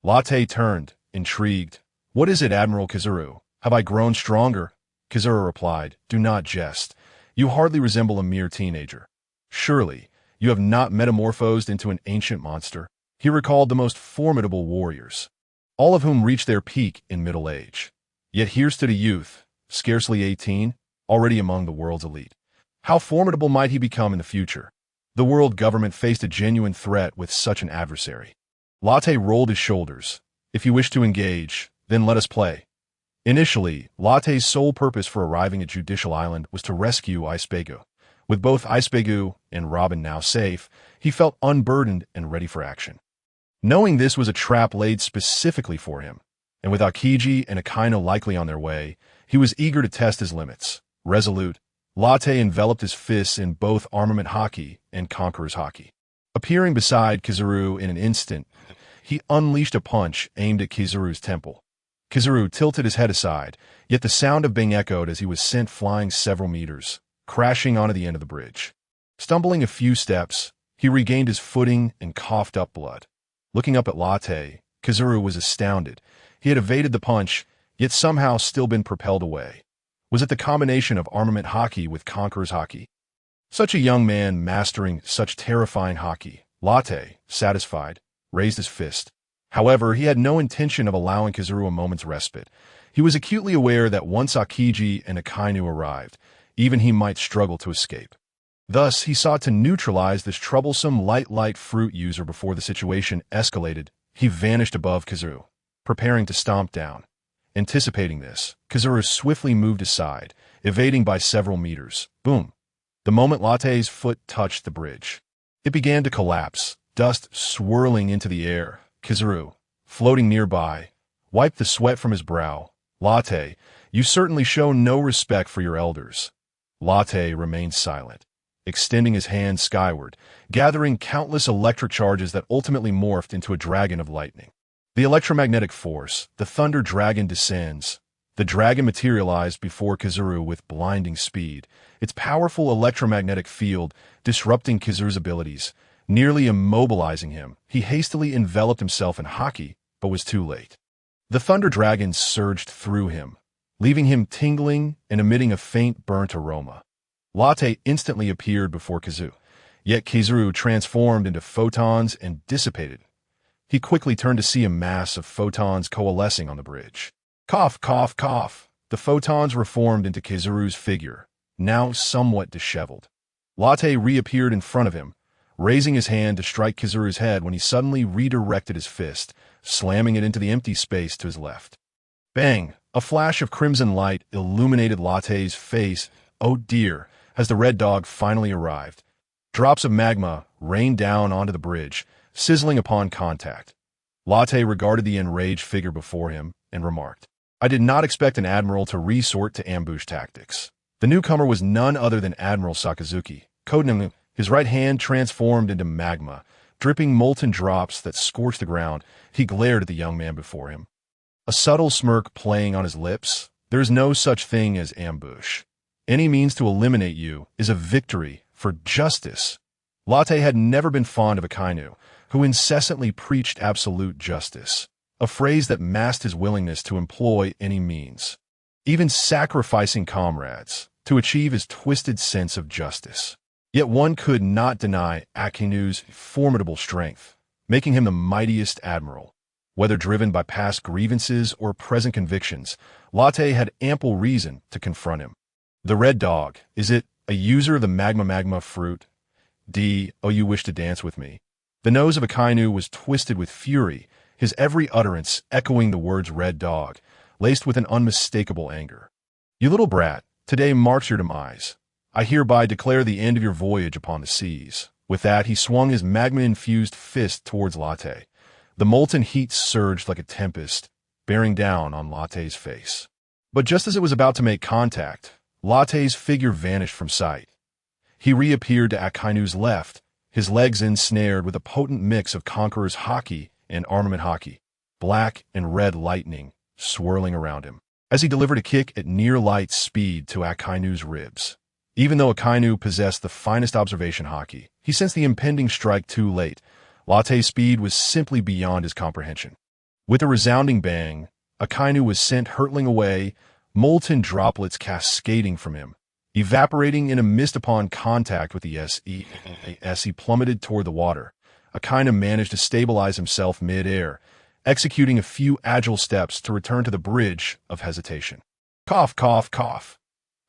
Latte turned, intrigued. "What is it, Admiral Kizaru? Have I grown stronger?" Kizaru replied, "Do not jest. You hardly resemble a mere teenager. Surely, you have not metamorphosed into an ancient monster." He recalled the most formidable warriors, all of whom reached their peak in middle age. Yet here stood a youth, scarcely 18, already among the world's elite. How formidable might he become in the future? The world government faced a genuine threat with such an adversary. Latte rolled his shoulders. "If you wish to engage, then let us play." Initially, Latte's sole purpose for arriving at Judicial Island was to rescue Icebegu. With both Icebegu and Robin now safe, he felt unburdened and ready for action. Knowing this was a trap laid specifically for him, and with Akiji and Akainu likely on their way, he was eager to test his limits. Resolute, Latte enveloped his fists in both armament haki and conqueror's haki. Appearing beside Kizaru in an instant, he unleashed a punch aimed at Kizaru's temple. Kizaru tilted his head aside, yet the sound of bang echoed as he was sent flying several meters, crashing onto the end of the bridge. Stumbling a few steps, he regained his footing and coughed up blood. Looking up at Latte, Kizaru was astounded. He had evaded the punch, yet somehow still been propelled away. Was it the combination of armament haki with conqueror's haki? Such a young man mastering such terrifying haki. Latte, satisfied, raised his fist. However, he had no intention of allowing Kizaru a moment's respite. He was acutely aware that once Akiji and Akainu arrived, even he might struggle to escape. Thus, he sought to neutralize this troublesome light fruit user before the situation escalated. He vanished above Kizaru, preparing to stomp down. Anticipating this, Kizaru swiftly moved aside, evading by several meters. Boom! The moment Latte's foot touched the bridge, it began to collapse, dust swirling into the air. Kizaru, floating nearby, wiped the sweat from his brow. Latte, you certainly show no respect for your elders. Latte remained silent, extending his hand skyward, gathering countless electric charges that ultimately morphed into a dragon of lightning. The electromagnetic force, the thunder dragon descends. The dragon materialized before Kizaru with blinding speed, its powerful electromagnetic field disrupting Kizaru's abilities, nearly immobilizing him. He hastily enveloped himself in haki, but was too late. The thunder dragon surged through him, leaving him tingling and emitting a faint burnt aroma. Latte instantly appeared before Kizaru, yet Kizaru transformed into photons and dissipated. He quickly turned to see a mass of photons coalescing on the bridge. Cough, cough, cough. The photons reformed into Kizaru's figure, now somewhat disheveled. Latte reappeared in front of him, raising his hand to strike Kizaru's head when he suddenly redirected his fist, slamming it into the empty space to his left. Bang! A flash of crimson light illuminated Latte's face. Oh dear, as the red dog finally arrived. Drops of magma rained down onto the bridge, sizzling upon contact. Latte regarded the enraged figure before him and remarked, I did not expect an admiral to resort to ambush tactics. The newcomer was none other than Admiral Sakazuki. Codename, his right hand transformed into magma, dripping molten drops that scorched the ground. He glared at the young man before him, a subtle smirk playing on his lips. There is no such thing as ambush. Any means to eliminate you is a victory for justice. Latte had never been fond of Akainu, who incessantly preached absolute justice, a phrase that masked his willingness to employ any means, even sacrificing comrades, to achieve his twisted sense of justice. Yet one could not deny Akainu's formidable strength, making him the mightiest admiral. Whether driven by past grievances or present convictions, Latte had ample reason to confront him. The red dog, is it a user of the magma fruit? Oh, you wish to dance with me? The nose of Akainu was twisted with fury, his every utterance echoing the words red dog, laced with an unmistakable anger. You little brat, today marks your demise. I hereby declare the end of your voyage upon the seas. With that, he swung his magma-infused fist towards Latte. The molten heat surged like a tempest, bearing down on Latte's face. But just as it was about to make contact, Latte's figure vanished from sight. He reappeared to Akainu's left, his legs ensnared with a potent mix of Conqueror's haki and armament haki, black and red lightning swirling around him, as he delivered a kick at near-light speed to Akainu's ribs. Even though Akainu possessed the finest observation haki, he sensed the impending strike too late. Latte's speed was simply beyond his comprehension. With a resounding bang, Akainu was sent hurtling away, molten droplets cascading from him, evaporating in a mist upon contact with the SE. As he plummeted toward the water, Akainu managed to stabilize himself mid-air, executing a few agile steps to return to the bridge of hesitation. Cough, cough, cough.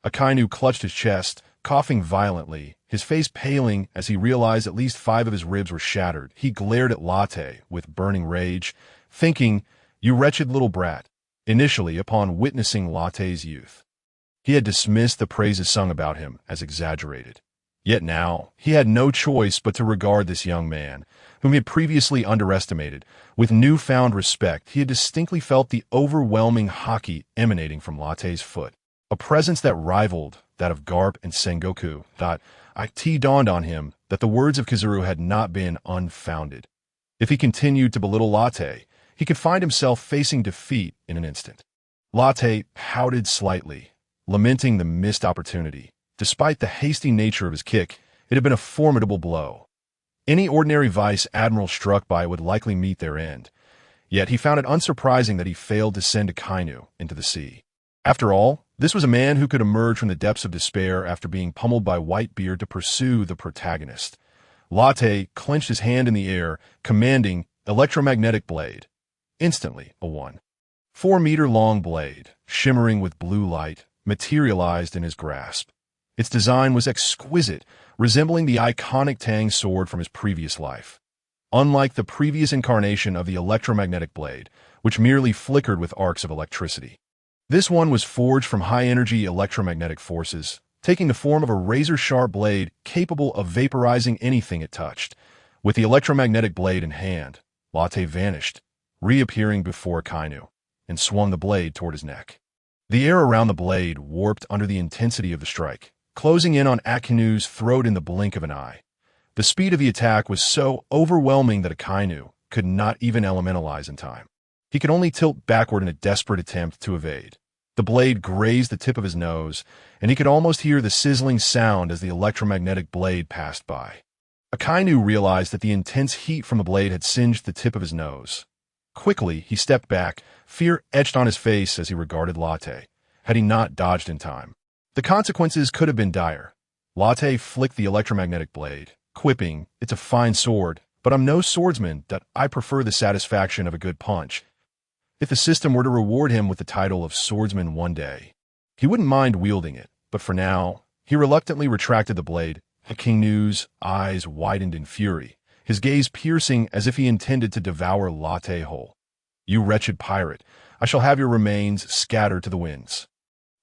Akainu clutched his chest, coughing violently, his face paling as he realized at least 5 of his ribs were shattered. He glared at Latte with burning rage, thinking, you wretched little brat. Initially, upon witnessing Latte's youth, he had dismissed the praises sung about him as exaggerated. Yet now, he had no choice but to regard this young man, whom he had previously underestimated, with newfound respect. He had distinctly felt the overwhelming haki emanating from Latte's foot, a presence that rivaled that of Garp and Sengoku. It dawned on him that the words of Kizuru had not been unfounded. If he continued to belittle Latte, he could find himself facing defeat in an instant. Latte pouted slightly, lamenting the missed opportunity. Despite the hasty nature of his kick, it had been a formidable blow. Any ordinary vice Admiral struck by would likely meet their end, yet he found it unsurprising that he failed to send Akainu into the sea. After all, this was a man who could emerge from the depths of despair after being pummeled by Whitebeard to pursue the protagonist. Latte clenched his hand in the air, commanding electromagnetic blade. Instantly, a 1.4-meter-long blade, shimmering with blue light, materialized in his grasp. Its design was exquisite, resembling the iconic Tang sword from his previous life. Unlike the previous incarnation of the electromagnetic blade, which merely flickered with arcs of electricity, this one was forged from high-energy electromagnetic forces, taking the form of a razor-sharp blade capable of vaporizing anything it touched. With the electromagnetic blade in hand, Latte vanished, reappearing before Akainu, and swung the blade toward his neck. The air around the blade warped under the intensity of the strike, closing in on Akainu's throat in the blink of an eye. The speed of the attack was so overwhelming that Akainu could not even elementalize in time. He could only tilt backward in a desperate attempt to evade. The blade grazed the tip of his nose, and he could almost hear the sizzling sound as the electromagnetic blade passed by. Akainu realized that the intense heat from the blade had singed the tip of his nose. Quickly, he stepped back, fear etched on his face as he regarded Latte, had he not dodged in time. The consequences could have been dire. Latte flicked the electromagnetic blade, quipping, "It's a fine sword, but I'm no swordsman. I prefer the satisfaction of a good punch." If the system were to reward him with the title of swordsman one day, he wouldn't mind wielding it, but for now, he reluctantly retracted the blade. Akainu's eyes widened in fury, his gaze piercing as if he intended to devour Latte whole. "You wretched pirate, I shall have your remains scattered to the winds."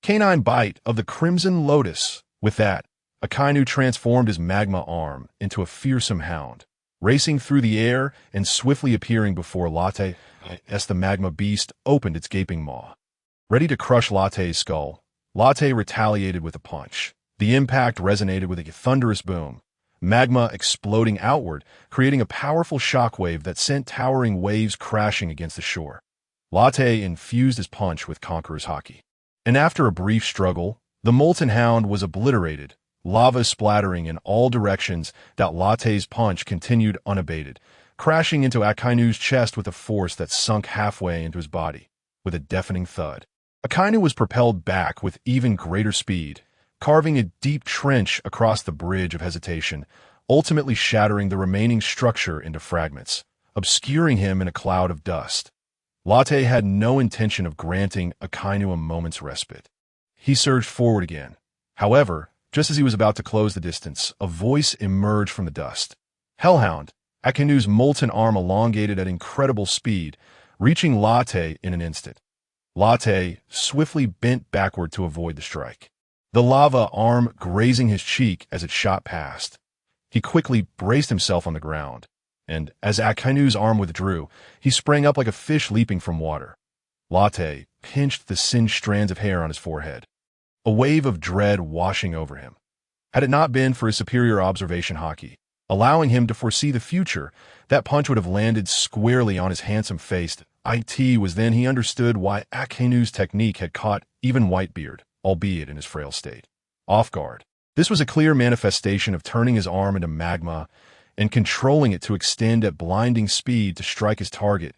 Canine bite of the Crimson Lotus. With that, Akainu transformed his magma arm into a fearsome hound, racing through the air and swiftly appearing before Latte as the magma beast opened its gaping maw. Ready to crush Latte's skull, Latte retaliated with a punch. The impact resonated with a thunderous boom, magma exploding outward, creating a powerful shockwave that sent towering waves crashing against the shore. Latte infused his punch with Conqueror's haki, and after a brief struggle, the molten hound was obliterated, lava splattering in all directions. That Latte's punch continued unabated, crashing into Akainu's chest with a force that sunk halfway into his body. With a deafening thud, Akainu was propelled back with even greater speed, carving a deep trench across the bridge of hesitation, ultimately shattering the remaining structure into fragments, obscuring him in a cloud of dust. Latte had no intention of granting Akainu a moment's respite. He surged forward again. However, just as he was about to close the distance, a voice emerged from the dust. "Hellhound!" Akainu's molten arm elongated at incredible speed, reaching Latte in an instant. Latte swiftly bent backward to avoid the strike, the lava arm grazing his cheek as it shot past. He quickly braced himself on the ground, and as Akainu's arm withdrew, he sprang up like a fish leaping from water. Latte pinched the singed strands of hair on his forehead, a wave of dread washing over him. Had it not been for his superior observation haki, allowing him to foresee the future, that punch would have landed squarely on his handsome face. It was then he understood why Akainu's technique had caught even Whitebeard, albeit in his frail state, off guard. This was a clear manifestation of turning his arm into magma and controlling it to extend at blinding speed to strike his target.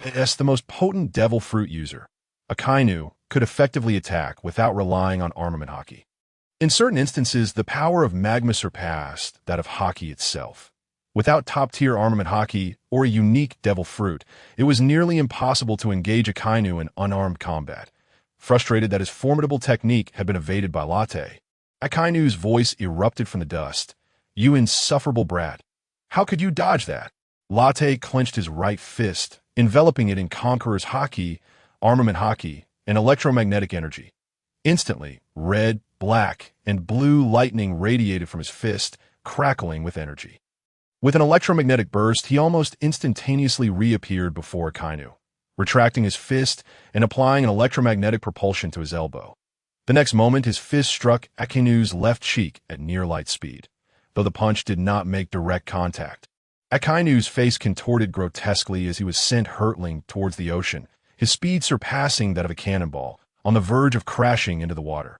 As the most potent devil fruit user, Akainu could effectively attack without relying on armament haki. In certain instances, the power of magma surpassed that of haki itself. Without top-tier armament haki or a unique devil fruit, it was nearly impossible to engage Akainu in unarmed combat. Frustrated that his formidable technique had been evaded by Latte, Akainu's voice erupted from the dust. "You insufferable brat! How could you dodge that?" Latte clenched his right fist, enveloping it in Conqueror's haki, armament haki, and electromagnetic energy. Instantly, red, black, and blue lightning radiated from his fist, crackling with energy. With an electromagnetic burst, he almost instantaneously reappeared before Akainu, retracting his fist and applying an electromagnetic propulsion to his elbow. The next moment, his fist struck Akainu's left cheek at near light speed, though the punch did not make direct contact. Akainu's face contorted grotesquely as he was sent hurtling towards the ocean, his speed surpassing that of a cannonball, on the verge of crashing into the water.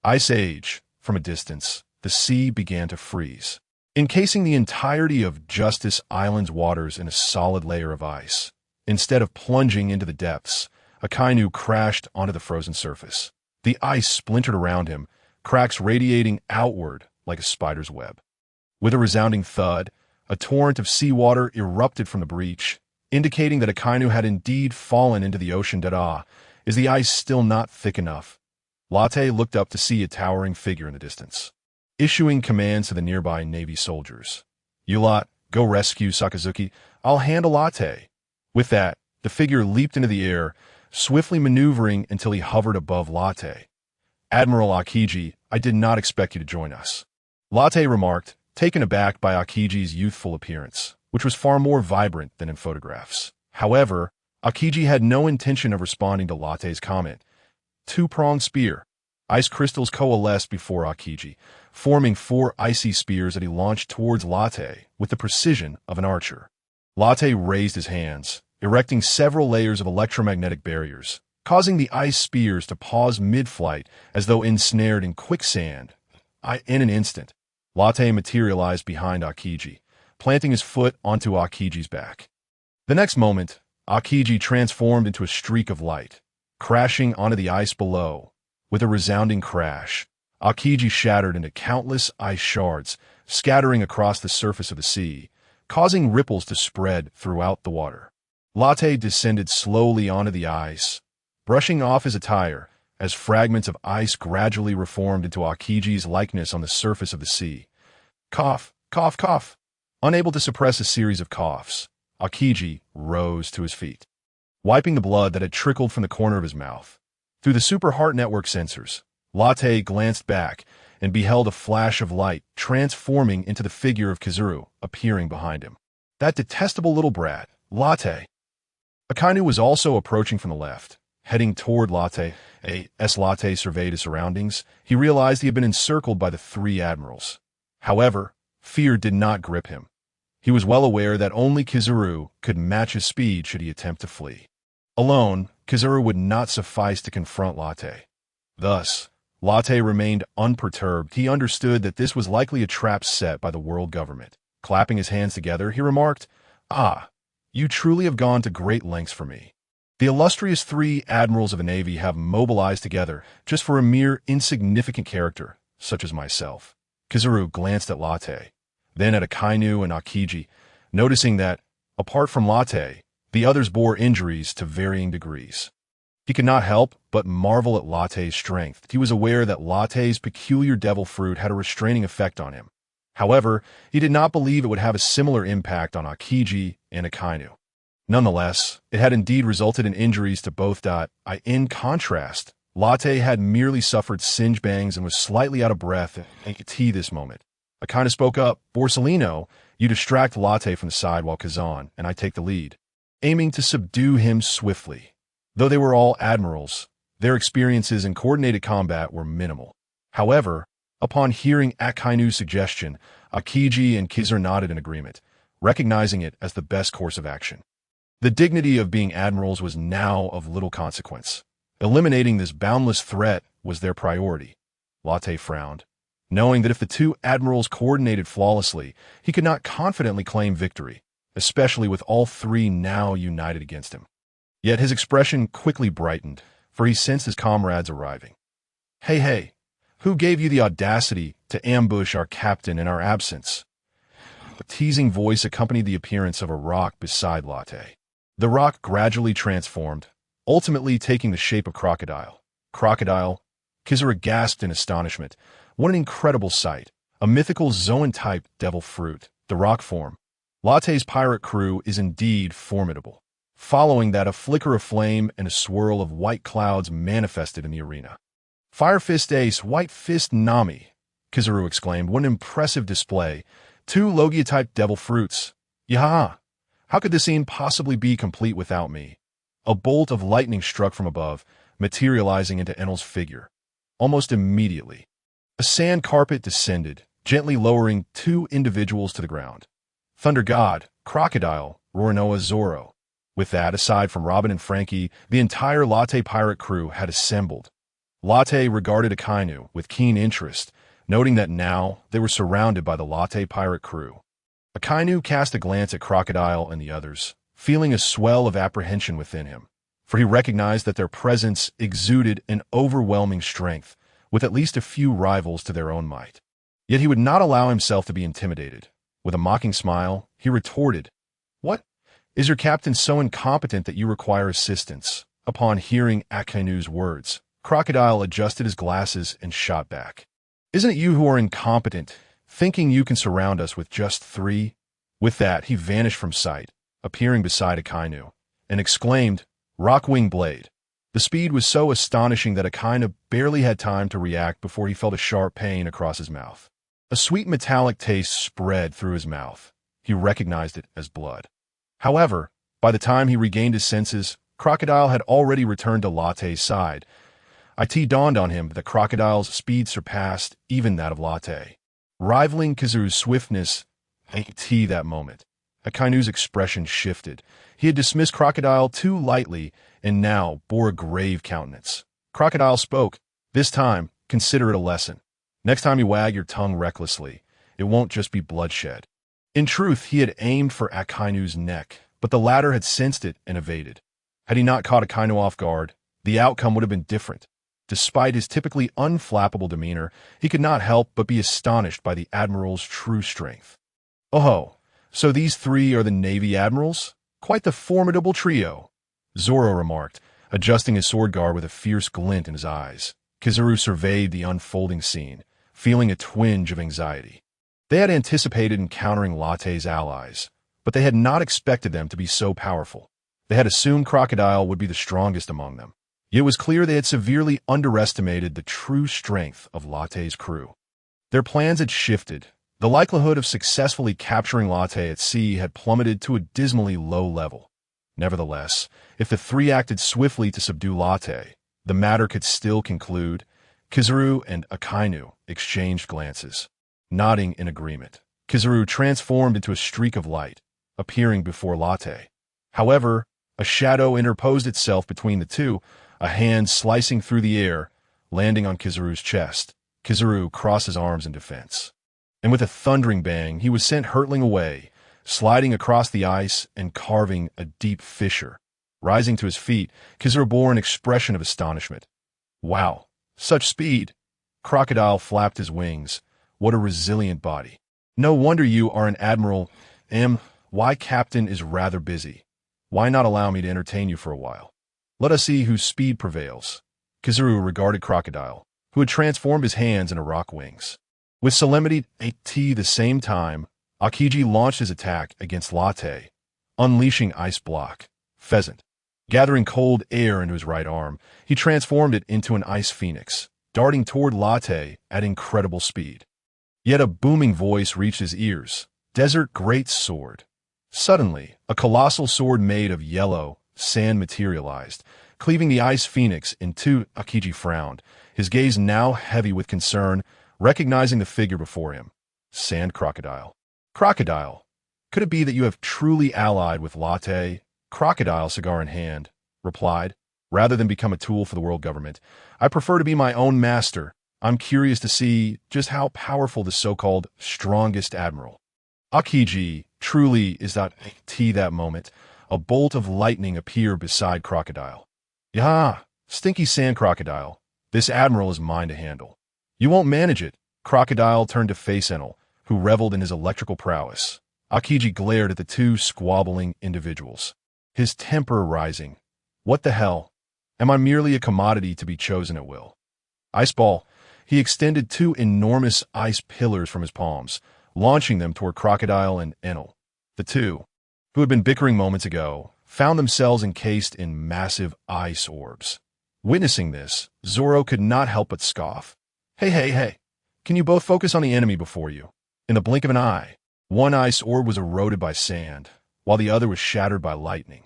Ice Age. From a distance, the sea began to freeze, encasing the entirety of Justice Island's waters in a solid layer of ice. Instead of plunging into the depths, Akainu crashed onto the frozen surface. The ice splintered around him, cracks radiating outward like a spider's web. With a resounding thud, a torrent of seawater erupted from the breach, indicating that Akainu had indeed fallen into the ocean. Is the ice still not thick enough? Latte looked up to see a towering figure in the distance, issuing commands to the nearby Navy soldiers. "You lot, go rescue Sakazuki. I'll handle Latte." With that, the figure leaped into the air, swiftly maneuvering until he hovered above Latte. "Admiral Akiji, I did not expect you to join us," Latte remarked, taken aback by Akiji's youthful appearance, which was far more vibrant than in photographs. However, Akiji had no intention of responding to Latte's comment. Two-pronged spear. Ice crystals coalesced before Akiji, forming 4 icy spears that he launched towards Latte with the precision of an archer. Latte raised his hands, erecting several layers of electromagnetic barriers, causing the ice spears to pause mid-flight as though ensnared in quicksand. In an instant, Latte materialized behind Akiji, planting his foot onto Akiji's back. The next moment, Akiji transformed into a streak of light, crashing onto the ice below. With a resounding crash, Akiji shattered into countless ice shards, scattering across the surface of the sea, causing ripples to spread throughout the water. Latte descended slowly onto the ice, brushing off his attire as fragments of ice gradually reformed into Akiji's likeness on the surface of the sea. Cough, cough, cough. Unable to suppress a series of coughs, Akiji rose to his feet, wiping the blood that had trickled from the corner of his mouth. Through the Super Heart Network sensors, Latte glanced back and beheld a flash of light transforming into the figure of Kizuru appearing behind him. That detestable little brat, Latte. Akainu was also approaching from the left, heading toward Latte. As Latte surveyed his surroundings, he realized he had been encircled by the 3 admirals. However, fear did not grip him. He was well aware that only Kizuru could match his speed should he attempt to flee. Alone, Kizuru would not suffice to confront Latte. Thus, Latte remained unperturbed. He understood that this was likely a trap set by the world government. Clapping his hands together, he remarked, "Ah, you truly have gone to great lengths for me. The illustrious 3 admirals of the Navy have mobilized together just for a mere insignificant character, such as myself." Kizuru glanced at Latte, then at Akainu and Akiji, noticing that, apart from Latte, the others bore injuries to varying degrees. He could not help but marvel at Latte's strength. He was aware that Latte's peculiar devil fruit had a restraining effect on him. However, he did not believe it would have a similar impact on Akiji and Akainu. Nonetheless, it had indeed resulted in injuries to both. In contrast, Latte had merely suffered singe bangs and was slightly out of breath at this moment. Akainu spoke up, "Borsellino, you distract Latte from the side while Kazan and I take the lead," aiming to subdue him swiftly. Though they were all admirals, their experiences in coordinated combat were minimal. However, upon hearing Akainu's suggestion, Akiji and Kizur nodded in agreement, recognizing it as the best course of action. The dignity of being admirals was now of little consequence. Eliminating this boundless threat was their priority. Latte frowned, knowing that if the 2 admirals coordinated flawlessly, he could not confidently claim victory, especially with all 3 now united against him. Yet his expression quickly brightened, for he sensed his comrades arriving. Hey, who gave you the audacity to ambush our captain in our absence?" A teasing voice accompanied the appearance of a rock beside Latte. The rock gradually transformed, ultimately taking the shape of Crocodile. Crocodile? Kizura gasped in astonishment. What an incredible sight. A mythical Zoan-type devil fruit, the rock form. Latte's pirate crew is indeed formidable. Following that, a flicker of flame and a swirl of white clouds manifested in the arena. Fire Fist Ace, White Fist Nami, Kizaru exclaimed. What an impressive display. 2 Logia-type devil fruits. Yaha! How could this scene possibly be complete without me? A bolt of lightning struck from above, materializing into Enel's figure. Almost immediately, a sand carpet descended, gently lowering 2 individuals to the ground. Thunder God, Crocodile, Roronoa Zoro. With that, aside from Robin and Frankie, the entire Latte pirate crew had assembled. Latte regarded Akainu with keen interest, noting that now they were surrounded by the Latte pirate crew. Akainu cast a glance at Crocodile and the others, feeling a swell of apprehension within him, for he recognized that their presence exuded an overwhelming strength, with at least a few rivals to their own might. Yet he would not allow himself to be intimidated. With a mocking smile, he retorted, "What? Is your captain so incompetent that you require assistance?" Upon hearing Akainu's words, Crocodile adjusted his glasses and shot back. "Isn't it you who are incompetent, thinking you can surround us with just 3? With that, he vanished from sight, appearing beside Akainu, and exclaimed, "Rockwing Blade." The speed was so astonishing that Akainu barely had time to react before he felt a sharp pain across his mouth. A sweet metallic taste spread through his mouth. He recognized it as blood. However, by the time he regained his senses, Crocodile had already returned to Latte's side. It dawned on him that Crocodile's speed surpassed even that of Latte. Rivaling Kizaru's swiftness, that moment, Akainu's expression shifted. He had dismissed Crocodile too lightly and now bore a grave countenance. Crocodile spoke. "This time, consider it a lesson. Next time you wag your tongue recklessly, it won't just be bloodshed." In truth, he had aimed for Akainu's neck, but the latter had sensed it and evaded. Had he not caught Akainu off guard, the outcome would have been different. Despite his typically unflappable demeanor, he could not help but be astonished by the Admiral's true strength. "Oh, so these 3 are the Navy Admirals? Quite the formidable trio," Zoro remarked, adjusting his sword guard with a fierce glint in his eyes. Kizaru surveyed the unfolding scene, feeling a twinge of anxiety. They had anticipated encountering Latte's allies, but they had not expected them to be so powerful. They had assumed Crocodile would be the strongest among them. Yet it was clear they had severely underestimated the true strength of Latte's crew. Their plans had shifted. The likelihood of successfully capturing Latte at sea had plummeted to a dismally low level. Nevertheless, if the 3 acted swiftly to subdue Latte, the matter could still conclude. Kizaru and Akainu exchanged glances, nodding in agreement. Kizaru transformed into a streak of light, appearing before Latte. However, a shadow interposed itself between the two, a hand slicing through the air, landing on Kizaru's chest. Kizaru crossed his arms in defense. And with a thundering bang, he was sent hurtling away, sliding across the ice and carving a deep fissure. Rising to his feet, Kizaru bore an expression of astonishment. "Wow, such speed!" Crocodile flapped his wings. "What a resilient body. No wonder you are an admiral. Why Captain is rather busy. Why not allow me to entertain you for a while? Let us see whose speed prevails." Kizaru regarded Crocodile, who had transformed his hands into rock wings. With solemnity at the same time, Akiji launched his attack against Latte, unleashing Ice Block, Pheasant. Gathering cold air into his right arm, he transformed it into an ice phoenix, darting toward Latte at incredible speed. Yet a booming voice reached his ears. "Desert Great Sword." Suddenly, a colossal sword made of yellow sand materialized, cleaving the ice phoenix in two. Akiji frowned, his gaze now heavy with concern, recognizing the figure before him. Sand Crocodile. "Crocodile, could it be that you have truly allied with Latte?" Crocodile, cigar in hand, replied, "Rather than become a tool for the world government, I prefer to be my own master. I'm curious to see just how powerful the so-called strongest admiral." Akiji, truly is that moment, a bolt of lightning appeared beside Crocodile. "Yah, stinky sand Crocodile, this admiral is mine to handle." "You won't manage it." Crocodile turned to face Enel, who reveled in his electrical prowess. Akiji glared at the two squabbling individuals, his temper rising. "What the hell? Am I merely a commodity to be chosen at will?" Iceball. He extended two enormous ice pillars from his palms, launching them toward Crocodile and Enel. The two, who had been bickering moments ago, found themselves encased in massive ice orbs. Witnessing this, Zoro could not help but scoff. Hey, can you both focus on the enemy before you? In the blink of an eye, one ice orb was eroded by sand, while the other was shattered by lightning.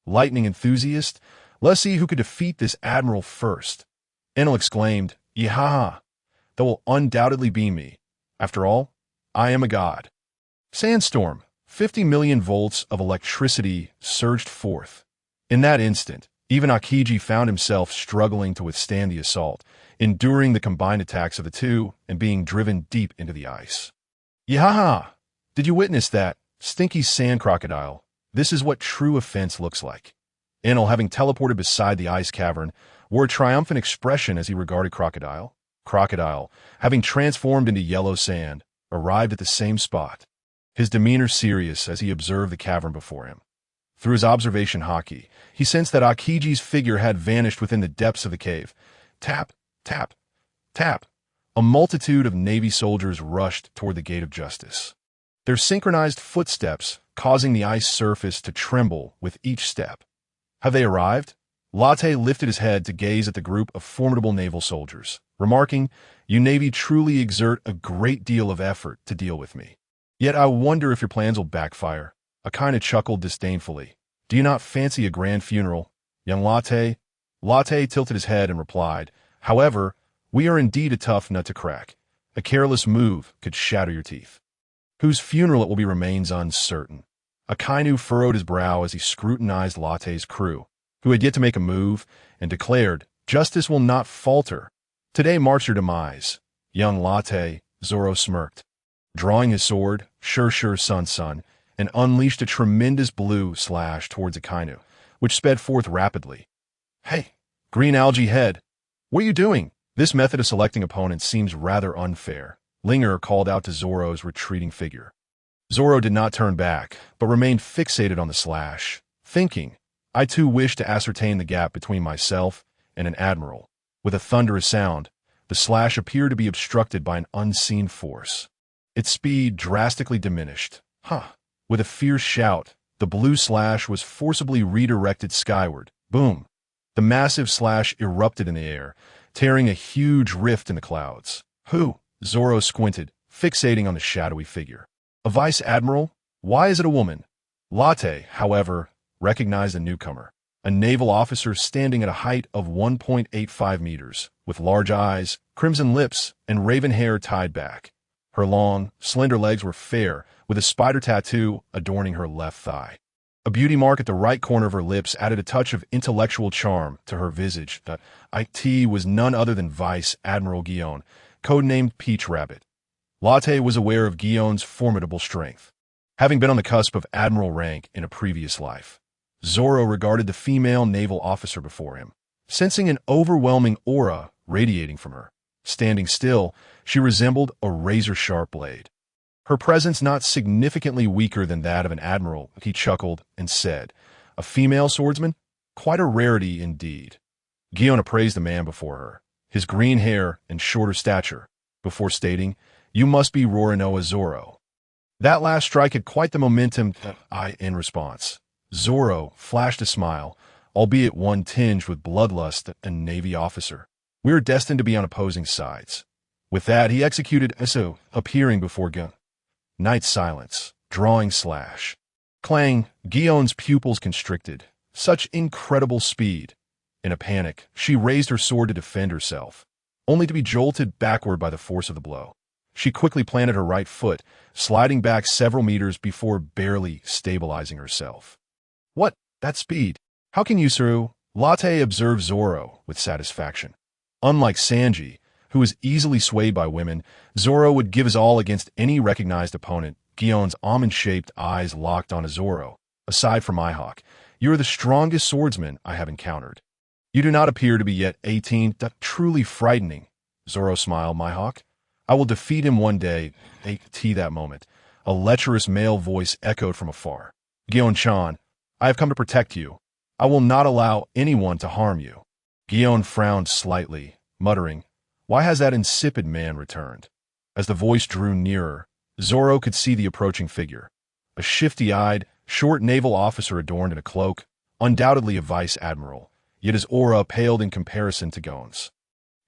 Lightning enthusiast, let's see who could defeat this Admiral first. Enel exclaimed, Yeehaha, that will undoubtedly be me. After all, I am a god. Sandstorm, 50 million volts of electricity surged forth. In that instant, even Akiji found himself struggling to withstand the assault, enduring the combined attacks of the two and being driven deep into the ice. Yahaha! Did you witness that? Stinky sand crocodile. This is what true offense looks like. Enel, having teleported beside the ice cavern, wore a triumphant expression as he regarded Crocodile. Crocodile, having transformed into yellow sand, arrived at the same spot, his demeanor serious as he observed the cavern before him. Through his observation haki, he sensed that Akiji's figure had vanished within the depths of the cave. Tap, tap, tap. A multitude of Navy soldiers rushed toward the Gate of Justice, their synchronized footsteps causing the ice surface to tremble with each step. Have they arrived? Latte lifted his head to gaze at the group of formidable naval soldiers, remarking, You Navy truly exert a great deal of effort to deal with me. Yet I wonder if your plans will backfire. Akainu chuckled disdainfully. Do you not fancy a grand funeral, young Latte? Latte tilted his head and replied, However, we are indeed a tough nut to crack. A careless move could shatter your teeth. Whose funeral it will be remains uncertain. Akainu furrowed his brow as he scrutinized Latte's crew, who had yet to make a move, and declared, Justice will not falter. Today marks your demise. Young Latte, Zoro smirked, drawing his sword, sure, son, and unleashed a tremendous blue slash towards Akainu, which sped forth rapidly. Hey, green algae head, what are you doing? This method of selecting opponents seems rather unfair. Linger called out to Zoro's retreating figure. Zoro did not turn back, but remained fixated on the slash, thinking, I too wish to ascertain the gap between myself and an admiral. With a thunderous sound, the slash appeared to be obstructed by an unseen force. Its speed drastically diminished. With a fierce shout, the blue slash was forcibly redirected skyward. Boom! The massive slash erupted in the air, tearing a huge rift in the clouds. Who? Zoro squinted, fixating on the shadowy figure. A vice admiral? Why is it a woman? Latte, however, recognized the newcomer, a naval officer standing at a height of 1.85 meters, with large eyes, crimson lips, and raven hair tied back. Her long, slender legs were fair, with a spider tattoo adorning her left thigh. A beauty mark at the right corner of her lips added a touch of intellectual charm to her visage. It was none other than Vice Admiral Guion, codenamed Peach Rabbit. Latte was aware of Guion's formidable strength, having been on the cusp of admiral rank in a previous life. Zoro regarded the female naval officer before him, sensing an overwhelming aura radiating from her. Standing still, she resembled a razor-sharp blade. Her presence not significantly weaker than that of an admiral, he chuckled and said, A female swordsman? Quite a rarity indeed. Guion appraised the man before her, his green hair and shorter stature, before stating, You must be Rorinoa Zoro. That last strike had quite the momentum. In response, Zoro flashed a smile, albeit one tinged with bloodlust, a Navy officer. We are destined to be on opposing sides. With that, he executed Eso, appearing before Guion. Night silence, drawing slash. Clang, Guion's pupils constricted. Such incredible speed. In a panic, she raised her sword to defend herself, only to be jolted backward by the force of the blow. She quickly planted her right foot, sliding back several meters before barely stabilizing herself. What? That speed? How can you, Suru? Latte observed Zoro with satisfaction. Unlike Sanji, who was easily swayed by women, Zoro would give his all against any recognized opponent. Guion's almond-shaped eyes locked onto Zoro. Aside from Mihawk, you are the strongest swordsman I have encountered. You do not appear to be yet 18. Truly frightening. Zoro smiled, Mihawk. I will defeat him one day. That moment, a lecherous male voice echoed from afar. Guion-chan, I have come to protect you. I will not allow anyone to harm you. Guion frowned slightly, muttering, Why has that insipid man returned? As the voice drew nearer, Zoro could see the approaching figure. A shifty-eyed, short naval officer adorned in a cloak, undoubtedly a vice admiral. yet his aura paled in comparison to Gon's.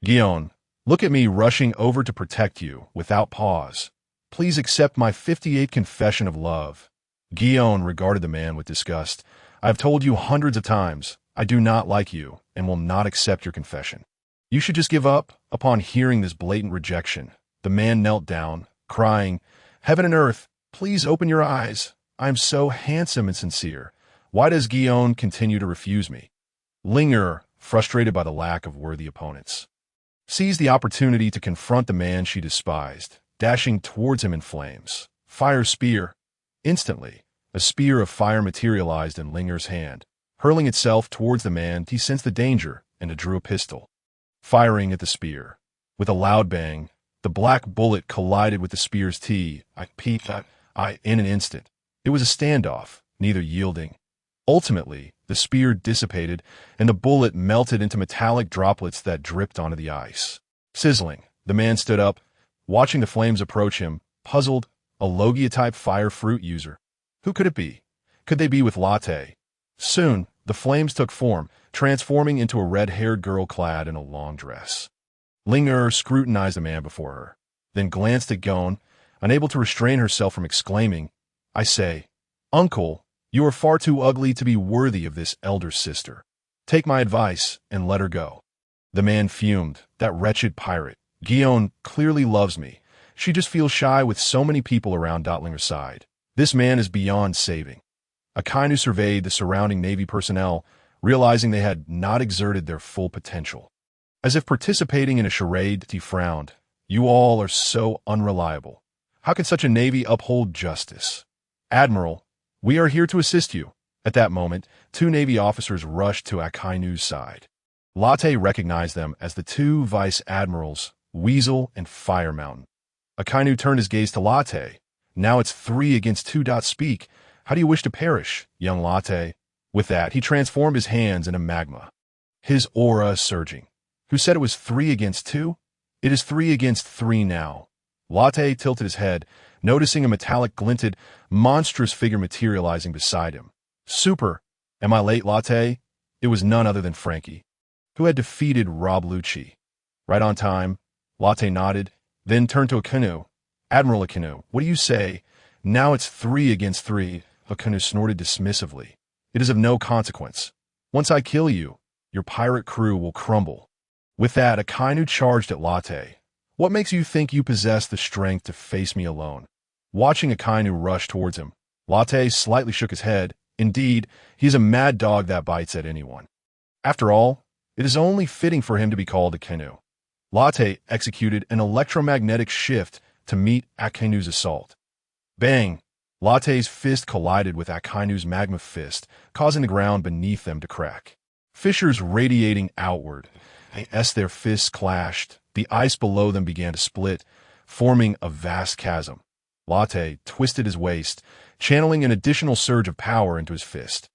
Gion, look at me rushing over to protect you, without pause. Please accept my 58th confession of love. Gion regarded the man with disgust. I have told you hundreds of times, I do not like you, and will not accept your confession. You should just give up. Upon hearing this blatant rejection, the man knelt down, crying, Heaven and earth, please open your eyes. I am so handsome and sincere. Why does Gion continue to refuse me? Linger, frustrated by the lack of worthy opponents, seized the opportunity to confront the man she despised, dashing towards him in flames. Fire spear. Instantly, a spear of fire materialized in Linger's hand. Hurling itself towards the man, he sensed the danger and drew a pistol, firing at the spear. With a loud bang, the black bullet collided with the spear's T. In an instant. It was a standoff, neither yielding. Ultimately, the spear dissipated, and the bullet melted into metallic droplets that dripped onto the ice. Sizzling, the man stood up, watching the flames approach him, puzzled. A Logia-type fire fruit user. Who could it be? Could they be with Latte? Soon, the flames took form, transforming into a red-haired girl clad in a long dress. Linger scrutinized the man before her, then glanced at Gon, unable to restrain herself from exclaiming, I say, Uncle, you are far too ugly to be worthy of this elder sister. Take my advice and let her go. The man fumed. That wretched pirate. Gion clearly loves me. She just feels shy with so many people around Linger's side. This man is beyond saving. Akainu surveyed the surrounding Navy personnel, realizing they had not exerted their full potential. As if participating in a charade, he frowned. You all are so unreliable. How can such a Navy uphold justice? Admiral, we are here to assist you. At that moment, two Navy officers rushed to Akainu's side. Latte recognized them as the two vice admirals, Weasel and Fire Mountain. Akainu turned his gaze to Latte. Now it's 3 against 2. Speak. How do you wish to perish, young Latte? With that, he transformed his hands into magma, his aura surging. Who said it was 3 against 2? It is 3 against 3 now. Latte tilted his head, noticing a metallic glinted, monstrous figure materializing beside him. Super. Am I late, Latte? It was none other than Frankie, who had defeated Rob Lucci. Right on time. Latte nodded, then turned to Akainu. Admiral Akainu, what do you say? Now it's 3 against 3. Akainu snorted dismissively. It is of no consequence. Once I kill you, your pirate crew will crumble. With that, Akainu charged at Latte. What makes you think you possess the strength to face me alone? Watching Akainu rush towards him, Latte slightly shook his head. Indeed, he is a mad dog that bites at anyone. After all, it is only fitting for him to be called Akainu. Latte executed an electromagnetic shift to meet Akainu's assault. Bang! Latte's fist collided with Akainu's magma fist, causing the ground beneath them to crack. Fissures radiating outward. As their fists clashed, the ice below them began to split, forming a vast chasm. Latte twisted his waist, channeling an additional surge of power into his fist.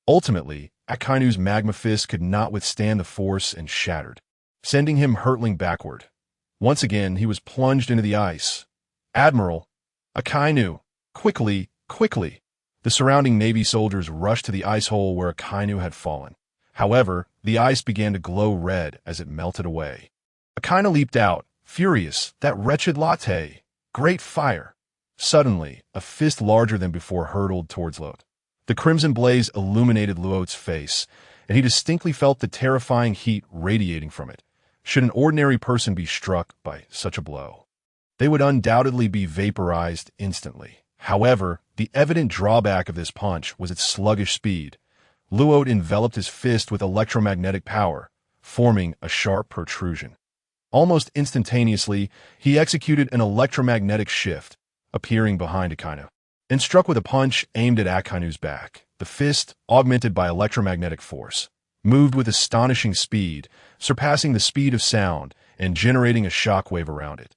Ultimately, Akainu's magma fist could not withstand the force and shattered, sending him hurtling backward. Once again, he was plunged into the ice. Admiral! Akainu! Quickly, quickly! The surrounding Navy soldiers rushed to the ice hole where Akainu had fallen. However, the ice began to glow red as it melted away. Akainu leaped out, furious. That wretched Latte! Great fire! Suddenly, a fist larger than before hurtled towards Luot. The crimson blaze illuminated Luot's face, and he distinctly felt the terrifying heat radiating from it. Should an ordinary person be struck by such a blow, they would undoubtedly be vaporized instantly. However, the evident drawback of this punch was its sluggish speed. Luot enveloped his fist with electromagnetic power, forming a sharp protrusion. Almost instantaneously, he executed an electromagnetic shift, appearing behind Akainu, and struck with a punch aimed at Akainu's back. The fist, augmented by electromagnetic force, moved with astonishing speed, surpassing the speed of sound and generating a shockwave around it.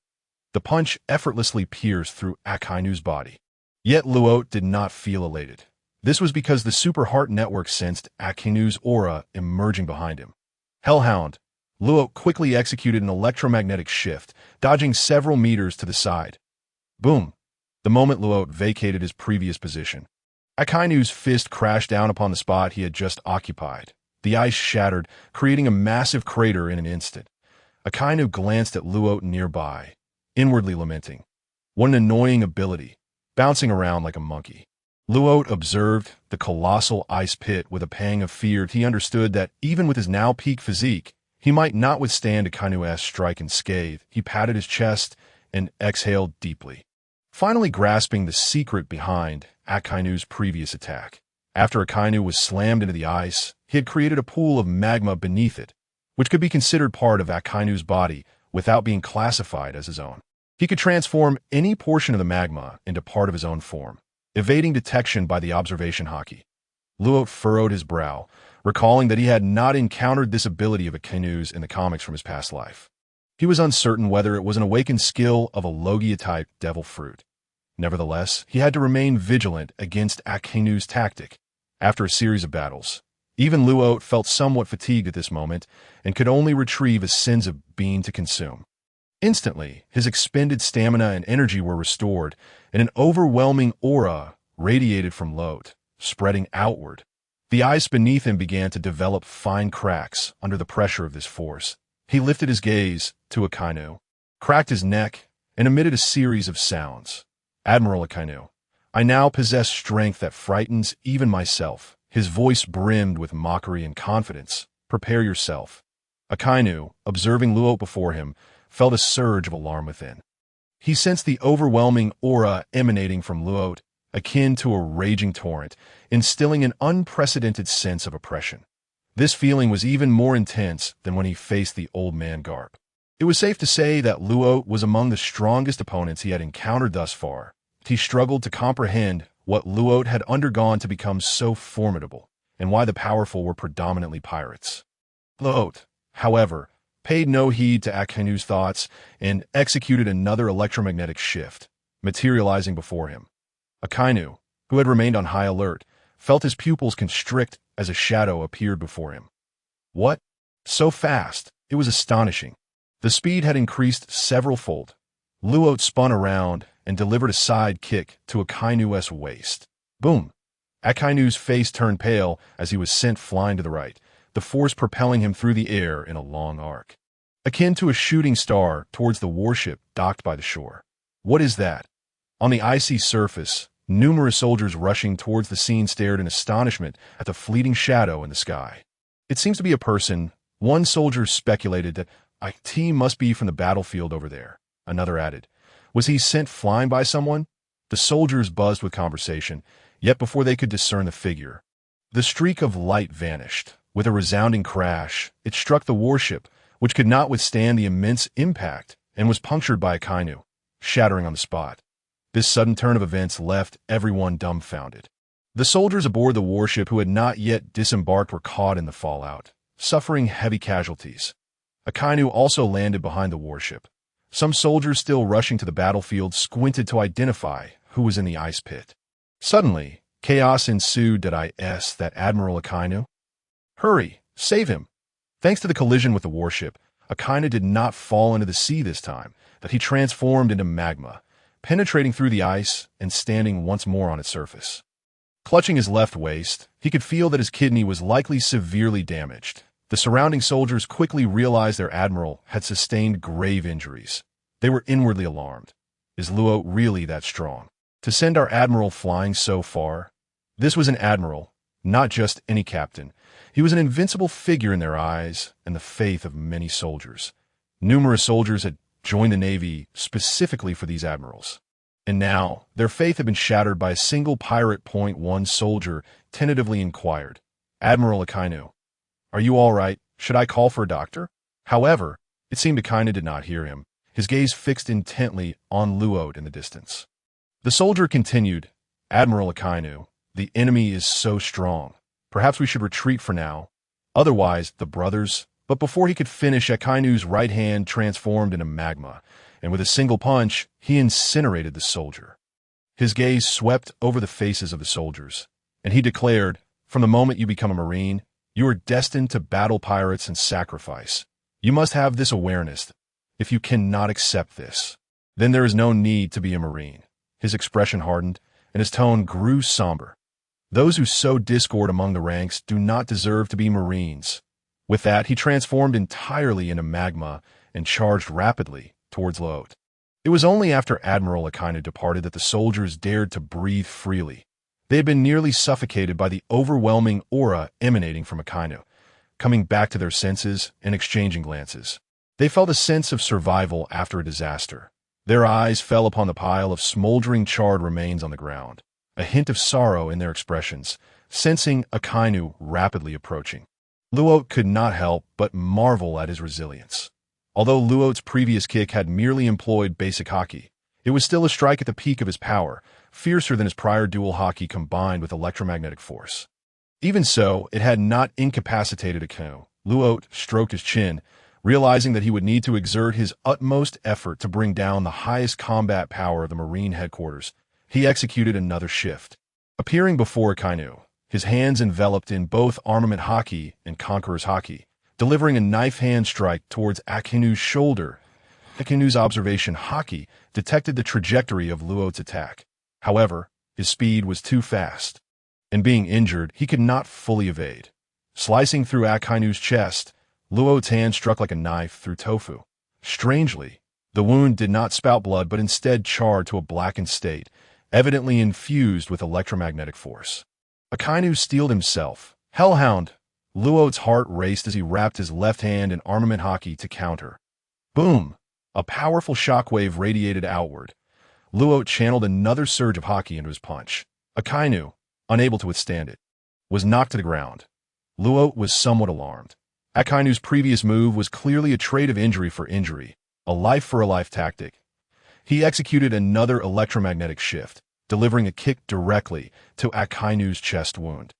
The punch effortlessly pierced through Akainu's body. Yet Luot did not feel elated. This was because the Super Heart Network sensed Akainu's aura emerging behind him. Hellhound! Luot quickly executed an electromagnetic shift, dodging several meters to the side. Boom! The moment Luot vacated his previous position, Akainu's fist crashed down upon the spot he had just occupied. The ice shattered, creating a massive crater in an instant. Akainu glanced at Luo nearby, inwardly lamenting. What an annoying ability, bouncing around like a monkey. Luo observed the colossal ice pit with a pang of fear. He understood that even with his now peak physique, he might not withstand Akainu's strike unscathed. He patted his chest and exhaled deeply, finally grasping the secret behind Akainu's previous attack. After Akainu was slammed into the ice, he had created a pool of magma beneath it, which could be considered part of Akainu's body without being classified as his own. He could transform any portion of the magma into part of his own form, evading detection by the observation haki. Luo furrowed his brow, recalling that he had not encountered this ability of Akainu's in the comics from his past life. He was uncertain whether it was an awakened skill of a Logia-type devil fruit. Nevertheless, he had to remain vigilant against Akainu's tactic. After a series of battles, even Luo felt somewhat fatigued at this moment and could only retrieve a sense of being to consume. Instantly, his expended stamina and energy were restored, and an overwhelming aura radiated from Lot, spreading outward. The ice beneath him began to develop fine cracks under the pressure of this force. He lifted his gaze to Akainu, cracked his neck, and emitted a series of sounds. Admiral Akainu, I now possess strength that frightens even myself. His voice brimmed with mockery and confidence. Prepare yourself. Akainu, observing Luo before him, felt a surge of alarm within. He sensed the overwhelming aura emanating from Luo, akin to a raging torrent, instilling an unprecedented sense of oppression. This feeling was even more intense than when he faced the old man Garp. It was safe to say that Luo was among the strongest opponents he had encountered thus far. He struggled to comprehend what Luo had undergone to become so formidable, and why the powerful were predominantly pirates. Luo, however, paid no heed to Akainu's thoughts and executed another electromagnetic shift, materializing before him. Akainu, who had remained on high alert, felt his pupils constrict as a shadow appeared before him. What? So fast! It was astonishing. The speed had increased several-fold. Luo spun around and delivered a side kick to Akainu's waist. Boom! Akainu's face turned pale as he was sent flying to the right, the force propelling him through the air in a long arc, akin to a shooting star towards the warship docked by the shore. What is that? On the icy surface, numerous soldiers rushing towards the scene stared in astonishment at the fleeting shadow in the sky. It seems to be a person. One soldier speculated that IT must be from the battlefield over there. Another added, was he sent flying by someone? The soldiers buzzed with conversation, yet before they could discern the figure, the streak of light vanished. With a resounding crash, it struck the warship, which could not withstand the immense impact and was punctured by Akainu, shattering on the spot. This sudden turn of events left everyone dumbfounded. The soldiers aboard the warship who had not yet disembarked were caught in the fallout, suffering heavy casualties. Akainu also landed behind the warship. Some soldiers still rushing to the battlefield squinted to identify who was in the ice pit. Suddenly, chaos ensued. Did I s that Admiral Akainu? Hurry, save him! Thanks to the collision with the warship, Akainu did not fall into the sea this time, but he transformed into magma, penetrating through the ice and standing once more on its surface. Clutching his left waist, he could feel that his kidney was likely severely damaged. The surrounding soldiers quickly realized their admiral had sustained grave injuries. They were inwardly alarmed. Is Luo really that strong? To send our admiral flying so far? This was an admiral, not just any captain. He was an invincible figure in their eyes and the faith of many soldiers. Numerous soldiers had joined the Navy specifically for these admirals. And now, their faith had been shattered by a single pirate. One soldier tentatively inquired, Admiral Akainu, are you all right? Should I call for a doctor? However, it seemed Akainu did not hear him, his gaze fixed intently on Luo in the distance. The soldier continued, Admiral Akainu, the enemy is so strong. Perhaps we should retreat for now. Otherwise, the brothers... But before he could finish, Akainu's right hand transformed into magma, and with a single punch, he incinerated the soldier. His gaze swept over the faces of the soldiers, and he declared, from the moment you become a Marine, you are destined to battle pirates and sacrifice. You must have this awareness. If you cannot accept this, then there is no need to be a Marine. His expression hardened, and his tone grew somber. Those who sow discord among the ranks do not deserve to be Marines. With that, he transformed entirely into magma and charged rapidly towards Luot. It was only after Admiral Akainu departed that the soldiers dared to breathe freely. They had been nearly suffocated by the overwhelming aura emanating from Akainu, coming back to their senses and exchanging glances. They felt a sense of survival after a disaster. Their eyes fell upon the pile of smoldering charred remains on the ground, a hint of sorrow in their expressions, sensing Akainu rapidly approaching. Luot could not help but marvel at his resilience. Although Luot's previous kick had merely employed basic haki, it was still a strike at the peak of his power, fiercer than his prior dual haki combined with electromagnetic force. Even so, it had not incapacitated Akainu. Luot stroked his chin, realizing that he would need to exert his utmost effort to bring down the highest combat power of the Marine headquarters. He executed another shift. Appearing before Akainu, his hands enveloped in both armament haki and conqueror's haki, delivering a knife hand strike towards Akainu's shoulder. Akainu's observation haki detected the trajectory of Luot's attack. However, his speed was too fast, and being injured, he could not fully evade. Slicing through Akainu's chest, Luot's hand struck like a knife through tofu. Strangely, the wound did not spout blood but instead charred to a blackened state, evidently infused with electromagnetic force. Akainu steeled himself. Hellhound! Luot's heart raced as he wrapped his left hand in armament haki to counter. Boom! A powerful shockwave radiated outward. Luot channeled another surge of haki into his punch. Akainu, unable to withstand it, was knocked to the ground. Luot was somewhat alarmed. Akainu's previous move was clearly a trade of injury for injury, a life-for-a-life tactic. He executed another electromagnetic shift, delivering a kick directly to Akainu's chest wound.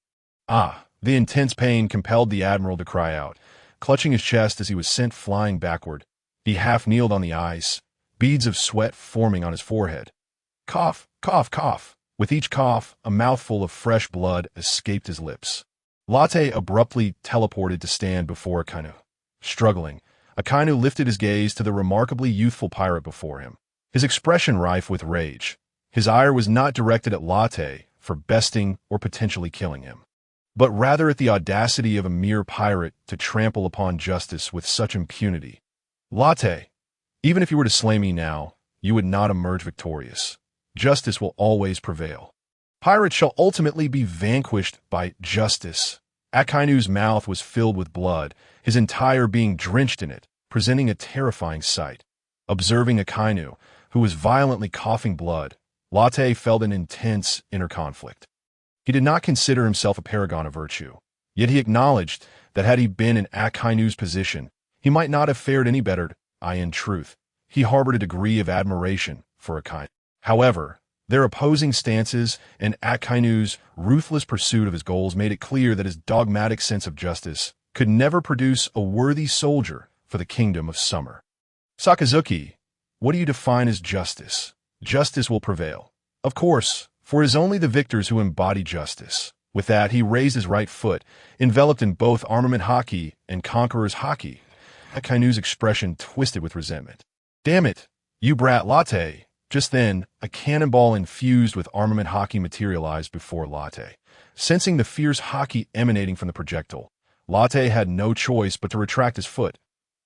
The intense pain compelled the Admiral to cry out. Clutching his chest as he was sent flying backward, he half-kneeled on the ice, beads of sweat forming on his forehead. Cough, cough, cough. With each cough, a mouthful of fresh blood escaped his lips. Latte abruptly teleported to stand before Akainu. Struggling, Akainu lifted his gaze to the remarkably youthful pirate before him, his expression rife with rage. His ire was not directed at Latte for besting or potentially killing him, but rather at the audacity of a mere pirate to trample upon justice with such impunity. Latte, even if you were to slay me now, you would not emerge victorious. Justice will always prevail. Pirates shall ultimately be vanquished by justice. Akainu's mouth was filled with blood, his entire being drenched in it, presenting a terrifying sight. Observing Akainu, who was violently coughing blood, Latte felt an intense inner conflict. He did not consider himself a paragon of virtue, yet he acknowledged that had he been in Akainu's position, he might not have fared any better. In truth, he harbored a degree of admiration for Akainu. However, their opposing stances and Akainu's ruthless pursuit of his goals made it clear that his dogmatic sense of justice could never produce a worthy soldier for the kingdom of summer. Sakazuki, what do you define as justice? Justice will prevail. Of course, for it is only the victors who embody justice. With that, he raised his right foot, enveloped in both armament haki and conqueror's haki. Akainu's expression twisted with resentment. Damn it, you brat Latte! Just then, a cannonball infused with armament haki materialized before Latte. Sensing the fierce haki emanating from the projectile, Latte had no choice but to retract his foot.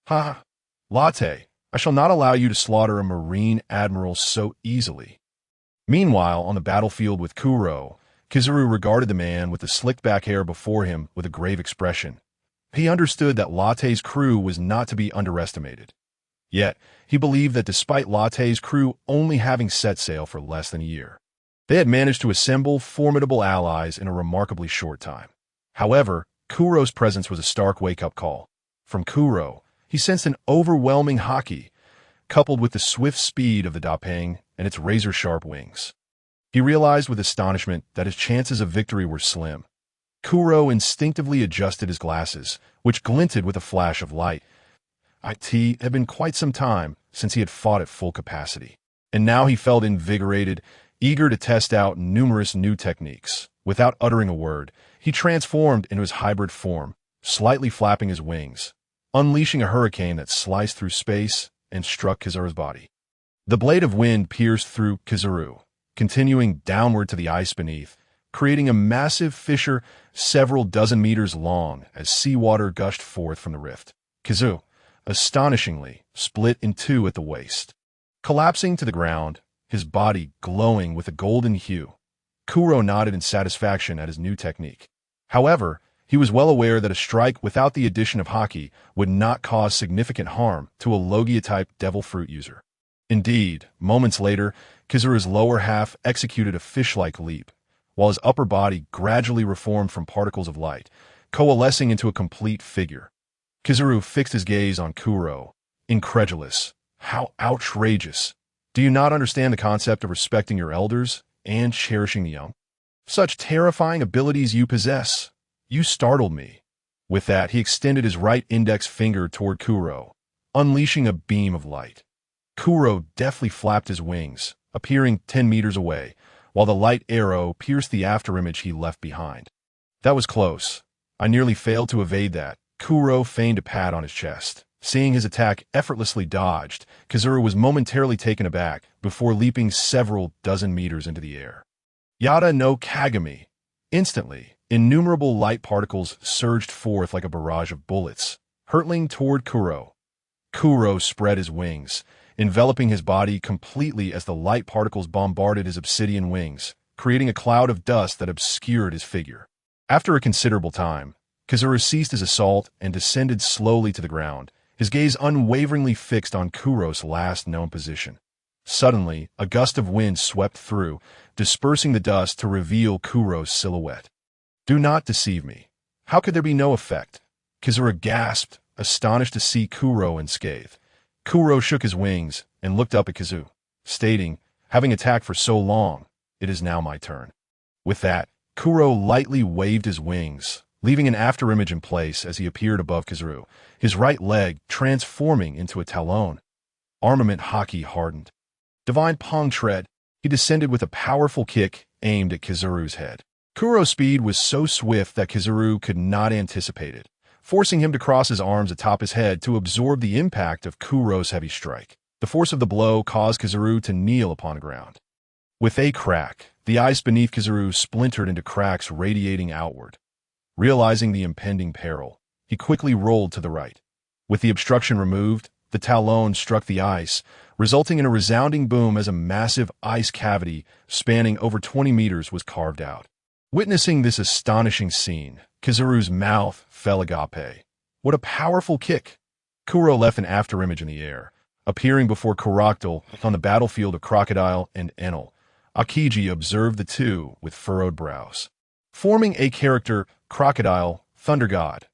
Ha! Latte, I shall not allow you to slaughter a Marine Admiral so easily. Meanwhile, on the battlefield with Kuro, Kizaru regarded the man with the slicked back hair before him with a grave expression. He understood that Latte's crew was not to be underestimated. Yet, he believed that despite Latte's crew only having set sail for less than a year, they had managed to assemble formidable allies in a remarkably short time. However, Kuro's presence was a stark wake-up call. From Kuro, he sensed an overwhelming haki, coupled with the swift speed of the Dapeng and its razor-sharp wings. He realized with astonishment that his chances of victory were slim. Kuro instinctively adjusted his glasses, which glinted with a flash of light. It had been quite some time since he had fought at full capacity, and now he felt invigorated, eager to test out numerous new techniques. Without uttering a word, he transformed into his hybrid form, slightly flapping his wings, unleashing a hurricane that sliced through space and struck Kizaru's body. The blade of wind pierced through Kizaru, continuing downward to the ice beneath, creating a massive fissure several dozen meters long as seawater gushed forth from the rift. Kizu, astonishingly, split in two at the waist. Collapsing to the ground, his body glowing with a golden hue, Kuro nodded in satisfaction at his new technique. However, he was well aware that a strike without the addition of haki would not cause significant harm to a Logia-type devil fruit user. Indeed, moments later, Kizaru's lower half executed a fish-like leap, while his upper body gradually reformed from particles of light, coalescing into a complete figure. Kizaru fixed his gaze on Kuro, incredulous. How outrageous! Do you not understand the concept of respecting your elders and cherishing the young? Such terrifying abilities you possess. You startled me. With that, he extended his right index finger toward Kuro, unleashing a beam of light. Kuro deftly flapped his wings, appearing 10 meters away, while the light arrow pierced the afterimage he left behind. That was close. I nearly failed to evade that. Kuro feigned a pat on his chest. Seeing his attack effortlessly dodged, Kizaru was momentarily taken aback before leaping several dozen meters into the air. Yada no Kagami. Instantly, innumerable light particles surged forth like a barrage of bullets, hurtling toward Kuro. Kuro spread his wings, enveloping his body completely as the light particles bombarded his obsidian wings, creating a cloud of dust that obscured his figure. After a considerable time, Kizaru ceased his assault and descended slowly to the ground, his gaze unwaveringly fixed on Kuro's last known position. Suddenly, a gust of wind swept through, dispersing the dust to reveal Kuro's silhouette. Do not deceive me. How could there be no effect? Kizaru gasped, astonished to see Kuro unscathed. Kuro shook his wings and looked up at Kizaru, stating, having attacked for so long, it is now my turn. With that, Kuro lightly waved his wings, leaving an afterimage in place as he appeared above Kizaru, his right leg transforming into a talon. Armament haki hardened. Divine Pong Tread, he descended with a powerful kick aimed at Kizaru's head. Kuro's speed was so swift that Kizaru could not anticipate it, forcing him to cross his arms atop his head to absorb the impact of Kuro's heavy strike. The force of the blow caused Kizaru to kneel upon the ground. With a crack, the ice beneath Kizaru splintered into cracks radiating outward. Realizing the impending peril, he quickly rolled to the right. With the obstruction removed, the talon struck the ice, resulting in a resounding boom as a massive ice cavity spanning over 20 meters was carved out. Witnessing this astonishing scene, Kizaru's mouth fell agape. What a powerful kick! Kuro left an afterimage in the air, appearing before Kuroctol on the battlefield of Crocodile and Enel. Akiji observed the two with furrowed brows. Forming a character, Crocodile, Thunder God.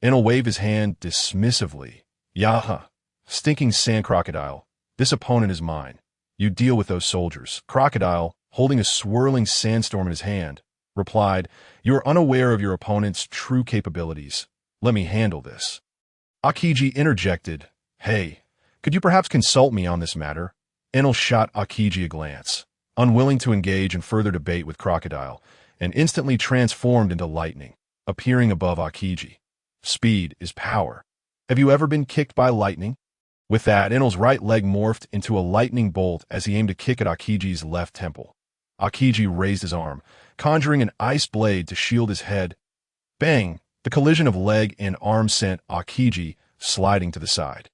Enel waved his hand dismissively. Yaha, stinking sand crocodile, this opponent is mine. You deal with those soldiers. Crocodile, holding a swirling sandstorm in his hand, replied, you are unaware of your opponent's true capabilities. Let me handle this. Akiji interjected, hey, could you perhaps consult me on this matter? Enel shot Akiji a glance, unwilling to engage in further debate with Crocodile, and instantly transformed into lightning, appearing above Akiji. Speed is power. Have you ever been kicked by lightning? With that, Enel's right leg morphed into a lightning bolt as he aimed to kick at Akiji's left temple. Akiji raised his arm, conjuring an ice blade to shield his head. Bang! The collision of leg and arm sent Akiji sliding to the side.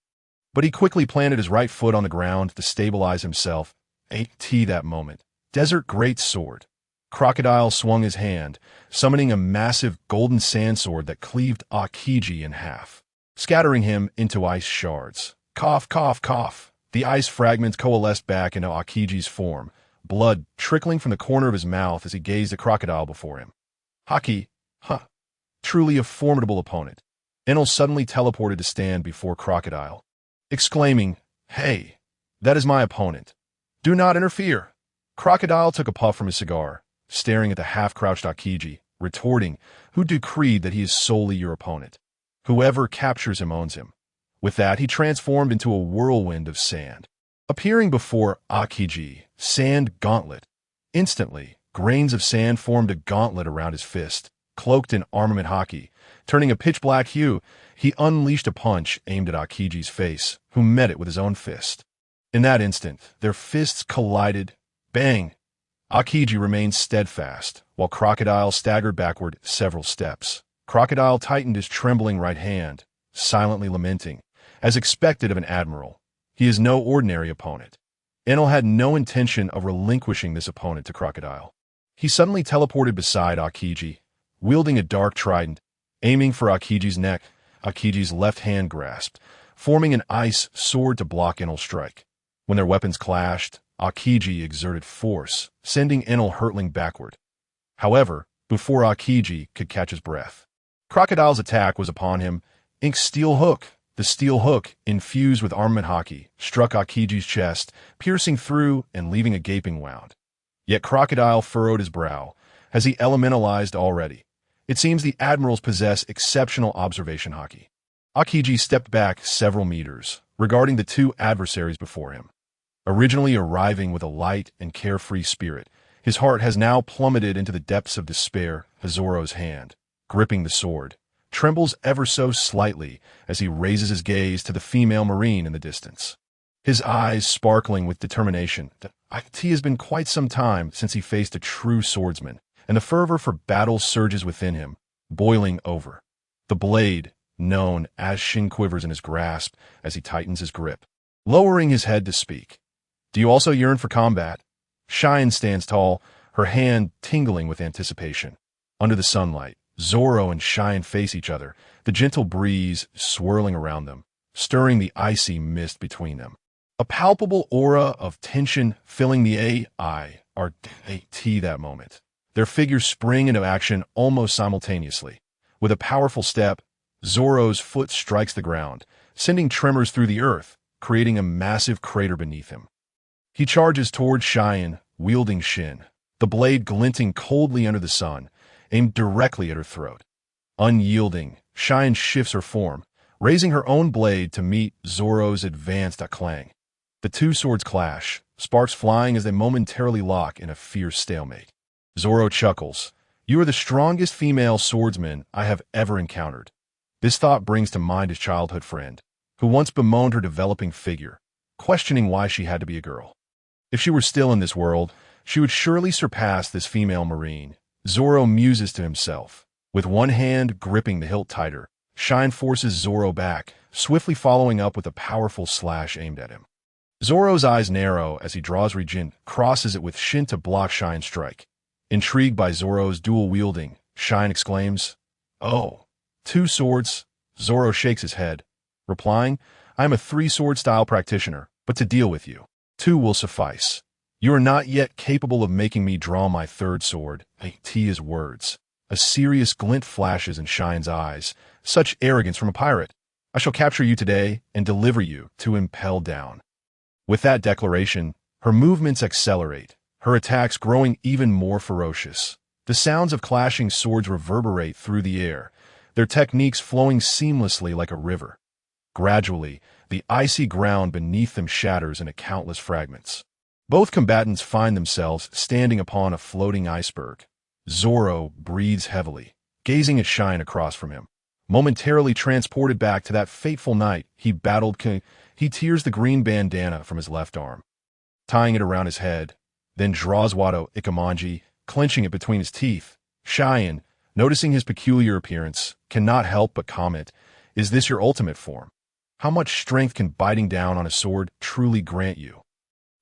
But he quickly planted his right foot on the ground to stabilize himself. That moment. Desert Great Sword. Crocodile swung his hand, summoning a massive golden sandsword that cleaved Akiji in half, scattering him into ice shards. Cough, cough, cough. The ice fragments coalesced back into Akiji's form, blood trickling from the corner of his mouth as he gazed at Crocodile before him. Haki, truly a formidable opponent. Enel suddenly teleported to stand before Crocodile, exclaiming, hey, that is my opponent. Do not interfere. Crocodile took a puff from his cigar, staring at the half-crouched Akiji, retorting, who decreed that he is solely your opponent? Whoever captures him owns him. With that, he transformed into a whirlwind of sand, appearing before Akiji, sand gauntlet. Instantly, grains of sand formed a gauntlet around his fist, cloaked in armament haki. Turning a pitch-black hue, he unleashed a punch aimed at Akiji's face, who met it with his own fist. In that instant, their fists collided. Bang! Akiji remained steadfast, while Crocodile staggered backward several steps. Crocodile tightened his trembling right hand, silently lamenting, as expected of an admiral. He is no ordinary opponent. Enel had no intention of relinquishing this opponent to Crocodile. He suddenly teleported beside Akiji, wielding a dark trident, aiming for Akiji's neck. Akiji's left hand grasped, forming an ice sword to block Enel's strike. When their weapons clashed, Akiji exerted force, sending Enel hurtling backward. However, before Akiji could catch his breath, Crocodile's attack was upon him. Ink's steel hook. The steel hook, infused with armament haki, struck Akiji's chest, piercing through and leaving a gaping wound. Yet Crocodile furrowed his brow. Has he elementalized already? It seems the admirals possess exceptional observation haki. Akiji stepped back several meters, regarding the two adversaries before him. Originally arriving with a light and carefree spirit, his heart has now plummeted into the depths of despair. Zoro's hand, gripping the sword, trembles ever so slightly as he raises his gaze to the female marine in the distance. His eyes sparkling with determination. It has been quite some time since he faced a true swordsman, and the fervor for battle surges within him, boiling over. The blade, known as Shin, quivers in his grasp as he tightens his grip, lowering his head to speak. Do you also yearn for combat? Cheyenne stands tall, her hand tingling with anticipation. Under the sunlight, Zoro and Cheyenne face each other, the gentle breeze swirling around them, stirring the icy mist between them. A palpable aura of tension filling the AIRT that moment. Their figures spring into action almost simultaneously. With a powerful step, Zoro's foot strikes the ground, sending tremors through the earth, creating a massive crater beneath him. He charges toward Cheyenne, wielding Shin, the blade glinting coldly under the sun, aimed directly at her throat. Unyielding, Cheyenne shifts her form, raising her own blade to meet Zoro's advanced clang. The two swords clash, sparks flying as they momentarily lock in a fierce stalemate. Zoro chuckles. You are the strongest female swordsman I have ever encountered. This thought brings to mind his childhood friend, who once bemoaned her developing figure, questioning why she had to be a girl. If she were still in this world, she would surely surpass this female marine. Zoro muses to himself. With one hand gripping the hilt tighter, Shine forces Zoro back, swiftly following up with a powerful slash aimed at him. Zoro's eyes narrow as he draws Regent, crosses it with Shin to block Shine's strike. Intrigued by Zoro's dual wielding, Shine exclaims, "Oh, two swords?" Zoro shakes his head, replying, "I am a three-sword style practitioner, but to deal with you, two will suffice. You are not yet capable of making me draw my third sword." His words. A serious glint flashes in Shine's eyes. Such arrogance from a pirate. "I shall capture you today and deliver you to impel down." With that declaration, her movements accelerate, her attacks growing even more ferocious. The sounds of clashing swords reverberate through the air, their techniques flowing seamlessly like a river. Gradually, the icy ground beneath them shatters into countless fragments. Both combatants find themselves standing upon a floating iceberg. Zoro breathes heavily, gazing at Shine across from him. Momentarily transported back to that fateful night he battled King, he tears the green bandana from his left arm, tying it around his head, then draws Wado Ikamanji, clenching it between his teeth. Cheyenne, noticing his peculiar appearance, cannot help but comment, "Is this your ultimate form? How much strength can biting down on a sword truly grant you?"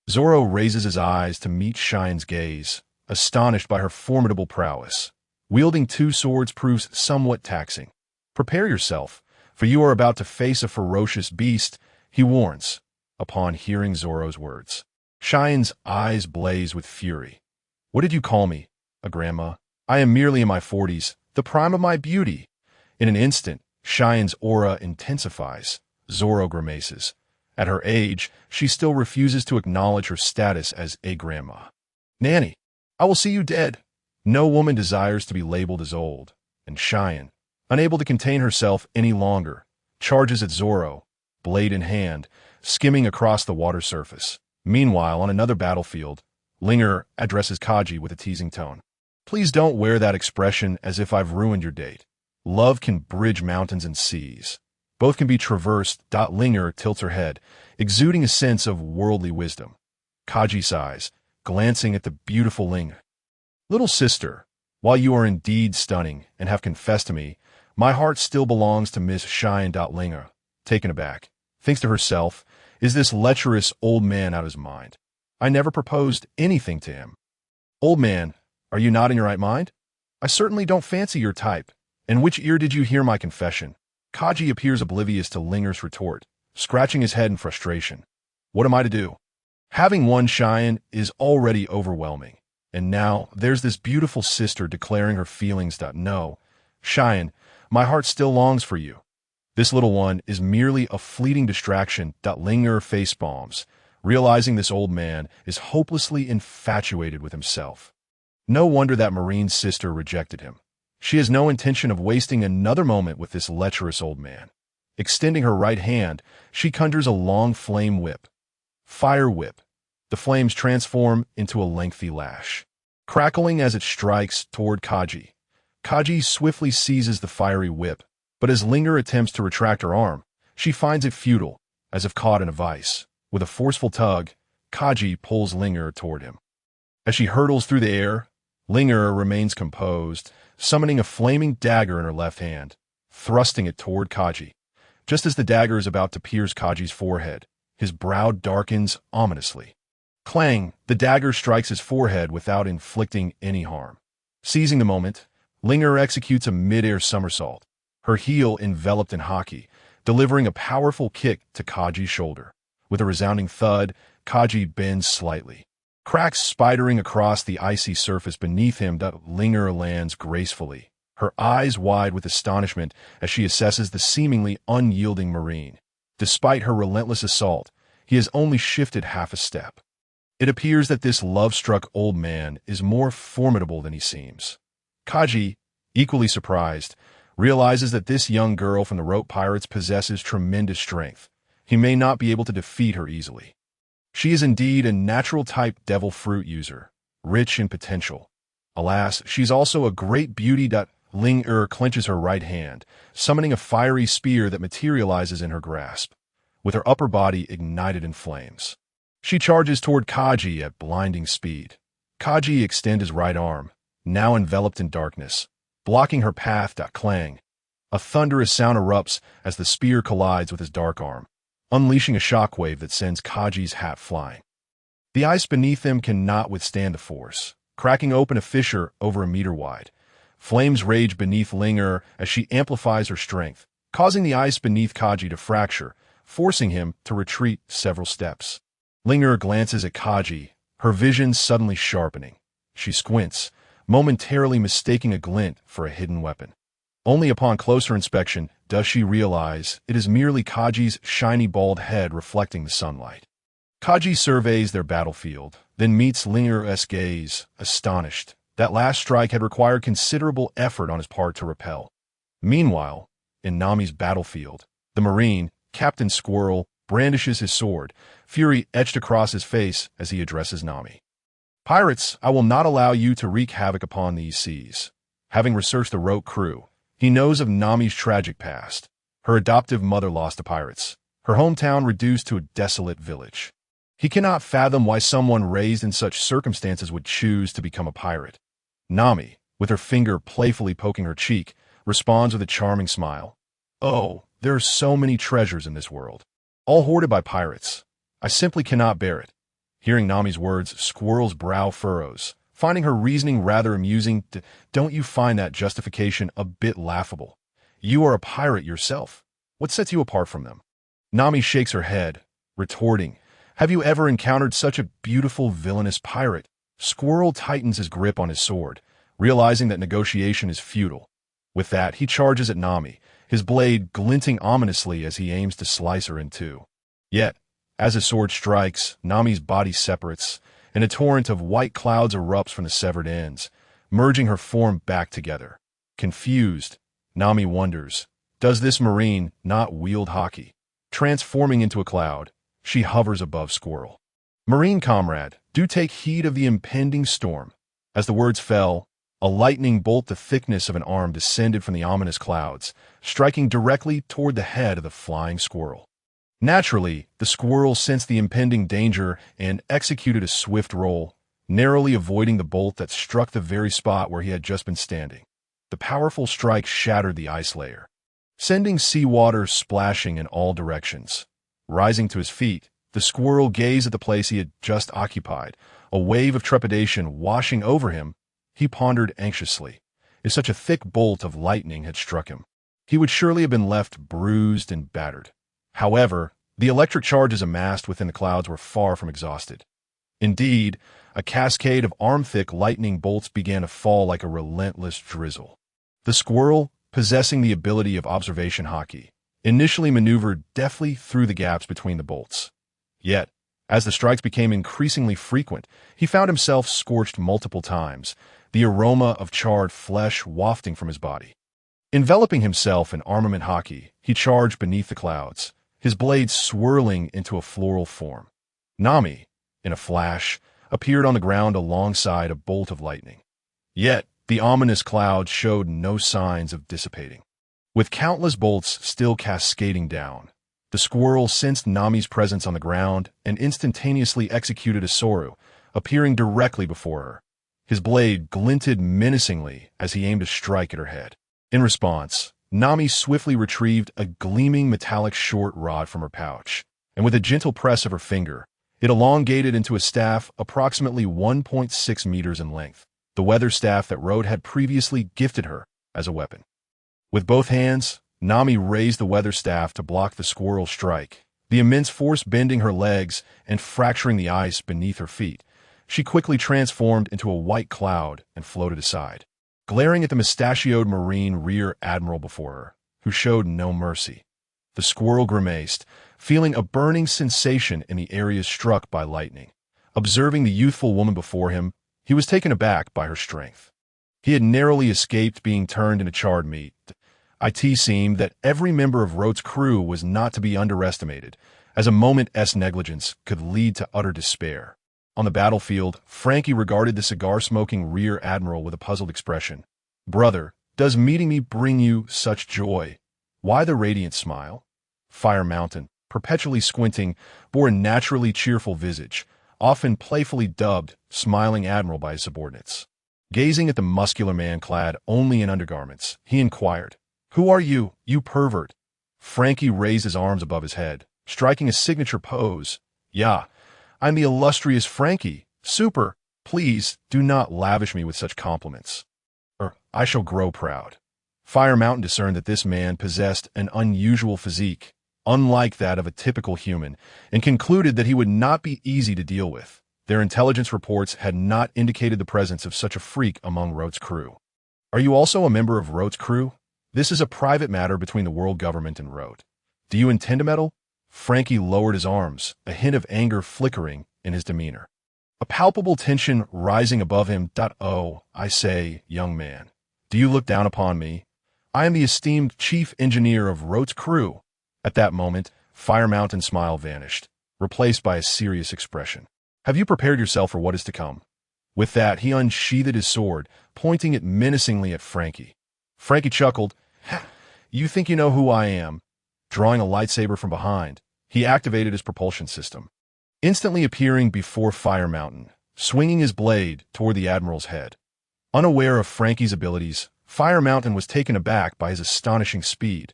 Zoro raises his eyes to meet Shine's gaze, astonished by her formidable prowess. Wielding two swords proves somewhat taxing. "Prepare yourself, for you are about to face a ferocious beast," he warns, upon hearing Zoro's words. Shine's eyes blaze with fury. "What did you call me? A grandma? I am merely in my 40s, the prime of my beauty." In an instant, Shine's aura intensifies. Zoro grimaces. At her age, she still refuses to acknowledge her status as a grandma. "Nanny, I will see you dead." No woman desires to be labeled as old, and Cheyenne, unable to contain herself any longer, charges at Zoro, blade in hand, skimming across the water surface. Meanwhile, on another battlefield, Linger addresses Kaji with a teasing tone. "Please don't wear that expression as if I've ruined your date. Love can bridge mountains and seas. Both can be traversed." Linger tilts her head, exuding a sense of worldly wisdom. Kaji sighs, glancing at the beautiful Ling. Little sister, while you are indeed stunning and have confessed to me, my heart still belongs to Miss Cheyenne. Linger, taken aback, thinks to herself, is this lecherous old man out of his mind? I never proposed anything to him. Old man, are you not in your right mind? I certainly don't fancy your type. In which ear did you hear my confession? Kaji appears oblivious to Linger's retort, scratching his head in frustration. What am I to do? Having one Cheyenne is already overwhelming, and now there's this beautiful sister declaring her feelings. No, Cheyenne, my heart still longs for you. This little one is merely a fleeting distraction. Linger facepalms, realizing this old man is hopelessly infatuated with himself. No wonder that Marine's sister rejected him. She has no intention of wasting another moment with this lecherous old man. Extending her right hand, she conjures a long flame whip. Fire whip. The flames transform into a lengthy lash, crackling as it strikes toward Kaji. Kaji swiftly seizes the fiery whip, but as Linger attempts to retract her arm, she finds it futile, as if caught in a vice. With a forceful tug, Kaji pulls Linger toward him. As she hurtles through the air, Linger remains composed, summoning a flaming dagger in her left hand, thrusting it toward Kaji. Just as the dagger is about to pierce Kaji's forehead, his brow darkens ominously. Clang! The dagger strikes his forehead without inflicting any harm. Seizing the moment, Linger executes a mid-air somersault, her heel enveloped in haki, delivering a powerful kick to Kaji's shoulder. With a resounding thud, Kaji bends slightly. Cracks spidering across the icy surface beneath him. Linger lands gracefully, her eyes wide with astonishment as she assesses the seemingly unyielding Marine. Despite her relentless assault, he has only shifted half a step. It appears that this love-struck old man is more formidable than he seems. Kaji, equally surprised, realizes that this young girl from the rope pirates possesses tremendous strength. He may not be able to defeat her easily. She is indeed a natural-type devil fruit user, rich in potential. Alas, she's also a great beauty. Linger clenches her right hand, summoning a fiery spear that materializes in her grasp, with her upper body ignited in flames. She charges toward Kaji at blinding speed. Kaji extends his right arm, now enveloped in darkness, blocking her path. Clang! A thunderous sound erupts as the spear collides with his dark arm, unleashing a shockwave that sends Kaji's hat flying. The ice beneath them cannot withstand the force, cracking open a fissure over a meter wide. Flames rage beneath Linger as she amplifies her strength, causing the ice beneath Kaji to fracture, forcing him to retreat several steps. Linger glances at Kaji, her vision suddenly sharpening. She squints, momentarily mistaking a glint for a hidden weapon. Only upon closer inspection does she realize it is merely Kaji's shiny bald head reflecting the sunlight. Kaji surveys their battlefield, then meets Linger's gaze, astonished. That last strike had required considerable effort on his part to repel. Meanwhile, in Nami's battlefield, the Marine, Captain Squirrel, brandishes his sword, fury etched across his face as he addresses Nami. Pirates, I will not allow you to wreak havoc upon these seas. Having researched the rogue crew, he knows of Nami's tragic past. Her adoptive mother lost to pirates, her hometown reduced to a desolate village. He cannot fathom why someone raised in such circumstances would choose to become a pirate. Nami, with her finger playfully poking her cheek, responds with a charming smile. Oh, there are so many treasures in this world, all hoarded by pirates. I simply cannot bear it. Hearing Nami's words, Squirrel's brow furrows, finding her reasoning rather amusing. Don't you find that justification a bit laughable? You are a pirate yourself. What sets you apart from them? Nami shakes her head, retorting, have you ever encountered such a beautiful villainous pirate? Squirrel tightens his grip on his sword, realizing that negotiation is futile. With that, he charges at Nami, his blade glinting ominously as he aims to slice her in two. Yet, as his sword strikes, Nami's body separates, and a torrent of white clouds erupts from the severed ends, merging her form back together. Confused, Nami wonders, does this Marine not wield haki? Transforming into a cloud, she hovers above Squirrel. Marine comrade, do take heed of the impending storm. As the words fell, a lightning bolt the thickness of an arm descended from the ominous clouds, striking directly toward the head of the flying squirrel. Naturally, the squirrel sensed the impending danger and executed a swift roll, narrowly avoiding the bolt that struck the very spot where he had just been standing. The powerful strike shattered the ice layer, sending seawater splashing in all directions. Rising to his feet, the squirrel gazed at the place he had just occupied, a wave of trepidation washing over him. He pondered anxiously. If such a thick bolt of lightning had struck him, he would surely have been left bruised and battered. However, the electric charges amassed within the clouds were far from exhausted. Indeed, a cascade of arm-thick lightning bolts began to fall like a relentless drizzle. The squirrel, possessing the ability of observation haki, initially maneuvered deftly through the gaps between the bolts. Yet, as the strikes became increasingly frequent, he found himself scorched multiple times, the aroma of charred flesh wafting from his body. Enveloping himself in armament haki, he charged beneath the clouds, his blade swirling into a floral form. Nami, in a flash, appeared on the ground alongside a bolt of lightning. Yet, the ominous cloud showed no signs of dissipating. With countless bolts still cascading down, the squirrel sensed Nami's presence on the ground and instantaneously executed a soru, appearing directly before her. His blade glinted menacingly as he aimed a strike at her head. In response, Nami swiftly retrieved a gleaming metallic short rod from her pouch, and with a gentle press of her finger, it elongated into a staff approximately 1.6 meters in length, the weather staff that Road had previously gifted her as a weapon. With both hands, Nami raised the weather staff to block the squirrel's strike, the immense force bending her legs and fracturing the ice beneath her feet. She quickly transformed into a white cloud and floated aside, glaring at the mustachioed Marine Rear Admiral before her, who showed no mercy. The squirrel grimaced, feeling a burning sensation in the areas struck by lightning. Observing the youthful woman before him, he was taken aback by her strength. He had narrowly escaped being turned into charred meat. It seemed that every member of Roat's crew was not to be underestimated, as a moment's negligence could lead to utter despair. On the battlefield, Frankie regarded the cigar-smoking Rear Admiral with a puzzled expression. "Brother, does meeting me bring you such joy? Why the radiant smile?" Fire Mountain, perpetually squinting, bore a naturally cheerful visage, often playfully dubbed Smiling Admiral by his subordinates. Gazing at the muscular man clad only in undergarments, he inquired, "Who are you, you pervert?" Frankie raised his arms above his head, striking a signature pose. "Yeah, I'm the illustrious Frankie. Super. Please do not lavish me with such compliments, or I shall grow proud." Fire Mountain discerned that this man possessed an unusual physique, unlike that of a typical human, and concluded that he would not be easy to deal with. Their intelligence reports had not indicated the presence of such a freak among Roat's crew. "Are you also a member of Roat's crew? This is a private matter between the world government and Roat. Do you intend to meddle?" Frankie lowered his arms, a hint of anger flickering in his demeanor, a palpable tension rising above him. "Oh, I say, young man, do you look down upon me? I am the esteemed chief engineer of Roat's crew." At that moment, Fire Mountain's smile vanished, replaced by a serious expression. "Have you prepared yourself for what is to come?" With that, he unsheathed his sword, pointing it menacingly at Frankie. Frankie chuckled. "You think you know who I am?" Drawing a lightsaber from behind, he activated his propulsion system, instantly appearing before Fire Mountain, swinging his blade toward the Admiral's head. Unaware of Frankie's abilities, Fire Mountain was taken aback by his astonishing speed.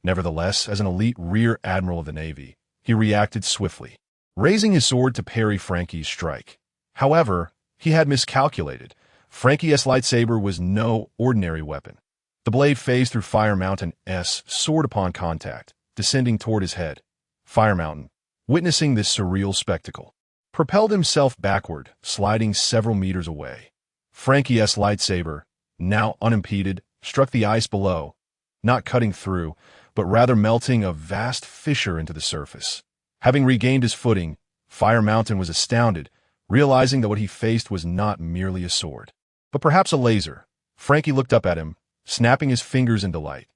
Nevertheless, as an elite Rear Admiral of the Navy, he reacted swiftly, raising his sword to parry Frankie's strike. However, he had miscalculated. Frankie's lightsaber was no ordinary weapon. The blade phased through Fire Mountain's sword upon contact, descending toward his head. Fire Mountain, witnessing this surreal spectacle, propelled himself backward, sliding several meters away. Frankie's lightsaber, now unimpeded, struck the ice below, not cutting through, but rather melting a vast fissure into the surface. Having regained his footing, Fire Mountain was astounded, realizing that what he faced was not merely a sword, but perhaps a laser. Frankie looked up at him, snapping his fingers in delight.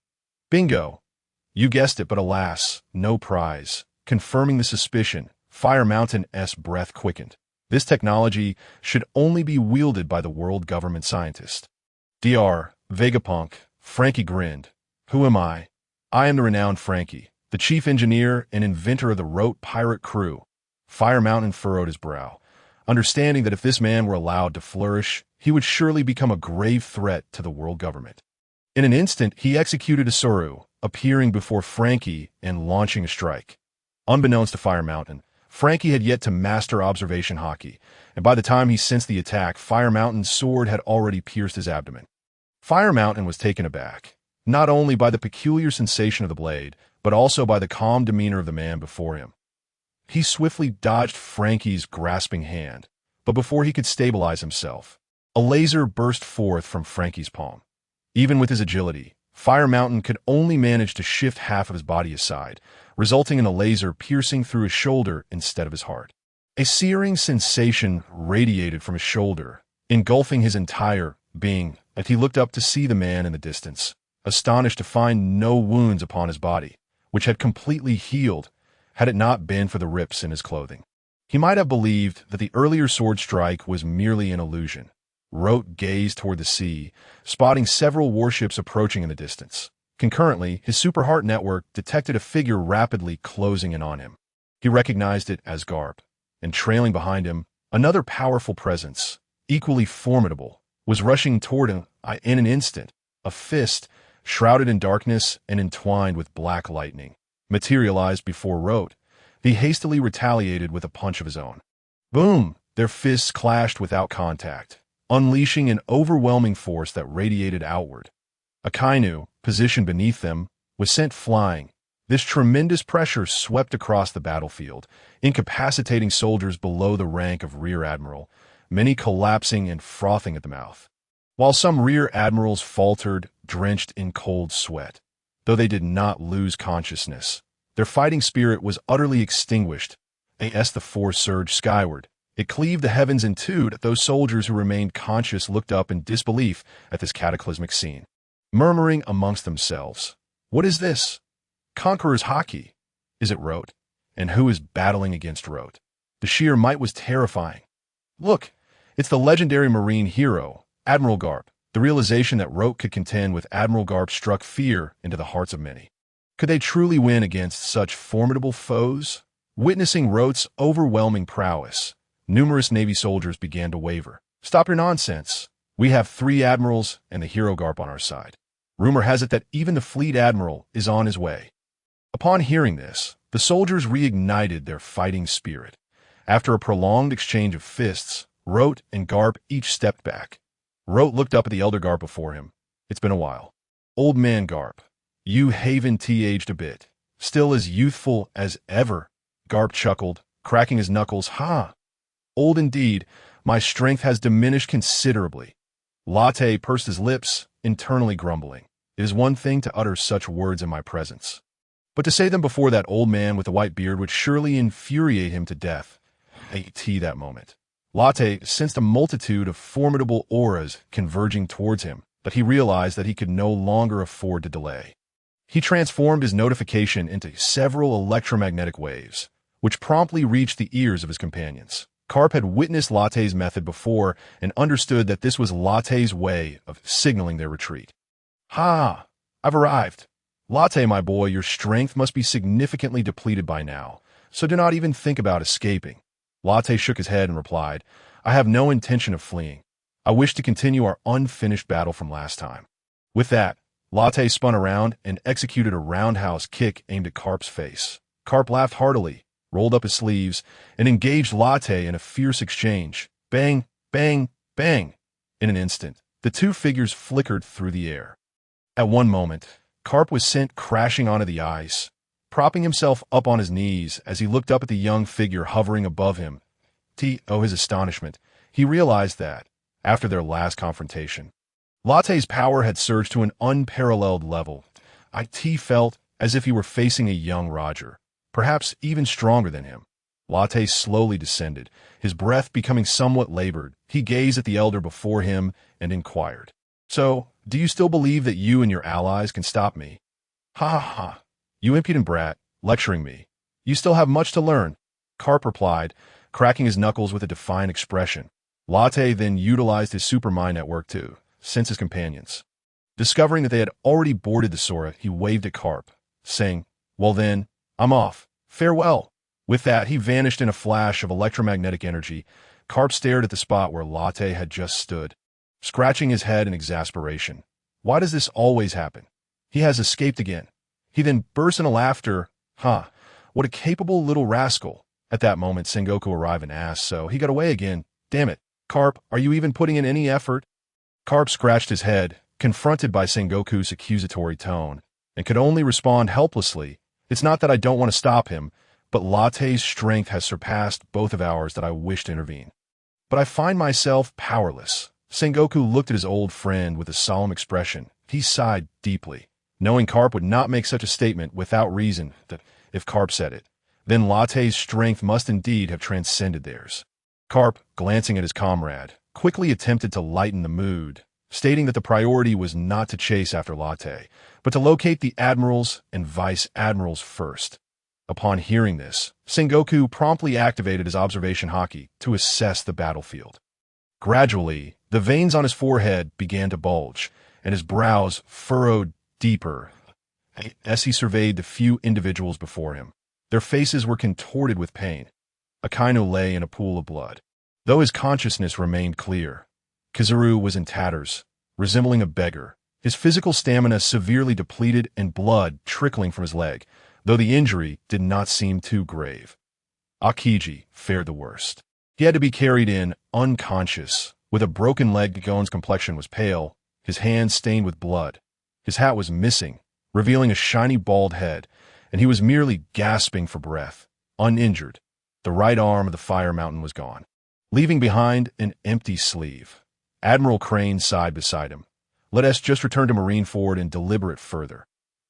"Bingo! You guessed it, but alas, no prize." Confirming the suspicion, Fire Mountain's breath quickened. This technology should only be wielded by the world government scientist. "Dr. Vegapunk," Frankie grinned. "Who am I?" "I am the renowned Frankie, the chief engineer and inventor of the Roat pirate crew." Fire Mountain furrowed his brow, understanding that if this man were allowed to flourish, he would surely become a grave threat to the world government. In an instant, he executed a Soru, appearing before Frankie and launching a strike. Unbeknownst to Fire Mountain, Frankie had yet to master observation haki, and by the time he sensed the attack, Fire Mountain's sword had already pierced his abdomen. Fire Mountain was taken aback, not only by the peculiar sensation of the blade, but also by the calm demeanor of the man before him. He swiftly dodged Frankie's grasping hand, but before he could stabilize himself, a laser burst forth from Frankie's palm. Even with his agility, Fire Mountain could only manage to shift half of his body aside, resulting in a laser piercing through his shoulder instead of his heart. A searing sensation radiated from his shoulder, engulfing his entire being, as he looked up to see the man in the distance, astonished to find no wounds upon his body, which had completely healed had it not been for the rips in his clothing. He might have believed that the earlier sword strike was merely an illusion. Rote gazed toward the sea, spotting several warships approaching in the distance. Concurrently, his Super Heart network detected a figure rapidly closing in on him. He recognized it as Garp, and trailing behind him, another powerful presence, equally formidable, was rushing toward him in an instant. A fist, shrouded in darkness and entwined with black lightning, materialized before Rote. He hastily retaliated with a punch of his own. Boom! Their fists clashed without contact, unleashing an overwhelming force that radiated outward. Akainu, positioned beneath them, was sent flying. This tremendous pressure swept across the battlefield, incapacitating soldiers below the rank of Rear Admiral, many collapsing and frothing at the mouth. While some Rear Admirals faltered, drenched in cold sweat, though they did not lose consciousness, their fighting spirit was utterly extinguished. As the force surged skyward, it cleaved the heavens in two. Those soldiers who remained conscious looked up in disbelief at this cataclysmic scene, murmuring amongst themselves, "What is this? Conqueror's haki? Is it Rote? And who is battling against Rote?" The sheer might was terrifying. Look, it's the legendary marine hero, Admiral Garp. The realization that Rote could contend with Admiral Garp struck fear into the hearts of many. Could they truly win against such formidable foes? Witnessing Rote's overwhelming prowess, numerous Navy soldiers began to waver. "Stop your nonsense. We have 3 admirals and the hero Garp on our side. Rumor has it that even the fleet admiral is on his way." Upon hearing this, the soldiers reignited their fighting spirit. After a prolonged exchange of fists, Rote and Garp each stepped back. Rote looked up at the elder Garp before him. "It's been a while. Old man Garp, you haven't aged a bit. Still as youthful as ever." Garp chuckled, cracking his knuckles. "Ha! Old indeed. My strength has diminished considerably." Latte pursed his lips, internally grumbling. It is one thing to utter such words in my presence, but to say them before that old man with the white beard would surely infuriate him to death. That moment, Latte sensed a multitude of formidable auras converging towards him, but he realized that he could no longer afford to delay. He transformed his notification into several electromagnetic waves, which promptly reached the ears of his companions. Garp had witnessed Latte's method before and understood that this was Latte's way of signaling their retreat. "Ha! I've arrived. Latte, my boy, your strength must be significantly depleted by now, so do not even think about escaping." Latte shook his head and replied, "I have no intention of fleeing. I wish to continue our unfinished battle from last time." With that, Latte spun around and executed a roundhouse kick aimed at Garp's face. Garp laughed heartily, rolled up his sleeves, and engaged Latte in a fierce exchange. Bang, bang, bang. In an instant, the two figures flickered through the air. At one moment, Garp was sent crashing onto the ice, propping himself up on his knees as he looked up at the young figure hovering above him. To his astonishment, he realized that, after their last confrontation, Latte's power had surged to an unparalleled level. It felt as if he were facing a young Roger, perhaps even stronger than him. Latte slowly descended, his breath becoming somewhat labored. He gazed at the elder before him and inquired, "So, do you still believe that you and your allies can stop me?" "Ha ha ha, you impudent brat, lecturing me. You still have much to learn," Garp replied, cracking his knuckles with a defiant expression. Latte then utilized his supermind network to sense his companions. Discovering that they had already boarded the Sora, he waved at Garp, saying, "Well then, I'm off. Farewell." With that, he vanished in a flash of electromagnetic energy, Carp stared at the spot where Latte had just stood, scratching his head in exasperation. Why does this always happen? He has escaped again. He then burst into laughter. What a capable little rascal. At that moment, Sengoku arrived and asked, so he got away again. Damn it, Carp, are you even putting in any effort? Carp scratched his head, confronted by Sengoku's accusatory tone, and could only respond helplessly. It's not that I don't want to stop him, but Latte's strength has surpassed both of ours that I wish to intervene. But I find myself powerless. Sengoku looked at his old friend with a solemn expression. He sighed deeply, knowing Carp would not make such a statement without reason, that if Carp said it, then Latte's strength must indeed have transcended theirs. Carp, glancing at his comrade, quickly attempted to lighten the mood, stating that the priority was not to chase after Latte, but to locate the admirals and vice-admirals first. Upon hearing this, Sengoku promptly activated his observation haki to assess the battlefield. Gradually, the veins on his forehead began to bulge, and his brows furrowed deeper as he surveyed the few individuals before him. Their faces were contorted with pain. Akainu lay in a pool of blood, though his consciousness remained clear. Kizaru was in tatters, resembling a beggar, his physical stamina severely depleted and blood trickling from his leg, though the injury did not seem too grave. Akiji fared the worst. He had to be carried in, unconscious, with a broken leg. Gon's complexion was pale, his hands stained with blood. His hat was missing, revealing a shiny bald head, and he was merely gasping for breath, uninjured. The right arm of the fire mountain was gone, leaving behind an empty sleeve. Admiral Crane sighed beside him. Let us just return to Marineford and deliberate further.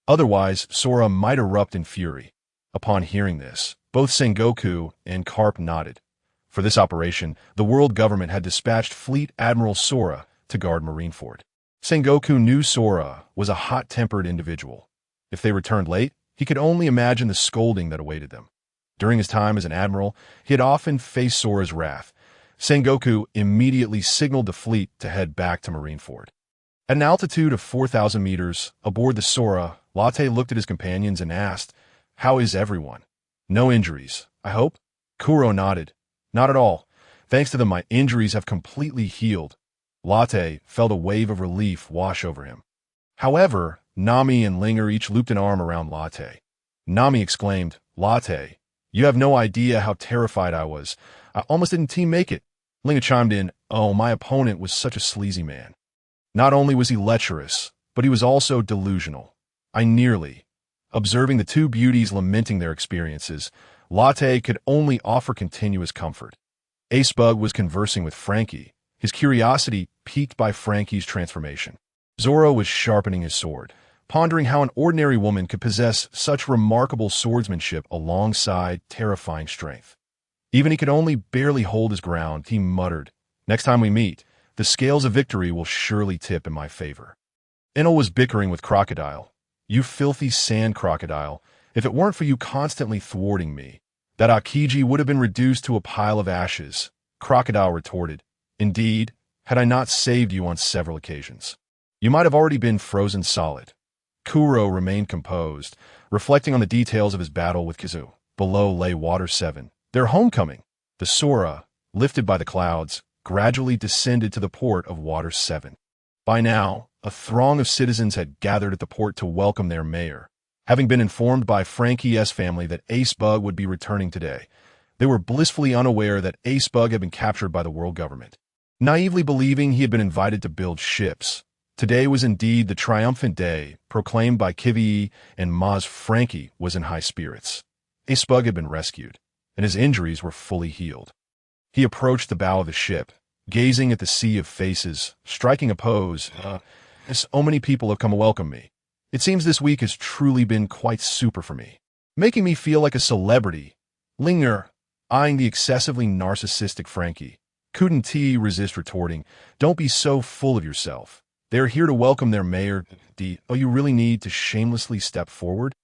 Otherwise, Sora might erupt in fury. Upon hearing this, both Sengoku and Carp nodded. For this operation, the world government had dispatched Fleet Admiral Sora to guard Marineford. Sengoku knew Sora was a hot-tempered individual. If they returned late, he could only imagine the scolding that awaited them. During his time as an admiral, he had often faced Sora's wrath. Sengoku immediately signaled the fleet to head back to Marineford. At an altitude of 4,000 meters, aboard the Sora, Latte looked at his companions and asked, "How is everyone? No injuries, I hope?" Kuro nodded. "Not at all. Thanks to them, my injuries have completely healed." Latte felt a wave of relief wash over him. However, Nami and Linger each looped an arm around Latte. Nami exclaimed, "Latte, you have no idea how terrified I was. I almost didn't team make it." Linger chimed in, "Oh, my opponent was such a sleazy man. Not only was he lecherous, but he was also delusional. I nearly." Observing the two beauties lamenting their experiences, Latte could only offer continuous comfort. Acebug was conversing with Frankie, his curiosity piqued by Frankie's transformation. Zoro was sharpening his sword, pondering how an ordinary woman could possess such remarkable swordsmanship alongside terrifying strength. Even he could only barely hold his ground, he muttered, "Next time we meet, the scales of victory will surely tip in my favor." Enel was bickering with Crocodile. "You filthy sand crocodile, if it weren't for you constantly thwarting me, that Akiji would have been reduced to a pile of ashes." Crocodile retorted, "Indeed, had I not saved you on several occasions, you might have already been frozen solid." Kuro remained composed, reflecting on the details of his battle with Kizu. Below lay Water 7. Their homecoming. The Sora, lifted by the clouds, gradually descended to the port of Water 7. By now, a throng of citizens had gathered at the port to welcome their mayor. Having been informed by Frankie's family that Acebug would be returning today, they were blissfully unaware that Acebug had been captured by the world government. Naively believing he had been invited to build ships, today was indeed the triumphant day proclaimed by Kivii, and Maz Frankie was in high spirits. Acebug had been rescued, and his injuries were fully healed. He approached the bow of the ship, gazing at the sea of faces, striking a pose. So many people have come to welcome me. It seems this week has truly been quite super for me, making me feel like a celebrity. Linger, eyeing the excessively narcissistic Frankie, couldn't he resist retorting, "Don't be so full of yourself. They are here to welcome their mayor. Oh, you really need to shamelessly step forward?"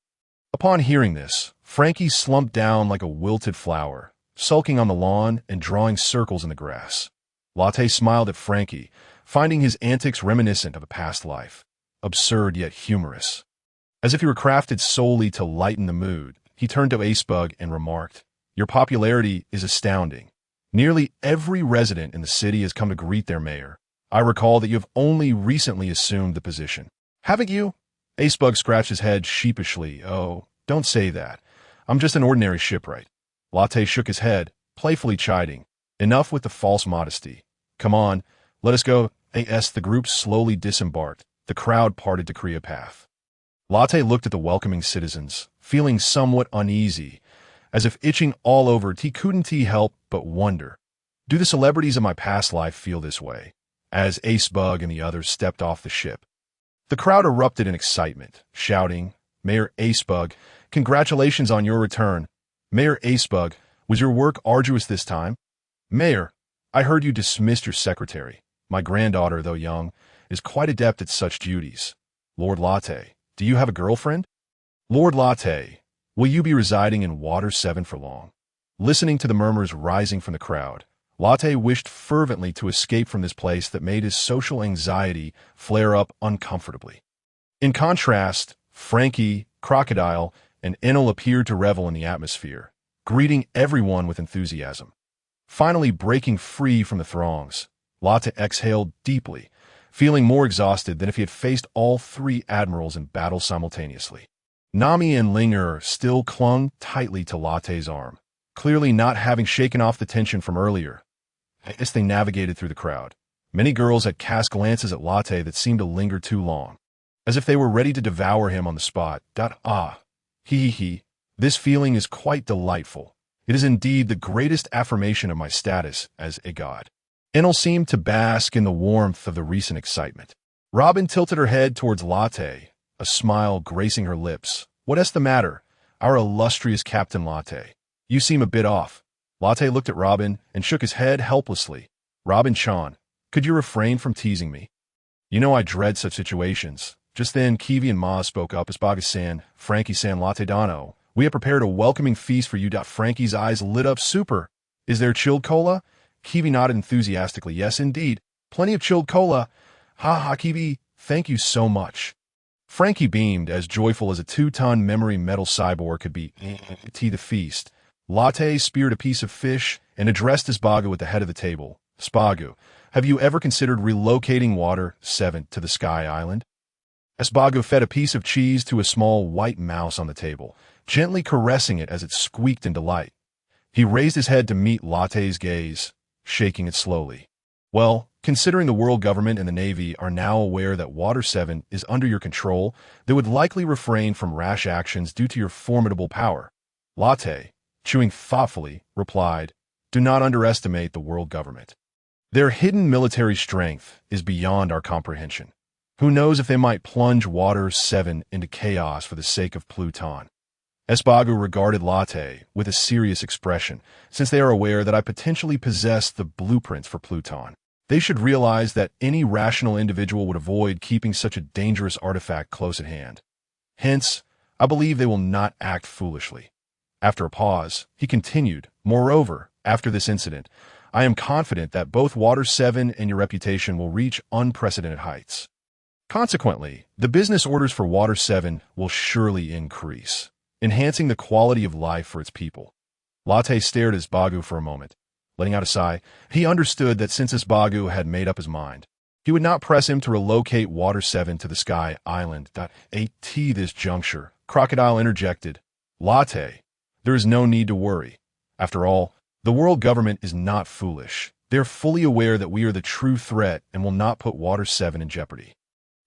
Upon hearing this, Frankie slumped down like a wilted flower, sulking on the lawn and drawing circles in the grass. Latte smiled at Frankie, finding his antics reminiscent of a past life, absurd yet humorous. As if he were crafted solely to lighten the mood, he turned to Acebug and remarked, "Your popularity is astounding. Nearly every resident in the city has come to greet their mayor. I recall that you have only recently assumed the position. Haven't you? Acebug scratched his head sheepishly. Oh, don't say that. I'm just an ordinary shipwright. Latte shook his head, playfully chiding. Enough with the false modesty. Come on, let us go. As the group slowly disembarked, the crowd parted to create a path. Latte looked at the welcoming citizens, feeling somewhat uneasy, as if itching all over. Couldn't he help but wonder, do the celebrities of my past life feel this way? As Acebug and the others stepped off the ship. The crowd erupted in excitement, shouting, Mayor Acebug, congratulations on your return. Mayor Acebug, was your work arduous this time? Mayor, I heard you dismissed your secretary. My granddaughter, though young, is quite adept at such duties. Lord Latte, do you have a girlfriend? Lord Latte, will you be residing in Water 7 for long? Listening to the murmurs rising from the crowd, Latte wished fervently to escape from this place that made his social anxiety flare up uncomfortably. In contrast, Frankie, Crocodile, and Enel appeared to revel in the atmosphere, greeting everyone with enthusiasm. Finally breaking free from the throngs, Latte exhaled deeply, feeling more exhausted than if he had faced all three admirals in battle simultaneously. Nami and Linger still clung tightly to Latte's arm, clearly not having shaken off the tension from earlier. As they navigated through the crowd, many girls had cast glances at Latte that seemed to linger too long, as if they were ready to devour him on the spot. This feeling is quite delightful. It is indeed the greatest affirmation of my status as a god. Enel seemed to bask in the warmth of the recent excitement. Robin tilted her head towards Latte, a smile gracing her lips. What is the matter, our illustrious Captain Latte? You seem a bit off. Latte looked at Robin and shook his head helplessly. Robin-chan, could you refrain from teasing me? You know I dread such situations. Just then, Kiwi and Ma spoke up as Baga-san, Frankie-san Latte Dano. We have prepared a welcoming feast for you. Frankie's eyes lit up. Super. Is there chilled cola? Kiwi nodded enthusiastically. Yes, indeed. Plenty of chilled cola. Ha, Kiwi, thank you so much. Frankie beamed, as joyful as a 2-ton memory metal cyborg could be. Tea the feast. Latte speared a piece of fish and addressed Espago at the head of the table. Espago, have you ever considered relocating Water 7 to the Sky Island? Espago fed a piece of cheese to a small white mouse on the table, gently caressing it as it squeaked in delight. He raised his head to meet Latte's gaze, shaking it slowly. Well, considering the world government and the Navy are now aware that Water 7 is under your control, they would likely refrain from rash actions due to your formidable power. Latte, chewing thoughtfully, replied, do not underestimate the world government. Their hidden military strength is beyond our comprehension. Who knows if they might plunge Water 7 into chaos for the sake of Pluton. Espago regarded Latte with a serious expression, since they are aware that I potentially possess the blueprints for Pluton. They should realize that any rational individual would avoid keeping such a dangerous artifact close at hand. Hence, I believe they will not act foolishly. After a pause, he continued, moreover, after this incident, I am confident that both Water 7 and your reputation will reach unprecedented heights. Consequently, the business orders for Water 7 will surely increase, enhancing the quality of life for its people. Latte stared at Espago for a moment. Letting out a sigh, he understood that since Espago had made up his mind, he would not press him to relocate Water 7 to the Sky Island. At this juncture, Crocodile interjected, Latte, there is no need to worry. After all, the world government is not foolish. They are fully aware that we are the true threat and will not put Water 7 in jeopardy.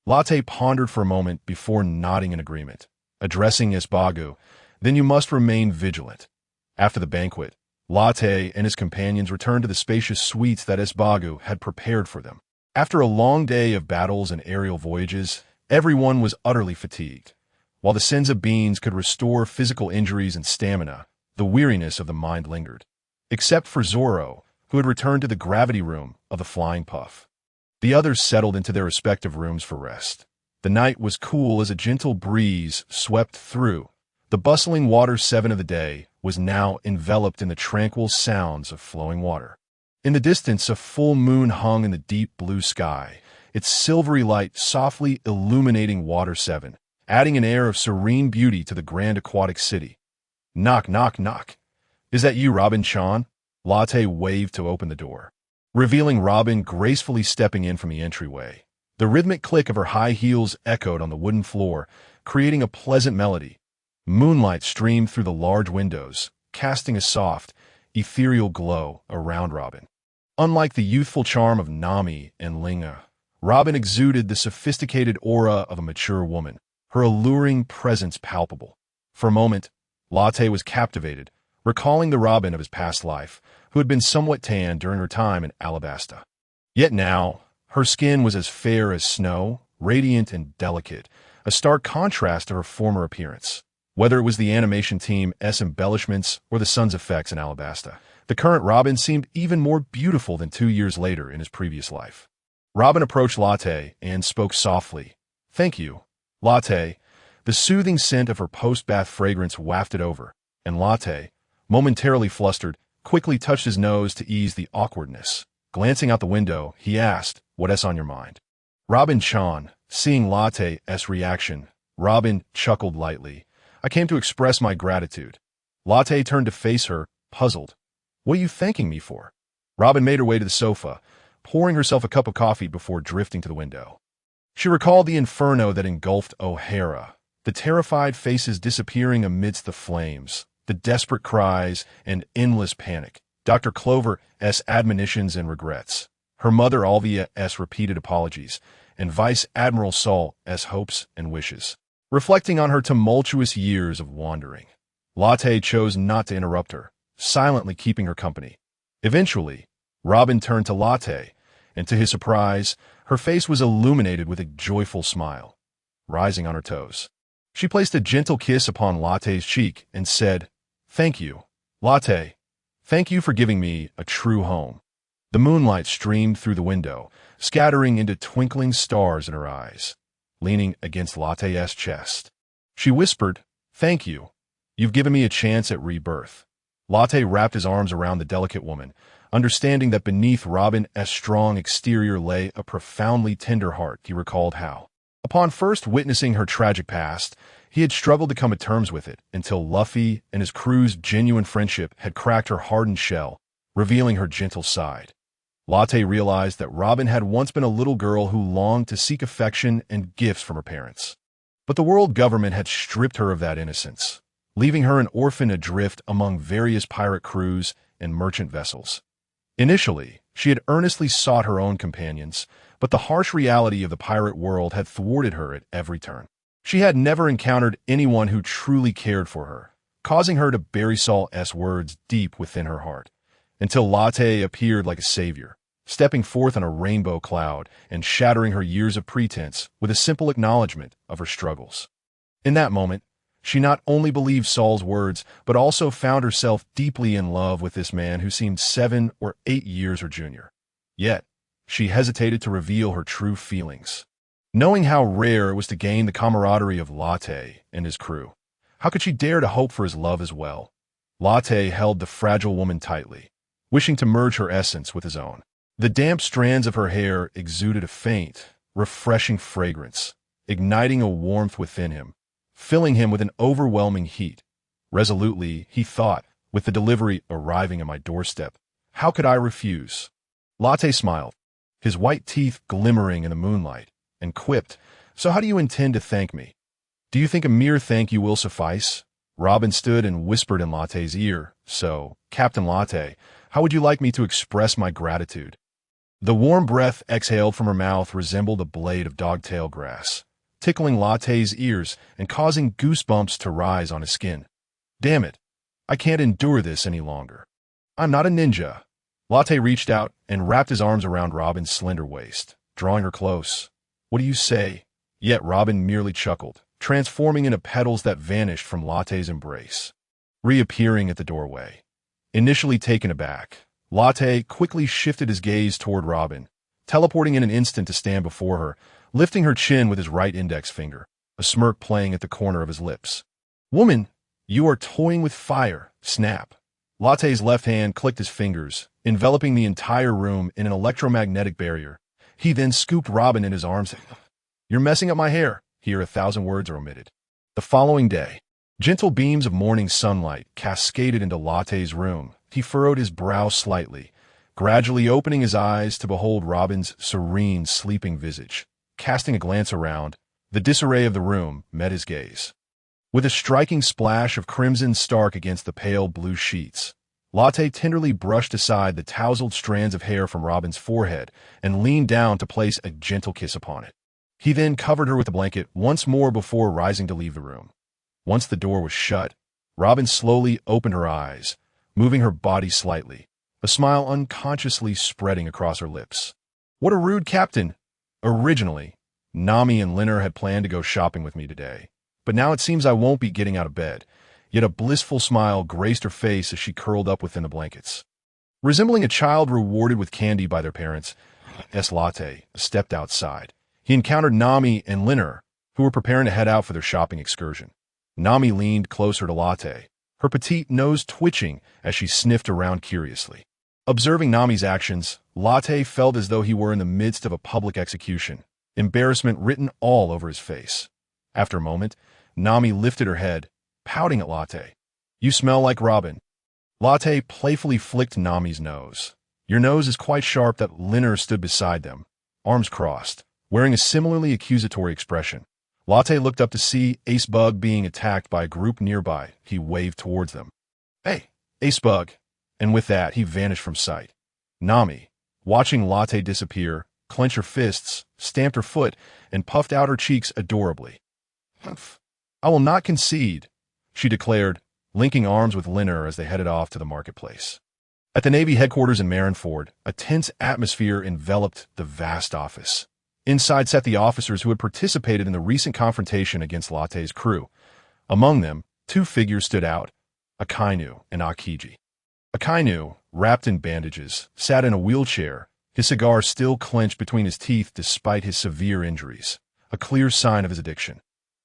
Latte pondered for a moment before nodding in agreement, addressing Espago, then you must remain vigilant. After the banquet, Latte and his companions returned to the spacious suites that Espago had prepared for them. After a long day of battles and aerial voyages, everyone was utterly fatigued. While the senza beans could restore physical injuries and stamina, the weariness of the mind lingered. Except for Zoro, who had returned to the gravity room of the Flying Puff. The others settled into their respective rooms for rest. The night was cool as a gentle breeze swept through. The bustling Water 7 of the day was now enveloped in the tranquil sounds of flowing water. In the distance, a full moon hung in the deep blue sky, its silvery light softly illuminating Water 7, adding an air of serene beauty to the grand aquatic city. Knock, knock, knock. Is that you, Robin-chan? Latte waved to open the door, revealing Robin gracefully stepping in from the entryway. The rhythmic click of her high heels echoed on the wooden floor, creating a pleasant melody. Moonlight streamed through the large windows, casting a soft, ethereal glow around Robin. Unlike the youthful charm of Nami and Linga, Robin exuded the sophisticated aura of a mature woman, her alluring presence palpable. For a moment, Latte was captivated, recalling the Robin of his past life, who had been somewhat tanned during her time in Alabasta. Yet now, her skin was as fair as snow, radiant and delicate, a stark contrast to her former appearance. Whether it was the animation team's embellishments or the sun's effects in Alabasta, the current Robin seemed even more beautiful than 2 years later in his previous life. Robin approached Latte and spoke softly. "Thank you, Latte." The soothing scent of her post-bath fragrance wafted over, and Latte, momentarily flustered, quickly touched his nose to ease the awkwardness. Glancing out the window, he asked, "What's on your mind?" Robin-chan, seeing Latte's reaction, Robin chuckled lightly. "I came to express my gratitude." Latte turned to face her, puzzled. "What are you thanking me for?" Robin made her way to the sofa, pouring herself a cup of coffee before drifting to the window. She recalled the inferno that engulfed O'Hara, the terrified faces disappearing amidst the flames, the desperate cries and endless panic, Dr. Clover's admonitions and regrets, her mother Alvia's repeated apologies, and Vice Admiral Saul's hopes and wishes. Reflecting on her tumultuous years of wandering, Latte chose not to interrupt her, silently keeping her company. Eventually, Robin turned to Latte, and to his surprise, her face was illuminated with a joyful smile. Rising on her toes, she placed a gentle kiss upon Latte's cheek and said, "Thank you, Latte. Thank you for giving me a true home." The moonlight streamed through the window, scattering into twinkling stars in her eyes. Leaning against Latte's chest, she whispered, "Thank you. You've given me a chance at rebirth." Latte wrapped his arms around the delicate woman, understanding that beneath Robin's strong exterior lay a profoundly tender heart. He recalled how, upon first witnessing her tragic past, he had struggled to come to terms with it until Luffy and his crew's genuine friendship had cracked her hardened shell, revealing her gentle side. Latte realized that Robin had once been a little girl who longed to seek affection and gifts from her parents. But the world government had stripped her of that innocence, leaving her an orphan adrift among various pirate crews and merchant vessels. Initially, she had earnestly sought her own companions, but the harsh reality of the pirate world had thwarted her at every turn. She had never encountered anyone who truly cared for her, causing her to bury Saul's words deep within her heart, until Latte appeared like a savior, stepping forth on a rainbow cloud and shattering her years of pretense with a simple acknowledgement of her struggles. In that moment, she not only believed Saul's words, but also found herself deeply in love with this man who seemed 7 or 8 years her junior. Yet, she hesitated to reveal her true feelings. Knowing how rare it was to gain the camaraderie of Latte and his crew, how could she dare to hope for his love as well? Latte held the fragile woman tightly, wishing to merge her essence with his own. The damp strands of her hair exuded a faint, refreshing fragrance, igniting a warmth within him, filling him with an overwhelming heat. Resolutely, he thought, with the delivery arriving at my doorstep, how could I refuse? Latte smiled, his white teeth glimmering in the moonlight, and quipped, "So how do you intend to thank me? Do you think a mere thank you will suffice?" Robin stood and whispered in Latte's ear, "So, Captain Latte, how would you like me to express my gratitude?" The warm breath exhaled from her mouth resembled a blade of dogtail grass, tickling Latte's ears and causing goosebumps to rise on his skin. "Damn it, I can't endure this any longer. I'm not a ninja." Latte reached out and wrapped his arms around Robin's slender waist, drawing her close. "What do you say?" Yet Robin merely chuckled, transforming into petals that vanished from Latte's embrace, reappearing at the doorway. Initially taken aback, Latte quickly shifted his gaze toward Robin, teleporting in an instant to stand before her, lifting her chin with his right index finger, a smirk playing at the corner of his lips. "Woman, you are toying with fire." Snap. Latte's left hand clicked his fingers, enveloping the entire room in an electromagnetic barrier. He then scooped Robin in his arms. "You're messing up my hair." Here 1,000 words are omitted. The following day, Gentle beams of morning sunlight cascaded into Latte's room. He furrowed his brow slightly, gradually opening his eyes to behold Robin's serene, sleeping visage. Casting a glance around, the disarray of the room met his gaze. With a striking splash of crimson stark against the pale blue sheets, Latte tenderly brushed aside the tousled strands of hair from Robin's forehead and leaned down to place a gentle kiss upon it. He then covered her with a blanket once more before rising to leave the room. Once the door was shut, Robin slowly opened her eyes, moving her body slightly, a smile unconsciously spreading across her lips. What a rude captain! Originally, Nami and Linner had planned to go shopping with me today, but now it seems I won't be getting out of bed. Yet a blissful smile graced her face as she curled up within the blankets. Resembling a child rewarded with candy by their parents, Latte stepped outside. He encountered Nami and Linner, who were preparing to head out for their shopping excursion. Nami leaned closer to Latte, her petite nose twitching as she sniffed around curiously. Observing Nami's actions, Latte felt as though he were in the midst of a public execution, embarrassment written all over his face. After a moment, Nami lifted her head, pouting at Latte. You smell like Robin. Latte playfully flicked Nami's nose. Your nose is quite sharp. That Linner stood beside them, arms crossed, wearing a similarly accusatory expression. Latte looked up to see Ace Bug being attacked by a group nearby. He waved towards them. Hey, Ace Bug. And with that, he vanished from sight. Nami, watching Latte disappear, clenched her fists, stamped her foot, and puffed out her cheeks adorably. Humph. I will not concede, she declared, linking arms with Linner as they headed off to the marketplace. At the Navy headquarters in Marineford, a tense atmosphere enveloped the vast office. Inside sat the officers who had participated in the recent confrontation against Latte's crew. Among them, two figures stood out, Akainu and Akiji. Akainu, wrapped in bandages, sat in a wheelchair, his cigar still clenched between his teeth despite his severe injuries, a clear sign of his addiction.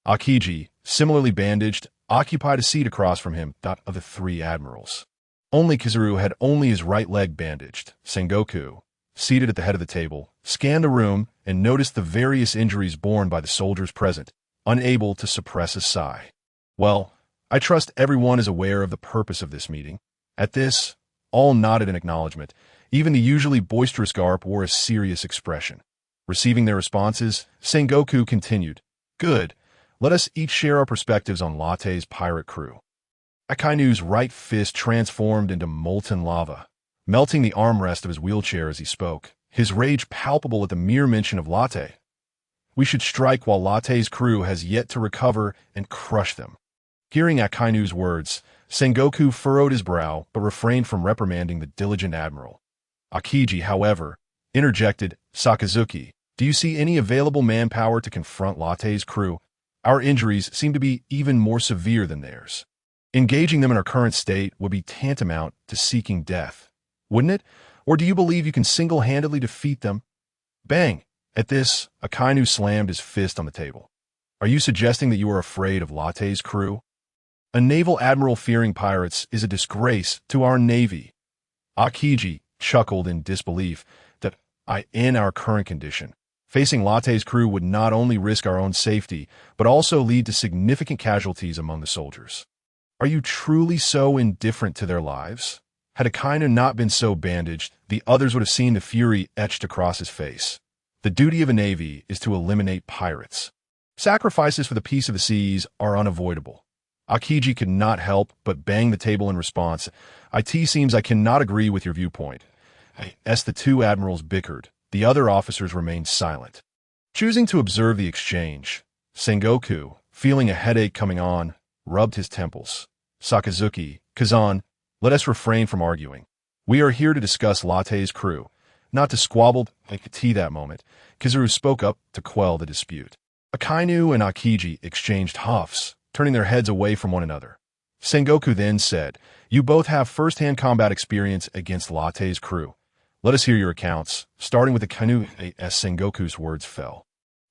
Akiji, similarly bandaged, occupied a seat across from him, that of the three admirals. Only Kizaru had only his right leg bandaged. Sengoku, seated at the head of the table, scanned the room and noticed the various injuries borne by the soldiers present, unable to suppress a sigh. Well, I trust everyone is aware of the purpose of this meeting. At this, all nodded in acknowledgement. Even the usually boisterous Garp wore a serious expression. Receiving their responses, Sengoku continued, Good. Let us each share our perspectives on Latte's pirate crew. Akainu's right fist transformed into molten lava, melting the armrest of his wheelchair as he spoke, his rage palpable at the mere mention of Latte. We should strike while Latte's crew has yet to recover and crush them. Hearing Akainu's words, Sengoku furrowed his brow but refrained from reprimanding the diligent admiral. Akiji, however, interjected, Sakazuki, do you see any available manpower to confront Latte's crew? Our injuries seem to be even more severe than theirs. Engaging them in our current state would be tantamount to seeking death, wouldn't it? Or do you believe you can single-handedly defeat them? Bang! At this, Akainu slammed his fist on the table. Are you suggesting that you are afraid of Latte's crew? A naval admiral fearing pirates is a disgrace to our navy. Akiji chuckled in disbelief that in our current condition, facing Latte's crew would not only risk our own safety, but also lead to significant casualties among the soldiers. Are you truly so indifferent to their lives? Had Akainu not been so bandaged, the others would have seen the fury etched across his face. The duty of a navy is to eliminate pirates. Sacrifices for the peace of the seas are unavoidable. Akiji could not help but bang the table in response. It seems I cannot agree with your viewpoint. As the two admirals bickered, the other officers remained silent. Choosing to observe the exchange, Sengoku, feeling a headache coming on, rubbed his temples. Sakazuki, Kazan, let us refrain from arguing. We are here to discuss Latte's crew, not to squabble like tea that moment. Kizaru spoke up to quell the dispute. Akainu and Akiji exchanged huffs, turning their heads away from one another. Sengoku then said, You both have first-hand combat experience against Latte's crew. Let us hear your accounts, starting with Akainu as Sengoku's words fell.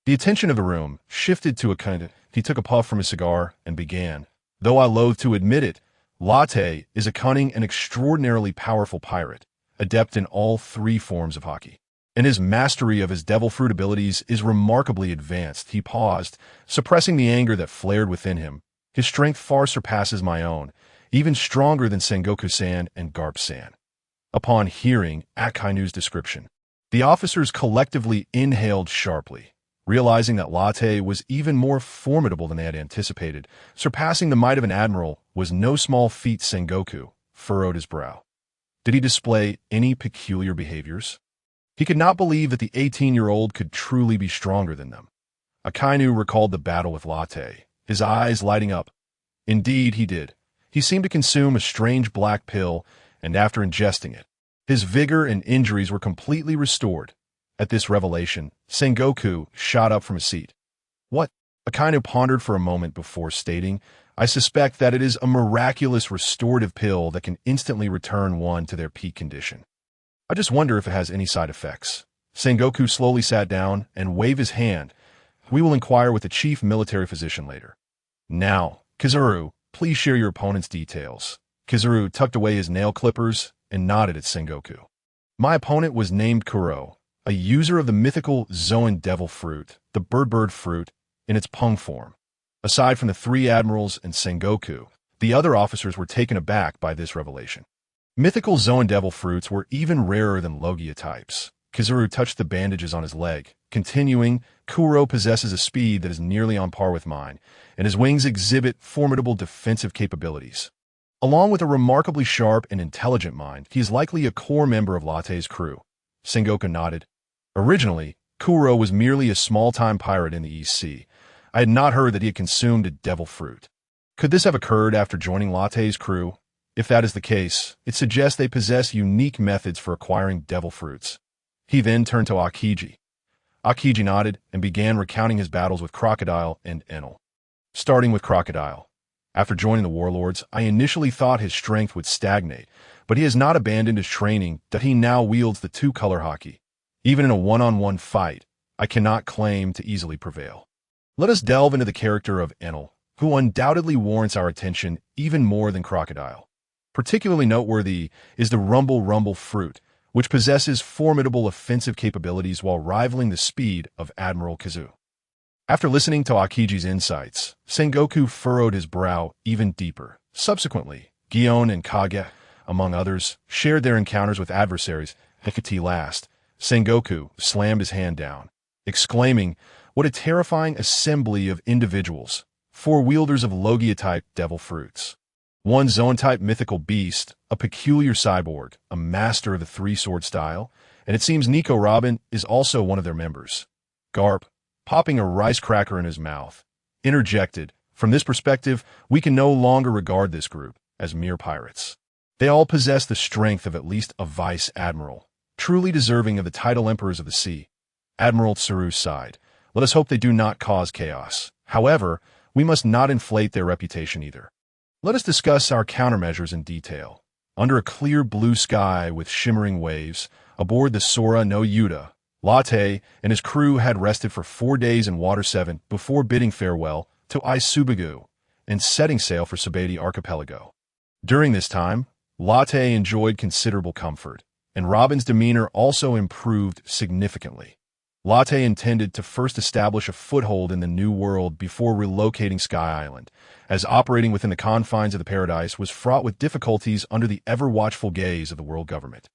The attention of the room shifted to Akainu. He took a puff from his cigar and began. Though I loathe to admit it, Latte is a cunning and extraordinarily powerful pirate, adept in all three forms of hockey. And his mastery of his devil fruit abilities is remarkably advanced. He paused, suppressing the anger that flared within him, His strength far surpasses my own, even stronger than Sengoku-san and Garp-san. Upon hearing Akainu's description, the officers collectively inhaled sharply, realizing that Latte was even more formidable than they had anticipated. Surpassing the might of an admiral was no small feat. Sengoku furrowed his brow. Did he display any peculiar behaviors? He could not believe that the 18-year-old could truly be stronger than them. Akainu recalled the battle with Latte, his eyes lighting up. Indeed, he did. He seemed to consume a strange black pill, and after ingesting it, his vigor and injuries were completely restored. At this revelation, Sengoku shot up from his seat. What? Akainu pondered for a moment before stating, I suspect that it is a miraculous restorative pill that can instantly return one to their peak condition. I just wonder if it has any side effects. Sengoku slowly sat down and waved his hand. We will inquire with the chief military physician later. Now, Kizuru, please share your opponent's details. Kizuru tucked away his nail clippers and nodded at Sengoku. My opponent was named Kuro, a user of the mythical Zoan devil fruit, the bird fruit, in its pung form. Aside from the three admirals and Sengoku, the other officers were taken aback by this revelation. Mythical Zoan devil fruits were even rarer than Logia types. Kizuru touched the bandages on his leg, continuing, Kuro possesses a speed that is nearly on par with mine, and his wings exhibit formidable defensive capabilities. Along with a remarkably sharp and intelligent mind, he is likely a core member of Latte's crew. Sengoku nodded. Originally, Kuro was merely a small-time pirate in the East Sea. I had not heard that he had consumed a devil fruit. Could this have occurred after joining Latte's crew? If that is the case, it suggests they possess unique methods for acquiring devil fruits. He then turned to Akiji. Akiji nodded and began recounting his battles with Crocodile and Enel. Starting with Crocodile. After joining the Warlords, I initially thought his strength would stagnate, but he has not abandoned his training that he now wields the two-color haki. Even in a one-on-one fight, I cannot claim to easily prevail. Let us delve into the character of Enel, who undoubtedly warrants our attention even more than Crocodile. Particularly noteworthy is the Rumble fruit, which possesses formidable offensive capabilities while rivaling the speed of Admiral Kizu. After listening to Akiji's insights, Sengoku furrowed his brow even deeper. Subsequently, Gion and Kage, among others, shared their encounters with adversaries. Hecate last, Sengoku slammed his hand down, exclaiming, what a terrifying assembly of individuals, four wielders of Logia-type devil fruits. One Zoan-type mythical beast, a peculiar cyborg, a master of the three-sword style, and it seems Nico Robin is also one of their members. Garp, popping a rice cracker in his mouth, interjected, from this perspective, we can no longer regard this group as mere pirates. They all possess the strength of at least a vice-admiral, truly deserving of the title Emperors of the Sea. Admiral Tsuru's sighed. Let us hope they do not cause chaos. However, we must not inflate their reputation either. Let us discuss our countermeasures in detail. Under a clear blue sky with shimmering waves, aboard the Sora no Yuta, Latte and his crew had rested for 4 days in Water 7 before bidding farewell to Isubigu and setting sail for Sabeti Archipelago. During this time, Latte enjoyed considerable comfort, and Robin's demeanor also improved significantly. Latte intended to first establish a foothold in the New World before relocating Sky Island, as operating within the confines of the paradise was fraught with difficulties under the ever-watchful gaze of the world government.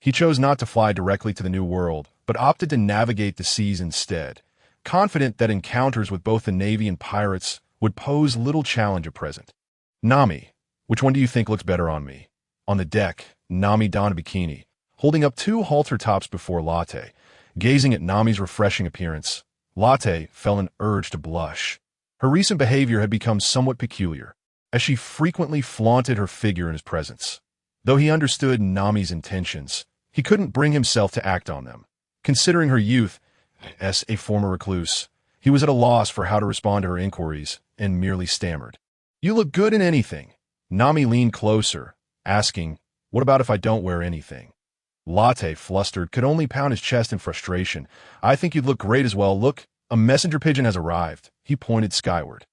He chose not to fly directly to the New World, but opted to navigate the seas instead, confident that encounters with both the Navy and pirates would pose little challenge at present. Nami, which one do you think looks better on me? On the deck, Nami donned a bikini, holding up 2 halter tops before Latte. Gazing at Nami's refreshing appearance, Latte felt an urge to blush. Her recent behavior had become somewhat peculiar, as she frequently flaunted her figure in his presence. Though he understood Nami's intentions, he couldn't bring himself to act on them. Considering her youth, as a former recluse, he was at a loss for how to respond to her inquiries and merely stammered. You look good in anything. Nami leaned closer, asking, what about if I don't wear anything? Latte, flustered, could only pound his chest in frustration. I think you'd look great as well. Look, a messenger pigeon has arrived. He pointed skyward.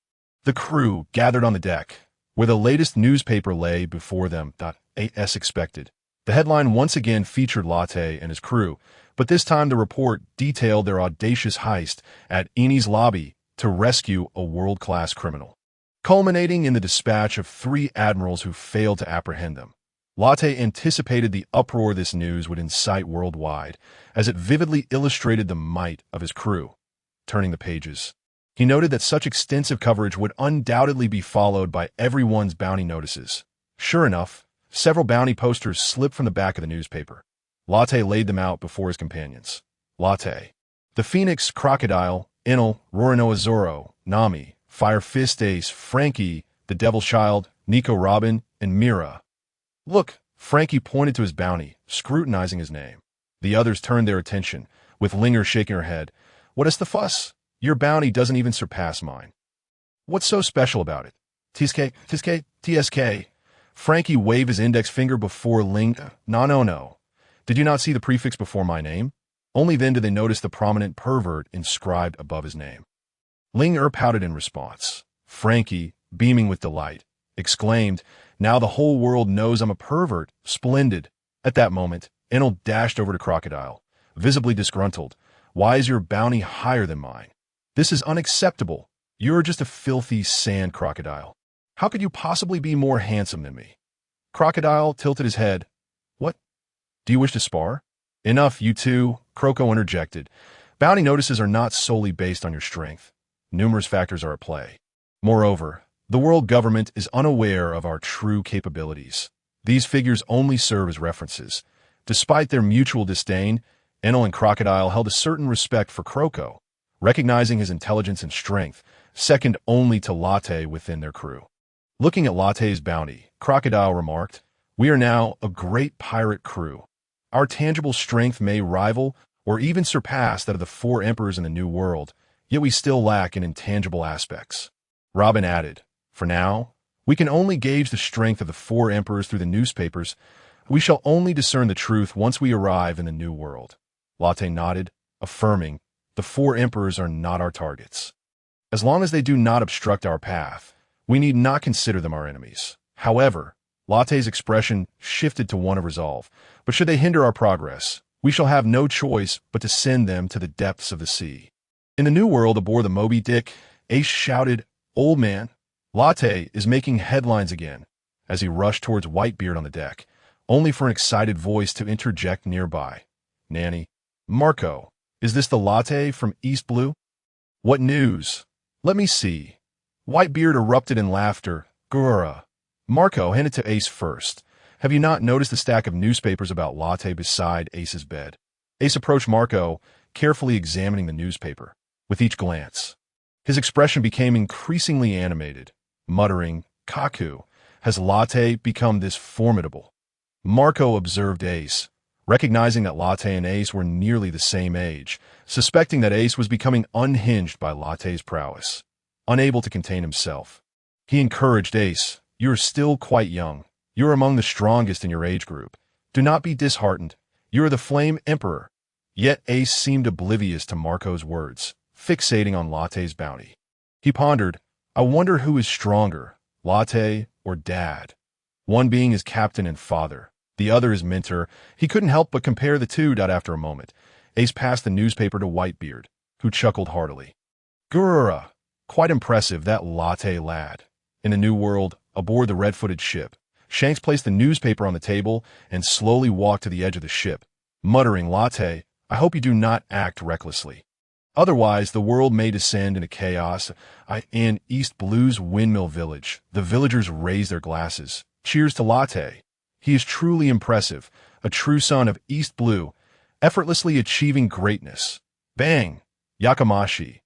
The crew gathered on the deck, where the latest newspaper lay before them. As expected. The headline once again featured Latte and his crew, but this time the report detailed their audacious heist at Eni's lobby to rescue a world-class criminal. culminating in the dispatch of 3 admirals who failed to apprehend them. Latte anticipated the uproar this news would incite worldwide, as it vividly illustrated the might of his crew. Turning the pages, he noted that such extensive coverage would undoubtedly be followed by everyone's bounty notices. Sure enough, several bounty posters slipped from the back of the newspaper. Latte laid them out before his companions. Latte. The Phoenix, Crocodile, Enel, Rorinoa Zoro, Nami, Fire Fist Ace, Frankie, the Devil's Child, Nico Robin, and Mira. Look, Frankie pointed to his bounty, scrutinizing his name. The others turned their attention, with Linger shaking her head. What is the fuss? Your bounty doesn't even surpass mine. What's so special about it? TSK. Frankie waved his index finger before Ling. No. Did you not see the prefix before my name? Only then did they notice the prominent pervert inscribed above his name. Ling pouted in response. Frankie, beaming with delight, exclaimed, now the whole world knows I'm a pervert. Splendid. At that moment, Enel dashed over to Crocodile, visibly disgruntled. Why is your bounty higher than mine? This is unacceptable. You're just a filthy sand crocodile. How could you possibly be more handsome than me? Crocodile tilted his head. What? Do you wish to spar? Enough, you two, Croco interjected. Bounty notices are not solely based on your strength. Numerous factors are at play. Moreover, the world government is unaware of our true capabilities. These figures only serve as references. Despite their mutual disdain, Enel and Crocodile held a certain respect for Croco, recognizing his intelligence and strength, second only to Latte within their crew. Looking at Latte's bounty, Crocodile remarked, we are now a great pirate crew. Our tangible strength may rival or even surpass that of the 4 emperors in the New World, yet we still lack in intangible aspects. Robin added, for now, we can only gauge the strength of the 4 emperors through the newspapers. We shall only discern the truth once we arrive in the New World. Latte nodded, affirming, the 4 emperors are not our targets. As long as they do not obstruct our path, we need not consider them our enemies. However, Latte's expression shifted to one of resolve. But should they hinder our progress, we shall have no choice but to send them to the depths of the sea. In the New World aboard the Moby Dick, Ace shouted, old man, Latte is making headlines again, as he rushed towards Whitebeard on the deck, only for an excited voice to interject nearby. Nanny, Marco, is this the Latte from East Blue? What news? Let me see. Whitebeard erupted in laughter. Gurra. Marco handed to Ace first. Have you not noticed the stack of newspapers about Latte beside Ace's bed? Ace approached Marco, carefully examining the newspaper. With each glance, his expression became increasingly animated, muttering, Kaku, has Latte become this formidable? Marco observed Ace, recognizing that Latte and Ace were nearly the same age, suspecting that Ace was becoming unhinged by Latte's prowess. Unable to contain himself, he encouraged Ace, you are still quite young. You are among the strongest in your age group. Do not be disheartened. You are the Flame Emperor. Yet Ace seemed oblivious to Marco's words, fixating on Latte's bounty. He pondered, I wonder who is stronger, Latte or Dad. One being his captain and father, the other his mentor. He couldn't help but compare the two. After a moment, Ace passed the newspaper to Whitebeard, who chuckled heartily. Gurra! Quite impressive, that Latte lad. In the New World, aboard the red-footed ship, Shanks placed the newspaper on the table and slowly walked to the edge of the ship, muttering, Latte, I hope you do not act recklessly. Otherwise, the world may descend into chaos. In East Blue's Windmill Village, the villagers raise their glasses. Cheers to Latte. He is truly impressive, a true son of East Blue, effortlessly achieving greatness. Bang! Yakamashi.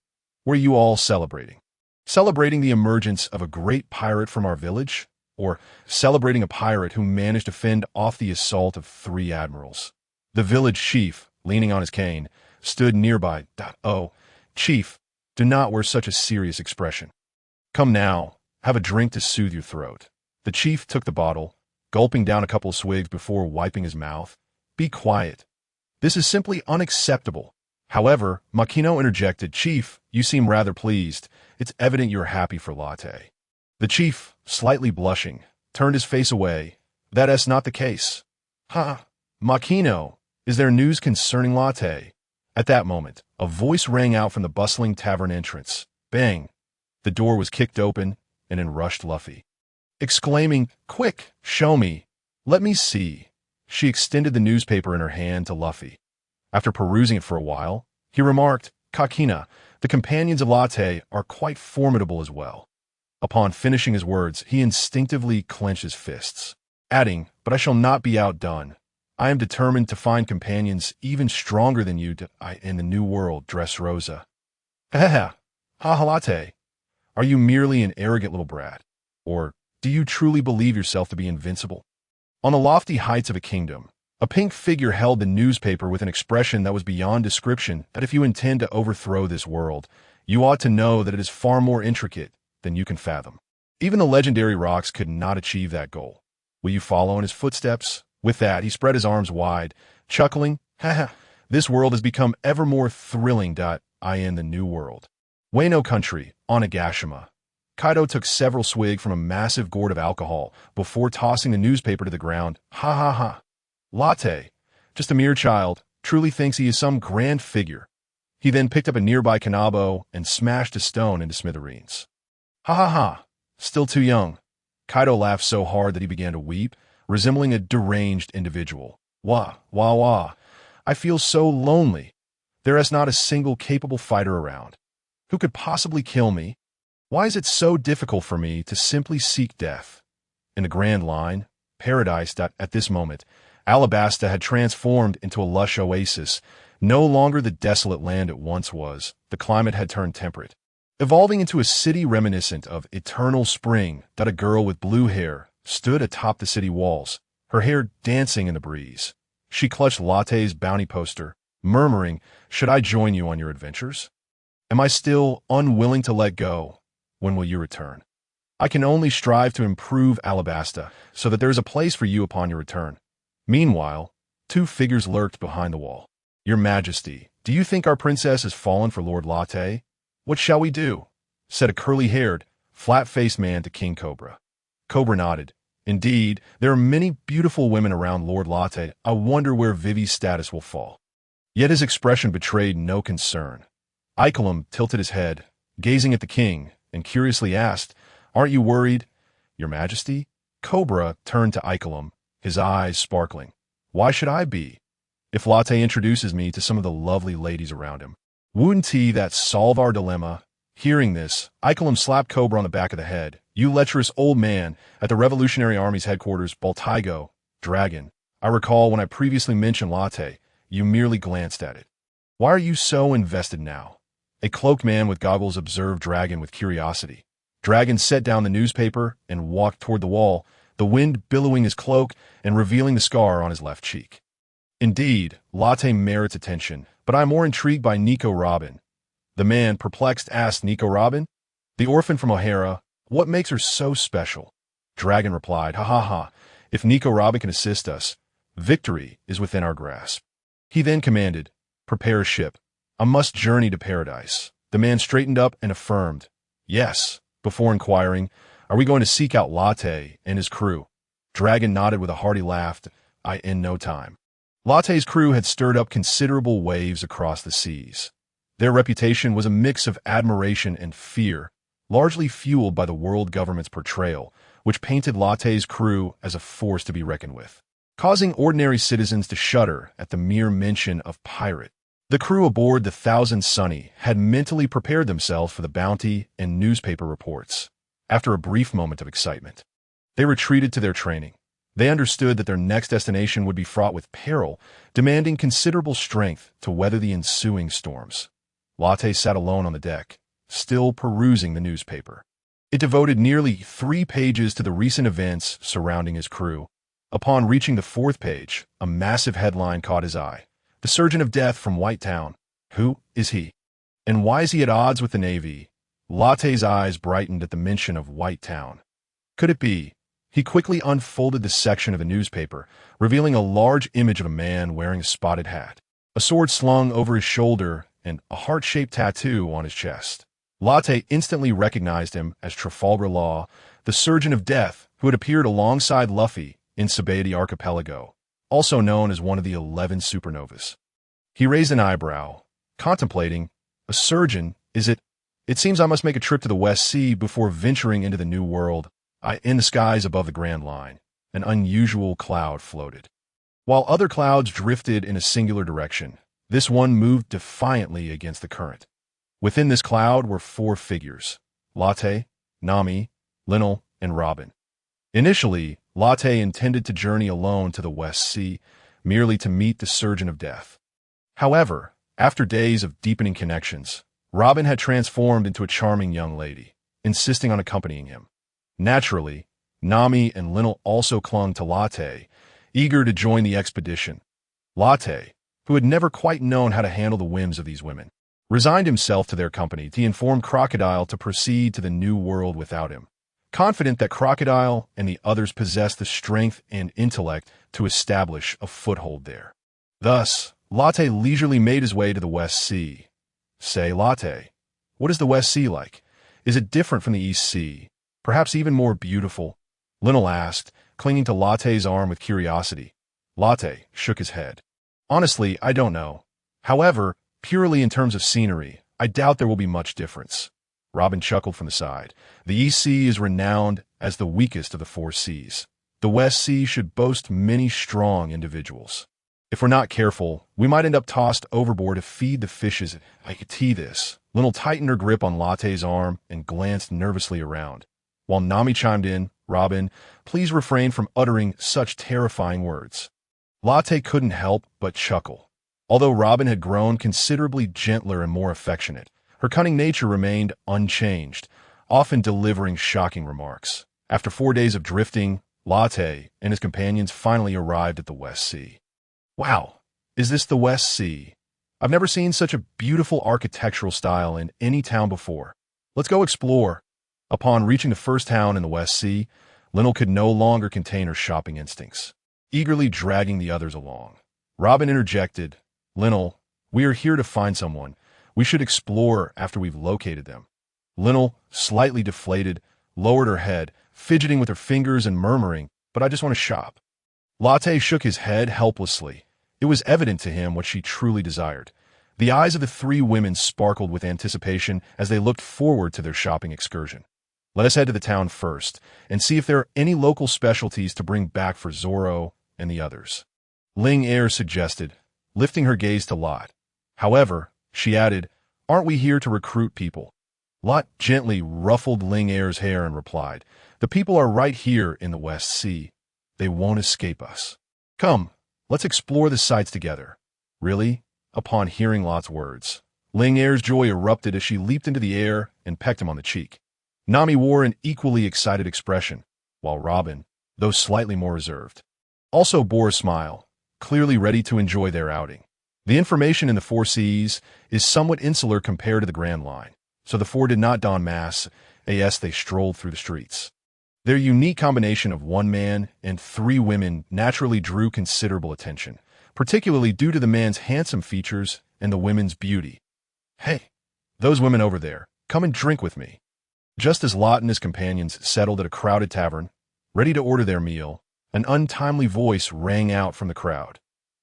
Were you all celebrating? Celebrating the emergence of a great pirate from our village? Or celebrating a pirate who managed to fend off the assault of 3 admirals? The village chief, leaning on his cane, stood nearby. Oh, chief, do not wear such a serious expression. Come now, have a drink to soothe your throat. The chief took the bottle, gulping down a couple of swigs before wiping his mouth. Be quiet. This is simply unacceptable. However, Makino interjected, Chief, you seem rather pleased. It's evident you're happy for Latte. The chief, slightly blushing, turned his face away. That is not the case. Ha! Makino, is there news concerning Latte? At that moment, a voice rang out from the bustling tavern entrance. Bang! The door was kicked open, and in rushed Luffy. Exclaiming, "Quick, show me. Let me see." She extended the newspaper in her hand to Luffy. After perusing it for a while, he remarked, "Kakina, the companions of Latte are quite formidable as well." Upon finishing his words, he instinctively clenched his fists, adding, "But I shall not be outdone. I am determined to find companions even stronger than you in the new world, Dressrosa." Ha Latte. Are you merely an arrogant little brat? Or do you truly believe yourself to be invincible? On the lofty heights of a kingdom, a pink figure held the newspaper with an expression that was beyond description that if you intend to overthrow this world, you ought to know that it is far more intricate than you can fathom. Even the legendary rocks could not achieve that goal. Will you follow in his footsteps? With that, he spread his arms wide, chuckling, This world has become ever more thrilling. I in the new world. Wano country, Onigashima. Kaido took several swigs from a massive gourd of alcohol before tossing the newspaper to the ground. Latte, just a mere child, truly thinks he is some grand figure. He then picked up a nearby kanabo and smashed a stone into smithereens. Still too young. Kaido laughed so hard that he began to weep, resembling a deranged individual. Wah. I feel so lonely. There is not a single capable fighter around. Who could possibly kill me? Why is it so difficult for me to simply seek death? In the Grand Line, paradise. At this moment, Alabasta had transformed into a lush oasis, no longer the desolate land it once was. The climate had turned temperate, evolving into a city reminiscent of eternal spring. A girl with blue hair stood atop the city walls, her hair dancing in the breeze. She clutched Latte's bounty poster, murmuring, "Should I join you on your adventures? Am I still unwilling to let go? When will you return? I can only strive to improve Alabasta so that there is a place for you upon your return." Meanwhile, two figures lurked behind the wall. "Your Majesty, do you think our princess has fallen for Lord Latte? What shall we do?" said a curly-haired, flat-faced man to King Cobra. Cobra nodded. "Indeed, there are many beautiful women around Lord Latte. I wonder where Vivi's status will fall." Yet his expression betrayed no concern. Ikelim tilted his head, gazing at the king, and curiously asked, "Aren't you worried, Your Majesty?" Cobra turned to Ikelim, his eyes sparkling. "Why should I be? If Latte introduces me to some of the lovely ladies around him, wouldn't that solve our dilemma?" Hearing this, Ikelim slapped Cobra on the back of the head. "You lecherous old man, at the Revolutionary Army's headquarters, Baltigo, Dragon. I recall when I previously mentioned Latte, you merely glanced at it. Why are you so invested now?" A cloaked man with goggles observed Dragon with curiosity. Dragon set down the newspaper and walked toward the wall, the wind billowing his cloak and revealing the scar on his left cheek. "Indeed, Latte merits attention, but I am more intrigued by Nico Robin." The man, perplexed, asked, "Nico Robin? The orphan from O'Hara, what makes her so special?" Dragon replied, If Nico Robin can assist us, victory is within our grasp." He then commanded, "Prepare a ship. I must journey to paradise." The man straightened up and affirmed, "Yes," before inquiring, "Are we going to seek out Latte and his crew?" Dragon nodded with a hearty laugh. In no time. Latte's crew had stirred up considerable waves across the seas. Their reputation was a mix of admiration and fear, largely fueled by the world government's portrayal, which painted Latte's crew as a force to be reckoned with, causing ordinary citizens to shudder at the mere mention of pirate. The crew aboard the Thousand Sunny had mentally prepared themselves for the bounty and newspaper reports. After a brief moment of excitement, they retreated to their training. They understood that their next destination would be fraught with peril, demanding considerable strength to weather the ensuing storms. Latte sat alone on the deck, still perusing the newspaper. It devoted nearly 3 pages to the recent events surrounding his crew. Upon reaching the 4th page, a massive headline caught his eye. "The Surgeon of Death from White Town. Who is he? And why is he at odds with the Navy?" Latte's eyes brightened at the mention of White Town. Could it be? He quickly unfolded the section of the newspaper, revealing a large image of a man wearing a spotted hat, a sword slung over his shoulder, and a heart-shaped tattoo on his chest. Latte instantly recognized him as Trafalgar Law, the Surgeon of Death who had appeared alongside Luffy in Sabaody Archipelago, also known as one of the 11 supernovas. He raised an eyebrow, contemplating, "A surgeon, is it It seems I must make a trip to the West Sea before venturing into the New World. In the skies above the Grand Line, an unusual cloud floated. While other clouds drifted in a singular direction, this one moved defiantly against the current. Within this cloud were 4 figures: Latte, Nami, Linnell, and Robin. Initially, Latte intended to journey alone to the West Sea, merely to meet the Surgeon of Death. However, after days of deepening connections, Robin had transformed into a charming young lady, insisting on accompanying him. Naturally, Nami and Linnell also clung to Latte, eager to join the expedition. Latte, who had never quite known how to handle the whims of these women, resigned himself to their company. He informed Crocodile to proceed to the New World without him, confident that Crocodile and the others possessed the strength and intellect to establish a foothold there. Thus, Latte leisurely made his way to the West Sea. Say, Latte, what is the West Sea like? Is it different from the East Sea? Perhaps even more beautiful? Linnell asked, clinging to Latte's arm with curiosity. Latte shook his head. Honestly, I don't know. However, purely in terms of scenery, I doubt there will be much difference. Robin chuckled from the side. The East Sea is renowned as the weakest of the 4 seas. The West Sea should boast many strong individuals. If we're not careful, we might end up tossed overboard to feed the fishes. I could see this. Linnell tightened her grip on Latte's arm and glanced nervously around. While Nami chimed in, Robin, please refrain from uttering such terrifying words. Latte couldn't help but chuckle. Although Robin had grown considerably gentler and more affectionate, her cunning nature remained unchanged, often delivering shocking remarks. After 4 days of drifting, Latte and his companions finally arrived at the West Sea. Wow, is this the West Sea? I've never seen such a beautiful architectural style in any town before. Let's go explore. Upon reaching the first town in the West Sea, Linnell could no longer contain her shopping instincts, eagerly dragging the others along. Robin interjected, Linnell, we are here to find someone. We should explore after we've located them. Linnell, slightly deflated, lowered her head, fidgeting with her fingers and murmuring, but I just want to shop. Latte shook his head helplessly. It was evident to him what she truly desired. The eyes of the 3 women sparkled with anticipation as they looked forward to their shopping excursion. Let us head to the town first and see if there are any local specialties to bring back for Zoro and the others. Ling Er suggested, lifting her gaze to Lot. However, she added, aren't we here to recruit people? Lot gently ruffled Ling Er's hair and replied, the people are right here in the West Sea. They won't escape us. Come, let's explore the sights together. Really? Upon hearing Lot's words, Ling Er's joy erupted as she leaped into the air and pecked him on the cheek. Nami wore an equally excited expression, while Robin, though slightly more reserved, also bore a smile, clearly ready to enjoy their outing. The information in the 4 seas is somewhat insular compared to the Grand Line, so the 4 did not don masks as they strolled through the streets. Their unique combination of 1 man and 3 women naturally drew considerable attention, particularly due to the man's handsome features and the women's beauty. Hey, those women over there, come and drink with me. Just as Lot and his companions settled at a crowded tavern, ready to order their meal, an untimely voice rang out from the crowd.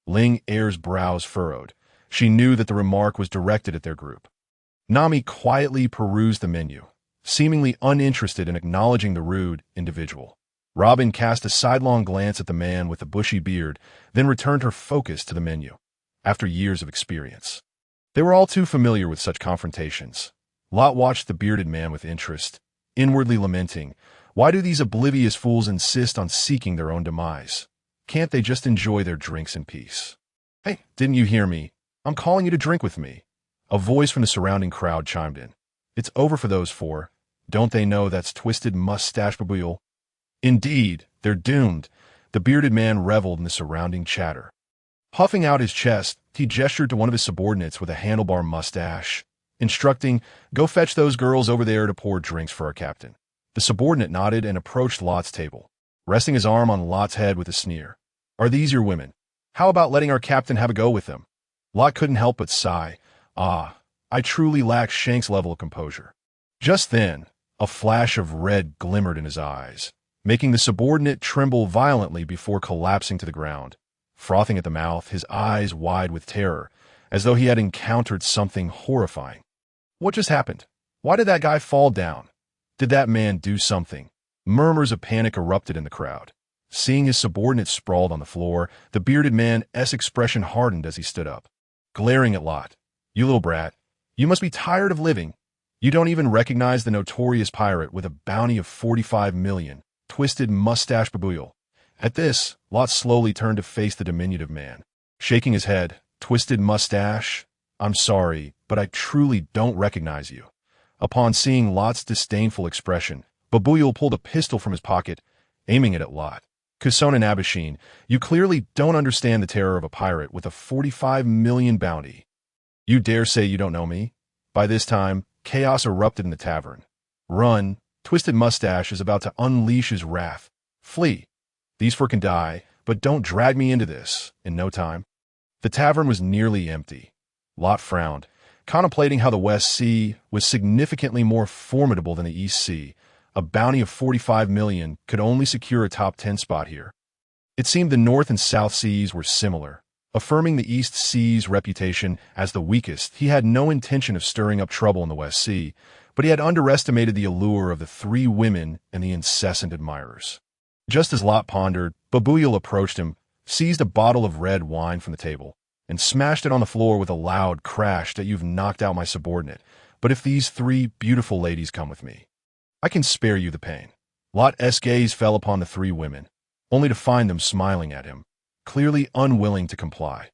Ling Er's brows furrowed. She knew that the remark was directed at their group. Nami quietly perused the menu, seemingly uninterested in acknowledging the rude individual. Robin cast a sidelong glance at the man with the bushy beard, then returned her focus to the menu. After years of experience, they were all too familiar with such confrontations. Lot watched the bearded man with interest, inwardly lamenting, why do these oblivious fools insist on seeking their own demise? Can't they just enjoy their drinks in peace? Hey, didn't you hear me? I'm calling you to drink with me. A voice from the surrounding crowd chimed in. It's over for those 4. Don't they know that's twisted mustache babool? Indeed, they're doomed. The bearded man reveled in the surrounding chatter. Puffing out his chest, he gestured to one of his subordinates with a handlebar mustache, instructing, go fetch those girls over there to pour drinks for our captain. The subordinate nodded and approached Lot's table, resting his arm on Lot's head with a sneer. Are these your women? How about letting our captain have a go with them? Lot couldn't help but sigh. I truly lack Shank's level of composure. Just then, a flash of red glimmered in his eyes, making the subordinate tremble violently before collapsing to the ground. Frothing at the mouth, his eyes wide with terror, as though he had encountered something horrifying. What just happened? Why did that guy fall down? Did that man do something? Murmurs of panic erupted in the crowd. Seeing his subordinate sprawled on the floor, the bearded man's expression hardened as he stood up, glaring at Lot. You little brat. You must be tired of living. You don't even recognize the notorious pirate with a bounty of 45 million, twisted mustache Babuyal. At this, Lot slowly turned to face the diminutive man. Shaking his head, twisted mustache, I'm sorry, but I truly don't recognize you. Upon seeing Lot's disdainful expression, Babuyal pulled a pistol from his pocket, aiming it at Lot. Kusonin Abishin, you clearly don't understand the terror of a pirate with a 45 million bounty. You dare say you don't know me? By this time, chaos erupted in the tavern. Run, Twisted Mustache is about to unleash his wrath. Flee. These four can die, but don't drag me into this, in no time. The tavern was nearly empty. Lot frowned, contemplating how the West Sea was significantly more formidable than the East Sea. A bounty of 45 million could only secure a top 10 spot here. It seemed the North and South Seas were similar. Affirming the East Sea's reputation as the weakest, he had no intention of stirring up trouble in the West Sea, but he had underestimated the allure of the three women and the incessant admirers. Just as Lot pondered, Babuyal approached him, seized a bottle of red wine from the table, and smashed it on the floor with a loud crash that you've knocked out my subordinate. But if these three beautiful ladies come with me, I can spare you the pain. Lot's gaze fell upon the three women, only to find them smiling at him, clearly unwilling to comply.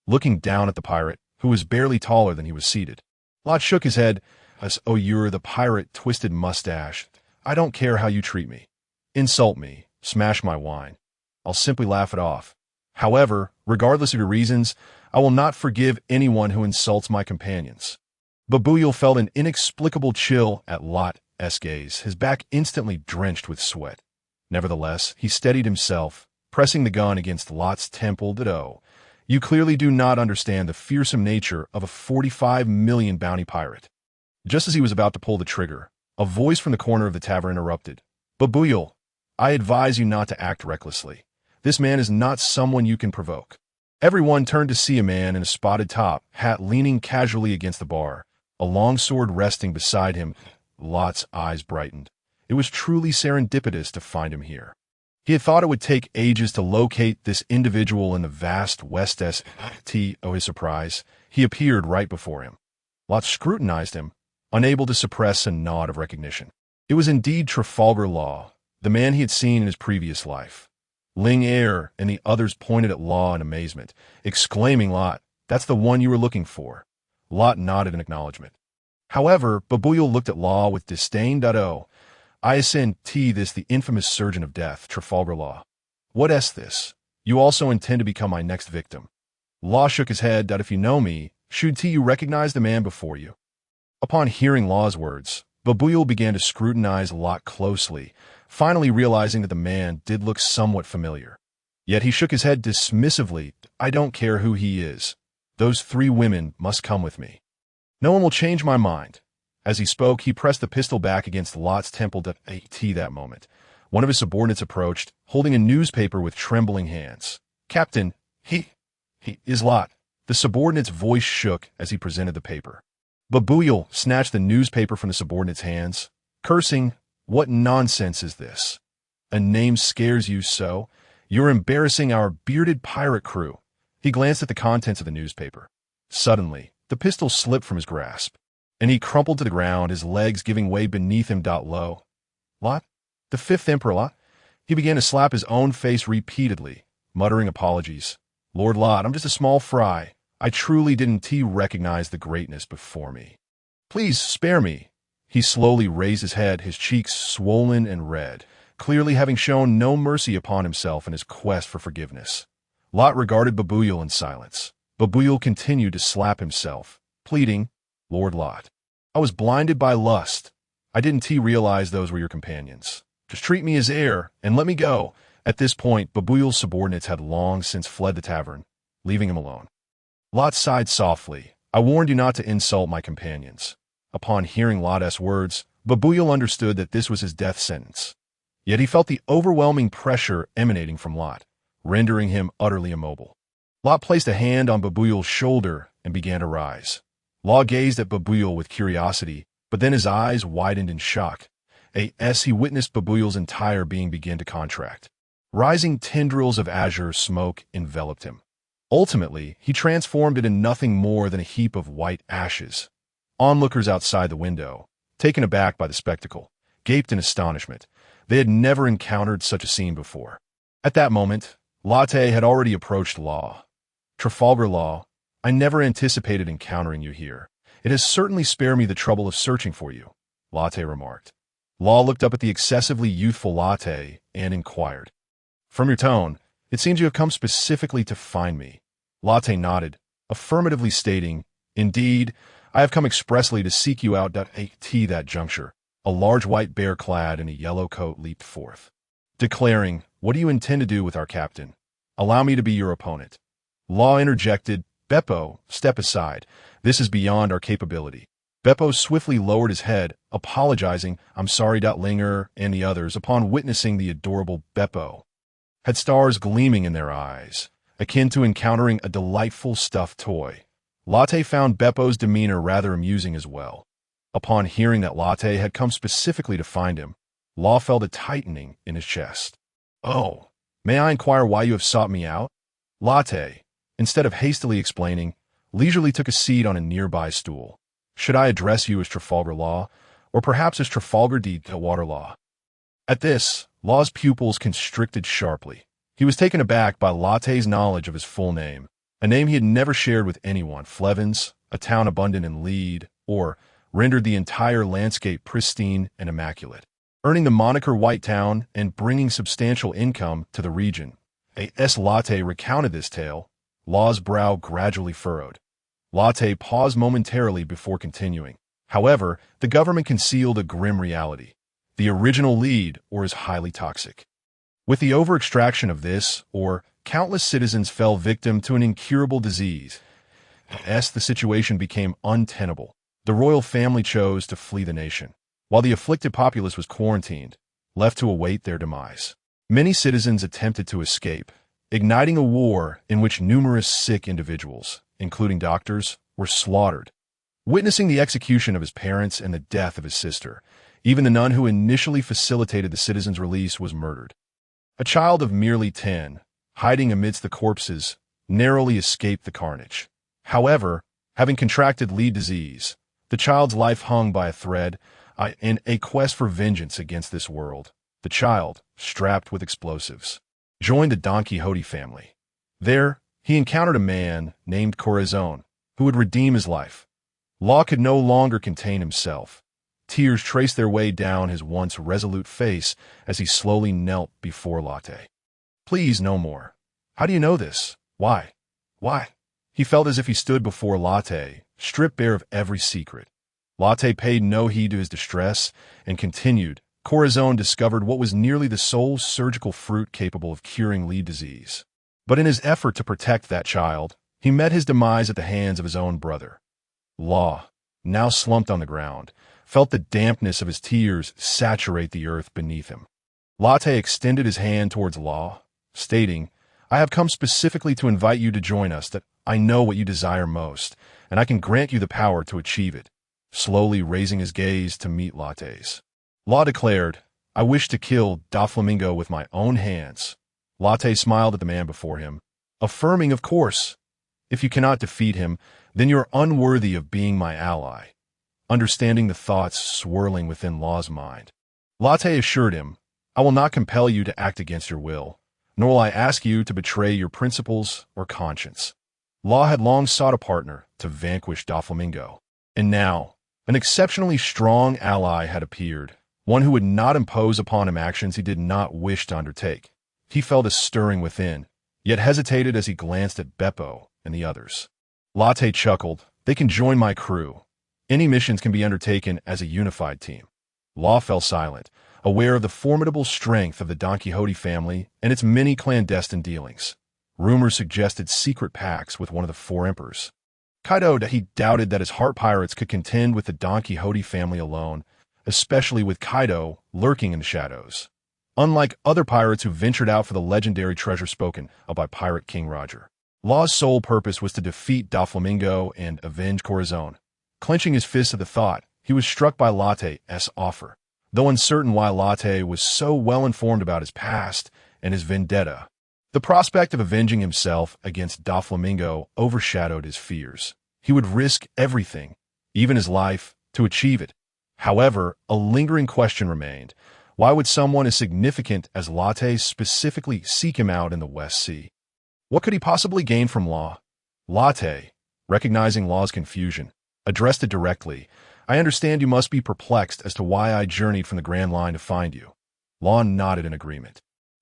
Looking down at the pirate, who was barely taller than he was seated, Lot shook his head as, oh, you're the pirate, Twisted Mustache. I don't care how you treat me. Insult me, smash my wine. I'll simply laugh it off. However, regardless of your reasons, I will not forgive anyone who insults my companions. Babuyal felt an inexplicable chill at Lot's gaze, his back instantly drenched with sweat. Nevertheless, he steadied himself, pressing the gun against Lot's temple. Oh, you clearly do not understand the fearsome nature of a 45 million bounty pirate. Just as he was about to pull the trigger, a voice from the corner of the tavern interrupted. Babuyal, I advise you not to act recklessly. This man is not someone you can provoke. Everyone turned to see a man in a spotted top hat leaning casually against the bar, a long sword resting beside him. Lot's eyes brightened. It was truly serendipitous to find him here. He had thought it would take ages to locate this individual in the vast West St. To his surprise, he appeared right before him. Lot scrutinized him, unable to suppress a nod of recognition. It was indeed Trafalgar Law, the man he had seen in his previous life. Ling Er and the others pointed at Law in amazement, exclaiming, Lot, that's the one you were looking for. Lot nodded in acknowledgement. However, Babuyal looked at Law with disdain. Oh, I ascend this the infamous surgeon of death, Trafalgar Law. What's this? You also intend to become my next victim. Law shook his head. If you know me, should you recognize the man before you? Upon hearing Law's words, Babuyal began to scrutinize Lot closely, finally realizing that the man did look somewhat familiar. Yet he shook his head dismissively. I don't care who he is. Those three women must come with me. No one will change my mind. As he spoke, he pressed the pistol back against Lot's temple. That moment, one of his subordinates approached, holding a newspaper with trembling hands. Captain, he is Lot. The subordinate's voice shook as he presented the paper. Babuyal snatched the newspaper from the subordinate's hands, cursing, what nonsense is this? A name scares you so? You're embarrassing our bearded pirate crew. He glanced at the contents of the newspaper. Suddenly, the pistol slipped from his grasp, and he crumpled to the ground, his legs giving way beneath him. Lot? The fifth Emperor Lot? He began to slap his own face repeatedly, muttering apologies. Lord Lot, I'm just a small fry. I truly didn't recognize the greatness before me. Please spare me. He slowly raised his head, his cheeks swollen and red, clearly having shown no mercy upon himself in his quest for forgiveness. Lot regarded Babuyal in silence. Babuyal continued to slap himself, pleading, Lord Lot, I was blinded by lust. I didn't realize those were your companions. Just treat me as heir and let me go. At this point, Babuyal's subordinates had long since fled the tavern, leaving him alone. Lot sighed softly. I warned you not to insult my companions. Upon hearing Lot's words, Babuyal understood that this was his death sentence. Yet he felt the overwhelming pressure emanating from Lot, rendering him utterly immobile. Lot placed a hand on Babuyal's shoulder and began to rise. Law gazed at Babuyal with curiosity, But then his eyes widened in shock, as he witnessed Babuyel's entire being begin to contract. Rising tendrils of azure smoke enveloped him. Ultimately, he transformed into nothing more than a heap of white ashes. Onlookers outside the window, taken aback by the spectacle, gaped in astonishment. They had never encountered such a scene before. At that moment, Latte had already approached Law. "Trafalgar Law, I never anticipated encountering you here. It has certainly spared me the trouble of searching for you," Latte remarked. Law looked up at the excessively youthful Latte and inquired, "From your tone, it seems you have come specifically to find me." Latte nodded, affirmatively stating, "Indeed, I have come expressly to seek you out." At that juncture, a large white bear clad in a yellow coat leaped forth, declaring, "What do you intend to do with our captain? Allow me to be your opponent." Law interjected, "Beppo, step aside. This is beyond our capability." Beppo swiftly lowered his head, apologizing, "I'm sorry." Linger and the others, upon witnessing the adorable Beppo, had stars gleaming in their eyes, akin to encountering a delightful stuffed toy. Latte found Beppo's demeanor rather amusing as well. Upon hearing that Latte had come specifically to find him, Law felt a tightening in his chest. "Oh, may I inquire why you have sought me out?" Latte, instead of hastily explaining, leisurely took a seat on a nearby stool. "Should I address you as Trafalgar Law, or perhaps as Trafalgar D. Water Law?" At this, Law's pupils constricted sharply. He was taken aback by Latte's knowledge of his full name, a name he had never shared with anyone. Flevens, a town abundant in lead, or rendered the entire landscape pristine and immaculate, earning the moniker White Town and bringing substantial income to the region. As Latte recounted this tale, Law's brow gradually furrowed. Latte paused momentarily before continuing. However, the government concealed a grim reality. The original lead ore is highly toxic. With the over-extraction of this ore, countless citizens fell victim to an incurable disease. As the situation became untenable, the royal family chose to flee the nation, while the afflicted populace was quarantined, left to await their demise. Many citizens attempted to escape, igniting a war in which numerous sick individuals, including doctors, were slaughtered. Witnessing the execution of his parents and the death of his sister, even the nun who initially facilitated the citizens' release was murdered. A child of merely 10, hiding amidst the corpses, narrowly escaped the carnage. However, having contracted lead disease, the child's life hung by a thread in a quest for vengeance against this world. The child, strapped with explosives, joined the Don Quixote family. There, he encountered a man named Corazon, who would redeem his life. Law could no longer contain himself. Tears traced their way down his once resolute face as he slowly knelt before Latte. "Please, no more. How do you know this? Why? Why?" He felt as if he stood before Latte, stripped bare of every secret. Latte paid no heed to his distress and continued. "Corazon discovered what was nearly the sole surgical fruit capable of curing lead disease. But in his effort to protect that child, he met his demise at the hands of his own brother." Law, now slumped on the ground, felt the dampness of his tears saturate the earth beneath him. Latte extended his hand towards Law, stating, "I have come specifically to invite you to join us. That I know what you desire most, and I can grant you the power to achieve it." Slowly raising his gaze to meet Latte's, Law declared, "I wish to kill Doflamingo with my own hands." Latte smiled at the man before him, affirming, "Of course. If you cannot defeat him, then you're unworthy of being my ally." Understanding the thoughts swirling within Law's mind, Latte assured him, "I will not compel you to act against your will, nor will I ask you to betray your principles or conscience." Law had long sought a partner to vanquish Doflamingo, and now an exceptionally strong ally had appeared, one who would not impose upon him actions he did not wish to undertake. He felt a stirring within, yet hesitated as he glanced at Beppo and the others. Latte chuckled, "They can join my crew. Any missions can be undertaken as a unified team." Law fell silent, aware of the formidable strength of the Don Quixote family and its many clandestine dealings. Rumors suggested secret pacts with one of the four emperors. Kaido he doubted that his heart pirates could contend with the Don Quixote family alone, especially with Kaido lurking in the shadows. Unlike other pirates who ventured out for the legendary treasure spoken of by Pirate King Roger, Law's sole purpose was to defeat Doflamingo and avenge Corazon. Clenching his fist at the thought, He was struck by Latte's offer, though uncertain why Latte was so well informed about his past and his vendetta. The prospect of avenging himself against Doflamingo overshadowed his fears. He would risk everything, even his life, to achieve it. However, a lingering question remained. Why would someone as significant as Latte specifically seek him out in the West Sea? What could he possibly gain from Law? Latte, recognizing Law's confusion, addressed it directly. I understand you must be perplexed as to why I journeyed from the Grand Line to find you. Law nodded in agreement.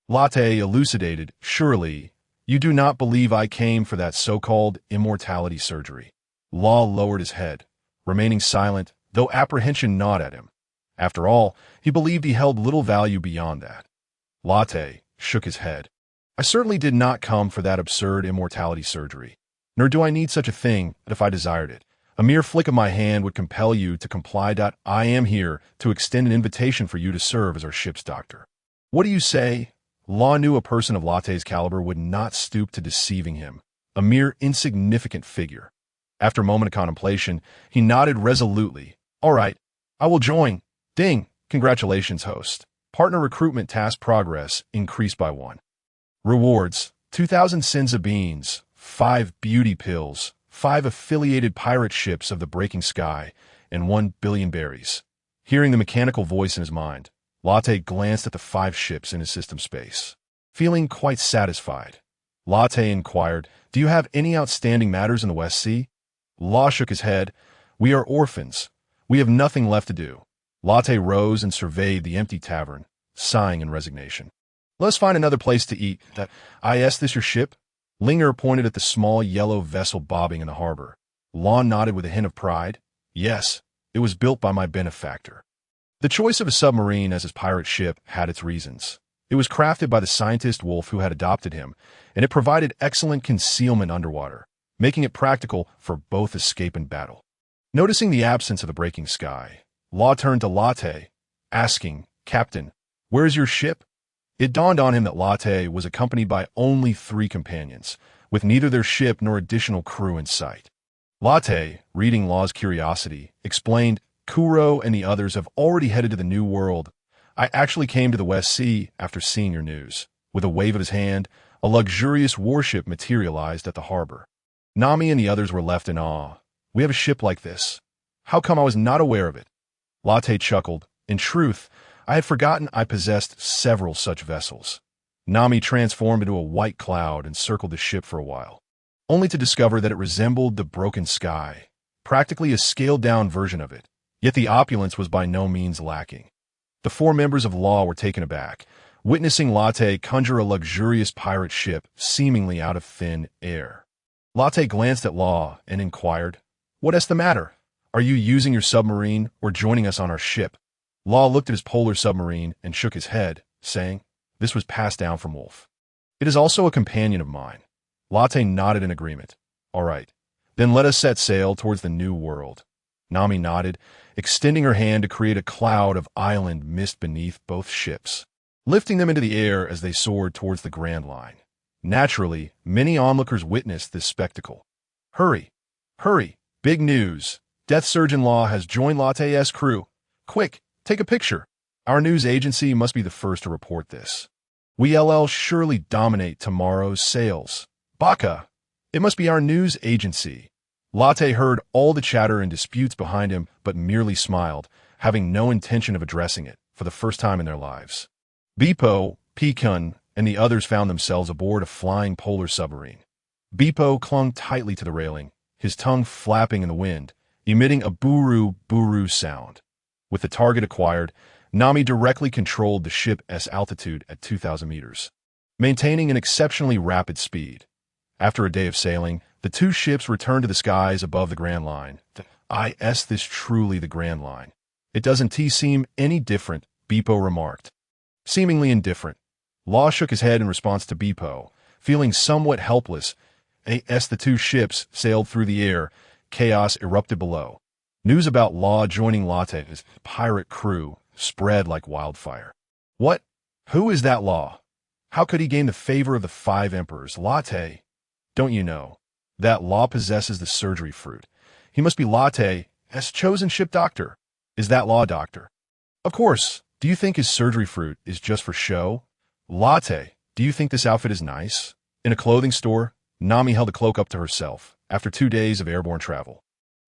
Latte elucidated, surely, you do not believe I came for that so-called immortality surgery. Law lowered his head, remaining silent, though apprehension gnawed at him. After all, he believed he held little value beyond that. Latte shook his head. I certainly did not come for that absurd immortality surgery, nor do I need such a thing that if I desired it, a mere flick of my hand would compel you to comply. I am here to extend an invitation for you to serve as our ship's doctor. What do you say? Law knew a person of Latte's caliber would not stoop to deceiving him, a mere insignificant figure. After a moment of contemplation, he nodded resolutely. All right, I will join. Ding! Congratulations, host. Partner recruitment task progress increased by 1. Rewards: 2,000 sins of beans, 5 beauty pills, 5 affiliated pirate ships of the breaking sky, and 1 billion berries. Hearing the mechanical voice in his mind, Latte glanced at the 5 ships in his system space. Feeling quite satisfied, Latte inquired, do you have any outstanding matters in the West Sea? Law shook his head. We are orphans. We have nothing left to do. Latte rose and surveyed the empty tavern, sighing in resignation. Let's find another place to eat. Is this your ship? Linger pointed at the small yellow vessel bobbing in the harbor. Law nodded with a hint of pride. Yes, it was built by my benefactor. The choice of a submarine as his pirate ship had its reasons. It was crafted by the scientist Wolf who had adopted him, and it provided excellent concealment underwater, making it practical for both escape and battle. Noticing the absence of the breaking sky, Law turned to Latte, asking, Captain, where is your ship? It dawned on him that Latte was accompanied by only 3 companions, with neither their ship nor additional crew in sight. Latte, reading Law's curiosity, explained, Kuro and the others have already headed to the New World. I actually came to the West Sea after seeing your news. With a wave of his hand, a luxurious warship materialized at the harbor. Nami and the others were left in awe. We have a ship like this. How come I was not aware of it? Latte chuckled. In truth, I had forgotten I possessed several such vessels. Nami transformed into a white cloud and circled the ship for a while, only to discover that it resembled the broken sky, practically a scaled-down version of it. Yet the opulence was by no means lacking. The 4 members of Law were taken aback, witnessing Latte conjure a luxurious pirate ship seemingly out of thin air. Latte glanced at Law and inquired, What is the matter? Are you using your submarine or joining us on our ship? Law looked at his polar submarine and shook his head, saying, This was passed down from Wolf. It is also a companion of mine. Latte nodded in agreement. All right, then let us set sail towards the New World. Nami nodded, extending her hand to create a cloud of island mist beneath both ships, lifting them into the air as they soared towards the Grand Line. Naturally, many onlookers witnessed this spectacle. Hurry! Hurry! Big news! Death Surgeon Law has joined Latte's crew. Quick, take a picture. Our news agency must be the first to report this. We'll surely dominate tomorrow's sales. Baka! It must be our news agency. Latte heard all the chatter and disputes behind him, but merely smiled, having no intention of addressing it for the first time in their lives. Bepo, Pekan, and the others found themselves aboard a flying polar submarine. Bepo clung tightly to the railing, his tongue flapping in the wind, emitting a boo-roo sound. With the target acquired, Nami directly controlled the ship's altitude at 2,000 meters, maintaining an exceptionally rapid speed. After a day of sailing, the 2 ships returned to the skies above the Grand Line. Is this truly the Grand Line? It doesn't seem any different, Bepo remarked. Seemingly indifferent, Law shook his head in response to Bepo, feeling somewhat helpless. As the 2 ships sailed through the air, chaos erupted below. News about Law joining Latte's pirate crew spread like wildfire. What? Who is that Law? How could he gain the favor of the 5 emperors? Latte? Don't you know that Law possesses the surgery fruit? He must be Latte's chosen ship doctor. Is that law, doctor? Of course. Do you think his surgery fruit is just for show? Latte, do you think this outfit is nice? In a clothing store, Nami held a cloak up to herself after 2 days of airborne travel.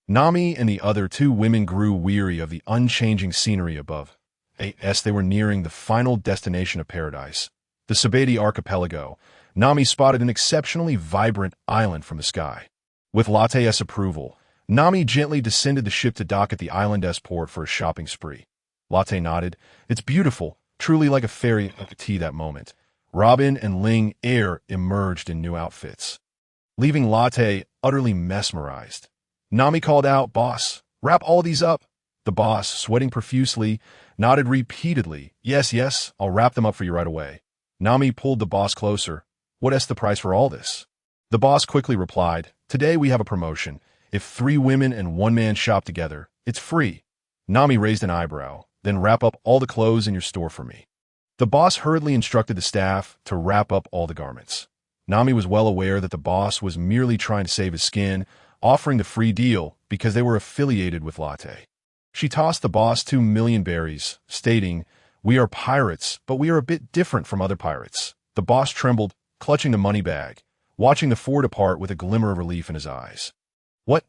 Nami and the other 2 women grew weary of the unchanging scenery above. As they were nearing the final destination of paradise, the Sabeti archipelago, Nami spotted an exceptionally vibrant island from the sky. With Latte's approval, Nami gently descended the ship to dock at the island's port for a shopping spree. Latte nodded. It's beautiful, truly like a fairy tea that moment. Robin and Ling Er emerged in new outfits, leaving Latte utterly mesmerized. Nami called out, "Boss, wrap all these up." The boss, sweating profusely, nodded repeatedly. Yes, I'll wrap them up for you right away." Nami pulled the boss closer. "What's the price for all this?" The boss quickly replied, "Today we have a promotion. If 3 women and 1 man shop together, it's free." Nami raised an eyebrow. "Then wrap up all the clothes in your store for me." The boss hurriedly instructed the staff to wrap up all the garments. Nami was well aware that the boss was merely trying to save his skin, offering the free deal because they were affiliated with Latte. She tossed the boss 2 million berries, stating, "We are pirates, but we are a bit different from other pirates." The boss trembled, clutching the money bag, watching the 4 depart with a glimmer of relief in his eyes. "What?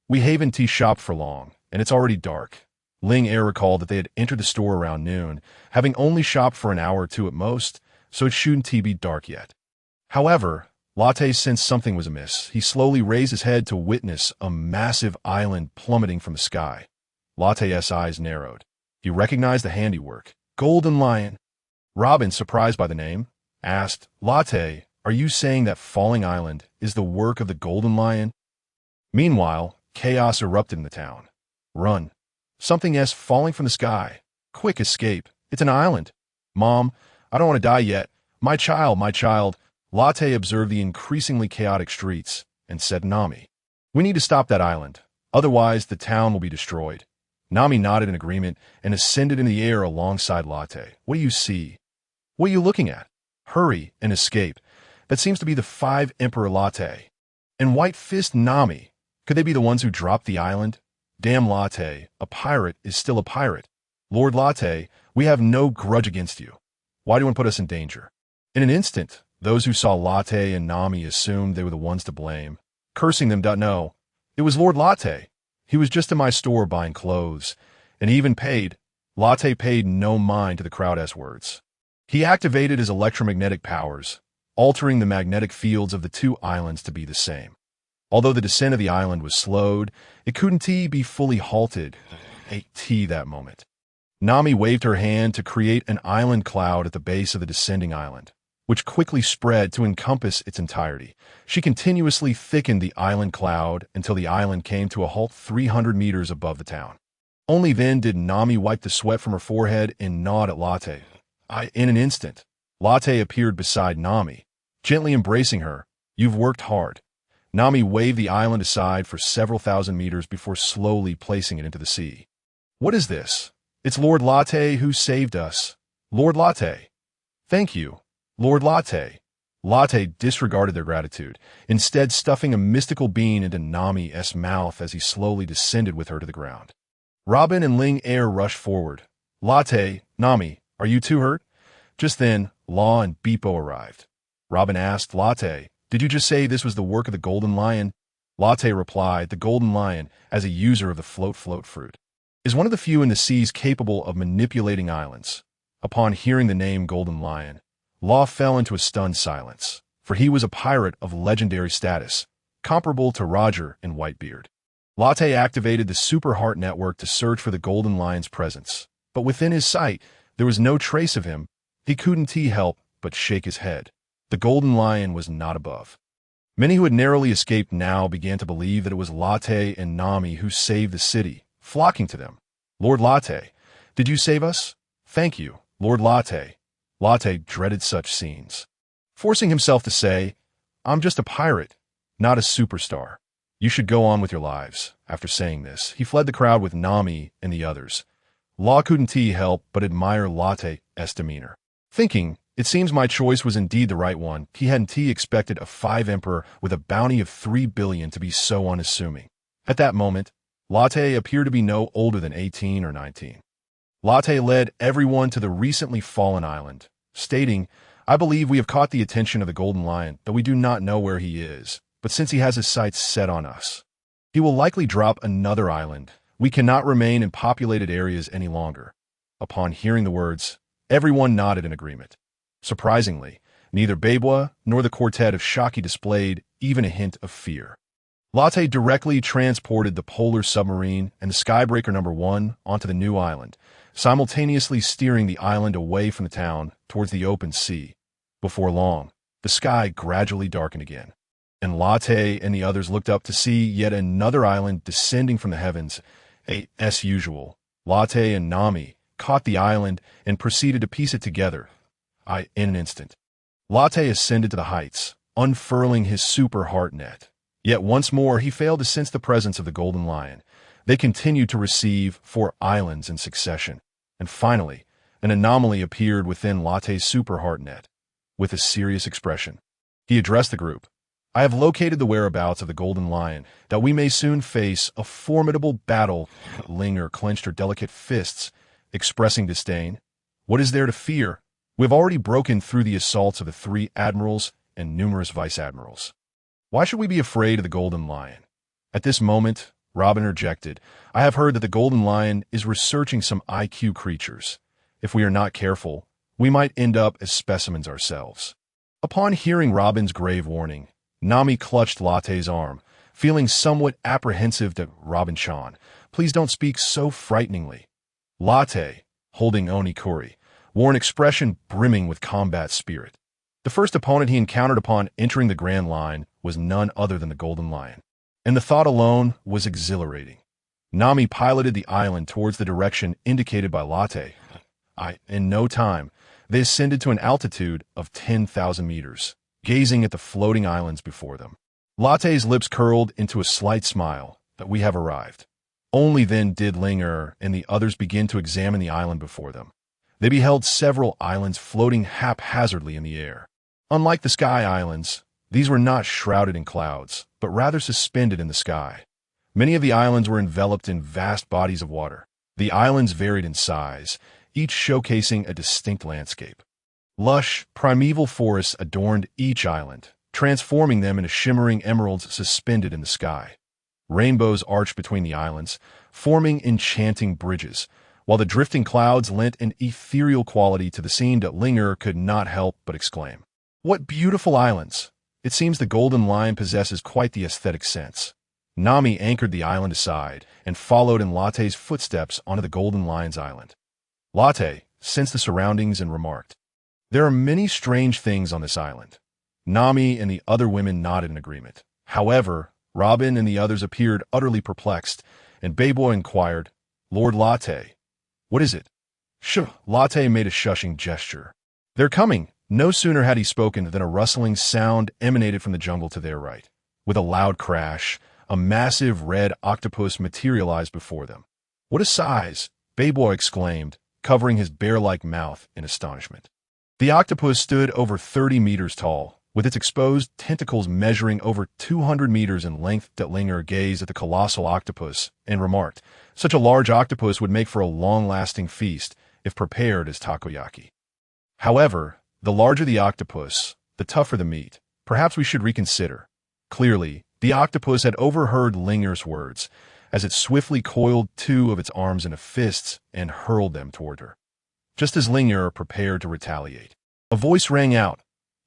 We haven't shopped for long, and it's already dark." Ling Er recalled that they had entered the store around noon, having only shopped for an hour or 2 at most, so it shouldn't be dark yet. However, Latte sensed something was amiss. He slowly raised his head to witness a massive island plummeting from the sky. Latte's eyes narrowed. He recognized the handiwork. Golden Lion. Robin, surprised by the name, asked, "Latte, are you saying that falling island is the work of the Golden Lion?" Meanwhile, chaos erupted in the town. "Run. Something's falling from the sky. Quick, escape. It's an island. Mom, I don't want to die yet. My child, my child." Latte observed the increasingly chaotic streets and said, "Nami, we need to stop that island. Otherwise, the town will be destroyed." Nami nodded in agreement and ascended in the air alongside Latte. "What do you see? What are you looking at? Hurry and escape." That seems to be the 5 Emperor Latte. And White Fist Nami. Could they be the ones who dropped the island? Damn Latte, a pirate is still a pirate. Lord Latte, we have no grudge against you. Why do you want to put us in danger? In an instant, those who saw Latte and Nami assumed they were the ones to blame, cursing them. No, it was Lord Latte. He was just in my store buying clothes, and he even paid. Latte paid no mind to the crowd's words. He activated his electromagnetic powers, altering the magnetic fields of the 2 islands to be the same. Although the descent of the island was slowed, it couldn't be fully halted. That moment. Nami waved her hand to create an island cloud at the base of the descending island, which quickly spread to encompass its entirety. She continuously thickened the island cloud until the island came to a halt 300 meters above the town. Only then did Nami wipe the sweat from her forehead and nod at Latte. In an instant, Latte appeared beside Nami, gently embracing her. "You've worked hard." Nami waved the island aside for several thousand meters before slowly placing it into the sea. "What is this?" "It's Lord Latte who saved us." "Lord Latte." "Thank you, Lord Latte." Latte disregarded their gratitude, instead stuffing a mystical bean into Nami's mouth as he slowly descended with her to the ground. Robin and Ling Er rushed forward. "Latte, Nami, are you 2 hurt?" Just then, Law and Beepo arrived. Robin asked, "Latte, did you just say this was the work of the Golden Lion?" Latte replied, "The Golden Lion, as a user of the float fruit, is one of the few in the seas capable of manipulating islands." Upon hearing the name Golden Lion, Law fell into a stunned silence, for he was a pirate of legendary status, comparable to Roger and Whitebeard. Latte activated the Super Heart Network to search for the Golden Lion's presence, but within his sight, there was no trace of him. He couldn't help but shake his head. The Golden Lion was not above. Many who had narrowly escaped now began to believe that it was Latte and Nami who saved the city, flocking to them. "Lord Latte, did you save us?" "Thank you, Lord Latte." Latte dreaded such scenes, forcing himself to say, "I'm just a pirate, not a superstar. You should go on with your lives." After saying this, he fled the crowd with Nami and the others. Law couldn't help but admire Latte's demeanor. Thinking, "It seems my choice was indeed the right one," he hadn't expected a 5 Emperor with a bounty of 3 billion to be so unassuming. At that moment, Latte appeared to be no older than 18 or 19. Latte led everyone to the recently fallen island, stating, "I believe we have caught the attention of the Golden Lion, though we do not know where he is, but since he has his sights set on us, he will likely drop another island. We cannot remain in populated areas any longer." Upon hearing the words, everyone nodded in agreement. Surprisingly, neither Beiboa nor the quartet of Shaki displayed even a hint of fear. Latte directly transported the polar submarine and the Skybreaker No. 1 onto the new island, simultaneously steering the island away from the town towards the open sea. Before long, the sky gradually darkened again, and Latte and the others looked up to see yet another island descending from the heavens. As usual, Latte and Nami caught the island and proceeded to piece it together. In an instant, Latte ascended to the heights, unfurling his super heart net. Yet once more he failed to sense the presence of the Golden Lion. They continued to receive 4 islands in succession, and finally, an anomaly appeared within Latte's super heart net. With a serious expression, he addressed the group. "I have located the whereabouts of the Golden Lion, that we may soon face a formidable battle." Linger clenched her delicate fists, expressing disdain. "What is there to fear? We have already broken through the assaults of the 3 admirals and numerous vice-admirals. Why should we be afraid of the Golden Lion?" At this moment, Robin interjected, "I have heard that the Golden Lion is researching some IQ creatures. If we are not careful, we might end up as specimens ourselves." Upon hearing Robin's grave warning, Nami clutched Latte's arm, feeling somewhat apprehensive that Robin-chan, "Please don't speak so frighteningly." Latte, holding Onikuri, wore an expression brimming with combat spirit. The first opponent he encountered upon entering the Grand Line was none other than the Golden Lion, and the thought alone was exhilarating. Nami piloted the island towards the direction indicated by Latte. In no time, they ascended to an altitude of 10,000 meters, gazing at the floating islands before them. Latte's lips curled into a slight smile that "we have arrived." Only then did Linger and the others begin to examine the island before them. They beheld several islands floating haphazardly in the air. Unlike the Sky Islands, these were not shrouded in clouds, but rather suspended in the sky. Many of the islands were enveloped in vast bodies of water. The islands varied in size, each showcasing a distinct landscape. Lush, primeval forests adorned each island, transforming them into shimmering emeralds suspended in the sky. Rainbows arched between the islands, forming enchanting bridges, while the drifting clouds lent an ethereal quality to the scene that Linger could not help but exclaim, "What beautiful islands! It seems the Golden Lion possesses quite the aesthetic sense." Nami anchored the island aside and followed in Latte's footsteps onto the Golden Lion's island. Latte sensed the surroundings and remarked, "There are many strange things on this island." Nami and the other women nodded in agreement. However, Robin and the others appeared utterly perplexed, and Beiboa inquired, "Lord Latte, what is it?" Latte made a shushing gesture. "They're coming." No sooner had he spoken than a rustling sound emanated from the jungle to their right. With a loud crash, a massive red octopus materialized before them. "What a size!" Beiboa exclaimed, covering his bear-like mouth in astonishment. The octopus stood over 30 meters tall, with its exposed tentacles measuring over 200 meters in length. Linger gazed at the colossal octopus and remarked, "Such a large octopus would make for a long-lasting feast if prepared as takoyaki." However, the larger the octopus, the tougher the meat. Perhaps we should reconsider. Clearly, the octopus had overheard Linger's words, as it swiftly coiled 2 of its arms into fists and hurled them toward her. Just as Linger prepared to retaliate, a voice rang out,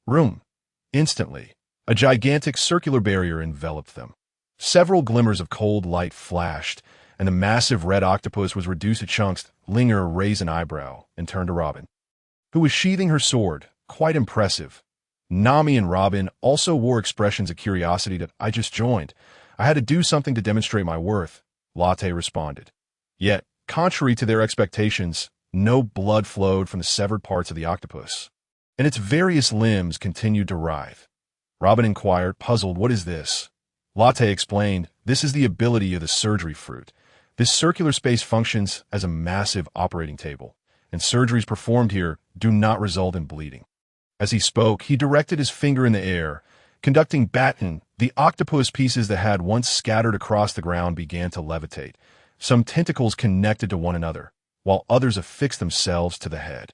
"Room!" Instantly, a gigantic circular barrier enveloped them. Several glimmers of cold light flashed, and the massive red octopus was reduced to chunks. Linger raised an eyebrow and turned to Robin, who was sheathing her sword. Quite impressive. Nami and Robin also wore expressions of curiosity. "That I just joined. I had to do something to demonstrate my worth," Latte responded. Yet, contrary to their expectations, no blood flowed from the severed parts of the octopus, and its various limbs continued to writhe. Robin inquired, puzzled, "What is this?" Latte explained, "This is the ability of the surgery fruit. This circular space functions as a massive operating table, and surgeries performed here do not result in bleeding." As he spoke, he directed his finger in the air, Conducting baton, the octopus pieces that had once scattered across the ground began to levitate. Some tentacles connected to one another, while others affixed themselves to the head.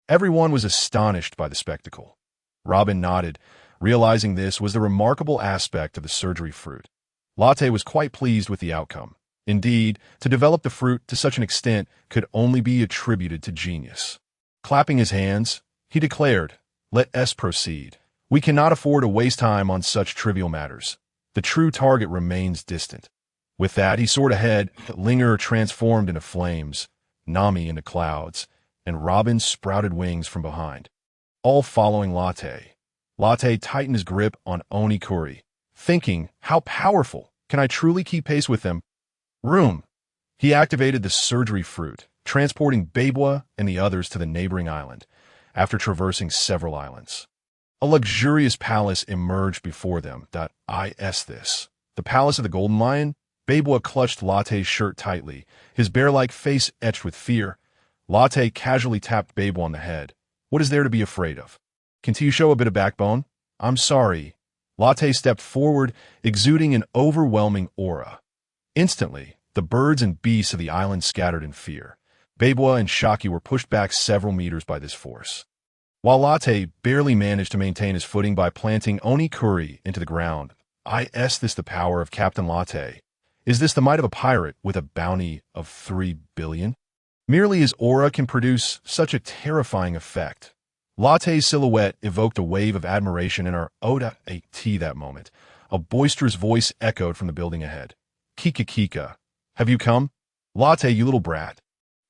Everyone was astonished by the spectacle. Robin nodded, realizing this was the remarkable aspect of the surgery fruit. Latte was quite pleased with the outcome. Indeed, to develop the fruit to such an extent could only be attributed to genius. Clapping his hands, he declared, "Let us proceed. We cannot afford to waste time on such trivial matters. The true target remains distant." With that, he soared ahead, Linger transformed into flames, Nami into clouds, and Robin sprouted wings from behind, all following Latte. Latte tightened his grip on Onikuri, thinking, how powerful! Can I truly keep pace with them? Room! He activated the surgery fruit, transporting Babua and the others to the neighboring island, after traversing several islands. A luxurious palace emerged before them. This. The palace of the Golden Lion? Babua clutched Latte's shirt tightly, his bear-like face etched with fear. Latte casually tapped Babua on the head. What is there to be afraid of? Can't you show a bit of backbone? I'm sorry. Latte stepped forward, exuding an overwhelming aura. Instantly, the birds and beasts of the island scattered in fear. Babua and Shaki were pushed back several meters by this force, while Latte barely managed to maintain his footing by planting Onikuri into the ground. Is this the power of Captain Latte? Is this the might of a pirate with a bounty of 3 billion? Merely his aura can produce such a terrifying effect. Latte's silhouette evoked a wave of admiration in our Oda at that moment. A boisterous voice echoed from the building ahead. Kika Kika, have you come? Latte, you little brat.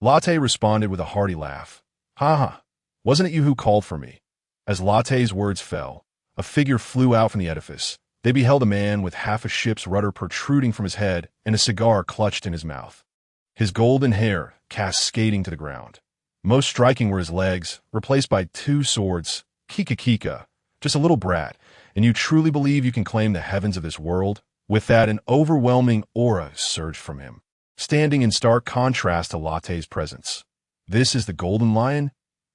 Latte responded with a hearty laugh. Ha ha. Wasn't it you who called for me? As Latte's words fell, a figure flew out from the edifice. They beheld a man with half a ship's rudder protruding from his head and a cigar clutched in his mouth. His golden hair cascading to the ground. Most striking were his legs, replaced by 2 swords. Kika Kika, just a little brat, and you truly believe you can claim the heavens of this world? With that, an overwhelming aura surged from him, standing in stark contrast to Latte's presence. This is the Golden Lion?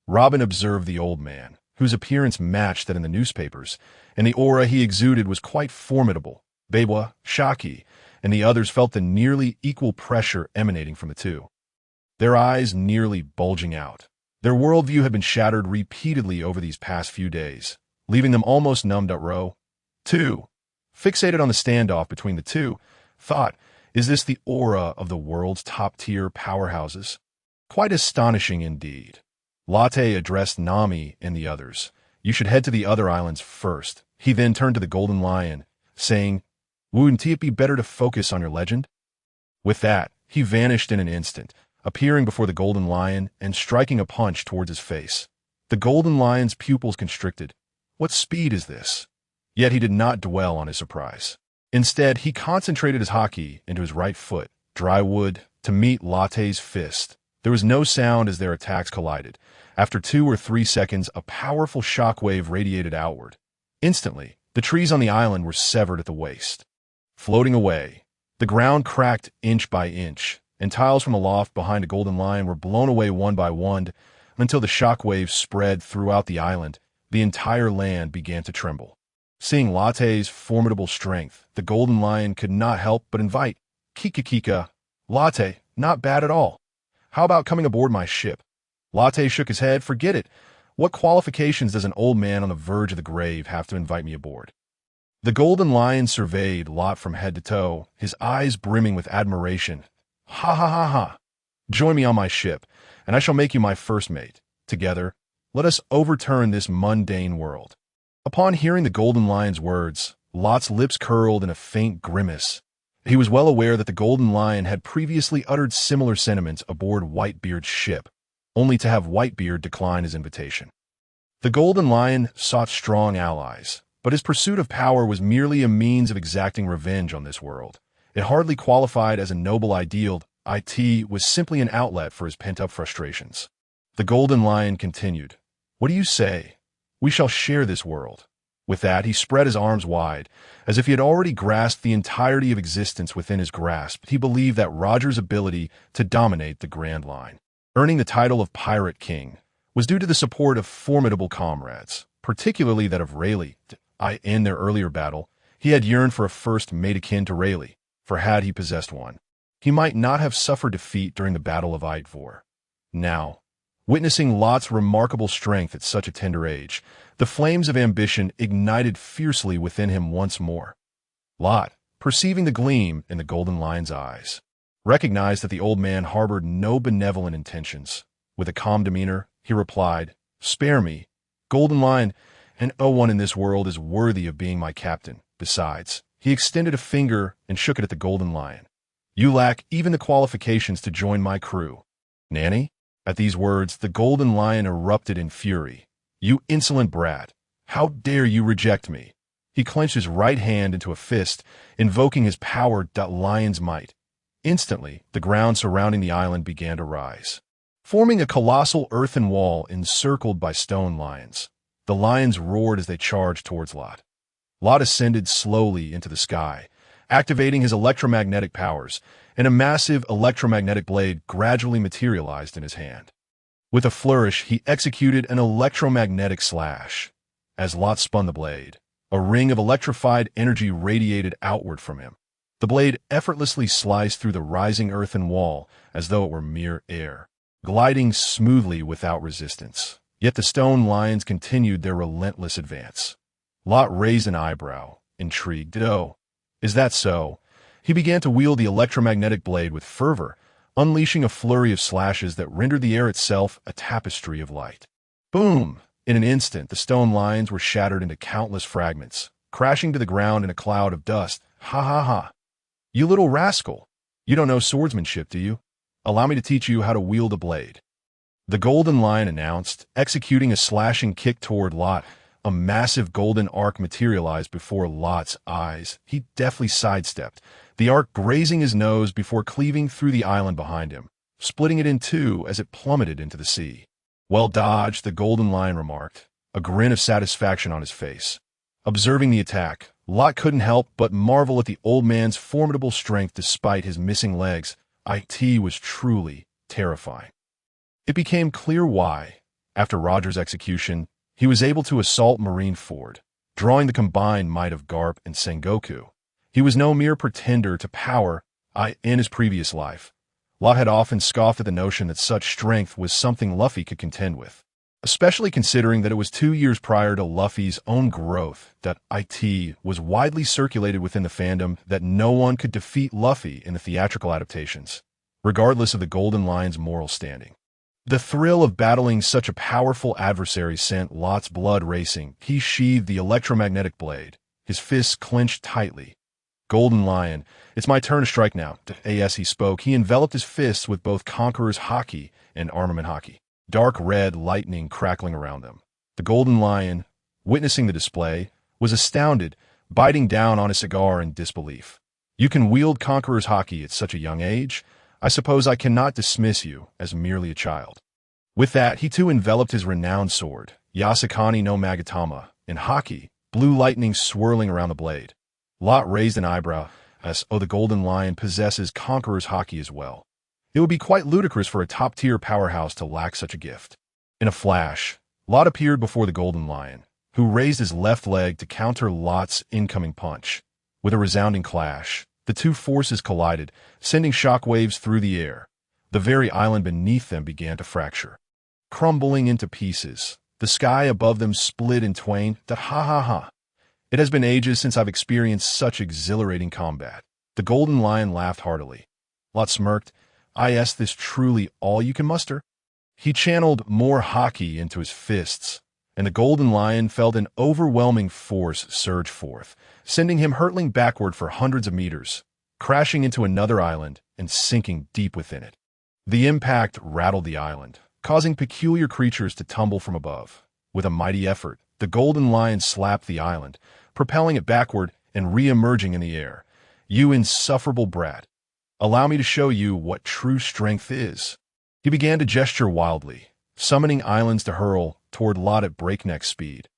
Robin observed the old man, whose appearance matched that in the newspapers, and the aura he exuded was quite formidable. Babua, Shaki, and the others felt the nearly equal pressure emanating from the two, their eyes nearly bulging out. Their worldview had been shattered repeatedly over these past few days, leaving them almost numbed at row. 2. Fixated on the standoff between the two, thought, is this the aura of the world's top-tier powerhouses? Quite astonishing indeed. Latte addressed Nami and the others. You should head to the other islands first. He then turned to the Golden Lion, saying, wouldn't it be better to focus on your legend? With that, he vanished in an instant, appearing before the Golden Lion and striking a punch towards his face. The Golden Lion's pupils constricted. What speed is this? Yet he did not dwell on his surprise. Instead, he concentrated his haki into his right foot, dry wood, to meet Latte's fist. There was no sound as their attacks collided. After 2 or 3 seconds, a powerful shockwave radiated outward. Instantly, the trees on the island were severed at the waist. Floating away, the ground cracked inch by inch, and tiles from aloft behind a Golden Lion were blown away one by one until the shockwave spread throughout the island. The entire land began to tremble. Seeing Latte's formidable strength, the Golden Lion could not help but invite, Kika Kika, Latte, not bad at all. How about coming aboard my ship? Latte shook his head. Forget it. What qualifications does an old man on the verge of the grave have to invite me aboard? The Golden Lion surveyed Lot from head to toe, his eyes brimming with admiration. Ha ha ha ha. Join me on my ship, and I shall make you my first mate. Together, let us overturn this mundane world. Upon hearing the Golden Lion's words, Lot's lips curled in a faint grimace. He was well aware that the Golden Lion had previously uttered similar sentiments aboard Whitebeard's ship, only to have Whitebeard decline his invitation. The Golden Lion sought strong allies, but his pursuit of power was merely a means of exacting revenge on this world. It hardly qualified as a noble ideal. It was simply an outlet for his pent-up frustrations. The Golden Lion continued, What do you say? We shall share this world. With that, he spread his arms wide, as if he had already grasped the entirety of existence within his grasp. He believed that Roger's ability to dominate the Grand Line, earning the title of Pirate King, was due to the support of formidable comrades, particularly that of Rayleigh. In their earlier battle, he had yearned for a first mate akin to Rayleigh, for had he possessed one, he might not have suffered defeat during the Battle of Idvor. Now, witnessing Lot's remarkable strength at such a tender age, the flames of ambition ignited fiercely within him once more. Lot, perceiving the gleam in the Golden Lion's eyes, recognized that the old man harbored no benevolent intentions. With a calm demeanor, he replied, "Spare me, Golden Lion, and no one in this world is worthy of being my captain. Besides," he extended a finger and shook it at the Golden Lion, "you lack even the qualifications to join my crew." "Nanny?" At these words, the Golden Lion erupted in fury. "You insolent brat! How dare you reject me?" He clenched his right hand into a fist, invoking his power, lion's might. Instantly, the ground surrounding the island began to rise, forming a colossal earthen wall encircled by stone lions. The lions roared as they charged towards Lot. Lot ascended slowly into the sky, activating his electromagnetic powers, and a massive electromagnetic blade gradually materialized in his hand. With a flourish, he executed an electromagnetic slash. As Lot spun the blade, a ring of electrified energy radiated outward from him. The blade effortlessly sliced through the rising earthen wall as though it were mere air, gliding smoothly without resistance. Yet the stone lions continued their relentless advance. Lot raised an eyebrow, intrigued. "Oh, is that so?" He began to wield the electromagnetic blade with fervor, unleashing a flurry of slashes that rendered the air itself a tapestry of light. Boom! In an instant, the stone lions were shattered into countless fragments, crashing to the ground in a cloud of dust. "Ha ha ha! You little rascal! You don't know swordsmanship, do you? Allow me to teach you how to wield a blade," the Golden Lion announced, executing a slashing kick toward Lot. A massive golden arc materialized before Lot's eyes. He deftly sidestepped, the arc grazing his nose before cleaving through the island behind him, splitting it in two as it plummeted into the sea. "Well dodged," the Golden Lion remarked, a grin of satisfaction on his face. Observing the attack, Lot couldn't help but marvel at the old man's formidable strength despite his missing legs. It was truly terrifying. It became clear why, after Roger's execution, he was able to assault Marineford, drawing the combined might of Garp and Sengoku. He was no mere pretender to power. In his previous life, Lot had often scoffed at the notion that such strength was something Luffy could contend with, especially considering that it was 2 years prior to Luffy's own growth that it was widely circulated within the fandom that no one could defeat Luffy in the theatrical adaptations, regardless of the Golden Lion's moral standing. The thrill of battling such a powerful adversary sent Lot's blood racing. He sheathed the electromagnetic blade, his fists clenched tightly. "Golden Lion, it's my turn to strike now." As he spoke, he enveloped his fists with both Conqueror's Haki and Armament Haki, dark red lightning crackling around them. The Golden Lion, witnessing the display, was astounded, biting down on a cigar in disbelief. "You can wield Conqueror's Haki at such a young age? I suppose I cannot dismiss you as merely a child." With that, he too enveloped his renowned sword, Yasakani no Magatama, in Haki, blue lightning swirling around the blade. Lot raised an eyebrow, as, "Oh, the Golden Lion possesses Conqueror's Haki as well. It would be quite ludicrous for a top-tier powerhouse to lack such a gift." In a flash, Lot appeared before the Golden Lion, who raised his left leg to counter Lot's incoming punch. With a resounding clash, the two forces collided, sending shockwaves through the air. The very island beneath them began to fracture, crumbling into pieces. The sky above them split in twain. Ha ha ha! It has been ages since I've experienced such exhilarating combat. The Golden Lion laughed heartily. Lot smirked. "Is this truly all you can muster?" He channeled more Haki into his fists, and the Golden Lion felt an overwhelming force surge forth, sending him hurtling backward for hundreds of meters, crashing into another island and sinking deep within it. The impact rattled the island, causing peculiar creatures to tumble from above. With a mighty effort, the Golden Lion slapped the island, propelling it backward and re-emerging in the air. "You insufferable brat! Allow me to show you what true strength is." He began to gesture wildly, summoning islands to hurl toward Lot at breakneck speed.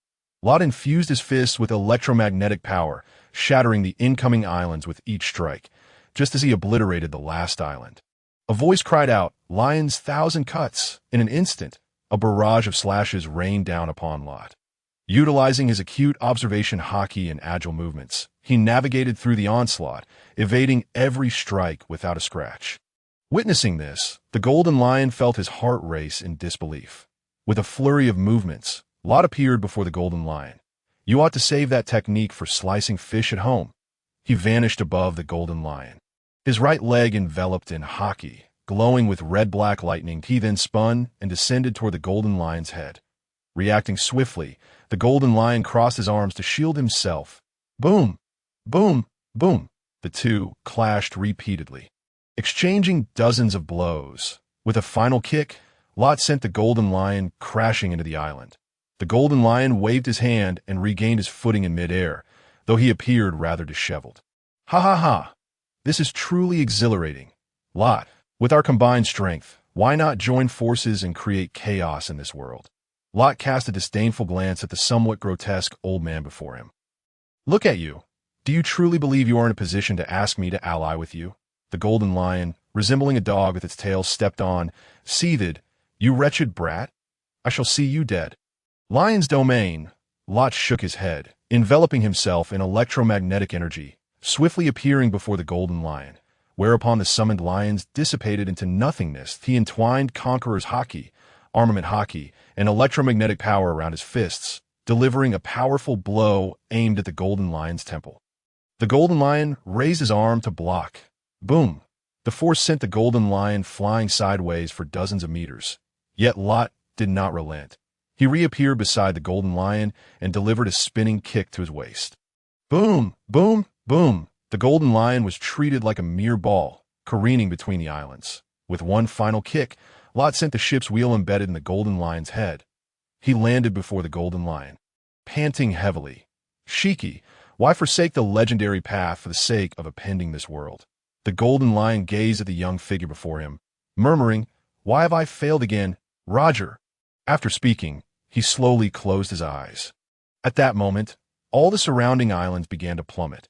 Lot infused his fists with electromagnetic power, shattering the incoming islands with each strike, just as he obliterated the last island. A voice cried out, "Lion's thousand cuts!" In an instant, a barrage of slashes rained down upon Lot. Utilizing his acute observation haki and agile movements, he navigated through the onslaught, evading every strike without a scratch. Witnessing this, the Golden Lion felt his heart race in disbelief. With a flurry of movements, Lot appeared before the Golden Lion. "You ought to save that technique for slicing fish at home." He vanished above the Golden Lion. His right leg enveloped in haki, glowing with red-black lightning. He then spun and descended toward the Golden Lion's head. Reacting swiftly, the Golden Lion crossed his arms to shield himself. Boom! Boom! Boom! The two clashed repeatedly, exchanging dozens of blows. With a final kick, Lot sent the Golden Lion crashing into the island. The Golden Lion waved his hand and regained his footing in midair, though he appeared rather disheveled. "Ha ha ha! This is truly exhilarating. Lot, with our combined strength, why not join forces and create chaos in this world?" Lot cast a disdainful glance at the somewhat grotesque old man before him. "Look at you. Do you truly believe you are in a position to ask me to ally with you?" The Golden Lion, resembling a dog with its tail stepped on, seethed. "You wretched brat! I shall see you dead." "Lion's domain." Lot shook his head, enveloping himself in electromagnetic energy, swiftly appearing before the Golden Lion, whereupon the summoned lions dissipated into nothingness. He entwined Conqueror's haki, armament haki, and electromagnetic power around his fists, delivering a powerful blow aimed at the Golden Lion's temple. The Golden Lion raised his arm to block. Boom! The force sent the Golden Lion flying sideways for dozens of meters. Yet Lot did not relent. He reappeared beside the Golden Lion and delivered a spinning kick to his waist. Boom! Boom! Boom! The Golden Lion was treated like a mere ball, careening between the islands. With one final kick, Lot sent the ship's wheel embedded in the Golden Lion's head. He landed before the Golden Lion, panting heavily. "Shiki, why forsake the legendary path for the sake of appending this world?" The Golden Lion gazed at the young figure before him, murmuring, "Why have I failed again, Roger?" After speaking, he slowly closed his eyes. At that moment, all the surrounding islands began to plummet.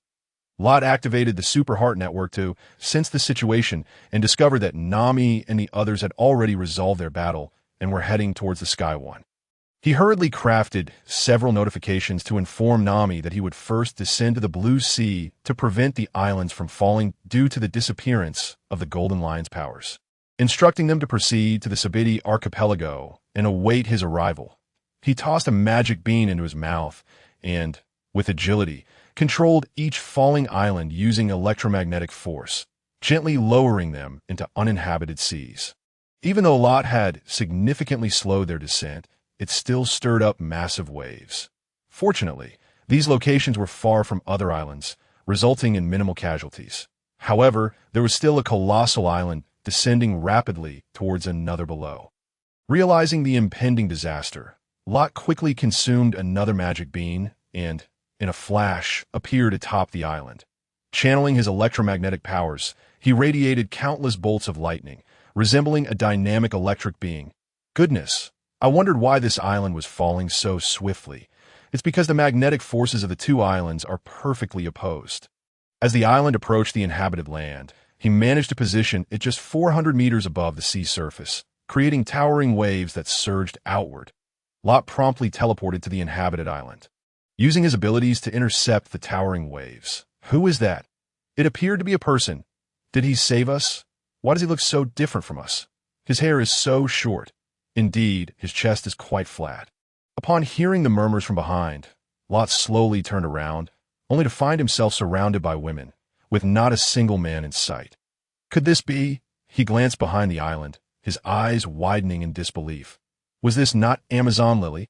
Lot activated the Super Heart Network to sense the situation and discovered that Nami and the others had already resolved their battle and were heading towards the Sky One. He hurriedly crafted several notifications to inform Nami that he would first descend to the Blue Sea to prevent the islands from falling due to the disappearance of the Golden Lion's powers, instructing them to proceed to the Sabiti archipelago and await his arrival. He tossed a magic bean into his mouth and, with agility, controlled each falling island using electromagnetic force, gently lowering them into uninhabited seas. Even though Lot had significantly slowed their descent, it still stirred up massive waves. Fortunately, these locations were far from other islands, resulting in minimal casualties. However, there was still a colossal island descending rapidly towards another below. Realizing the impending disaster, Lot quickly consumed another magic bean and, in a flash, appeared atop the island. Channeling his electromagnetic powers, he radiated countless bolts of lightning, resembling a dynamic electric being. Goodness, I wondered why this island was falling so swiftly. It's because the magnetic forces of the two islands are perfectly opposed. As the island approached the inhabited land, he managed to position it just 400 meters above the sea surface, creating towering waves that surged outward. Lot promptly teleported to the inhabited island, using his abilities to intercept the towering waves. Who is that? It appeared to be a person. Did he save us? Why does he look so different from us? His hair is so short. Indeed, his chest is quite flat. Upon hearing the murmurs from behind, Lot slowly turned around, only to find himself surrounded by women, with not a single man in sight. Could this be? He glanced behind the island, his eyes widening in disbelief. Was this not Amazon Lily?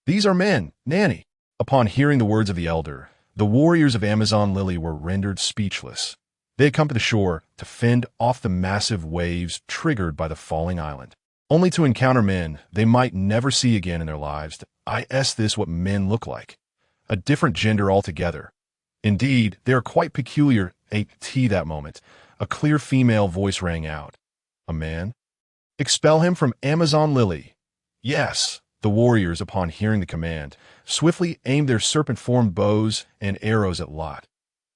"These are men, Nanny." Upon hearing the words of the elder, the warriors of Amazon Lily were rendered speechless. They had come to the shore to fend off the massive waves triggered by the falling island, only to encounter men they might never see again in their lives. Is this what men look like? A different gender altogether. Indeed, they are quite peculiar. At that moment, a clear female voice rang out. "A man? Expel him from Amazon Lily." "Yes." The warriors, upon hearing the command, swiftly aimed their serpent-formed bows and arrows at Lot.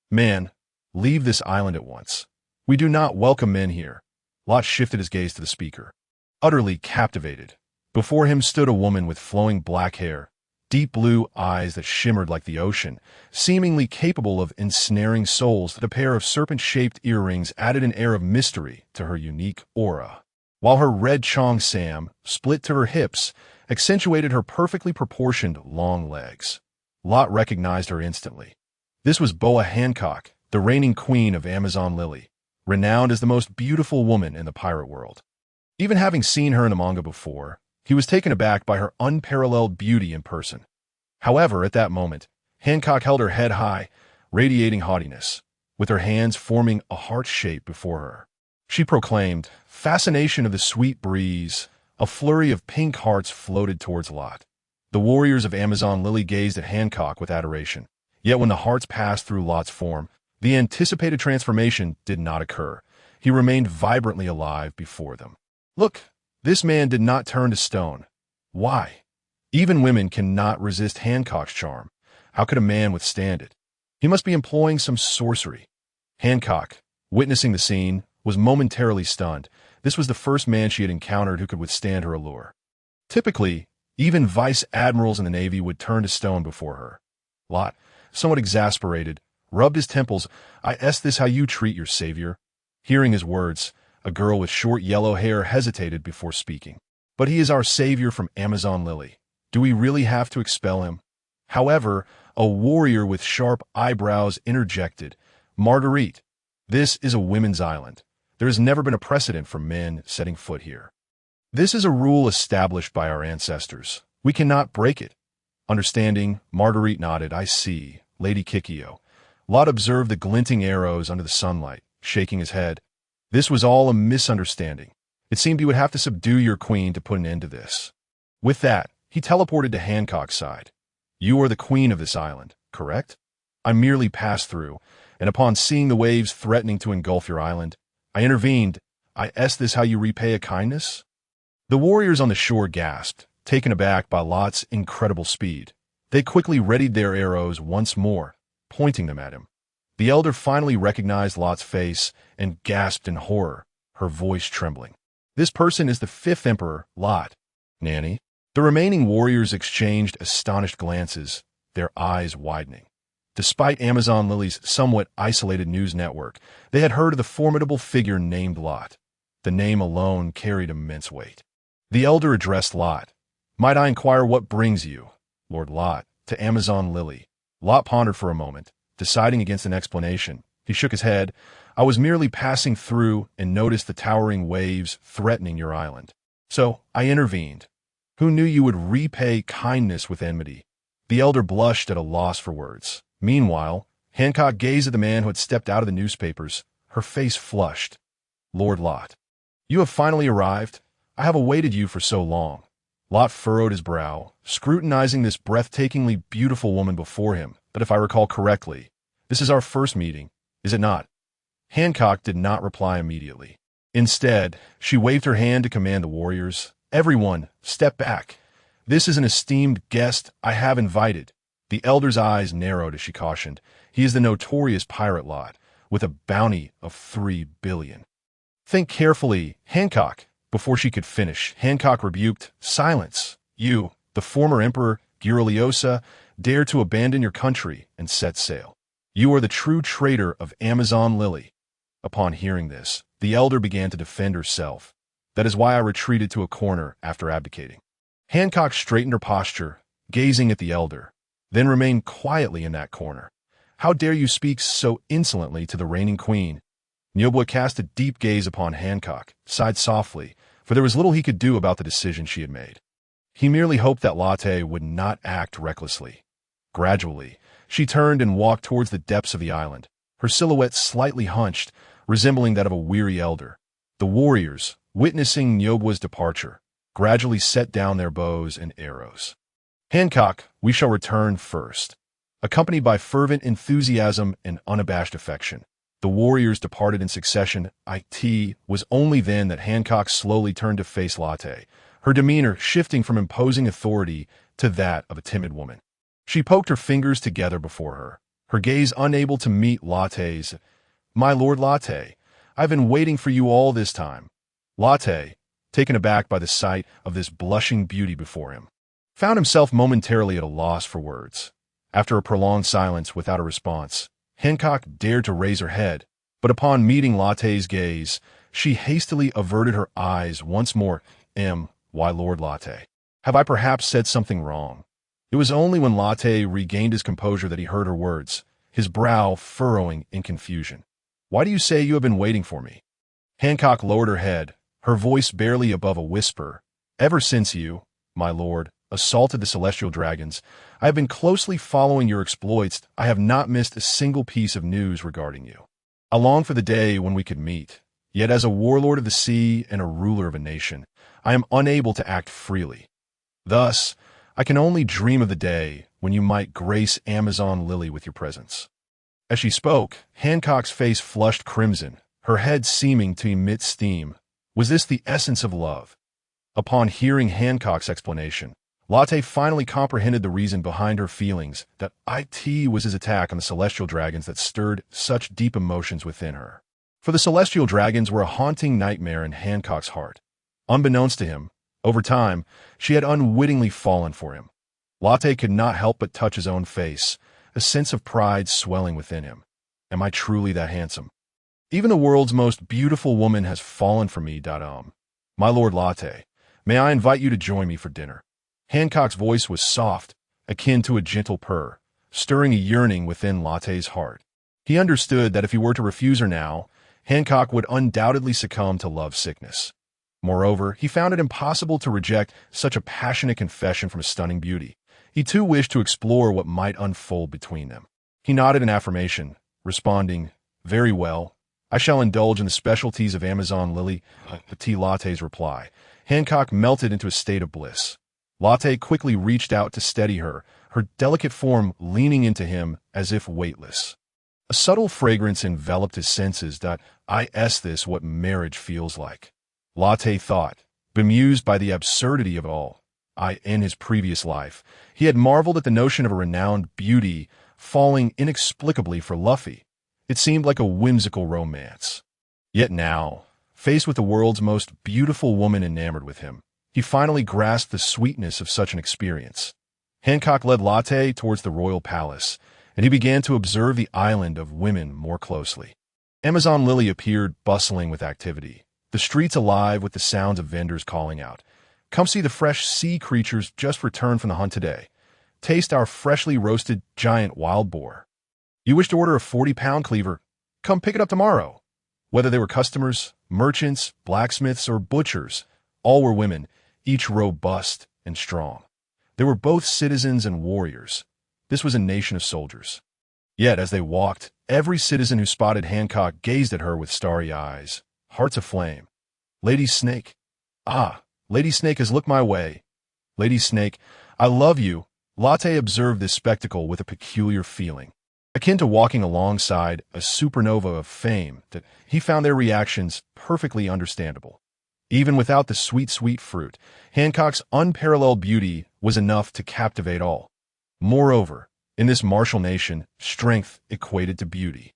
"Man, leave this island at once. We do not welcome men here." Lot shifted his gaze to the speaker. Utterly captivated, before him stood a woman with flowing black hair, deep blue eyes that shimmered like the ocean, seemingly capable of ensnaring souls. The pair of serpent-shaped earrings added an air of mystery to her unique aura, while her red cheongsam, split to her hips, accentuated her perfectly proportioned long legs. Lot recognized her instantly. This was Boa Hancock, the reigning queen of Amazon Lily, renowned as the most beautiful woman in the pirate world. Even having seen her in the manga before, he was taken aback by her unparalleled beauty in person. However, at that moment, Hancock held her head high, radiating haughtiness, with her hands forming a heart shape before her. She proclaimed, "Fascination of the sweet breeze." A flurry of pink hearts floated towards Lot. The warriors of Amazon Lily gazed at Hancock with adoration. Yet when the hearts passed through Lot's form, the anticipated transformation did not occur. He remained vibrantly alive before them. Look, this man did not turn to stone. Why? Even women cannot resist Hancock's charm. How could a man withstand it? He must be employing some sorcery. Hancock, witnessing the scene, was momentarily stunned. This was the first man she had encountered who could withstand her allure. Typically, even vice admirals in the Navy would turn to stone before her. Lot, somewhat exasperated, rubbed his temples. "Is this how you treat your savior?" Hearing his words, a girl with short yellow hair hesitated before speaking. "But he is our savior from Amazon Lily. Do we really have to expel him?" However, a warrior with sharp eyebrows interjected, "Marguerite, this is a women's island. There has never been a precedent for men setting foot here. This is a rule established by our ancestors. We cannot break it." Understanding, Marguerite nodded. "I see, Lady Kikyo." Lot observed the glinting arrows under the sunlight, shaking his head. "This was all a misunderstanding. It seemed you would have to subdue your queen to put an end to this." With that, he teleported to Hancock's side. "You are the queen of this island, correct? I merely passed through, and upon seeing the waves threatening to engulf your island, I intervened. Is this how you repay a kindness?" The warriors on the shore gasped, taken aback by Lot's incredible speed. They quickly readied their arrows once more, pointing them at him. The elder finally recognized Lot's face and gasped in horror, her voice trembling. "This person is the fifth emperor, Lot. Nanny." The remaining warriors exchanged astonished glances, their eyes widening. Despite Amazon Lily's somewhat isolated news network, they had heard of the formidable figure named Lot. The name alone carried immense weight. The elder addressed Lot. "Might I inquire what brings you, Lord Lot, to Amazon Lily?" Lot pondered for a moment, deciding against an explanation. He shook his head. "I was merely passing through and noticed the towering waves threatening your island. So I intervened. Who knew you would repay kindness with enmity?" The elder blushed at a loss for words. Meanwhile, Hancock gazed at the man who had stepped out of the newspapers, her face flushed. "Lord Lot, you have finally arrived. I have awaited you for so long." Lot furrowed his brow, scrutinizing this breathtakingly beautiful woman before him. "But if I recall correctly, this is our first meeting, is it not?" Hancock did not reply immediately. Instead, she waved her hand to command the warriors. "Everyone, step back. This is an esteemed guest I have invited." The elder's eyes narrowed as she cautioned. "He is the notorious pirate Lot, with a bounty of 3 billion. "Think carefully, Hancock." Before she could finish, Hancock rebuked, "Silence! You, the former Emperor Giroliosa, dare to abandon your country and set sail. You are the true traitor of Amazon Lily." Upon hearing this, the elder began to defend herself. "That is why I retreated to a corner after abdicating." Hancock straightened her posture, gazing at the elder, then remained quietly in that corner. "How dare you speak so insolently to the reigning queen?" Nyobwa cast a deep gaze upon Hancock, sighed softly, for there was little he could do about the decision she had made. He merely hoped that Latte would not act recklessly. Gradually, she turned and walked towards the depths of the island, her silhouette slightly hunched, resembling that of a weary elder. The warriors, witnessing Nyobwa's departure, gradually set down their bows and arrows. "Hancock, we shall return first." Accompanied by fervent enthusiasm and unabashed affection, the warriors departed in succession. It was only then that Hancock slowly turned to face Latte, her demeanor shifting from imposing authority to that of a timid woman. She poked her fingers together before her gaze unable to meet Latte's. "My Lord Latte, I've been waiting for you all this time." Latte, taken aback by the sight of this blushing beauty before him, found himself momentarily at a loss for words. After a prolonged silence without a response, Hancock dared to raise her head, but upon meeting Latte's gaze, she hastily averted her eyes once more. Why, Lord Latte? Have I perhaps said something wrong? It was only when Latte regained his composure that he heard her words, his brow furrowing in confusion. Why do you say you have been waiting for me? Hancock lowered her head, her voice barely above a whisper. Ever since you, my lord, assaulted the celestial dragons, I have been closely following your exploits. I have not missed a single piece of news regarding you. I long for the day when we could meet. Yet as a warlord of the sea and a ruler of a nation, I am unable to act freely. Thus, I can only dream of the day when you might grace Amazon Lily with your presence. As she spoke, Hancock's face flushed crimson, her head seeming to emit steam. Was this the essence of love? Upon hearing Hancock's explanation, Latte finally comprehended the reason behind her feelings, that it was his attack on the celestial dragons that stirred such deep emotions within her. For the celestial dragons were a haunting nightmare in Hancock's heart. Unbeknownst to him, over time, she had unwittingly fallen for him. Latte could not help but touch his own face, a sense of pride swelling within him. Am I truly that handsome? Even the world's most beautiful woman has fallen for me. My Lord Latte, may I invite you to join me for dinner? Hancock's voice was soft, akin to a gentle purr, stirring a yearning within Latte's heart. He understood that if he were to refuse her now, Hancock would undoubtedly succumb to love sickness. Moreover, he found it impossible to reject such a passionate confession from a stunning beauty. He too wished to explore what might unfold between them. He nodded in affirmation, responding, "Very well. I shall indulge in the specialties of Amazon Lily." To Latte's reply, Hancock melted into a state of bliss. Latte quickly reached out to steady her, her delicate form leaning into him as if weightless. A subtle fragrance enveloped his senses. Is this what marriage feels like? Latte thought, bemused by the absurdity of it all. In his previous life, he had marveled at the notion of a renowned beauty falling inexplicably for Luffy. It seemed like a whimsical romance. Yet now, faced with the world's most beautiful woman enamored with him, he finally grasped the sweetness of such an experience. Hancock led Latte towards the royal palace, and he began to observe the island of women more closely. Amazon Lily appeared bustling with activity, the streets alive with the sounds of vendors calling out, "Come see the fresh sea creatures just returned from the hunt today. Taste our freshly roasted giant wild boar. You wish to order a 40-pound cleaver? Come pick it up tomorrow." Whether they were customers, merchants, blacksmiths, or butchers, all were women, each robust and strong. They were both citizens and warriors. This was a nation of soldiers. Yet as they walked, every citizen who spotted Hancock gazed at her with starry eyes, hearts aflame. "Lady Snake. Lady Snake has looked my way. Lady Snake, I love you." Latte observed this spectacle with a peculiar feeling, akin to walking alongside a supernova of fame, that he found their reactions perfectly understandable. Even without the sweet fruit, Hancock's unparalleled beauty was enough to captivate all. Moreover, in this martial nation, strength equated to beauty.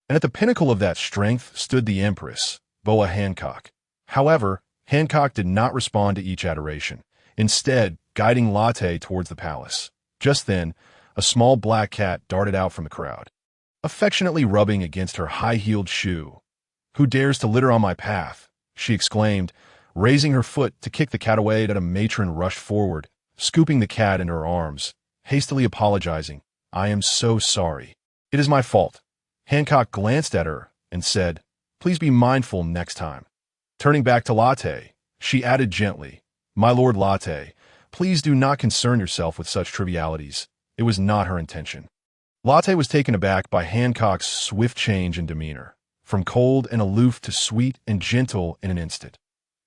And at the pinnacle of that strength stood the Empress, Boa Hancock. However, Hancock did not respond to each adoration, instead guiding Latte towards the palace. Just then, a small black cat darted out from the crowd, affectionately rubbing against her high-heeled shoe. "Who dares to litter on my path?" she exclaimed, raising her foot to kick the cat away. That a matron rushed forward, scooping the cat into her arms, hastily apologizing. "I am so sorry. It is my fault." Hancock glanced at her and said, "Please be mindful next time." Turning back to Latte, she added gently, "My Lord Latte, please do not concern yourself with such trivialities. It was not her intention." Latte was taken aback by Hancock's swift change in demeanor, from cold and aloof to sweet and gentle in an instant.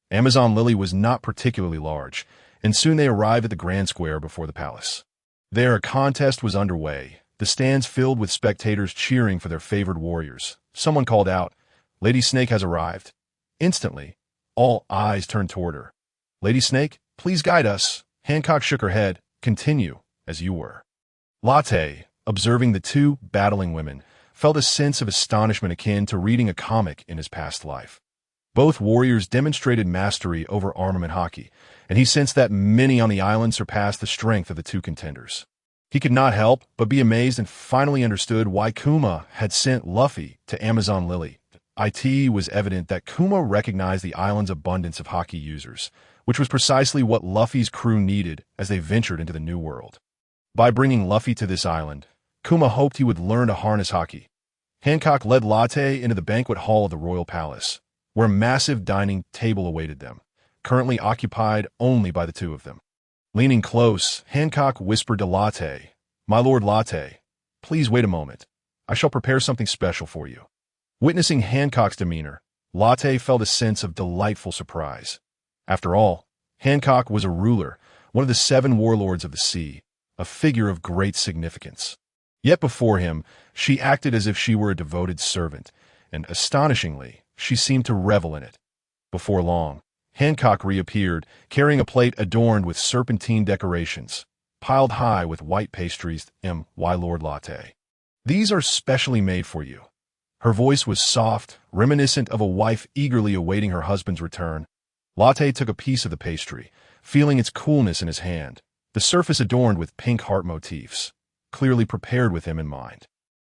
Amazon Lily was not particularly large, and soon they arrived at the grand square before the palace. There a contest was underway, the stands filled with spectators cheering for their favored warriors. Someone called out, "Lady Snake has arrived." Instantly, all eyes turned toward her. "Lady Snake, please guide us." Hancock shook her head. "Continue as you were." Latte, observing the two battling women, felt a sense of astonishment akin to reading a comic in his past life. Both warriors demonstrated mastery over armament hockey, and he sensed that many on the island surpassed the strength of the two contenders. He could not help but be amazed and finally understood why Kuma had sent Luffy to Amazon Lily. It was evident that Kuma recognized the island's abundance of hockey users, which was precisely what Luffy's crew needed as they ventured into the New World. By bringing Luffy to this island, Kuma hoped he would learn to harness hockey. Hancock led Latte into the banquet hall of the Royal Palace, where a massive dining table awaited them, currently occupied only by the two of them. Leaning close, Hancock whispered to Latte, "My Lord Latte, please wait a moment. I shall prepare something special for you." Witnessing Hancock's demeanor, Latte felt a sense of delightful surprise. After all, Hancock was a ruler, one of the 7 warlords of the sea, a figure of great significance. Yet before him, she acted as if she were a devoted servant, and astonishingly, she seemed to revel in it. Before long, Hancock reappeared, carrying a plate adorned with serpentine decorations, piled high with white pastries. "My Lord Latte, these are specially made for you." Her voice was soft, reminiscent of a wife eagerly awaiting her husband's return. Latte took a piece of the pastry, feeling its coolness in his hand, the surface adorned with pink heart motifs, clearly prepared with him in mind.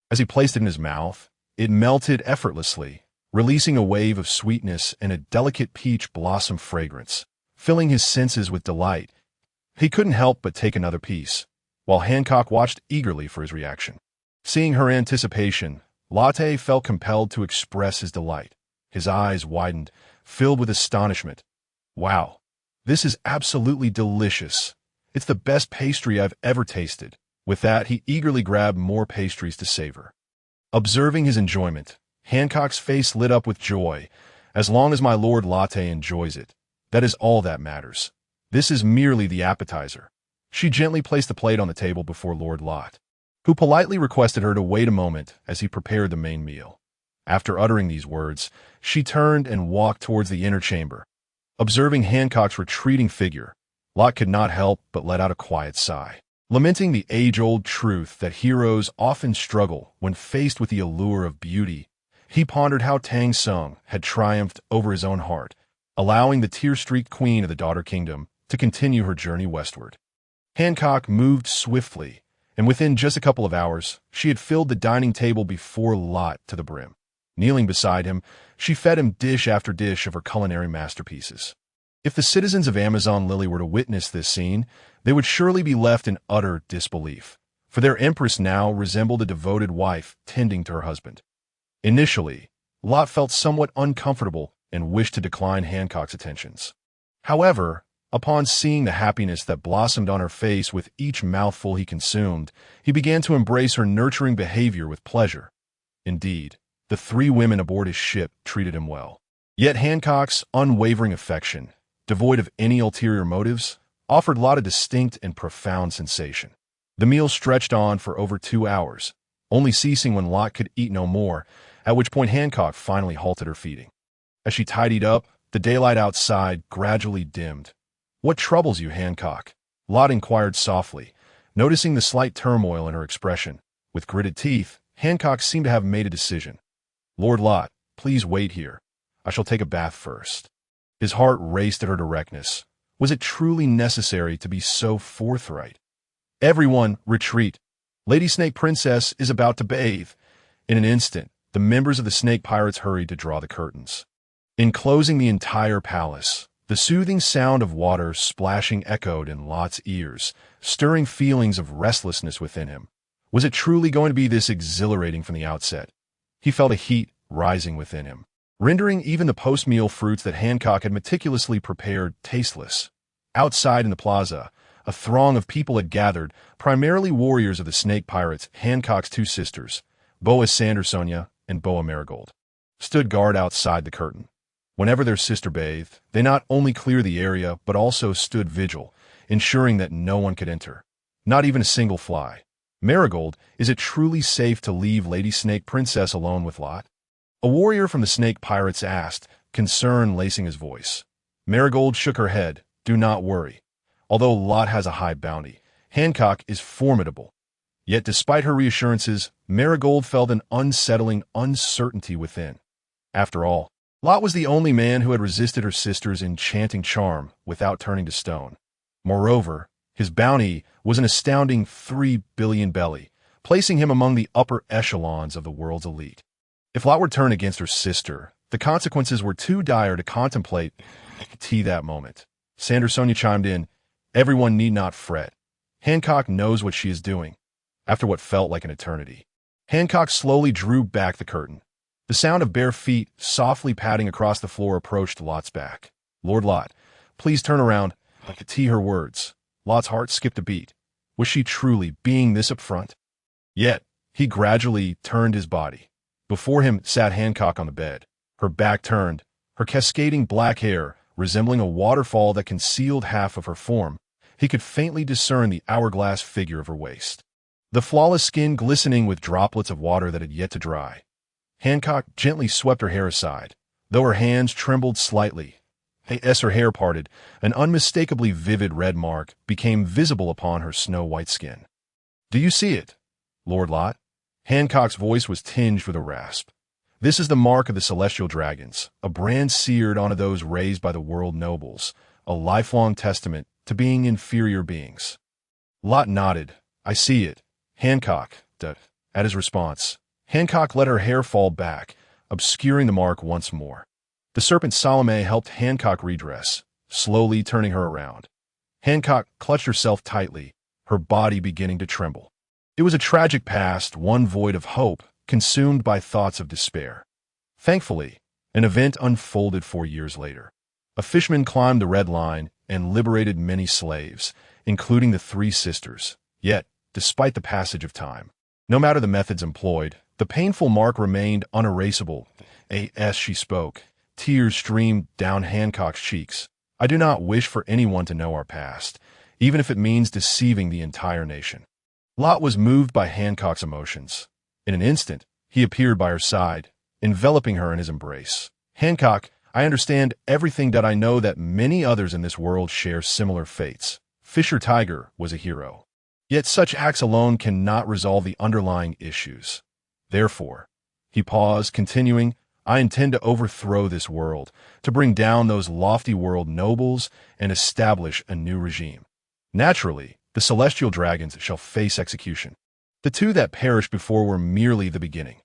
As he placed it in his mouth, it melted effortlessly, releasing a wave of sweetness and a delicate peach blossom fragrance, filling his senses with delight. He couldn't help but take another piece, while Hancock watched eagerly for his reaction. Seeing her anticipation, Latte felt compelled to express his delight. His eyes widened, filled with astonishment. "Wow, this is absolutely delicious. It's the best pastry I've ever tasted." With that, he eagerly grabbed more pastries to savor. Observing his enjoyment, Hancock's face lit up with joy. "As long as my Lord Latte enjoys it, that is all that matters. This is merely the appetizer." She gently placed the plate on the table before Lord Lot, who politely requested her to wait a moment as he prepared the main meal. After uttering these words, she turned and walked towards the inner chamber. Observing Hancock's retreating figure, Lot could not help but let out a quiet sigh. Lamenting the age-old truth that heroes often struggle when faced with the allure of beauty, he pondered how Tang Sung had triumphed over his own heart, allowing the tear-streaked queen of the Daughter Kingdom to continue her journey westward. Hancock moved swiftly, and within just a couple of hours, she had filled the dining table before Lot to the brim. Kneeling beside him, she fed him dish after dish of her culinary masterpieces. If the citizens of Amazon Lily were to witness this scene, they would surely be left in utter disbelief, for their empress now resembled a devoted wife tending to her husband. Initially, Lot felt somewhat uncomfortable and wished to decline Hancock's attentions. However, upon seeing the happiness that blossomed on her face with each mouthful he consumed, he began to embrace her nurturing behavior with pleasure. Indeed, the 3 women aboard his ship treated him well. Yet Hancock's unwavering affection, devoid of any ulterior motives, offered Lot a distinct and profound sensation. The meal stretched on for over 2 hours, only ceasing when Lot could eat no more, at which point Hancock finally halted her feeding. As she tidied up, the daylight outside gradually dimmed. "What troubles you, Hancock?" Lot inquired softly, noticing the slight turmoil in her expression. With gritted teeth, Hancock seemed to have made a decision. "Lord Lot, please wait here. I shall take a bath first." His heart raced at her directness. Was it truly necessary to be so forthright? "Everyone, retreat. Lady Snake Princess is about to bathe." In an instant, the members of the Snake Pirates hurried to draw the curtains. Enclosing the entire palace, the soothing sound of water splashing echoed in Lot's ears, stirring feelings of restlessness within him. Was it truly going to be this exhilarating from the outset? He felt a heat rising within him, rendering even the post-meal fruits that Hancock had meticulously prepared tasteless. Outside in the plaza, a throng of people had gathered, primarily warriors of the Snake Pirates. Hancock's 2 sisters, Boa Sandersonia and Boa Marigold, stood guard outside the curtain. Whenever their sister bathed, they not only cleared the area but also stood vigil, ensuring that no one could enter, not even a single fly. "Marigold, is it truly safe to leave Lady Snake Princess alone with Lot?" A warrior from the Snake Pirates asked, concern lacing his voice. Marigold shook her head. "Do not worry. Although Lot has a high bounty, Hancock is formidable." Yet despite her reassurances, Marigold felt an unsettling uncertainty within. After all, Lot was the only man who had resisted her sister's enchanting charm without turning to stone. Moreover, his bounty was an astounding 3 billion belly, placing him among the upper echelons of the world's elite. If Lot were turned against her sister, the consequences were too dire to contemplate that moment. Sonia chimed in, "Everyone need not fret. Hancock knows what she is doing." After what felt like an eternity, Hancock slowly drew back the curtain. The sound of bare feet softly padding across the floor approached Lot's back. "Lord Lot, please turn around." Her words. Lot's heart skipped a beat. Was she truly being this upfront? Yet, he gradually turned his body. Before him sat Hancock on the bed, her back turned, her cascading black hair resembling a waterfall that concealed half of her form. He could faintly discern the hourglass figure of her waist, the flawless skin glistening with droplets of water that had yet to dry. Hancock gently swept her hair aside, though her hands trembled slightly. As her hair parted, an unmistakably vivid red mark became visible upon her snow-white skin. "Do you see it, Lord Lot?" Hancock's voice was tinged with a rasp. "This is the mark of the celestial dragons, a brand seared onto those raised by the world nobles, a lifelong testament to being inferior beings." Lot nodded. "I see it." Hancock, at his response, Hancock let her hair fall back, obscuring the mark once more. The serpent Salome helped Hancock redress, slowly turning her around. Hancock clutched herself tightly, her body beginning to tremble. It was a tragic past, one void of hope, consumed by thoughts of despair. Thankfully, an event unfolded 4 years later. A fisherman climbed the Red Line and liberated many slaves, including the 3 sisters. Yet, despite the passage of time, no matter the methods employed, the painful mark remained unerasable. As she spoke, tears streamed down Hancock's cheeks. "I do not wish for anyone to know our past, even if it means deceiving the entire nation." Lot was moved by Hancock's emotions. In an instant, he appeared by her side, enveloping her in his embrace. "Hancock, I understand everything that I know that many others in this world share similar fates. Fisher Tiger was a hero. Yet such acts alone cannot resolve the underlying issues. Therefore," he paused, continuing, "I intend to overthrow this world, to bring down those lofty world nobles and establish a new regime. Naturally, the celestial dragons shall face execution. The 2 that perished before were merely the beginning."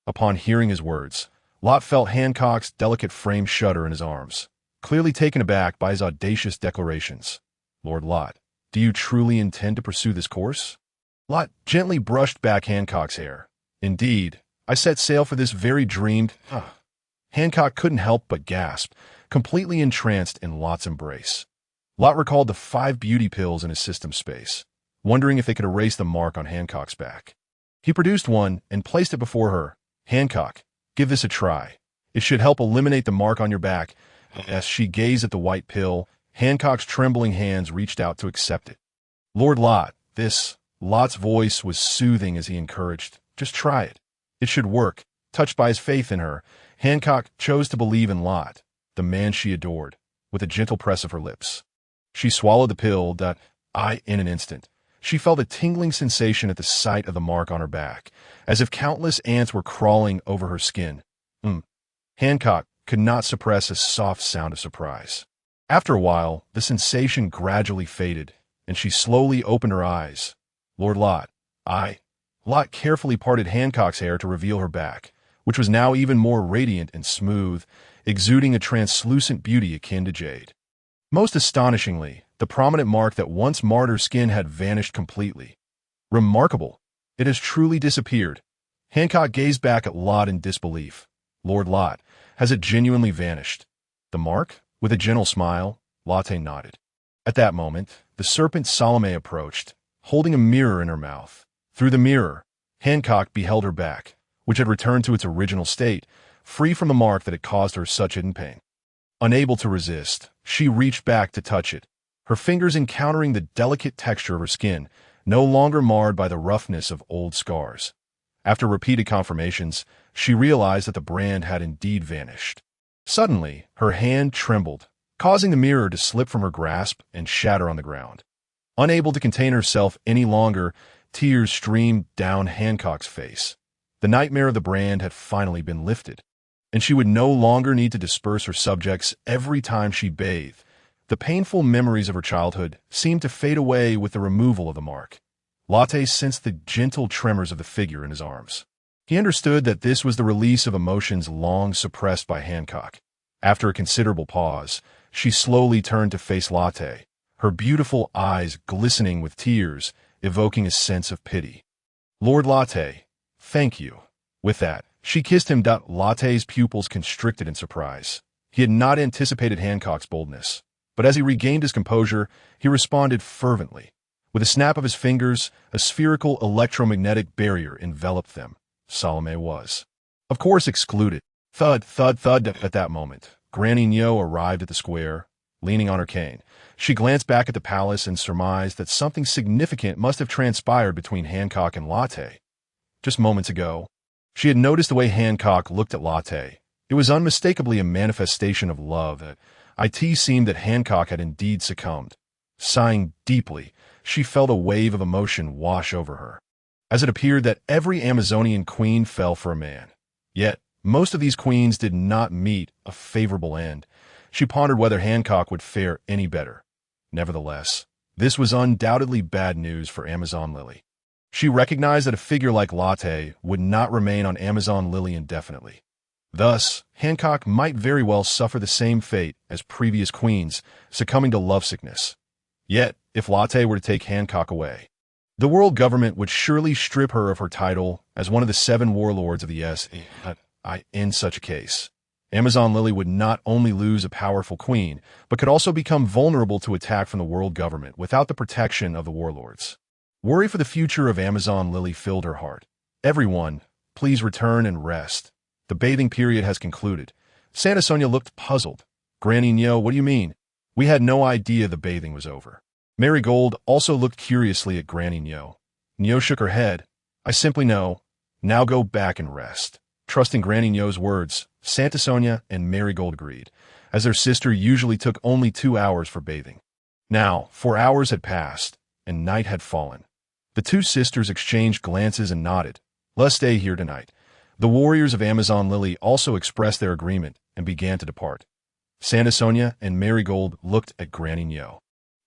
Upon hearing his words, Lot felt Hancock's delicate frame shudder in his arms, clearly taken aback by his audacious declarations. "Lord Lot, do you truly intend to pursue this course?" Lot gently brushed back Hancock's hair. "Indeed, I set sail for this very dream." Hancock couldn't help but gasp, completely entranced in Lot's embrace. Lot recalled the 5 beauty pills in his system space, wondering if they could erase the mark on Hancock's back. He produced one and placed it before her. "Hancock, give this a try. It should help eliminate the mark on your back." As she gazed at the white pill, Hancock's trembling hands reached out to accept it. "Lord Lot, Lot's voice was soothing as he encouraged, "Just try it. It should work." Touched by his faith in her, Hancock chose to believe in Lot, the man she adored, with a gentle press of her lips. She swallowed the pill. In an instant, she felt a tingling sensation at the sight of the mark on her back, as if countless ants were crawling over her skin. Hancock could not suppress a soft sound of surprise. After a while, the sensation gradually faded, and she slowly opened her eyes. "Lord Lot, Lot carefully parted Hancock's hair to reveal her back, which was now even more radiant and smooth, exuding a translucent beauty akin to jade. Most astonishingly, the prominent mark that once marred her skin had vanished completely. "Remarkable. It has truly disappeared." Hancock gazed back at Lot in disbelief. "Lord Lot, has it genuinely vanished?" "The mark?" With a gentle smile, Lotte nodded. At that moment, the serpent Salome approached, holding a mirror in her mouth. Through the mirror, Hancock beheld her back, which had returned to its original state, free from the mark that had caused her such hidden pain. Unable to resist, she reached back to touch it, her fingers encountering the delicate texture of her skin, no longer marred by the roughness of old scars. After repeated confirmations, she realized that the brand had indeed vanished. Suddenly, her hand trembled, causing the mirror to slip from her grasp and shatter on the ground. Unable to contain herself any longer, tears streamed down Hancock's face. The nightmare of the brand had finally been lifted. and she would no longer need to disperse her subjects every time she bathed. The painful memories of her childhood seemed to fade away with the removal of the mark. Latte sensed the gentle tremors of the figure in his arms. He understood that this was the release of emotions long suppressed by Hancock. After a considerable pause, she slowly turned to face Latte, her beautiful eyes glistening with tears, evoking a sense of pity. "Lord Latte, thank you." With that, she kissed him. Latte's pupils constricted in surprise. He had not anticipated Hancock's boldness, but as he regained his composure, he responded fervently. With a snap of his fingers, a spherical electromagnetic barrier enveloped them. Salome was, of course, excluded. Thud, thud, thud. At that moment, Granny Nyo arrived at the square, leaning on her cane. She glanced back at the palace and surmised that something significant must have transpired between Hancock and Latte. Just moments ago, she had noticed the way Hancock looked at Latte. It was unmistakably a manifestation of love. It seemed that Hancock had indeed succumbed. Sighing deeply, she felt a wave of emotion wash over her, as it appeared that every Amazonian queen fell for a man. Yet, most of these queens did not meet a favorable end. She pondered whether Hancock would fare any better. Nevertheless, this was undoubtedly bad news for Amazon Lily. She recognized that a figure like Latte would not remain on Amazon Lily indefinitely. Thus, Hancock might very well suffer the same fate as previous queens, succumbing to lovesickness. Yet, if Latte were to take Hancock away, the world government would surely strip her of her title as one of the 7 warlords of the S.A. In such a case, Amazon Lily would not only lose a powerful queen, but could also become vulnerable to attack from the world government without the protection of the warlords. Worry for the future of Amazon Lily filled her heart. "Everyone, please return and rest. The bathing period has concluded." Santa Sonia looked puzzled. "Granny Nyo, what do you mean? We had no idea the bathing was over." Marigold also looked curiously at Granny Nyo. Nyo shook her head. "I simply know. Now go back and rest." Trusting Granny Nyo's words, Santa Sonia and Marigold agreed, as their sister usually took only 2 hours for bathing. Now, 4 hours had passed, and night had fallen. The two sisters exchanged glances and nodded. "Let's stay here tonight." The warriors of Amazon Lily also expressed their agreement and began to depart. Santa Sonia and Marigold looked at Granny Nyo.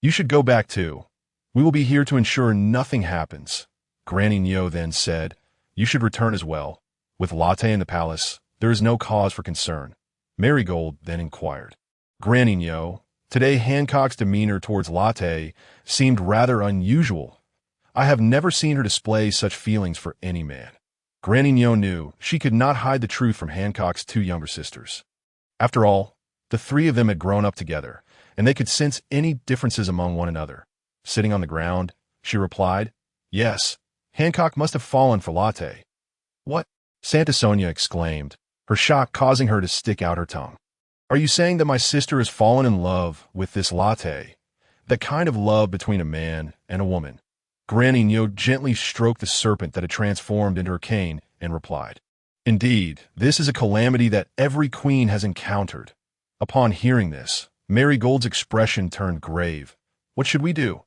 "You should go back too. We will be here to ensure nothing happens." Granny Nyo then said, "You should return as well. With Latte in the palace, there is no cause for concern." Marigold then inquired, "Granny Nyo, today Hancock's demeanor towards Latte seemed rather unusual. I have never seen her display such feelings for any man." Granny Nyo knew she could not hide the truth from Hancock's 2 younger sisters. After all, the 3 of them had grown up together, and they could sense any differences among one another. Sitting on the ground, she replied, "Yes, Hancock must have fallen for Latte." "What?" Santa Sonia exclaimed, her shock causing her to stick out her tongue. "Are you saying that my sister has fallen in love with this Latte? That kind of love between a man and a woman?" Granny Nyo gently stroked the serpent that had transformed into her cane and replied, "Indeed, this is a calamity that every queen has encountered." Upon hearing this, Marigold's expression turned grave. "What should we do?"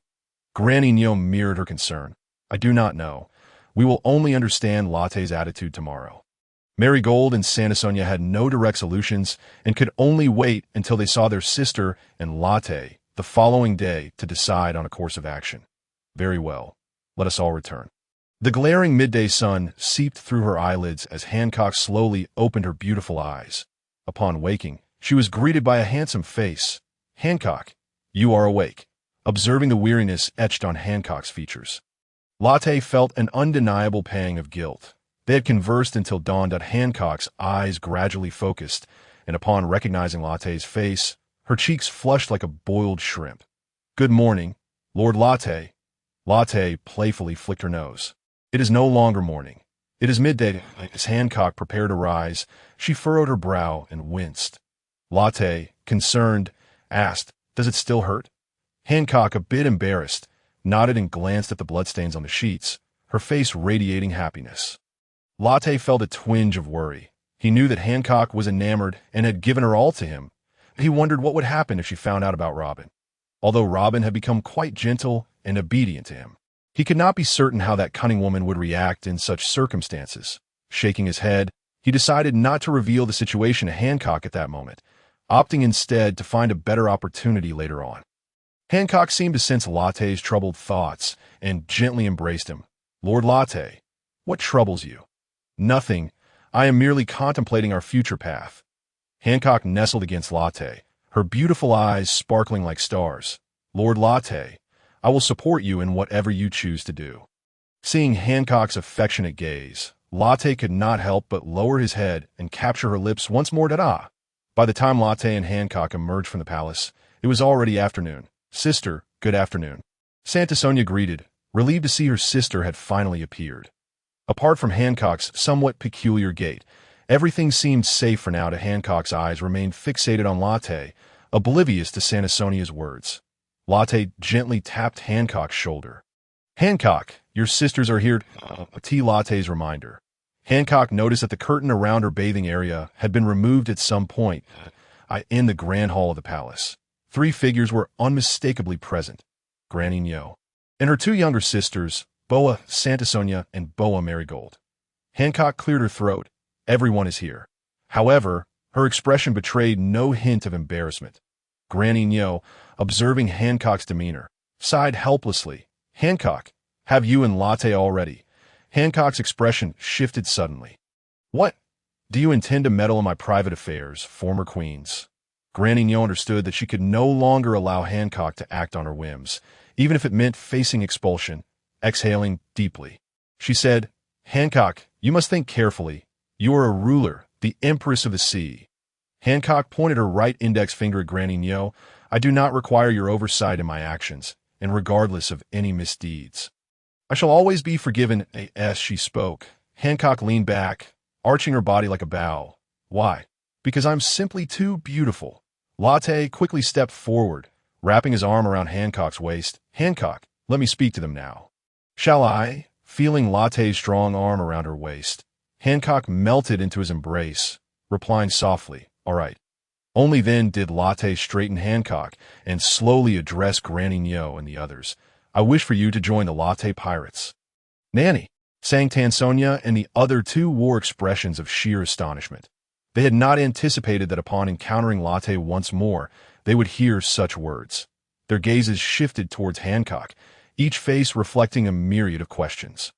Granny Nyo mirrored her concern. "I do not know. We will only understand Latte's attitude tomorrow." Marigold and Santa Sonia had no direct solutions and could only wait until they saw their sister and Latte the following day to decide on a course of action. "Very well. Let us all return." The glaring midday sun seeped through her eyelids as Hancock slowly opened her beautiful eyes. Upon waking, she was greeted by a handsome face. "Hancock, you are awake." Observing the weariness etched on Hancock's features, Latte felt an undeniable pang of guilt. They had conversed until dawn. Hancock's eyes gradually focused, and upon recognizing Latte's face, her cheeks flushed like a boiled shrimp. "Good morning, Lord Latte." Latte playfully flicked her nose. "It is no longer morning. It is midday." As Hancock prepared to rise, she furrowed her brow and winced. Latte, concerned, asked, "Does it still hurt?" Hancock, a bit embarrassed, nodded and glanced at the bloodstains on the sheets, her face radiating happiness. Latte felt a twinge of worry. He knew that Hancock was enamored and had given her all to him. He wondered what would happen if she found out about Robin. Although Robin had become quite gentle and obedient to him, he could not be certain how that cunning woman would react in such circumstances. Shaking his head, He decided not to reveal the situation to Hancock at that moment, opting instead to find a better opportunity later on. Hancock seemed to sense Latte's troubled thoughts and gently embraced him. "Lord Latte, what troubles you?" "Nothing. I am merely contemplating our future path." Hancock nestled against Latte, her beautiful eyes sparkling like stars. "Lord Latte, I will support you in whatever you choose to do." Seeing Hancock's affectionate gaze, Latte could not help but lower his head and capture her lips once more. "Da-da." By the time Latte and Hancock emerged from the palace, it was already afternoon. "Sister, good afternoon." Santa Sonia greeted, relieved to see her sister had finally appeared. Apart from Hancock's somewhat peculiar gait, everything seemed safe for now. To Hancock's eyes remained fixated on Latte, oblivious to Santa Sonia's words. Latte gently tapped Hancock's shoulder. "Hancock, your sisters are here." Latte's reminder. Hancock noticed that the curtain around her bathing area had been removed at some point in the grand hall of the palace. 3 figures were unmistakably present: Granny Nyo and her 2 younger sisters, Boa Santa Sonia and Boa Marigold. Hancock cleared her throat. "Everyone is here." However, her expression betrayed no hint of embarrassment. Granny Nyo, observing Hancock's demeanor, sighed helplessly. "Hancock, have you and Latte already?" Hancock's expression shifted suddenly. "What? Do you intend to meddle in my private affairs, former queens?" Granny Nyo understood that she could no longer allow Hancock to act on her whims, even if it meant facing expulsion. Exhaling deeply, she said, "Hancock, you must think carefully. You are a ruler, the Empress of the Sea." Hancock pointed her right index finger at Granny Nyo. "I do not require your oversight in my actions, and regardless of any misdeeds, I shall always be forgiven." As she spoke, Hancock leaned back, arching her body like a bow. "Why? Because I'm simply too beautiful." Latte quickly stepped forward, wrapping his arm around Hancock's waist. "Hancock, let me speak to them now." "Shall I?" Feeling Latte's strong arm around her waist, Hancock melted into his embrace, replying softly, "All right." Only then did Latte straighten Hancock and slowly address Granny Nyo and the others. "I wish for you to join the Latte Pirates." "Nanny," sang Tansonia, and the other 2 wore expressions of sheer astonishment. They had not anticipated that upon encountering Latte once more, they would hear such words. Their gazes shifted towards Hancock, each face reflecting a myriad of questions.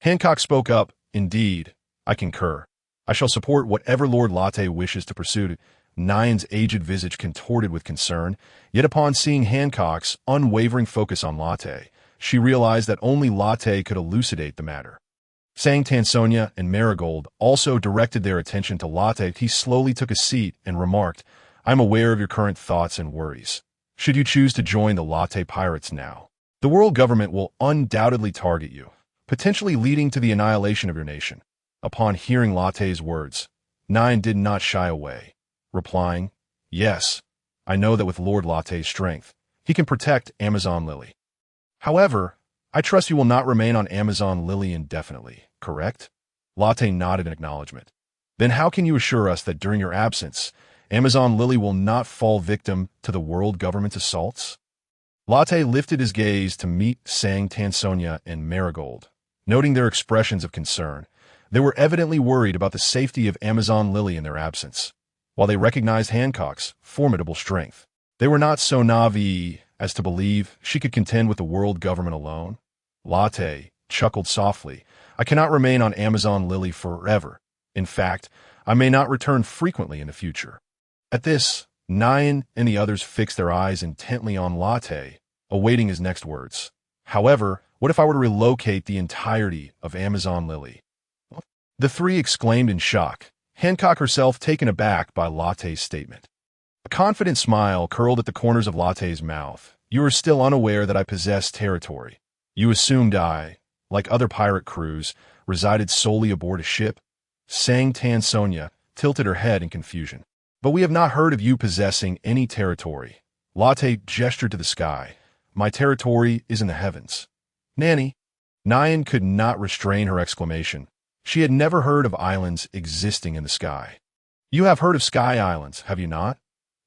Hancock spoke up, "Indeed, I concur. I shall support whatever Lord Latte wishes to pursue." Nine's aged visage contorted with concern, yet upon seeing Hancock's unwavering focus on Latte, she realized that only Latte could elucidate the matter. Sang Tansonia and Marigold also directed their attention to Latte. He slowly took a seat and remarked, "I'm aware of your current thoughts and worries. Should you choose to join the Latte Pirates now, the world government will undoubtedly target you, potentially leading to the annihilation of your nation." Upon hearing Latte's words, Nine did not shy away, replying, "Yes, I know that with Lord Latte's strength, he can protect Amazon Lily. However, I trust you will not remain on Amazon Lily indefinitely, correct?" Latte nodded in acknowledgement. "Then how can you assure us that during your absence, Amazon Lily will not fall victim to the world government's assaults?" Latte lifted his gaze to meet Sang Tansonia and Marigold. Noting their expressions of concern, they were evidently worried about the safety of Amazon Lily in their absence. While they recognized Hancock's formidable strength, they were not so naive as to believe she could contend with the world government alone. Latte chuckled softly. "I cannot remain on Amazon Lily forever. In fact, I may not return frequently in the future." At this, Nyan and the others fixed their eyes intently on Latte, awaiting his next words. "However, what if I were to relocate the entirety of Amazon Lily?" The 3 exclaimed in shock, Hancock herself taken aback by Latte's statement. A confident smile curled at the corners of Latte's mouth. "You are still unaware that I possess territory. You assumed I, like other pirate crews, resided solely aboard a ship?" Sang Tansonia tilted her head in confusion. "But we have not heard of you possessing any territory." Latte gestured to the sky. "My territory is in the heavens." "Nanny." Nyan could not restrain her exclamation. She had never heard of islands existing in the sky. "You have heard of Sky Islands, have you not?"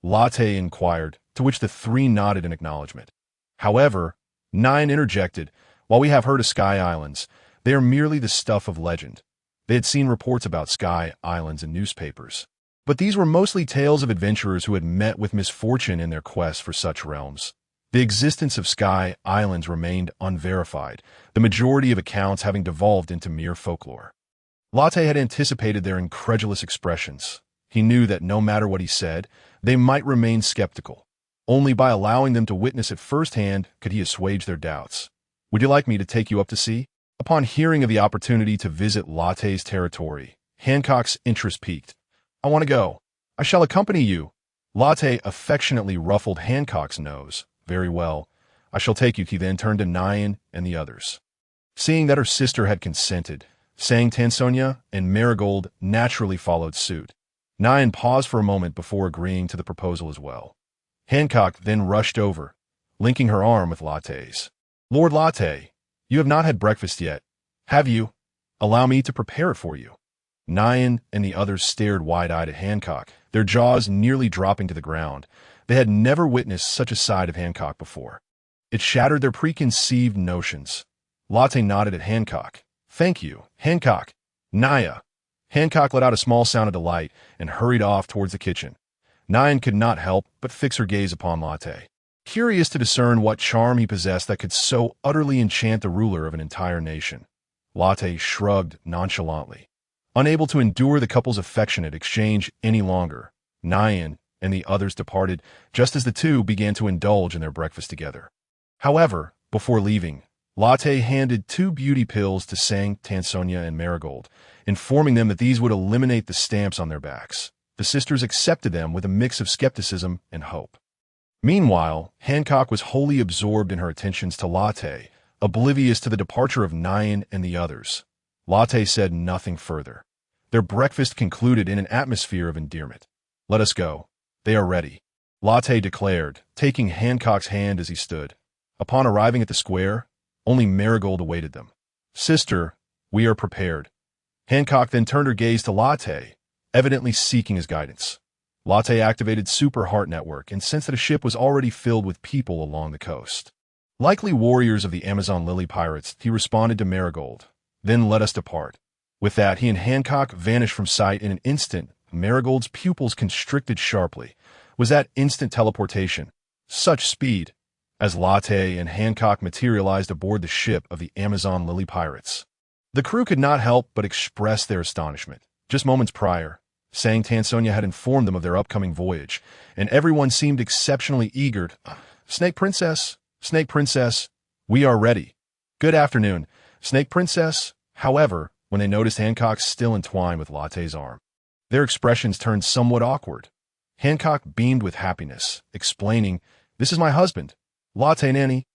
Latte inquired, to which the 3 nodded in acknowledgement. However, Nyan interjected, "While we have heard of Sky Islands, they are merely the stuff of legend. They had seen reports about Sky Islands in newspapers, but these were mostly tales of adventurers who had met with misfortune in their quest for such realms. The existence of Sky Islands remained unverified, the majority of accounts having devolved into mere folklore. Latte had anticipated their incredulous expressions. He knew that no matter what he said, they might remain skeptical. Only by allowing them to witness it firsthand could he assuage their doubts. "Would you like me to take you up to sea?" Upon hearing of the opportunity to visit Latte's territory, Hancock's interest piqued. "I want to go. I shall accompany you." Latte affectionately ruffled Hancock's nose. "Very well. I shall take you." He then turned to Nyan and the others. Seeing that her sister had consented, Sang Tansonia and Marigold naturally followed suit. Nyan paused for a moment before agreeing to the proposal as well. Hancock then rushed over, linking her arm with Latte's. "Lord Latte, you have not had breakfast yet, have you? Allow me to prepare it for you." Nyan and the others stared wide-eyed at Hancock, their jaws nearly dropping to the ground. They had never witnessed such a side of Hancock before. It shattered their preconceived notions. Latte nodded at Hancock. "Thank you, Hancock. Naya." Hancock let out a small sound of delight and hurried off towards the kitchen. Nyan could not help but fix her gaze upon Latte, curious to discern what charm he possessed that could so utterly enchant the ruler of an entire nation. Latte shrugged nonchalantly. Unable to endure the couple's affectionate exchange any longer, Nyan and the others departed just as the two began to indulge in their breakfast together. However, before leaving, Latte handed 2 beauty pills to Sang, Tansonia, and Marigold, informing them that these would eliminate the stamps on their backs. The sisters accepted them with a mix of skepticism and hope. Meanwhile, Hancock was wholly absorbed in her attentions to Latte, oblivious to the departure of Nyan and the others. Latte said nothing further. Their breakfast concluded in an atmosphere of endearment. "Let us go. They are ready," Latte declared, taking Hancock's hand as he stood. Upon arriving at the square, only Marigold awaited them. "Sister, we are prepared." Hancock then turned her gaze to Latte, evidently seeking his guidance. Latte activated Super Heart Network and sensed that a ship was already filled with people along the coast. Likely warriors of the Amazon Lily pirates, he responded to Marigold. "Then let us depart." With that, he and Hancock vanished from sight in an instant. Marigold's pupils constricted sharply. Was that instant teleportation? Such speed! As Latte and Hancock materialized aboard the ship of the Amazon Lily pirates. The crew could not help but express their astonishment. Just moments prior, Sang Tansonia had informed them of their upcoming voyage, and everyone seemed exceptionally eager. Snake Princess, we are ready." "Good afternoon, Snake Princess." However, when they noticed Hancock still entwined with Latte's arm, their expressions turned somewhat awkward. Hancock beamed with happiness, explaining, "This is my husband, Latte Nanny."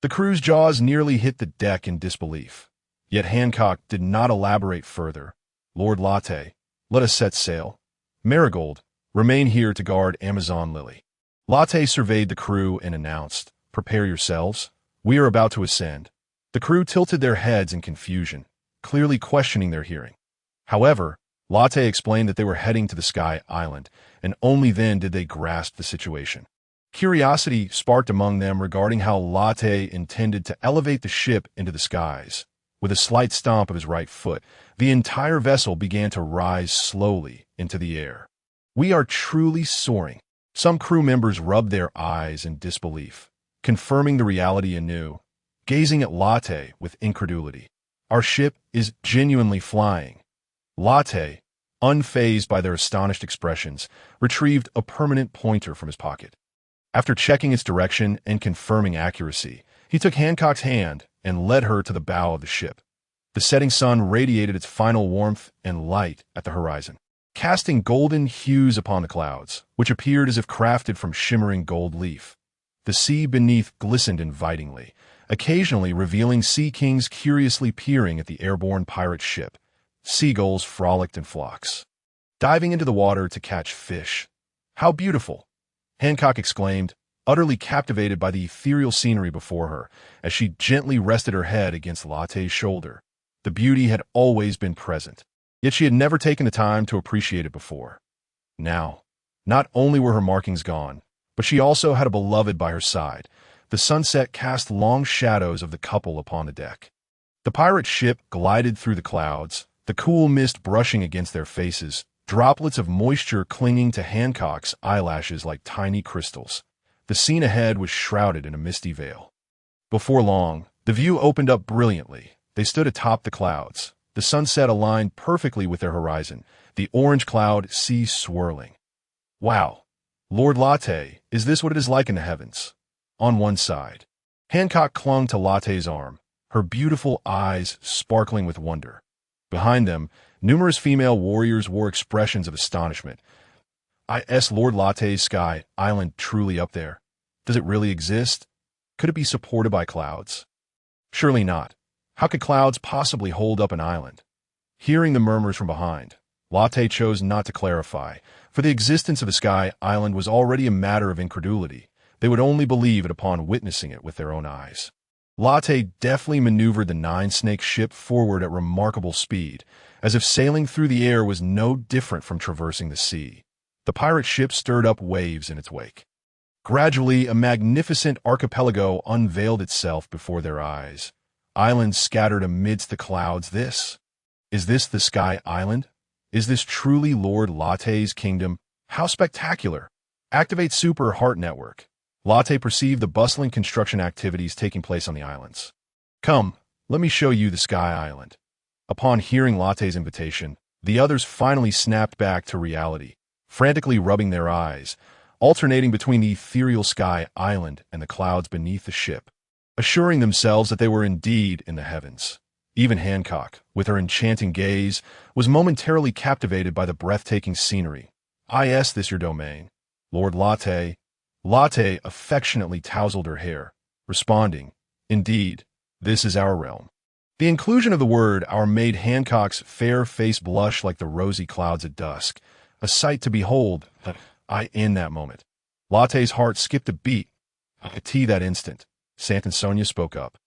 The crew's jaws nearly hit the deck in disbelief. Yet Hancock did not elaborate further. "Lord Latte, let us set sail. Marigold, remain here to guard Amazon Lily." Latte surveyed the crew and announced, "Prepare yourselves. We are about to ascend." The crew tilted their heads in confusion, clearly questioning their hearing. However, Latte explained that they were heading to the Sky Island, and only then did they grasp the situation. Curiosity sparked among them regarding how Latte intended to elevate the ship into the skies. With a slight stomp of his right foot, the entire vessel began to rise slowly into the air. "We are truly soaring." Some crew members rubbed their eyes in disbelief, confirming the reality anew, gazing at Latte with incredulity. "Our ship is genuinely flying." Latte, unfazed by their astonished expressions, retrieved a permanent pointer from his pocket. After checking its direction and confirming accuracy, he took Hancock's hand and led her to the bow of the ship. The setting sun radiated its final warmth and light at the horizon, casting golden hues upon the clouds, which appeared as if crafted from shimmering gold leaf. The sea beneath glistened invitingly, occasionally revealing sea kings curiously peering at the airborne pirate ship. Seagulls frolicked in flocks, diving into the water to catch fish. "How beautiful!" Hancock exclaimed, utterly captivated by the ethereal scenery before her, as she gently rested her head against Latte's shoulder. The beauty had always been present, yet she had never taken the time to appreciate it before. Now, not only were her markings gone, but she also had a beloved by her side. The sunset cast long shadows of the couple upon the deck. The pirate ship glided through the clouds, the cool mist brushing against their faces, droplets of moisture clinging to Hancock's eyelashes like tiny crystals. The scene ahead was shrouded in a misty veil. Before long, the view opened up brilliantly. They stood atop the clouds. The sunset aligned perfectly with their horizon, the orange cloud sea swirling. Wow! Lord Latte, is this what it is like in the heavens? On one side, Hancock clung to Latte's arm, her beautiful eyes sparkling with wonder. Behind them, numerous female warriors wore expressions of astonishment. Is Lord Latte's sky island truly up there? Does it really exist? Could it be supported by clouds? Surely not. How could clouds possibly hold up an island? Hearing the murmurs from behind, Latte chose not to clarify, for the existence of a sky island was already a matter of incredulity. They would only believe it upon witnessing it with their own eyes. Latte deftly maneuvered the nine-snake ship forward at remarkable speed, as if sailing through the air was no different from traversing the sea. The pirate ship stirred up waves in its wake. Gradually, a magnificent archipelago unveiled itself before their eyes. Islands scattered amidst the clouds. Is this the Sky Island? Is this truly Lord Latte's kingdom? How spectacular! Activate Super Heart Network. Latte perceived the bustling construction activities taking place on the islands. Come, let me show you the Sky Island. Upon hearing Latte's invitation, the others finally snapped back to reality, frantically rubbing their eyes, alternating between the ethereal Sky Island and the clouds beneath the ship, assuring themselves that they were indeed in the heavens. Even Hancock, with her enchanting gaze, was momentarily captivated by the breathtaking scenery. Is this your domain, Lord Latte? Latte affectionately tousled her hair, responding, Indeed, this is our realm. The inclusion of the word "our" made Hancock's fair face blush like the rosy clouds at dusk, a sight to behold. In that moment, Latte's heart skipped a beat. That instant, Sant and Sonia spoke up.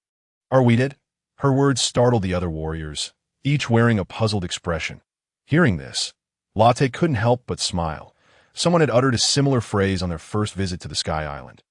Are we dead? Her words startled the other warriors, each wearing a puzzled expression. Hearing this, Latte couldn't help but smile. Someone had uttered a similar phrase on their first visit to the Sky Island.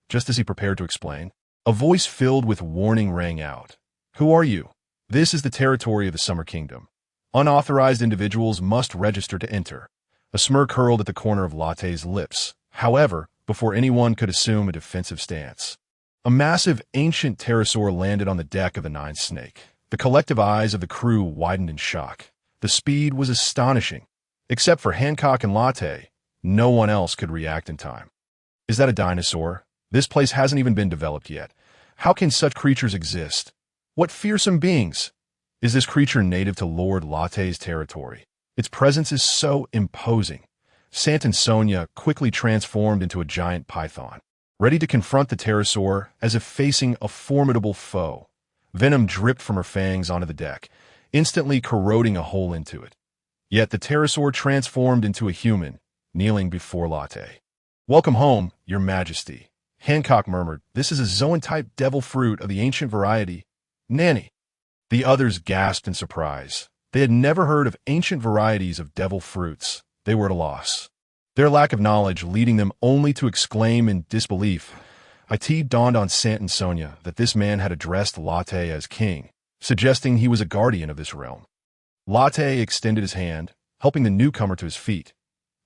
Just as he prepared to explain, a voice filled with warning rang out. Who are you? This is the territory of the Summer Kingdom. Unauthorized individuals must register to enter. A smirk curled at the corner of Latte's lips, however, before anyone could assume a defensive stance. A massive, ancient pterosaur landed on the deck of the Nine Snake. The collective eyes of the crew widened in shock. The speed was astonishing. Except for Hancock and Latte, no one else could react in time. Is that a dinosaur? This place hasn't even been developed yet. How can such creatures exist? What fearsome beings! Is this creature native to Lord Latte's territory? Its presence is so imposing. Sant and Sonia quickly transformed into a giant python, ready to confront the pterosaur as if facing a formidable foe. Venom dripped from her fangs onto the deck, instantly corroding a hole into it. Yet the pterosaur transformed into a human, kneeling before Latte. Welcome home, Your Majesty. Hancock murmured, This is a zoan-type devil fruit of the ancient variety. Nanny. The others gasped in surprise. They had never heard of ancient varieties of devil fruits. They were at a loss, their lack of knowledge leading them only to exclaim in disbelief. It dawned on Sant and Sonia that this man had addressed Latte as king, suggesting he was a guardian of this realm. Latte extended his hand, helping the newcomer to his feet.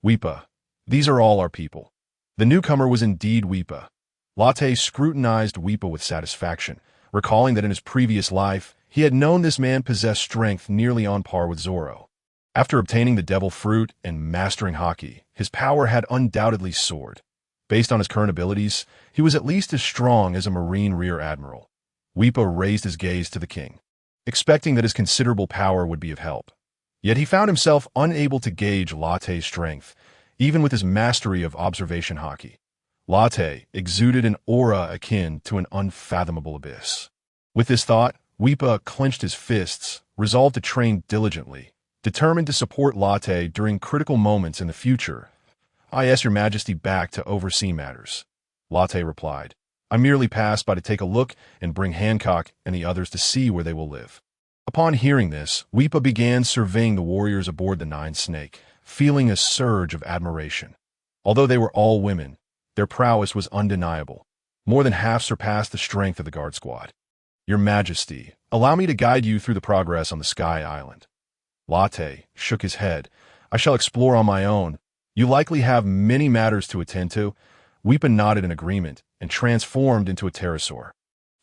Weepa, these are all our people. The newcomer was indeed Weepa. Latte scrutinized Weepa with satisfaction, recalling that in his previous life, he had known this man possessed strength nearly on par with Zoro. After obtaining the devil fruit and mastering hockey, his power had undoubtedly soared. Based on his current abilities, he was at least as strong as a Marine Rear Admiral. Weepa raised his gaze to the king, expecting that his considerable power would be of help. Yet he found himself unable to gauge Latte's strength, even with his mastery of observation hockey. Latte exuded an aura akin to an unfathomable abyss. With this thought, Weepa clenched his fists, resolved to train diligently, determined to support Latte during critical moments in the future. I ask Your Majesty back to oversee matters. Latte replied, I merely passed by to take a look and bring Hancock and the others to see where they will live. Upon hearing this, Weepa began surveying the warriors aboard the Nine Snake, feeling a surge of admiration. Although they were all women, their prowess was undeniable. More than half surpassed the strength of the guard squad. Your Majesty, allow me to guide you through the progress on the Sky Island. Latte shook his head. I shall explore on my own. You likely have many matters to attend to. Whippa nodded in agreement and transformed into a pterosaur,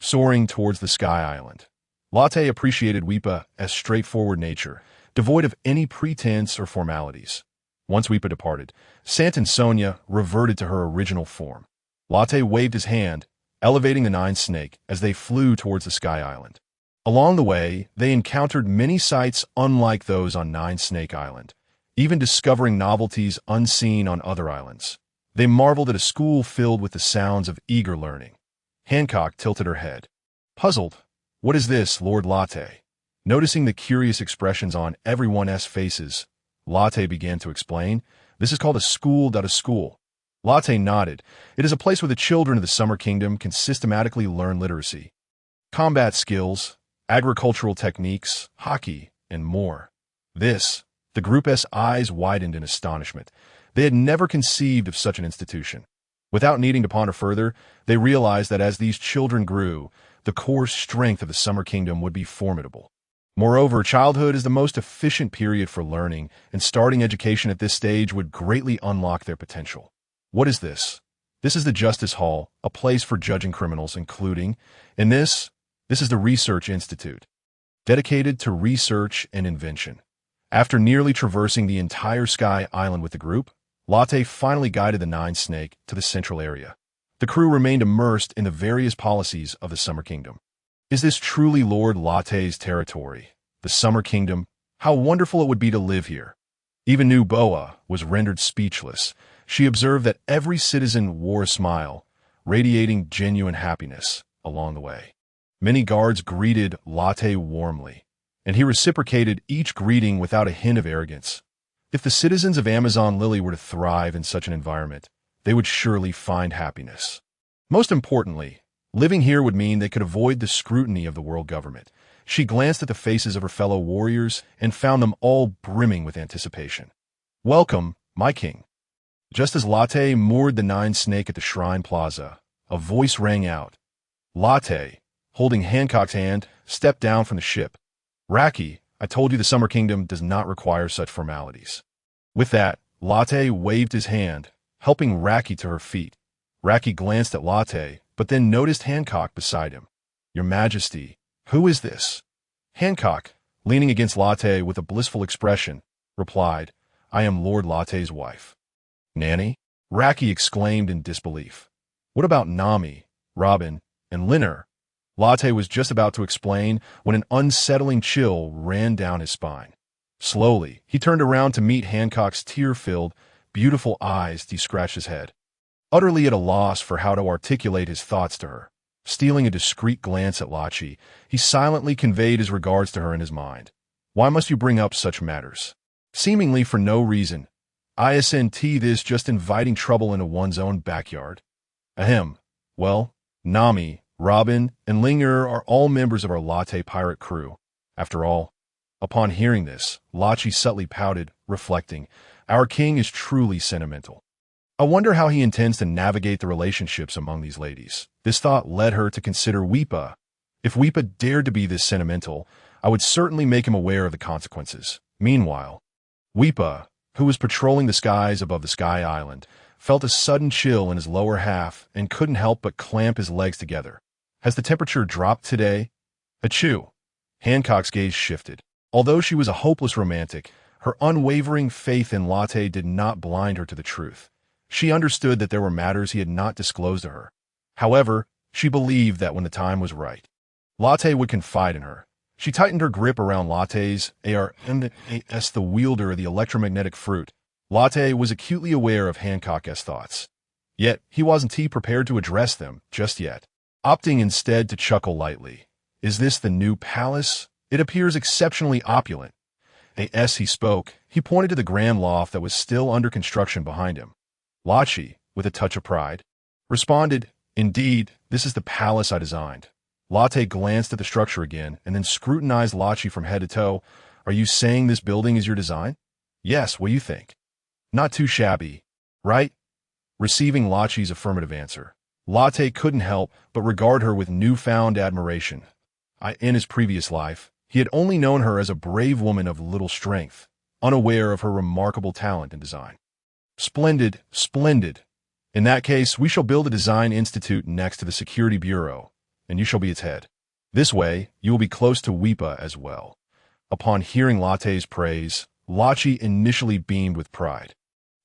soaring towards the Sky Island. Latte appreciated Whippa's straightforward nature, devoid of any pretense or formalities. Once Whippa departed, Sant and Sonia reverted to her original form. Latte waved his hand, elevating the Nine Snake as they flew towards the Sky Island. Along the way, they encountered many sights unlike those on Nine Snake Island, even discovering novelties unseen on other islands. They marveled at a school filled with the sounds of eager learning. Hancock tilted her head. Puzzled. What is this, Lord Latte? Noticing the curious expressions on everyone's faces, Latte began to explain. This is called a school. Latte nodded. It is a place where the children of the Summer Kingdom can systematically learn literacy, combat skills, agricultural techniques, hockey, and more. The group's eyes widened in astonishment. They had never conceived of such an institution. Without needing to ponder further, they realized that as these children grew, the core strength of the Summer Kingdom would be formidable. Moreover, childhood is the most efficient period for learning, and starting education at this stage would greatly unlock their potential. What is this? This is the Justice Hall, a place for judging criminals, including, and this is the Research Institute, dedicated to research and invention. After nearly traversing the entire Sky Island with the group, Latte finally guided the Nine Snake to the central area. The crew remained immersed in the various policies of the Summer Kingdom. Is this truly Lord Latte's territory? The Summer Kingdom? How wonderful it would be to live here. Even New Boa was rendered speechless. She observed that every citizen wore a smile, radiating genuine happiness along the way. Many guards greeted Latte warmly, and he reciprocated each greeting without a hint of arrogance. If the citizens of Amazon Lily were to thrive in such an environment, they would surely find happiness. Most importantly, living here would mean they could avoid the scrutiny of the world government. She glanced at the faces of her fellow warriors and found them all brimming with anticipation. Welcome, my king. Just as Latte moored the Nine Snake at the Shrine Plaza, a voice rang out. Latte, holding Hancock's hand, stepped down from the ship. Raki, I told you the Summer Kingdom does not require such formalities. With that, Latte waved his hand, helping Raki to her feet. Raki glanced at Latte, but then noticed Hancock beside him. Your Majesty, who is this? Hancock, leaning against Latte with a blissful expression, replied, I am Lord Latte's wife. Nanny? Raki exclaimed in disbelief. What about Nami, Robin, and Linner? Latte was just about to explain when an unsettling chill ran down his spine. Slowly, he turned around to meet Hancock's tear-filled, beautiful eyes. He scratched his head, utterly at a loss for how to articulate his thoughts to her. Stealing a discreet glance at Lachi, he silently conveyed his regards to her in his mind. Why must you bring up such matters? Seemingly for no reason. Isn't this just inviting trouble into one's own backyard? Ahem. Well, Nami, Robin, and Linger are all members of our Latte pirate crew. After all, upon hearing this, Lachi subtly pouted, reflecting, our king is truly sentimental. I wonder how he intends to navigate the relationships among these ladies. This thought led her to consider Whippa. If Whippa dared to be this sentimental, I would certainly make him aware of the consequences. Meanwhile, Whippa, who was patrolling the skies above the Sky Island, felt a sudden chill in his lower half and couldn't help but clamp his legs together. Has the temperature dropped today? Achoo! Hancock's gaze shifted. Although she was a hopeless romantic, her unwavering faith in Latte did not blind her to the truth. She understood that there were matters he had not disclosed to her. However, she believed that when the time was right, Latte would confide in her. She tightened her grip around Latte's ARNAS, the wielder of the electromagnetic fruit. Latte was acutely aware of Hancock's thoughts. Yet, he wasn't prepared to address them just yet, opting instead to chuckle lightly. Is this the new palace? It appears exceptionally opulent. As he spoke, he pointed to the grand loft that was still under construction behind him. Lachi, with a touch of pride, responded, Indeed, this is the palace I designed. Latte glanced at the structure again and then scrutinized Lachi from head to toe. Are you saying this building is your design? Yes, what do you think? Not too shabby, right? Receiving Lachi's affirmative answer, Latte couldn't help but regard her with newfound admiration. In his previous life, He had only known her as a brave woman of little strength, unaware of her remarkable talent in design. Splendid, splendid. In that case, we shall build a design institute next to the Security Bureau, and you shall be its head. This way, you will be close to Weepa as well. Upon hearing Latte's praise, Lachi initially beamed with pride.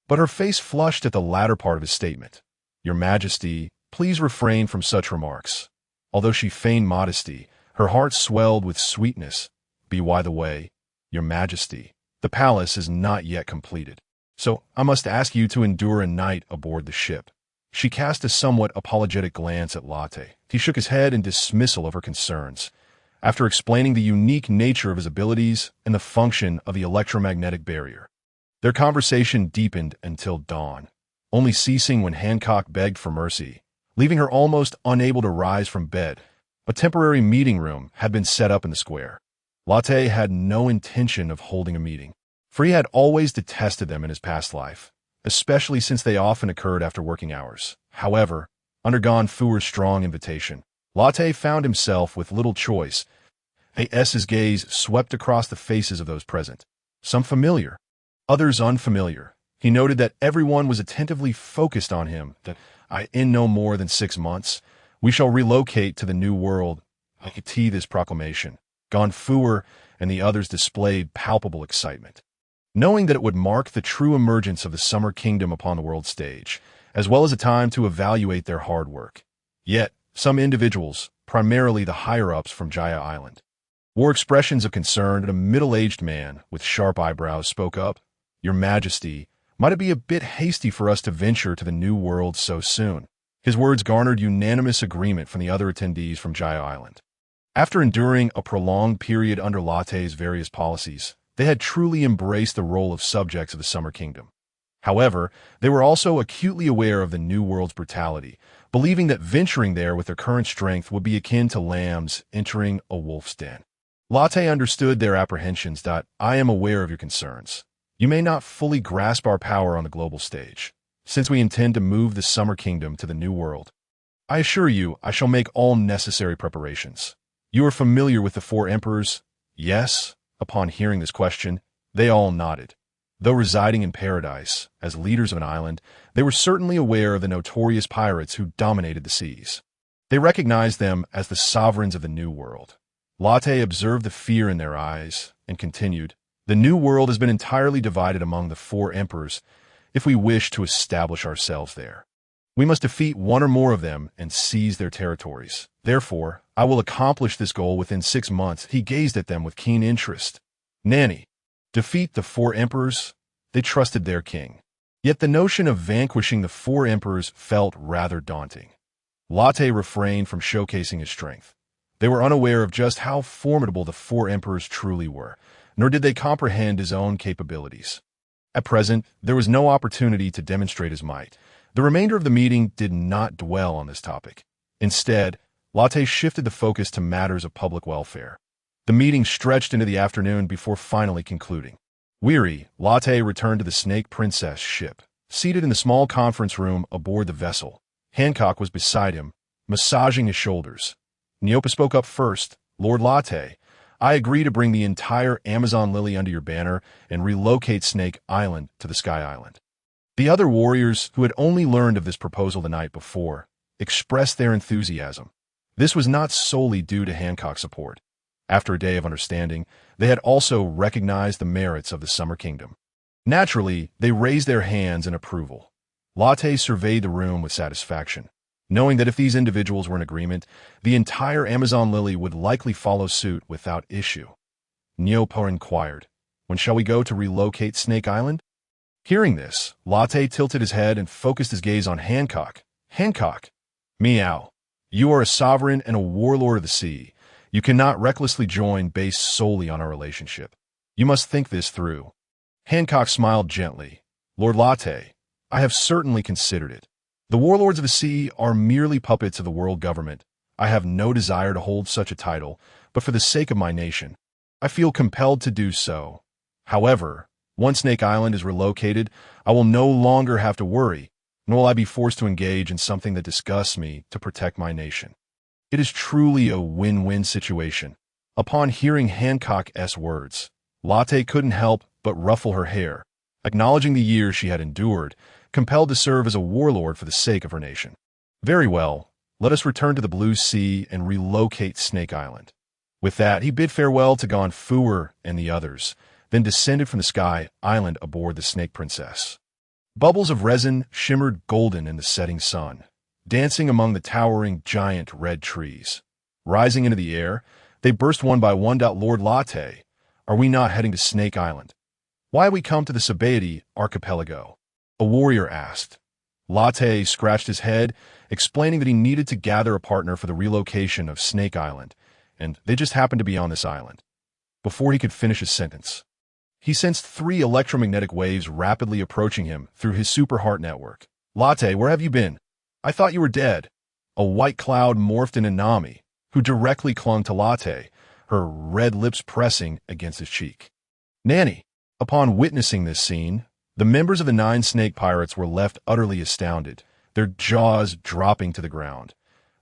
But her face flushed at the latter part of his statement. Your Majesty, please refrain from such remarks. Although she feigned modesty, her heart swelled with sweetness. By the way, Your Majesty, the palace is not yet completed. So I must ask you to endure a night aboard the ship. She cast a somewhat apologetic glance at Latte. He shook his head in dismissal of her concerns. After explaining the unique nature of his abilities and the function of the electromagnetic barrier, their conversation deepened until dawn, only ceasing when Hancock begged for mercy, leaving her almost unable to rise from bed. A temporary meeting room had been set up in the square. Latte had no intention of holding a meeting, for he had always detested them in his past life, especially since they often occurred after working hours. However, under Gonfuer's strong invitation, Latte found himself with little choice. A.S.'s gaze swept across the faces of those present, some familiar, others unfamiliar. He noted that everyone was attentively focused on him, that in no more than 6 months, we shall relocate to the New World. I could see this proclamation. Gonfuer and the others displayed palpable excitement, knowing that it would mark the true emergence of the Summer Kingdom upon the world stage, as well as a time to evaluate their hard work. Yet, some individuals, primarily the higher-ups from Jaya Island, wore expressions of concern, and a middle-aged man with sharp eyebrows spoke up. Your Majesty, might it be a bit hasty for us to venture to the New World so soon? His words garnered unanimous agreement from the other attendees from Jaya Island. After enduring a prolonged period under Latte's various policies, they had truly embraced the role of subjects of the Summer Kingdom. However, they were also acutely aware of the New World's brutality, believing that venturing there with their current strength would be akin to lambs entering a wolf's den. Latte understood their apprehensions. I am aware of your concerns. You may not fully grasp our power on the global stage, since we intend to move the Summer Kingdom to the New World. I assure you, I shall make all necessary preparations. You are familiar with the 4 emperors? Yes. Upon hearing this question, they all nodded. Though residing in paradise, as leaders of an island, they were certainly aware of the notorious pirates who dominated the seas. They recognized them as the sovereigns of the New World. Latte observed the fear in their eyes and continued, the New World has been entirely divided among the 4 emperors. If we wish to establish ourselves there, we must defeat one or more of them and seize their territories. Therefore, I will accomplish this goal within 6 months. He gazed at them with keen interest. Nanny, defeat the 4 emperors? They trusted their king. Yet the notion of vanquishing the 4 emperors felt rather daunting. Latte refrained from showcasing his strength. They were unaware of just how formidable the 4 emperors truly were, nor did they comprehend his own capabilities. At present, there was no opportunity to demonstrate his might. The remainder of the meeting did not dwell on this topic. Instead, Latte shifted the focus to matters of public welfare. The meeting stretched into the afternoon before finally concluding. Weary, Latte returned to the Snake Princess ship. Seated in the small conference room aboard the vessel, Hancock was beside him, massaging his shoulders. Niopa spoke up first. Lord Latte, I agree to bring the entire Amazon Lily under your banner and relocate Snake Island to the Sky Island. The other warriors, who had only learned of this proposal the night before, expressed their enthusiasm. This was not solely due to Hancock's support. After a day of understanding, they had also recognized the merits of the Summer Kingdom. Naturally, they raised their hands in approval. Latte surveyed the room with satisfaction, knowing that if these individuals were in agreement, the entire Amazon Lily would likely follow suit without issue. Niopa inquired, when shall we go to relocate Snake Island? Hearing this, Latte tilted his head and focused his gaze on Hancock. Hancock, meow. You are a sovereign and a warlord of the sea. You cannot recklessly join based solely on our relationship. You must think this through. Hancock smiled gently. Lord Latte, I have certainly considered it. The warlords of the sea are merely puppets of the world government. I have no desire to hold such a title, but for the sake of my nation, I feel compelled to do so. However, once Snake Island is relocated, I will no longer have to worry, nor will I be forced to engage in something that disgusts me to protect my nation. It is truly a win-win situation. Upon hearing Hancock's words, Latte couldn't help but ruffle her hair, acknowledging the years she had endured, compelled to serve as a warlord for the sake of her nation. Very well, let us return to the Blue Sea and relocate Snake Island. With that, he bid farewell to Gon Fuer and the others, then descended from the Sky Island aboard the Snake Princess. Bubbles of resin shimmered golden in the setting sun, dancing among the towering giant red trees. Rising into the air, they burst one by one. Lord Latte, are we not heading to Snake Island? Why have we come to the Sabaody archipelago? A warrior asked. Latte scratched his head, explaining that he needed to gather a partner for the relocation of Snake Island, and they just happened to be on this island. Before he could finish his sentence, he sensed 3 electromagnetic waves rapidly approaching him through his super heart network. Latte, where have you been? I thought you were dead. A white cloud morphed into Nami, who directly clung to Latte, her red lips pressing against his cheek. Nanny! Upon witnessing this scene, the members of the 9 Snake Pirates were left utterly astounded, their jaws dropping to the ground.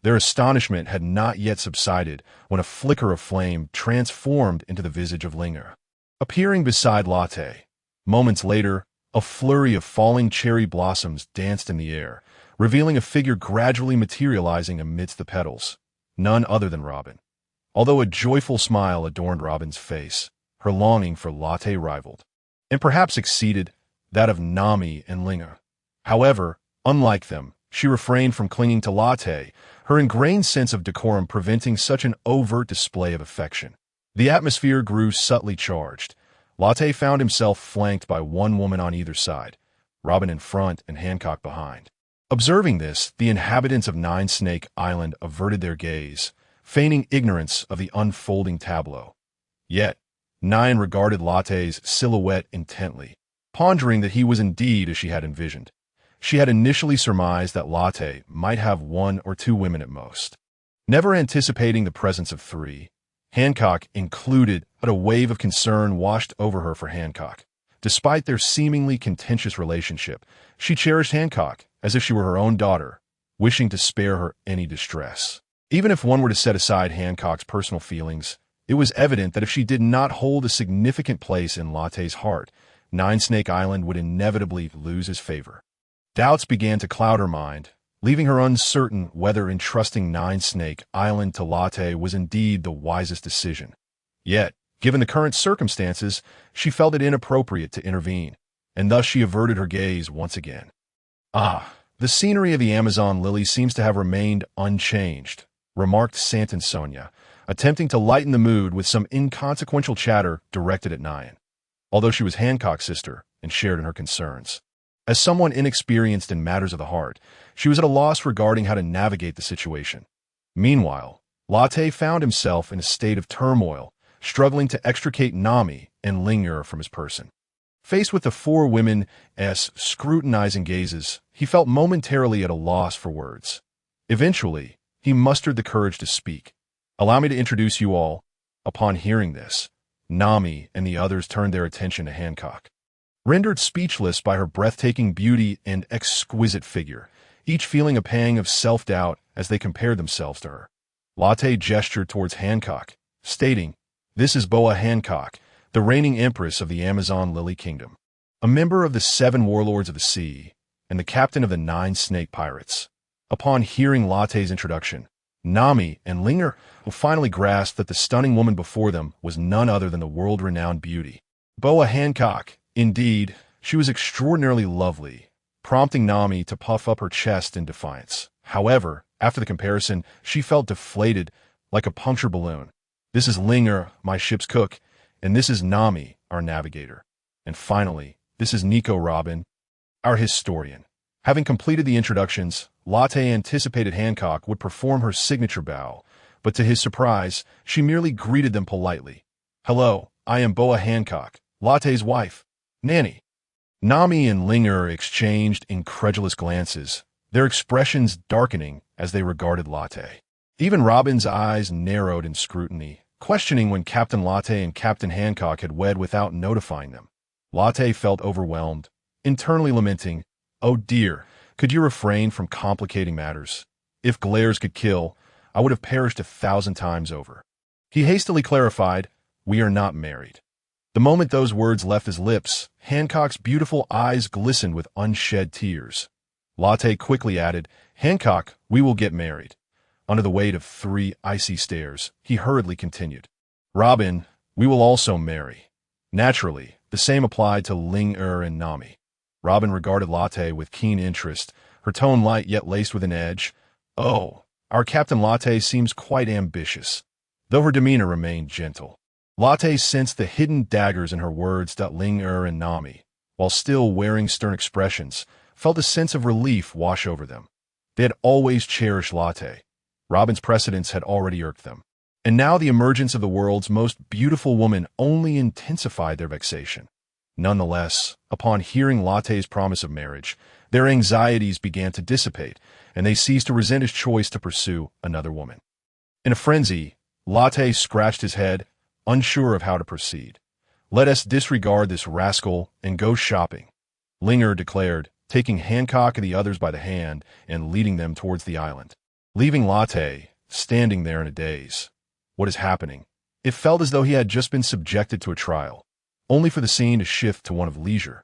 Their astonishment had not yet subsided when a flicker of flame transformed into the visage of Linger, appearing beside Latte. Moments later, a flurry of falling cherry blossoms danced in the air, revealing a figure gradually materializing amidst the petals. None other than Robin. Although a joyful smile adorned Robin's face, her longing for Latte rivaled, and perhaps exceeded, that of Nami and Linger. However, unlike them, she refrained from clinging to Latte, her ingrained sense of decorum preventing such an overt display of affection. The atmosphere grew subtly charged. Latte found himself flanked by one woman on either side, Robin in front and Hancock behind. Observing this, the inhabitants of 9 Snake Island averted their gaze, feigning ignorance of the unfolding tableau. Yet, 9 regarded Latte's silhouette intently, pondering that he was indeed as she had envisioned. She had initially surmised that Latte might have 1 or 2 women at most. Never anticipating the presence of 3, Hancock included, but a wave of concern washed over her for Hancock. Despite their seemingly contentious relationship, she cherished Hancock as if she were her own daughter, wishing to spare her any distress. Even if one were to set aside Hancock's personal feelings, it was evident that if she did not hold a significant place in Latte's heart, 9 Snake Island would inevitably lose his favor. Doubts began to cloud her mind, leaving her uncertain whether entrusting 9 Snake Island to Latte was indeed the wisest decision. Yet, given the current circumstances, she felt it inappropriate to intervene, and thus she averted her gaze once again. The scenery of the Amazon lily seems to have remained unchanged, remarked Santin Sonia, attempting to lighten the mood with some inconsequential chatter directed at Nyan, although she was Hancock's sister and shared in her concerns. As someone inexperienced in matters of the heart, she was at a loss regarding how to navigate the situation. Meanwhile, Latte found himself in a state of turmoil, struggling to extricate Nami and Linger from his person. Faced with the 4 women's scrutinizing gazes, he felt momentarily at a loss for words. Eventually, he mustered the courage to speak. Allow me to introduce you all. Upon hearing this, Nami and the others turned their attention to Hancock. Rendered speechless by her breathtaking beauty and exquisite figure, each feeling a pang of self-doubt as they compared themselves to her. Latte gestured towards Hancock, stating, "This is Boa Hancock, the reigning empress of the Amazon Lily Kingdom, a member of the 7 warlords of the sea, and the captain of the 9 Snake Pirates." Upon hearing Latte's introduction, Nami and Linger finally grasped that the stunning woman before them was none other than the world-renowned beauty. Boa Hancock. Indeed, she was extraordinarily lovely, prompting Nami to puff up her chest in defiance. However, after the comparison, she felt deflated like a punctured balloon. This is Linger, my ship's cook, and this is Nami, our navigator. And finally, this is Nico Robin, our historian. Having completed the introductions, Latte anticipated Hancock would perform her signature bow, but to his surprise, she merely greeted them politely. "Hello, I am Boa Hancock, Latte's wife. Nanny." Nami and Linger exchanged incredulous glances, their expressions darkening as they regarded Latte. Even Robin's eyes narrowed in scrutiny, questioning when Captain Latte and Captain Hancock had wed without notifying them. Latte felt overwhelmed, internally lamenting, "Oh dear, could you refrain from complicating matters? If glares could kill, I would have perished 1,000 times over." He hastily clarified, "We are not married." The moment those words left his lips, Hancock's beautiful eyes glistened with unshed tears. Latte quickly added, "Hancock, we will get married." Under the weight of 3 icy stares, he hurriedly continued, "Robin, we will also marry." Naturally, the same applied to Ling and Nami. Robin regarded Latte with keen interest, her tone light yet laced with an edge. "Oh, our Captain Latte seems quite ambitious," though her demeanor remained gentle. Latte sensed the hidden daggers in her words that Ling and Nami, while still wearing stern expressions, felt a sense of relief wash over them. They had always cherished Latte. Robin's precedents had already irked them. And now the emergence of the world's most beautiful woman only intensified their vexation. Nonetheless, upon hearing Latte's promise of marriage, their anxieties began to dissipate, and they ceased to resent his choice to pursue another woman. In a frenzy, Latte scratched his head, unsure of how to proceed. "Let us disregard this rascal and go shopping," Linger declared, taking Hancock and the others by the hand and leading them towards the island. Leaving Latte standing there in a daze. What is happening? It felt as though he had just been subjected to a trial, only for the scene to shift to one of leisure.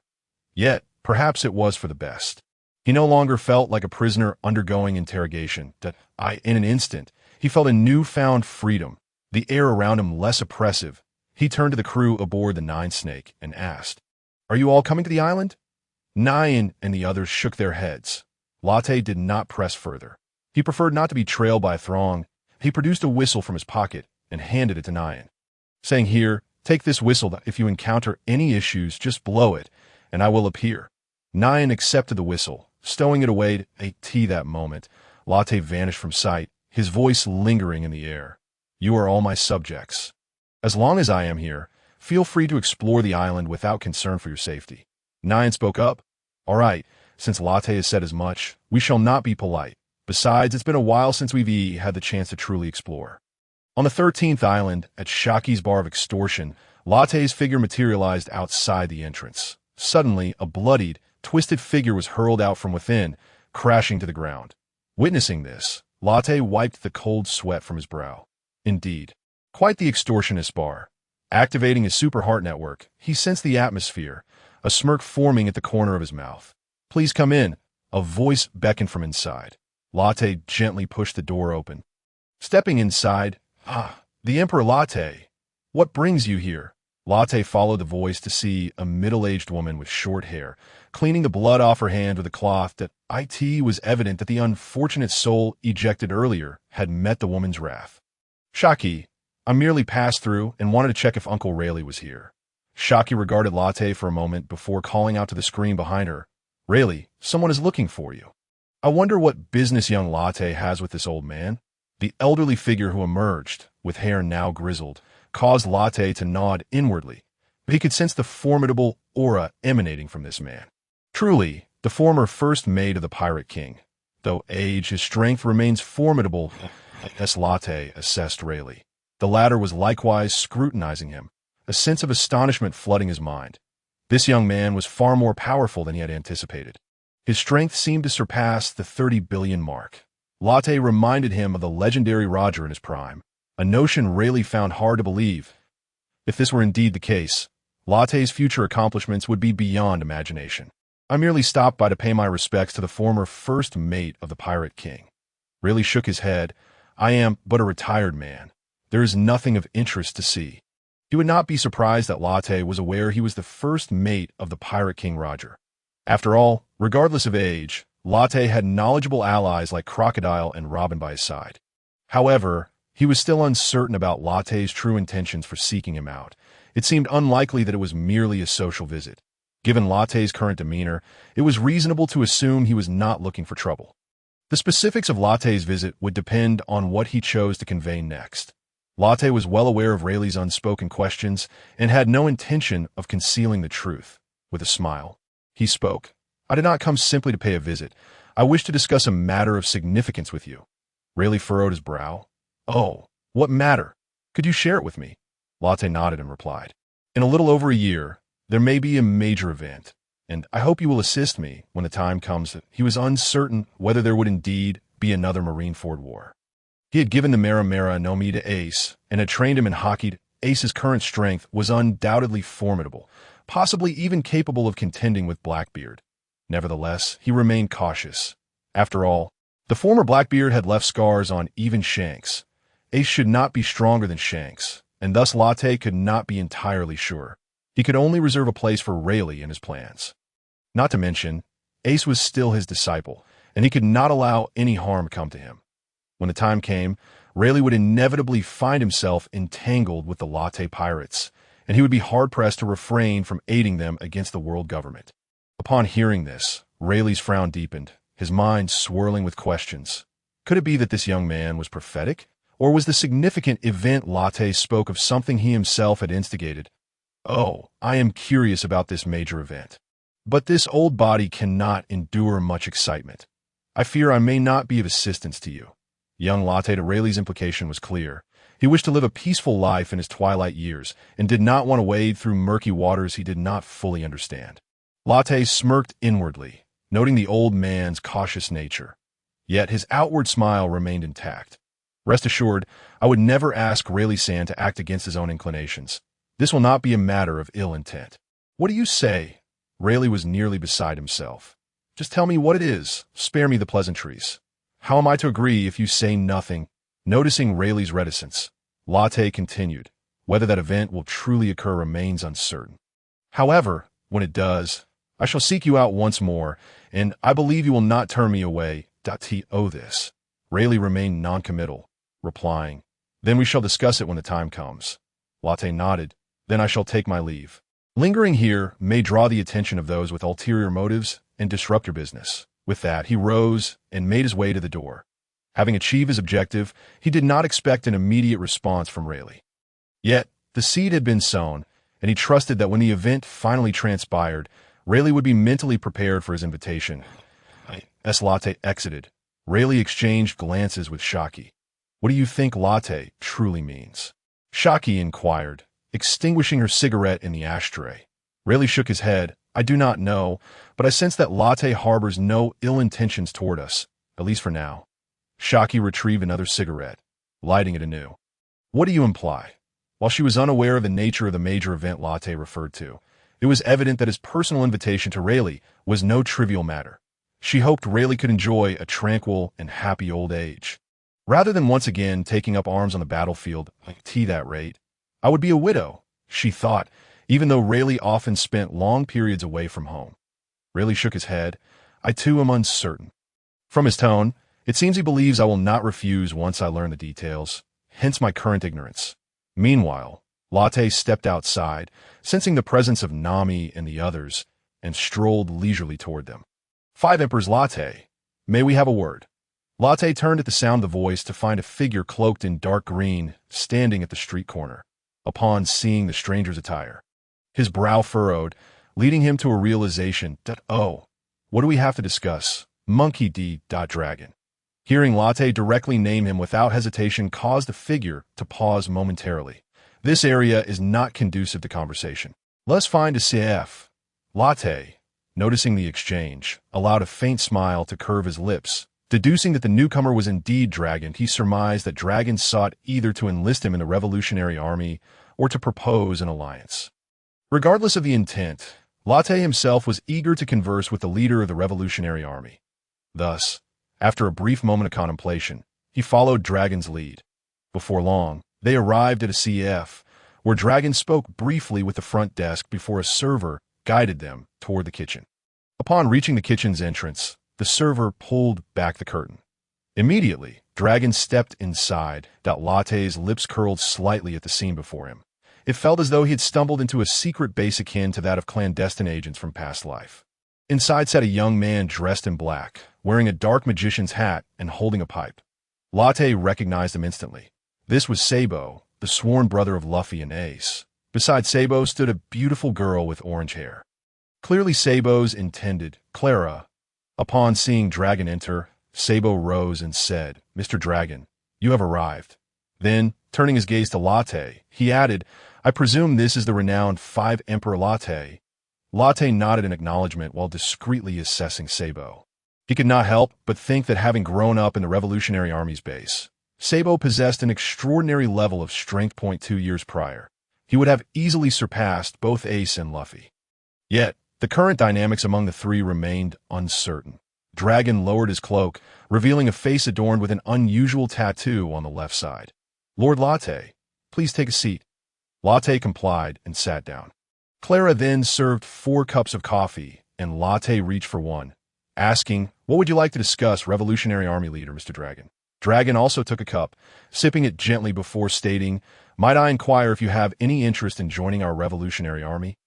Yet, perhaps it was for the best. He no longer felt like a prisoner undergoing interrogation. In an instant, he felt a newfound freedom, the air around him less oppressive. He turned to the crew aboard the Nine Snake and asked, "Are you all coming to the island?" Nyan and the others shook their heads. Latte did not press further. He preferred not to be trailed by a throng. He produced a whistle from his pocket and handed it to Nyan, saying, "Here, take this whistle. If you encounter any issues, just blow it, and I will appear." Nyan accepted the whistle, stowing it away. That moment, Latte vanished from sight, his voice lingering in the air. "You are all my subjects. As long as I am here, feel free to explore the island without concern for your safety." Nyan spoke up. "All right, since Latte has said as much, we shall not be polite. Besides, it's been a while since we've had the chance to truly explore." On the 13th island, at Shaki's Bar of Extortion, Latte's figure materialized outside the entrance. Suddenly, a bloodied, twisted figure was hurled out from within, crashing to the ground. Witnessing this, Latte wiped the cold sweat from his brow. Indeed, quite the extortionist bar. Activating his super heart network, he sensed the atmosphere, a smirk forming at the corner of his mouth. "Please come in," a voice beckoned from inside. Latte gently pushed the door open. Stepping inside, the Emperor Latte. "What brings you here?" Latte followed the voice to see a middle-aged woman with short hair, cleaning the blood off her hand with a cloth. It was evident that the unfortunate soul ejected earlier had met the woman's wrath. "Shaki, I merely passed through and wanted to check if Uncle Rayleigh was here." Shaki regarded Latte for a moment before calling out to the screen behind her, "Rayleigh, someone is looking for you." "I wonder what business young Latte has with this old man." The elderly figure who emerged, with hair now grizzled, caused Latte to nod inwardly, but he could sense the formidable aura emanating from this man. Truly, the former first mate of the Pirate King. Though age, his strength remains formidable, as Latte assessed Rayleigh. The latter was likewise scrutinizing him, a sense of astonishment flooding his mind. This young man was far more powerful than he had anticipated. His strength seemed to surpass the 30 billion mark. Latte reminded him of the legendary Roger in his prime, a notion Rayleigh found hard to believe. If this were indeed the case, Latte's future accomplishments would be beyond imagination. "I merely stopped by to pay my respects to the former first mate of the Pirate King." Rayleigh shook his head. "I am but a retired man. There is nothing of interest to see." He would not be surprised that Latte was aware he was the first mate of the Pirate King Roger. After all, regardless of age, Latte had knowledgeable allies like Crocodile and Robin by his side. However, he was still uncertain about Latte's true intentions for seeking him out. It seemed unlikely that it was merely a social visit. Given Latte's current demeanor, it was reasonable to assume he was not looking for trouble. The specifics of Latte's visit would depend on what he chose to convey next. Latte was well aware of Rayleigh's unspoken questions and had no intention of concealing the truth. With a smile, he spoke. "I did not come simply to pay a visit. I wish to discuss a matter of significance with you." Rayleigh furrowed his brow. "Oh, what matter? Could you share it with me?" Latte nodded and replied, "In a little over a year, there may be a major event, and I hope you will assist me when the time comes." He was uncertain whether there would indeed be another Marineford War. He had given the Mera no Mi to Ace, and had trained him in Haki. Ace's current strength was undoubtedly formidable, possibly even capable of contending with Blackbeard. Nevertheless, he remained cautious. After all, the former Blackbeard had left scars on even Shanks. Ace should not be stronger than Shanks, and thus Latte could not be entirely sure. He could only reserve a place for Rayleigh in his plans. Not to mention, Ace was still his disciple, and he could not allow any harm come to him. When the time came, Rayleigh would inevitably find himself entangled with the Latte pirates, and he would be hard-pressed to refrain from aiding them against the world government. Upon hearing this, Rayleigh's frown deepened, his mind swirling with questions. Could it be that this young man was prophetic? Or was the significant event Latte spoke of something he himself had instigated? Oh, I am curious about this major event. But this old body cannot endure much excitement. I fear I may not be of assistance to you. Young Latte to Rayleigh's implication was clear. He wished to live a peaceful life in his twilight years, and did not want to wade through murky waters he did not fully understand. Latte smirked inwardly, noting the old man's cautious nature. Yet his outward smile remained intact. Rest assured, I would never ask Rayleigh-san to act against his own inclinations. This will not be a matter of ill intent. What do you say? Rayleigh was nearly beside himself. Just tell me what it is. Spare me the pleasantries. How am I to agree if you say nothing? Noticing Rayleigh's reticence, Latte continued. Whether that event will truly occur remains uncertain. However, when it does, I shall seek you out once more, and I believe you will not turn me away. This. Rayleigh remained noncommittal, replying, Then we shall discuss it when the time comes. Latte nodded. Then I shall take my leave. Lingering here may draw the attention of those with ulterior motives and disrupt your business. With that, he rose and made his way to the door. Having achieved his objective, he did not expect an immediate response from Rayleigh. Yet, the seed had been sown, and he trusted that when the event finally transpired, Rayleigh would be mentally prepared for his invitation. As Latte exited, Rayleigh exchanged glances with Shaki. What do you think Latte truly means? Shaki inquired, extinguishing her cigarette in the ashtray. Rayleigh shook his head. I do not know, but I sense that Latte harbors no ill intentions toward us, at least for now. Shaki retrieved another cigarette, lighting it anew. What do you imply? While she was unaware of the nature of the major event Latte referred to, it was evident that his personal invitation to Rayleigh was no trivial matter. She hoped Rayleigh could enjoy a tranquil and happy old age. Rather than once again taking up arms on the battlefield, that rate, I would be a widow, she thought, even though Rayleigh often spent long periods away from home. Rayleigh shook his head. I too am uncertain. From his tone, it seems he believes I will not refuse once I learn the details, hence my current ignorance. Meanwhile, Latte stepped outside, sensing the presence of Nami and the others, and strolled leisurely toward them. 5 Emperors Latte. May we have a word? Latte turned at the sound of the voice to find a figure cloaked in dark green, standing at the street corner. Upon seeing the stranger's attire, his brow furrowed, leading him to a realization that, oh, what do we have to discuss? Monkey D. Dragon. Hearing Latte directly name him without hesitation caused the figure to pause momentarily. This area is not conducive to conversation. Let's find a CF. Latte, noticing the exchange, allowed a faint smile to curve his lips. Deducing that the newcomer was indeed Dragon, he surmised that Dragon sought either to enlist him in the Revolutionary Army or to propose an alliance. Regardless of the intent, Latte himself was eager to converse with the leader of the Revolutionary Army. Thus, after a brief moment of contemplation, he followed Dragon's lead. Before long, they arrived at a CF, where Dragon spoke briefly with the front desk before a server guided them toward the kitchen. Upon reaching the kitchen's entrance, the server pulled back the curtain. Immediately, Dragon stepped inside. Latte's lips curled slightly at the scene before him. It felt as though he had stumbled into a secret base akin to that of clandestine agents from past life. Inside sat a young man dressed in black, wearing a dark magician's hat and holding a pipe. Latte recognized him instantly. This was Sabo, the sworn brother of Luffy and Ace. Beside Sabo stood a beautiful girl with orange hair. Clearly Sabo's intended, Clara. Upon seeing Dragon enter, Sabo rose and said, Mr. Dragon, you have arrived. Then, turning his gaze to Latte, he added, I presume this is the renowned 5 Emperor Latte. Latte nodded in acknowledgement while discreetly assessing Sabo. He could not help but think that having grown up in the Revolutionary Army's base, Sabo possessed an extraordinary level of strength. 2 years prior, he would have easily surpassed both Ace and Luffy. Yet, the current dynamics among the three remained uncertain. Dragon lowered his cloak, revealing a face adorned with an unusual tattoo on the left side. "Lord Latte, please take a seat." Latte complied and sat down. Clara then served 4 cups of coffee, and Latte reached for one, asking, "What would you like to discuss, Revolutionary Army leader, Mr. Dragon?" Dragon also took a cup, sipping it gently before stating, "Might I inquire if you have any interest in joining our Revolutionary Army?"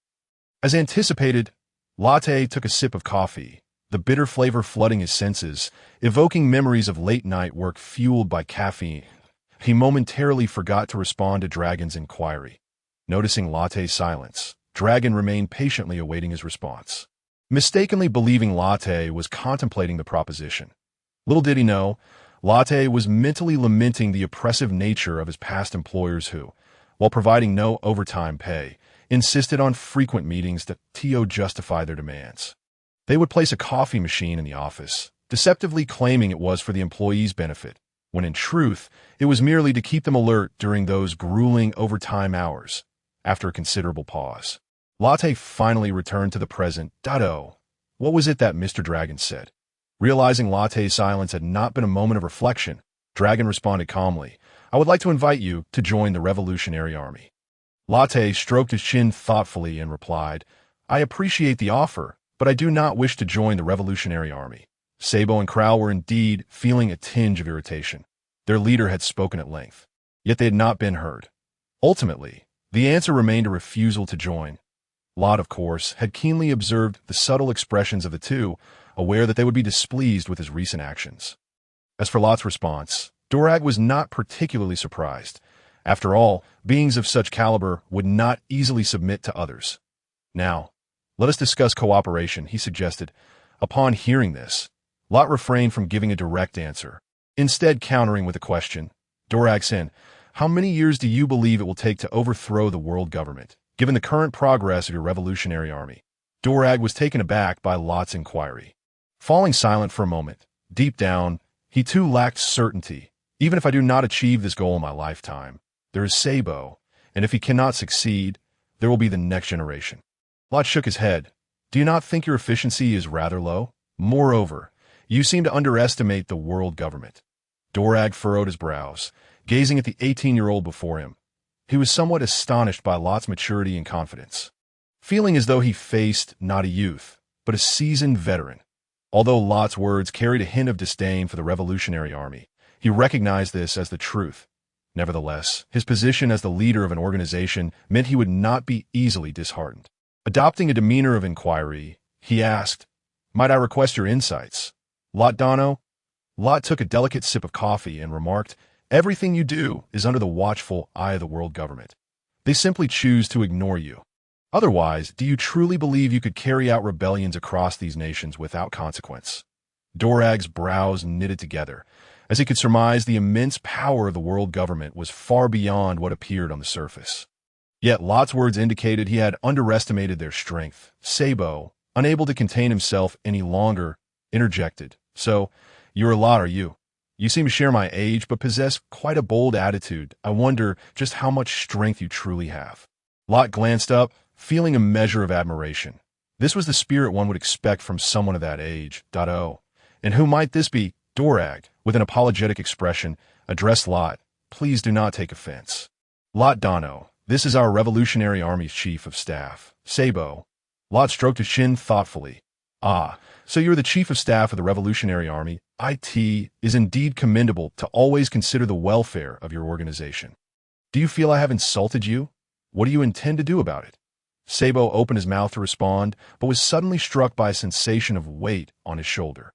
As anticipated, Latte took a sip of coffee, the bitter flavor flooding his senses, evoking memories of late-night work fueled by caffeine. He momentarily forgot to respond to Dragon's inquiry. Noticing Latte's silence, Dragon remained patiently awaiting his response. Mistakenly believing Latte was contemplating the proposition. Little did he know, Latte was mentally lamenting the oppressive nature of his past employers who, while providing no overtime pay, insisted on frequent meetings to justify their demands. They would place a coffee machine in the office, deceptively claiming it was for the employees' benefit, when in truth, it was merely to keep them alert during those grueling overtime hours. After a considerable pause, Latte finally returned to the present. "Oh, what was it that Mr. Dragon said?" Realizing Latte's silence had not been a moment of reflection, Dragon responded calmly, "I would like to invite you to join the Revolutionary Army." Latte stroked his chin thoughtfully and replied, "I appreciate the offer, but I do not wish to join the Revolutionary Army." Sabo and Crow were indeed feeling a tinge of irritation. Their leader had spoken at length, yet they had not been heard. Ultimately, the answer remained a refusal to join. Lot, of course, had keenly observed the subtle expressions of the two, aware that they would be displeased with his recent actions. As for Lot's response, Dorag was not particularly surprised. After all, beings of such caliber would not easily submit to others. "Now, let us discuss cooperation," he suggested. Upon hearing this, Lot refrained from giving a direct answer, instead countering with a question. Dorag said, "How many years do you believe it will take to overthrow the world government, given the current progress of your Revolutionary Army?" Dorag was taken aback by Lot's inquiry. Falling silent for a moment, deep down, he too lacked certainty. "Even if I do not achieve this goal in my lifetime, there is Sabo, and if he cannot succeed, there will be the next generation." Lot shook his head. "Do you not think your efficiency is rather low? Moreover, you seem to underestimate the world government." Dorag furrowed his brows, gazing at the 18-year-old before him. He was somewhat astonished by Lot's maturity and confidence, feeling as though he faced not a youth, but a seasoned veteran. Although Lot's words carried a hint of disdain for the Revolutionary Army, he recognized this as the truth. Nevertheless, his position as the leader of an organization meant he would not be easily disheartened. Adopting a demeanor of inquiry, he asked, "Might I request your insights, Lot Dono?" Lot took a delicate sip of coffee and remarked, "Everything you do is under the watchful eye of the world government. They simply choose to ignore you. Otherwise, do you truly believe you could carry out rebellions across these nations without consequence?" Dorag's brows knitted together, as he could surmise the immense power of the world government was far beyond what appeared on the surface. Yet Lot's words indicated he had underestimated their strength. Sabo, unable to contain himself any longer, interjected, "So, you're a Lot, are you? You seem to share my age, but possess quite a bold attitude. I wonder just how much strength you truly have." Lot glanced up, feeling a measure of admiration. This was the spirit one would expect from someone of that age. "Oh, and who might this be?" Dorag, with an apologetic expression, addressed Lot. "Please do not take offense. Lot Dono, this is our Revolutionary Army's Chief of Staff, Sabo." Lot stroked his chin thoughtfully. "Ah, so you're the Chief of Staff of the Revolutionary Army. It is indeed commendable to always consider the welfare of your organization. Do you feel I have insulted you? What do you intend to do about it?" Sabo opened his mouth to respond, but was suddenly struck by a sensation of weight on his shoulder.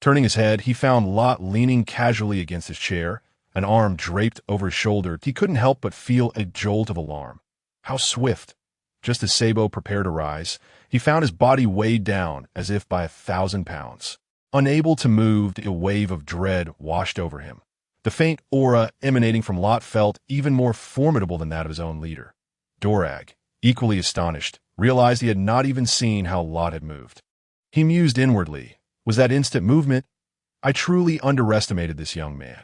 Turning his head, he found Lot leaning casually against his chair, an arm draped over his shoulder. He couldn't help but feel a jolt of alarm. How swift! Just as Sabo prepared to rise, he found his body weighed down as if by 1,000 pounds. Unable to move, a wave of dread washed over him. The faint aura emanating from Lot felt even more formidable than that of his own leader. Dorag, equally astonished, realized he had not even seen how Lot had moved. He mused inwardly, was that instant movement? I truly underestimated this young man.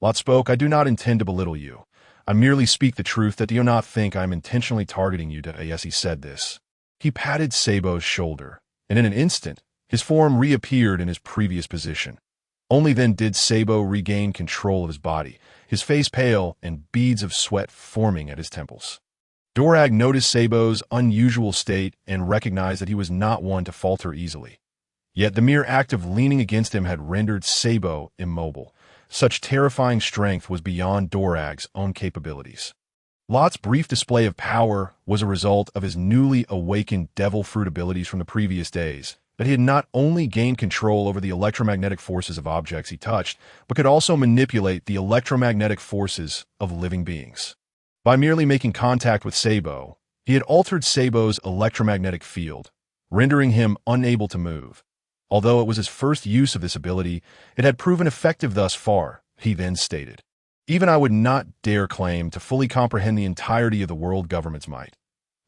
Lot spoke, I do not intend to belittle you. I merely speak the truth that do not think I am intentionally targeting you. As he said this, he patted Sabo's shoulder, and in an instant, his form reappeared in his previous position. Only then did Sabo regain control of his body, his face pale and beads of sweat forming at his temples. Dorag noticed Sabo's unusual state and recognized that he was not one to falter easily. Yet the mere act of leaning against him had rendered Sabo immobile. Such terrifying strength was beyond Dorag's own capabilities. Lot's brief display of power was a result of his newly awakened devil fruit abilities from the previous days, but he had not only gained control over the electromagnetic forces of objects he touched, but could also manipulate the electromagnetic forces of living beings. By merely making contact with Sabo, he had altered Sabo's electromagnetic field, rendering him unable to move. Although it was his first use of this ability, it had proven effective thus far, he then stated. Even I would not dare claim to fully comprehend the entirety of the world government's might.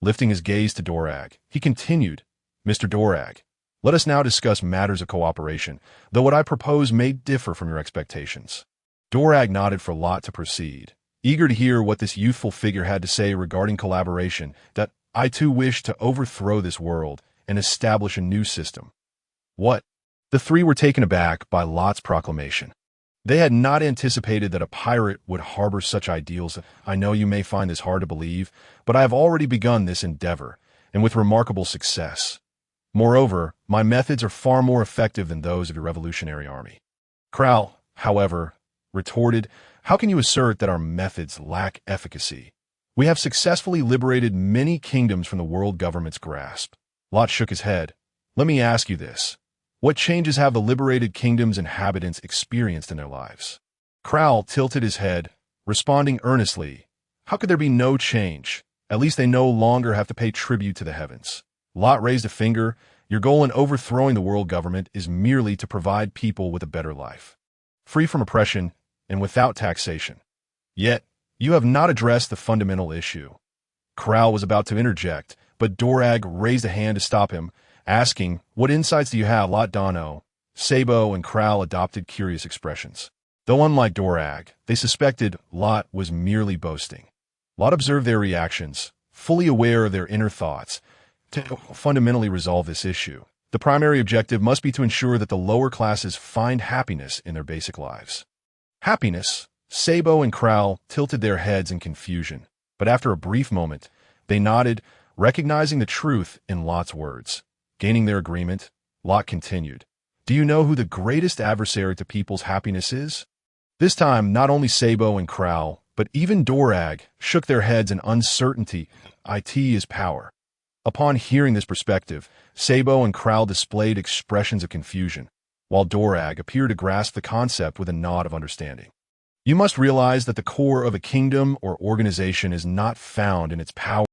Lifting his gaze to Dorag, he continued, Mr. Dorag, let us now discuss matters of cooperation, though what I propose may differ from your expectations. Dorag nodded for Lot to proceed, eager to hear what this youthful figure had to say regarding collaboration, that I too wish to overthrow this world and establish a new system. What? The three were taken aback by Lot's proclamation. They had not anticipated that a pirate would harbor such ideals. I know you may find this hard to believe, but I have already begun this endeavor, and with remarkable success. Moreover, my methods are far more effective than those of your revolutionary army. Krau, however, retorted, how can you assert that our methods lack efficacy? We have successfully liberated many kingdoms from the world government's grasp. Lot shook his head. Let me ask you this. What changes have the liberated kingdom's inhabitants experienced in their lives? Krau tilted his head, responding earnestly, how could there be no change? At least they no longer have to pay tribute to the heavens. Lot raised a finger. Your goal in overthrowing the world government is merely to provide people with a better life, free from oppression and without taxation. Yet, you have not addressed the fundamental issue. Krau was about to interject, but Dorag raised a hand to stop him, asking, what insights do you have? Lot Dono, Sabo, and Krau adopted curious expressions. Though unlike Dorag, they suspected Lot was merely boasting. Lot observed their reactions, fully aware of their inner thoughts. To fundamentally resolve this issue, the primary objective must be to ensure that the lower classes find happiness in their basic lives. Happiness? Sabo and Krau tilted their heads in confusion, but after a brief moment, they nodded, recognizing the truth in Lot's words. Gaining their agreement, Lot continued, do you know who the greatest adversary to people's happiness is? This time, not only Sabo and Krau, but even Dorag shook their heads in uncertainty. It is power. Upon hearing this perspective, Sabo and Krau displayed expressions of confusion, while Dorag appeared to grasp the concept with a nod of understanding. You must realize that the core of a kingdom or organization is not found in its power